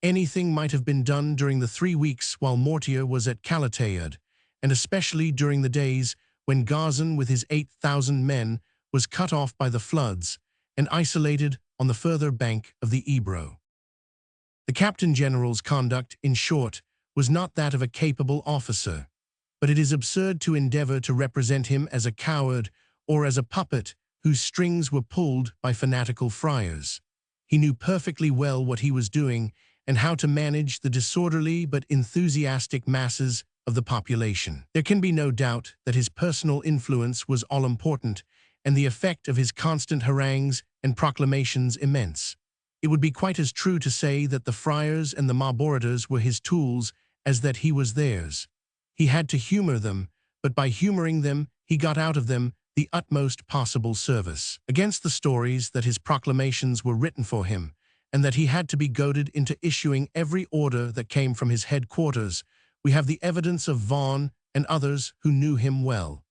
Anything might have been done during the 3 weeks while Mortier was at Calatayud, and especially during the days when Gazan with his 8,000 men was cut off by the floods and isolated on the further bank of the Ebro. The Captain General's conduct, in short, was not that of a capable officer, but it is absurd to endeavor to represent him as a coward or as a puppet whose strings were pulled by fanatical friars. He knew perfectly well what he was doing and how to manage the disorderly but enthusiastic masses of the population. There can be no doubt that his personal influence was all-important and the effect of his constant harangues and proclamations immense. It would be quite as true to say that the friars and the mob orators were his tools as that he was theirs. He had to humor them, but by humoring them, he got out of them the utmost possible service. Against the stories that his proclamations were written for him, and that he had to be goaded into issuing every order that came from his headquarters, we have the evidence of Vaughan and others who knew him well.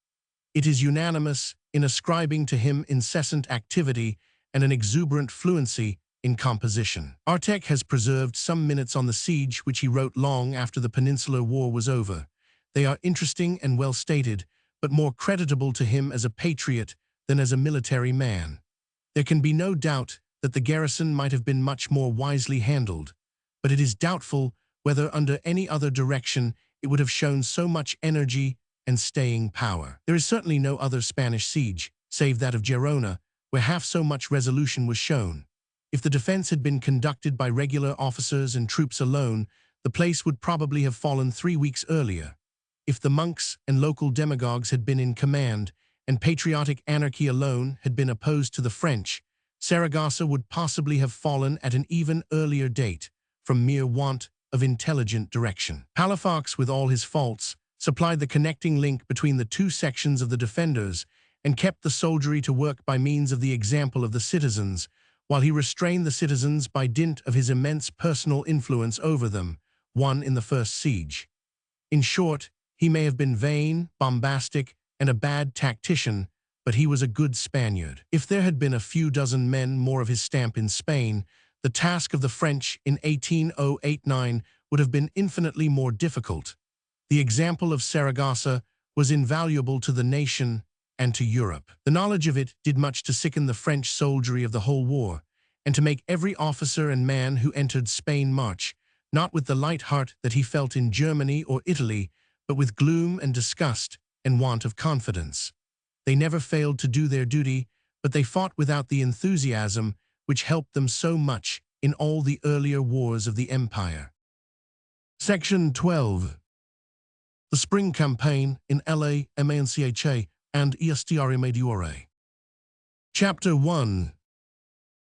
It is unanimous in ascribing to him incessant activity and an exuberant fluency in composition. Artek has preserved some minutes on the siege which he wrote long after the Peninsular War was over. They are interesting and well stated, but more creditable to him as a patriot than as a military man. There can be no doubt that the garrison might have been much more wisely handled, but it is doubtful whether under any other direction it would have shown so much energy and staying power. There is certainly no other Spanish siege, save that of Gerona, where half so much resolution was shown. If the defense had been conducted by regular officers and troops alone, the place would probably have fallen 3 weeks earlier. If the monks and local demagogues had been in command, and patriotic anarchy alone had been opposed to the French, Saragossa would possibly have fallen at an even earlier date, from mere want of intelligent direction. Halifax, with all his faults, supplied the connecting link between the two sections of the defenders and kept the soldiery to work by means of the example of the citizens, while he restrained the citizens by dint of his immense personal influence over them, won in the first siege. In short, he may have been vain, bombastic, and a bad tactician, but he was a good Spaniard. If there had been a few dozen men more of his stamp in Spain, the task of the French in 1809 would have been infinitely more difficult. The example of Saragossa was invaluable to the nation and to Europe. The knowledge of it did much to sicken the French soldiery of the whole war, and to make every officer and man who entered Spain march, not with the light heart that he felt in Germany or Italy, but with gloom and disgust and want of confidence. They never failed to do their duty, but they fought without the enthusiasm which helped them so much in all the earlier wars of the empire. Section 12. The Spring Campaign in La Mancha and Iberia Mediore. Chapter 1.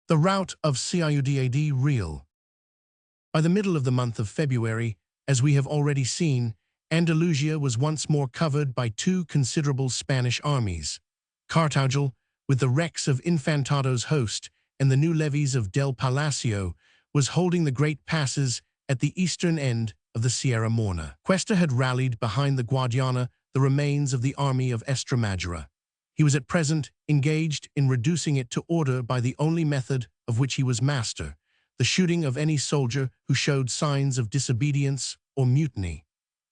The Rout of Ciudad Real. By the middle of the month of February, as we have already seen, Andalusia was once more covered by two considerable Spanish armies. Cartagena, with the wrecks of Infantado's host and the new levies of Del Palacio, was holding the great passes at the eastern end of the Sierra Morena. Cuesta had rallied behind the Guadiana the remains of the army of Estremadura. He was at present engaged in reducing it to order by the only method of which he was master, the shooting of any soldier who showed signs of disobedience or mutiny.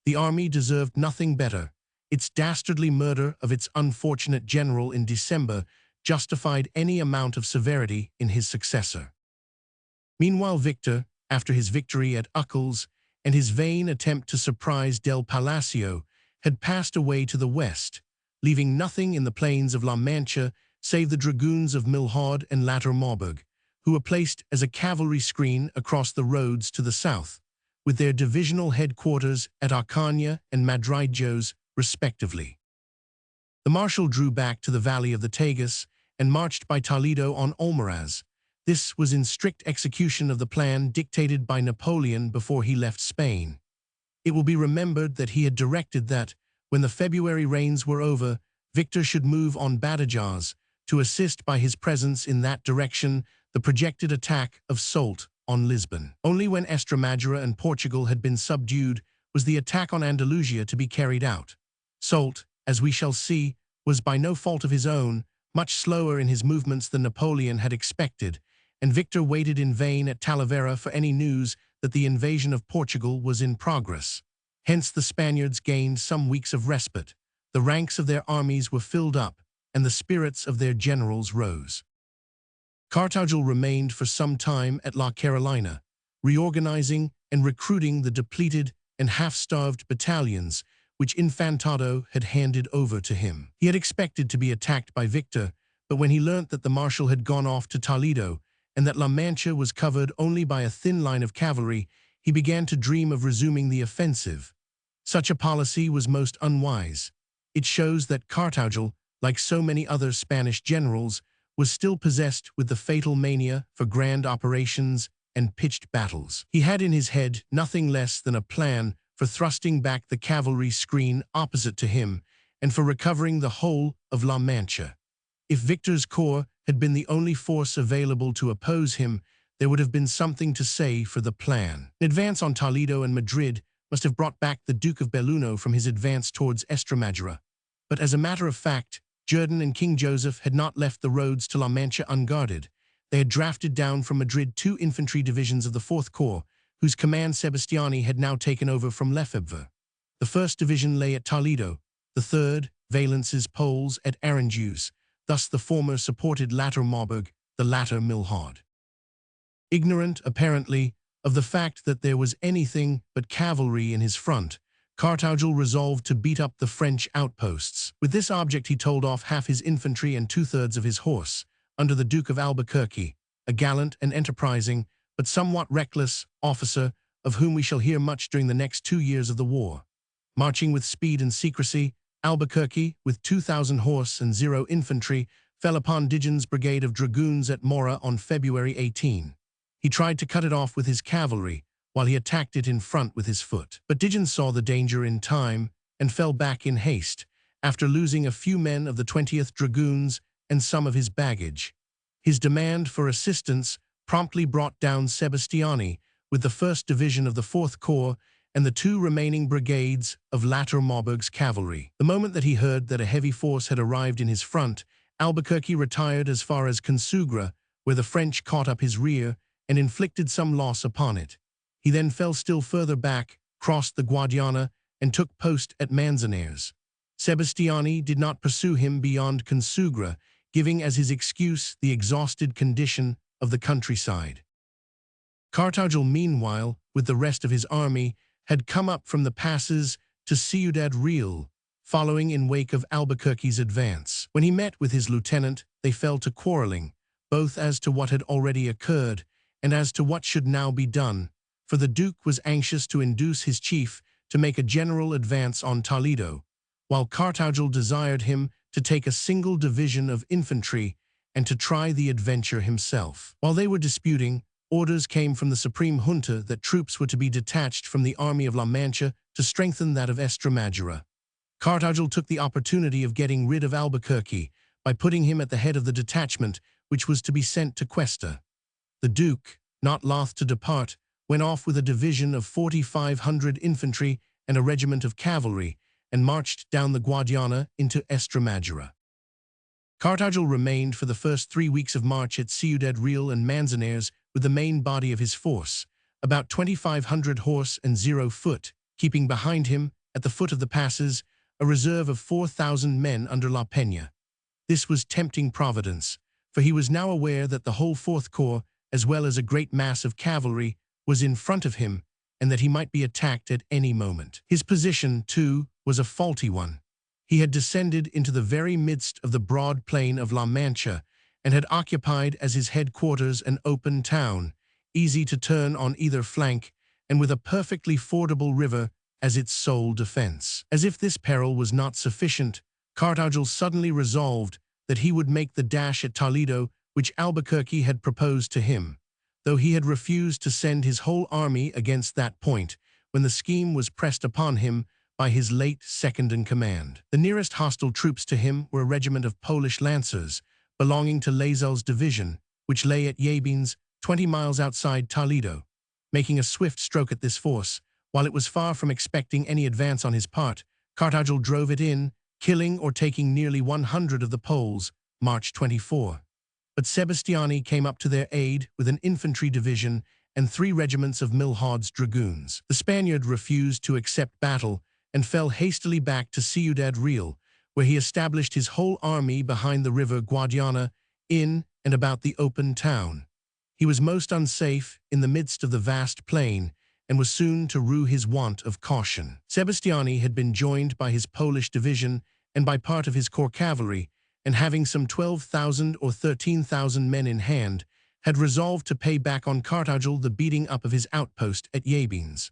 The army deserved nothing better. Its dastardly murder of its unfortunate general in December justified any amount of severity in his successor. Meanwhile, Victor, after his victory at Uccle and his vain attempt to surprise Del Palacio, had passed away to the west, leaving nothing in the plains of La Mancha save the dragoons of Milhaud and Latter Marburg, who were placed as a cavalry screen across the roads to the south, with their divisional headquarters at Ocaña and Madrigos, respectively. The marshal drew back to the valley of the Tagus and marched by Toledo on Almaraz. This was in strict execution of the plan dictated by Napoleon before he left Spain. It will be remembered that he had directed that, when the February rains were over, Victor should move on Badajoz to assist by his presence in that direction the projected attack of Soult on Lisbon. Only when Estremadura and Portugal had been subdued was the attack on Andalusia to be carried out. Soult, as we shall see, was by no fault of his own, much slower in his movements than Napoleon had expected, and Victor waited in vain at Talavera for any news that the invasion of Portugal was in progress. Hence the Spaniards gained some weeks of respite. The ranks of their armies were filled up, and the spirits of their generals rose. Cartagena remained for some time at La Carolina, reorganizing and recruiting the depleted and half-starved battalions which Infantado had handed over to him. He had expected to be attacked by Victor, but when he learnt that the marshal had gone off to Toledo and that La Mancha was covered only by a thin line of cavalry, he began to dream of resuming the offensive. Such a policy was most unwise. It shows that Cartagena, like so many other Spanish generals, was still possessed with the fatal mania for grand operations and pitched battles. He had in his head nothing less than a plan for thrusting back the cavalry screen opposite to him and for recovering the whole of La Mancha. If Victor's corps had been the only force available to oppose him, there would have been something to say for the plan. An advance on Toledo and Madrid must have brought back the Duke of Belluno from his advance towards Estremadura. But as a matter of fact, Jourdan and King Joseph had not left the roads to La Mancha unguarded. They had drafted down from Madrid 2 infantry divisions of the 4th Corps, whose command Sebastiani had now taken over from Lefebvre. The 1st Division lay at Toledo, the 3rd, Valence's Poles, at Aranjuez. Thus the former supported Latter Marburg, the latter Milhaud. Ignorant, apparently, of the fact that there was anything but cavalry in his front, Cartagena resolved to beat up the French outposts. With this object he told off half his infantry and 2/3 of his horse, under the Duke of Albuquerque, a gallant and enterprising, but somewhat reckless, officer of whom we shall hear much during the next 2 years of the war. Marching with speed and secrecy, Albuquerque, with 2,000 horse and 0 infantry, fell upon Dijon's brigade of dragoons at Mora on February 18. He tried to cut it off with his cavalry, while he attacked it in front with his foot. But Dijon saw the danger in time and fell back in haste, after losing a few men of the 20th Dragoons and some of his baggage. His demand for assistance promptly brought down Sebastiani with the 1st Division of the 4th Corps and the 2 remaining brigades of Latter Maubourg's cavalry. The moment that he heard that a heavy force had arrived in his front, Albuquerque retired as far as Consugra, where the French caught up his rear and inflicted some loss upon it. He then fell still further back, crossed the Guadiana, and took post at Manzanares. Sebastiani did not pursue him beyond Consugra, giving as his excuse the exhausted condition of the countryside. Cartagel, meanwhile, with the rest of his army, had come up from the passes to Ciudad Real, following in wake of Albuquerque's advance. When he met with his lieutenant, they fell to quarreling, both as to what had already occurred and as to what should now be done, for the Duke was anxious to induce his chief to make a general advance on Toledo, while Cartagel desired him to take a single division of infantry and to try the adventure himself. While they were disputing, orders came from the Supreme Junta that troops were to be detached from the army of La Mancha to strengthen that of Estremadura. Cartagel took the opportunity of getting rid of Albuquerque by putting him at the head of the detachment which was to be sent to Cuesta. The Duke, not loth to depart, went off with a division of 4,500 infantry and a regiment of cavalry and marched down the Guadiana into Estremadura. Cartagel remained for the first 3 weeks of March at Ciudad Real and Manzanares with the main body of his force, about 2,500 horse and 0 foot, keeping behind him, at the foot of the passes, a reserve of 4,000 men under La Peña. This was tempting Providence, for he was now aware that the whole 4th Corps, as well as a great mass of cavalry, was in front of him, and that he might be attacked at any moment. His position, too, was a faulty one. He had descended into the very midst of the broad plain of La Mancha, and had occupied as his headquarters an open town, easy to turn on either flank, and with a perfectly fordable river as its sole defense. As if this peril was not sufficient, Cartagel suddenly resolved that he would make the dash at Toledo which Albuquerque had proposed to him, though he had refused to send his whole army against that point when the scheme was pressed upon him by his late second-in-command. The nearest hostile troops to him were a regiment of Polish lancers belonging to Lazel's division, which lay at Yabines, 20 miles outside Toledo. Making a swift stroke at this force, while it was far from expecting any advance on his part, Cartagel drove it in, killing or taking nearly 100 of the Poles, March 24. But Sebastiani came up to their aid with an infantry division and 3 regiments of Milhaud's dragoons. The Spaniard refused to accept battle and fell hastily back to Ciudad Real, where he established his whole army behind the river Guadiana, in and about the open town. He was most unsafe in the midst of the vast plain, and was soon to rue his want of caution. Sebastiani had been joined by his Polish division and by part of his corps cavalry, and having some 12,000 or 13,000 men in hand, had resolved to pay back on Cartagel the beating up of his outpost at Yabines.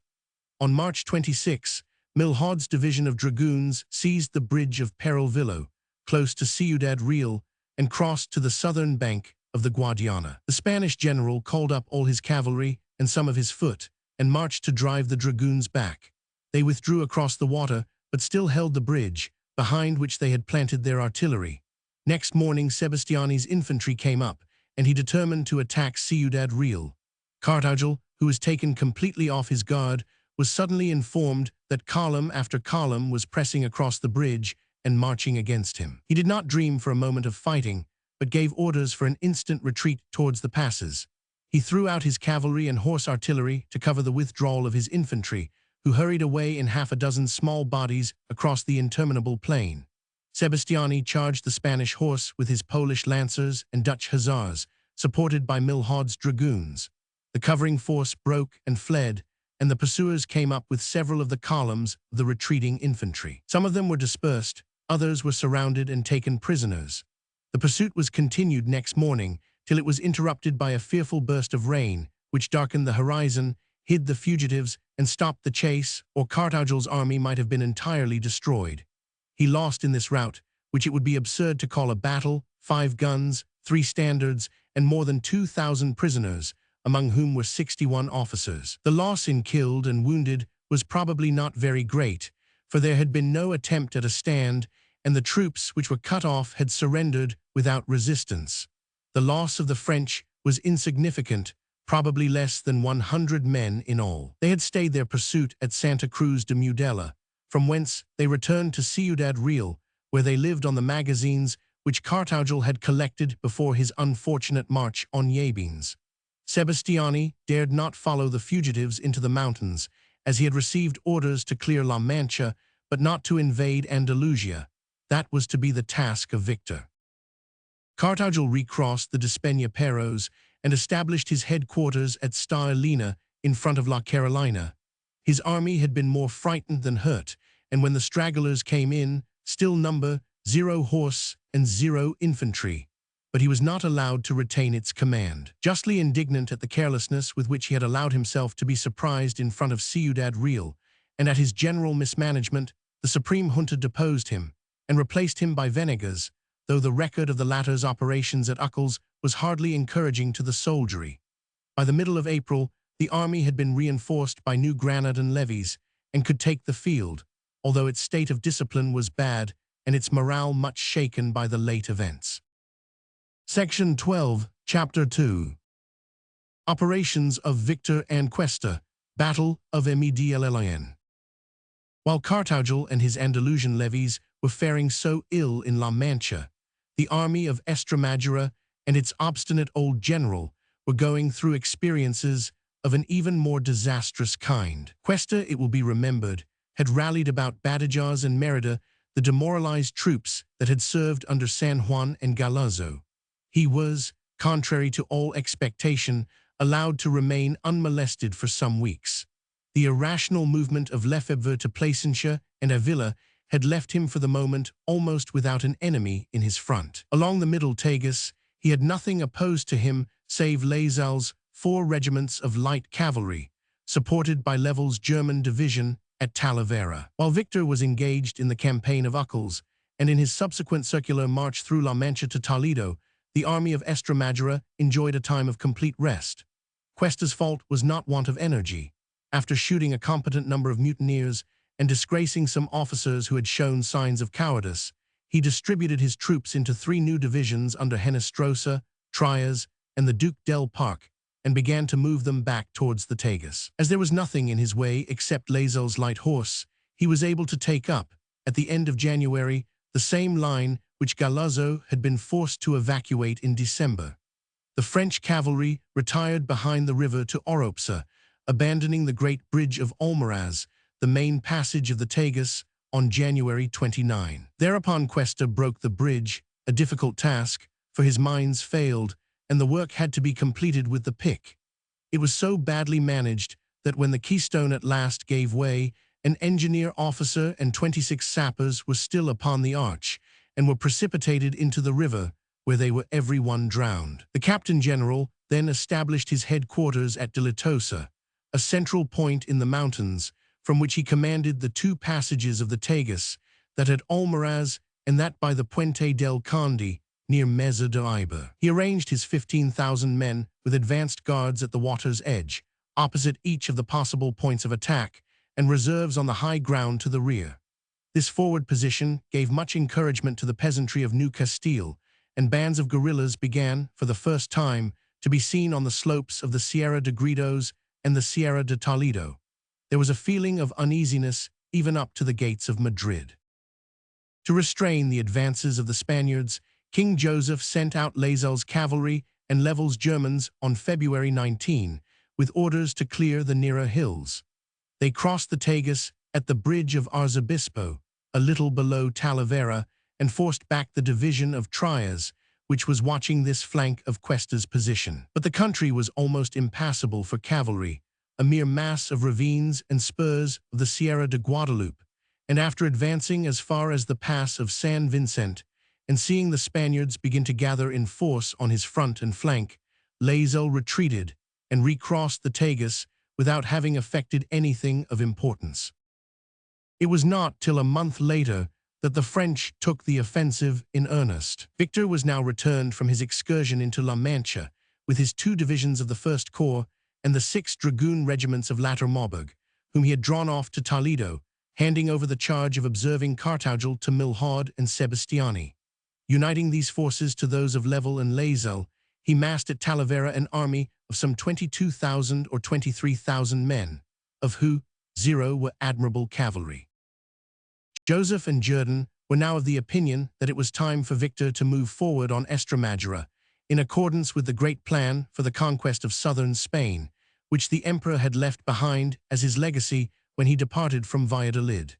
On March 26, Milhaud's division of dragoons seized the bridge of Peralvillo, close to Ciudad Real, and crossed to the southern bank of the Guadiana. The Spanish general called up all his cavalry and some of his foot, and marched to drive the dragoons back. They withdrew across the water, but still held the bridge, behind which they had planted their artillery. Next morning Sebastiani's infantry came up, and he determined to attack Ciudad Real. Cartagel, who was taken completely off his guard, was suddenly informed that column after column was pressing across the bridge and marching against him. He did not dream for a moment of fighting, but gave orders for an instant retreat towards the passes. He threw out his cavalry and horse artillery to cover the withdrawal of his infantry, who hurried away in half a dozen small bodies across the interminable plain. Sebastiani charged the Spanish horse with his Polish lancers and Dutch hussars, supported by Milhaud's dragoons. The covering force broke and fled, and the pursuers came up with several of the columns of the retreating infantry. Some of them were dispersed, others were surrounded and taken prisoners. The pursuit was continued next morning, till it was interrupted by a fearful burst of rain, which darkened the horizon hid the fugitives, and stopped the chase, or Carthage's army might have been entirely destroyed. He lost in this rout, which it would be absurd to call a battle, 5 guns, 3 standards, and more than 2,000 prisoners, among whom were 61 officers. The loss in killed and wounded was probably not very great, for there had been no attempt at a stand, and the troops which were cut off had surrendered without resistance. The loss of the French was insignificant, probably less than 100 men in all. They had stayed their pursuit at Santa Cruz de Mudela, from whence they returned to Ciudad Real, where they lived on the magazines which Carthago had collected before his unfortunate march on Yabines. Sebastiani dared not follow the fugitives into the mountains, as he had received orders to clear La Mancha, but not to invade Andalusia. That was to be the task of Victor. Carthago recrossed the Despeñaperros and established his headquarters at Sta Elena in front of La Carolina. His army had been more frightened than hurt, and when the stragglers came in, still number 0 horse and 0 infantry, but he was not allowed to retain its command. Justly indignant at the carelessness with which he had allowed himself to be surprised in front of Ciudad Real, and at his general mismanagement, the Supreme Junta deposed him, and replaced him by Venegas, though the record of the latter's operations at Uccle was hardly encouraging to the soldiery. By the middle of April, the army had been reinforced by new Granadan levies, and could take the field, although its state of discipline was bad, and its morale much shaken by the late events. Section 12, Chapter 2. Operations of Victor and Cuesta, Battle of Iberia. While Carthago and his Andalusian levies were faring so ill in La Mancha, the army of Estremadura and its obstinate old general were going through experiences of an even more disastrous kind. Cuesta, it will be remembered, had rallied about Badajoz and Merida the demoralized troops that had served under San Juan and Galazo. He was, contrary to all expectation, allowed to remain unmolested for some weeks. The irrational movement of Lefebvre to Placentia and Avila had left him for the moment almost without an enemy in his front. Along the middle Tagus, he had nothing opposed to him save Lasalle's 4 regiments of light cavalry, supported by Level's German division at Talavera. While Victor was engaged in the campaign of Uccle, and in his subsequent circular march through La Mancha to Toledo, the army of Estremadura enjoyed a time of complete rest. Cuesta's fault was not want of energy. After shooting a competent number of mutineers and disgracing some officers who had shown signs of cowardice, he distributed his troops into 3 new divisions under Henestrosa, Trias, and the Duc del Parc, and began to move them back towards the Tagus. As there was nothing in his way except Lasalle's light horse, he was able to take up, at the end of January, the same line which Galazo had been forced to evacuate in December. The French cavalry retired behind the river to Oropsa, abandoning the great bridge of Almaraz, the main passage of the Tagus, on January 29. Thereupon Cuesta broke the bridge, a difficult task, for his mines failed, and the work had to be completed with the pick. It was so badly managed that when the keystone at last gave way, an engineer officer and 26 sappers were still upon the arch, and were precipitated into the river, where they were every one drowned. The Captain General then established his headquarters at Dilitosa, a central point in the mountains, from which he commanded the 2 passages of the Tagus, that at Almaraz and that by the Puente del Conde, near Mesa de Iber. He arranged his 15,000 men with advanced guards at the water's edge, opposite each of the possible points of attack, and reserves on the high ground to the rear. This forward position gave much encouragement to the peasantry of New Castile, and bands of guerrillas began, for the first time, to be seen on the slopes of the Sierra de Gredos and the Sierra de Toledo. There was a feeling of uneasiness even up to the gates of Madrid. To restrain the advances of the Spaniards, King Joseph sent out Lasalle's cavalry and Level's Germans on February 19, with orders to clear the nearer hills. They crossed the Tagus at the bridge of Arzobispo, a little below Talavera, and forced back the division of Trias, which was watching this flank of Cuesta's position. But the country was almost impassable for cavalry, a mere mass of ravines and spurs of the Sierra de Guadalupe, and after advancing as far as the pass of San Vicente, and seeing the Spaniards begin to gather in force on his front and flank, Lasalle retreated and recrossed the Tagus without having effected anything of importance. It was not till a month later that the French took the offensive in earnest. Victor was now returned from his excursion into La Mancha with his 2 divisions of the First Corps and the 6 dragoon regiments of Latter-Maubourg, whom he had drawn off to Toledo, handing over the charge of observing Cartagel to Milhaud and Sebastiani. Uniting these forces to those of Level and Lazel, he massed at Talavera an army of some 22,000 or 23,000 men, of who 0 were admirable cavalry. Joseph and Jourdan were now of the opinion that it was time for Victor to move forward on Estremadura, in accordance with the great plan for the conquest of southern Spain, which the emperor had left behind as his legacy when he departed from Valladolid.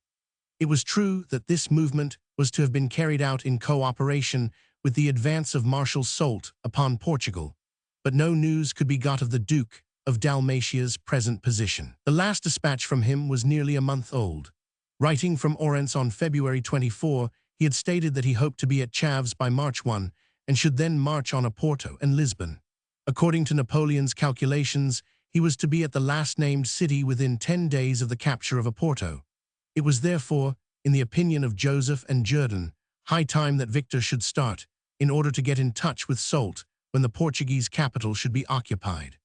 It was true that this movement was to have been carried out in cooperation with the advance of Marshal Soult upon Portugal, but no news could be got of the Duke of Dalmatia's present position. The last dispatch from him was nearly a month old. Writing from Orense on February 24, he had stated that he hoped to be at Chaves by March 1 and should then march on Oporto and Lisbon. According to Napoleon's calculations, he was to be at the last-named city within 10 days of the capture of Oporto. It was therefore, in the opinion of Joseph and Jourdan, high time that Victor should start, in order to get in touch with Soult when the Portuguese capital should be occupied.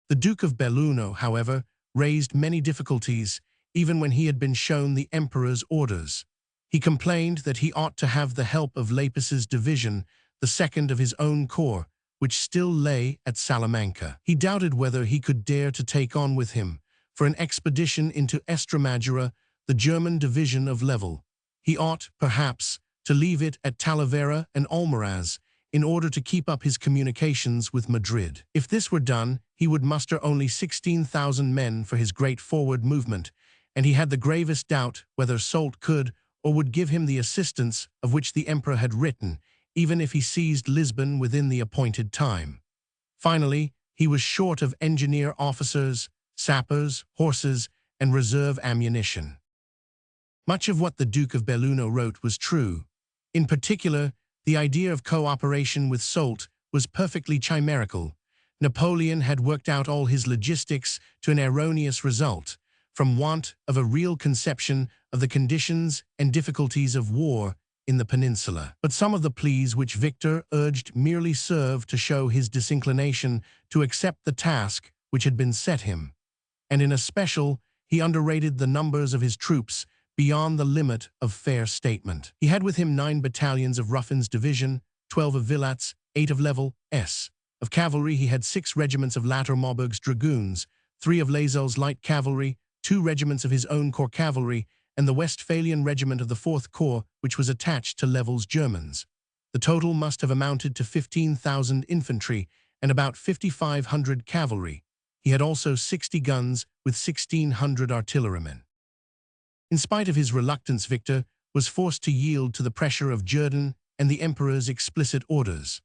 The Duke of Belluno, however, raised many difficulties, even when he had been shown the emperor's orders. He complained that he ought to have the help of Lapis's division, the 2nd of his own corps, which still lay at Salamanca. He doubted whether he could dare to take on with him, for an expedition into Estremadura, the German division of Level. He ought, perhaps, to leave it at Talavera and Almaraz, in order to keep up his communications with Madrid. If this were done, he would muster only 16,000 men for his great forward movement, and he had the gravest doubt whether Soult could or would give him the assistance of which the emperor had written, even if he seized Lisbon within the appointed time. Finally, he was short of engineer officers, sappers, horses, and reserve ammunition. Much of what the Duke of Belluno wrote was true. In particular, the idea of cooperation with Soult was perfectly chimerical. Napoleon had worked out all his logistics to an erroneous result, from want of a real conception of the conditions and difficulties of war in the peninsula. But some of the pleas which Victor urged merely served to show his disinclination to accept the task which had been set him, and in especial, he underrated the numbers of his troops beyond the limit of fair statement. He had with him 9 battalions of Ruffin's division, 12 of Villat's, 8 of Level S. Of cavalry, he had 6 regiments of Latter-Maubourg's dragoons, 3 of Lazel's light cavalry, 2 regiments of his own corps cavalry, and the Westphalian regiment of the 4th Corps, which was attached to Level's Germans. The total must have amounted to 15,000 infantry and about 5,500 cavalry. He had also 60 guns with 1,600 artillerymen. In spite of his reluctance, Victor was forced to yield to the pressure of Jourdan and the emperor's explicit orders.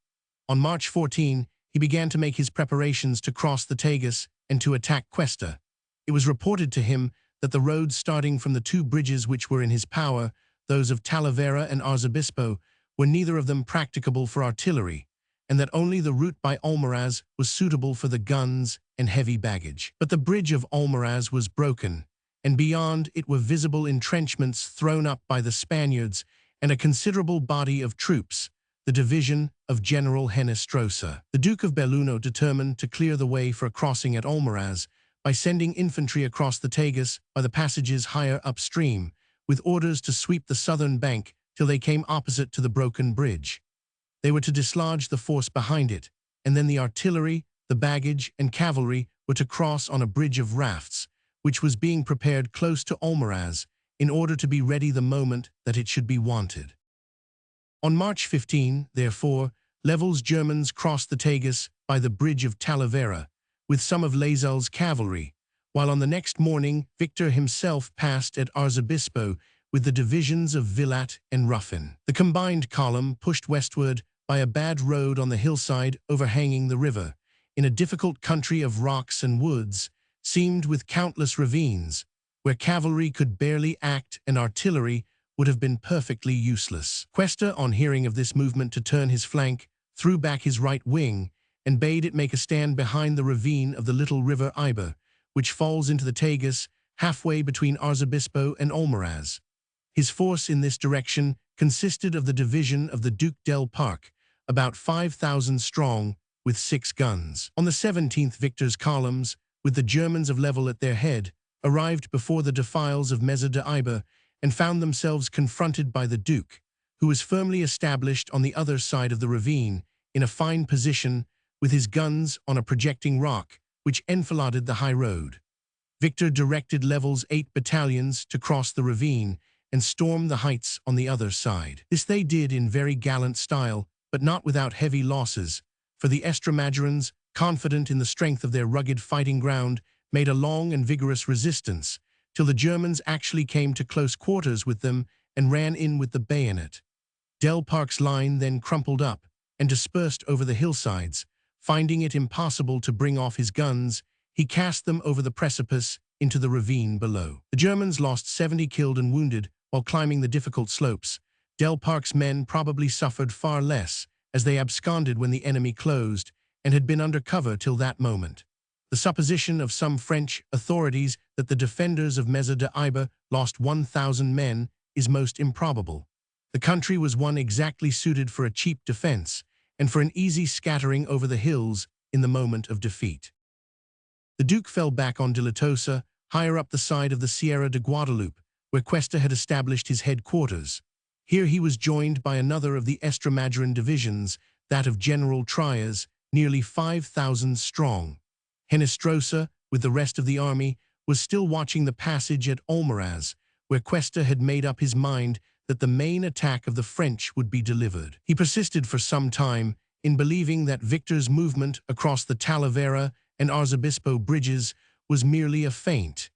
On March 14, he began to make his preparations to cross the Tagus and to attack Cuesta. It was reported to him that the roads starting from the 2 bridges which were in his power, those of Talavera and Arzobispo, were neither of them practicable for artillery, and that only the route by Almaraz was suitable for the guns and heavy baggage. But the bridge of Almaraz was broken, and beyond it were visible entrenchments thrown up by the Spaniards and a considerable body of troops, the division of General Henestrosa. The Duke of Belluno determined to clear the way for a crossing at Almaraz by sending infantry across the Tagus by the passages higher upstream, with orders to sweep the southern bank till they came opposite to the broken bridge. They were to dislodge the force behind it, and then the artillery, the baggage, and cavalry were to cross on a bridge of rafts, which was being prepared close to Almaraz, in order to be ready the moment that it should be wanted. On March 15, therefore, Level's Germans crossed the Tagus by the bridge of Talavera, with some of Lazel's cavalry, while on the next morning Victor himself passed at Arzobispo with the divisions of Villat and Ruffin. The combined column pushed westward by a bad road on the hillside overhanging the river, in a difficult country of rocks and woods, seamed with countless ravines, where cavalry could barely act and artillery would have been perfectly useless. Cuesta, on hearing of this movement to turn his flank, threw back his right wing and bade it make a stand behind the ravine of the little river Iber, which falls into the Tagus, halfway between Arzobispo and Almaraz. His force in this direction consisted of the division of the Duc del Parc, about 5,000 strong, with 6 guns. On the 17th, Victor's columns, with the Germans of Level at their head, arrived before the defiles of Mesa de Iber and found themselves confronted by the Duke, who was firmly established on the other side of the ravine, in a fine position, with his guns on a projecting rock, which enfiladed the high road. Victor directed Level's 8 battalions to cross the ravine and storm the heights on the other side. This they did in very gallant style, but not without heavy losses, for the Estremadurans, confident in the strength of their rugged fighting ground, made a long and vigorous resistance, till the Germans actually came to close quarters with them and ran in with the bayonet. Del Parc's line then crumpled up and dispersed over the hillsides. Finding it impossible to bring off his guns, he cast them over the precipice into the ravine below. The Germans lost 70 killed and wounded while climbing the difficult slopes. Del Parc's men probably suffered far less, as they absconded when the enemy closed and had been under cover till that moment. The supposition of some French authorities that the defenders of Mesa de Iber lost 1,000 men is most improbable. The country was one exactly suited for a cheap defense and for an easy scattering over the hills in the moment of defeat. The Duke fell back on Dilatosa, higher up the side of the Sierra de Guadalupe, where Cuesta had established his headquarters. Here he was joined by another of the Estremadurain divisions, that of General Trias, nearly 5,000 strong. Henestrosa, with the rest of the army, was still watching the passage at Almaraz, where Cuesta had made up his mind that the main attack of the French would be delivered. He persisted for some time in believing that Victor's movement across the Talavera and Arzobispo bridges was merely a feint,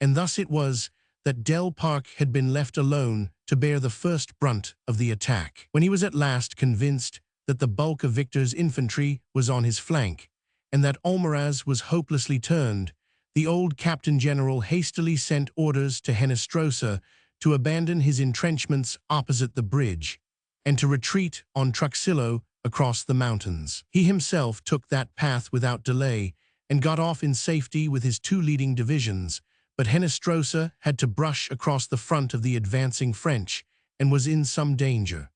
and thus it was that Del Parc had been left alone to bear the first brunt of the attack. When he was at last convinced that the bulk of Victor's infantry was on his flank, and that Almaraz was hopelessly turned, the old Captain General hastily sent orders to Henestrosa to abandon his entrenchments opposite the bridge, and to retreat on Truxillo across the mountains. He himself took that path without delay, and got off in safety with his 2 leading divisions, but Henestrosa had to brush across the front of the advancing French, and was in some danger.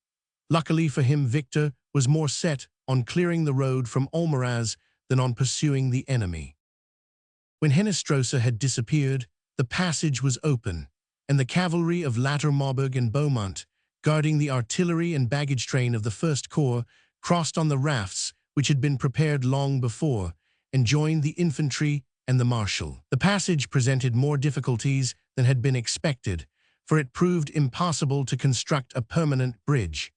Luckily for him, Victor was more set on clearing the road from Almaraz than on pursuing the enemy. When Henestrosa had disappeared, the passage was open, and the cavalry of Lattermaubourg and Beaumont, guarding the artillery and baggage train of the First Corps, crossed on the rafts which had been prepared long before, and joined the infantry and the marshal. The passage presented more difficulties than had been expected, for it proved impossible to construct a permanent bridge.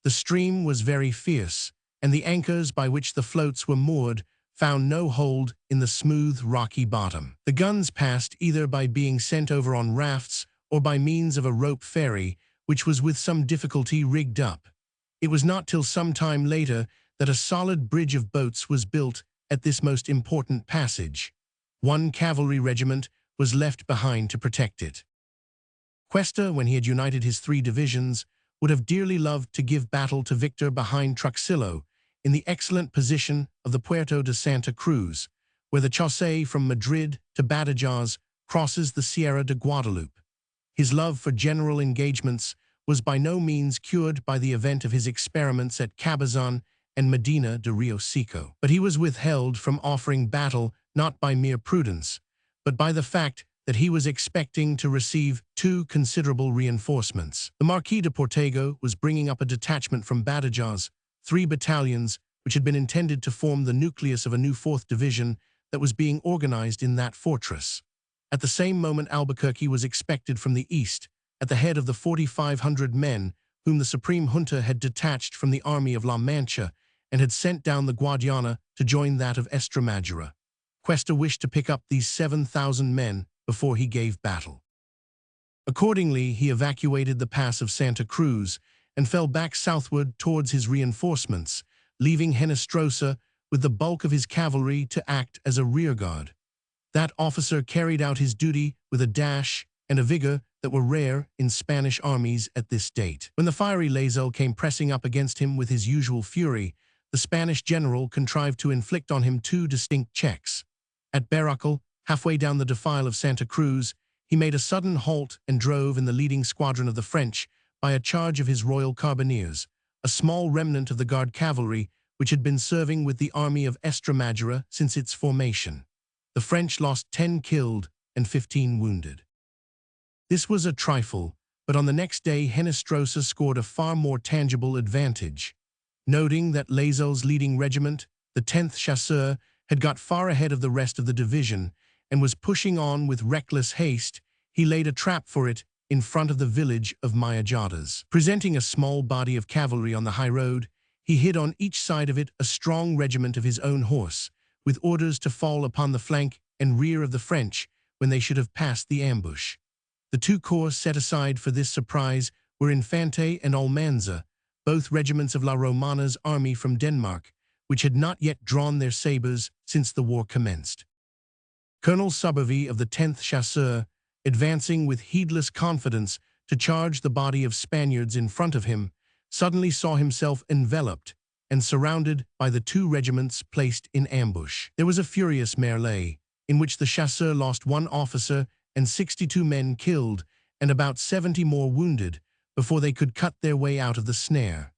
The stream was very fierce, and the anchors by which the floats were moored found no hold in the smooth, rocky bottom. The guns passed either by being sent over on rafts or by means of a rope ferry, which was with some difficulty rigged up. It was not till some time later that a solid bridge of boats was built at this most important passage. 1 cavalry regiment was left behind to protect it. Cuesta, when he had united his 3 divisions, would have dearly loved to give battle to Victor behind Truxillo, in the excellent position of the Puerto de Santa Cruz, where the chaussee from Madrid to Badajoz crosses the Sierra de Guadalupe. His love for general engagements was by no means cured by the event of his experiments at Cabazon and Medina de Rio Seco. But he was withheld from offering battle not by mere prudence, but by the fact that he was expecting to receive 2 considerable reinforcements. The Marquis de Portago was bringing up a detachment from Badajoz, 3 battalions, which had been intended to form the nucleus of a new 4th Division that was being organized in that fortress. At the same moment, Albuquerque was expected from the east, at the head of the 4,500 men whom the Supreme Junta had detached from the army of La Mancha and had sent down the Guadiana to join that of Estremadura. Cuesta wished to pick up these 7,000 men before he gave battle. Accordingly, he evacuated the pass of Santa Cruz and fell back southward towards his reinforcements, leaving Henestrosa with the bulk of his cavalry to act as a rearguard. That officer carried out his duty with a dash and a vigor that were rare in Spanish armies at this date. When the fiery Lazel came pressing up against him with his usual fury, the Spanish general contrived to inflict on him 2 distinct checks. At Baracal, Halfway down the defile of Santa Cruz, he made a sudden halt and drove in the leading squadron of the French by a charge of his Royal Carbineers, a small remnant of the Guard cavalry which had been serving with the army of Estremadura since its formation. The French lost 10 killed and 15 wounded. This was a trifle, but on the next day Henestrosa scored a far more tangible advantage. Noting that Lazel's leading regiment, the 10th Chasseurs, had got far ahead of the rest of the division and was pushing on with reckless haste, he laid a trap for it in front of the village of Mayajadas. Presenting a small body of cavalry on the high road, he hid on each side of it a strong regiment of his own horse, with orders to fall upon the flank and rear of the French when they should have passed the ambush. The two corps set aside for this surprise were Infante and Almanza, both regiments of La Romana's army from Denmark, which had not yet drawn their sabres since the war commenced. Colonel Subervie of the 10th Chasseurs, advancing with heedless confidence to charge the body of Spaniards in front of him, suddenly saw himself enveloped and surrounded by the two regiments placed in ambush. There was a furious melee, in which the Chasseurs lost 1 officer and 62 men killed and about 70 more wounded before they could cut their way out of the snare.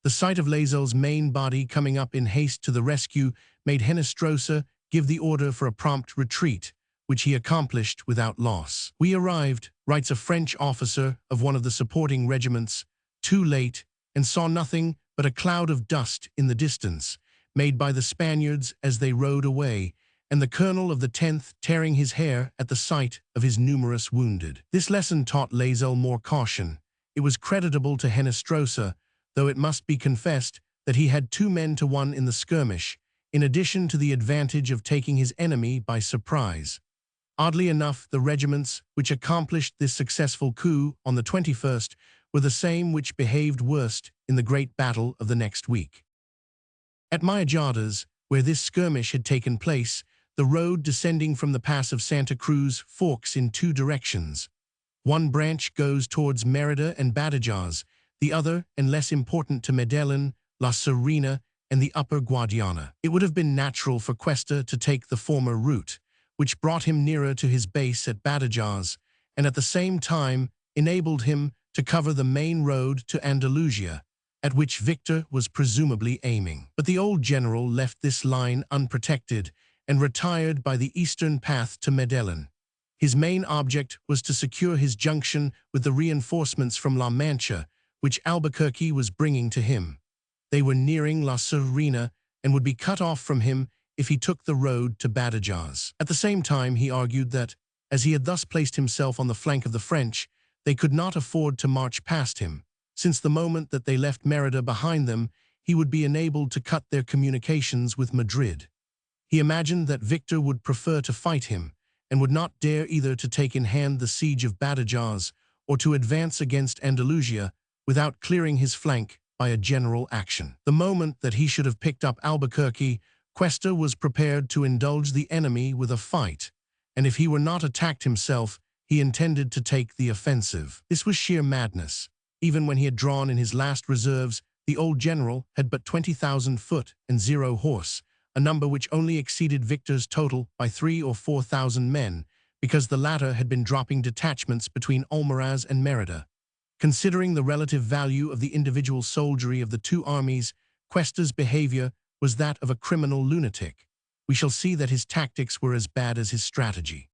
The sight of Lazel's main body coming up in haste to the rescue made Henestrosa give the order for a prompt retreat, which he accomplished without loss. "We arrived," writes a French officer of one of the supporting regiments, "too late, and saw nothing but a cloud of dust in the distance, made by the Spaniards as they rode away, and the colonel of the 10th tearing his hair at the sight of his numerous wounded." This lesson taught Lazel more caution. It was creditable to Henestrosa, though it must be confessed that he had 2 men to 1 in the skirmish, in addition to the advantage of taking his enemy by surprise. Oddly enough, the regiments which accomplished this successful coup on the 21st were the same which behaved worst in the great battle of the next week. At Mayajadas, where this skirmish had taken place, the road descending from the pass of Santa Cruz forks in 2 directions. One branch goes towards Mérida and Badajoz, the other, and less important to Medellin, La Serena, and the Upper Guadiana. It would have been natural for Cuesta to take the former route, which brought him nearer to his base at Badajoz, and at the same time enabled him to cover the main road to Andalusia, at which Victor was presumably aiming. But the old general left this line unprotected and retired by the eastern path to Medellin. His main object was to secure his junction with the reinforcements from La Mancha, which Albuquerque was bringing to him. They were nearing La Serena and would be cut off from him if he took the road to Badajoz. At the same time, he argued that, as he had thus placed himself on the flank of the French, they could not afford to march past him, since the moment that they left Mérida behind them, he would be enabled to cut their communications with Madrid. He imagined that Victor would prefer to fight him, and would not dare either to take in hand the siege of Badajoz or to advance against Andalusia without clearing his flank by a general action. The moment that he should have picked up Albuquerque, Cuesta was prepared to indulge the enemy with a fight, and if he were not attacked himself, he intended to take the offensive. This was sheer madness. Even when he had drawn in his last reserves, the old general had but 20,000 foot and 0 horse, a number which only exceeded Victor's total by 3,000 or 4,000 men, because the latter had been dropping detachments between Almaraz and Mérida. Considering the relative value of the individual soldiery of the 2 armies, Cuesta's behavior was that of a criminal lunatic. We shall see that his tactics were as bad as his strategy.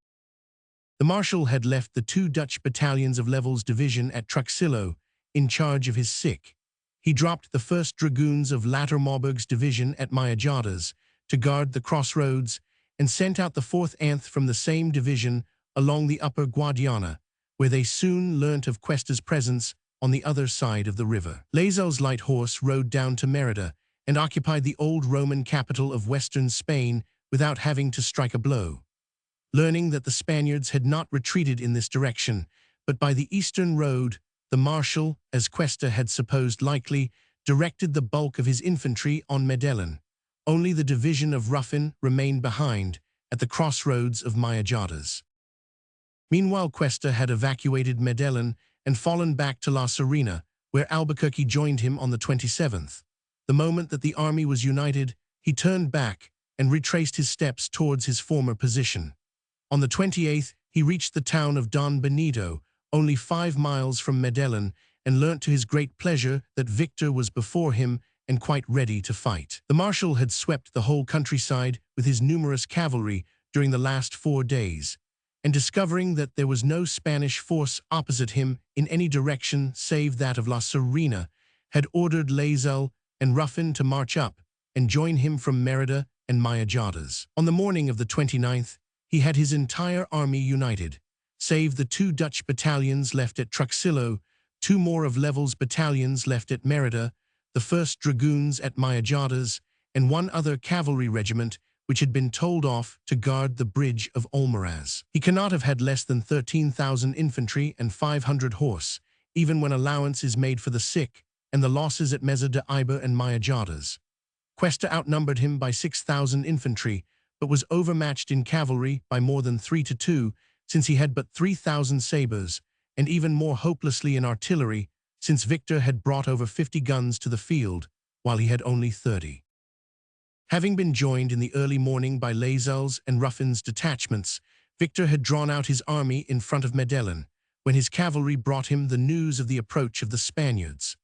The Marshal had left the 2 Dutch battalions of Level's division at Truxillo in charge of his sick. He dropped the 1st Dragoons of Lattermaubourg's division at Mayajadas to guard the crossroads and sent out the 4th Anth from the same division along the Upper Guadiana, where they soon learnt of Cuesta's presence on the other side of the river. Lazel's light horse rode down to Mérida and occupied the old Roman capital of western Spain without having to strike a blow. Learning that the Spaniards had not retreated in this direction, but by the eastern road, the Marshal, as Cuesta had supposed likely, directed the bulk of his infantry on Medellin. Only the division of Ruffin remained behind at the crossroads of Mayajadas. Meanwhile, Cuesta had evacuated Medellin and fallen back to La Serena, where Albuquerque joined him on the 27th. The moment that the army was united, he turned back and retraced his steps towards his former position. On the 28th, he reached the town of Don Benito, only 5 miles from Medellin, and learnt to his great pleasure that Victor was before him and quite ready to fight. The marshal had swept the whole countryside with his numerous cavalry during the last 4 days, and discovering that there was no Spanish force opposite him in any direction save that of La Serena, had ordered Lazel and Ruffin to march up and join him from Merida and Mayajadas. On the morning of the 29th, he had his entire army united, save the 2 Dutch battalions left at Truxillo, 2 more of Level's battalions left at Merida, the 1st Dragoons at Mayajadas, and 1 other cavalry regiment which had been told off to guard the bridge of Olmaraz. He cannot have had less than 13,000 infantry and 500 horse, even when allowance is made for the sick and the losses at Mesa de Iber and Mayajadas. Cuesta outnumbered him by 6,000 infantry, but was overmatched in cavalry by more than 3 to 2, since he had but 3,000 sabres, and even more hopelessly in artillery, since Victor had brought over 50 guns to the field, while he had only 30. Having been joined in the early morning by Lazel's and Ruffin's detachments, Victor had drawn out his army in front of Medellin, when his cavalry brought him the news of the approach of the Spaniards.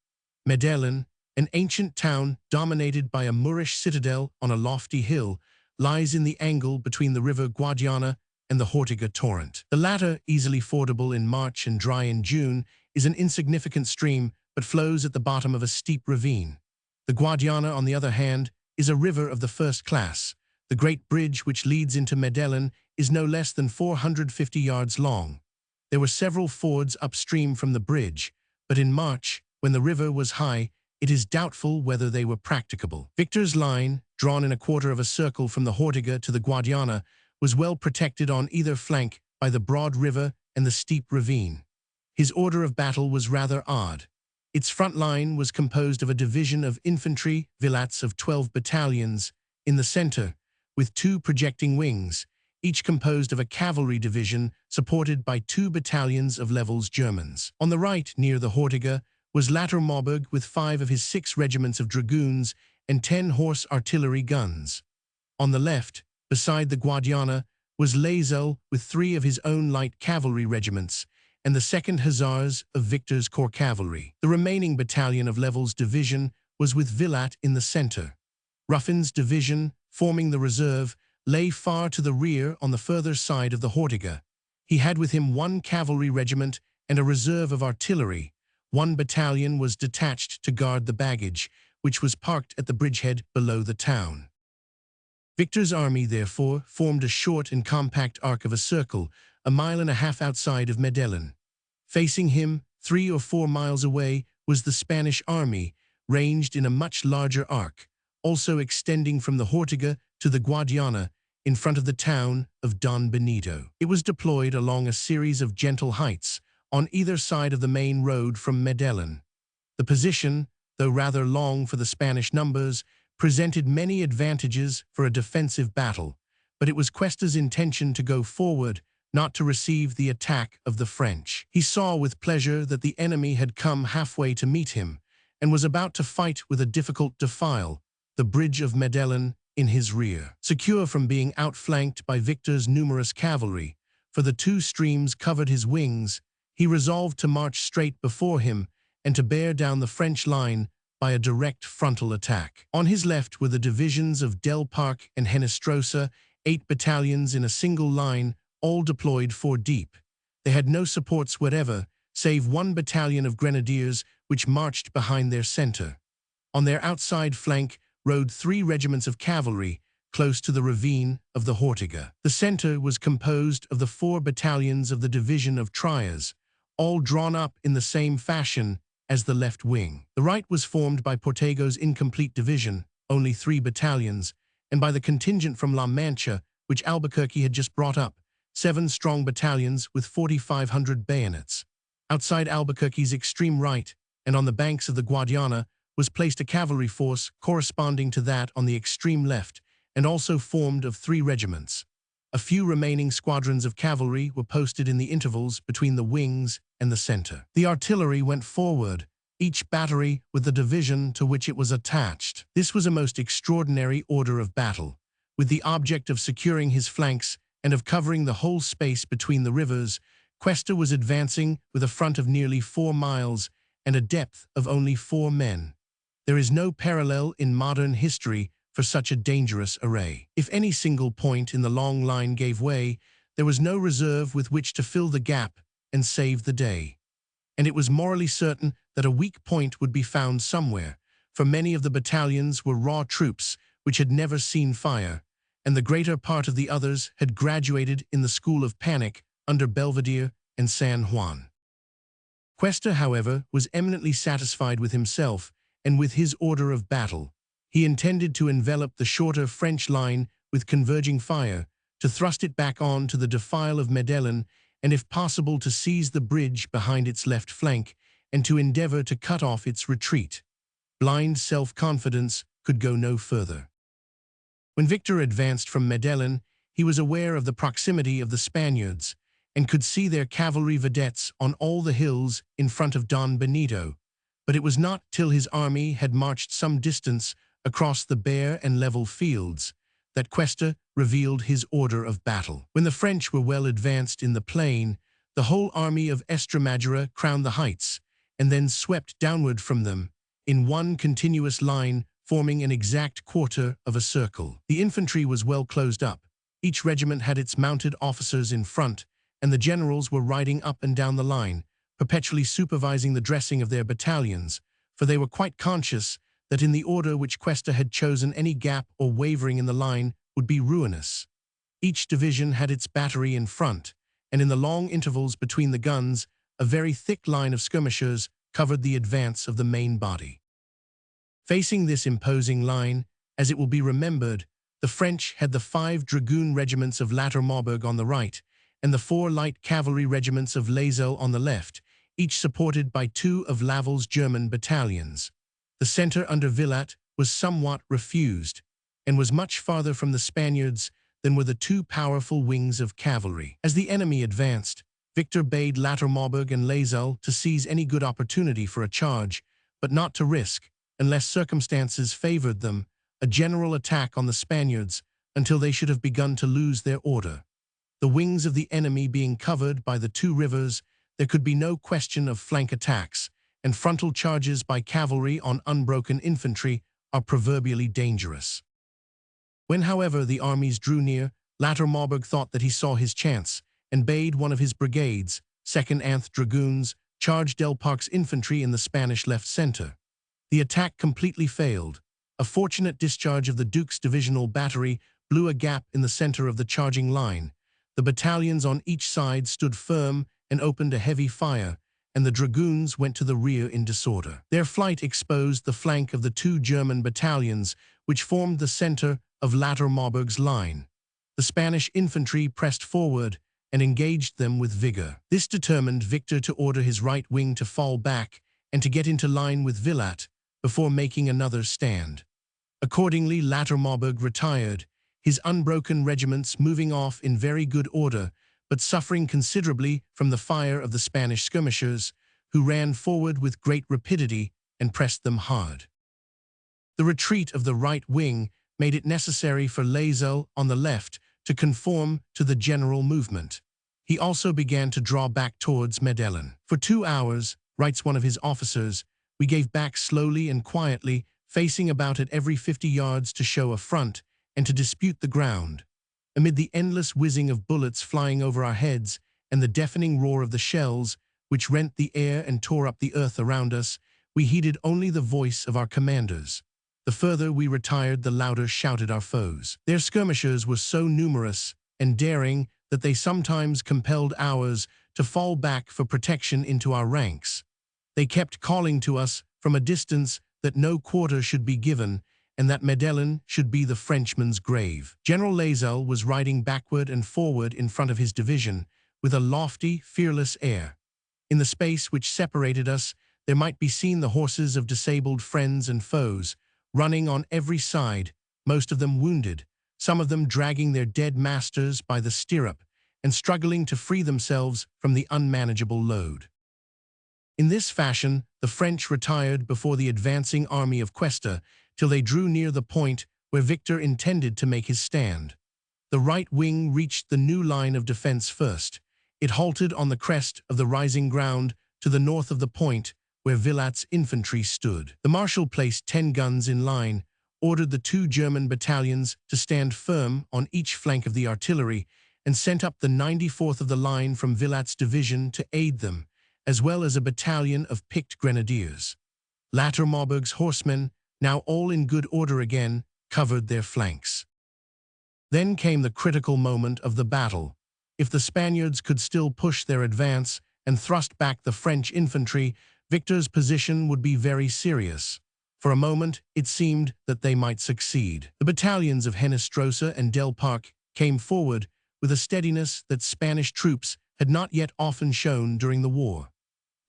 Medellin, an ancient town dominated by a Moorish citadel on a lofty hill, lies in the angle between the river Guadiana and the Hortiga torrent. The latter, easily fordable in March and dry in June, is an insignificant stream but flows at the bottom of a steep ravine. The Guadiana, on the other hand, is a river of the first class. The great bridge which leads into Medellin is no less than 450 yards long. There were several fords upstream from the bridge, but in March, when the river was high, it is doubtful whether they were practicable. Victor's line, drawn in a quarter of a circle from the Hortiga to the Guadiana, was well protected on either flank by the broad river and the steep ravine. His order of battle was rather odd. Its front line was composed of a division of infantry villats of 12 battalions in the center, with 2 projecting wings, each composed of a cavalry division supported by 2 battalions of Level's Germans. On the right, near the Hortiga, was Latter Maubourg with 5 of his 6 regiments of dragoons and 10 horse artillery guns. On the left, beside the Guadiana, was Lazel with 3 of his own light cavalry regiments and the 2nd Hussars of Victor's corps cavalry. The remaining battalion of Level's division was with Villat in the center. Ruffin's division, forming the reserve, lay far to the rear on the further side of the Hortiga. He had with him 1 cavalry regiment and a reserve of artillery. 1 battalion was detached to guard the baggage, which was parked at the bridgehead below the town. Victor's army, therefore, formed a short and compact arc of a circle, 1.5 miles outside of Medellin. Facing him, 3 or 4 miles away, was the Spanish army, ranged in a much larger arc, also extending from the Hortiga to the Guadiana, in front of the town of Don Benito. It was deployed along a series of gentle heights, on either side of the main road from Medellin. The position, though rather long for the Spanish numbers, presented many advantages for a defensive battle, but it was Cuesta's intention to go forward, not to receive the attack of the French. He saw with pleasure that the enemy had come halfway to meet him, and was about to fight with a difficult defile, the bridge of Medellin, in his rear. Secure from being outflanked by Victor's numerous cavalry, for the 2 streams covered his wings, he resolved to march straight before him and to bear down the French line by a direct frontal attack. On his left were the divisions of Del Parque and Henestrosa, 8 battalions in a single line, all deployed 4 deep. They had no supports whatever, save 1 battalion of grenadiers which marched behind their center. On their outside flank rode 3 regiments of cavalry, close to the ravine of the Hortiga. The center was composed of the 4 battalions of the division of Trias, all drawn up in the same fashion as the left wing. The right was formed by Portego's incomplete division, only 3 battalions, and by the contingent from La Mancha, which Albuquerque had just brought up, 7 strong battalions with 4,500 bayonets. Outside Albuquerque's extreme right, and on the banks of the Guadiana, was placed a cavalry force corresponding to that on the extreme left, and also formed of 3 regiments. A few remaining squadrons of cavalry were posted in the intervals between the wings and the center. The artillery went forward, each battery with the division to which it was attached. This was a most extraordinary order of battle, with the object of securing his flanks and of covering the whole space between the rivers, Cuesta was advancing with a front of nearly 4 miles and a depth of only 4 men. There is no parallel in modern history for such a dangerous array. If any single point in the long line gave way, there was no reserve with which to fill the gap and save the day. And it was morally certain that a weak point would be found somewhere, for many of the battalions were raw troops which had never seen fire, and the greater part of the others had graduated in the school of panic under Belvedere and San Juan. Cuesta, however, was eminently satisfied with himself and with his order of battle. He intended to envelop the shorter French line with converging fire, to thrust it back on to the defile of Medellin, and if possible to seize the bridge behind its left flank, and to endeavor to cut off its retreat. Blind self-confidence could go no further. When Victor advanced from Medellin, he was aware of the proximity of the Spaniards, and could see their cavalry vedettes on all the hills in front of Don Benito, but it was not till his army had marched some distance across the bare and level fields that Cuesta revealed his order of battle. When the French were well advanced in the plain, the whole army of Estremadura crowned the heights, and then swept downward from them, in one continuous line forming an exact quarter of a circle. The infantry was well closed up. Each regiment had its mounted officers in front, and the generals were riding up and down the line, perpetually supervising the dressing of their battalions, for they were quite conscious that in the order which Cuesta had chosen any gap or wavering in the line would be ruinous. Each division had its battery in front, and in the long intervals between the guns, a very thick line of skirmishers covered the advance of the main body. Facing this imposing line, as it will be remembered, the French had the 5 dragoon regiments of Lattermarburg on the right, and the 4 light cavalry regiments of Lazel on the left, each supported by 2 of Lavel's German battalions. The center under Villat was somewhat refused, and was much farther from the Spaniards than were the 2 powerful wings of cavalry. As the enemy advanced, Victor bade Lattermarburg and Lazel to seize any good opportunity for a charge, but not to risk, unless circumstances favored them, a general attack on the Spaniards until they should have begun to lose their order. The wings of the enemy being covered by the 2 rivers, there could be no question of flank attacks, and frontal charges by cavalry on unbroken infantry are proverbially dangerous. When, however, the armies drew near, Lattermarburg thought that he saw his chance, and bade one of his brigades, 2nd Anth Dragoons, charge Del Park's infantry in the Spanish left center. The attack completely failed. A fortunate discharge of the Duke's divisional battery blew a gap in the center of the charging line. The battalions on each side stood firm and opened a heavy fire, and the dragoons went to the rear in disorder. Their flight exposed the flank of the 2 German battalions, which formed the center of Lattermarburg's line. The Spanish infantry pressed forward and engaged them with vigor. This determined Victor to order his right wing to fall back and to get into line with Villat before making another stand. Accordingly, Lattermarburg retired, his unbroken regiments moving off in very good order, but suffering considerably from the fire of the Spanish skirmishers, who ran forward with great rapidity and pressed them hard. The retreat of the right wing made it necessary for Lazel on the left to conform to the general movement. He also began to draw back towards Medellin. For 2 hours, writes one of his officers, we gave back slowly and quietly, facing about at every 50 yards to show a front and to dispute the ground. Amid the endless whizzing of bullets flying over our heads and the deafening roar of the shells, which rent the air and tore up the earth around us, we heeded only the voice of our commanders. The further we retired, the louder shouted our foes. Their skirmishers were so numerous and daring that they sometimes compelled ours to fall back for protection into our ranks. They kept calling to us from a distance that no quarter should be given, and that Medellin should be the Frenchman's grave. General Lazel was riding backward and forward in front of his division, with a lofty, fearless air. In the space which separated us, there might be seen the horses of disabled friends and foes, running on every side, most of them wounded, some of them dragging their dead masters by the stirrup, and struggling to free themselves from the unmanageable load. In this fashion, the French retired before the advancing army of Cuesta till they drew near the point where Victor intended to make his stand. The right wing reached the new line of defense first. It halted on the crest of the rising ground to the north of the point where Vilat's infantry stood. The marshal placed 10 guns in line, ordered the 2 German battalions to stand firm on each flank of the artillery, and sent up the 94th of the line from Vilat's division to aid them, as well as a battalion of picked grenadiers. Lattermobberg's horsemen, now all in good order again, covered their flanks. Then came the critical moment of the battle. If the Spaniards could still push their advance and thrust back the French infantry, Victor's position would be very serious. For a moment, it seemed that they might succeed. The battalions of Henestrosa and Del Parc came forward with a steadiness that Spanish troops had not yet often shown during the war.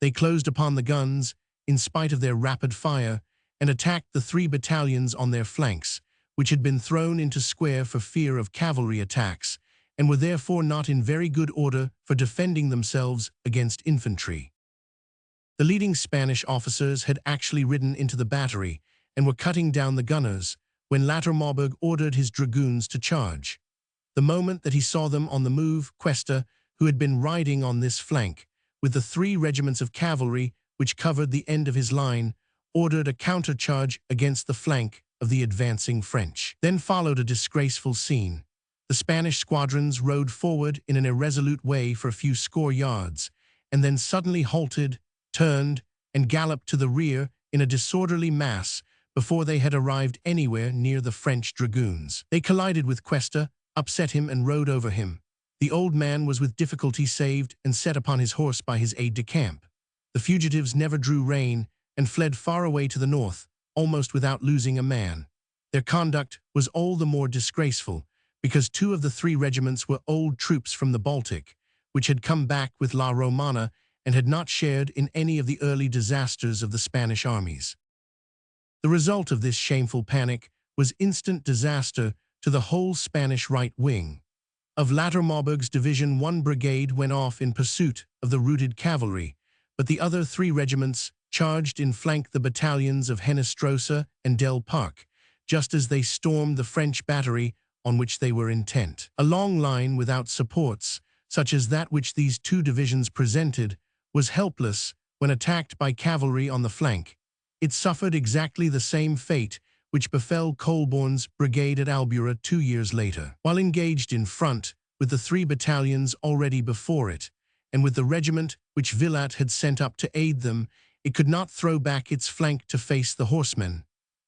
They closed upon the guns, in spite of their rapid fire, and attacked the 3 battalions on their flanks, which had been thrown into square for fear of cavalry attacks, and were therefore not in very good order for defending themselves against infantry. The leading Spanish officers had actually ridden into the battery and were cutting down the gunners when Lattermobberg ordered his dragoons to charge. The moment that he saw them on the move, Cuesta, who had been riding on this flank, with the 3 regiments of cavalry which covered the end of his line, ordered a countercharge against the flank of the advancing French. Then followed a disgraceful scene. The Spanish squadrons rode forward in an irresolute way for a few score yards, and then suddenly halted, turned, and galloped to the rear in a disorderly mass before they had arrived anywhere near the French dragoons. They collided with Cuesta, upset him, and rode over him. The old man was with difficulty saved and set upon his horse by his aide-de-camp. The fugitives never drew rein and fled far away to the north, almost without losing a man. Their conduct was all the more disgraceful because 2 of the 3 regiments were old troops from the Baltic, which had come back with La Romana and had not shared in any of the early disasters of the Spanish armies. The result of this shameful panic was instant disaster to the whole Spanish right wing. Of Lattermobberg's division, 1 brigade went off in pursuit of the routed cavalry, but the other 3 regiments charged in flank the battalions of Henestrosa and Del Parc, just as they stormed the French battery on which they were intent. A long line without supports, such as that which these 2 divisions presented, was helpless when attacked by cavalry on the flank. It suffered exactly the same fate which befell Colborne's brigade at Albura 2 years later. While engaged in front with the 3 battalions already before it, and with the regiment which Vilat had sent up to aid them, it could not throw back its flank to face the horsemen,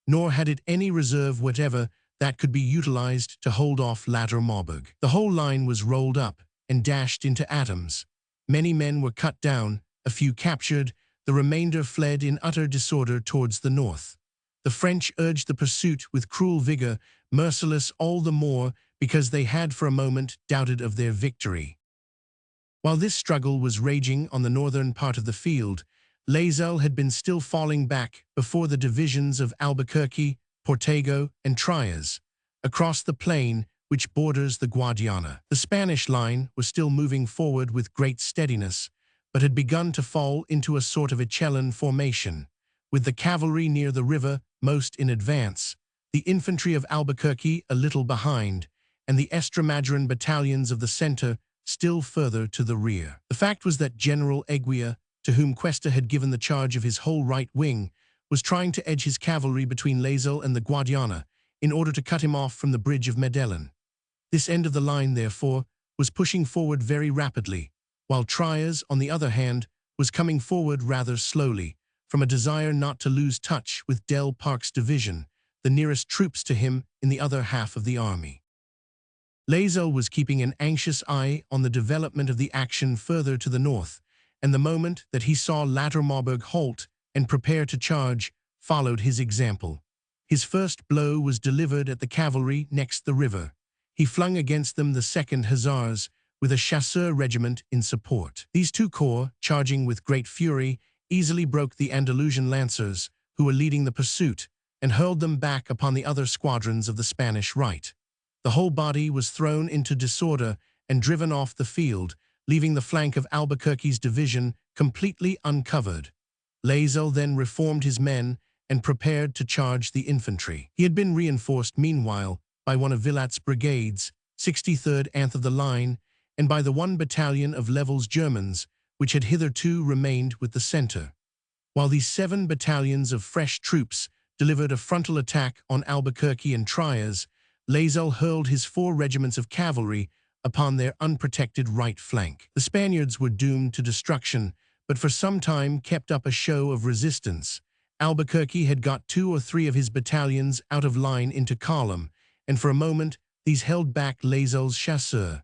nor had it any reserve whatever that could be utilized to hold off Lattermobberg. The whole line was rolled up and dashed into atoms. Many men were cut down, a few captured, the remainder fled in utter disorder towards the north. The French urged the pursuit with cruel vigor, merciless all the more because they had for a moment doubted of their victory. While this struggle was raging on the northern part of the field, Lazel had been still falling back before the divisions of Albuquerque, Portago, and Trias, across the plain which borders the Guadiana. The Spanish line was still moving forward with great steadiness, but had begun to fall into a sort of echelon formation, with the cavalry near the river most in advance, the infantry of Albuquerque a little behind, and the Estremadura battalions of the center still further to the rear. The fact was that General Eguia, to whom Cuesta had given the charge of his whole right wing, was trying to edge his cavalry between Lazel and the Guadiana in order to cut him off from the bridge of Medellin. This end of the line, therefore, was pushing forward very rapidly, while Trias, on the other hand, was coming forward rather slowly, from a desire not to lose touch with Del Parc's division, the nearest troops to him in the other half of the army. Lazel was keeping an anxious eye on the development of the action further to the north, and the moment that he saw Lattermobberg halt and prepare to charge, followed his example. His first blow was delivered at the cavalry next the river. He flung against them the 2nd Hussars, with a chasseur regiment in support. These 2 corps, charging with great fury, easily broke the Andalusian lancers, who were leading the pursuit, and hurled them back upon the other squadrons of the Spanish right. The whole body was thrown into disorder and driven off the field, leaving the flank of Albuquerque's division completely uncovered. Lazel then reformed his men and prepared to charge the infantry. He had been reinforced meanwhile by one of Vilat's brigades, 63rd Anth of the line, and by the 1 battalion of Level's Germans, which had hitherto remained with the centre. While these 7 battalions of fresh troops delivered a frontal attack on Albuquerque and Trias, Lasalle hurled his 4 regiments of cavalry upon their unprotected right flank. The Spaniards were doomed to destruction, but for some time kept up a show of resistance. Albuquerque had got 2 or 3 of his battalions out of line into column, and for a moment these held back Lasalle's chasseurs.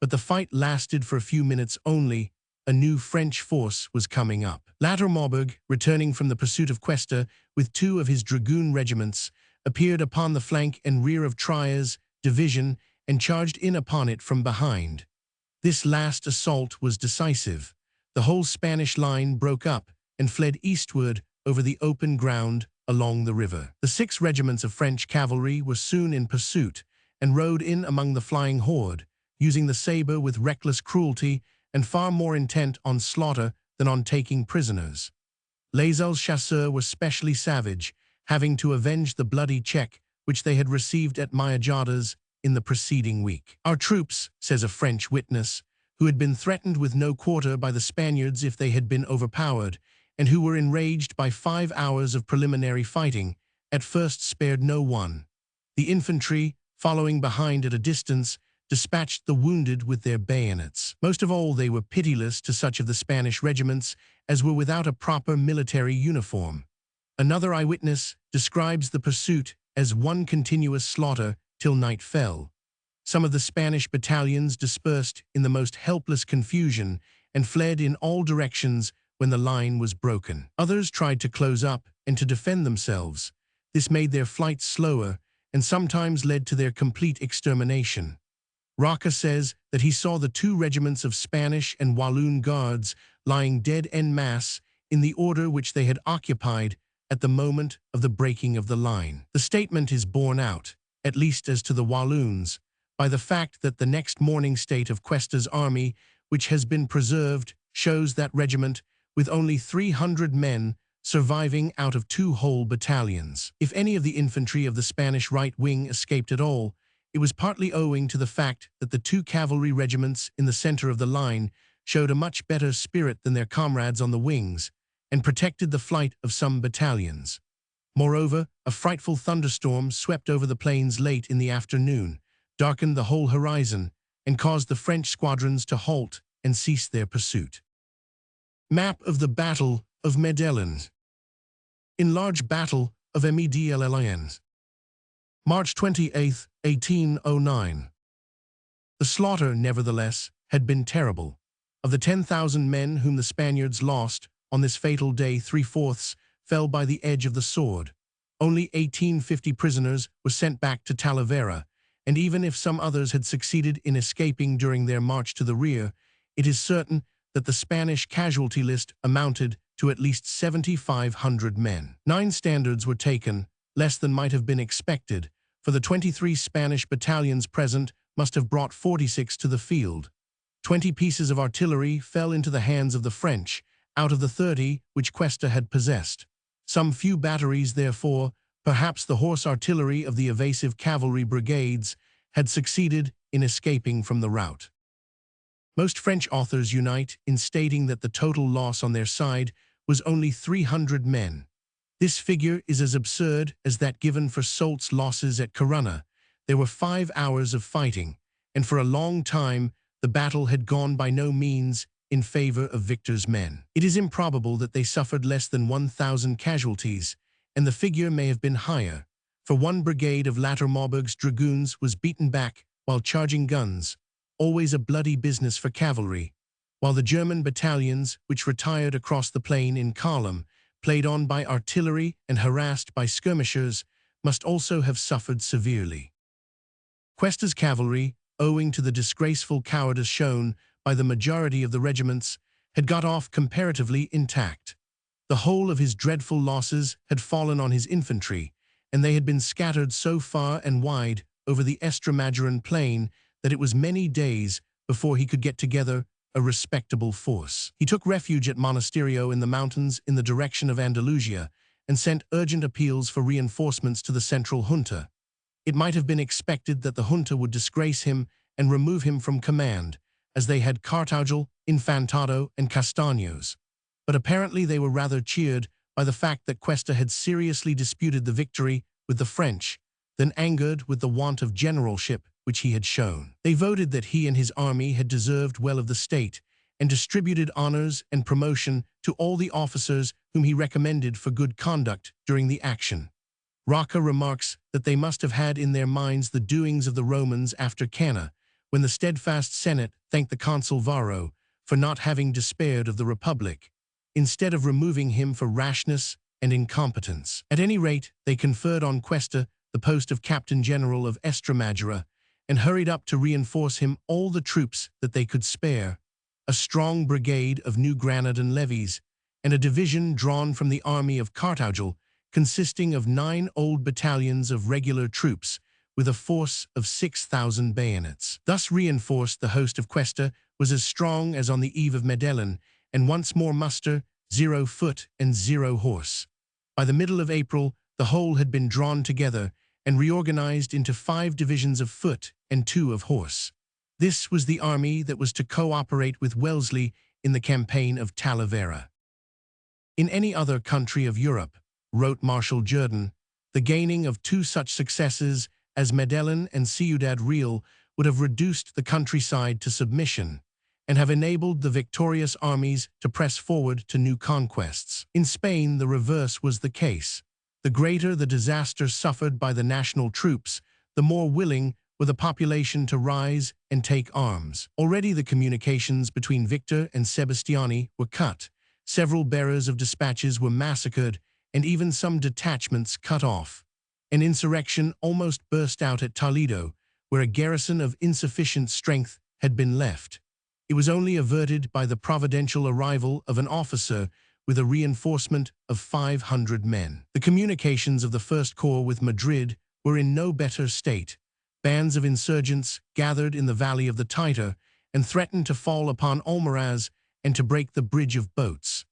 But the fight lasted for a few minutes only. A new French force was coming up. Lattermaubourg, returning from the pursuit of Cuesta with 2 of his dragoon regiments, appeared upon the flank and rear of Trias' division and charged in upon it from behind. This last assault was decisive. The whole Spanish line broke up and fled eastward over the open ground along the river. The 6 regiments of French cavalry were soon in pursuit and rode in among the flying horde, using the saber with reckless cruelty and far more intent on slaughter than on taking prisoners. Lasalle's chasseurs were specially savage, having to avenge the bloody check which they had received at Mayajadas in the preceding week. Our troops, says a French witness, who had been threatened with no quarter by the Spaniards if they had been overpowered, and who were enraged by 5 hours of preliminary fighting, at first spared no one. The infantry, following behind at a distance, dispatched the wounded with their bayonets. Most of all, they were pitiless to such of the Spanish regiments as were without a proper military uniform. Another eyewitness describes the pursuit as one continuous slaughter till night fell. Some of the Spanish battalions dispersed in the most helpless confusion and fled in all directions when the line was broken. Others tried to close up and to defend themselves. This made their flight slower and sometimes led to their complete extermination. Roca says that he saw the 2 regiments of Spanish and Walloon guards lying dead en masse in the order which they had occupied at the moment of the breaking of the line. The statement is borne out, at least as to the Walloons, by the fact that the next morning state of Cuesta's army, which has been preserved, shows that regiment with only 300 men surviving out of 2 whole battalions. If any of the infantry of the Spanish right wing escaped at all, it was partly owing to the fact that the 2 cavalry regiments in the center of the line showed a much better spirit than their comrades on the wings, and protected the flight of some battalions. Moreover, a frightful thunderstorm swept over the plains late in the afternoon, darkened the whole horizon, and caused the French squadrons to halt and cease their pursuit. Map of the Battle of Medellin. Enlarged Battle of Medellin. March 28, 1809. The slaughter, nevertheless, had been terrible. Of the 10,000 men whom the Spaniards lost, on this fatal day 3/4 fell by the edge of the sword. Only 1850 prisoners were sent back to Talavera, and even if some others had succeeded in escaping during their march to the rear, it is certain that the Spanish casualty list amounted to at least 7,500 men. 9 standards were taken, less than might have been expected, for the 23 Spanish battalions present must have brought 46 to the field. 20 pieces of artillery fell into the hands of the French, out of the 30 which Cuesta had possessed. Some few batteries, therefore, perhaps the horse artillery of the evasive cavalry brigades, had succeeded in escaping from the rout. Most French authors unite in stating that the total loss on their side was only 300 men. This figure is as absurd as that given for Soult's losses at Corunna. There were 5 hours of fighting, and for a long time the battle had gone by no means in favor of Victor's men. It is improbable that they suffered less than 1,000 casualties, and the figure may have been higher, for 1 brigade of Lattermaubourg's dragoons was beaten back while charging guns, always a bloody business for cavalry, while the German battalions, which retired across the plain in column, played on by artillery and harassed by skirmishers, must also have suffered severely. Cuesta's cavalry, owing to the disgraceful cowardice shown by the majority of the regiments, had got off comparatively intact. The whole of his dreadful losses had fallen on his infantry, and they had been scattered so far and wide over the Estremadura plain that it was many days before he could get together a respectable force. He took refuge at Monasterio in the mountains in the direction of Andalusia and sent urgent appeals for reinforcements to the central junta. It might have been expected that the junta would disgrace him and remove him from command, as they had Cartagel, Infantado, and Castaños. But apparently they were rather cheered by the fact that Cuesta had seriously disputed the victory with the French, than angered with the want of generalship which he had shown. They voted that he and his army had deserved well of the state, and distributed honors and promotion to all the officers whom he recommended for good conduct during the action. Roca remarks that they must have had in their minds the doings of the Romans after Canna, when the steadfast Senate thanked the consul Varro for not having despaired of the Republic, instead of removing him for rashness and incompetence. At any rate, they conferred on Cuesta the post of Captain General of Estremadura, and hurried up to reinforce him all the troops that they could spare, a strong brigade of New Granadan levies, and a division drawn from the army of Cartagel, consisting of 9 old battalions of regular troops, with a force of 6,000 bayonets. Thus reinforced, the host of Cuesta was as strong as on the eve of Medellin, and once more muster, 0 foot and 0 horse. By the middle of April, the whole had been drawn together and reorganized into 5 divisions of foot and 2 of horse. This was the army that was to cooperate with Wellesley in the campaign of Talavera. In any other country of Europe, wrote Marshal Jourdan, the gaining of 2 such successes as Medellin and Ciudad Real would have reduced the countryside to submission, and have enabled the victorious armies to press forward to new conquests. In Spain, the reverse was the case. The greater the disaster suffered by the national troops, the more willing were the population to rise and take arms. Already the communications between Victor and Sebastiani were cut, several bearers of dispatches were massacred, and even some detachments cut off. An insurrection almost burst out at Toledo, where a garrison of insufficient strength had been left. It was only averted by the providential arrival of an officer with a reinforcement of 500 men. The communications of the First Corps with Madrid were in no better state. Bands of insurgents gathered in the valley of the Taita and threatened to fall upon Almaraz and to break the bridge of boats.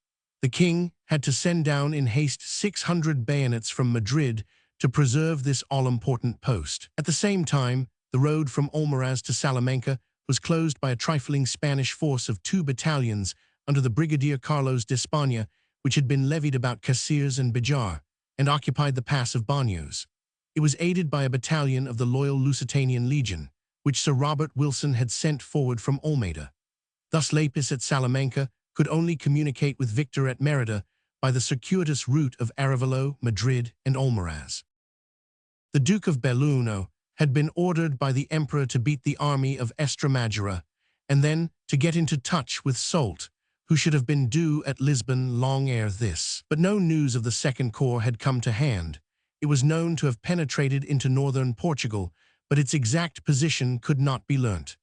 The king had to send down in haste 600 bayonets from Madrid to preserve this all-important post. At the same time, the road from Almaraz to Salamanca was closed by a trifling Spanish force of 2 battalions under the Brigadier Carlos de España, which had been levied about Caceres and Bejar, and occupied the pass of Baños. It was aided by a battalion of the loyal Lusitanian Legion, which Sir Robert Wilson had sent forward from Olmedo. Thus Lapis at Salamanca could only communicate with Victor at Merida by the circuitous route of Arevalo, Madrid, and Almaraz. The Duke of Belluno had been ordered by the Emperor to beat the army of Estremadura, and then to get into touch with Soult, who should have been due at Lisbon long ere this. But no news of the Second Corps had come to hand. It was known to have penetrated into northern Portugal, but its exact position could not be learnt.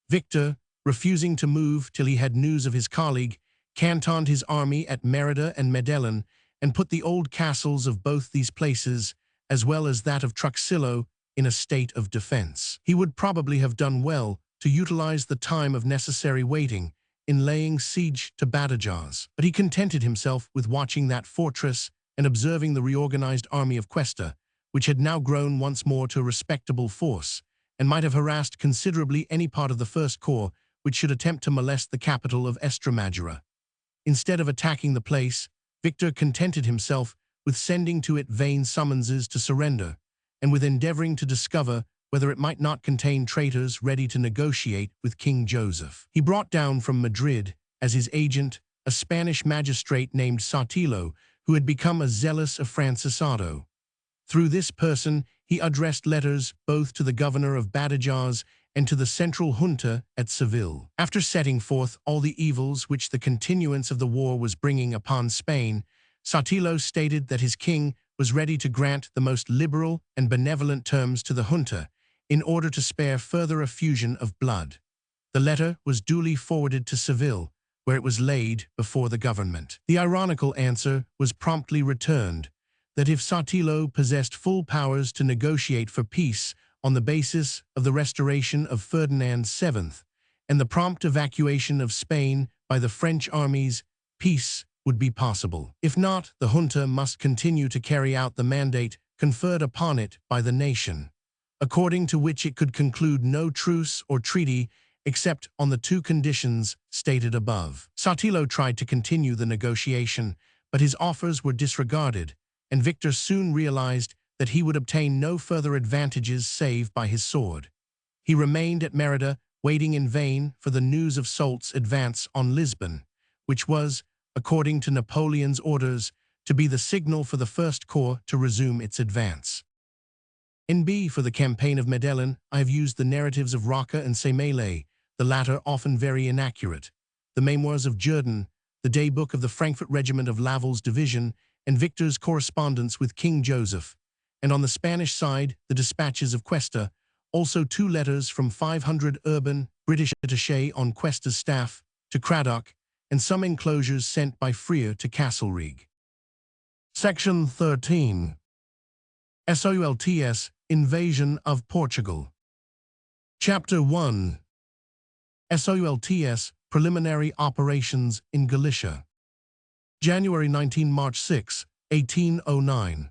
Victor, refusing to move till he had news of his colleague, cantoned his army at Merida and Medellin, and put the old castles of both these places, as well as that of Truxillo, in a state of defense. He would probably have done well to utilize the time of necessary waiting in laying siege to Badajoz, but he contented himself with watching that fortress and observing the reorganized army of Cuesta, which had now grown once more to a respectable force, and might have harassed considerably any part of the First Corps which should attempt to molest the capital of Estremadura. Instead of attacking the place, Victor contented himself with sending to it vain summonses to surrender, and with endeavoring to discover whether it might not contain traitors ready to negotiate with King Joseph. He brought down from Madrid, as his agent, a Spanish magistrate named Sotelo, who had become a zealous afrancesado. Through this person, he addressed letters both to the governor of Badajoz and to the central junta at Seville. After setting forth all the evils which the continuance of the war was bringing upon Spain, Sotelo stated that his king was ready to grant the most liberal and benevolent terms to the junta, in order to spare further effusion of blood. The letter was duly forwarded to Seville, where it was laid before the government. The ironical answer was promptly returned, that if Sotelo possessed full powers to negotiate for peace on the basis of the restoration of Ferdinand VII and the prompt evacuation of Spain by the French armies, peace would be possible. If not, the junta must continue to carry out the mandate conferred upon it by the nation. according to which it could conclude no truce or treaty except on the two conditions stated above. Sotelo tried to continue the negotiation, but his offers were disregarded, and Victor soon realized that he would obtain no further advantages save by his sword. He remained at Merida, waiting in vain for the news of Soult's advance on Lisbon, which was, according to Napoleon's orders, to be the signal for the First Corps to resume its advance. In B, for the campaign of Medellin, I have used the narratives of Roca and Semele, the latter often very inaccurate, the memoirs of Jourdan, the daybook of the Frankfurt Regiment of Laval's division, and Victor's correspondence with King Joseph, and on the Spanish side, the dispatches of Cuesta, also 2 letters from 500 urban British attachés on Cuesta's staff to Cradock, and some enclosures sent by Freer to Castlereagh. Section 13. SOULTS, Invasion of Portugal. Chapter 1. SOULTS, Preliminary Operations in Galicia. January 19–March 6, 1809.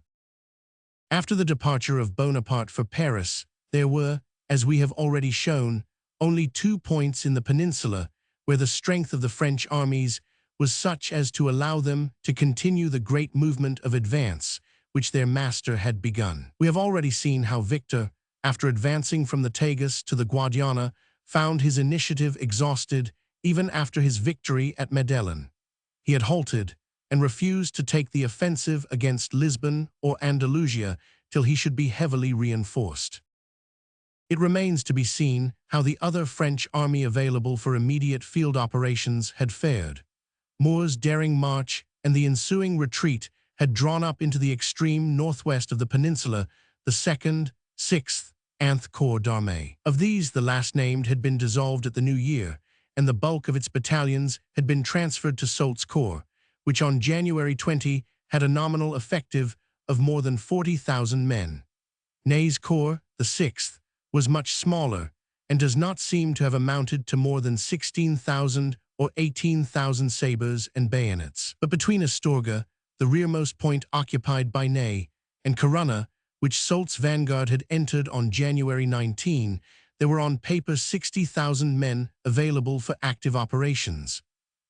After the departure of Bonaparte for Paris, there were, as we have already shown, only 2 points in the peninsula where the strength of the French armies was such as to allow them to continue the great movement of advance which their master had begun. We have already seen how Victor, after advancing from the Tagus to the Guadiana, found his initiative exhausted even after his victory at Medellin. He had halted and refused to take the offensive against Lisbon or Andalusia till he should be heavily reinforced. It remains to be seen how the other French army available for immediate field operations had fared. Moore's daring march and the ensuing retreat had drawn up into the extreme northwest of the peninsula the 2nd, 6th, and 9th Corps d'Armée. Of these, the last named had been dissolved at the new year, and the bulk of its battalions had been transferred to Soult's Corps, which on January 20 had a nominal effective of more than 40,000 men. Ney's Corps, the 6th, was much smaller, and does not seem to have amounted to more than 16,000 or 18,000 sabres and bayonets. But between Astorga, the rearmost point occupied by Ney, and Corunna, which Soult's vanguard had entered on January 19, there were on paper 60,000 men available for active operations.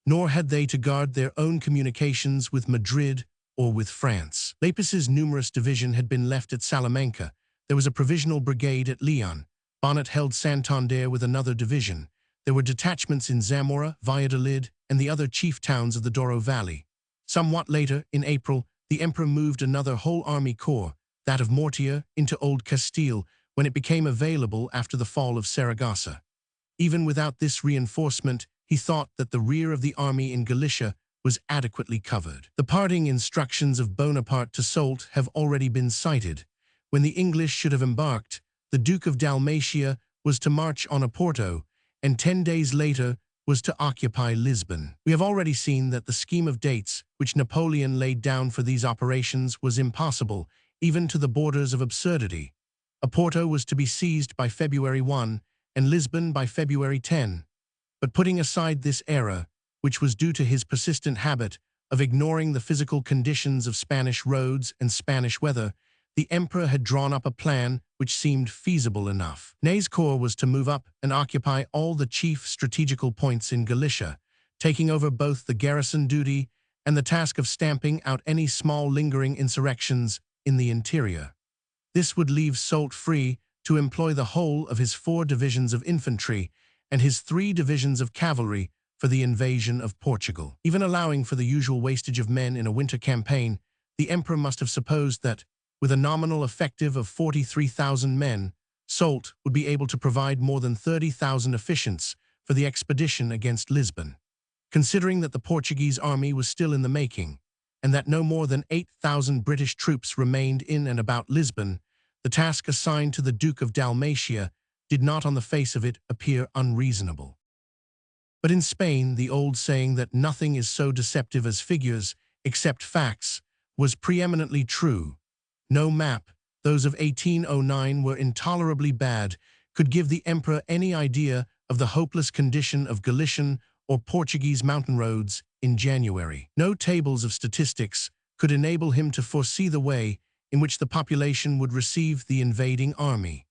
Nor had they to guard their own communications with Madrid or with France. Lepis's numerous division had been left at Salamanca. There was a provisional brigade at Leon. Bonnet held Santander with another division. There were detachments in Zamora, Valladolid, and the other chief towns of the Douro Valley. Somewhat later, in April, the Emperor moved another whole army corps, that of Mortier, into Old Castile, when it became available after the fall of Saragossa. Even without this reinforcement, he thought that the rear of the army in Galicia was adequately covered. The parting instructions of Bonaparte to Soult have already been cited. When the English should have embarked, the Duke of Dalmatia was to march on Oporto, and 10 days later was to occupy Lisbon. We have already seen that the scheme of dates which Napoleon laid down for these operations was impossible, even to the borders of absurdity. Oporto was to be seized by February 1 and Lisbon by February 10. But putting aside this error, which was due to his persistent habit of ignoring the physical conditions of Spanish roads and Spanish weather, the Emperor had drawn up a plan which seemed feasible enough. Ney's corps was to move up and occupy all the chief strategical points in Galicia, taking over both the garrison duty and the task of stamping out any small lingering insurrections in the interior. This would leave Soult free to employ the whole of his 4 divisions of infantry and his 3 divisions of cavalry for the invasion of Portugal. Even allowing for the usual wastage of men in a winter campaign, the Emperor must have supposed that, with a nominal effective of 43,000 men, Soult would be able to provide more than 30,000 efficients for the expedition against Lisbon. Considering that the Portuguese army was still in the making, and that no more than 8,000 British troops remained in and about Lisbon, the task assigned to the Duke of Dalmatia did not on the face of it appear unreasonable. But in Spain, the old saying that nothing is so deceptive as figures, except facts, was preeminently true. No map, those of 1809 were intolerably bad, could give the Emperor any idea of the hopeless condition of Galician or Portuguese mountain roads in January. No tables of statistics could enable him to foresee the way in which the population would receive the invading army.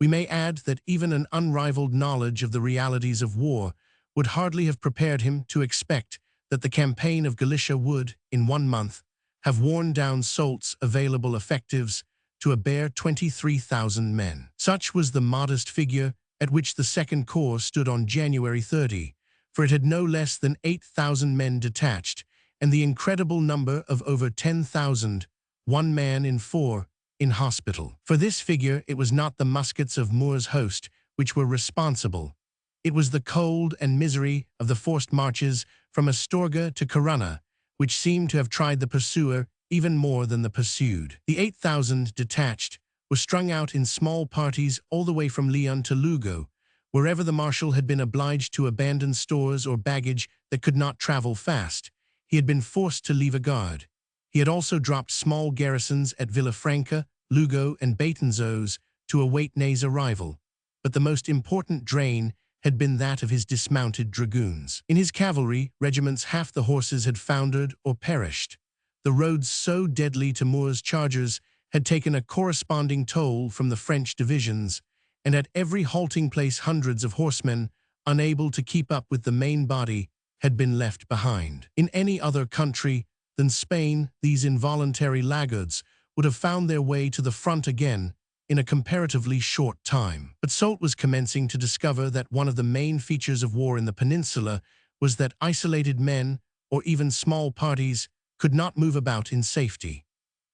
We may add that even an unrivaled knowledge of the realities of war would hardly have prepared him to expect that the campaign of Galicia would, in 1 month, have worn down Soult's available effectives to a bare 23,000 men. Such was the modest figure at which the Second Corps stood on January 30, for it had no less than 8,000 men detached, and the incredible number of over 10,000, 1 man in 4, in hospital. For this figure, it was not the muskets of Moore's host which were responsible. It was the cold and misery of the forced marches from Astorga to Corunna, which seemed to have tried the pursuer even more than the pursued. The 8,000 detached were strung out in small parties all the way from Leon to Lugo, wherever the marshal had been obliged to abandon stores or baggage that could not travel fast. He had been forced to leave a guard. He had also dropped small garrisons at Villafranca, Lugo, and Betanzos to await Ney's arrival. But the most important drain had been that of his dismounted dragoons. In his cavalry regiments, half the horses had foundered or perished. The roads so deadly to Moore's chargers had taken a corresponding toll from the French divisions, and at every halting place hundreds of horsemen, unable to keep up with the main body, had been left behind. In any other country than Spain, these involuntary laggards would have found their way to the front again in a comparatively short time. But Soult was commencing to discover that one of the main features of war in the peninsula was that isolated men, or even small parties, could not move about in safety.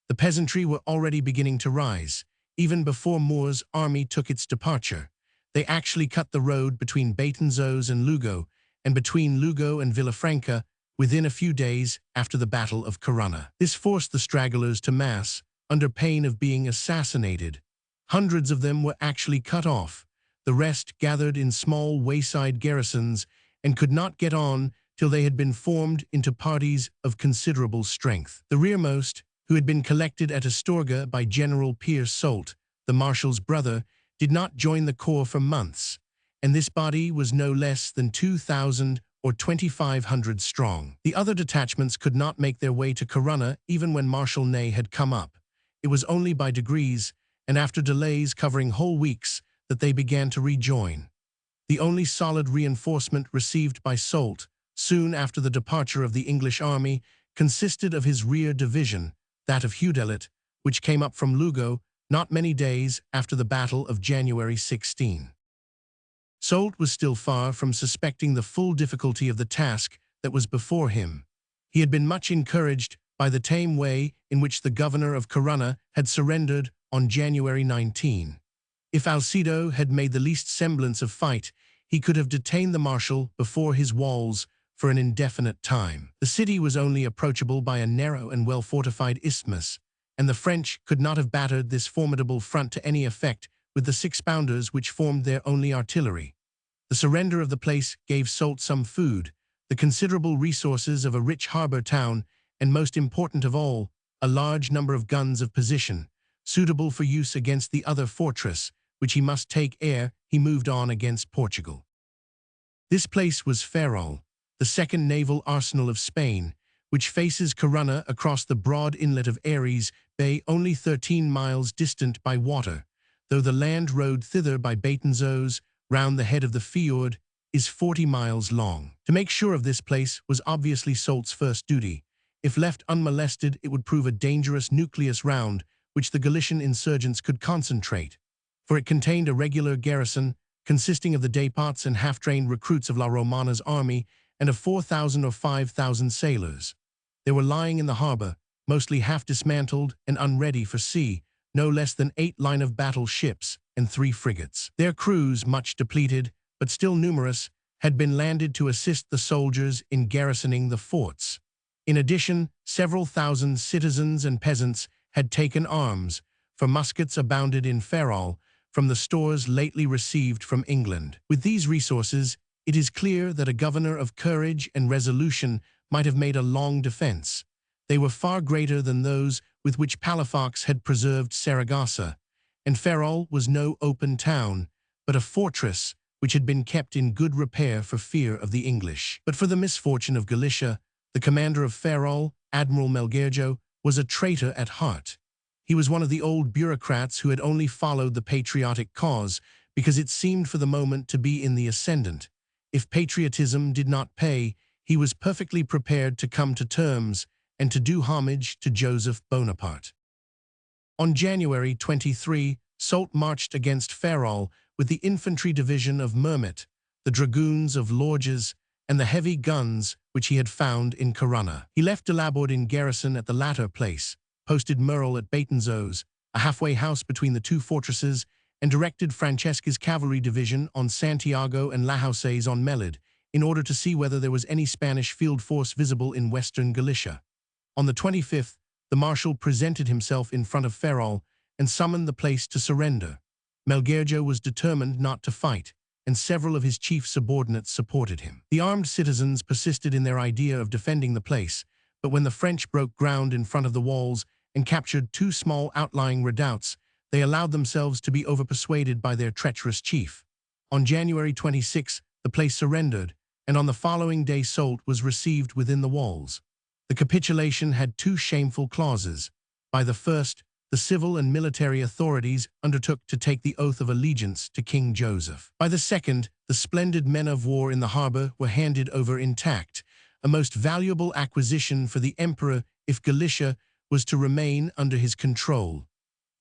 The peasantry were already beginning to rise. Even before Moore's army took its departure, they actually cut the road between Betanzos and Lugo, and between Lugo and Villafranca, within a few days after the Battle of Corunna. This forced the stragglers to mass, under pain of being assassinated. Hundreds of them were actually cut off. The rest gathered in small wayside garrisons and could not get on till they had been formed into parties of considerable strength. The rearmost, who had been collected at Astorga by General Pierre Soult, the marshal's brother, did not join the corps for months, and this body was no less than 2,000 or 2,500 strong. The other detachments could not make their way to Corunna even when Marshal Ney had come up. It was only by degrees, and after delays covering whole weeks, that they began to rejoin. The only solid reinforcement received by Soult, soon after the departure of the English army, consisted of his rear division, that of Houdelet, which came up from Lugo not many days after the Battle of January 16. Soult was still far from suspecting the full difficulty of the task that was before him. He had been much encouraged by the tame way in which the governor of Corunna had surrendered on January 19. If Alcedo had made the least semblance of fight, he could have detained the marshal before his walls for an indefinite time. The city was only approachable by a narrow and well-fortified isthmus, and the French could not have battered this formidable front to any effect with the 6-pounders which formed their only artillery. The surrender of the place gave Soult some food, the considerable resources of a rich harbor town, and most important of all, a large number of guns of position, suitable for use against the other fortress, which he must take ere he moved on against Portugal. This place was Ferrol, the second naval arsenal of Spain, which faces Corunna across the broad inlet of Aries Bay, only 13 miles distant by water, though the land road thither by Betanzos, round the head of the fjord, is 40 miles long. To make sure of this place was obviously Soult's first duty. If left unmolested, it would prove a dangerous nucleus round which the Galician insurgents could concentrate, for it contained a regular garrison consisting of the dépots and half-trained recruits of La Romana's army and of 4,000 or 5,000 sailors. They were lying in the harbor, mostly half-dismantled and unready for sea, no less than 8 line-of-battle ships and 3 frigates. Their crews, much depleted, but still numerous, had been landed to assist the soldiers in garrisoning the forts. In addition, several thousand citizens and peasants had taken arms, for muskets abounded in Ferrol, from the stores lately received from England. With these resources, it is clear that a governor of courage and resolution might have made a long defense. They were far greater than those with which Palafox had preserved Saragossa, and Ferrol was no open town, but a fortress which had been kept in good repair for fear of the English. But for the misfortune of Galicia, the commander of Ferrol, Admiral Melgarejo, was a traitor at heart. He was one of the old bureaucrats who had only followed the patriotic cause because it seemed for the moment to be in the ascendant. If patriotism did not pay, he was perfectly prepared to come to terms and to do homage to Joseph Bonaparte. On January 23, Soult marched against Ferrol with the infantry division of Mermet, the dragoons of Lorges, and the heavy guns which he had found in Corunna. He left de Laborde in garrison at the latter place, posted Merle at Betanzos, a halfway house between the two fortresses, and directed Francesca's cavalry division on Santiago and Lahouses on Melid, in order to see whether there was any Spanish field force visible in western Galicia. On the 25th, the marshal presented himself in front of Ferrol and summoned the place to surrender. Melgarejo was determined not to fight, and several of his chief subordinates supported him. The armed citizens persisted in their idea of defending the place, but when the French broke ground in front of the walls and captured two small outlying redoubts, they allowed themselves to be overpersuaded by their treacherous chief. On January 26, the place surrendered, and on the following day Soult was received within the walls. The capitulation had two shameful clauses. By the first, the civil and military authorities undertook to take the oath of allegiance to King Joseph. By the second, the splendid men of war in the harbor were handed over intact, a most valuable acquisition for the emperor if Galicia was to remain under his control.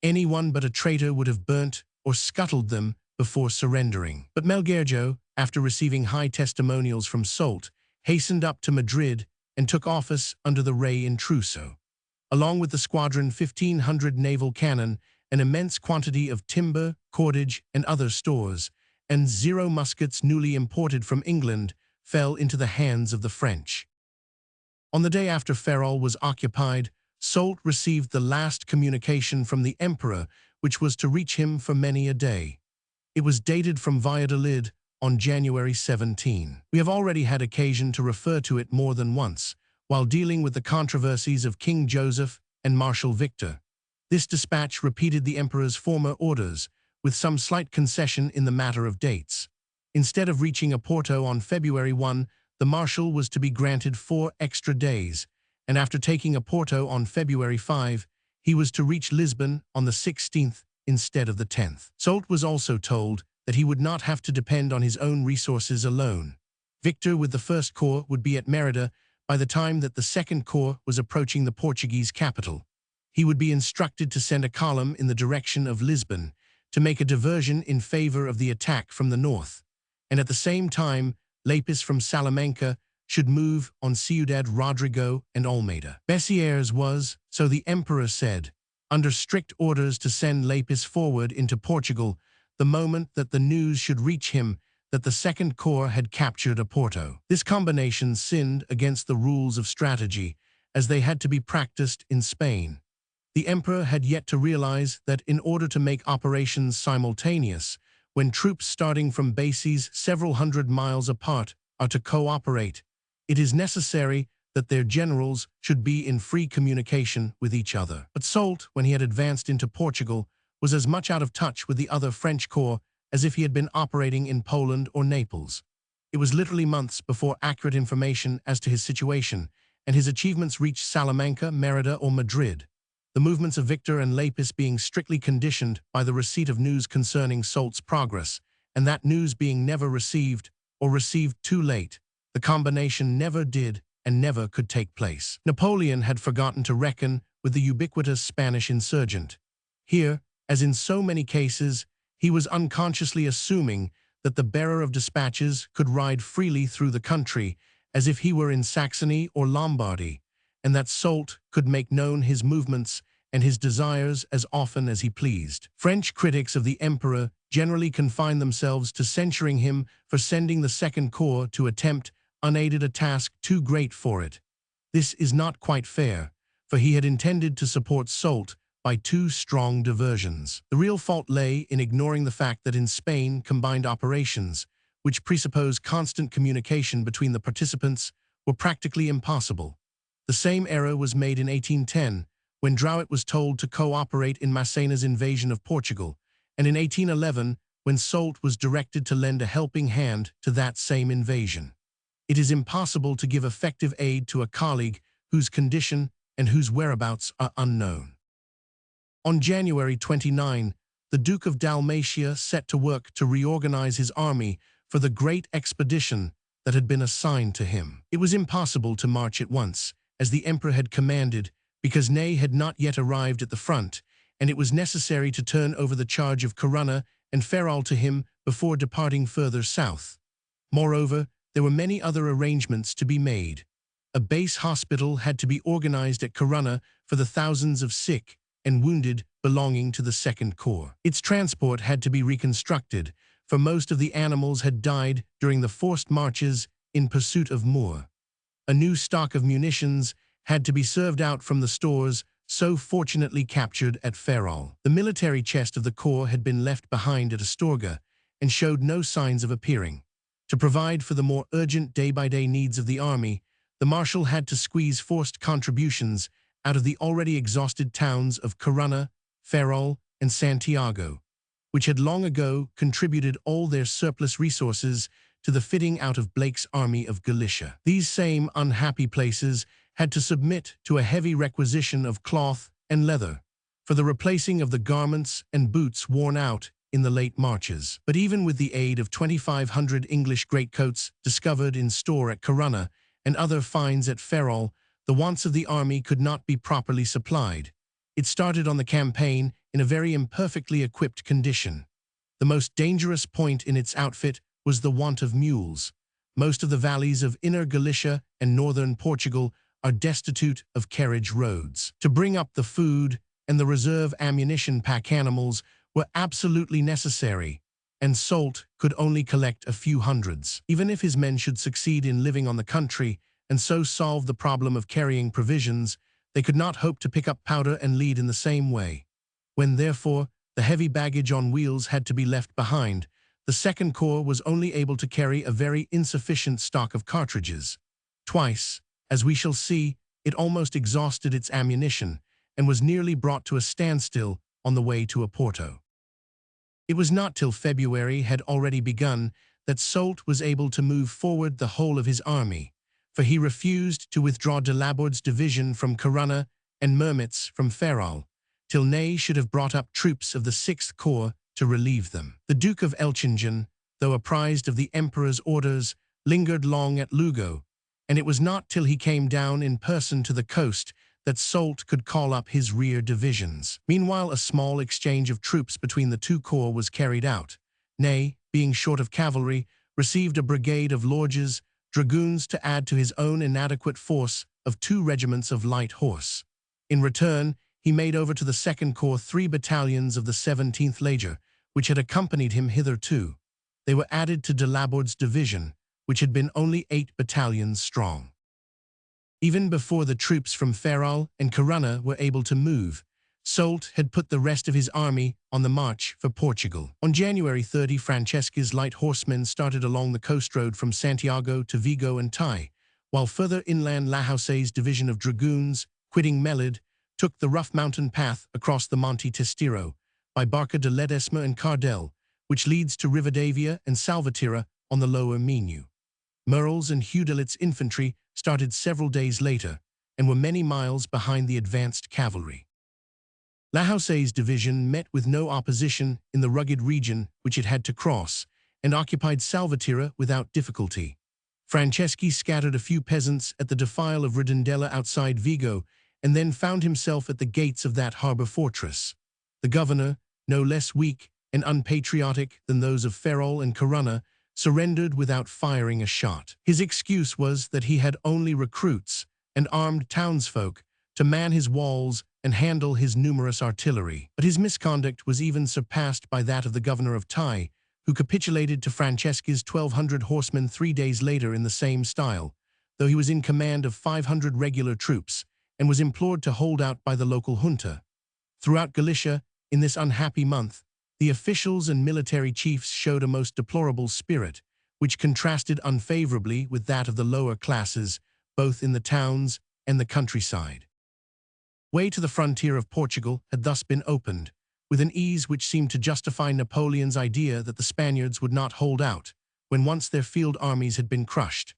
Anyone but a traitor would have burnt or scuttled them before surrendering. But Melgarejo, after receiving high testimonials from Soult, hastened up to Madrid and took office under the Rey Intruso. Along with the squadron 1,500 naval cannon, an immense quantity of timber, cordage, and other stores, and 0 muskets newly imported from England, fell into the hands of the French. On the day after Ferrol was occupied, Soult received the last communication from the emperor, which was to reach him for many a day. It was dated from Valladolid on January 17. We have already had occasion to refer to it more than once, while dealing with the controversies of King Joseph and Marshal Victor. This dispatch repeated the emperor's former orders, with some slight concession in the matter of dates. Instead of reaching Oporto on February 1, the marshal was to be granted 4 extra days, and after taking Oporto on February 5, he was to reach Lisbon on the 16th instead of the 10th. Soult was also told that he would not have to depend on his own resources alone. Victor with the 1st Corps would be at Merida by the time that the 2nd Corps was approaching the Portuguese capital. He would be instructed to send a column in the direction of Lisbon to make a diversion in favor of the attack from the north, and at the same time, Lapis from Salamanca should move on Ciudad Rodrigo and Almeida. Bessieres was, so the emperor said, under strict orders to send Lapis forward into Portugal the moment that the news should reach him that the 2nd Corps had captured Oporto. This combination sinned against the rules of strategy, as they had to be practiced in Spain. The emperor had yet to realize that in order to make operations simultaneous, when troops starting from bases several hundred miles apart are to cooperate, it is necessary that their generals should be in free communication with each other. But Soult, when he had advanced into Portugal, was as much out of touch with the other French corps as if he had been operating in Poland or Naples. It was literally months before accurate information as to his situation and his achievements reached Salamanca, Merida, or Madrid, the movements of Victor and Lapis being strictly conditioned by the receipt of news concerning Soult's progress, and that news being never received or received too late. The combination never did and never could take place. Napoleon had forgotten to reckon with the ubiquitous Spanish insurgent. Here, as in so many cases, he was unconsciously assuming that the bearer of dispatches could ride freely through the country as if he were in Saxony or Lombardy, and that Soult could make known his movements and his desires as often as he pleased. French critics of the emperor generally confined themselves to censuring him for sending the 2nd Corps to attempt unaided a task too great for it. This is not quite fair, for he had intended to support Soult by 2 strong diversions. The real fault lay in ignoring the fact that in Spain combined operations, which presuppose constant communication between the participants, were practically impossible. The same error was made in 1810, when Drouet was told to cooperate in Massena's invasion of Portugal, and in 1811, when Soult was directed to lend a helping hand to that same invasion. It is impossible to give effective aid to a colleague whose condition and whose whereabouts are unknown. On January 29, the Duke of Dalmatia set to work to reorganize his army for the great expedition that had been assigned to him. It was impossible to march at once, as the emperor had commanded, because Ney had not yet arrived at the front, and it was necessary to turn over the charge of Corunna and Ferrol to him before departing further south. Moreover, there were many other arrangements to be made. A base hospital had to be organized at Corunna for the thousands of sick and wounded belonging to the Second Corps. Its transport had to be reconstructed, for most of the animals had died during the forced marches in pursuit of Moor. A new stock of munitions had to be served out from the stores so fortunately captured at Ferrol. The military chest of the corps had been left behind at Astorga and showed no signs of appearing. To provide for the more urgent day-by-day needs of the army, the marshal had to squeeze forced contributions out of the already exhausted towns of Corunna, Ferrol, and Santiago, which had long ago contributed all their surplus resources to the fitting out of Blake's army of Galicia. These same unhappy places had to submit to a heavy requisition of cloth and leather for the replacing of the garments and boots worn out in the late marches. But even with the aid of 2,500 English greatcoats discovered in store at Corunna and other finds at Ferrol, the wants of the army could not be properly supplied. It started on the campaign in a very imperfectly equipped condition. The most dangerous point in its outfit was the want of mules. Most of the valleys of Inner Galicia and northern Portugal are destitute of carriage roads. To bring up the food and the reserve ammunition pack animals were absolutely necessary, and Soult could only collect a few hundreds. Even if his men should succeed in living on the country and so solve the problem of carrying provisions, they could not hope to pick up powder and lead in the same way. When, therefore, the heavy baggage on wheels had to be left behind, the Second Corps was only able to carry a very insufficient stock of cartridges. Twice, as we shall see, it almost exhausted its ammunition and was nearly brought to a standstill on the way to Oporto. It was not till February had already begun that Soult was able to move forward the whole of his army, for he refused to withdraw de Laborde's division from Corunna and Mermit's from Ferrol, till Ney should have brought up troops of the Sixth Corps to relieve them. The Duke of Elchingen, though apprised of the Emperor's orders, lingered long at Lugo, and it was not till he came down in person to the coast that Soult could call up his rear divisions. Meanwhile, a small exchange of troops between the two corps was carried out. Ney, being short of cavalry, received a brigade of Lorges dragoons to add to his own inadequate force of 2 regiments of light horse. In return, he made over to the Second Corps 3 battalions of the 17th Leger, which had accompanied him hitherto. They were added to de Laborde's division, which had been only 8 battalions strong. Even before the troops from Ferrol and Corunna were able to move, Soult had put the rest of his army on the march for Portugal. On January 30, Francesca's light horsemen started along the coast road from Santiago to Vigo and Tai, while further inland Lahouse's division of dragoons, quitting Melide, took the rough mountain path across the Monte Testiro, by Barca de Ledesma and Cardel, which leads to Rivadavia and Salvatierra on the lower Minho. Merle's and Houdelot's infantry started several days later and were many miles behind the advanced cavalry. Lahouse's division met with no opposition in the rugged region which it had to cross, and occupied Salvatierra without difficulty. Franceschi scattered a few peasants at the defile of Redondela outside Vigo, and then found himself at the gates of that harbor fortress. The governor, no less weak and unpatriotic than those of Ferrol and Corunna, surrendered without firing a shot. His excuse was that he had only recruits and armed townsfolk to man his walls and handle his numerous artillery. But his misconduct was even surpassed by that of the governor of Tai, who capitulated to Francesca's 1,200 horsemen 3 days later in the same style, though he was in command of 500 regular troops, and was implored to hold out by the local junta. Throughout Galicia, in this unhappy month, the officials and military chiefs showed a most deplorable spirit, which contrasted unfavorably with that of the lower classes, both in the towns and the countryside. Way to the frontier of Portugal had thus been opened, with an ease which seemed to justify Napoleon's idea that the Spaniards would not hold out, when once their field armies had been crushed.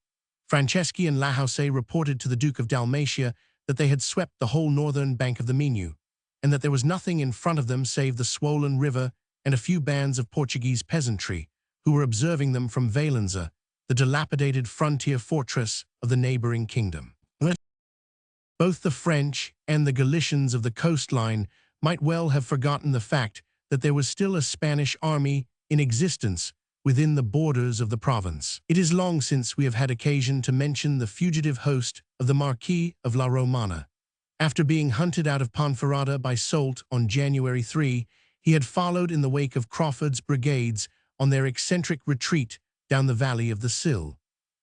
Franceschi and Lahouse reported to the Duke of Dalmatia that they had swept the whole northern bank of the Minho, and that there was nothing in front of them save the swollen river and a few bands of Portuguese peasantry, who were observing them from Valenza, the dilapidated frontier fortress of the neighboring kingdom. Both the French and the Galicians of the coastline might well have forgotten the fact that there was still a Spanish army in existence within the borders of the province. It is long since we have had occasion to mention the fugitive host of the Marquis of La Romana. After being hunted out of Ponferrada by Soult on January 3, he had followed in the wake of Crawford's brigades on their eccentric retreat down the valley of the Sil.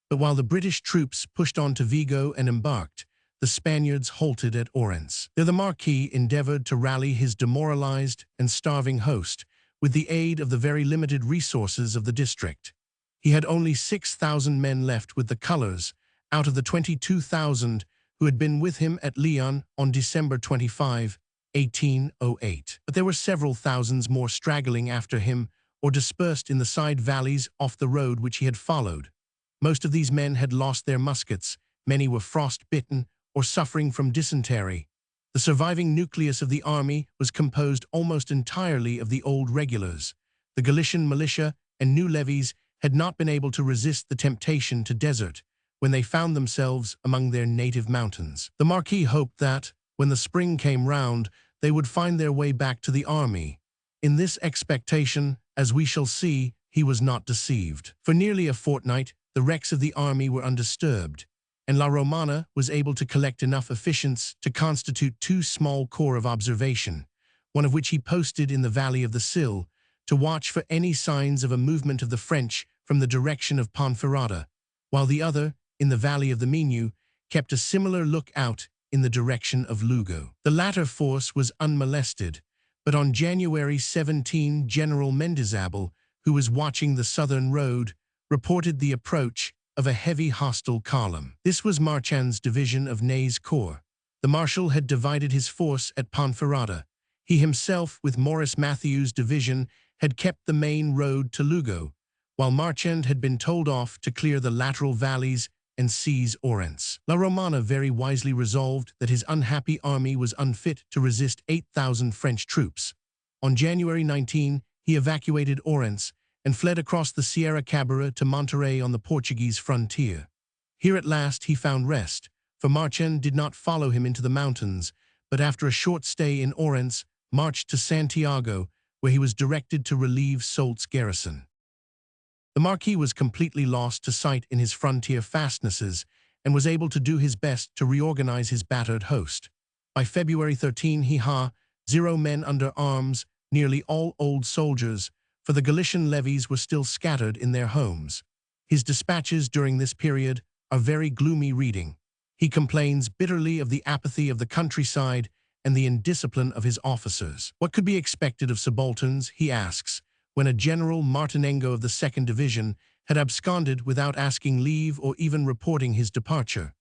But while the British troops pushed on to Vigo and embarked, the Spaniards halted at Orense. There the Marquis endeavored to rally his demoralized and starving host with the aid of the very limited resources of the district. He had only 6,000 men left with the colors, out of the 22,000 who had been with him at Leon on December 25, 1808. But there were several thousands more straggling after him or dispersed in the side valleys off the road which he had followed. Most of these men had lost their muskets, many were frost-bitten or suffering from dysentery. The surviving nucleus of the army was composed almost entirely of the old regulars. The Galician militia and new levies had not been able to resist the temptation to desert when they found themselves among their native mountains. The Marquis hoped that, when the spring came round, they would find their way back to the army. In this expectation, as we shall see, he was not deceived. For nearly a fortnight, the wrecks of the army were undisturbed, and La Romana was able to collect enough efficients to constitute two small corps of observation, one of which he posted in the valley of the Sil, to watch for any signs of a movement of the French from the direction of Ponferrada, while the other, in the valley of the Minho, kept a similar look-out in the direction of Lugo. The latter force was unmolested, but on January 17, General Mendizábal, who was watching the southern road, reported the approach of a heavy hostile column. This was Marchand's division of Ney's corps. The marshal had divided his force at Ponferrada. He himself, with Maurice Matthews' division, had kept the main road to Lugo, while Marchand had been told off to clear the lateral valleys and seize Orense. La Romana very wisely resolved that his unhappy army was unfit to resist 8,000 French troops. On January 19, he evacuated Orense and fled across the Sierra Cabra to Monterrey on the Portuguese frontier. Here at last he found rest, for Marchand did not follow him into the mountains, but after a short stay in Orense, marched to Santiago, where he was directed to relieve Soult's garrison. The Marquis was completely lost to sight in his frontier fastnesses and was able to do his best to reorganize his battered host. By February 13 he had 0 men under arms, nearly all old soldiers, for the Galician levies were still scattered in their homes. His dispatches during this period are very gloomy reading. He complains bitterly of the apathy of the countryside and the indiscipline of his officers. What could be expected of subalterns, he asks, when a General Martinengo of the 2nd Division had absconded without asking leave or even reporting his departure?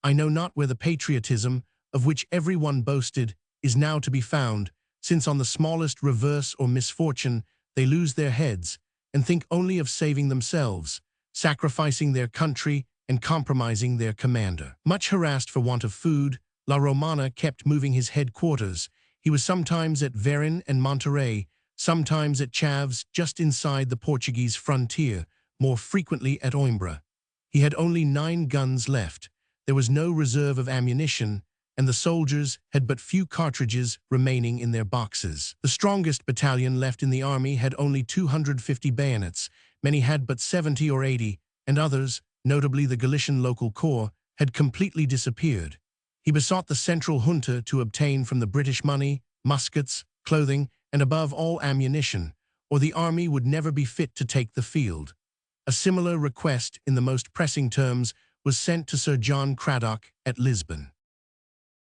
I know not where the patriotism, of which every one boasted, is now to be found, since on the smallest reverse or misfortune they lose their heads and think only of saving themselves, sacrificing their country and compromising their commander. Much harassed for want of food, La Romana kept moving his headquarters. He was sometimes at Verin and Monterrey, sometimes at Chaves just inside the Portuguese frontier, more frequently at Oimbra. He had only 9 guns left. There was no reserve of ammunition, and the soldiers had but few cartridges remaining in their boxes. The strongest battalion left in the army had only 250 bayonets, many had but 70 or 80, and others, notably the Galician local corps, had completely disappeared. He besought the central junta to obtain from the British money, muskets, clothing, and above all ammunition, or the army would never be fit to take the field. A similar request, in the most pressing terms, was sent to Sir John Cradock at Lisbon.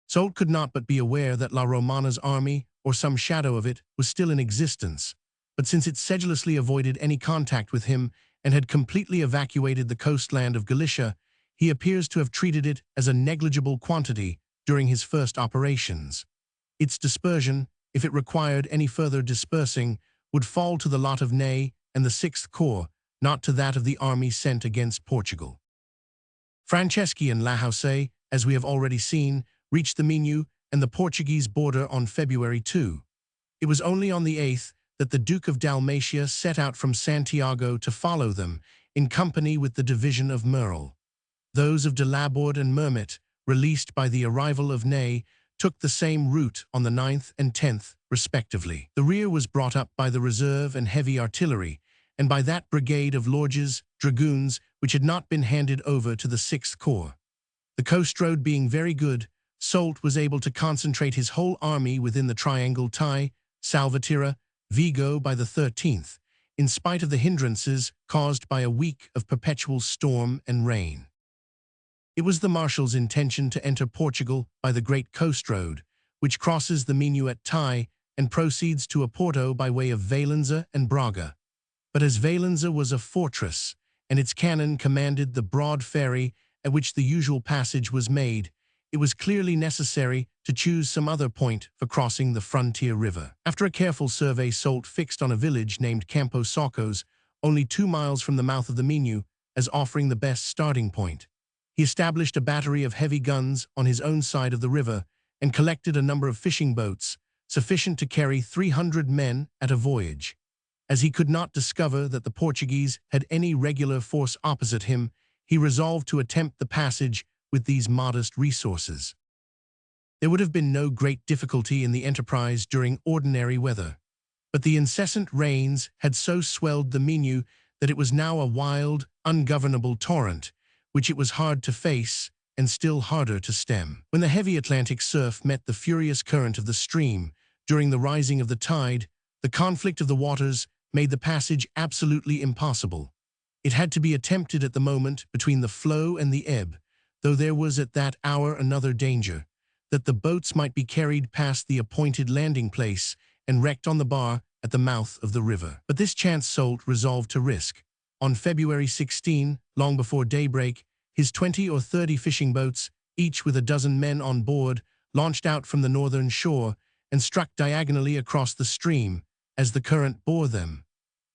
Soult could not but be aware that La Romana's army, or some shadow of it, was still in existence, but since it sedulously avoided any contact with him and had completely evacuated the coastland of Galicia, he appears to have treated it as a negligible quantity during his first operations. Its dispersion, if it required any further dispersing, would fall to the lot of Ney and the 6th Corps, not to that of the army sent against Portugal. Franceschi and Lahousse, as we have already seen, reached the Minho and the Portuguese border on February 2. It was only on the 8th that the Duke of Dalmatia set out from Santiago to follow them, in company with the division of Merle. Those of de Laborde and Mermet, released by the arrival of Ney, took the same route on the 9th and 10th, respectively. The rear was brought up by the reserve and heavy artillery, and by that brigade of Lorges dragoons which had not been handed over to the 6th Corps. The coast road being very good, Soult was able to concentrate his whole army within the triangle Tai, Salvatierra, Vigo by the 13th, in spite of the hindrances caused by a week of perpetual storm and rain. It was the Marshal's intention to enter Portugal by the Great Coast Road, which crosses the Minho at Tai and proceeds to Oporto by way of Valença and Braga. But as Valença was a fortress, and its cannon commanded the broad ferry at which the usual passage was made, it was clearly necessary to choose some other point for crossing the frontier river. After a careful survey, Soult fixed on a village named Campo Socos, only 2 miles from the mouth of the Minho, as offering the best starting point. He established a battery of heavy guns on his own side of the river and collected a number of fishing boats, sufficient to carry 300 men at a voyage. As he could not discover that the Portuguese had any regular force opposite him, he resolved to attempt the passage with these modest resources. There would have been no great difficulty in the enterprise during ordinary weather, but the incessant rains had so swelled the Minho that it was now a wild, ungovernable torrent, which it was hard to face and still harder to stem. When the heavy Atlantic surf met the furious current of the stream during the rising of the tide, the conflict of the waters made the passage absolutely impossible. It had to be attempted at the moment between the flow and the ebb, though there was at that hour another danger, that the boats might be carried past the appointed landing place and wrecked on the bar at the mouth of the river. But this chance Soult resolved to risk. On February 16, long before daybreak, his 20 or 30 fishing boats, each with a dozen men on board, launched out from the northern shore and struck diagonally across the stream as the current bore them.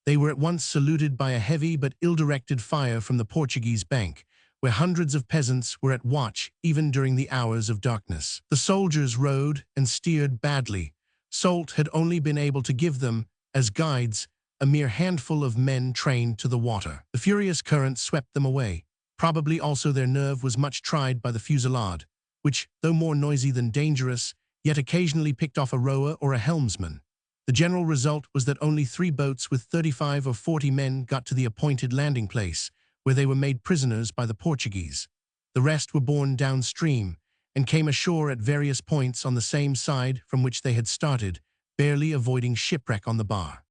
They were at once saluted by a heavy but ill-directed fire from the Portuguese bank, where hundreds of peasants were at watch even during the hours of darkness. The soldiers rowed and steered badly. Soult had only been able to give them, as guides, a mere handful of men trained to the water. The furious current swept them away. Probably also their nerve was much tried by the fusillade, which, though more noisy than dangerous, yet occasionally picked off a rower or a helmsman. The general result was that only 3 boats with 35 or 40 men got to the appointed landing place, where they were made prisoners by the Portuguese. The rest were borne downstream and came ashore at various points on the same side from which they had started, barely avoiding shipwreck on the bar.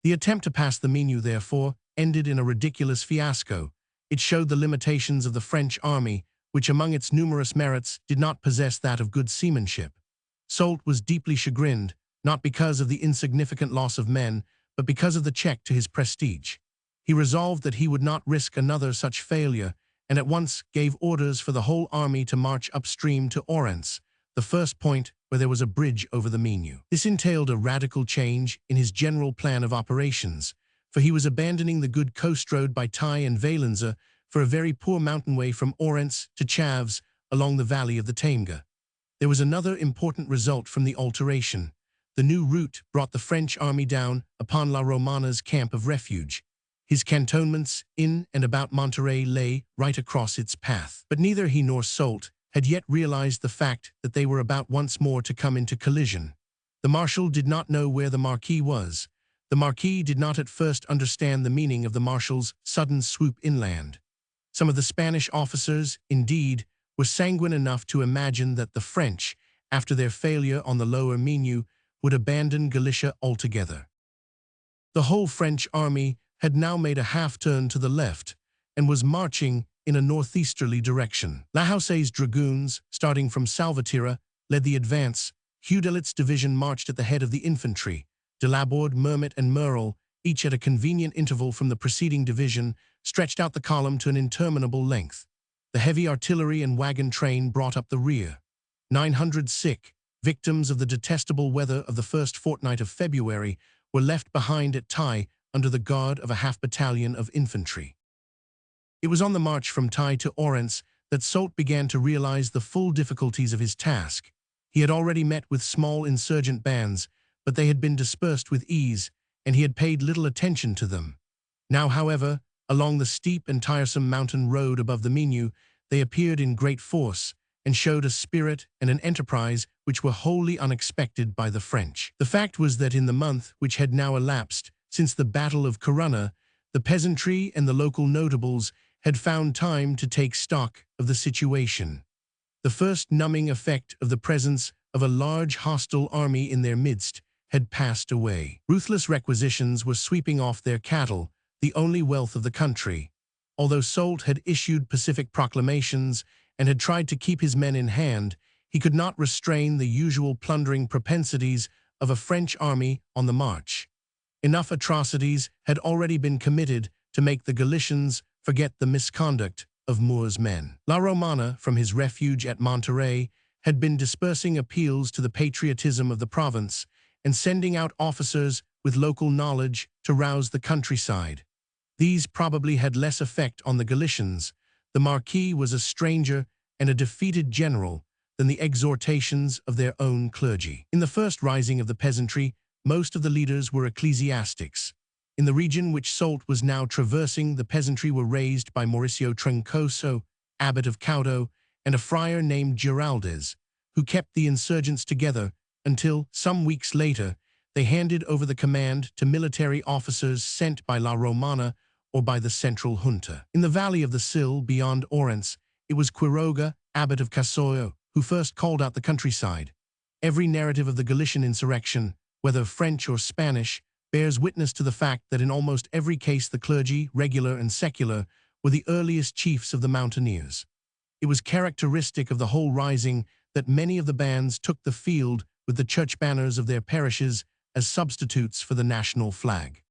The attempt to pass the Minho, therefore, ended in a ridiculous fiasco. It showed the limitations of the French army, which among its numerous merits did not possess that of good seamanship. Soult was deeply chagrined, not because of the insignificant loss of men, but because of the check to his prestige. He resolved that he would not risk another such failure, and at once gave orders for the whole army to march upstream to Orense, the first point where there was a bridge over the Minho. This entailed a radical change in his general plan of operations, for he was abandoning the good coast road by Tai and Valença for a very poor mountain way from Orense to Chaves along the valley of the Taimga. There was another important result from the alteration. The new route brought the French army down upon La Romana's camp of refuge. His cantonments in and about Monterrey lay right across its path. But neither he nor Soult had yet realized the fact that they were about once more to come into collision. The Marshal did not know where the Marquis was. The Marquis did not at first understand the meaning of the Marshal's sudden swoop inland. Some of the Spanish officers, indeed, were sanguine enough to imagine that the French, after their failure on the lower Minho, would abandon Galicia altogether. The whole French army had now made a half-turn to the left and was marching in a northeasterly direction. Lahouse's dragoons, starting from Salvatierra, led the advance. Houdelot's division marched at the head of the infantry. De Laborde, Mermet, and Merle, each at a convenient interval from the preceding division, stretched out the column to an interminable length. The heavy artillery and wagon train brought up the rear. 900 sick, victims of the detestable weather of the first fortnight of February, were left behind at Tai under the guard of a half-battalion of infantry. It was on the march from Tai to Orense that Soult began to realize the full difficulties of his task. He had already met with small insurgent bands, but they had been dispersed with ease, and he had paid little attention to them. Now, however, along the steep and tiresome mountain road above the Minho, they appeared in great force, and showed a spirit and an enterprise which were wholly unexpected by the French. The fact was that in the month which had now elapsed since the Battle of Corunna, the peasantry and the local notables had found time to take stock of the situation. The first numbing effect of the presence of a large hostile army in their midst had passed away. Ruthless requisitions were sweeping off their cattle, the only wealth of the country. Although Soult had issued pacific proclamations and had tried to keep his men in hand, he could not restrain the usual plundering propensities of a French army on the march. Enough atrocities had already been committed to make the Galicians forget the misconduct of Moore's men. La Romana, from his refuge at Monterey, had been dispersing appeals to the patriotism of the province and sending out officers with local knowledge to rouse the countryside. These probably had less effect on the Galicians. The Marquis was a stranger and a defeated general than the exhortations of their own clergy. In the first rising of the peasantry, most of the leaders were ecclesiastics. In the region which Soult was now traversing, the peasantry were raised by Mauricio Troncoso, abbot of Caudo, and a friar named Giraldez, who kept the insurgents together until, some weeks later, they handed over the command to military officers sent by La Romana or by the central junta. In the valley of the Sil, beyond Orense, it was Quiroga, abbot of Casoyo, who first called out the countryside. Every narrative of the Galician insurrection, whether French or Spanish, bears witness to the fact that in almost every case the clergy, regular and secular, were the earliest chiefs of the mountaineers. It was characteristic of the whole rising that many of the bands took the field with the church banners of their parishes as substitutes for the national flag.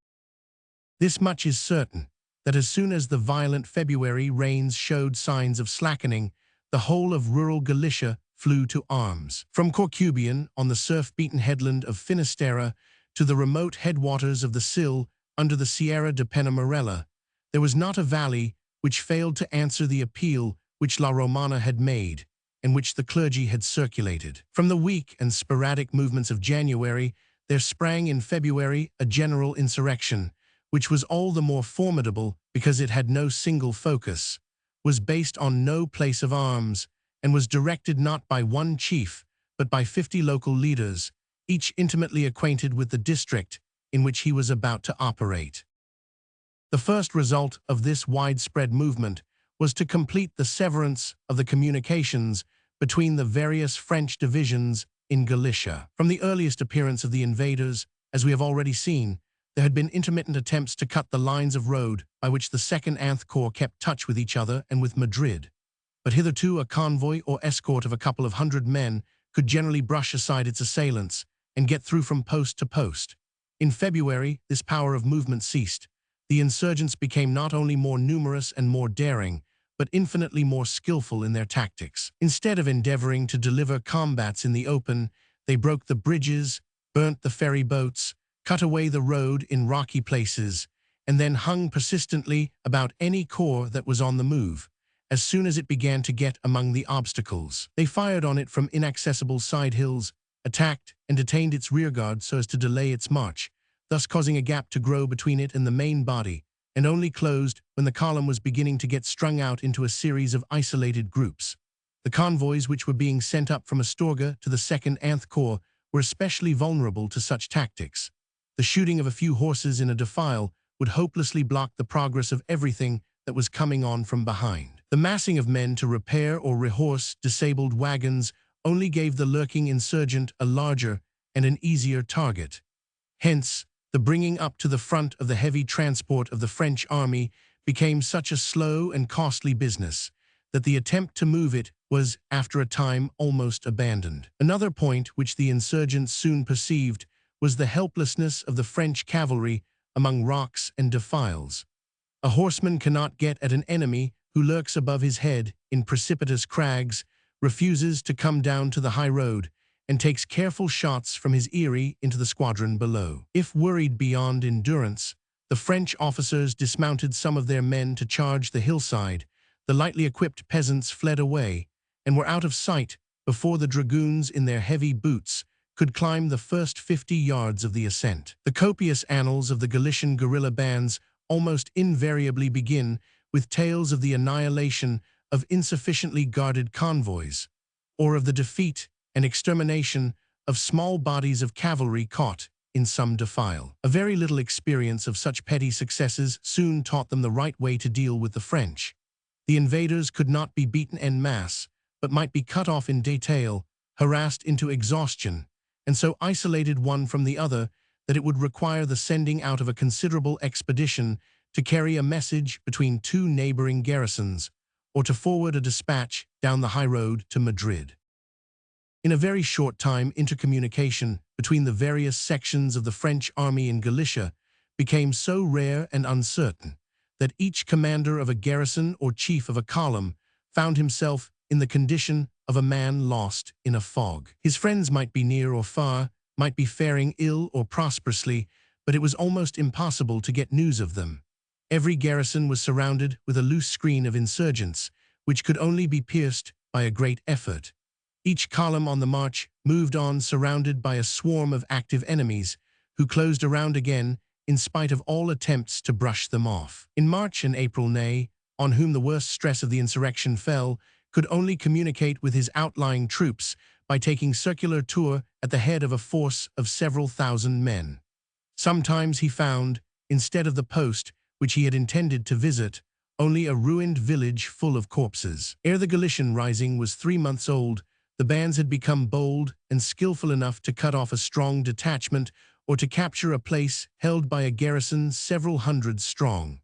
This much is certain, that as soon as the violent February rains showed signs of slackening, the whole of rural Galicia flew to arms. From Corcubion, on the surf-beaten headland of Finisterre, to the remote headwaters of the Sil under the Sierra de Penamarella, there was not a valley which failed to answer the appeal which La Romana had made and which the clergy had circulated. From the weak and sporadic movements of January, there sprang in February a general insurrection, which was all the more formidable because it had no single focus, was based on no place of arms, and was directed not by one chief, but by 50 local leaders, each intimately acquainted with the district in which he was about to operate. The first result of this widespread movement was to complete the severance of the communications between the various French divisions in Galicia. From the earliest appearance of the invaders, as we have already seen, there had been intermittent attempts to cut the lines of road by which the 2nd Anth Corps kept touch with each other and with Madrid. But hitherto a convoy or escort of a couple of hundred men could generally brush aside its assailants and get through from post to post. In February, this power of movement ceased. The insurgents became not only more numerous and more daring, but infinitely more skillful in their tactics. Instead of endeavoring to deliver combats in the open, they broke the bridges, burnt the ferry boats, cut away the road in rocky places, and then hung persistently about any corps that was on the move. As soon as it began to get among the obstacles, they fired on it from inaccessible side hills, attacked and detained its rearguard so as to delay its march, thus causing a gap to grow between it and the main body, and only closed when the column was beginning to get strung out into a series of isolated groups. The convoys which were being sent up from Astorga to the 2nd Anth Corps were especially vulnerable to such tactics. The shooting of a few horses in a defile would hopelessly block the progress of everything that was coming on from behind. The massing of men to repair or rehorse disabled wagons only gave the lurking insurgent a larger and an easier target. Hence, the bringing up to the front of the heavy transport of the French army became such a slow and costly business that the attempt to move it was, after a time, almost abandoned. Another point which the insurgents soon perceived was the helplessness of the French cavalry among rocks and defiles. A horseman cannot get at an enemy who lurks above his head in precipitous crags, refuses to come down to the high road, and takes careful shots from his eyrie into the squadron below. If worried beyond endurance, the French officers dismounted some of their men to charge the hillside, the lightly equipped peasants fled away, and were out of sight before the dragoons in their heavy boots could climb the first 50 yards of the ascent. The copious annals of the Galician guerrilla bands almost invariably begin with tales of the annihilation of insufficiently guarded convoys, or of the defeat and extermination of small bodies of cavalry caught in some defile. A very little experience of such petty successes soon taught them the right way to deal with the French. The invaders could not be beaten en masse, but might be cut off in detail, harassed into exhaustion, and so isolated one from the other that it would require the sending out of a considerable expedition to carry a message between two neighboring garrisons, or to forward a dispatch down the high road to Madrid. In a very short time, intercommunication between the various sections of the French army in Galicia became so rare and uncertain that each commander of a garrison or chief of a column found himself in the condition of a man lost in a fog. His friends might be near or far, might be faring ill or prosperously, but it was almost impossible to get news of them. Every garrison was surrounded with a loose screen of insurgents, which could only be pierced by a great effort. Each column on the march moved on surrounded by a swarm of active enemies, who closed around again in spite of all attempts to brush them off. In March and April, Ney, on whom the worst stress of the insurrection fell, could only communicate with his outlying troops by taking circular tour at the head of a force of several thousand men. Sometimes he found, instead of the post which he had intended to visit, only a ruined village full of corpses. Ere the Galician rising was 3 months old, the bands had become bold and skillful enough to cut off a strong detachment or to capture a place held by a garrison several hundred strong.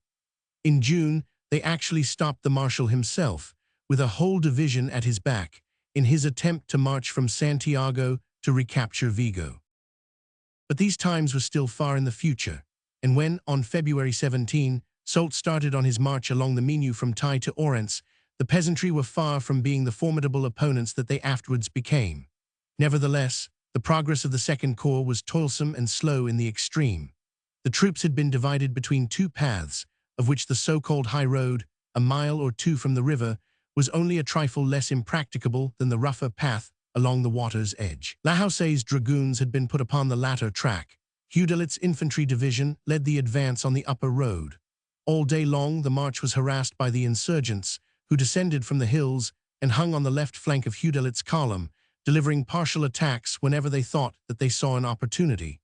In June, they actually stopped the marshal himself, with a whole division at his back, in his attempt to march from Santiago to recapture Vigo. But these times were still far in the future, and when, on February 17, Soult started on his march along the Minho from Tai to Orense, the peasantry were far from being the formidable opponents that they afterwards became. Nevertheless, the progress of the Second Corps was toilsome and slow in the extreme. The troops had been divided between two paths, of which the so-called high road, a mile or two from the river, was only a trifle less impracticable than the rougher path along the water's edge. Lahouse's dragoons had been put upon the latter track. Houdelot's infantry division led the advance on the upper road. All day long the march was harassed by the insurgents, who descended from the hills and hung on the left flank of Houdelot's column, delivering partial attacks whenever they thought that they saw an opportunity.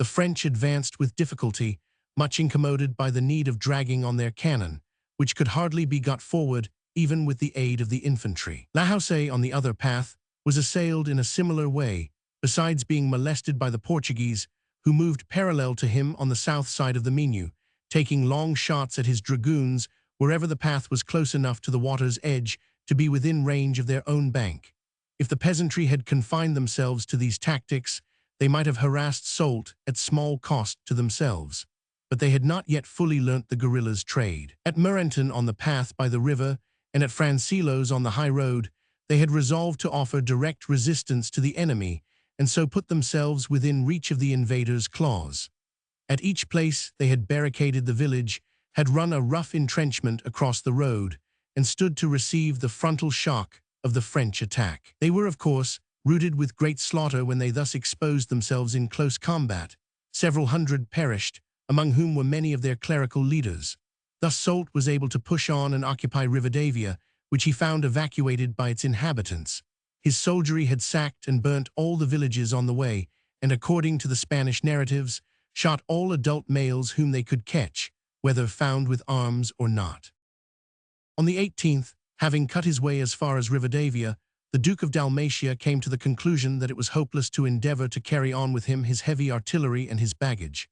The French advanced with difficulty, much incommoded by the need of dragging on their cannon, which could hardly be got forward even with the aid of the infantry. Lahouse, on the other path, was assailed in a similar way, besides being molested by the Portuguese, who moved parallel to him on the south side of the Minho, taking long shots at his dragoons wherever the path was close enough to the water's edge to be within range of their own bank. If the peasantry had confined themselves to these tactics, they might have harassed Soult at small cost to themselves, but they had not yet fully learnt the guerrilla's trade. At Wellington on the path by the river and at Francilos on the high road, they had resolved to offer direct resistance to the enemy and so put themselves within reach of the invaders' claws. At each place they had barricaded the village, had run a rough entrenchment across the road, and stood to receive the frontal shock of the French attack. They were, of course, routed with great slaughter when they thus exposed themselves in close combat. Several hundred perished, among whom were many of their clerical leaders. Thus Soult was able to push on and occupy Rivadavia, which he found evacuated by its inhabitants. His soldiery had sacked and burnt all the villages on the way, and according to the Spanish narratives, shot all adult males whom they could catch, whether found with arms or not. On the 18th, having cut his way as far as Rivadavia, the Duke of Dalmatia came to the conclusion that it was hopeless to endeavor to carry on with him his heavy artillery and his baggage.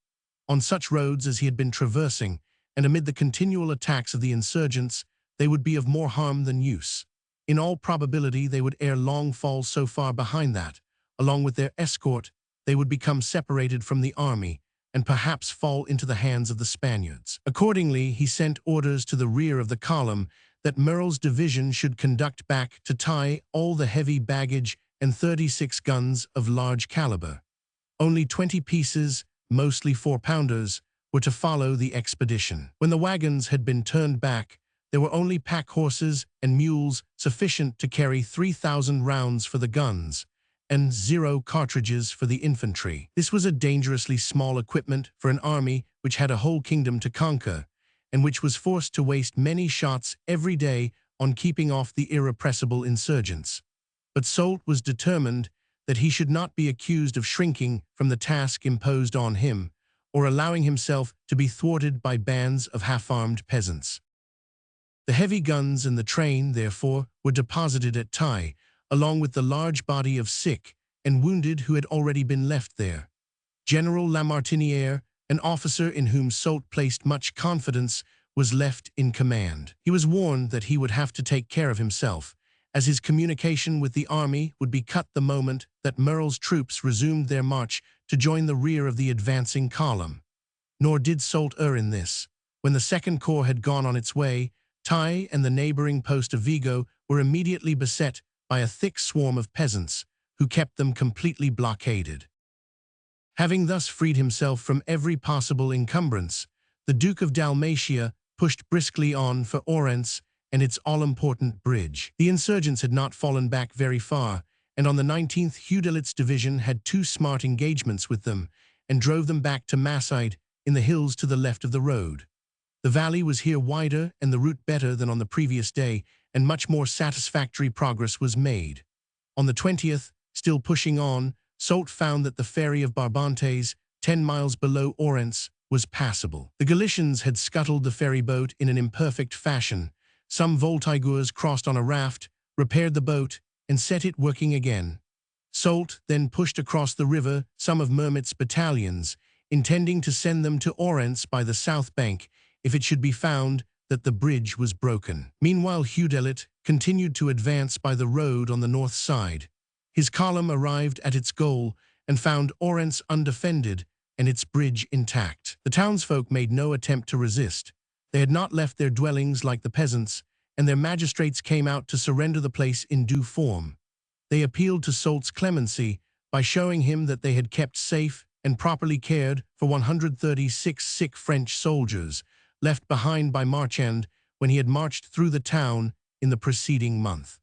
On such roads as he had been traversing, and amid the continual attacks of the insurgents, they would be of more harm than use. In all probability they would ere long fall so far behind that, along with their escort, they would become separated from the army, and perhaps fall into the hands of the Spaniards. Accordingly, he sent orders to the rear of the column that Merle's division should conduct back to Tai all the heavy baggage and 36 guns of large caliber. Only 20 pieces, mostly 4-pounders, were to follow the expedition. When the wagons had been turned back, there were only pack horses and mules sufficient to carry 3,000 rounds for the guns and 0 cartridges for the infantry. This was a dangerously small equipment for an army which had a whole kingdom to conquer, and which was forced to waste many shots every day on keeping off the irrepressible insurgents. But Soult was determined that he should not be accused of shrinking from the task imposed on him, or allowing himself to be thwarted by bands of half-armed peasants. The heavy guns and the train, therefore, were deposited at Tai, along with the large body of sick and wounded who had already been left there. General Lamartinière, an officer in whom Soult placed much confidence, was left in command. He was warned that he would have to take care of himself, as his communication with the army would be cut the moment that Merle's troops resumed their march to join the rear of the advancing column. Nor did Soult err in this. When the Second Corps had gone on its way, Tai and the neighboring post of Vigo were immediately beset by a thick swarm of peasants, who kept them completely blockaded. Having thus freed himself from every possible encumbrance, the Duke of Dalmatia pushed briskly on for Orense and its all-important bridge. The insurgents had not fallen back very far, and on the 19th Houdelot's division had 2 smart engagements with them and drove them back to Massaide in the hills to the left of the road. The valley was here wider and the route better than on the previous day, and much more satisfactory progress was made. On the 20th, still pushing on, Soult found that the ferry of Barbantes, 10 miles below Orense, was passable. The Galicians had scuttled the ferry boat in an imperfect fashion. Some Voltigeurs crossed on a raft, repaired the boat, and set it working again. Soult then pushed across the river some of Mermet's battalions, intending to send them to Orense by the south bank if it should be found that the bridge was broken. Meanwhile, Houdelot continued to advance by the road on the north side. His column arrived at its goal and found Orense undefended and its bridge intact. The townsfolk made no attempt to resist. They had not left their dwellings like the peasants, and their magistrates came out to surrender the place in due form. They appealed to Soult's clemency by showing him that they had kept safe and properly cared for 136 sick French soldiers, left behind by Marchand when he had marched through the town in the preceding month.